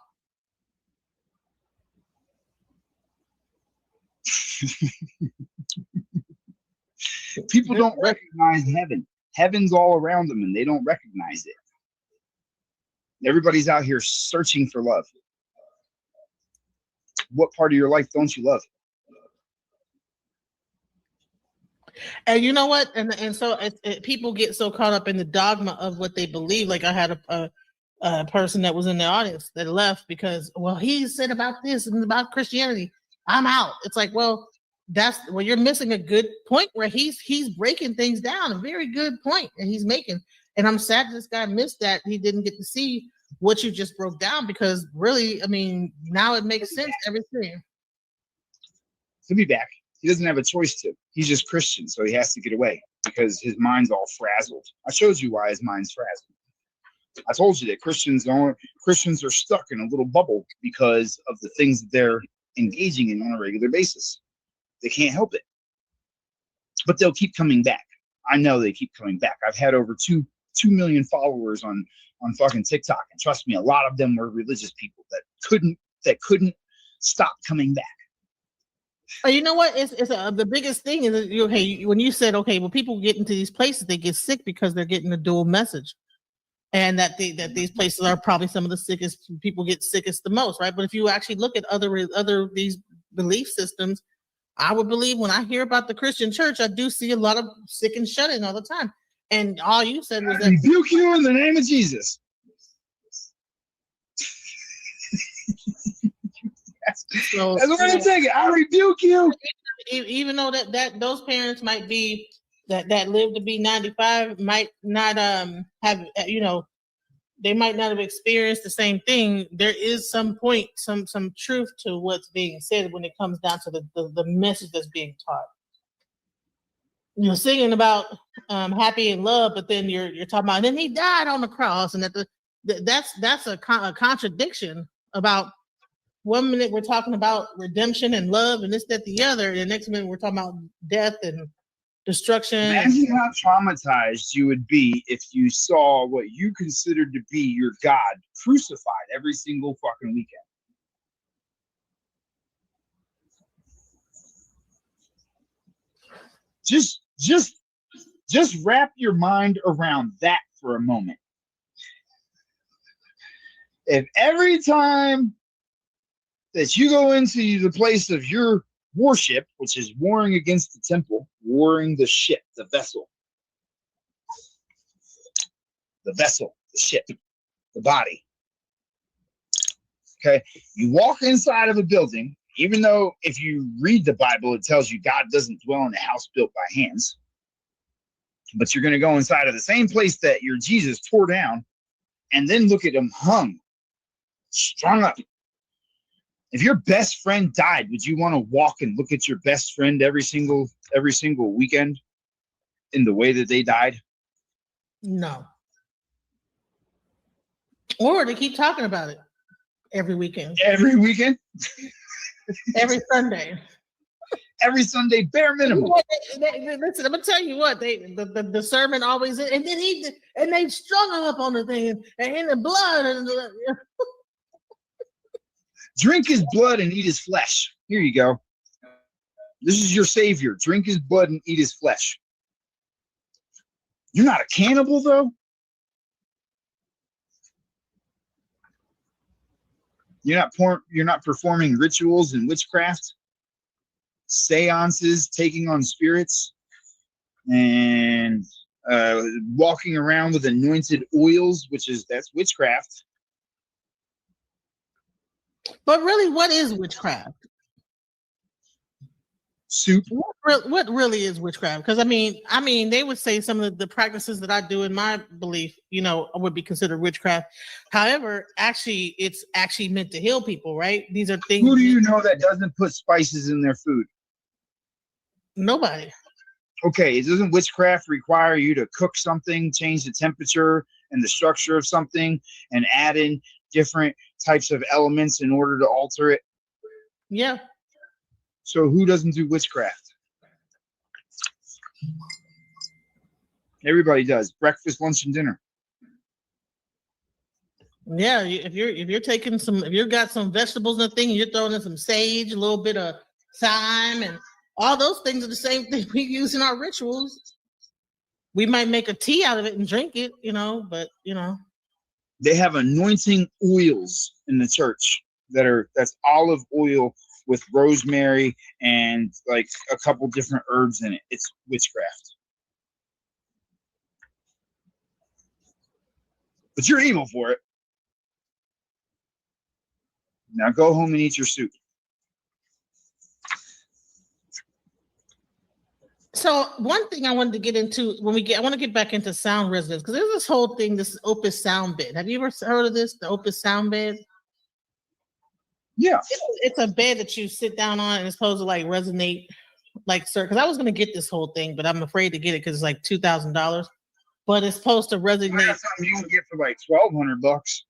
People don't recognize heaven. Heaven's all around them and they don't recognize it. Everybody's out here searching for love. What part of your life don't you love? And you know what? And so people get so caught up in the dogma of what they believe. Like I had a person that was in the audience that left because, well, he said about this and about Christianity. I'm out. It's like, well, you're missing a good point where he's breaking things down. A very good point that he's making. And I'm sad this guy missed that. He didn't get to see what you just broke down, because really, I mean, now it makes sense, everything. He'll be back. He doesn't have a choice to. He's just Christian, so he has to get away because his mind's all frazzled. I showed you why his mind's frazzled. I told you that Christians are stuck in a little bubble because of the things that they're engaging in on a regular basis. They can't help it. But they'll keep coming back. I know they keep coming back. I've had over 2 million followers on fucking TikTok, and trust me, a lot of them were religious people that couldn't stop coming back. You know what? The biggest thing is when you said, okay, well, people get into these places, they get sick because they're getting a dual message, and that these places are probably some of the sickest. People get sickest the most, right? But if you actually look at other these belief systems, I would believe when I hear about the Christian church, I do see a lot of sick and shut in all the time. And all you said was that rebuke you in the name of Jesus. So, that's where I take it. I rebuke you even though that those parents might be that live to be 95 might not have they might not have experienced the same thing. There is some truth to what's being said when it comes down to the message that's being taught. You're singing about happy and love, but then you're talking about, and then he died on the cross, and that's a contradiction. About 1 minute we're talking about redemption and love and this, that, the other, and the next minute we're talking about death and destruction. Imagine how traumatized you would be if you saw what you considered to be your God crucified every single fucking weekend. Just wrap your mind around that for a moment. If every time that you go into the place of your worship, which is warring against the temple, warring the ship, the vessel, the ship, the body. Okay, you walk inside of a building, even though if you read the Bible, it tells you God doesn't dwell in a house built by hands. But you're going to go inside of the same place that your Jesus tore down and then look at him hung, strung up. If your best friend died, would you want to walk and look at your best friend every single weekend in the way that they died? No. Or they keep talking about it every weekend. Every weekend? Every Sunday. Every Sunday, bare minimum. Listen, I'm gonna tell you what, the sermon always, and then they strung him up on the thing and in the blood and drink his blood and eat his flesh. Here you go. This is your savior. Drink his blood and eat his flesh. You're not a cannibal, though. You're not performing rituals and witchcraft, seances, taking on spirits, and walking around with anointed oils, that's witchcraft. But really, what is witchcraft? Soup. What really is witchcraft? Because I mean, they would say some of the practices that I do in my belief, would be considered witchcraft. However, it's actually meant to heal people, right? These are things. Who do you know that doesn't put spices in their food? Nobody. Okay, doesn't witchcraft require you to cook something, change the temperature and the structure of something, and add in different types of elements in order to alter it? Yeah. So who doesn't do witchcraft? Everybody does. Breakfast, lunch, and dinner. Yeah, if you've got some vegetables and a thing, you're throwing in some sage, a little bit of thyme, and all those things are the same thing we use in our rituals. We might make a tea out of it and drink it, but. They have anointing oils in the church that's olive oil with rosemary and like a couple different herbs in it. It's witchcraft. But you're evil for it. Now go home and eat your soup. So one thing I wanted to get into I want to get back into sound resonance, because there's this whole thing, this Opus sound bed. Have you ever heard of this? The Opus sound bed? Yeah. It's a bed that you sit down on and it's supposed to like resonate, like, sir. Because I was gonna get this whole thing, but I'm afraid to get it because it's like $2,000. But it's supposed to resonate. That's something you can get for like $1,200.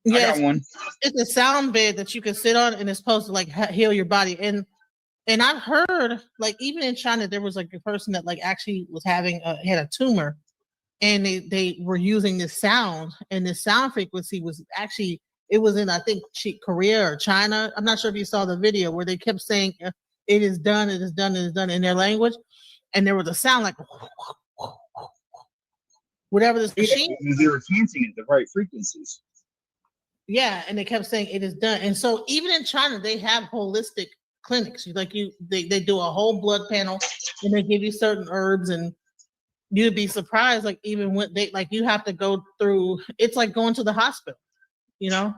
Yeah, I got one. It's a sound bed that you can sit on, and it's supposed to like heal your body. And I've heard, like, even in China, there was like a person that like actually was had a tumor, and they were using this sound, and this sound frequency was actually, it was in, I think, Korea or China. I'm not sure if you saw the video where they kept saying, "It is done, it is done, it is done" in their language, and there was a sound like whatever this machine. They were chanting at the right frequencies. Yeah, and they kept saying it is done. And so even in China, they have holistic clinics. They do a whole blood panel, and they give you certain herbs, and you'd be surprised. Like, even when you have to go through, it's like going to the hospital, Yeah.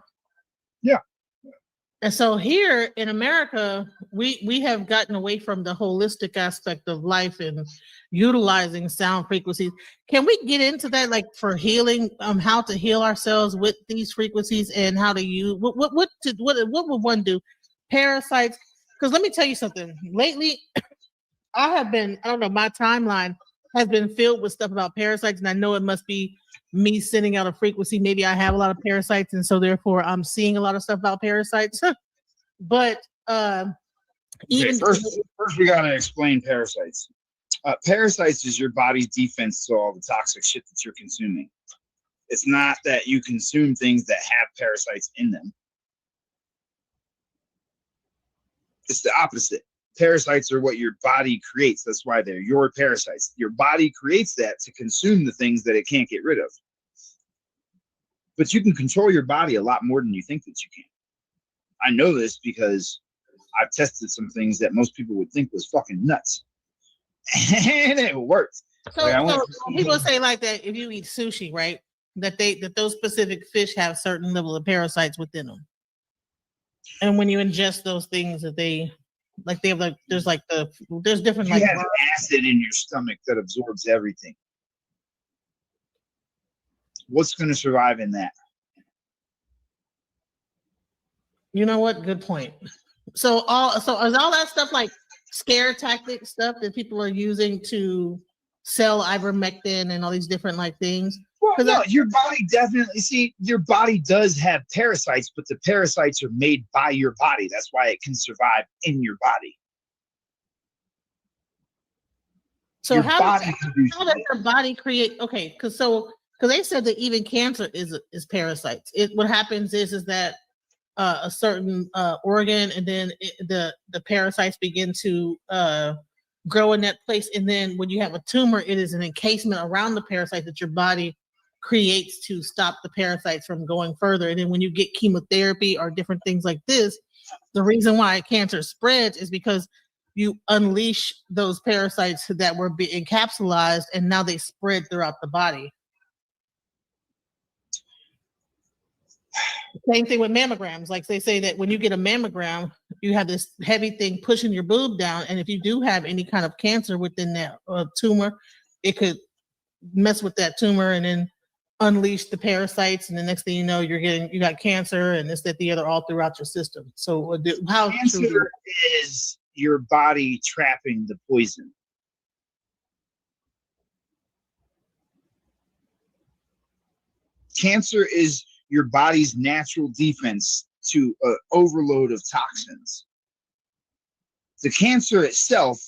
And so here in America, we have gotten away from the holistic aspect of life and utilizing sound frequencies. Can we get into that, like for healing, how to heal ourselves with these frequencies and how to use what would one do? Parasites. Because let me tell you something. Lately, I don't know, my timeline has been filled with stuff about parasites, and I know it must be me sending out a frequency. Maybe I have a lot of parasites, and so therefore I'm seeing a lot of stuff about parasites. But even first we gotta explain parasites. Parasites is your body's defense to all the toxic shit that you're consuming. It's not that you consume things that have parasites in them. It's the opposite. Parasites are what your body creates. That's why they're your parasites. Your body creates that to consume the things that it can't get rid of. But you can control your body a lot more than you think that you can. I know this because I've tested some things that most people would think was fucking nuts. And it worked. So people say like that if you eat sushi, right? That those specific fish have certain level of parasites within them. And when you ingest those things that they have there's different you have acid in your stomach that absorbs everything. What's going to survive in that? You know what? Good point. So is all that stuff like scare tactic stuff that people are using to sell ivermectin and all these different like things? Well, no, your body definitely, your body does have parasites, but the parasites are made by your body. That's why it can survive in your body. So how does your body create? Okay, because they said that even cancer is parasites. What happens is that a certain organ, and then the parasites begin to grow in that place, and then when you have a tumor, it is an encasement around the parasite that your body creates to stop the parasites from going further. And then when you get chemotherapy or different things like this, the reason why cancer spreads is because you unleash those parasites that were being encapsulated, and now they spread throughout the body. Same thing with mammograms. Like they say that when you get a mammogram, you have this heavy thing pushing your boob down, and if you do have any kind of cancer within that tumor, it could mess with that tumor and then unleash the parasites, and the next thing you know, you got cancer and this, that, the other, all throughout your system. So how cancer is your body trapping the poison. Cancer is your body's natural defense to an overload of toxins. The cancer itself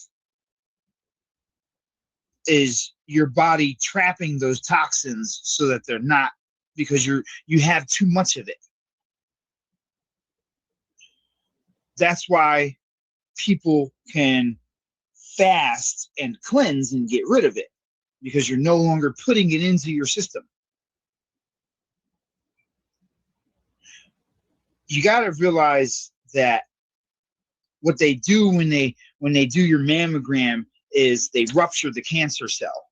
is your body trapping those toxins so that they're not, because you have too much of it. That's why people can fast and cleanse and get rid of it, because you're no longer putting it into your system. You got to realize that what they do when they do your mammogram is they rupture the cancer cell.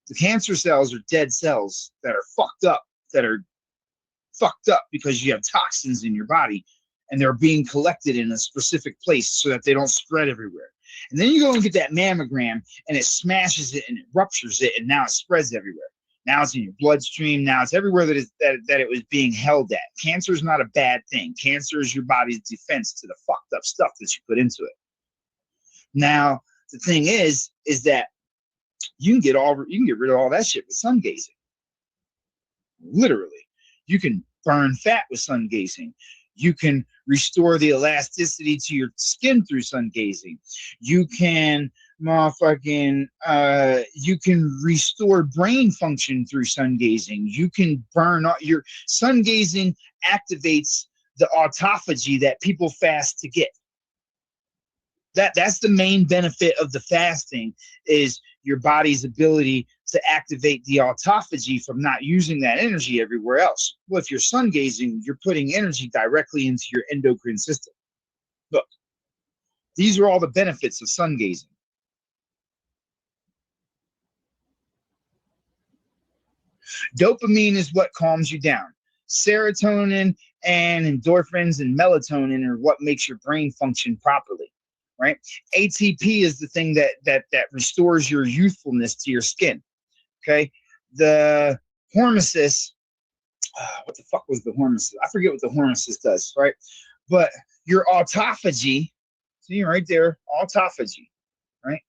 The cancer cells are dead cells that are fucked up because you have toxins in your body, and they're being collected in a specific place so that they don't spread everywhere. And then you go and get that mammogram, and it smashes it and it ruptures it, and now it spreads everywhere. Now it's in your bloodstream. Now it's everywhere that it was being held at. Cancer is not a bad thing. Cancer is your body's defense to the fucked up stuff that you put into it. Now, the thing is that you can get rid of all that shit with sun gazing. Literally. You can burn fat with sun gazing. You can restore the elasticity to your skin through sun gazing. You can you can restore brain function through sun gazing. You can burn your sun gazing activates the autophagy that people fast to get. That's the main benefit of the fasting, is your body's ability to activate the autophagy from not using that energy everywhere else. Well, if you're sun gazing, you're putting energy directly into your endocrine system. Look, these are all the benefits of sun gazing. Dopamine is what calms you down. Serotonin and endorphins and melatonin are what makes your brain function properly, right? ATP is the thing that restores your youthfulness to your skin. Okay, the hormesis. What the fuck was the hormesis? I forget what the hormesis does, right? But your autophagy, see right there, autophagy, right?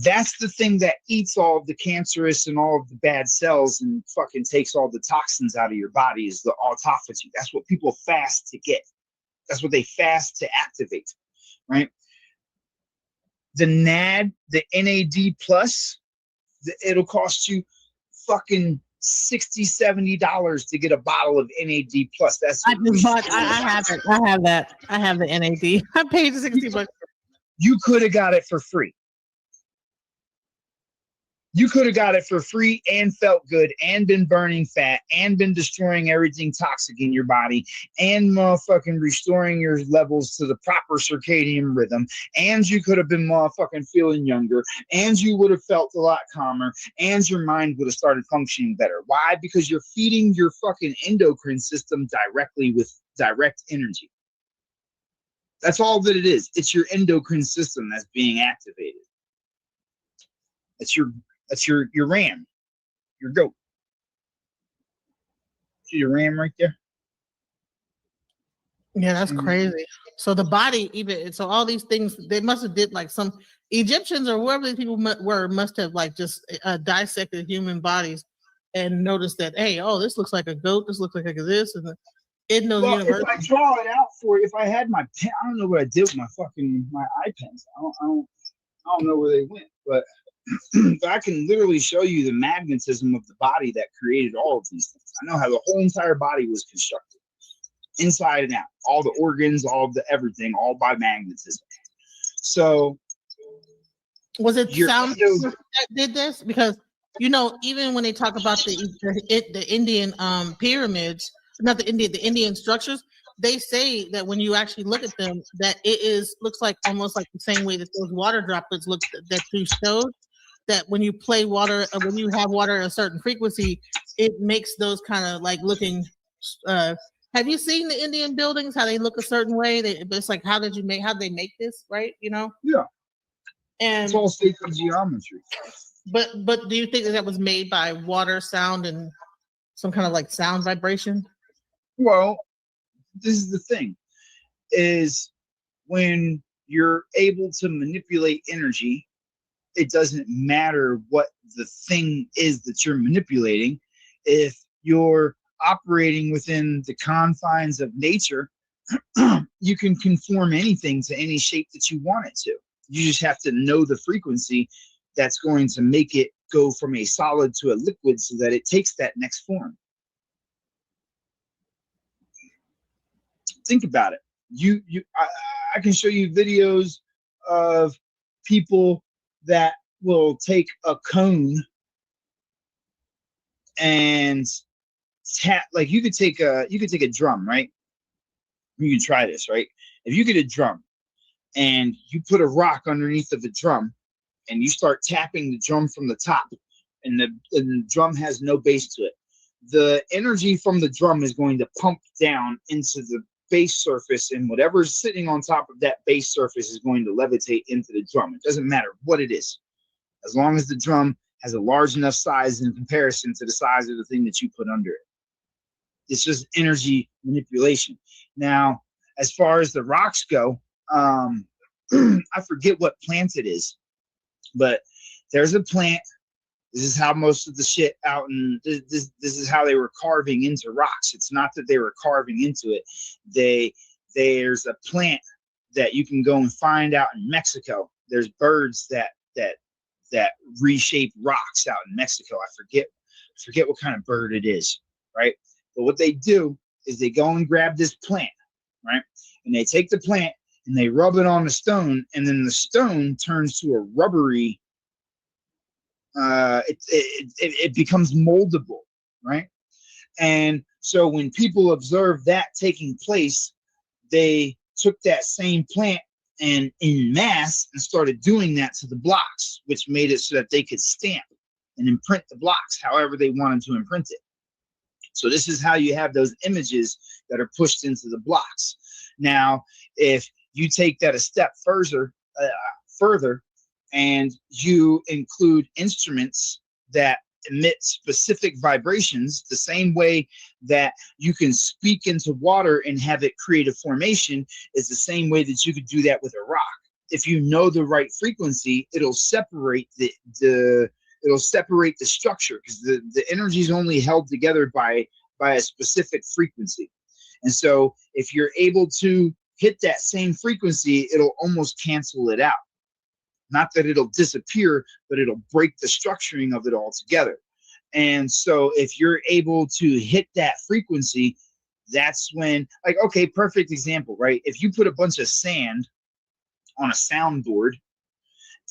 That's the thing that eats all of the cancerous and all of the bad cells and fucking takes all the toxins out of your body is the autophagy. That's what people fast to get. That's what they fast to activate, right? The NAD plus, it'll cost you fucking $60-$70 to get a bottle of NAD plus. That's I have it. I have that. I have the NAD. I paid $60. You could have got it for free. You could have got it for free and felt good and been burning fat and been destroying everything toxic in your body and motherfucking restoring your levels to the proper circadian rhythm. And you could have been motherfucking feeling younger and you would have felt a lot calmer and your mind would have started functioning better. Why? Because you're feeding your fucking endocrine system directly with direct energy. That's all that it is. It's your endocrine system that's being activated. That's your RAM, your goat. See your RAM right there? Yeah, that's crazy. So the body, even so, all these things they must have did like some Egyptians or whoever these people must have like just dissected human bodies and noticed that this looks like a goat, this looks like this, and in those universes. If I draw it out for you, if I had my pen, I don't know what I did with my eye pens. I don't know where they went, but. I can literally show you the magnetism of the body that created all of these things. I know how the whole entire body was constructed, inside and out, all the organs, all of the everything, all by magnetism. So, was it sound that did this? Because even when they talk about the Indian pyramids, not the Indian structures, they say that when you actually look at them, that looks like almost like the same way that those water droplets look that you showed. That when you play water, when you have water at a certain frequency, it makes those kind of like looking. Have you seen the Indian buildings? How they look a certain way? It's like, how did they make this? Right? Yeah. And it's all sacred geometry. But do you think that was made by water, sound, and some kind of like sound vibration? Well, this is the thing: is when you're able to manipulate energy. It doesn't matter what the thing is that you're manipulating. If you're operating within the confines of nature, you can conform anything to any shape that you want it to. You just have to know the frequency that's going to make it go from a solid to a liquid so that it takes that next form. Think about it. I can show you videos of people that will take a cone and tap, like you could take a drum, right? You can try this, right? If you get a drum and you put a rock underneath of the drum and you start tapping the drum from the top and the drum has no bass to it, the energy from the drum is going to pump down into the base surface, and whatever's sitting on top of that base surface is going to levitate into the drum. It doesn't matter what it is, as long as the drum has a large enough size in comparison to the size of the thing that you put under it. It's just energy manipulation. Now, as far as the rocks go, I forget what plant it is, but there's a plant. This is how most of the shit out in this is how they were carving into rocks. It's not that they were carving into it. There's a plant that you can go and find out in Mexico. There's birds that reshape rocks out in Mexico. I forget what kind of bird it is, right? But what they do is they go and grab this plant, right? And they take the plant and they rub it on the stone, and then the stone turns to a rubbery. It becomes moldable, right? And so when people observe that taking place, they took that same plant and in mass and started doing that to the blocks, which made it so that they could stamp and imprint the blocks however they wanted to imprint it. So this is how you have those images that are pushed into the blocks. Now, if you take that a step further, and you include instruments that emit specific vibrations, the same way that you can speak into water and have it create a formation is the same way that you could do that with a rock. If you know the right frequency, it'll separate the structure, because the energy is only held together by a specific frequency. And so if you're able to hit that same frequency, it'll almost cancel it out. Not that it'll disappear, but it'll break the structuring of it all together. And so if you're able to hit that frequency, that's when, like, okay, perfect example, right? If you put a bunch of sand on a soundboard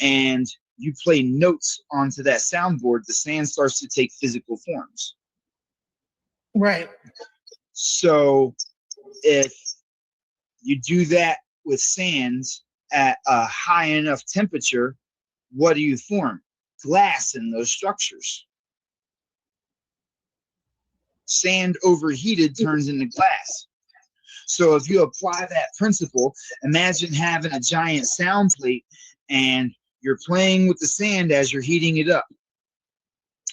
and you play notes onto that soundboard, the sand starts to take physical forms. Right. So if you do that with sands at a high enough temperature, what do you form? Glass in those structures. Sand overheated turns into glass. So if you apply that principle, imagine having a giant sound plate and you're playing with the sand as you're heating it up.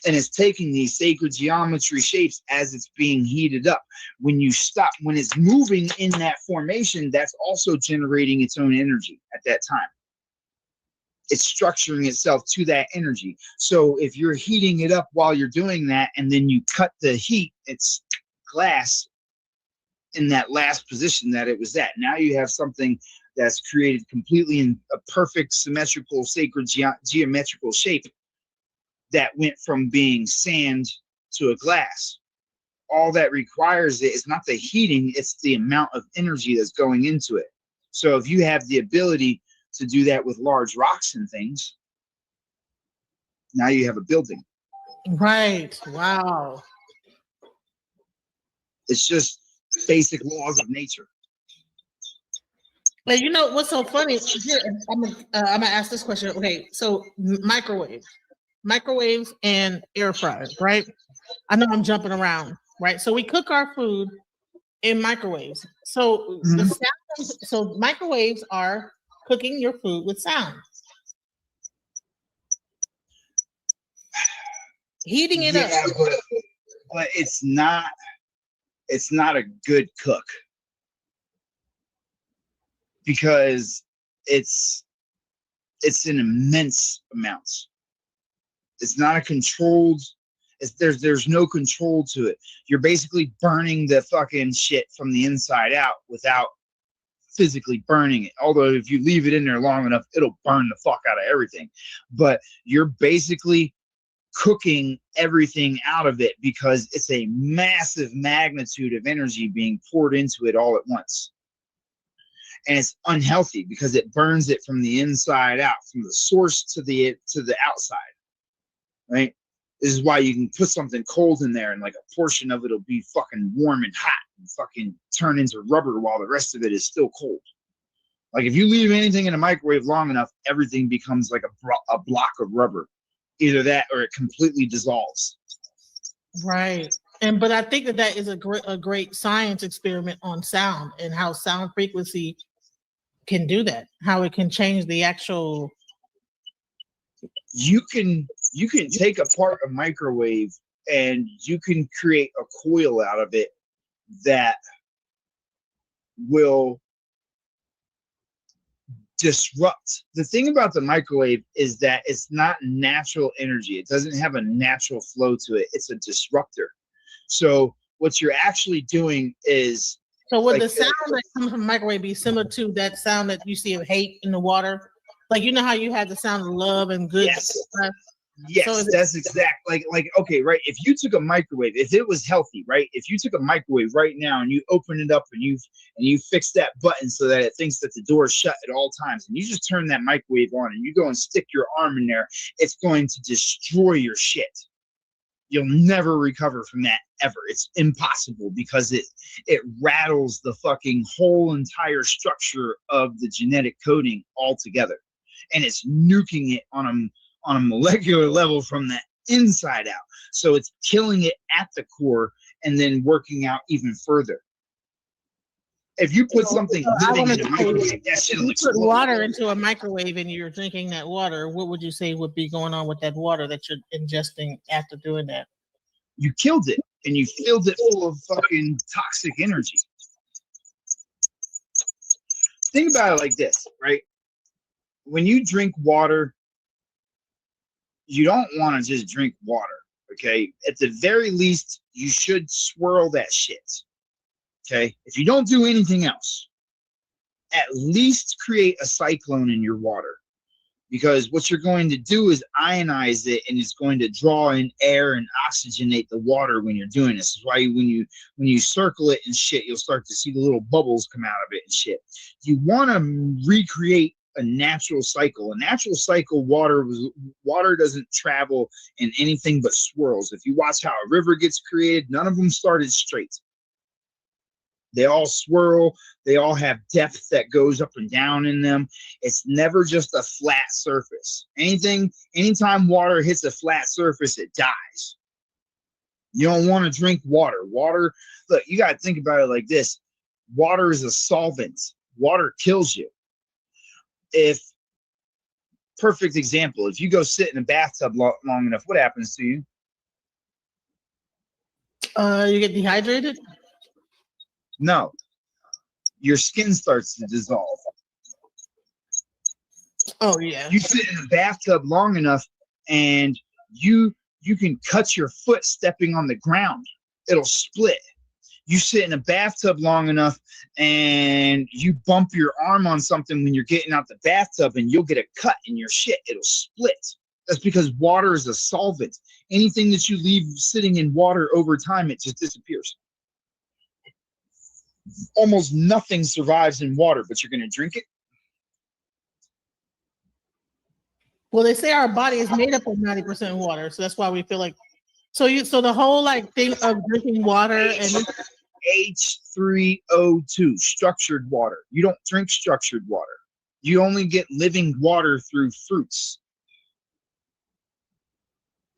And it's taking these sacred geometry shapes as it's being heated up. When you stop, when it's moving in that formation, that's also generating its own energy at that time. It's structuring itself to that energy. So if you're heating it up while you're doing that, and then you cut the heat, it's glass in that last position that it was at. Now you have something that's created completely in a perfect symmetrical, sacred geometrical shape that went from being sand to a glass. All that requires it is not the heating, it's the amount of energy that's going into it. So if you have the ability to do that with large rocks and things, now you have a building. Right. Wow. It's just basic laws of nature. But you know what's so funny? Here, I'm gonna ask this question. Okay, so microwaves and air fryers, right? I know I'm jumping around, right? So we cook our food in microwaves. So the sound, so microwaves are cooking your food with sound, heating it up. But it's not a good cook, because it's in immense amounts. It's not a controlled, there's no control to it. You're basically burning the fucking shit from the inside out without physically burning it. Although if you leave it in there long enough, it'll burn the fuck out of everything. But you're basically cooking everything out of it, because it's a massive magnitude of energy being poured into it all at once. And it's unhealthy because it burns it from the inside out, from the source to the outside, right? This is why you can put something cold in there and like a portion of it will be fucking warm and hot and fucking turn into rubber while the rest of it is still cold. Like if you leave anything in a microwave long enough, everything becomes like a block of rubber. Either that or it completely dissolves. Right. But I think that is a great science experiment on sound and how sound frequency can do that, how it can change the actual. You can take apart a microwave and you can create a coil out of it that will disrupt. The thing about the microwave is that it's not natural energy. It doesn't have a natural flow to it. It's a disruptor. So what you're actually doing is, so would the sound that comes from a microwave be similar to that sound that you see of hate in the water? Like, you know how you have the sound of love and good stuff? Yes, so that's exact. Like, okay, right. If you took a microwave, if it was healthy, right? If you took a microwave right now and you open it up and you fix that button so that it thinks that the door is shut at all times, and you just turn that microwave on and you go and stick your arm in there, it's going to destroy your shit. You'll never recover from that ever. It's impossible because it rattles the fucking whole entire structure of the genetic coding altogether, and it's nuking it on a molecular level from the inside out. So it's killing it at the core and then working out even further. If you put something I living want in a to microwave, that shit if will you put explode. water into a microwave and you're drinking that water, what would you say would be going on with that water that you're ingesting after doing that? You killed it, and you filled it full of fucking toxic energy. Think about it like this, right? When you drink water, you don't want to just drink water, okay? At the very least, you should swirl that shit, okay? If you don't do anything else, at least create a cyclone in your water, because what you're going to do is ionize it, and it's going to draw in air and oxygenate the water when you're doing this. That's why when you circle it and shit, you'll start to see the little bubbles come out of it and shit. You want to recreate a natural cycle. A natural cycle, water doesn't travel in anything but swirls. If you watch how a river gets created, none of them started straight. They all swirl. They all have depth that goes up and down in them. It's never just a flat surface. Anytime water hits a flat surface, it dies. You don't want to drink water. Water, look, you got to think about it like this. Water is a solvent. Water kills you. Perfect example, if you go sit in a bathtub long enough, what happens to you? You get dehydrated? No. Your skin starts to dissolve. Oh, yeah. You sit in a bathtub long enough and you can cut your foot stepping on the ground. It'll split. You sit in a bathtub long enough and you bump your arm on something when you're getting out the bathtub and you'll get a cut in your shit. It'll split. That's because water is a solvent. Anything that you leave sitting in water over time, it just disappears. Almost nothing survives in water, but you're going to drink it. Well, they say our body is made up of 90% water, so that's why we feel like. So the whole like thing of drinking water and H3O2, structured water. You don't drink structured water. You only get living water through fruits.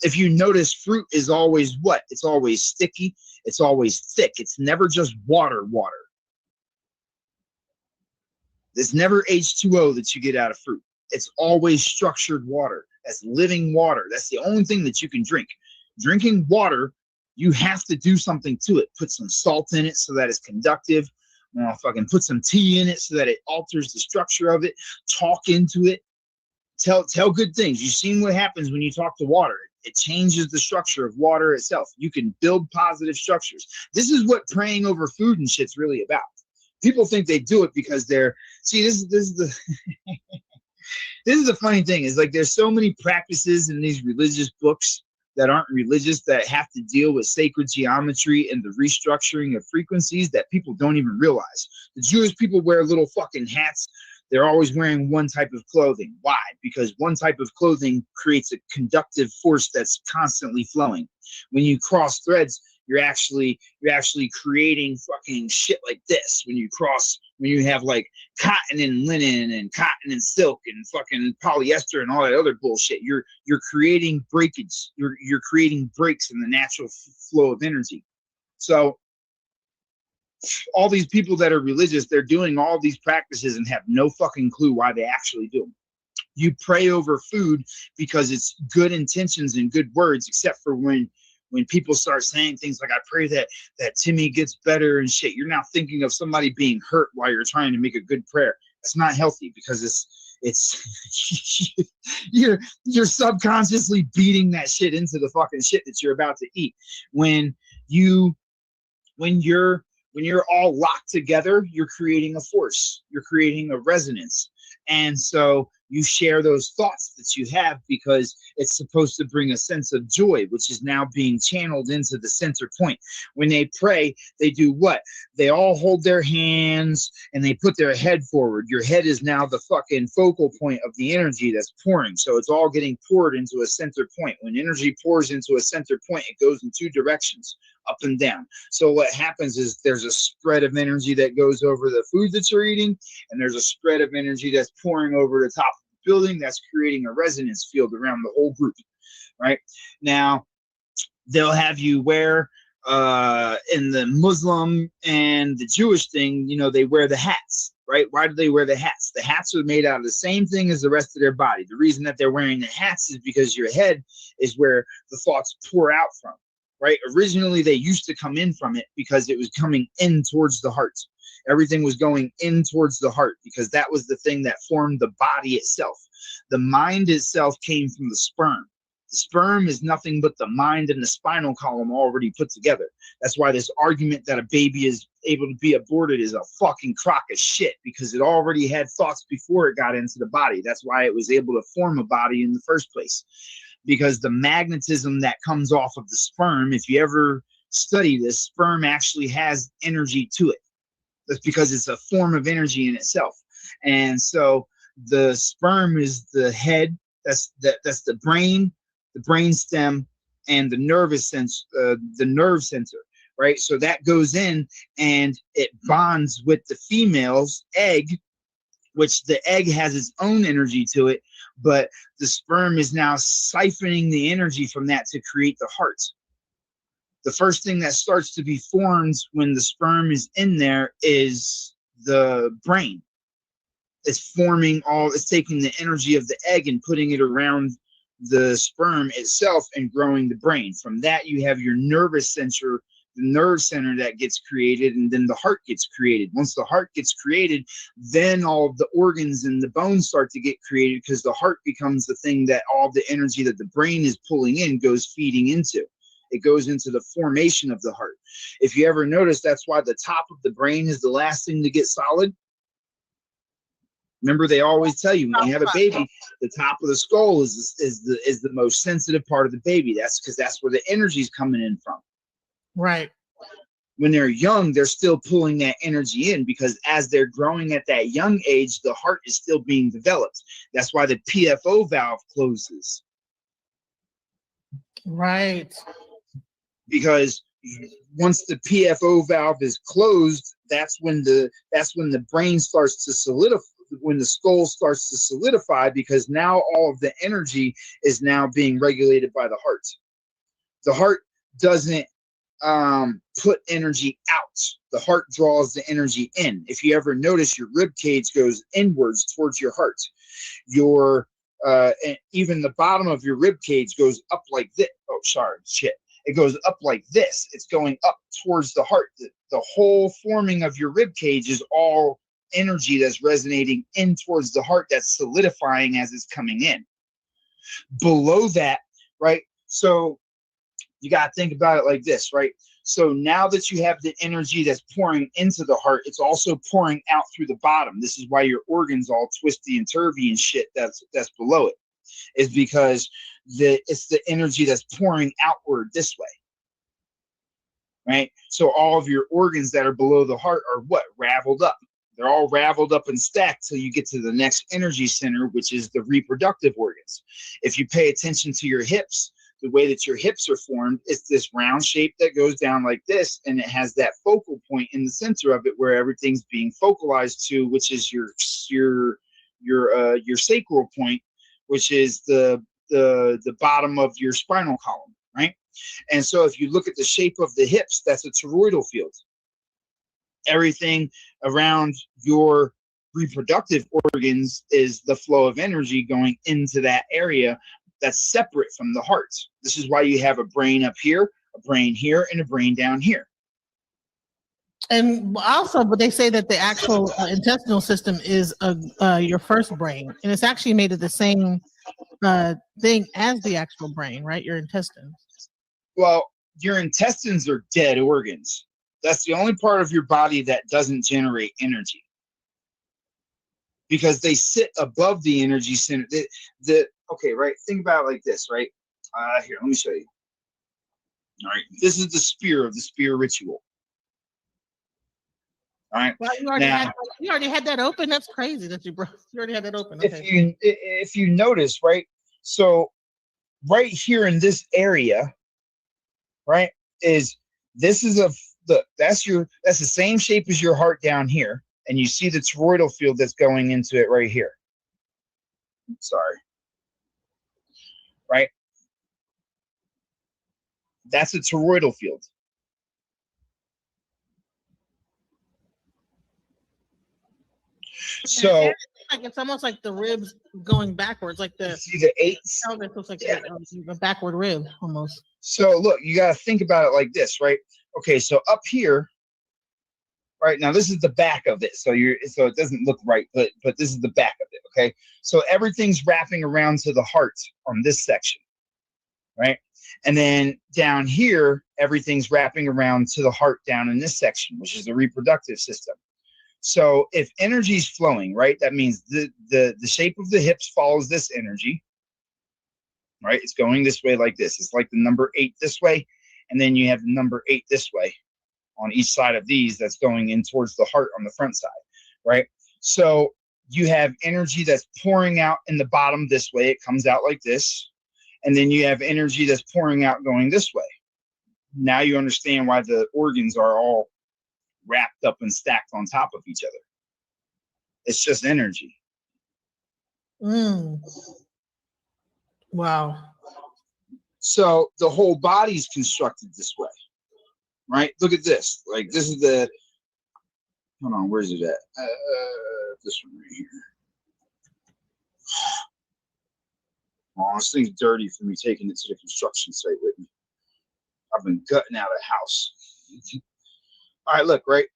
If you notice, fruit is always what? It's always sticky. It's always thick. It's never just water. There's never H2O that you get out of fruit. It's always structured water. That's living water. That's the only thing that you can drink. Drinking water, you have to do something to it. Put some salt in it so that it's conductive. Fucking put some tea in it so that it alters the structure of it. Talk into it. Tell good things. You've seen what happens when you talk to water. It changes the structure of water itself. You can build positive structures. This is what praying over food and shit's really about. People think they do it because they're this is the this is the funny thing, is like there's so many practices in these religious books that aren't religious that have to deal with sacred geometry and the restructuring of frequencies that people don't even realize. The Jewish people wear little fucking hats. They're always wearing one type of clothing. Why? Because one type of clothing creates a conductive force that's constantly flowing. When you cross threads, you're actually creating fucking shit like this. When you have like cotton and linen and cotton and silk and fucking polyester and all that other bullshit, you're creating breakage. You're creating breaks in the natural flow of energy. So all these people that are religious, they're doing all these practices and have no fucking clue why they actually do them. You pray over food because it's good intentions and good words, except for when people start saying things like, I pray that Timmy gets better and shit. You're now thinking of somebody being hurt while you're trying to make a good prayer. It's not healthy, because it's you're subconsciously beating that shit into the fucking shit that you're about to eat. When you're all locked together, you're creating a force, you're creating a resonance. And so you share those thoughts that you have because it's supposed to bring a sense of joy, which is now being channeled into the center point. When they pray, they do what? They all hold their hands and they put their head forward. Your head is now the fucking focal point of the energy that's pouring. So it's all getting poured into a center point. When energy pours into a center point, it goes in two directions, up and down. So what happens is there's a spread of energy that goes over the food that you're eating, and there's a spread of energy that's pouring over the top of the building, that's creating a resonance field around the whole group. Right now, they'll have you wear in the Muslim and the Jewish thing, you know, they wear the hats, right? Why do they wear the hats? The hats are made out of the same thing as the rest of their body. The reason that they're wearing the hats is because your head is where the thoughts pour out from, right? Originally, they used to come in from it because it was coming in towards the heart. Everything was going in towards the heart because that was the thing that formed the body itself. The mind itself came from the sperm. The sperm is nothing but the mind and the spinal column already put together. That's why this argument that a baby is able to be aborted is a fucking crock of shit, because it already had thoughts before it got into the body. That's why it was able to form a body in the first place, because the magnetism that comes off of the sperm, if you ever study this, sperm actually has energy to it. That's because it's a form of energy in itself. And so the sperm is the head, that's the brain, the brain stem, and the nervous sense, the nerve center, right? So that goes in and it bonds with the female's egg, which the egg has its own energy to it, but the sperm is now siphoning the energy from that to create the heart. The first thing that starts to be formed when the sperm is in there is the brain. It's taking the energy of the egg and putting it around the sperm itself and growing the brain. From that, you have your nervous center, the nerve center that gets created, and then the heart gets created. Once the heart gets created, then all of the organs and the bones start to get created, because the heart becomes the thing that all the energy that the brain is pulling in goes feeding into. It goes into the formation of the heart. If you ever notice, that's why the top of the brain is the last thing to get solid. Remember, they always tell you when you have a baby, the top of the skull is the most sensitive part of the baby. That's because that's where the energy is coming in from. Right. When they're young, they're still pulling that energy in, because as they're growing at that young age, the heart is still being developed. That's why the PFO valve closes. Right. Because once the PFO valve is closed, that's when the brain starts to solidify, when the skull starts to solidify, because now all of the energy is now being regulated by the heart. The heart doesn't put energy out. The heart draws the energy in. If you ever notice, your rib cage goes inwards towards your heart. Your and even the bottom of your rib cage goes up like this. Oh, sorry, shit. It goes up like this. It's going up towards the heart. The whole forming of your rib cage is all energy that's resonating in towards the heart, that's solidifying as it's coming in. Below that, right? So you got to think about it like this, right? So now that you have the energy that's pouring into the heart, it's also pouring out through the bottom. This is why your organs all twisty and turvy and shit that's below it, is because it's the energy that's pouring outward this way, right? So all of your organs that are below the heart are what? Raveled up. They're all raveled up and stacked till you get to the next energy center, which is the reproductive organs. If you pay attention to your hips, the way that your hips are formed, it's this round shape that goes down like this, and it has that focal point in the center of it where everything's being focalized to, which is your sacral point, which is the bottom of your spinal column, right? And so if you look at the shape of the hips, that's a toroidal field. Everything around your reproductive organs is the flow of energy going into that area that's separate from the heart. This is why you have a brain up here, a brain here, and a brain down here. And also, but they say that the actual intestinal system is your first brain, and it's actually made of the same thing as the actual brain, right? Your intestines. Well, your intestines are dead organs. That's the only part of your body that doesn't generate energy, because they sit above the energy center. Okay, right? Think about it like this, right? Here, let me show you. All right, this is the spear of the spear ritual. All right. Well, you already had that open. That's crazy that you already had that open. Okay. If you notice, right? So right here in this area, right, that's the same shape as your heart down here, and you see the toroidal field that's going into it right here. Sorry. Right? That's a toroidal field. So like it's almost like the ribs going backwards, like the see the eights. pelvis looks like the backward rib almost. So look, you got to think about it like this, right? Okay, so up here, right now, this is the back of it. So it doesn't look right, but this is the back of it. Okay, so everything's wrapping around to the heart on this section, right? And then down here, everything's wrapping around to the heart down in this section, which is the reproductive system. So if energy is flowing, right, that means the shape of the hips follows this energy, right? It's going this way like this. It's like the number 8 this way, and then you have the number 8 this way on each side of these that's going in towards the heart on the front side, right? So you have energy that's pouring out in the bottom this way. It comes out like this. And then you have energy that's pouring out going this way. Now you understand why the organs are all wrapped up and stacked on top of each other. It's just energy. Wow. So the whole body's constructed this way, right? Look at this. Like this is the, hold on, where's it at? This one right here. Oh, this thing's dirty for me taking it to the construction site with me. I've been gutting out a house. All right, look, right?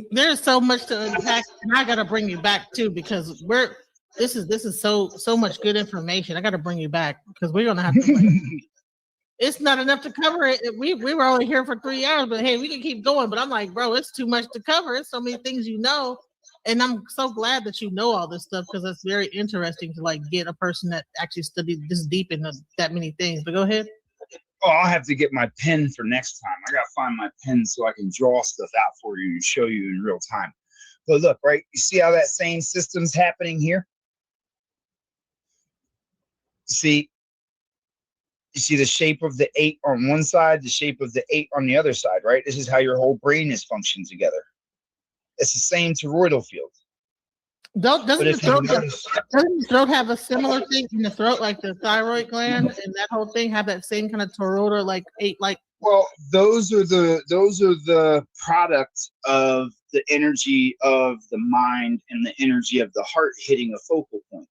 There's so much to unpack, and I gotta bring you back too because this is so much good information. I gotta bring you back because we're gonna have to. It's not enough to cover it. We were only here for 3 hours, but hey, we can keep going. But I'm like, bro, it's too much to cover. It's so many things you know. And I'm so glad that you know all this stuff because it's very interesting to like get a person that actually studied this deep into that many things. But go ahead. Oh, I'll have to get my pen for next time. I gotta find my pen so I can draw stuff out for you and show you in real time. But look, right? You see how that same system's happening here? See, you see the shape of the 8 on one side, the shape of the 8 on the other side, right? This is how your whole brain is functioning together. It's the same toroidal field. Doesn't the throat have a similar thing in the throat, like the thyroid gland and that whole thing have that same kind of toroidal, like 8, like? Well, those are the product of the energy of the mind and the energy of the heart hitting a focal point.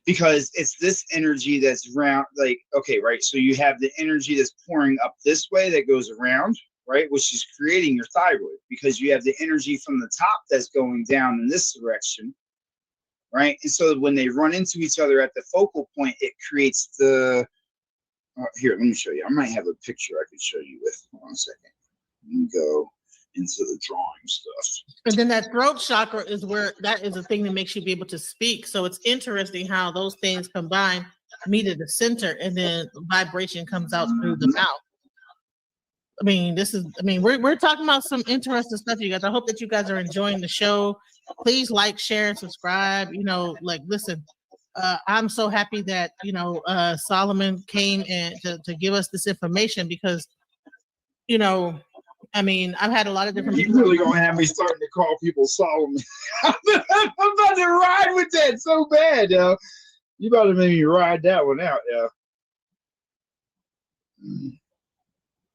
Because it's this energy that's round, like, okay, right? So you have the energy that's pouring up this way that goes around, right? Which is creating your thyroid because you have the energy from the top that's going down in this direction, right? And so when they run into each other at the focal point, it creates the, here, let me show you. I might have a picture I could show you with. Hold on a second. Let me go into the drawing stuff. And then that throat chakra is where that is a thing that makes you be able to speak. So it's interesting how those things combine, meet at the center, and then vibration comes out through the mouth. I mean, we're talking about some interesting stuff, you guys. I hope that you guys are enjoying the show. Please like, share, and subscribe. You know, like, listen, I'm so happy that, Solomon came and to give us this information because, I mean, I've had a lot of different people. You're really gonna have me starting to call people Solomon. I'm about to ride with that so bad, yo. You about to make me ride that one out, yo.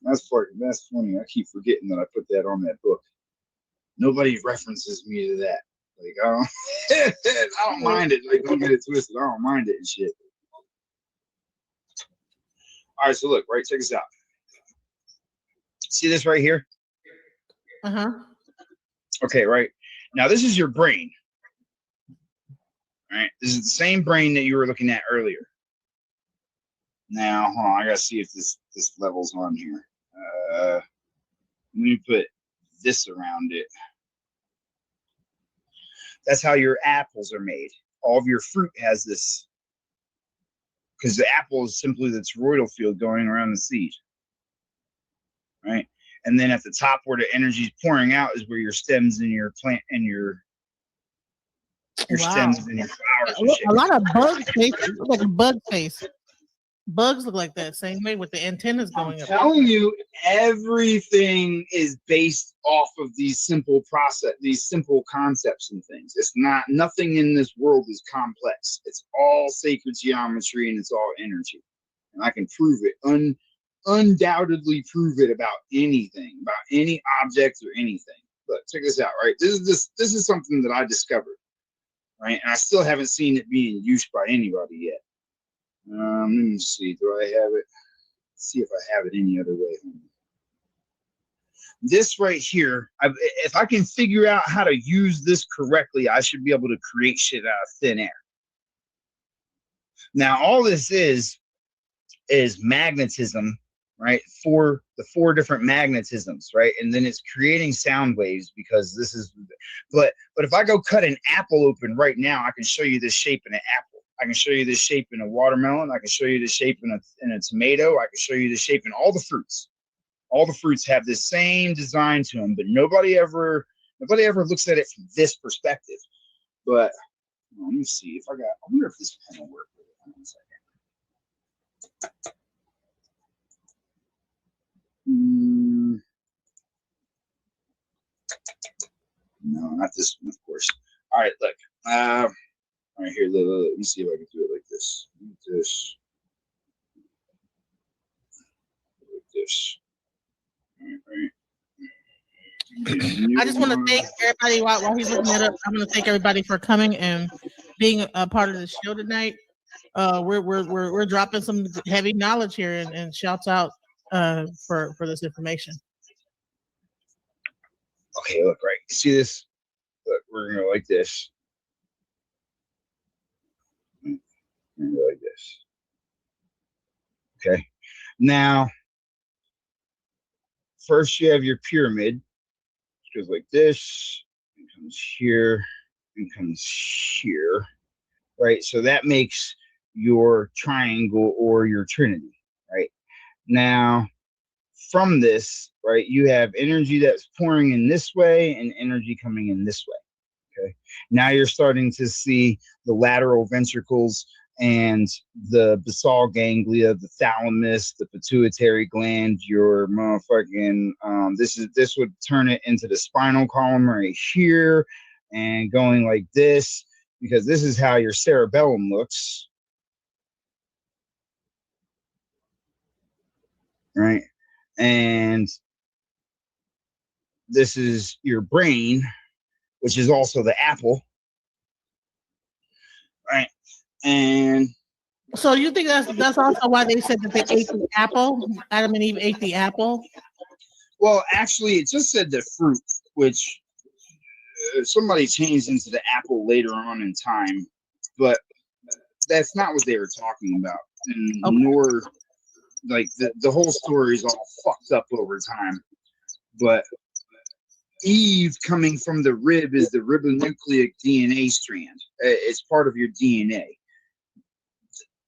That's funny. I keep forgetting that I put that on that book. Nobody references me to that. Like, I don't mind it. Like, don't get it twisted. I don't mind it and shit. All right, so look, right, check this out. See this right here? Okay, right. Now this is your brain. All right, this is the same brain that you were looking at earlier. Now, hold on, I gotta see if this level's on here. Let me put this around it. That's how your apples are made. All of your fruit has this, because the apple is simply the toroidal field going around the seed. Right? And then at the top where the energy is pouring out is where your stems and your plant and your stems and your flowers. A lot of bug faces. Look like a bug face. Bugs look like that same way with the antennas going up. I'm telling you, everything is based off of these simple concepts and things. It's not, nothing in this world is complex. It's all sacred geometry and it's all energy. And I can prove it undoubtedly prove it about anything, about any object or anything. Look, check this out, right? This is something that I discovered, right? And I still haven't seen it being used by anybody yet. Let me see. Do I have it? Let's see if I have it any other way. This right here, if I can figure out how to use this correctly, I should be able to create shit out of thin air. Now, all this is magnetism, right? The four different magnetisms, right? And then it's creating sound waves because this is, but if I go cut an apple open right now, I can show you this shape in an apple. I can show you this shape in a watermelon. I can show you the shape in a tomato. I can show you the shape in all the fruits. All the fruits have the same design to them, but nobody ever looks at it from this perspective. But let me see if I wonder if this pen will work with it. Hold on a second. No, not this one, of course. All right, look. All right, here. Let me see if I can do it like this. Like this. Like this. All right. I just want to thank everybody while he's looking it up. I'm going to thank everybody for coming and being a part of the show tonight. We're dropping some heavy knowledge here, and shouts out for this information. Okay, look, right. You see this? Look, we're gonna go like this. We're gonna go like this. Okay. Now, first you have your pyramid. It goes like this, and comes here, and comes here. Right. So that makes your triangle or your trinity. Right. Now, from this, right, you have energy that's pouring in this way and energy coming in this way. Okay. Now you're starting to see the lateral ventricles and the basal ganglia, the thalamus, the pituitary gland, your motherfucking this would turn it into the spinal column right here and going like this, because this is how your cerebellum looks. Right. And this is your brain, which is also the apple. Right. And so you think that's also why they said that they ate the apple? Adam and Eve ate the apple? Well, actually, it just said the fruit, which somebody changed into the apple later on in time, but that's not what they were talking about. And okay. Nor, like, the whole story is all fucked up over time. But Eve coming from the rib is the ribonucleic DNA strand. It's part of your DNA.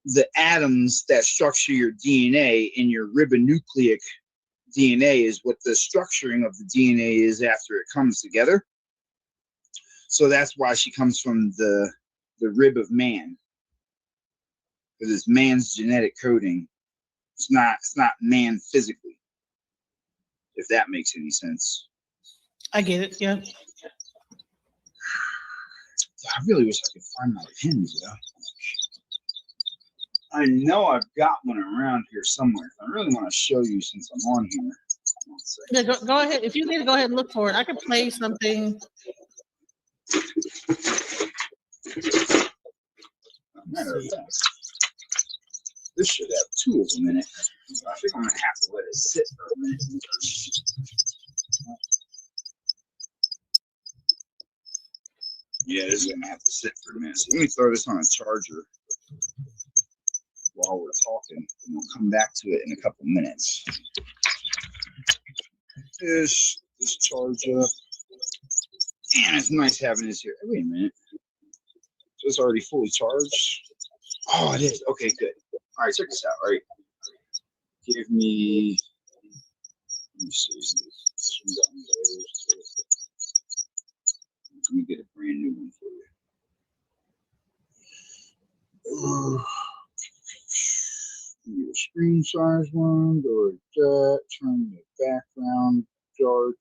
The atoms that structure your DNA in your ribonucleic DNA is what the structuring of the DNA is after it comes together. So that's why she comes from the rib of man, because it's man's genetic coding. It's not man physically, if that makes any sense. I get it. Yeah. I really wish I could find my pins, though. I know I've got one around here somewhere. I really want to show you since I'm on here. Yeah, go ahead. If you need to go ahead and look for it, I can play something. This should have two of them in it. I think I'm gonna have to let it sit for a minute. Yeah, this is gonna have to sit for a minute. So let me throw this on a charger while we're talking, and we'll come back to it in a couple minutes. This charge up. Man, it's nice having this here. Wait a minute. So it's already fully charged. Oh, it is. Okay, good. All right, check this out. All right. Give me. Let me see. Let me get a brand new one for you. Get a screen size one. Go like that. Turn the background dark.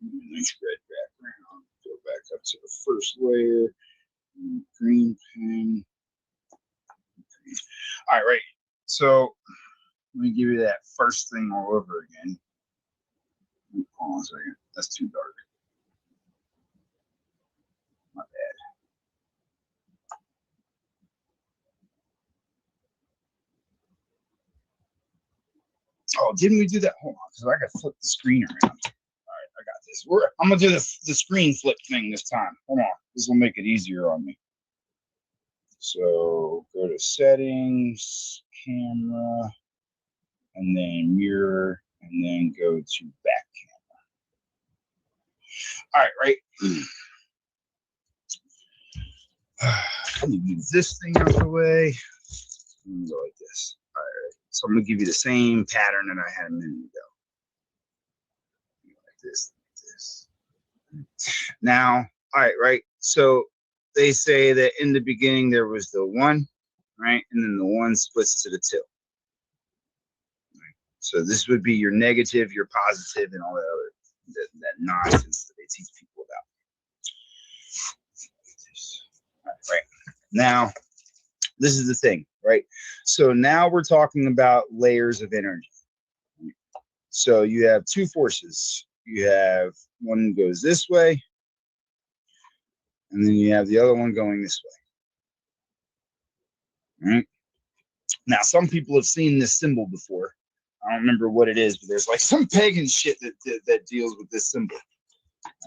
Nice red background. Go back up to the first layer. Green pen. All right. So let me give you that first thing all over again. Hold on a second. That's too dark. My bad. Oh, didn't we do that? Hold on, because I got to flip the screen around. All right, I got this. I'm going to do the screen flip thing this time. Hold on. This will make it easier on me. So go to settings, camera, and then mirror, and then go to back camera. All right, Let me move this thing out of the way. And go like this. All right. So I'm going to give you the same pattern that I had a minute ago. Like this, like this. Now, all right. So they say that in the beginning there was the 1, right? And then the 1 splits to the 2. Right? So this would be your negative, your positive, and all that other that nonsense that they teach people about. All right. Now, this is the thing, right? So now we're talking about layers of energy. So you have 2 forces. You have one goes this way, and then you have the other one going this way. Right? Now, some people have seen this symbol before. I don't remember what it is, but there's like some pagan shit that deals with this symbol.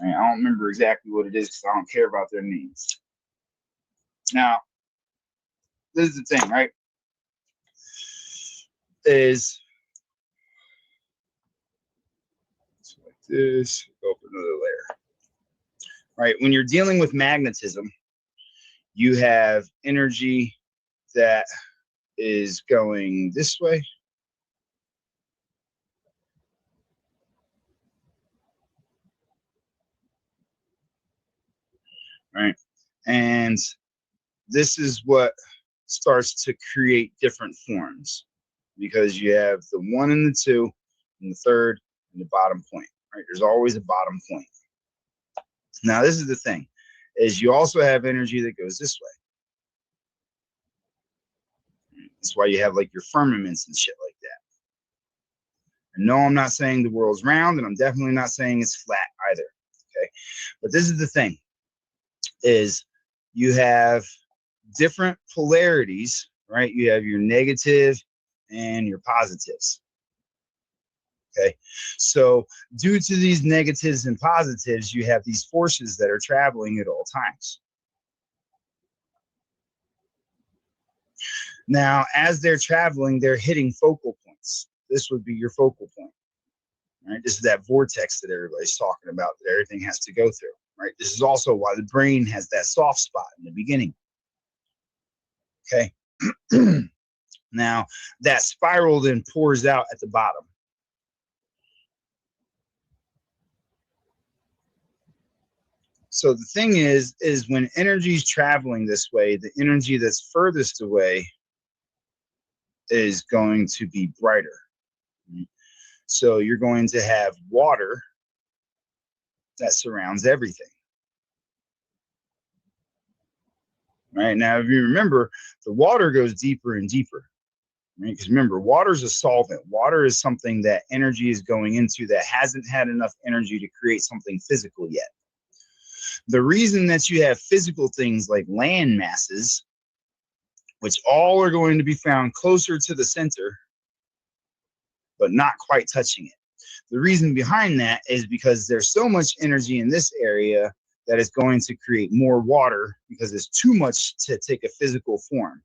Right? I don't remember exactly what it is because I don't care about their names. Now, this is the thing, right? Is like this, go up another layer. Right? When you're dealing with magnetism, you have energy that is going this way. Right? And this is what starts to create different forms because you have the 1 and the 2 and the 3rd and the bottom point. Right? There's always a bottom point. Now, this is the thing, is you also have energy that goes this way. That's why you have like your firmaments and shit like that. And no, I'm not saying the world's round, and I'm definitely not saying it's flat either. Okay, but this is the thing, is you have different polarities, right? You have your negative and your positives. Okay, so due to these negatives and positives, you have these forces that are traveling at all times. Now, as they're traveling, they're hitting focal points. This would be your focal point, right? This is that vortex that everybody's talking about that everything has to go through, right? This is also why the brain has that soft spot in the beginning. Okay. Now, that spiral then pours out at the bottom. So the thing is when energy is traveling this way, the energy that's furthest away is going to be brighter. So you're going to have water that surrounds everything. Right now, if you remember, the water goes deeper and deeper. Right? Because remember, water is a solvent. Water is something that energy is going into that hasn't had enough energy to create something physical yet. The reason that you have physical things like land masses, which all are going to be found closer to the center, but not quite touching it. The reason behind that is because there's so much energy in this area that is going to create more water because there's too much to take a physical form.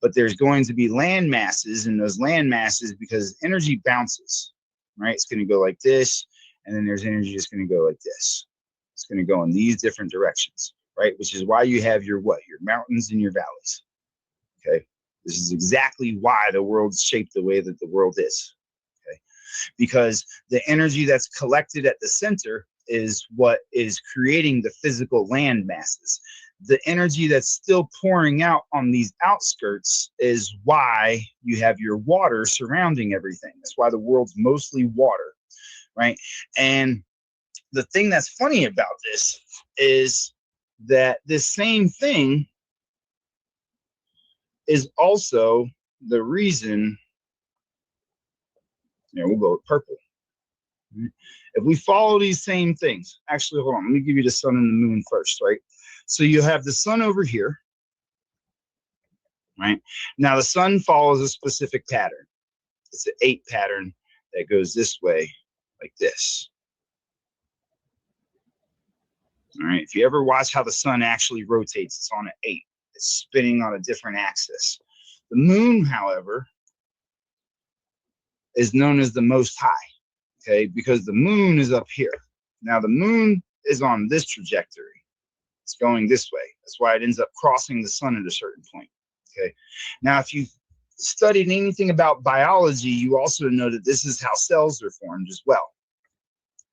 But there's going to be land masses, and those land masses, because energy bounces, right? It's going to go like this, and then there's energy that's going to go like this. It's going to go in these different directions, right? Which is why you have your what? Your mountains and your valleys. Okay. This is exactly why the world's shaped the way that the world is. Okay. Because the energy that's collected at the center is what is creating the physical land masses. The energy that's still pouring out on these outskirts is why you have your water surrounding everything. That's why the world's mostly water, right? And the thing that's funny about this is that this same thing is also the reason, we'll go with purple. If we follow these same things, actually, hold on, let me give you the sun and the moon first, right? So you have the sun over here, right? Now the sun follows a specific pattern. It's an 8 pattern that goes this way, like this. All right, if you ever watch how the sun actually rotates, it's on an 8. It's spinning on a different axis. The moon, however, is known as the most high, okay, because the moon is up here. Now the moon is on this trajectory. It's going this way. That's why it ends up crossing the sun at a certain point, okay? Now, if you've studied anything about biology, you also know that this is how cells are formed as well.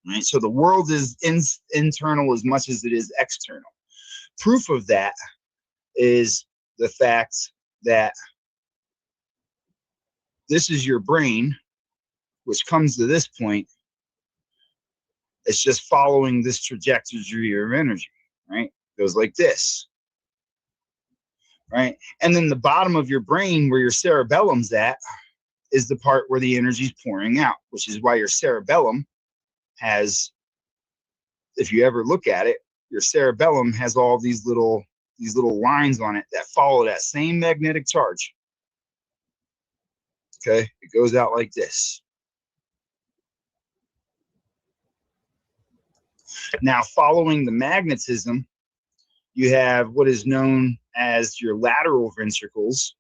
Right? So the world is internal as much as it is external. Proof of that is the fact that this is your brain, which comes to this point. It's just following this trajectory of energy, right? It goes like this, right? And then the bottom of your brain, where your cerebellum's at, is the part where the energy's pouring out, which is why your cerebellum has, if you ever look at it, your cerebellum has all these little lines on it that follow that same magnetic charge. Okay, it goes out like this. Now, following the magnetism, you have what is known as your lateral ventricles,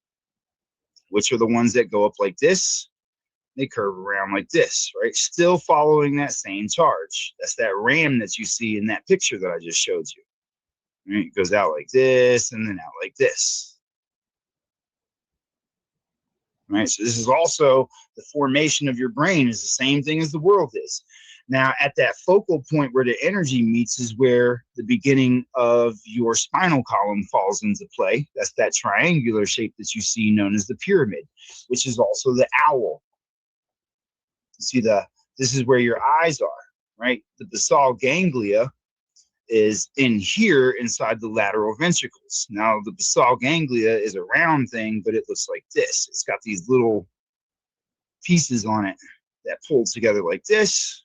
which are the ones that go up like this. They curve around like this, right? Still following that same charge. That's that ram that you see in that picture that I just showed you. Right? It goes out like this and then out like this. Right? So this is also the formation of your brain is the same thing as the world is. Now, at that focal point where the energy meets is where the beginning of your spinal column falls into play. That's that triangular shape that you see known as the pyramid, which is also the owl. See, this is where your eyes are, right? The basal ganglia is in here inside the lateral ventricles. Now, the basal ganglia is a round thing, but it looks like this. It's got these little pieces on it that pull together like this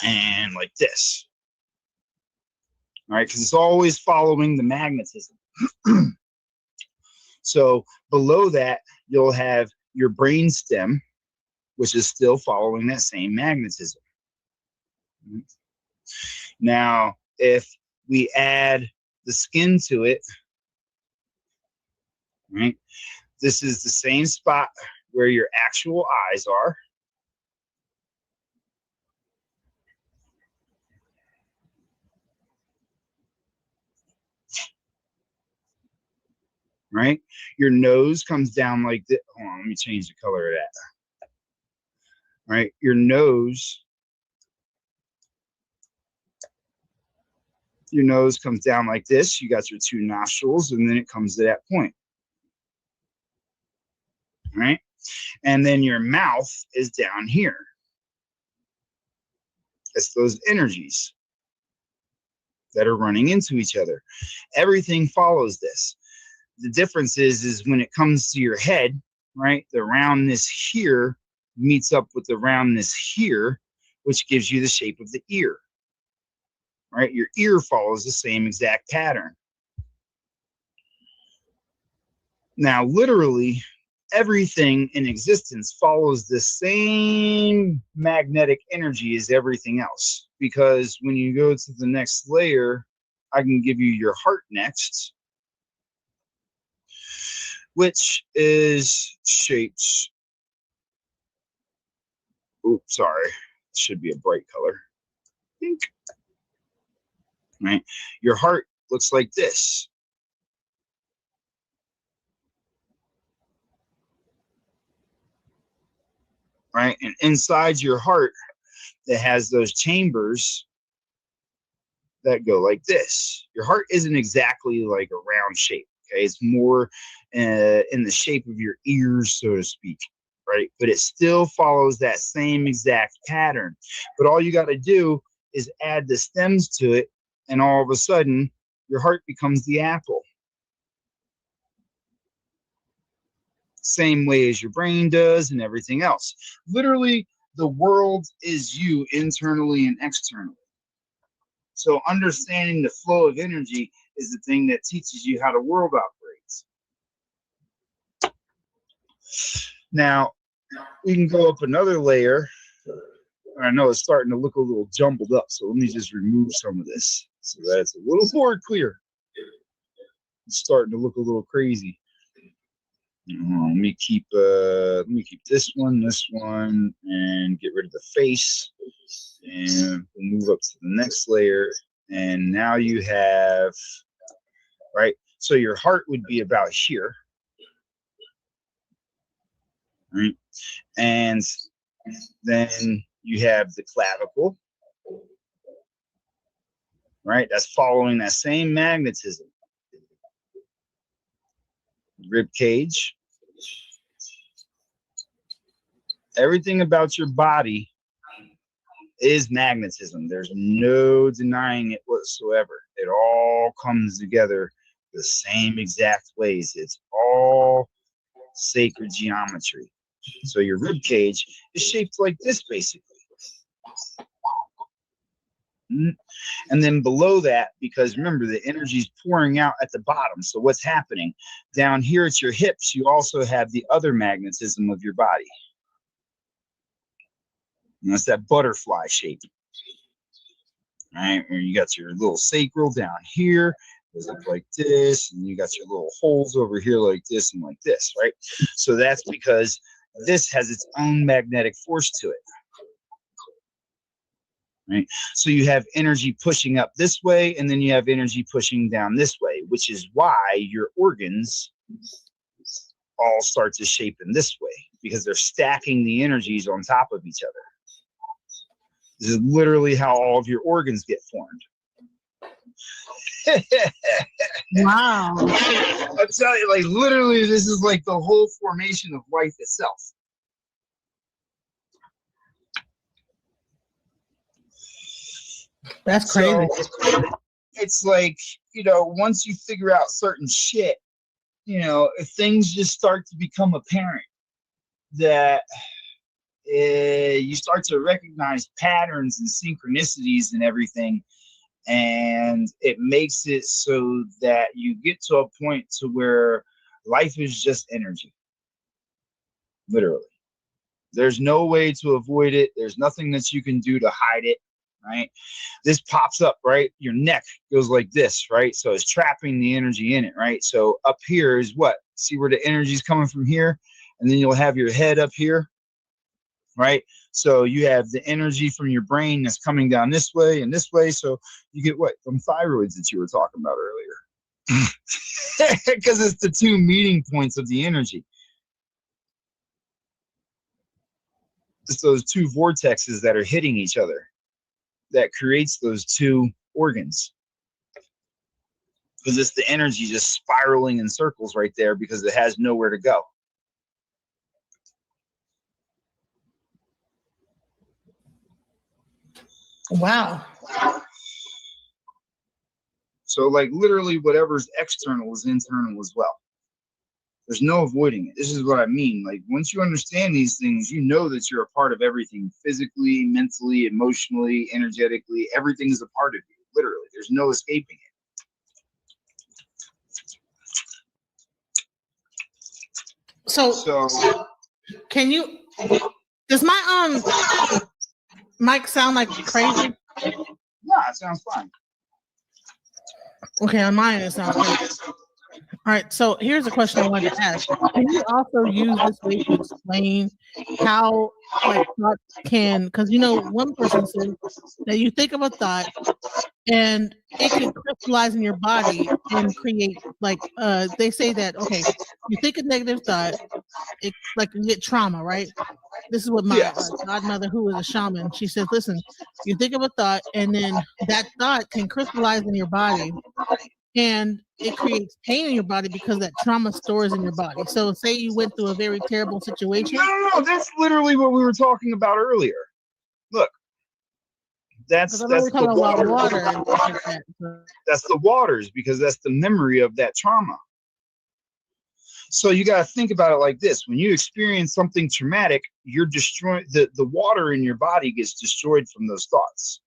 and like this. All right, because it's always following the magnetism. So below that, you'll have your brain stem, which is still following that same magnetism. Now, if we add the skin to it, right, this is the same spot where your actual eyes are. Right? Your nose comes down like this. Hold on, let me change the color of that. Right? Your nose comes down like this. You got your 2 nostrils, and then it comes to that point. Right? And then your mouth is down here. It's those energies that are running into each other. Everything follows this. The difference is when it comes to your head, right, the roundness here meets up with the roundness here, which gives you the shape of the ear, right? Your ear follows the same exact pattern. Now, literally, everything in existence follows the same magnetic energy as everything else, because when you go to the next layer, I can give you your heart next, which is shaped, oops, sorry, it should be a bright color, pink, right? Your heart looks like this. Right? And inside your heart, it has those chambers that go like this. Your heart isn't exactly like a round shape, okay? It's more in the shape of your ears, so to speak, right? But it still follows that same exact pattern. But all you got to do is add the stems to it, and all of a sudden, your heart becomes the apple. same way as your brain does and everything else. Literally, the world is you internally and externally. So understanding the flow of energy is the thing that teaches you how the world operates. Now, we can go up another layer. I know it's starting to look a little jumbled up, so let me just remove some of this so that it's a little more clear. It's starting to look a little crazy. Let me keep this one, and get rid of the face, and we'll move up to the next layer. And now you have, right? So your heart would be about here, right? And then you have the clavicle, right? That's following that same magnetism. Rib cage. Everything about your body is magnetism. There's no denying it whatsoever. It all comes together the same exact ways. It's all sacred geometry. So your rib cage is shaped like this, basically. And then below that, because remember, the energy is pouring out at the bottom. So what's happening? Down here at your hips, you also have the other magnetism of your body. And that's that butterfly shape. Right? And you got your little sacral down here. Goes up like this. And you got your little holes over here like this and like this, right? So that's because this has its own magnetic force to it. Right? So you have energy pushing up this way, and then you have energy pushing down this way, which is why your organs all start to shape in this way, because they're stacking the energies on top of each other. This is literally how all of your organs get formed. Wow. I'm telling you, like, literally, this is like the whole formation of life itself. That's crazy. So, it's like, you know, once you figure out certain shit, you know, things just start to become apparent that you start to recognize patterns and synchronicities and everything. And it makes it so that you get to a point to where life is just energy. Literally. There's no way to avoid it. There's nothing that you can do to hide it, right? This pops up, right? Your neck goes like this, right? So it's trapping the energy in it, right? So up here is what? See where the energy is coming from here? And then you'll have your head up here, right? So you have the energy from your brain that's coming down this way and this way. So you get what? From thyroids that you were talking about earlier. Because it's the two meeting points of the energy. It's those two vortexes that are hitting each other that creates those two organs. Because it's the energy just spiraling in circles right there because it has nowhere to go. Wow. So like literally whatever's external is internal as well. There's no avoiding it. This is what I mean. Like once you understand these things, you know that you're a part of everything physically, mentally, emotionally, energetically. Everything is a part of you. Literally, there's no escaping it. So can you, does my mic sound like crazy? Yeah, it sounds fine. Okay, on mine it sounds crazy. All right, so here's a question I wanted to ask. Can you also use this way to explain how like thoughts can, because you know, one person said that you think of a thought and it can crystallize in your body and create like they say that okay, you think a negative thought, it like you get trauma, right? This is what my godmother, who is a shaman, she says, listen, you think of a thought and then that thought can crystallize in your body and it creates pain in your body because that trauma stores in your body. So say you went through a very terrible situation. No, that's literally what we were talking about earlier. Look, that's the water. Like that. That's the waters because that's the memory of that trauma. So you got to think about it like this. When you experience something traumatic, you're destroying the water in your body gets destroyed from those thoughts.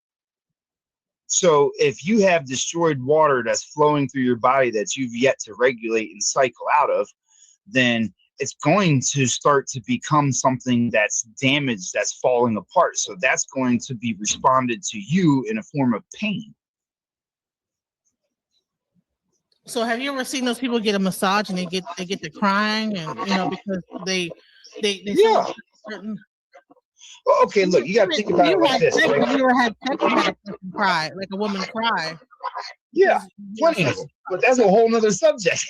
So if you have destroyed water that's flowing through your body that you've yet to regulate and cycle out of, then it's going to start to become something that's damaged, that's falling apart. So that's going to be responded to you in a form of pain. So have you ever seen those people get a massage and they get to crying, and because they Yeah. certain. Well, okay, look, you got to think about it like this. Have you ever had sex and had a person cry, like a woman cry? Yeah, plenty of them. But that's a whole nother subject.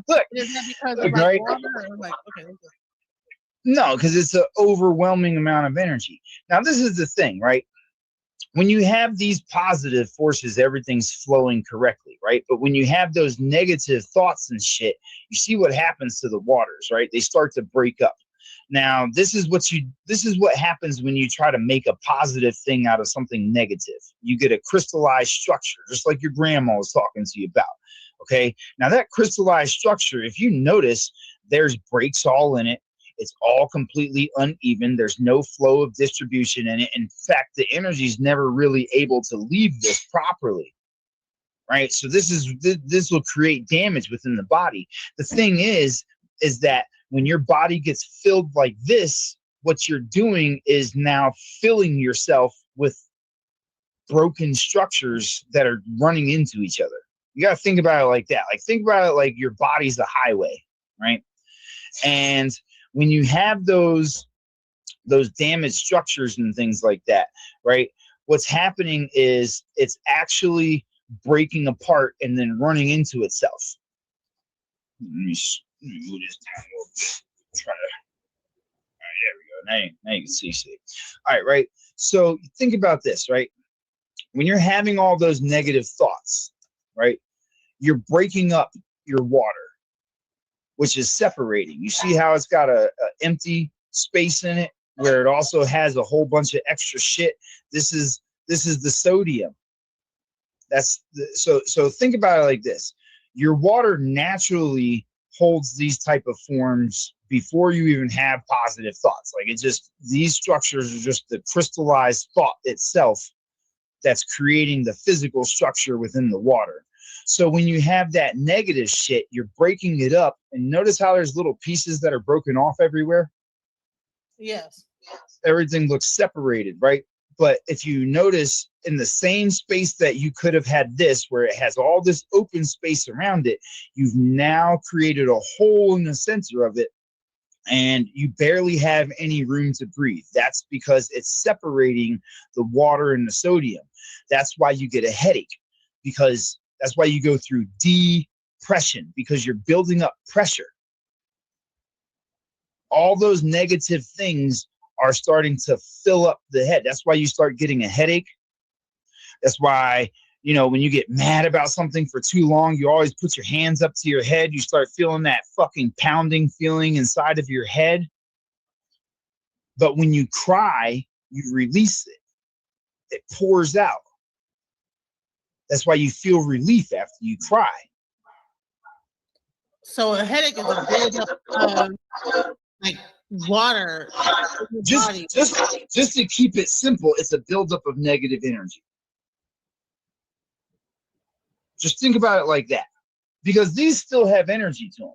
Look, is that because look, of like right? water, or like okay? No, because it's an overwhelming amount of energy. Now, this is the thing, right? When you have these positive forces, everything's flowing correctly, right? But when you have those negative thoughts and shit, you see what happens to the waters, right? They start to break up. Now, this is what happens when you try to make a positive thing out of something negative. You get a crystallized structure, just like your grandma was talking to you about. Okay. Now that crystallized structure, if you notice, there's breaks all in it. It's all completely uneven. There's no flow of distribution in it. In fact, the energy is never really able to leave this properly. Right. So this will create damage within the body. The thing is that when your body gets filled like this, what you're doing is now filling yourself with broken structures that are running into each other. You got to think about it like that. Like, think about it like your body's a highway, right? And when you have those damaged structures and things like that, right? What's happening is it's actually breaking apart and then running into itself. Let me move this down a little bit. Try to. All right, there we go. Now you can see shit. All right, right. So think about this, right? When you're having all those negative thoughts, right? You're breaking up your water, which is separating. You see how it's got a empty space in it where it also has a whole bunch of extra shit. This is the sodium. So think about it like this. Your water naturally holds these type of forms before you even have positive thoughts. Like these structures are just the crystallized thought itself that's creating the physical structure within the water. So when you have that negative shit, you're breaking it up, and notice how there's little pieces that are broken off everywhere. Yes. Everything looks separated, right? But if you notice, in the same space that you could have had this, where it has all this open space around it, you've now created a hole in the center of it, and you barely have any room to breathe. That's because it's separating the water and the sodium. That's why you get a headache, because that's why you go through depression, because you're building up pressure. All those negative things are starting to fill up the head. That's why you start getting a headache. That's why, when you get mad about something for too long, you always put your hands up to your head. You start feeling that fucking pounding feeling inside of your head. But when you cry, you release it. It pours out. That's why you feel relief after you cry. So a headache is a buildup of like water in your body. Just to keep it simple, it's a buildup of negative energy. Just think about it like that, because these still have energy to them.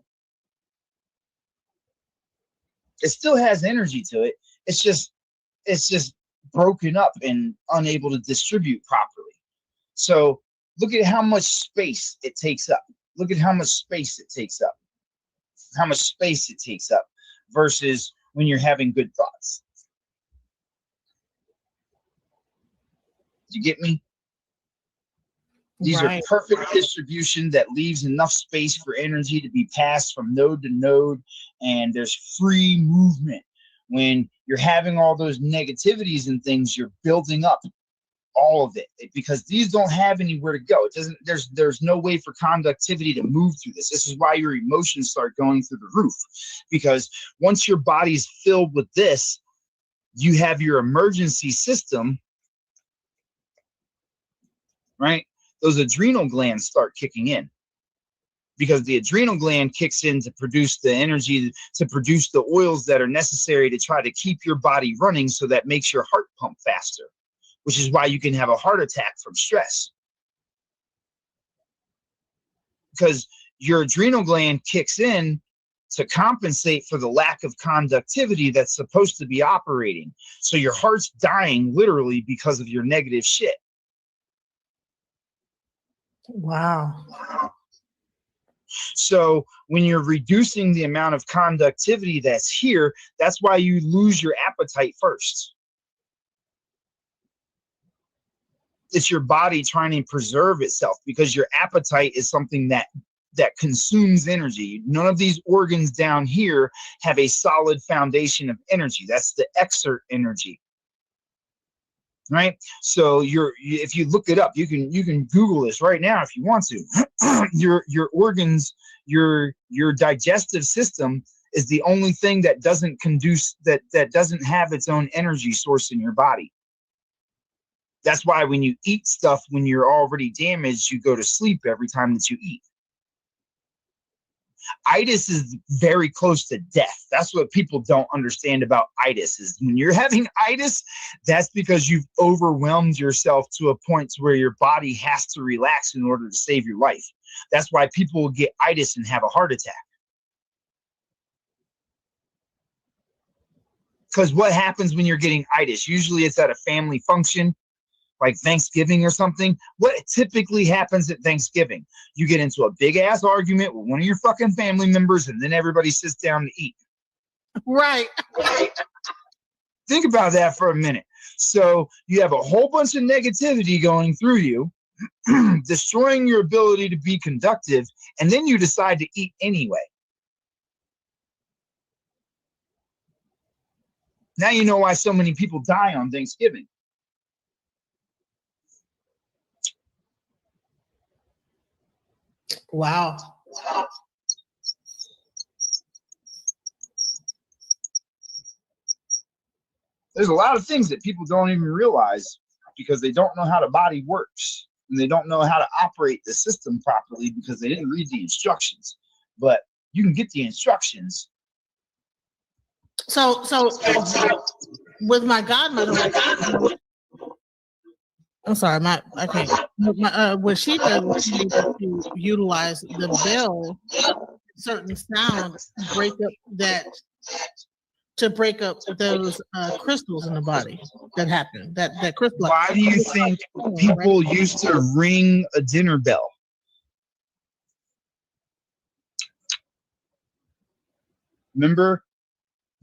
It still has energy to it. It's just broken up and unable to distribute properly. So look at how much space it takes up. Look at how much space it takes up. How much space it takes up versus when you're having good thoughts. You get me? These are perfect distribution that leaves enough space for energy to be passed from node to node, and there's free movement. When you're having all those negativities and things, you're building up all of it, because these don't have anywhere to go. It doesn't. There's no way for conductivity to move through this. This is why your emotions start going through the roof, because once your body's filled with this, you have your emergency system, right? Those adrenal glands start kicking in. because the adrenal gland kicks in to produce the energy, to produce the oils that are necessary to try to keep your body running, so that makes your heart pump faster, which is why you can have a heart attack from stress. Because your adrenal gland kicks in to compensate for the lack of conductivity that's supposed to be operating. So your heart's dying literally because of your negative shit. Wow. So when you're reducing the amount of conductivity that's here, that's why you lose your appetite first. It's your body trying to preserve itself, because your appetite is something that consumes energy. None of these organs down here have a solid foundation of energy. That's the exert energy. Right? So if you look it up, you can Google this right now if you want to. Your organs, your digestive system is the only thing that doesn't doesn't have its own energy source in your body. That's why when you eat stuff when you're already damaged, you go to sleep every time that you eat. Itis is very close to death. That's what people don't understand about itis, is when you're having itis, that's because you've overwhelmed yourself to a point where your body has to relax in order to save your life. That's why people get itis and have a heart attack. Because what happens when you're getting itis? Usually it's at a family function, like Thanksgiving or something. What typically happens at Thanksgiving? You get into a big ass argument with one of your fucking family members, and then everybody sits down to eat. Right. Think about that for a minute. So you have a whole bunch of negativity going through you, destroying your ability to be conductive, and then you decide to eat anyway. Now you know why so many people die on Thanksgiving. Wow. There's a lot of things that people don't even realize because they don't know how the body works, and they don't know how to operate the system properly because they didn't read the instructions. But you can get the instructions. So with my godmother, I'm sorry, I can't. What she does is she needs to utilize the bell, certain sound, to break up those crystals in the body that happen. That crystal. Why do you think people used to ring a dinner bell? Remember?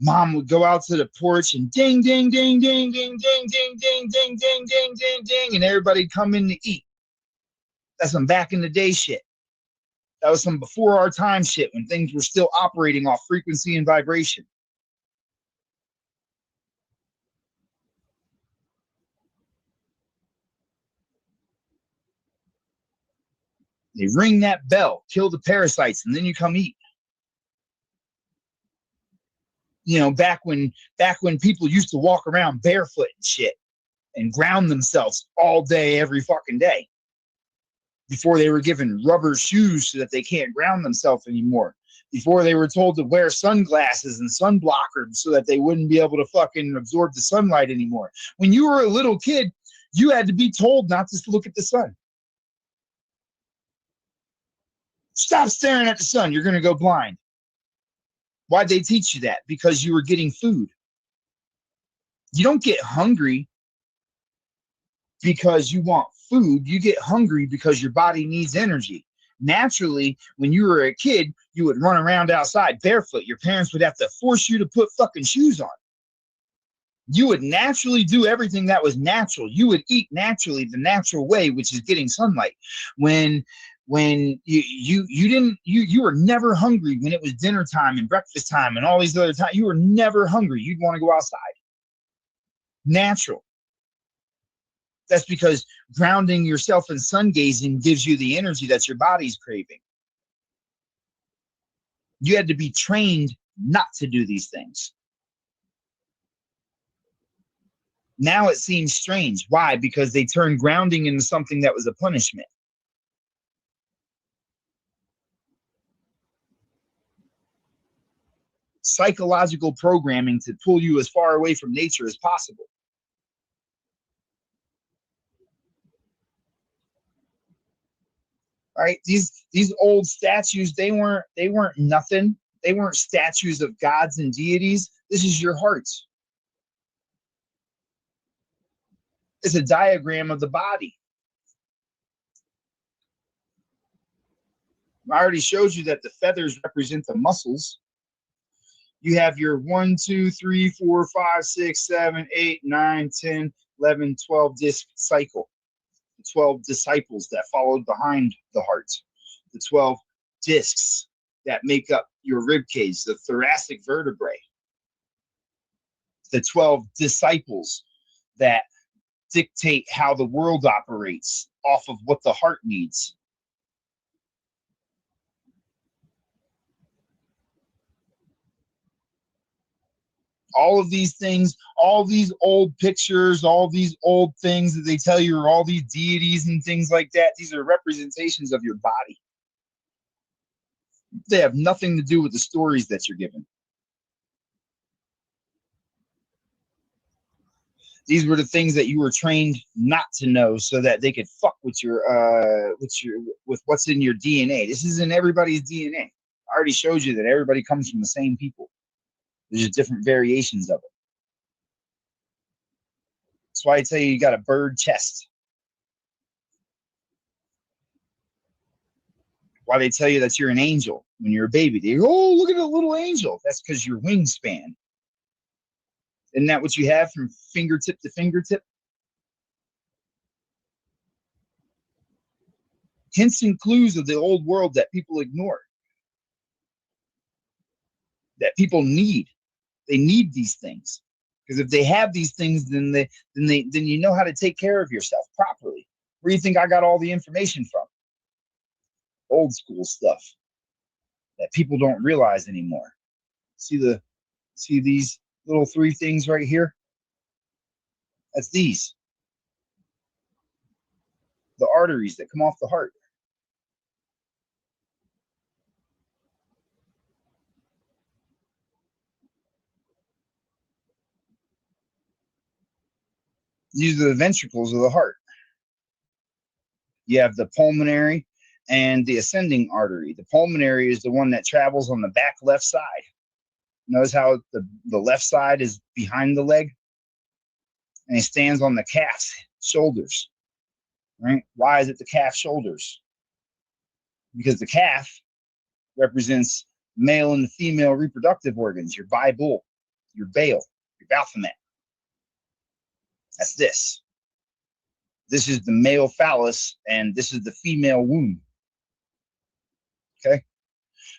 Mom would go out to the porch and ding, ding, ding, ding, ding, ding, ding, ding, ding, ding, ding, ding, ding, and everybody'd come in to eat. That's some back in the day shit. That was some before our time shit when things were still operating off frequency and vibration. They ring that bell, kill the parasites, and then you come eat. You know, back when people used to walk around barefoot and shit and ground themselves all day, every fucking day, before they were given rubber shoes so that they can't ground themselves anymore, before they were told to wear sunglasses and sunblockers so that they wouldn't be able to fucking absorb the sunlight anymore. When you were a little kid, you had to be told not to look at the sun. Stop staring at the sun, you're going to go blind. Why'd they teach you that? Because you were getting food. You don't get hungry because you want food. You get hungry because your body needs energy. Naturally, when you were a kid, you would run around outside barefoot. Your parents would have to force you to put fucking shoes on. You would naturally do everything that was natural. You would eat naturally the natural way, which is getting sunlight. When you were never hungry when it was dinner time and breakfast time and all these other times. You were never hungry. You'd want to go outside. Natural. That's because grounding yourself in sun gazing gives you the energy that your body's craving. You had to be trained not to do these things. Now it seems strange. Why? Because they turned grounding into something that was a punishment. psychological programming to pull you as far away from nature as possible. Right? These old statues, they weren't nothing. They weren't statues of gods and deities. This is your hearts. It's a diagram of the body. I already showed you that the feathers represent the muscles. You have your 1, 2, 3, 4, 5, 6, 7, 8, 9, 10, 11, 12 disc cycle. The 12 disciples that followed behind the heart. The 12 discs that make up your rib cage, the thoracic vertebrae. The 12 disciples that dictate how the world operates off of what the heart needs. All of these things, all these old pictures, all these old things that they tell you are all these deities and things like that, these are representations of your body. They have nothing to do with the stories that you're given. These were the things that you were trained not to know so that they could fuck with with what's in your DNA. This is in everybody's DNA. I already showed you that everybody comes from the same people. There's just different variations of it. That's why I tell you got a bird chest. Why they tell you that you're an angel when you're a baby. They go, oh, look at a little angel. That's because your wingspan. Isn't that what you have from fingertip to fingertip? Hints and clues of the old world that people ignore. That people need. They need these things. Because if they have these things, then you know how to take care of yourself properly. Where do you think I got all the information from? Old school stuff that people don't realize anymore. See these little 3 things right here? That's these. The arteries that come off the heart. These are the ventricles of the heart. You have the pulmonary and the ascending artery. The pulmonary is the one that travels on the back left side. Notice how the left side is behind the leg? And it stands on the calf's shoulders. Right? Why is it the calf shoulders? Because the calf represents male and female reproductive organs, your bi-bull, your bale, your Baphomet. That's this. This is the male phallus, and this is the female womb. Okay?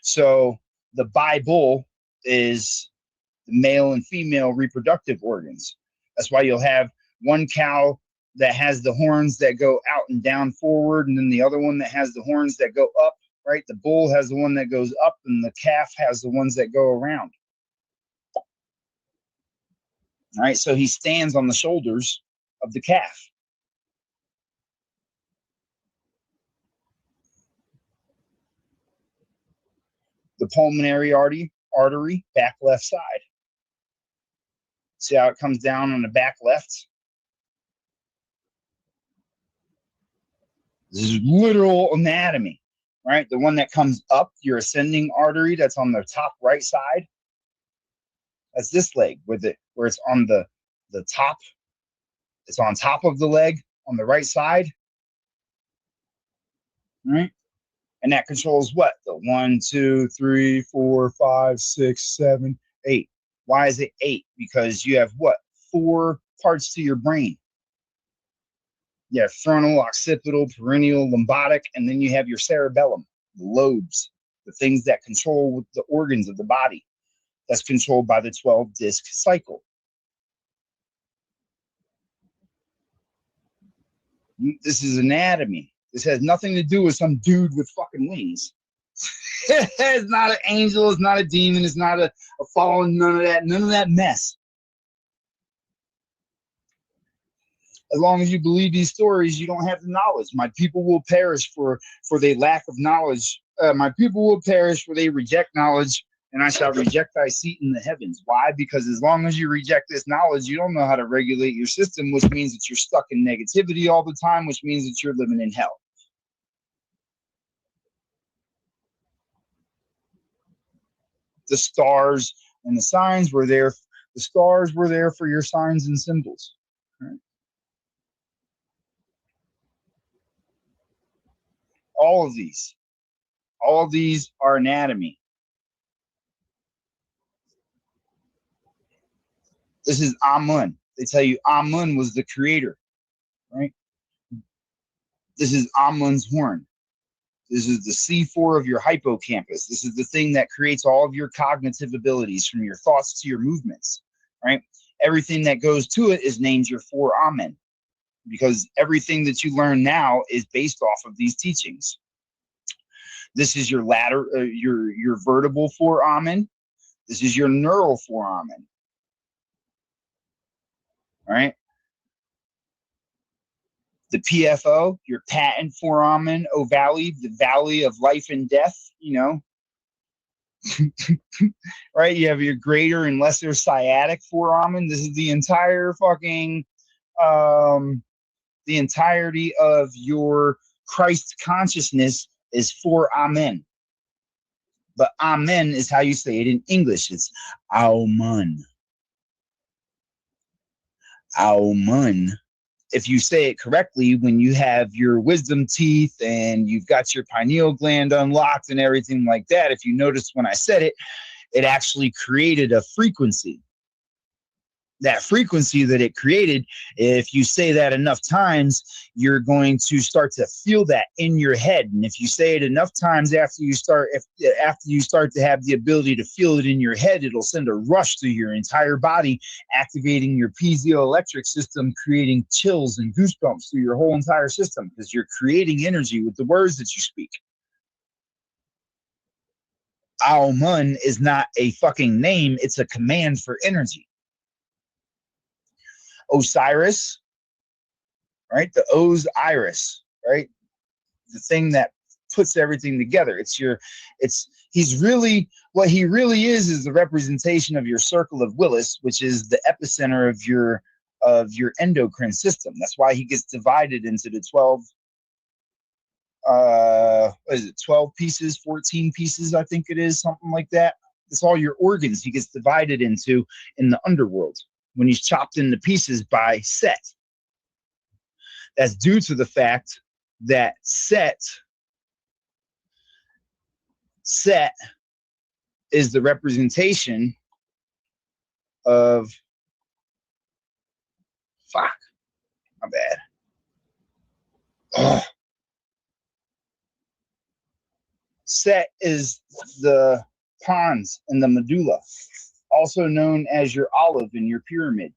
So the bi-bull is the male and female reproductive organs. That's why you'll have one cow that has the horns that go out and down forward, and then the other one that has the horns that go up, right? The bull has the one that goes up, and the calf has the ones that go around. All right, so he stands on the shoulders of the calf. The pulmonary artery, back left side. See how it comes down on the back left? This is literal anatomy, right? The one that comes up, your ascending artery, that's on the top right side. That's this leg where it's on the top. It's on top of the leg on the right side. Right? And that controls what? The 1, 2, 3, 4, 5, 6, 7, 8. Why is it 8? Because you have what? 4 parts to your brain. You have frontal, occipital, perennial, lombatic, and then you have your cerebellum, the lobes, the things that control the organs of the body. That's controlled by the 12 disc cycle. This is anatomy. This has nothing to do with some dude with fucking wings. It's not an angel. It's not a demon. It's not a fallen. None of that mess. As long as you believe these stories, you don't have the knowledge. My people will perish for their lack of knowledge. My people will perish for they reject knowledge and I shall reject thy seat in the heavens. Why? Because as long as you reject this knowledge, you don't know how to regulate your system, which means that you're stuck in negativity all the time, which means that you're living in hell. The stars and the signs were there. The stars were there for your signs and symbols. Right? All of these are anatomy. This is Amun. They tell you Amun was the creator, right? This is Amun's horn. This is the C4 of your hippocampus. This is the thing that creates all of your cognitive abilities, from your thoughts to your movements, right? Everything that goes to it is named your foramen, because everything that you learn now is based off of these teachings. This is your your vertebral foramen. This is your neural foramen, right? The PFO, your patent foramen ovale, the valley of life and death, you know, right? You have your greater and lesser sciatic foramen. This is the entire fucking, the entirety of your Christ consciousness is foramen. But amen is how you say it in English. It's aumun. Aumun. If you say it correctly, when you have your wisdom teeth and you've got your pineal gland unlocked and everything like that, if you notice when I said it, it actually created a frequency. That frequency that it created, if you say that enough times, you're going to start to feel that in your head. And if you say it enough times after you start to have the ability to feel it in your head, it'll send a rush through your entire body, activating your piezoelectric system, creating chills and goosebumps through your whole entire system, because you're creating energy with the words that you speak. Aumun is not a fucking name, it's a command for energy. Osiris, right? The O's iris, right? The thing that puts everything together. He's really, what he really is the representation of your circle of Willis, which is the epicenter of your endocrine system. That's why he gets divided into the 12, 12 pieces, 14 pieces, I think it is, something like that. It's all your organs he gets divided into in the underworld when he's chopped into pieces by Set. That's due to the fact that Set is the representation of, fuck, my bad. Ugh. Set is the pons and the medulla, also known as your olive and your pyramid,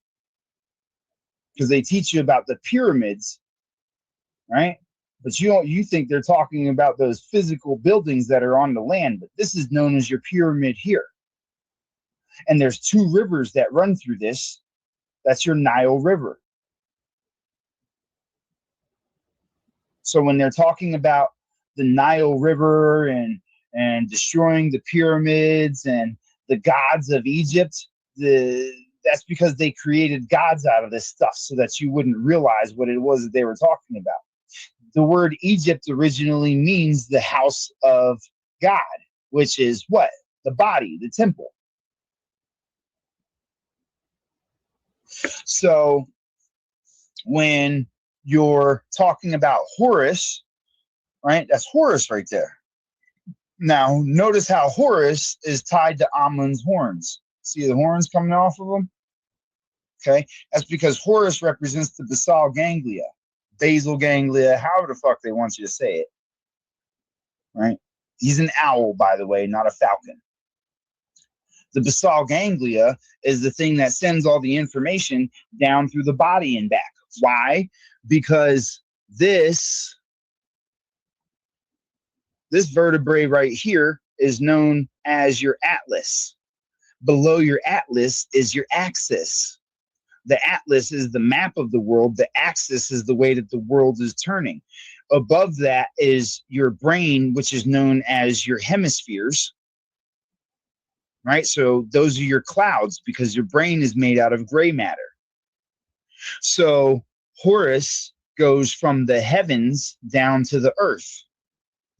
because they teach you about the pyramids, right? But you think they're talking about those physical buildings that are on the land, but this is known as your pyramid here. And there's two rivers that run through this. That's your Nile River. So when they're talking about the Nile River and destroying the pyramids and the gods of Egypt, that's because they created gods out of this stuff so that you wouldn't realize what it was that they were talking about. The word Egypt originally means the house of God, which is what? The body, the temple. So when you're talking about Horus, right? That's Horus right there. Now, notice how Horus is tied to Amun's horns. See the horns coming off of him? Okay, that's because Horus represents the basal ganglia, basal ganglia, however the fuck they want you to say it. Right? He's an owl, by the way, not a falcon. The basal ganglia is the thing that sends all the information down through the body and back. Why? Because this vertebrae right here is known as your atlas. Below your atlas is your axis. The atlas is the map of the world. The axis is the way that the world is turning. Above that is your brain, which is known as your hemispheres. right? So those are your clouds because your brain is made out of gray matter. So Horus goes from the heavens down to the earth.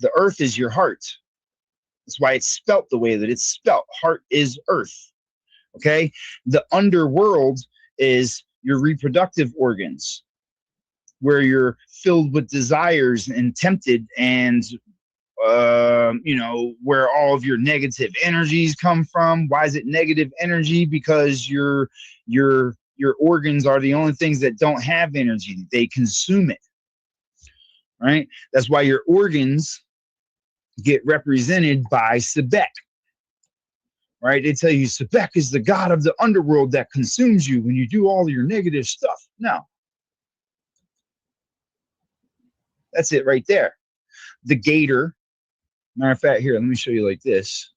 The earth is your heart. That's why it's spelt the way that it's spelt. Heart is earth. Okay. The underworld is your reproductive organs, where you're filled with desires and tempted, and you know, where all of your negative energies come from. Why is it negative energy? Because your organs are the only things that don't have energy. They consume it. Right? That's why your organs get represented by Sebek. Right? They tell you Sebek is the god of the underworld that consumes you when you do all your negative stuff. No. That's it right there. The gator. Matter of fact, here, let me show you like this.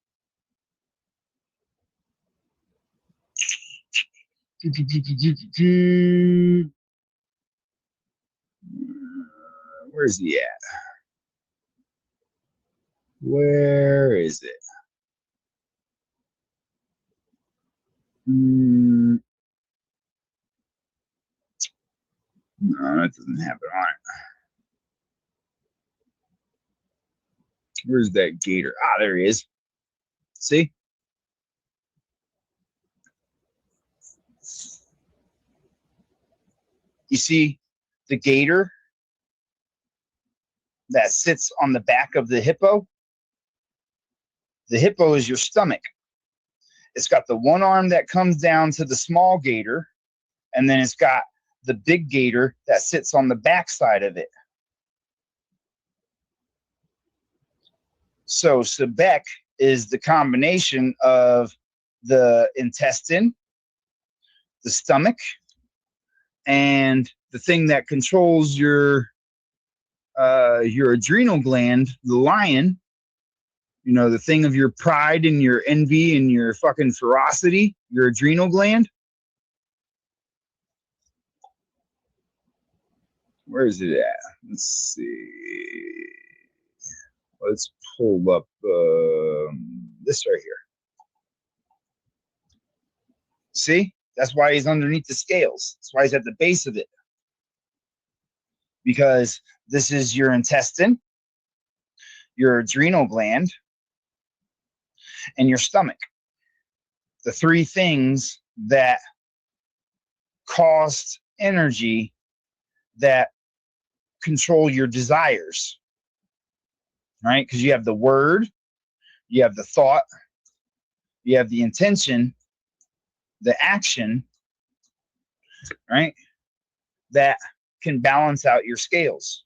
Where's he at? Where is it? No, that doesn't have it on it. Where's that gator? Ah, there he is. See? You see the gator that sits on the back of the hippo? The hippo is your stomach. It's got the one arm that comes down to the small gator, and then it's got the big gator that sits on the back side of it. So Sebek is the combination of the intestine, the stomach, and the thing that controls your adrenal gland, the lion. You know, the thing of your pride and your envy and your fucking ferocity, your adrenal gland. Where is it at? Let's see. Let's pull up this right here. See? That's why he's underneath the scales. That's why he's at the base of it. Because this is your intestine, your adrenal gland, and your stomach. The three things that cost energy that control your desires. Right? Because you have the word, you have the thought, you have the intention, the action, right? That can balance out your scales.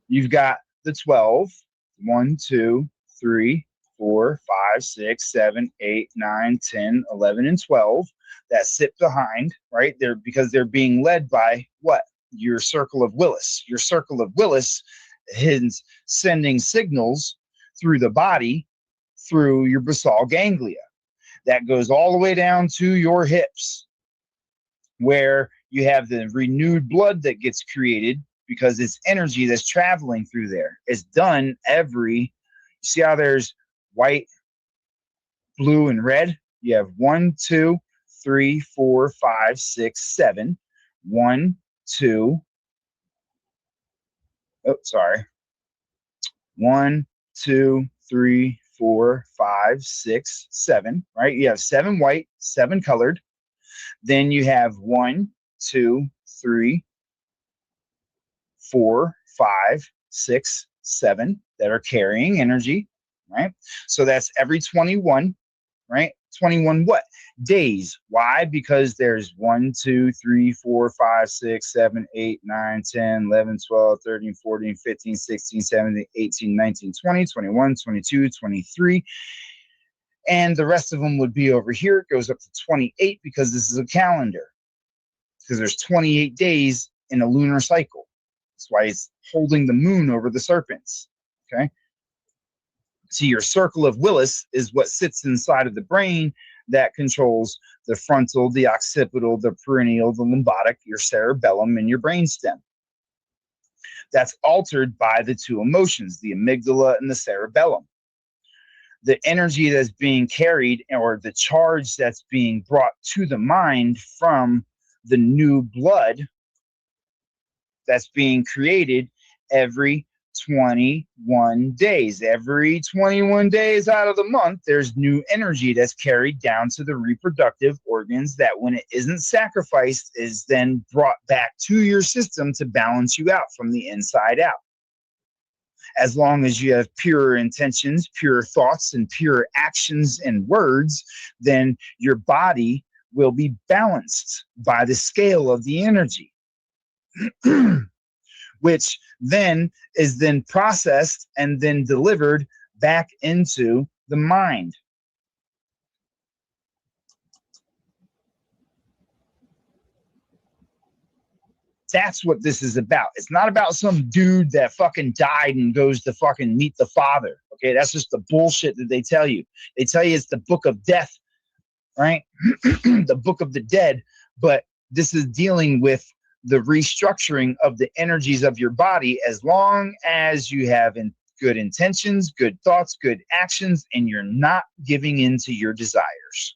You've got the 12, 1, 2, 3, 4, 5, 6, 7, 8, 9, 10, 11, and 12 that sit behind, right? They're because they're being led by what? Your circle of Willis. Your circle of Willis is sending signals through the body, through your basal ganglia. That goes all the way down to your hips, where you have the renewed blood that gets created because it's energy that's traveling through there. It's done you see how there's white, blue, and red? You have 1, 2, 3, 4, 5, 6, 7. 1, 2. Oh, sorry. 1, 2, 3, 4, 5, 6, 7. Right? You have 7 white, 7 colored. Then you have 1, 2, 3, 4, 5, 6, 7 that are carrying energy. Right? So that's every 21. Right? 21 what? Days. Why? Because there's 1, 2, 3, 4, 5, 6, 7, 8, 9, 10, 11, 12, 13, 14, 15, 16, 17, 18, 19, 20, 21, 22, 23. And the rest of them would be over here. It goes up to 28 because this is a calendar. Because there's 28 days in a lunar cycle. That's why it's holding the moon over the serpents. Okay? So your circle of Willis is what sits inside of the brain that controls the frontal, the occipital, the perineal, the limbic, your cerebellum, and your brainstem. That's altered by the two emotions, the amygdala and the cerebellum. the energy that's being carried or the charge that's being brought to the mind from the new blood that's being created every 21 days. Every 21 days out of the month, there's new energy that's carried down to the reproductive organs that, when it isn't sacrificed, is then brought back to your system to balance you out from the inside out. As long as you have pure intentions, pure thoughts, and pure actions and words, then your body will be balanced by the scale of the energy. Which then is then processed and then delivered back into the mind. That's what this is about. It's not about some dude that fucking died and goes to fucking meet the Father. Okay, that's just the bullshit that they tell you. They tell you it's the book of death, right? The book of the dead. But this is dealing with the restructuring of the energies of your body, as long as you have good intentions, good thoughts, good actions, and you're not giving in to your desires.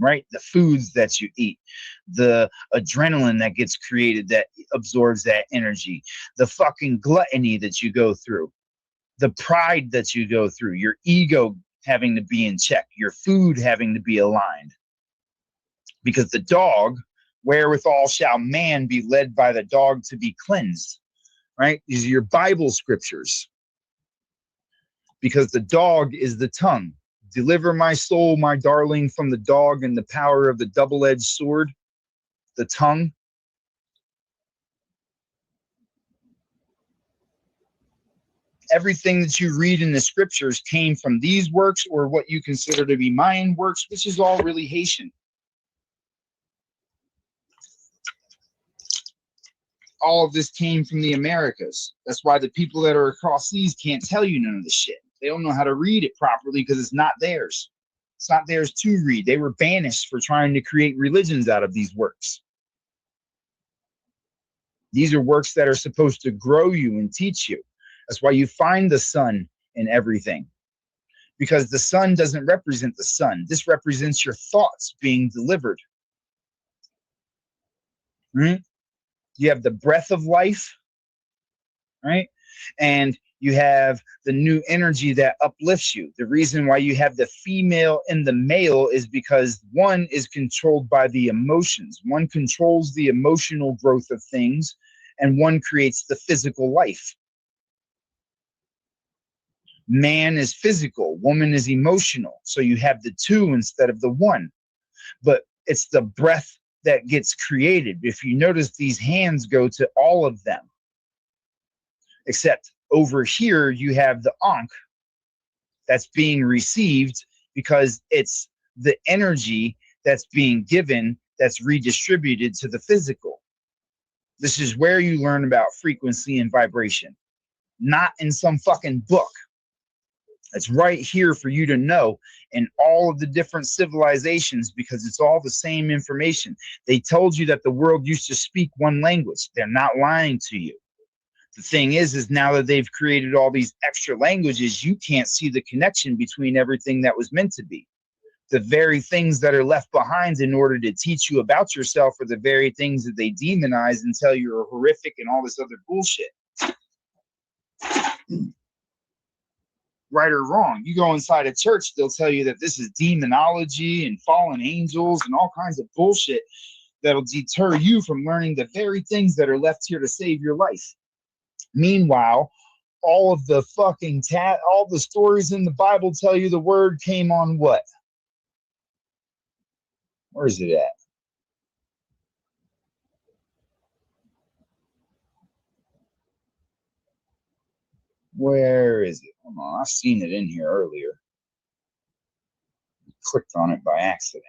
Right? The foods that you eat, the adrenaline that gets created that absorbs that energy, the fucking gluttony that you go through, the pride that you go through, your ego having to be in check, your food having to be aligned. Because the dog, wherewithal shall man be led by the dog to be cleansed, right? These are your Bible scriptures. Because the dog is the tongue. Deliver my soul, my darling, from the dog and the power of the double-edged sword, the tongue. Everything that you read in the scriptures came from these works, or what you consider to be Mayan works, which is all really Haitian. All of this came from the Americas. That's why the people that are across seas can't tell you none of this shit. They don't know how to read it properly because it's not theirs. It's not theirs to read. They were banished for trying to create religions out of these works. These are works that are supposed to grow you and teach you. That's why you find the sun in everything. Because the sun doesn't represent the sun. This represents your thoughts being delivered. Right? You have the breath of life, right? And you have the new energy that uplifts you. The reason why you have the female and the male is because one is controlled by the emotions. One controls the emotional growth of things, and one creates the physical life. Man is physical, woman is emotional. So you have the two instead of the one. But it's the breath that gets created. If you notice, these hands go to all of them. Except over here, you have the Ankh that's being received because it's the energy that's being given that's redistributed to the physical. This is where you learn about frequency and vibration, not in some fucking book. It's right here for you to know in all of the different civilizations, because it's all the same information. They told you that the world used to speak one language. They're not lying to you. The thing is now that they've created all these extra languages, you can't see the connection between everything that was meant to be. The very things that are left behind in order to teach you about yourself are the very things that they demonize and tell you are horrific and all this other bullshit. Right or wrong, you go inside a church, they'll tell you that this is demonology and fallen angels and all kinds of bullshit that'll deter you from learning the very things that are left here to save your life. Meanwhile, all of the fucking all the stories in the Bible tell you the word came on what? Where is it at? Where is it? Hold on, I've seen it in here earlier. Clicked on it by accident.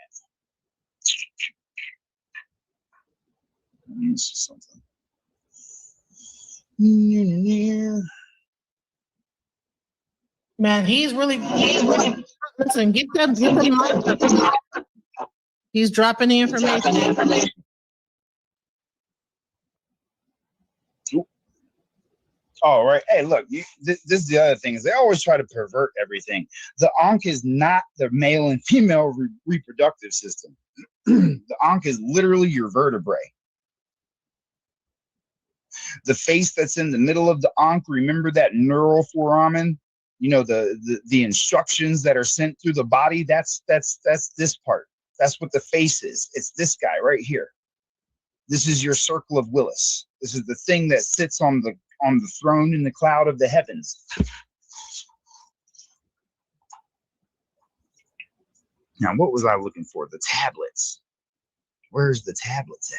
Let me see something. Man, he's really listen. Get them lined up. He's dropping the information. Oh, right. Hey, look, this is the other thing is they always try to pervert everything. The Ankh is not the male and female reproductive system. The Ankh is literally your vertebrae. The face that's in the middle of the Ankh, remember that neural foramen? You know, the instructions that are sent through the body, that's this part. That's what the face is. It's this guy right here. This is your circle of Willis. This is the thing that sits on the throne in the cloud of the heavens. Now, what was I looking for? The tablets. Where's the tablets at?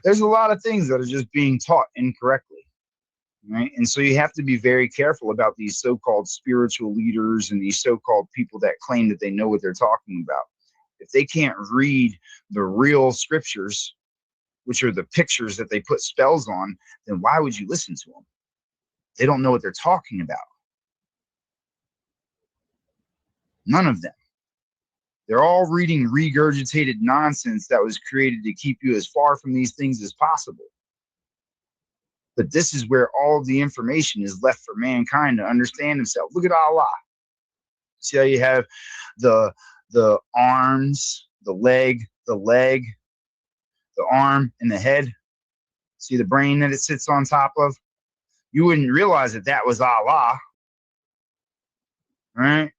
There's a lot of things that are just being taught incorrectly, right? And so you have to be very careful about these so-called spiritual leaders and these so-called people that claim that they know what they're talking about. If they can't read the real scriptures, which are the pictures that they put spells on, then why would you listen to them? They don't know what they're talking about. None of them. They're all reading regurgitated nonsense that was created to keep you as far from these things as possible. But this is where all of the information is left for mankind to understand himself. Look at Allah. See how you have the arms, the leg, the arm, and the head? See the brain that it sits on top of? You wouldn't realize that that was Allah, right?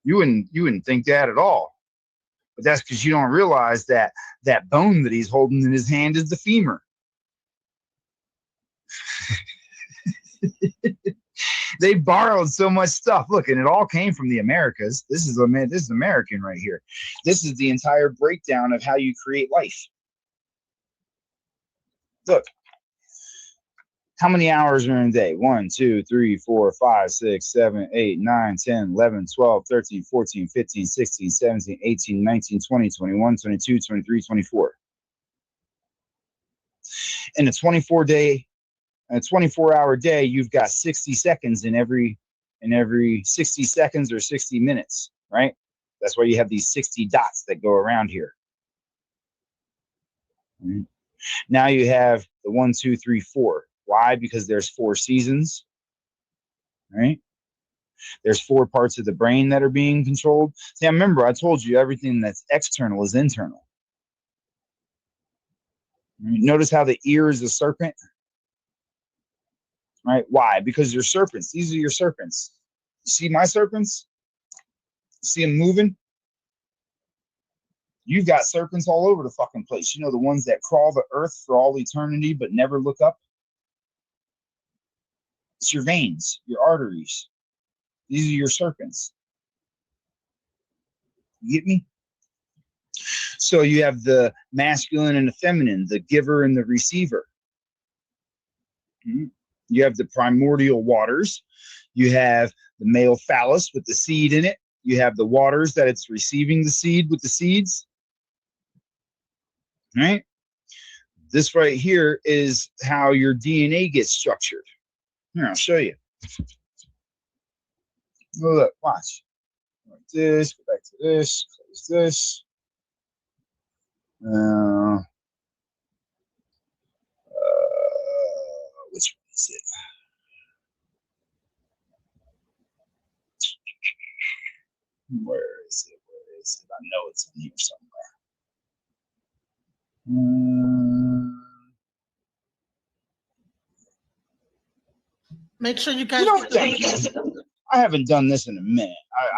You wouldn't think that at all. But that's because you don't realize that that bone that he's holding in his hand is the femur. They borrowed so much stuff. Look, and it all came from the Americas. This is American right here. This is the entire breakdown of how you create life. Look. How many hours are in a day? 1, 2, 3, 4, 5, 6, 7, 8, 9, 10, 11, 12, 13, 14, 15, 16, 17, 18, 19, 20, 21, 22, 23, 24. In a 24-hour day, you've got 60 seconds in every 60 seconds or 60 minutes, right? That's why you have these 60 dots that go around here. Right? Now you have the 1, 2, 3, 4. Why? Because there's 4 seasons, right? There's 4 parts of the brain that are being controlled. See, I remember I told you everything that's external is internal. Notice how the ear is a serpent, right? Why? Because they're serpents. These are your serpents. You see my serpents? See them moving? You've got serpents all over the fucking place. You know, the ones that crawl the earth for all eternity but never look up? It's your veins, your arteries. These are your serpents. You get me? So you have the masculine and the feminine, the giver and the receiver. You have the primordial waters. You have the male phallus with the seed in it. You have the waters that it's receiving the seed with the seeds. Right? This right here is how your DNA gets structured. Here, I'll show you. Look, watch. Like this, go back to this, close this. Which one is it? Where is it? Where is it? I know it's in here somewhere. Make sure you guys. I haven't done this in a minute.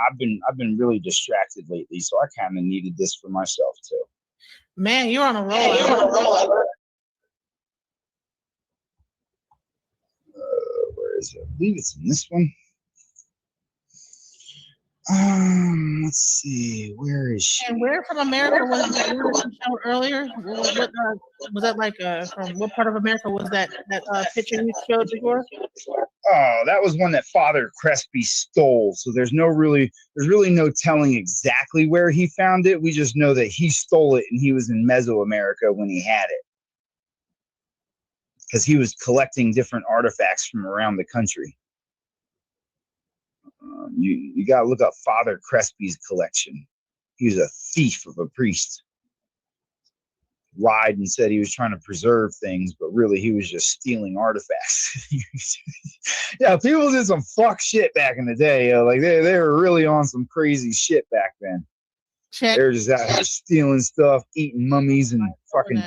I've been really distracted lately, so I kind of needed this for myself too. Man, you're on a roll. Where is it? I believe it's in this one. Let's see. Where is she? And where from America was that you showed earlier? What was that like? From what part of America was that picture you showed before? Oh, that was one that Father Crespi stole. So there's really no telling exactly where he found it. We just know that he stole it and he was in Mesoamerica when he had it. Because he was collecting different artifacts from around the country. You got to look up Father Crespi's collection. he was a thief of a priest. Lied and said he was trying to preserve things, but really he was just stealing artifacts. Yeah, people did some fuck shit back in the day. Like they were really on some crazy shit back then. Check. They were just out here stealing stuff, eating mummies, and fucking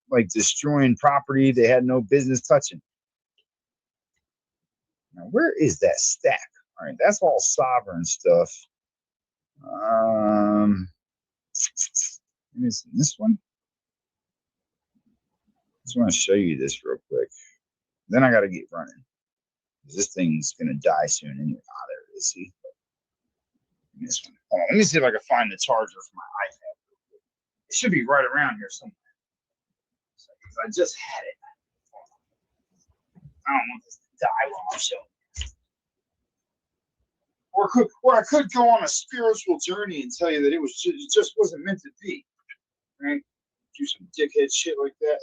like destroying property they had no business touching. Now, where is that stack? All right, that's all sovereign stuff. Let me see this one. Just want to show you this real quick. Then I got to get running. This thing's gonna die soon anyway. Ah, there it is. See, this one. Hold on, let me see if I can find the charger for my iPad. It should be right around here somewhere. I just had it. I don't want this to die while I'm showing. Or I could go on a spiritual journey and tell you that it just wasn't meant to be. Right? Do some dickhead shit like that.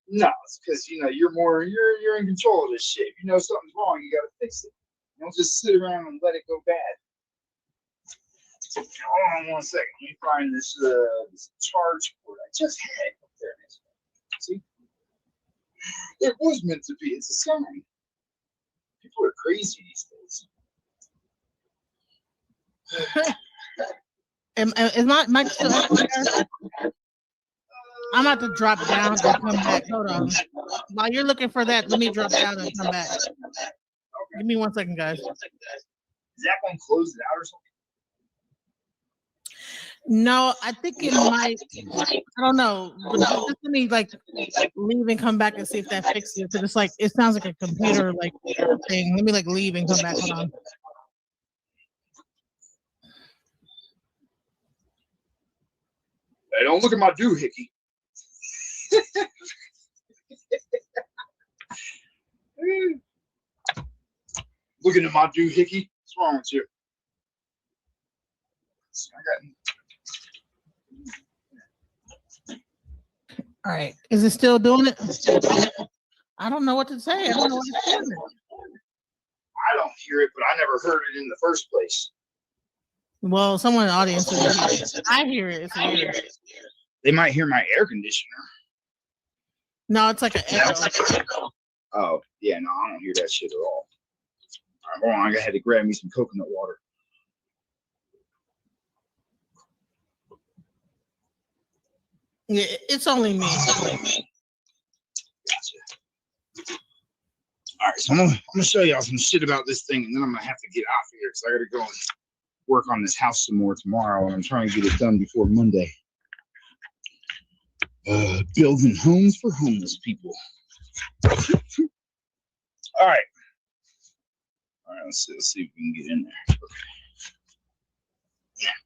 No, it's because you're in control of this shit. If you know something's wrong, you gotta fix it. You don't just sit around and let it go bad. Hold on one second. Let me find this charge port. I just had it up there. See? It was meant to be. It's a sign. People are crazy these days. Is my mic still up there? I'm about to drop down and come back. Hold on. While you're looking for that, let me drop down and come back. Give me 1 second, guys. Is that going to close it out or something? No, I think it might. I don't know. But just let me leave and come back and see if that fixes it. Because it sounds like a computer thing. Let me leave and come back. Hold on. Hey, don't look at my doohickey. Looking at my doohickey. What's wrong with you? All right. Is it still doing it? I don't know what to say. I don't know what it's doing. I don't hear it, but I never heard it in the first place. Well, someone in the audience says I hear it. It's weird. They might hear my air conditioner. No, it's like an echo. Oh, yeah, no, I don't hear that shit at all. All right, hold on, I had to grab me some coconut water. Yeah, it's only me. Gotcha. All right, so I'm gonna show y'all some shit about this thing, and then I'm gonna have to get out of here because I gotta go and work on this house some more tomorrow, and I'm trying to get it done before Monday. Building homes for homeless people. All right. Let's see if we can get in there. Okay. Yeah.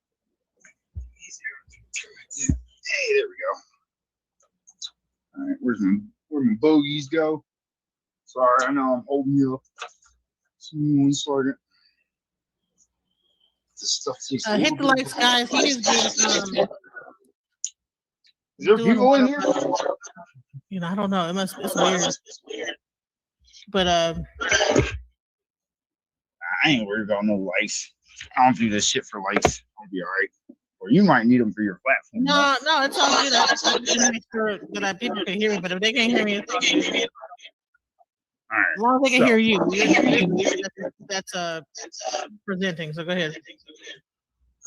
Hey, there we go. All right, where my bogeys go? Sorry, I know I'm holding you up. One Sergeant. This stuff takes hit the lights, guys. He is being Is there people in here? I don't know. It's weird. But I ain't worried about no lights. I don't do this shit for lights. I'll be all right. Or you might need them for your platform. No, it's all good. I just want to make sure that people can hear me. But if they can't hear me, it's okay. All right. As long as they can hear you, that's presenting. So go ahead.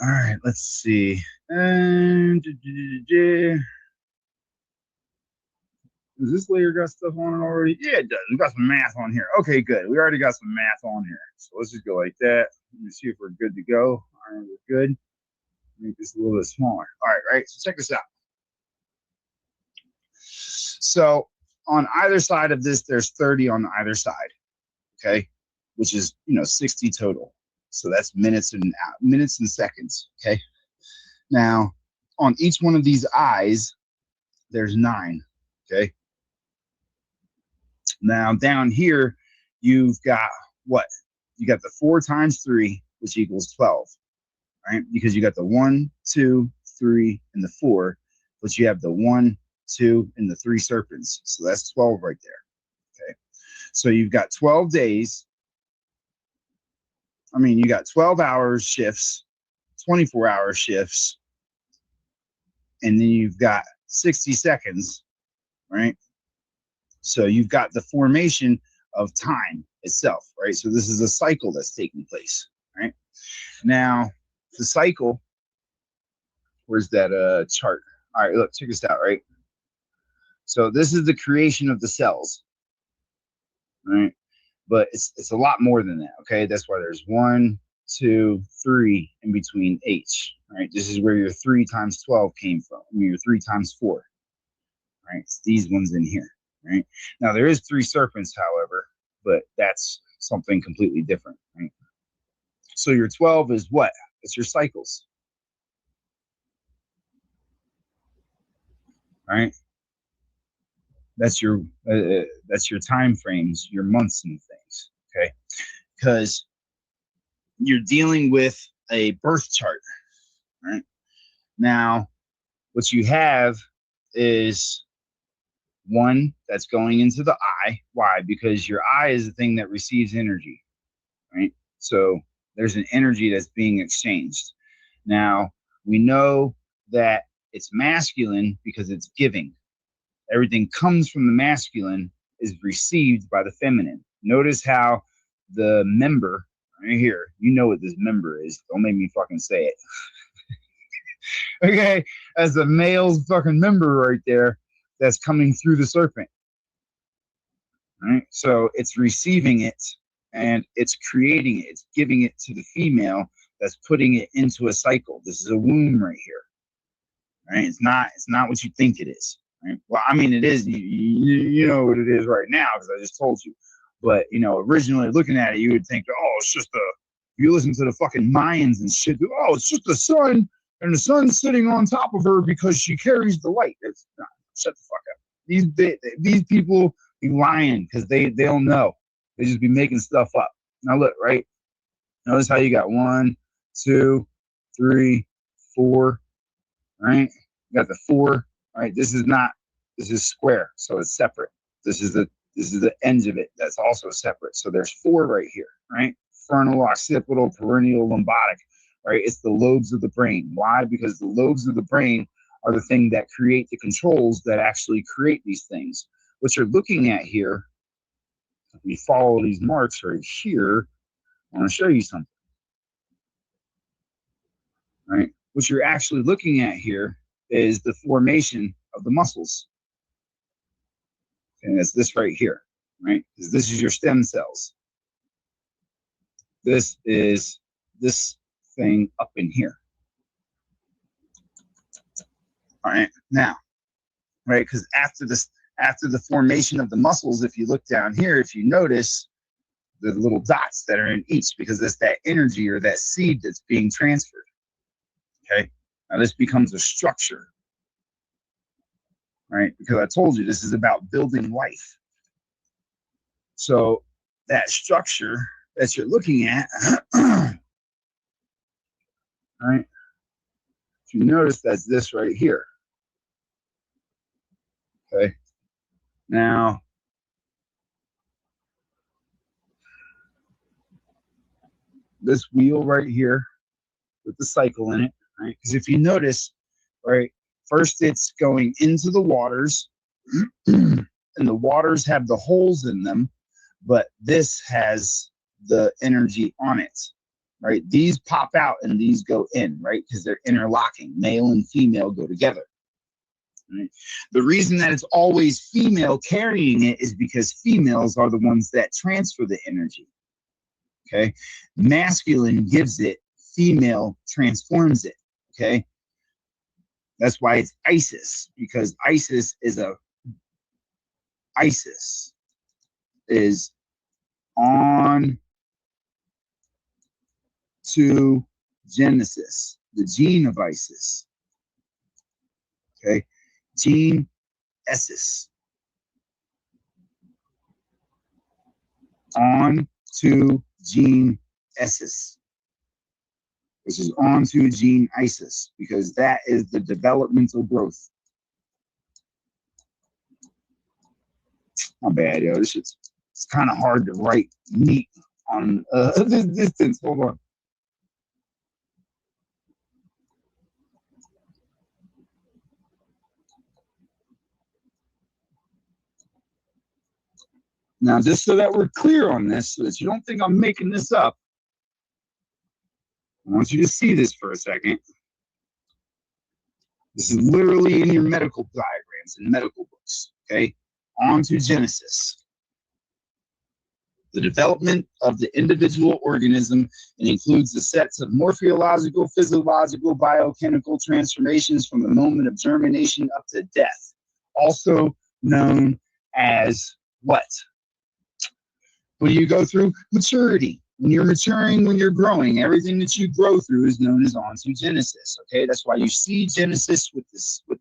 All right, let's see. Does this layer got stuff on it already? Yeah, it does. We got some math on here. Okay, good. We already got some math on here. So let's just go like that. Let me see if we're good to go. All right, we're good. Make this a little bit smaller. All right, so check this out. So on either side of this, there's 30 on either side, okay? Which is, 60 total. So that's minutes and seconds, okay? Now, on each one of these eyes, there's 9, okay? Now, down here, you've got what? You got the 4 times 3, which equals 12, right? Because you got the 1, 2, 3, and the 4, but you have the 1, 2, and the 3 serpents. So that's 12 right there, okay? So you've got 12 days, I mean, you got 12-hour shifts, 24-hour shifts, and then you've got 60 seconds, right? So you've got the formation of time itself, right? So this is a cycle that's taking place, right? Now, the cycle, where's that chart? All right, look, check this out, right? So this is the creation of the cells, right? But it's a lot more than that, okay? That's why there's 1, 2, 3 in between H, right? This is where your 3 times 12 came from. I mean, your 3 times 4, right? It's these ones in here, right? Now, there is 3 serpents, however, but that's something completely different, right? So your 12 is what? It's your cycles, right? That's your time frames, your months and things, okay? Because you're dealing with a birth chart, right? Now, what you have is 1 that's going into the eye. Why? Because your eye is the thing that receives energy, right? So there's an energy that's being exchanged. Now, we know that it's masculine because it's giving. Everything comes from the masculine, is received by the feminine. Notice how the member right here, you know what this member is. Don't make me fucking say it. Okay, as a male's fucking member right there that's coming through the serpent. Right? So it's receiving it and it's creating it, it's giving it to the female that's putting it into a cycle. This is a womb right here. Right? It's not what you think it is. Right? Well, I mean, it is. You know what it is right now because I just told you. But you know, originally looking at it, you would think, oh, it's just a. You listen to the fucking Mayans and shit. Oh, it's just the sun, and the sun's sitting on top of her because she carries the light. It's not. Shut the fuck up. These people be lying because they don't know. They just be making stuff up. Now look, right? Notice how you got 1, 2, 3, 4. Right? You got the 4. Right? This is square, so it's separate. This is the ends of it that's also separate. So there's 4 right here, right? Frontal, occipital, perennial, lombatic, right? It's the lobes of the brain. Why? Because the lobes of the brain are the thing that create the controls that actually create these things. What you're looking at here, if we follow these marks right here, I want to show you something, right? What you're actually looking at here is the formation of the muscles. And it's this right here, right? Because this is your stem cells. This is this thing up in here. All right, now, right? Because after the formation of the muscles, if you look down here, if you notice the little dots that are in each, because it's that energy or that seed that's being transferred. Okay, now this becomes a structure, right? Because I told you this is about building life. So that structure that you're looking at, right? If you notice, that's this right here. Okay. Now, this wheel right here with the cycle in it, right? Because if you notice, right, first it's going into the waters, and the waters have the holes in them, but this has the energy on it, right? These pop out and these go in, right? Because they're interlocking. Male and female go together. Right? The reason that it's always female carrying it is because females are the ones that transfer the energy. Okay, masculine gives it, female transforms it. Okay, that's why it's Isis, because Isis is on to Genesis, the gene of Isis. Okay, gene Essis. On to gene Essis, which is on to gene Isis, because that is the developmental growth. Not bad, yo. It's kind of hard to write neat on this distance. Hold on. Now, just so that we're clear on this, so that you don't think I'm making this up, I want you to see this for a second. This is literally in your medical diagrams and medical books, okay? On to Genesis. The development of the individual organism and includes the sets of morphological, physiological, biochemical transformations from the moment of germination up to death, also known as what? What do you go through? Maturity. When you're maturing, when you're growing, everything that you grow through is known as ontogenesis. Okay, that's why you see Genesis with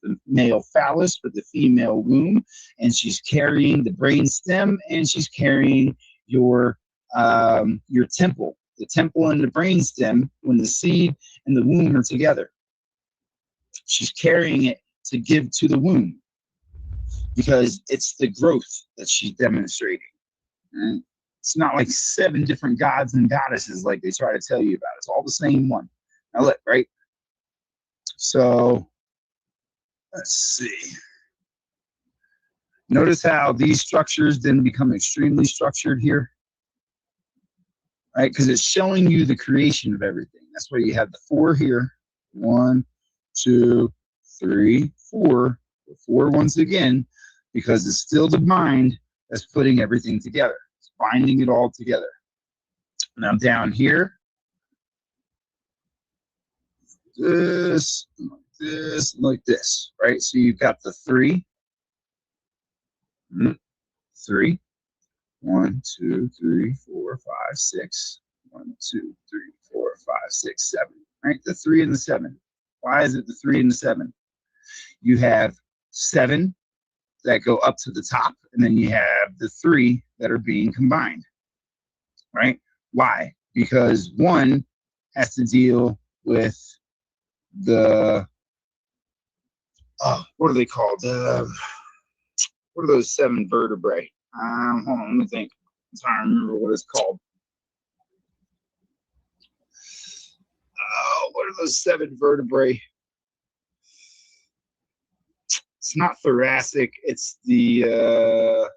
the male phallus, with the female womb, and she's carrying the brain stem, and she's carrying your temple, the temple and the brain stem. When the seed and the womb are together, she's carrying it to give to the womb because it's the growth that she's demonstrating. Right? It's not like 7 different gods and goddesses like they try to tell you about. It's all the same one. Now look, right? So let's see. Notice how these structures then become extremely structured here, right? Because it's showing you the creation of everything. That's why you have the 4 here. 1, 2, 3, 4. 4 once again, because it's still the mind that's putting everything together. Binding it all together. Now down here, this, like this, right? So you've got the 3, 3, 1, 2, 3, 4, 5, 6, 1, 2, 3, 4, 5, 6, 7, right? The 3 and the 7. Why is it the 3 and the 7? You have 7 that go up to the top, and then you have the 3 that are being combined, right? Why? Because 1 has to deal with the, what are they called? What are those 7 vertebrae? Hold on, let me think. I'm trying to remember what it's called. What are those 7 vertebrae? It's not thoracic. It's the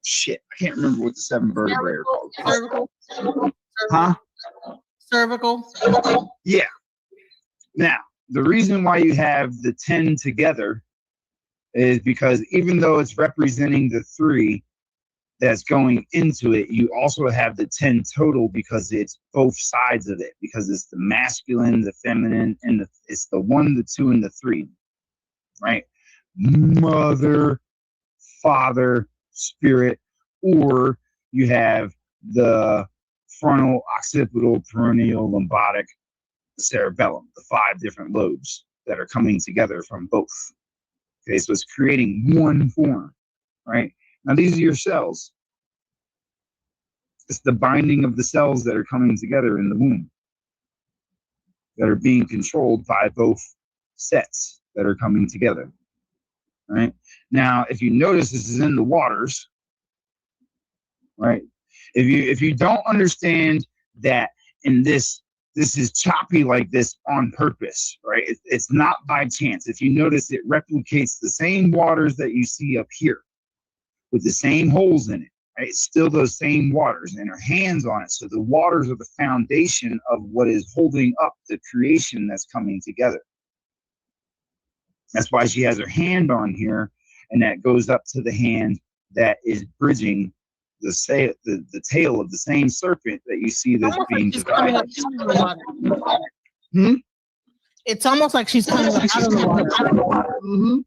shit. I can't remember what the 7 vertebrae are called. Cervical. Huh? Cervical. Yeah. Now, the reason why you have the 10 together is because even though it's representing the 3 that's going into it, you also have the 10 total because it's both sides of it, because it's the masculine, the feminine, and it's the 1, the 2, and the 3, right? Mother, father, spirit, or you have the frontal, occipital, peroneal, lombatic, cerebellum, the 5 different lobes that are coming together from both. Okay, so it's creating one form, right? Now these are your cells. It's the binding of the cells that are coming together in the womb that are being controlled by both sets that are coming together, right? Now, if you notice, this is in the waters, right? If you don't understand that in this is choppy like this on purpose, right? It's not by chance. If you notice, it replicates the same waters that you see up here with the same holes in it, right? It's still those same waters, and her hands on it. So the waters are the foundation of what is holding up the creation that's coming together. That's why she has her hand on here, and that goes up to the hand that is bridging the tail of the same serpent that you see that's being divided. It's almost like she's coming up out of the water. Mm-hmm.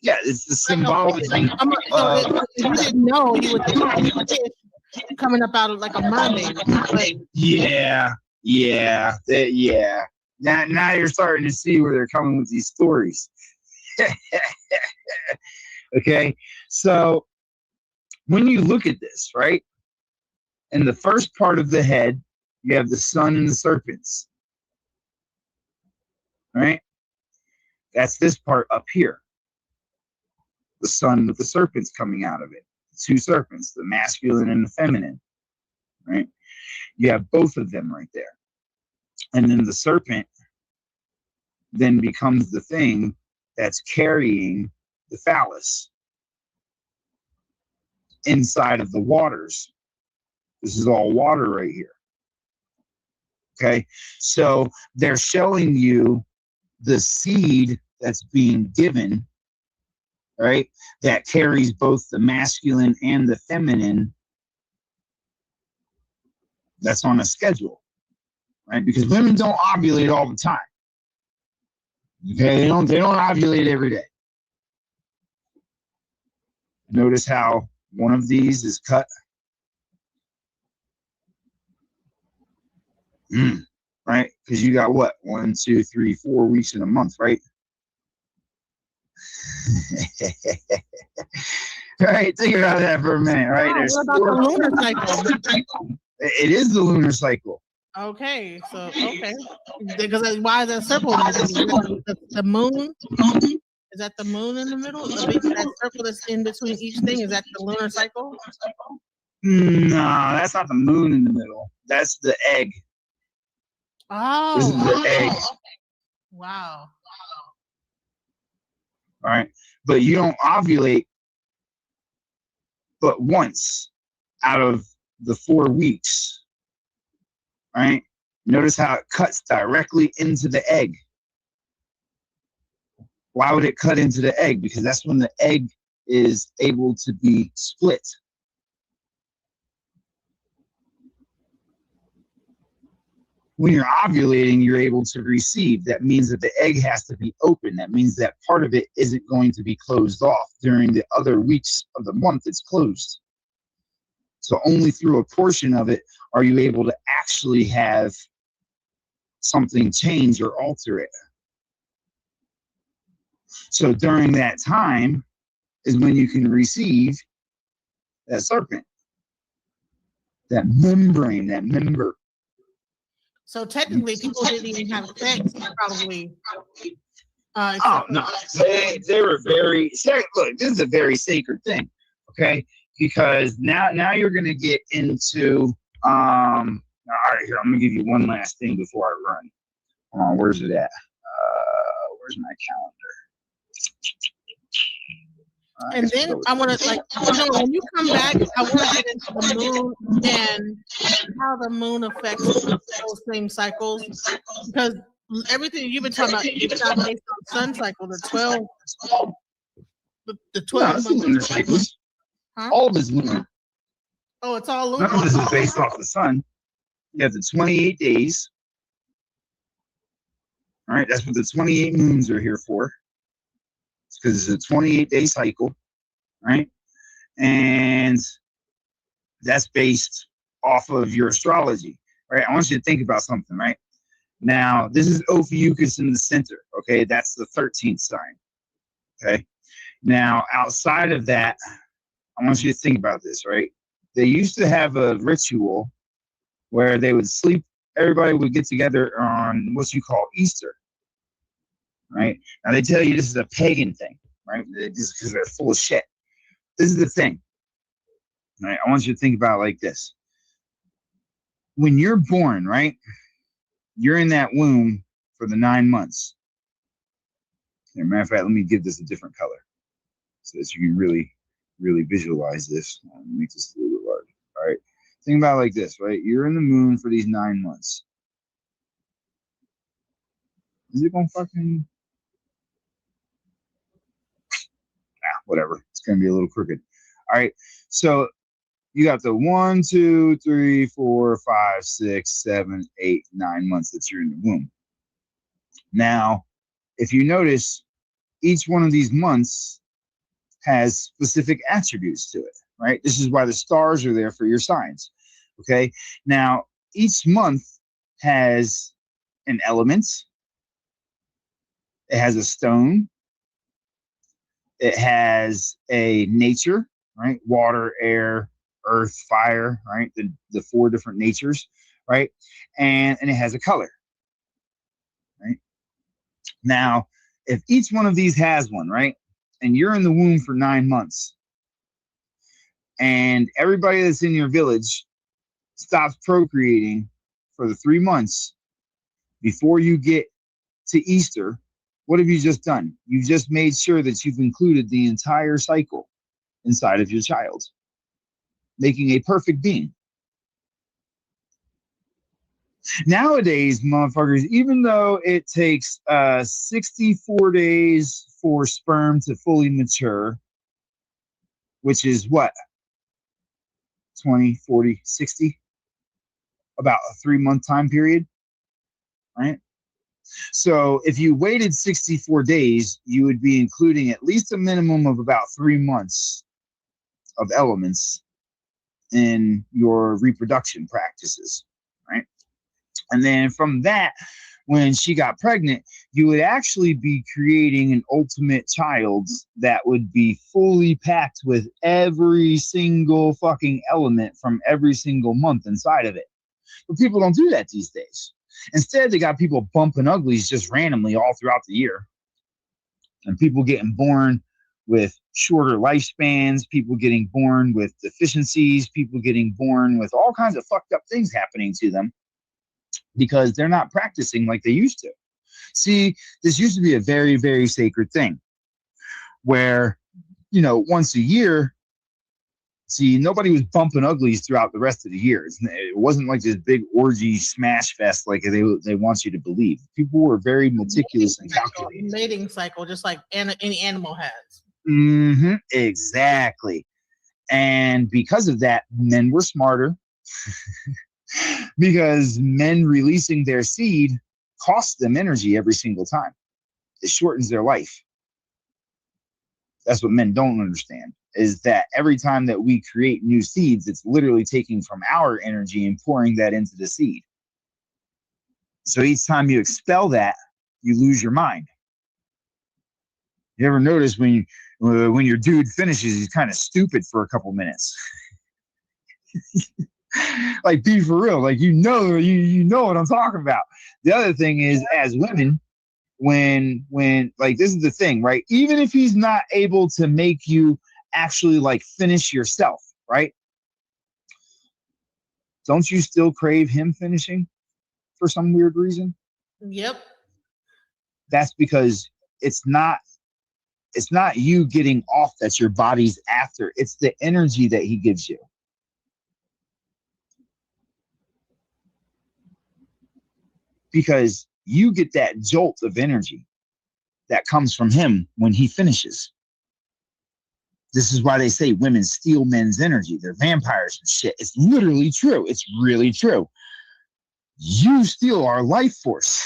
Yeah, it's the symbolic. If you didn't know, you would think it was a fish coming up out of like a mermaid. Yeah. Now you're starting to see where they're coming with these stories. Okay, so when you look at this, right, in the first part of the head, you have the sun and the serpents, right? That's this part up here. The sun with the serpents coming out of it. two serpents, the masculine and the feminine, right? You have both of them right there. And then the serpent then becomes the thing that's carrying the phallus inside of the waters. This is all water right here. Okay, so they're showing you the seed that's being given, right? That carries both the masculine and the feminine. That's on a schedule, right? Because women don't ovulate all the time. Okay, they don't ovulate every day. Notice how one of these is cut. Right? Because you got what? 1, 2, 3, 4 weeks in a month, right? Right? Think about that for a minute, right? There's what about the lunar cycle? It is the lunar cycle. Okay, so okay, because why is that circle in the middle? The moon? Is that the moon in the middle? That circle that's in between each thing, is that the lunar cycle? No, that's not the moon in the middle. That's the egg. Oh, this is the egg. Wow. All right, but you don't ovulate but once out of the 4 weeks. Right? Notice how it cuts directly into the egg. Why would it cut into the egg? Because that's when the egg is able to be split. When you're ovulating, you're able to receive. That means that the egg has to be open. That means that part of it isn't going to be closed off. During the other weeks of the month, it's closed. So only through a portion of it are you able to actually have something change or alter it. So during that time is when you can receive that serpent, that membrane, that member. So technically, people didn't even have sex, probably. Oh no, they were very. Look, this is a very sacred thing, okay? Because now you're going to get into. All right, here I'm going to give you one last thing before I run. Where's it at? Where's my calendar? And then I want to, when you come back, I want to get into the moon and how the moon affects those same cycles, because everything you've been talking about is not based on sun cycle. The 12 No, lunar cycles. Huh? All of it's lunar. Oh, it's all lunar. None of this is based off the sun. You have the 28 days. All right, that's what the 28 moons are here for. It's because it's a 28-day cycle, right? And that's based off of your astrology, right? I want you to think about something, right? Now, this is Ophiuchus in the center, okay? That's the 13th sign, okay? Now, outside of that, I want you to think about this, right? They used to have a ritual where they would sleep, everybody would get together on what you call Easter, right? Now, they tell you this is a pagan thing, right? Just because they're full of shit. This is the thing, right? I want you to think about it like this. When you're born, right? You're in that womb for the 9 months. As a matter of fact, let me give this a different color so that you can really visualize this. Let me make this a little bit larger. All right. Think about it like this, right? You're in the moon for these 9 months. Is it gonna fucking whatever? It's gonna be a little crooked. All right. So you got the 1, 2, 3, 4, 5, 6, 7, 8, 9 months that you're in the womb. Now, if you notice, each one of these months has specific attributes to it, right? This is why the stars are there for your signs, okay? Now, each month has an element. It has a stone. It has a nature, right? Water, air, earth, fire, right? The 4 different natures, right? And it has a color, right? Now, if each one of these has one, right? And you're in the womb for 9 months, and everybody that's in your village stops procreating for the 3 months before you get to Easter, what have you just done? You've just made sure that you've included the entire cycle inside of your child, making a perfect being. Nowadays, motherfuckers, even though it takes 64 days for sperm to fully mature, which is what? 20, 40, 60? About a 3-month time period, right? So if you waited 64 days, you would be including at least a minimum of about 3 months of elements in your reproduction practices, right? And then from that, when she got pregnant, you would actually be creating an ultimate child that would be fully packed with every single fucking element from every single month inside of it. But people don't do that these days. Instead, they got people bumping uglies just randomly all throughout the year. And people getting born with shorter lifespans, people getting born with deficiencies, people getting born with all kinds of fucked up things happening to them because they're not practicing like they used to. See, this used to be a very, very sacred thing where, you know, once a year, see, nobody was bumping uglies throughout the rest of the year. It wasn't like this big orgy smash fest like they want you to believe. People were very meticulous and calculated. Mating cycle, just like any animal has. Mm-hmm, exactly. And because of that, men were smarter because men releasing their seed costs them energy every single time. It shortens their life. That's what men don't understand, is that every time that we create new seeds, it's literally taking from our energy and pouring that into the seed. So each time you expel that, you lose your mind. You ever notice when your dude finishes, he's kind of stupid for a couple minutes? Like, be for real. Like, you know what I'm talking about. The other thing is, as women, when like, this is the thing, right? Even if he's not able to make you actually like finish yourself, right? Don't you still crave him finishing for some weird reason? Yep. That's because it's not you getting off that your body's after. It's the energy that he gives you. Because you get that jolt of energy that comes from him when he finishes. This is why they say women steal men's energy. They're vampires and shit. It's literally true. It's really true. You steal our life force.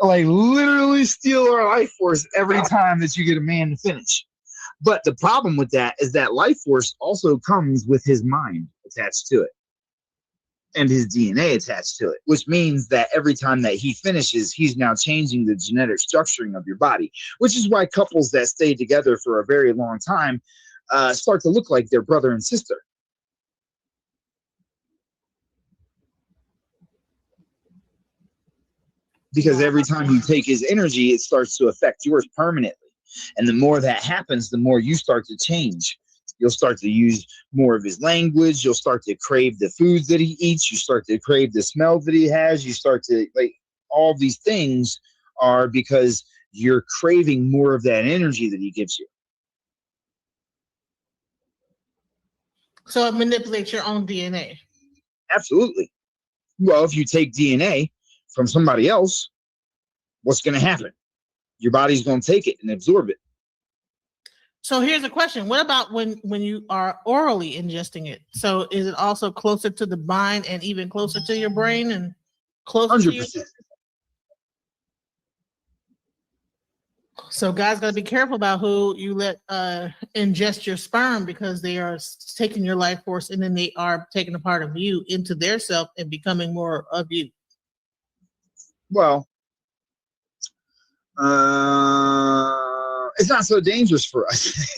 Like, literally steal our life force every time that you get a man to finish. But the problem with that is that life force also comes with his mind attached to it and his DNA attached to it, which means that every time that he finishes, he's now changing the genetic structuring of your body, which is why couples that stay together for a very long time start to look like their brother and sister. Because every time you take his energy, it starts to affect yours permanently. And the more that happens, the more you start to change. You'll start to use more of his language. You'll start to crave the foods that he eats. You start to crave the smell that he has. You start to, like, all these things are because you're craving more of that energy that he gives you. So it manipulates your own DNA. Absolutely. Well, if you take DNA from somebody else, what's going to happen? Your body's going to take it and absorb it. So here's a question. What about when you are orally ingesting it? So is it also closer to the mind and even closer to your brain and closer 100%. To your... So guys got to be careful about who you let ingest your sperm, because they are taking your life force and then they are taking a part of you into their self and becoming more of you. Well, it's not so dangerous for us.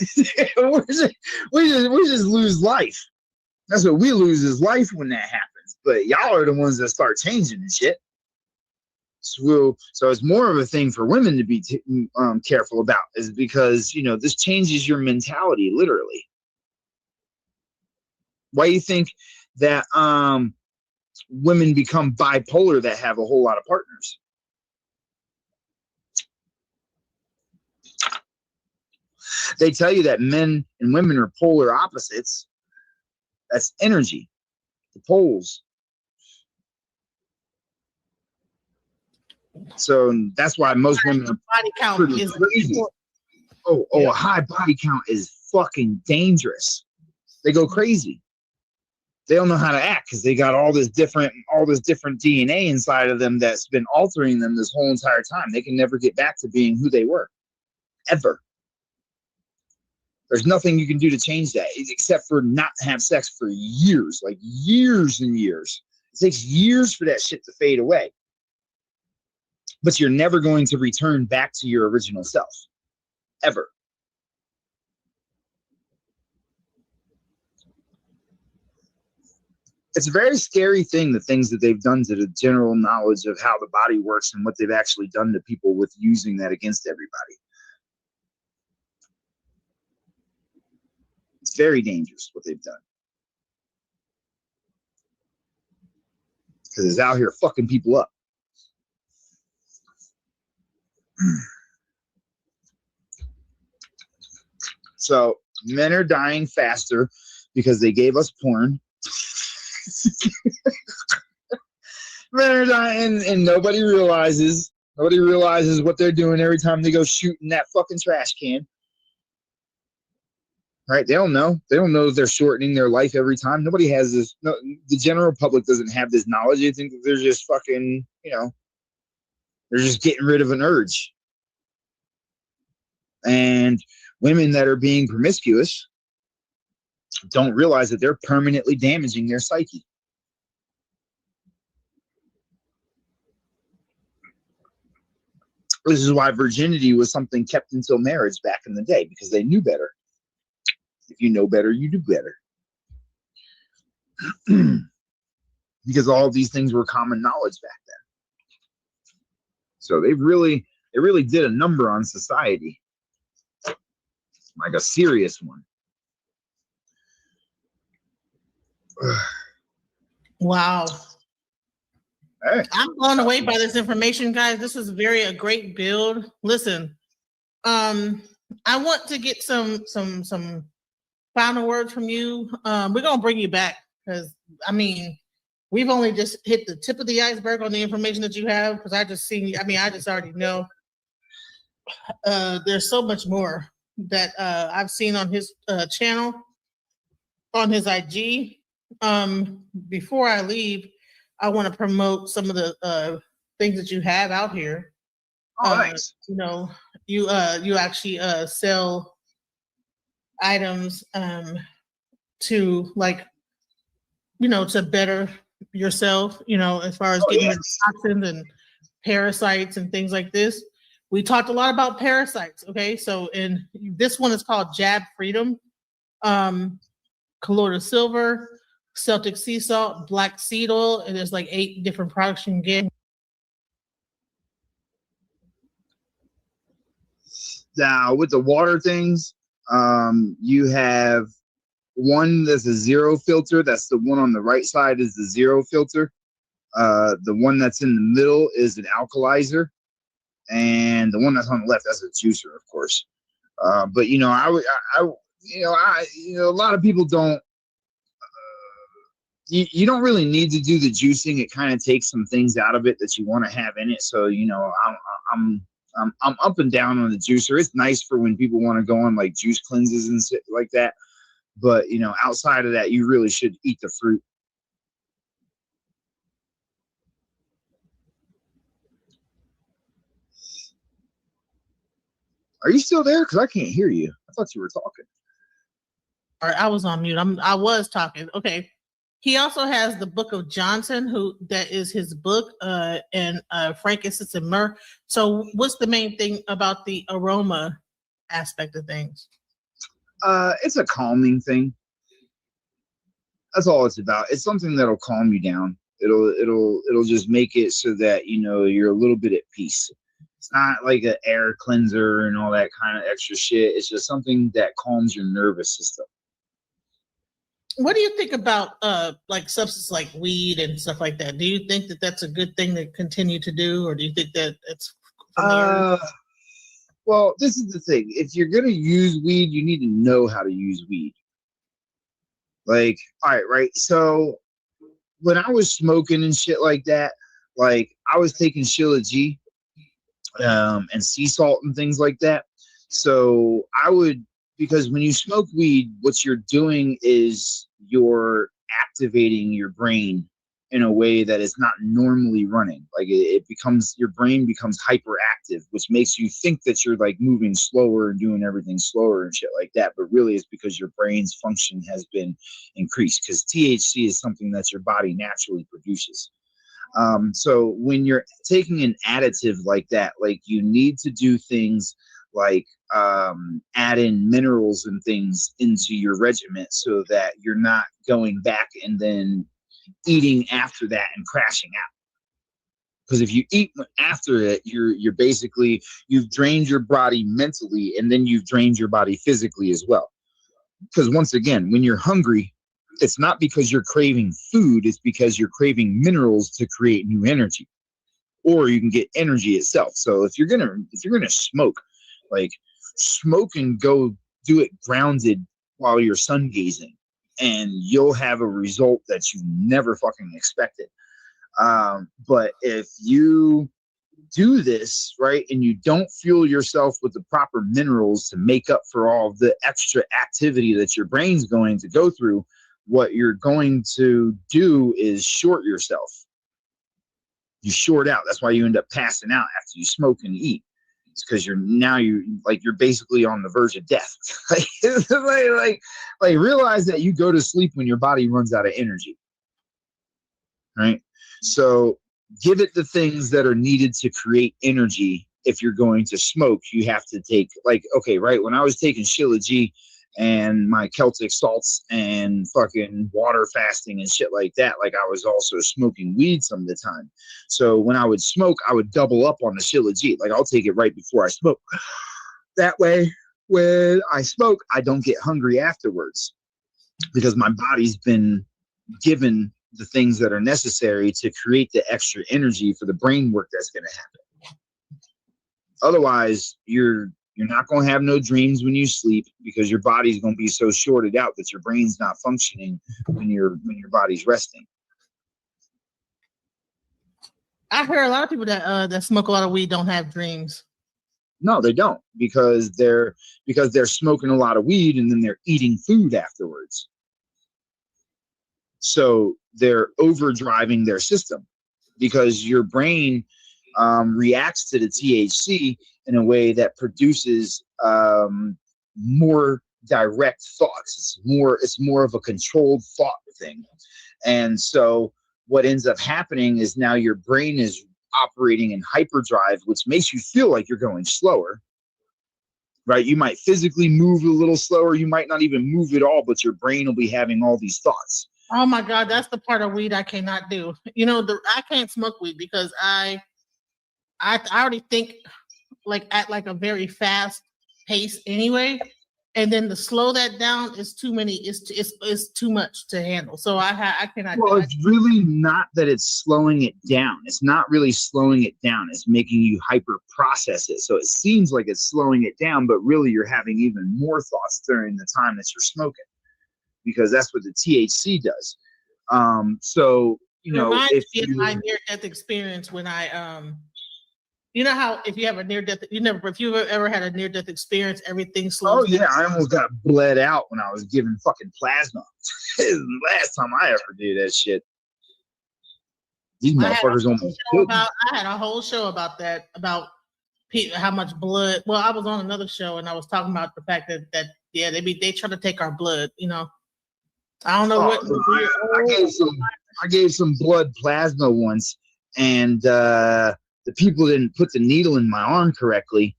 we just lose life. That's what we lose, is life when that happens. But y'all are the ones that start changing and shit. So it's more of a thing for women to be careful about, is because, you know, this changes your mentality, literally. Why do you think that women become bipolar that have a whole lot of partners? They tell you that men and women are polar opposites. That's energy, the poles. So that's why most women are Body count pretty is crazy. A high body count is fucking dangerous. They go crazy. They don't know how to act because they got all this different DNA inside of them that's been altering them this whole entire time. They can never get back to being who they were, ever. There's nothing you can do to change that except for not have sex for years, like years and years. It takes years for that shit to fade away. But you're never going to return back to your original self, ever. It's a very scary thing, the things that they've done to the general knowledge of how the body works and what they've actually done to people with using that against everybody. It's very dangerous what they've done. Because it's out here fucking people up. So men are dying faster because they gave us porn. Men are dying, and nobody realizes what they're doing every time they go shoot in that fucking trash can. Right? They don't know that they're shortening their life every time. Nobody has this. No, the general public doesn't have this knowledge. They think that they're just fucking, you know, they're just getting rid of an urge. And women that are being promiscuous don't realize that they're permanently damaging their psyche. This is why virginity was something kept until marriage back in the day, because they knew better. If you know better, you do better. Because all of these things were common knowledge back then. So they really did a number on society. Like a serious one. Wow. Hey. I'm blown away by this information, guys. This is a great build. Listen, I want to get some final words from you. We're gonna bring you back because we've only just hit the tip of the iceberg on the information that you have, because I just already know. There's so much more that I've seen on his channel, on his IG. Before I leave, I want to promote some of the things that you have out here. Nice. You know, you actually sell items to, like, you know, to better yourself, you know, as far as getting rid of toxins and parasites and things like this. We talked a lot about parasites, okay? So in this one is called Jab Freedom, colloidal silver, Celtic sea salt, black seed oil, and there's like 8 different products you can get. Now with the water things, you have one that's a zero filter. That's the one on the right side is the zero filter. The one that's in the middle is an alkalizer, and the one that's on the left, that's a juicer, of course. But you know, a lot of people don't. You don't really need to do the juicing. It kind of takes some things out of it that you want to have in it. So you know, I'm up and down on the juicer. It's nice for when people want to go on like juice cleanses and shit like that. But you know, outside of that, you really should eat the fruit. Are you still there? Because I can't hear you. I thought you were talking. All right, I was on mute. I was talking. Okay. He also has the Book of Johnson, that is his book, and frankincense and myrrh. So what's the main thing about the aroma aspect of things? It's a calming thing. That's all it's about. It's something that'll calm you down. It'll just make it so that you're a little bit at peace. It's not like an air cleanser and all that kind of extra shit. It's just something that calms your nervous system. What do you think about like substances like weed and stuff like that? Do you think that that's a good thing to continue to do, or do you think that it's well, this is the thing. If you're gonna use weed, you need to know how to use weed. Like, all right. So when I was smoking and shit like that, like I was taking Shilajit and sea salt and things like that. So I would, because when you smoke weed, what you're doing is you're activating your brain in a way that is not normally running. Like it becomes, your brain becomes hyperactive, which makes you think that you're like moving slower and doing everything slower and shit like that. But really it's because your brain's function has been increased, because THC is something that your body naturally produces. So when you're taking an additive like that, like you need to do things like add in minerals and things into your regimen so that you're not going back and then eating after that and crashing out. Because if you eat after it, you're basically, you've drained your body mentally and then you've drained your body physically as well. Because once again, when you're hungry, it's not because you're craving food, it's because you're craving minerals to create new energy, or you can get energy itself. So if you're gonna smoke, like smoke and go do it grounded while you're sun gazing, and you'll have a result that you never fucking expected. But if you do this right and you don't fuel yourself with the proper minerals to make up for all the extra activity that your brain's going to go through, what you're going to do is short yourself. You short out. That's why you end up passing out after you smoke and eat. It's because you're basically on the verge of death. like realize that you go to sleep when your body runs out of energy. Right? So give it the things that are needed to create energy. If you're going to smoke, you have to take, like, okay, right, when I was taking Shilajit and my Celtic salts and fucking water fasting and shit like that, like I was also smoking weed some of the time. So when I would smoke, I would double up on the Shilajit. Like I'll take it right before I smoke. That way, when I smoke, I don't get hungry afterwards, because my body's been given the things that are necessary to create the extra energy for the brain work that's going to happen. Otherwise, you're not going to have no dreams when you sleep, because your body's going to be so shorted out that your brain's not functioning when your body's resting. I heard a lot of people that smoke a lot of weed don't have dreams. No, they don't, because they're smoking a lot of weed and then they're eating food afterwards. So they're overdriving their system, because your brain reacts to the THC in a way that produces more direct thoughts. It's more of a controlled thought thing. And so what ends up happening is now your brain is operating in hyperdrive, which makes you feel like you're going slower. Right? You might physically move a little slower. You might not even move at all, but your brain will be having all these thoughts. Oh my God, that's the part of weed I cannot do. I can't smoke weed because I already think like at like a very fast pace anyway, and then to slow that down is too many. It's too much to handle. So I cannot. Well, it's really not that it's slowing it down. It's not really slowing it down. It's making you hyper process it. So it seems like it's slowing it down, but really you're having even more thoughts during the time that you're smoking, because that's what the THC does. So if you my near-death experience when I you know how if you have a near-death, if you've ever had a near-death experience, everything slows down. Yeah, I almost got bled out when I was giving fucking plasma. Last time I ever did that shit. These motherfuckers almost killed me. I had a whole show about that, about how much blood. Well, I was on another show and I was talking about the fact that they try to take our blood. I don't know what. I gave some blood plasma once, and the people didn't put the needle in my arm correctly.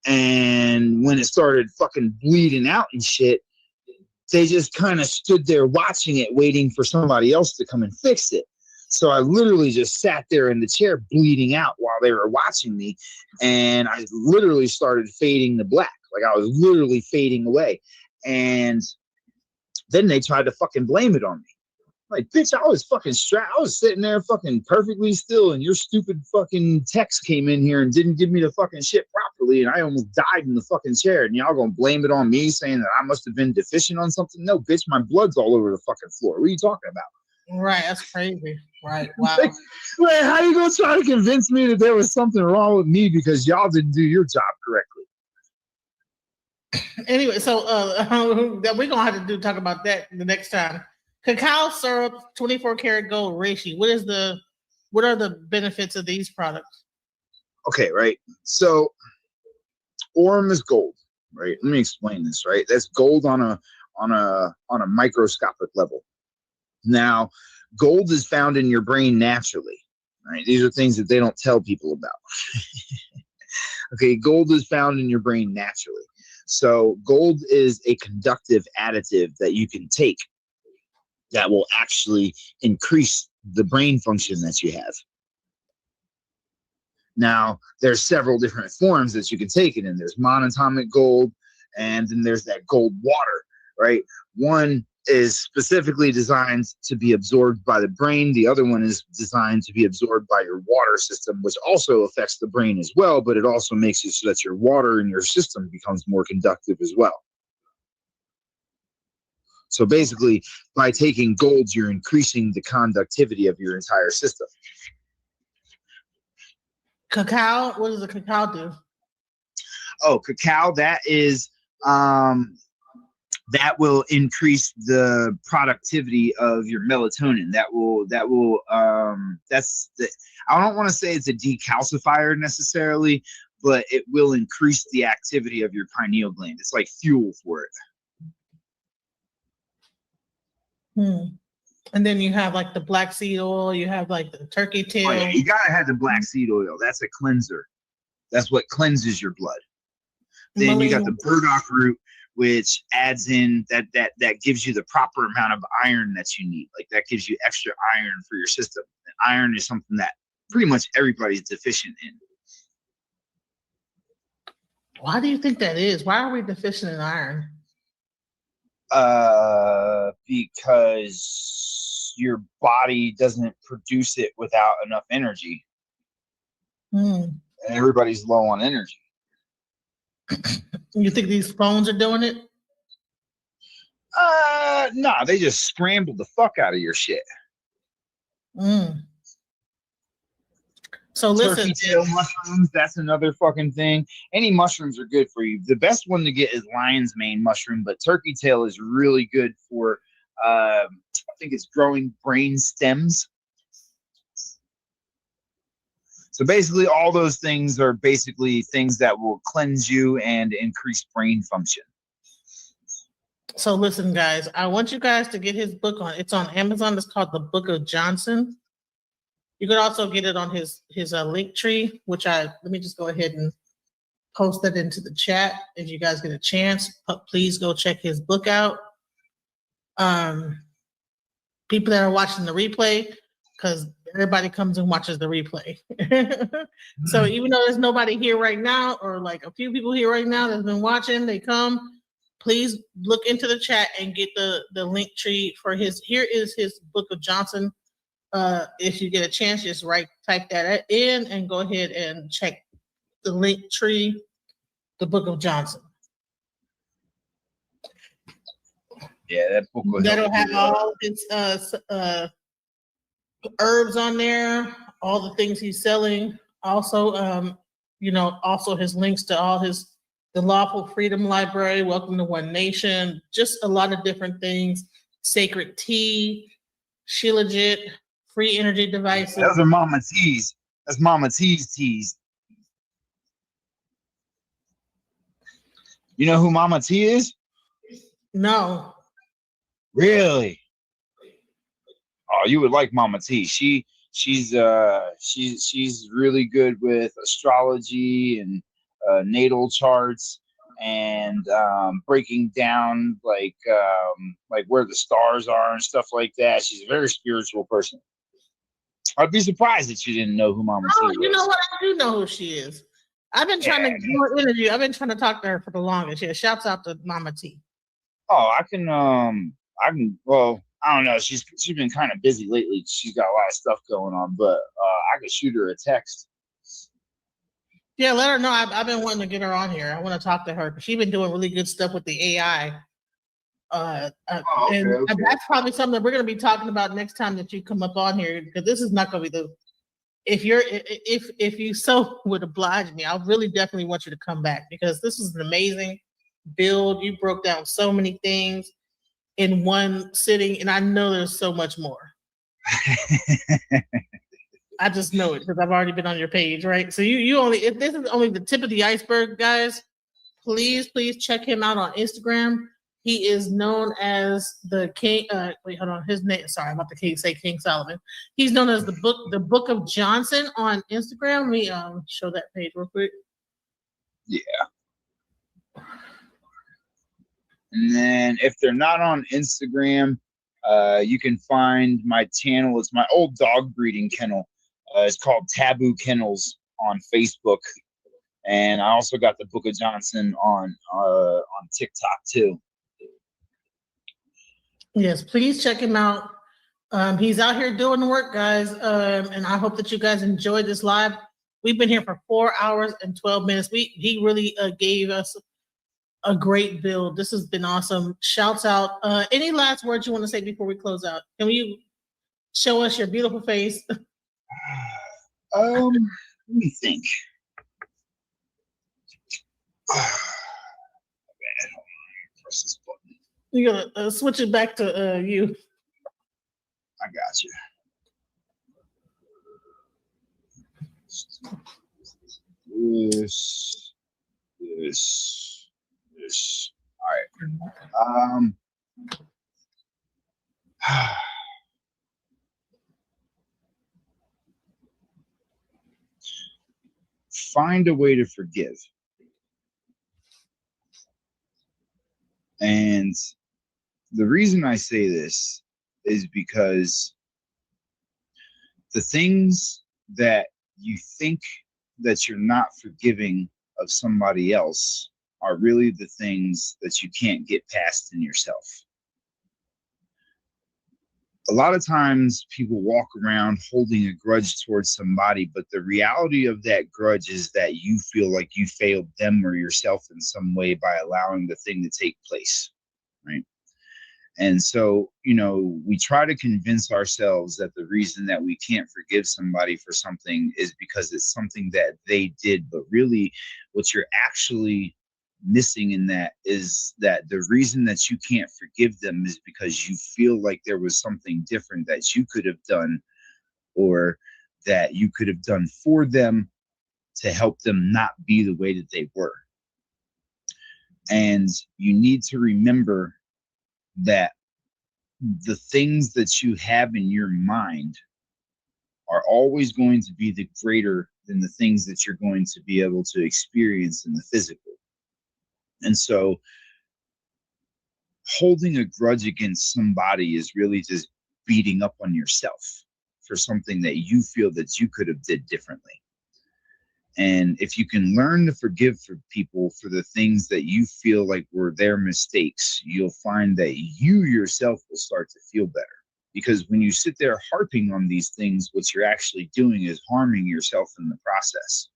And when it started fucking bleeding out and shit, they just kind of stood there watching it, waiting for somebody else to come and fix it. So I literally just sat there in the chair bleeding out while they were watching me. And I literally started fading to black. Like I was literally fading away. And then they tried to fucking blame it on me. Like, bitch, I was fucking strapped. I was sitting there fucking perfectly still, and your stupid fucking text came in here and didn't give me the fucking shit properly, and I almost died in the fucking chair. And y'all gonna blame it on me, saying that I must have been deficient on something? No, bitch, my blood's all over the fucking floor. What are you talking about? Right, that's crazy. Right, wow. Like, how you gonna try to convince me that there was something wrong with me because y'all didn't do your job correctly? Anyway, so we're gonna have to talk about that the next time. Cacao syrup, 24 karat gold reishi. What are the benefits of these products? Okay, right. So Orem is gold, right? Let me explain this, right? That's gold on a microscopic level. Now, gold is found in your brain naturally, right? These are things that they don't tell people about. Okay, gold is found in your brain naturally. So gold is a conductive additive that you can take that will actually increase the brain function that you have. Now, there's several different forms that you can take it in. There's monatomic gold, and then there's that gold water, right? One is specifically designed to be absorbed by the brain. The other one is designed to be absorbed by your water system, which also affects the brain as well, but it also makes it so that your water in your system becomes more conductive as well. So basically, by taking gold, you're increasing the conductivity of your entire system. Cacao, what does the cacao do? Oh, cacao, that is that will increase the productivity of your melatonin. I don't want to say it's a decalcifier necessarily, but it will increase the activity of your pineal gland. It's like fuel for it. And then you have like the black seed oil, you have like the turkey tail. Oh, yeah, you gotta have the black seed oil. That's a cleanser. That's what cleanses your blood. Then you got the burdock root, which adds in that gives you the proper amount of iron that you need. Like that gives you extra iron for your system. And iron is something that pretty much everybody's deficient in. Why do you think that is? Why are we deficient in iron? Because your body doesn't produce it without enough energy. And everybody's low on energy. You think these phones are doing it? Nah, they just scrambled the fuck out of your shit. So listen, turkey tail mushrooms, that's another fucking thing. Any mushrooms are good for you. The best one to get is lion's mane mushroom, but turkey tail is really good for I think it's growing brain stems. So basically all those things are basically things that will cleanse you and increase brain function. So listen, guys, I want you guys to get his book on. It's on Amazon. It's called The Book of Johnson. You could also get it on his link tree, which let me just go ahead and post that into the chat. If you guys get a chance, please go check his book out. People that are watching the replay, because everybody comes and watches the replay. So even though there's nobody here right now, or like a few people here right now that's been watching, they come. Please look into the chat and get the link tree for here is his Book of Johnson. If you get a chance, just type that in and go ahead and check the link tree, the Book of Johnson. Yeah, that book will that'll have all his herbs on there, all the things he's selling. Also, also his links to all the Lawful Freedom Library, Welcome to One Nation, just a lot of different things. Sacred Tea, Shilajit, free energy devices. Those are Mama T's. That's Mama T's teas. You know who Mama T is? No. Really? Oh, you would like Mama T. She's really good with astrology and natal charts and breaking down like where the stars are and stuff like that. She's a very spiritual person. I'd be surprised that you didn't know who Mama T Oh, was. you know what? I do know who she is. I've been trying to do an interview. I've been trying to talk to her for the longest. Yeah, shouts out to Mama T. Oh, I can. Well, I don't know. She's been kind of busy lately. She's got a lot of stuff going on, but I could shoot her a text. Yeah, let her know. I've been wanting to get her on here. I want to talk to her because she's been doing really good stuff with the AI. And that's probably something that we're going to be talking about next time that you come up on here, because this is not going to be the. If you so would oblige me, I really definitely want you to come back, because this is an amazing build. You broke down so many things in one sitting, and I know there's so much more. I just know it because I've already been on your page, right? So you only, if this is only the tip of the iceberg, guys, please check him out on Instagram. He is known as the King. Wait, hold on. His name. Sorry, I'm about to say King Solomon. He's known as the Book of Johnson on Instagram. Let me show that page real quick. Yeah. And then if they're not on Instagram, you can find my channel. It's my old dog breeding kennel. It's called Taboo Kennels on Facebook. And I also got the Book of Johnson on TikTok too. Yes, please check him out. He's out here doing the work, guys. And I hope that you guys enjoyed this live. We've been here for 4 hours and 12 minutes. He really gave us a great build. This has been awesome. Shouts out. Any last words you want to say before we close out? Can you show us your beautiful face? Let me think. Press this button. You're gonna switch it back to you. I got you. This. All right. Find a way to forgive. And the reason I say this is because the things that you think that you're not forgiving of somebody else are really the things that you can't get past in yourself. A lot of times people walk around holding a grudge towards somebody, but the reality of that grudge is that you feel like you failed them or yourself in some way by allowing the thing to take place, right? And so, we try to convince ourselves that the reason that we can't forgive somebody for something is because it's something that they did, but really what you're actually missing in that is that the reason that you can't forgive them is because you feel like there was something different that you could have done, or that you could have done for them to help them not be the way that they were. And you need to remember that the things that you have in your mind are always going to be the greater than the things that you're going to be able to experience in the physical. And so holding a grudge against somebody is really just beating up on yourself for something that you feel that you could have did differently. And if you can learn to forgive for people for the things that you feel like were their mistakes, you'll find that you yourself will start to feel better. Because when you sit there harping on these things, what you're actually doing is harming yourself in the process.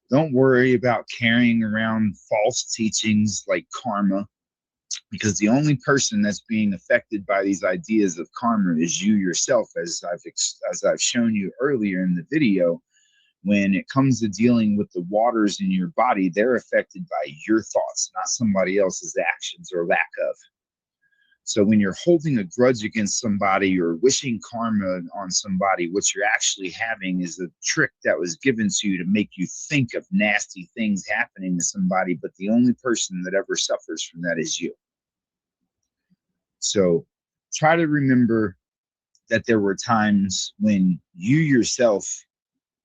Don't worry about carrying around false teachings like karma, because the only person that's being affected by these ideas of karma is you yourself, as I've shown you earlier in the video. When it comes to dealing with the waters in your body, they're affected by your thoughts, not somebody else's actions or lack of. So when you're holding a grudge against somebody or wishing karma on somebody, what you're actually having is a trick that was given to you to make you think of nasty things happening to somebody, but the only person that ever suffers from that is you. So try to remember that there were times when you yourself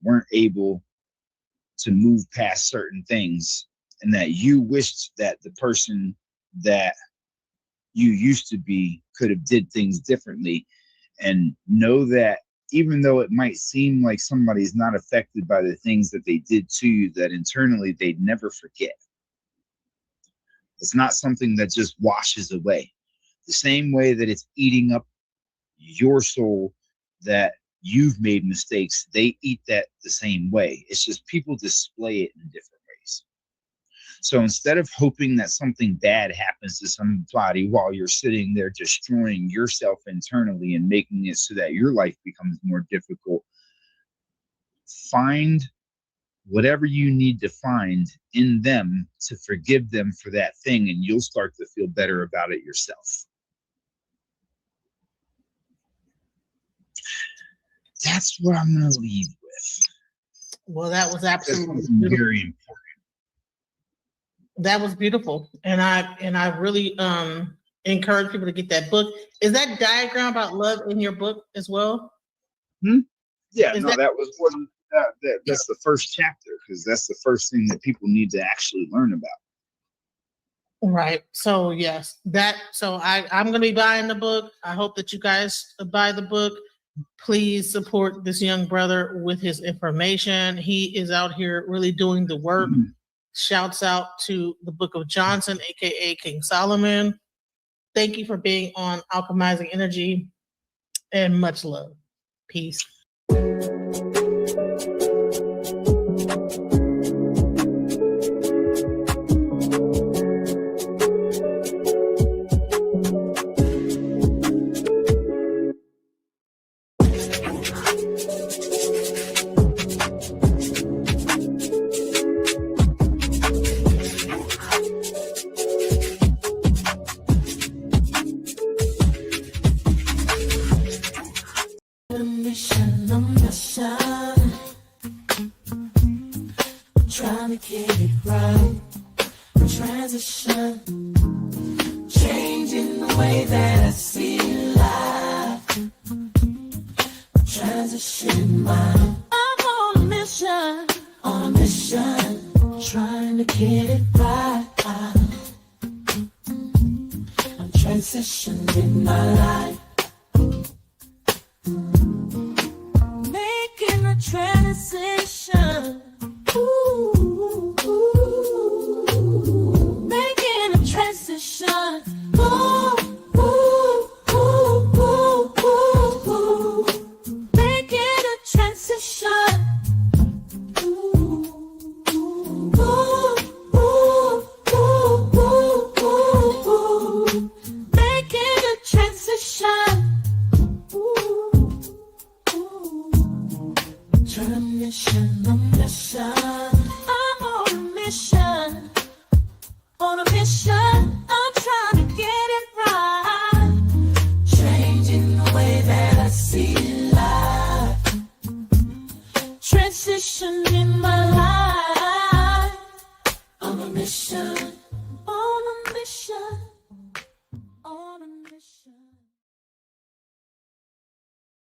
weren't able to move past certain things, and that you wished that the person that you used to be could have did things differently. And know that even though it might seem like somebody's not affected by the things that they did to you, that internally they'd never forget. It's not something that just washes away. The same way that it's eating up your soul, that you've made mistakes, they eat that the same way. It's just people display it in different ways. So instead of hoping that something bad happens to somebody while you're sitting there destroying yourself internally and making it so that your life becomes more difficult, find whatever you need to find in them to forgive them for that thing, and you'll start to feel better about it yourself. That's what I'm going to leave with. Well, that was absolutely very important. That was beautiful, and I really encourage people to get that book. Is that diagram about love in your book as well? Yeah, no, that was one. That's the first chapter, because that's the first thing that people need to actually learn about. Right. So yes, I'm going to be buying the book. I hope that you guys buy the book. Please support this young brother with his information. He is out here really doing the work. Shouts out to the Book of Johnson, aka King Solomon. Thank you for being on Alchemizing Energy, and much love. Peace. Trying to get it right. Transition, changing the way that I see life. Transition mind. I'm on a mission, trying to get it right. I'm transitioning my life.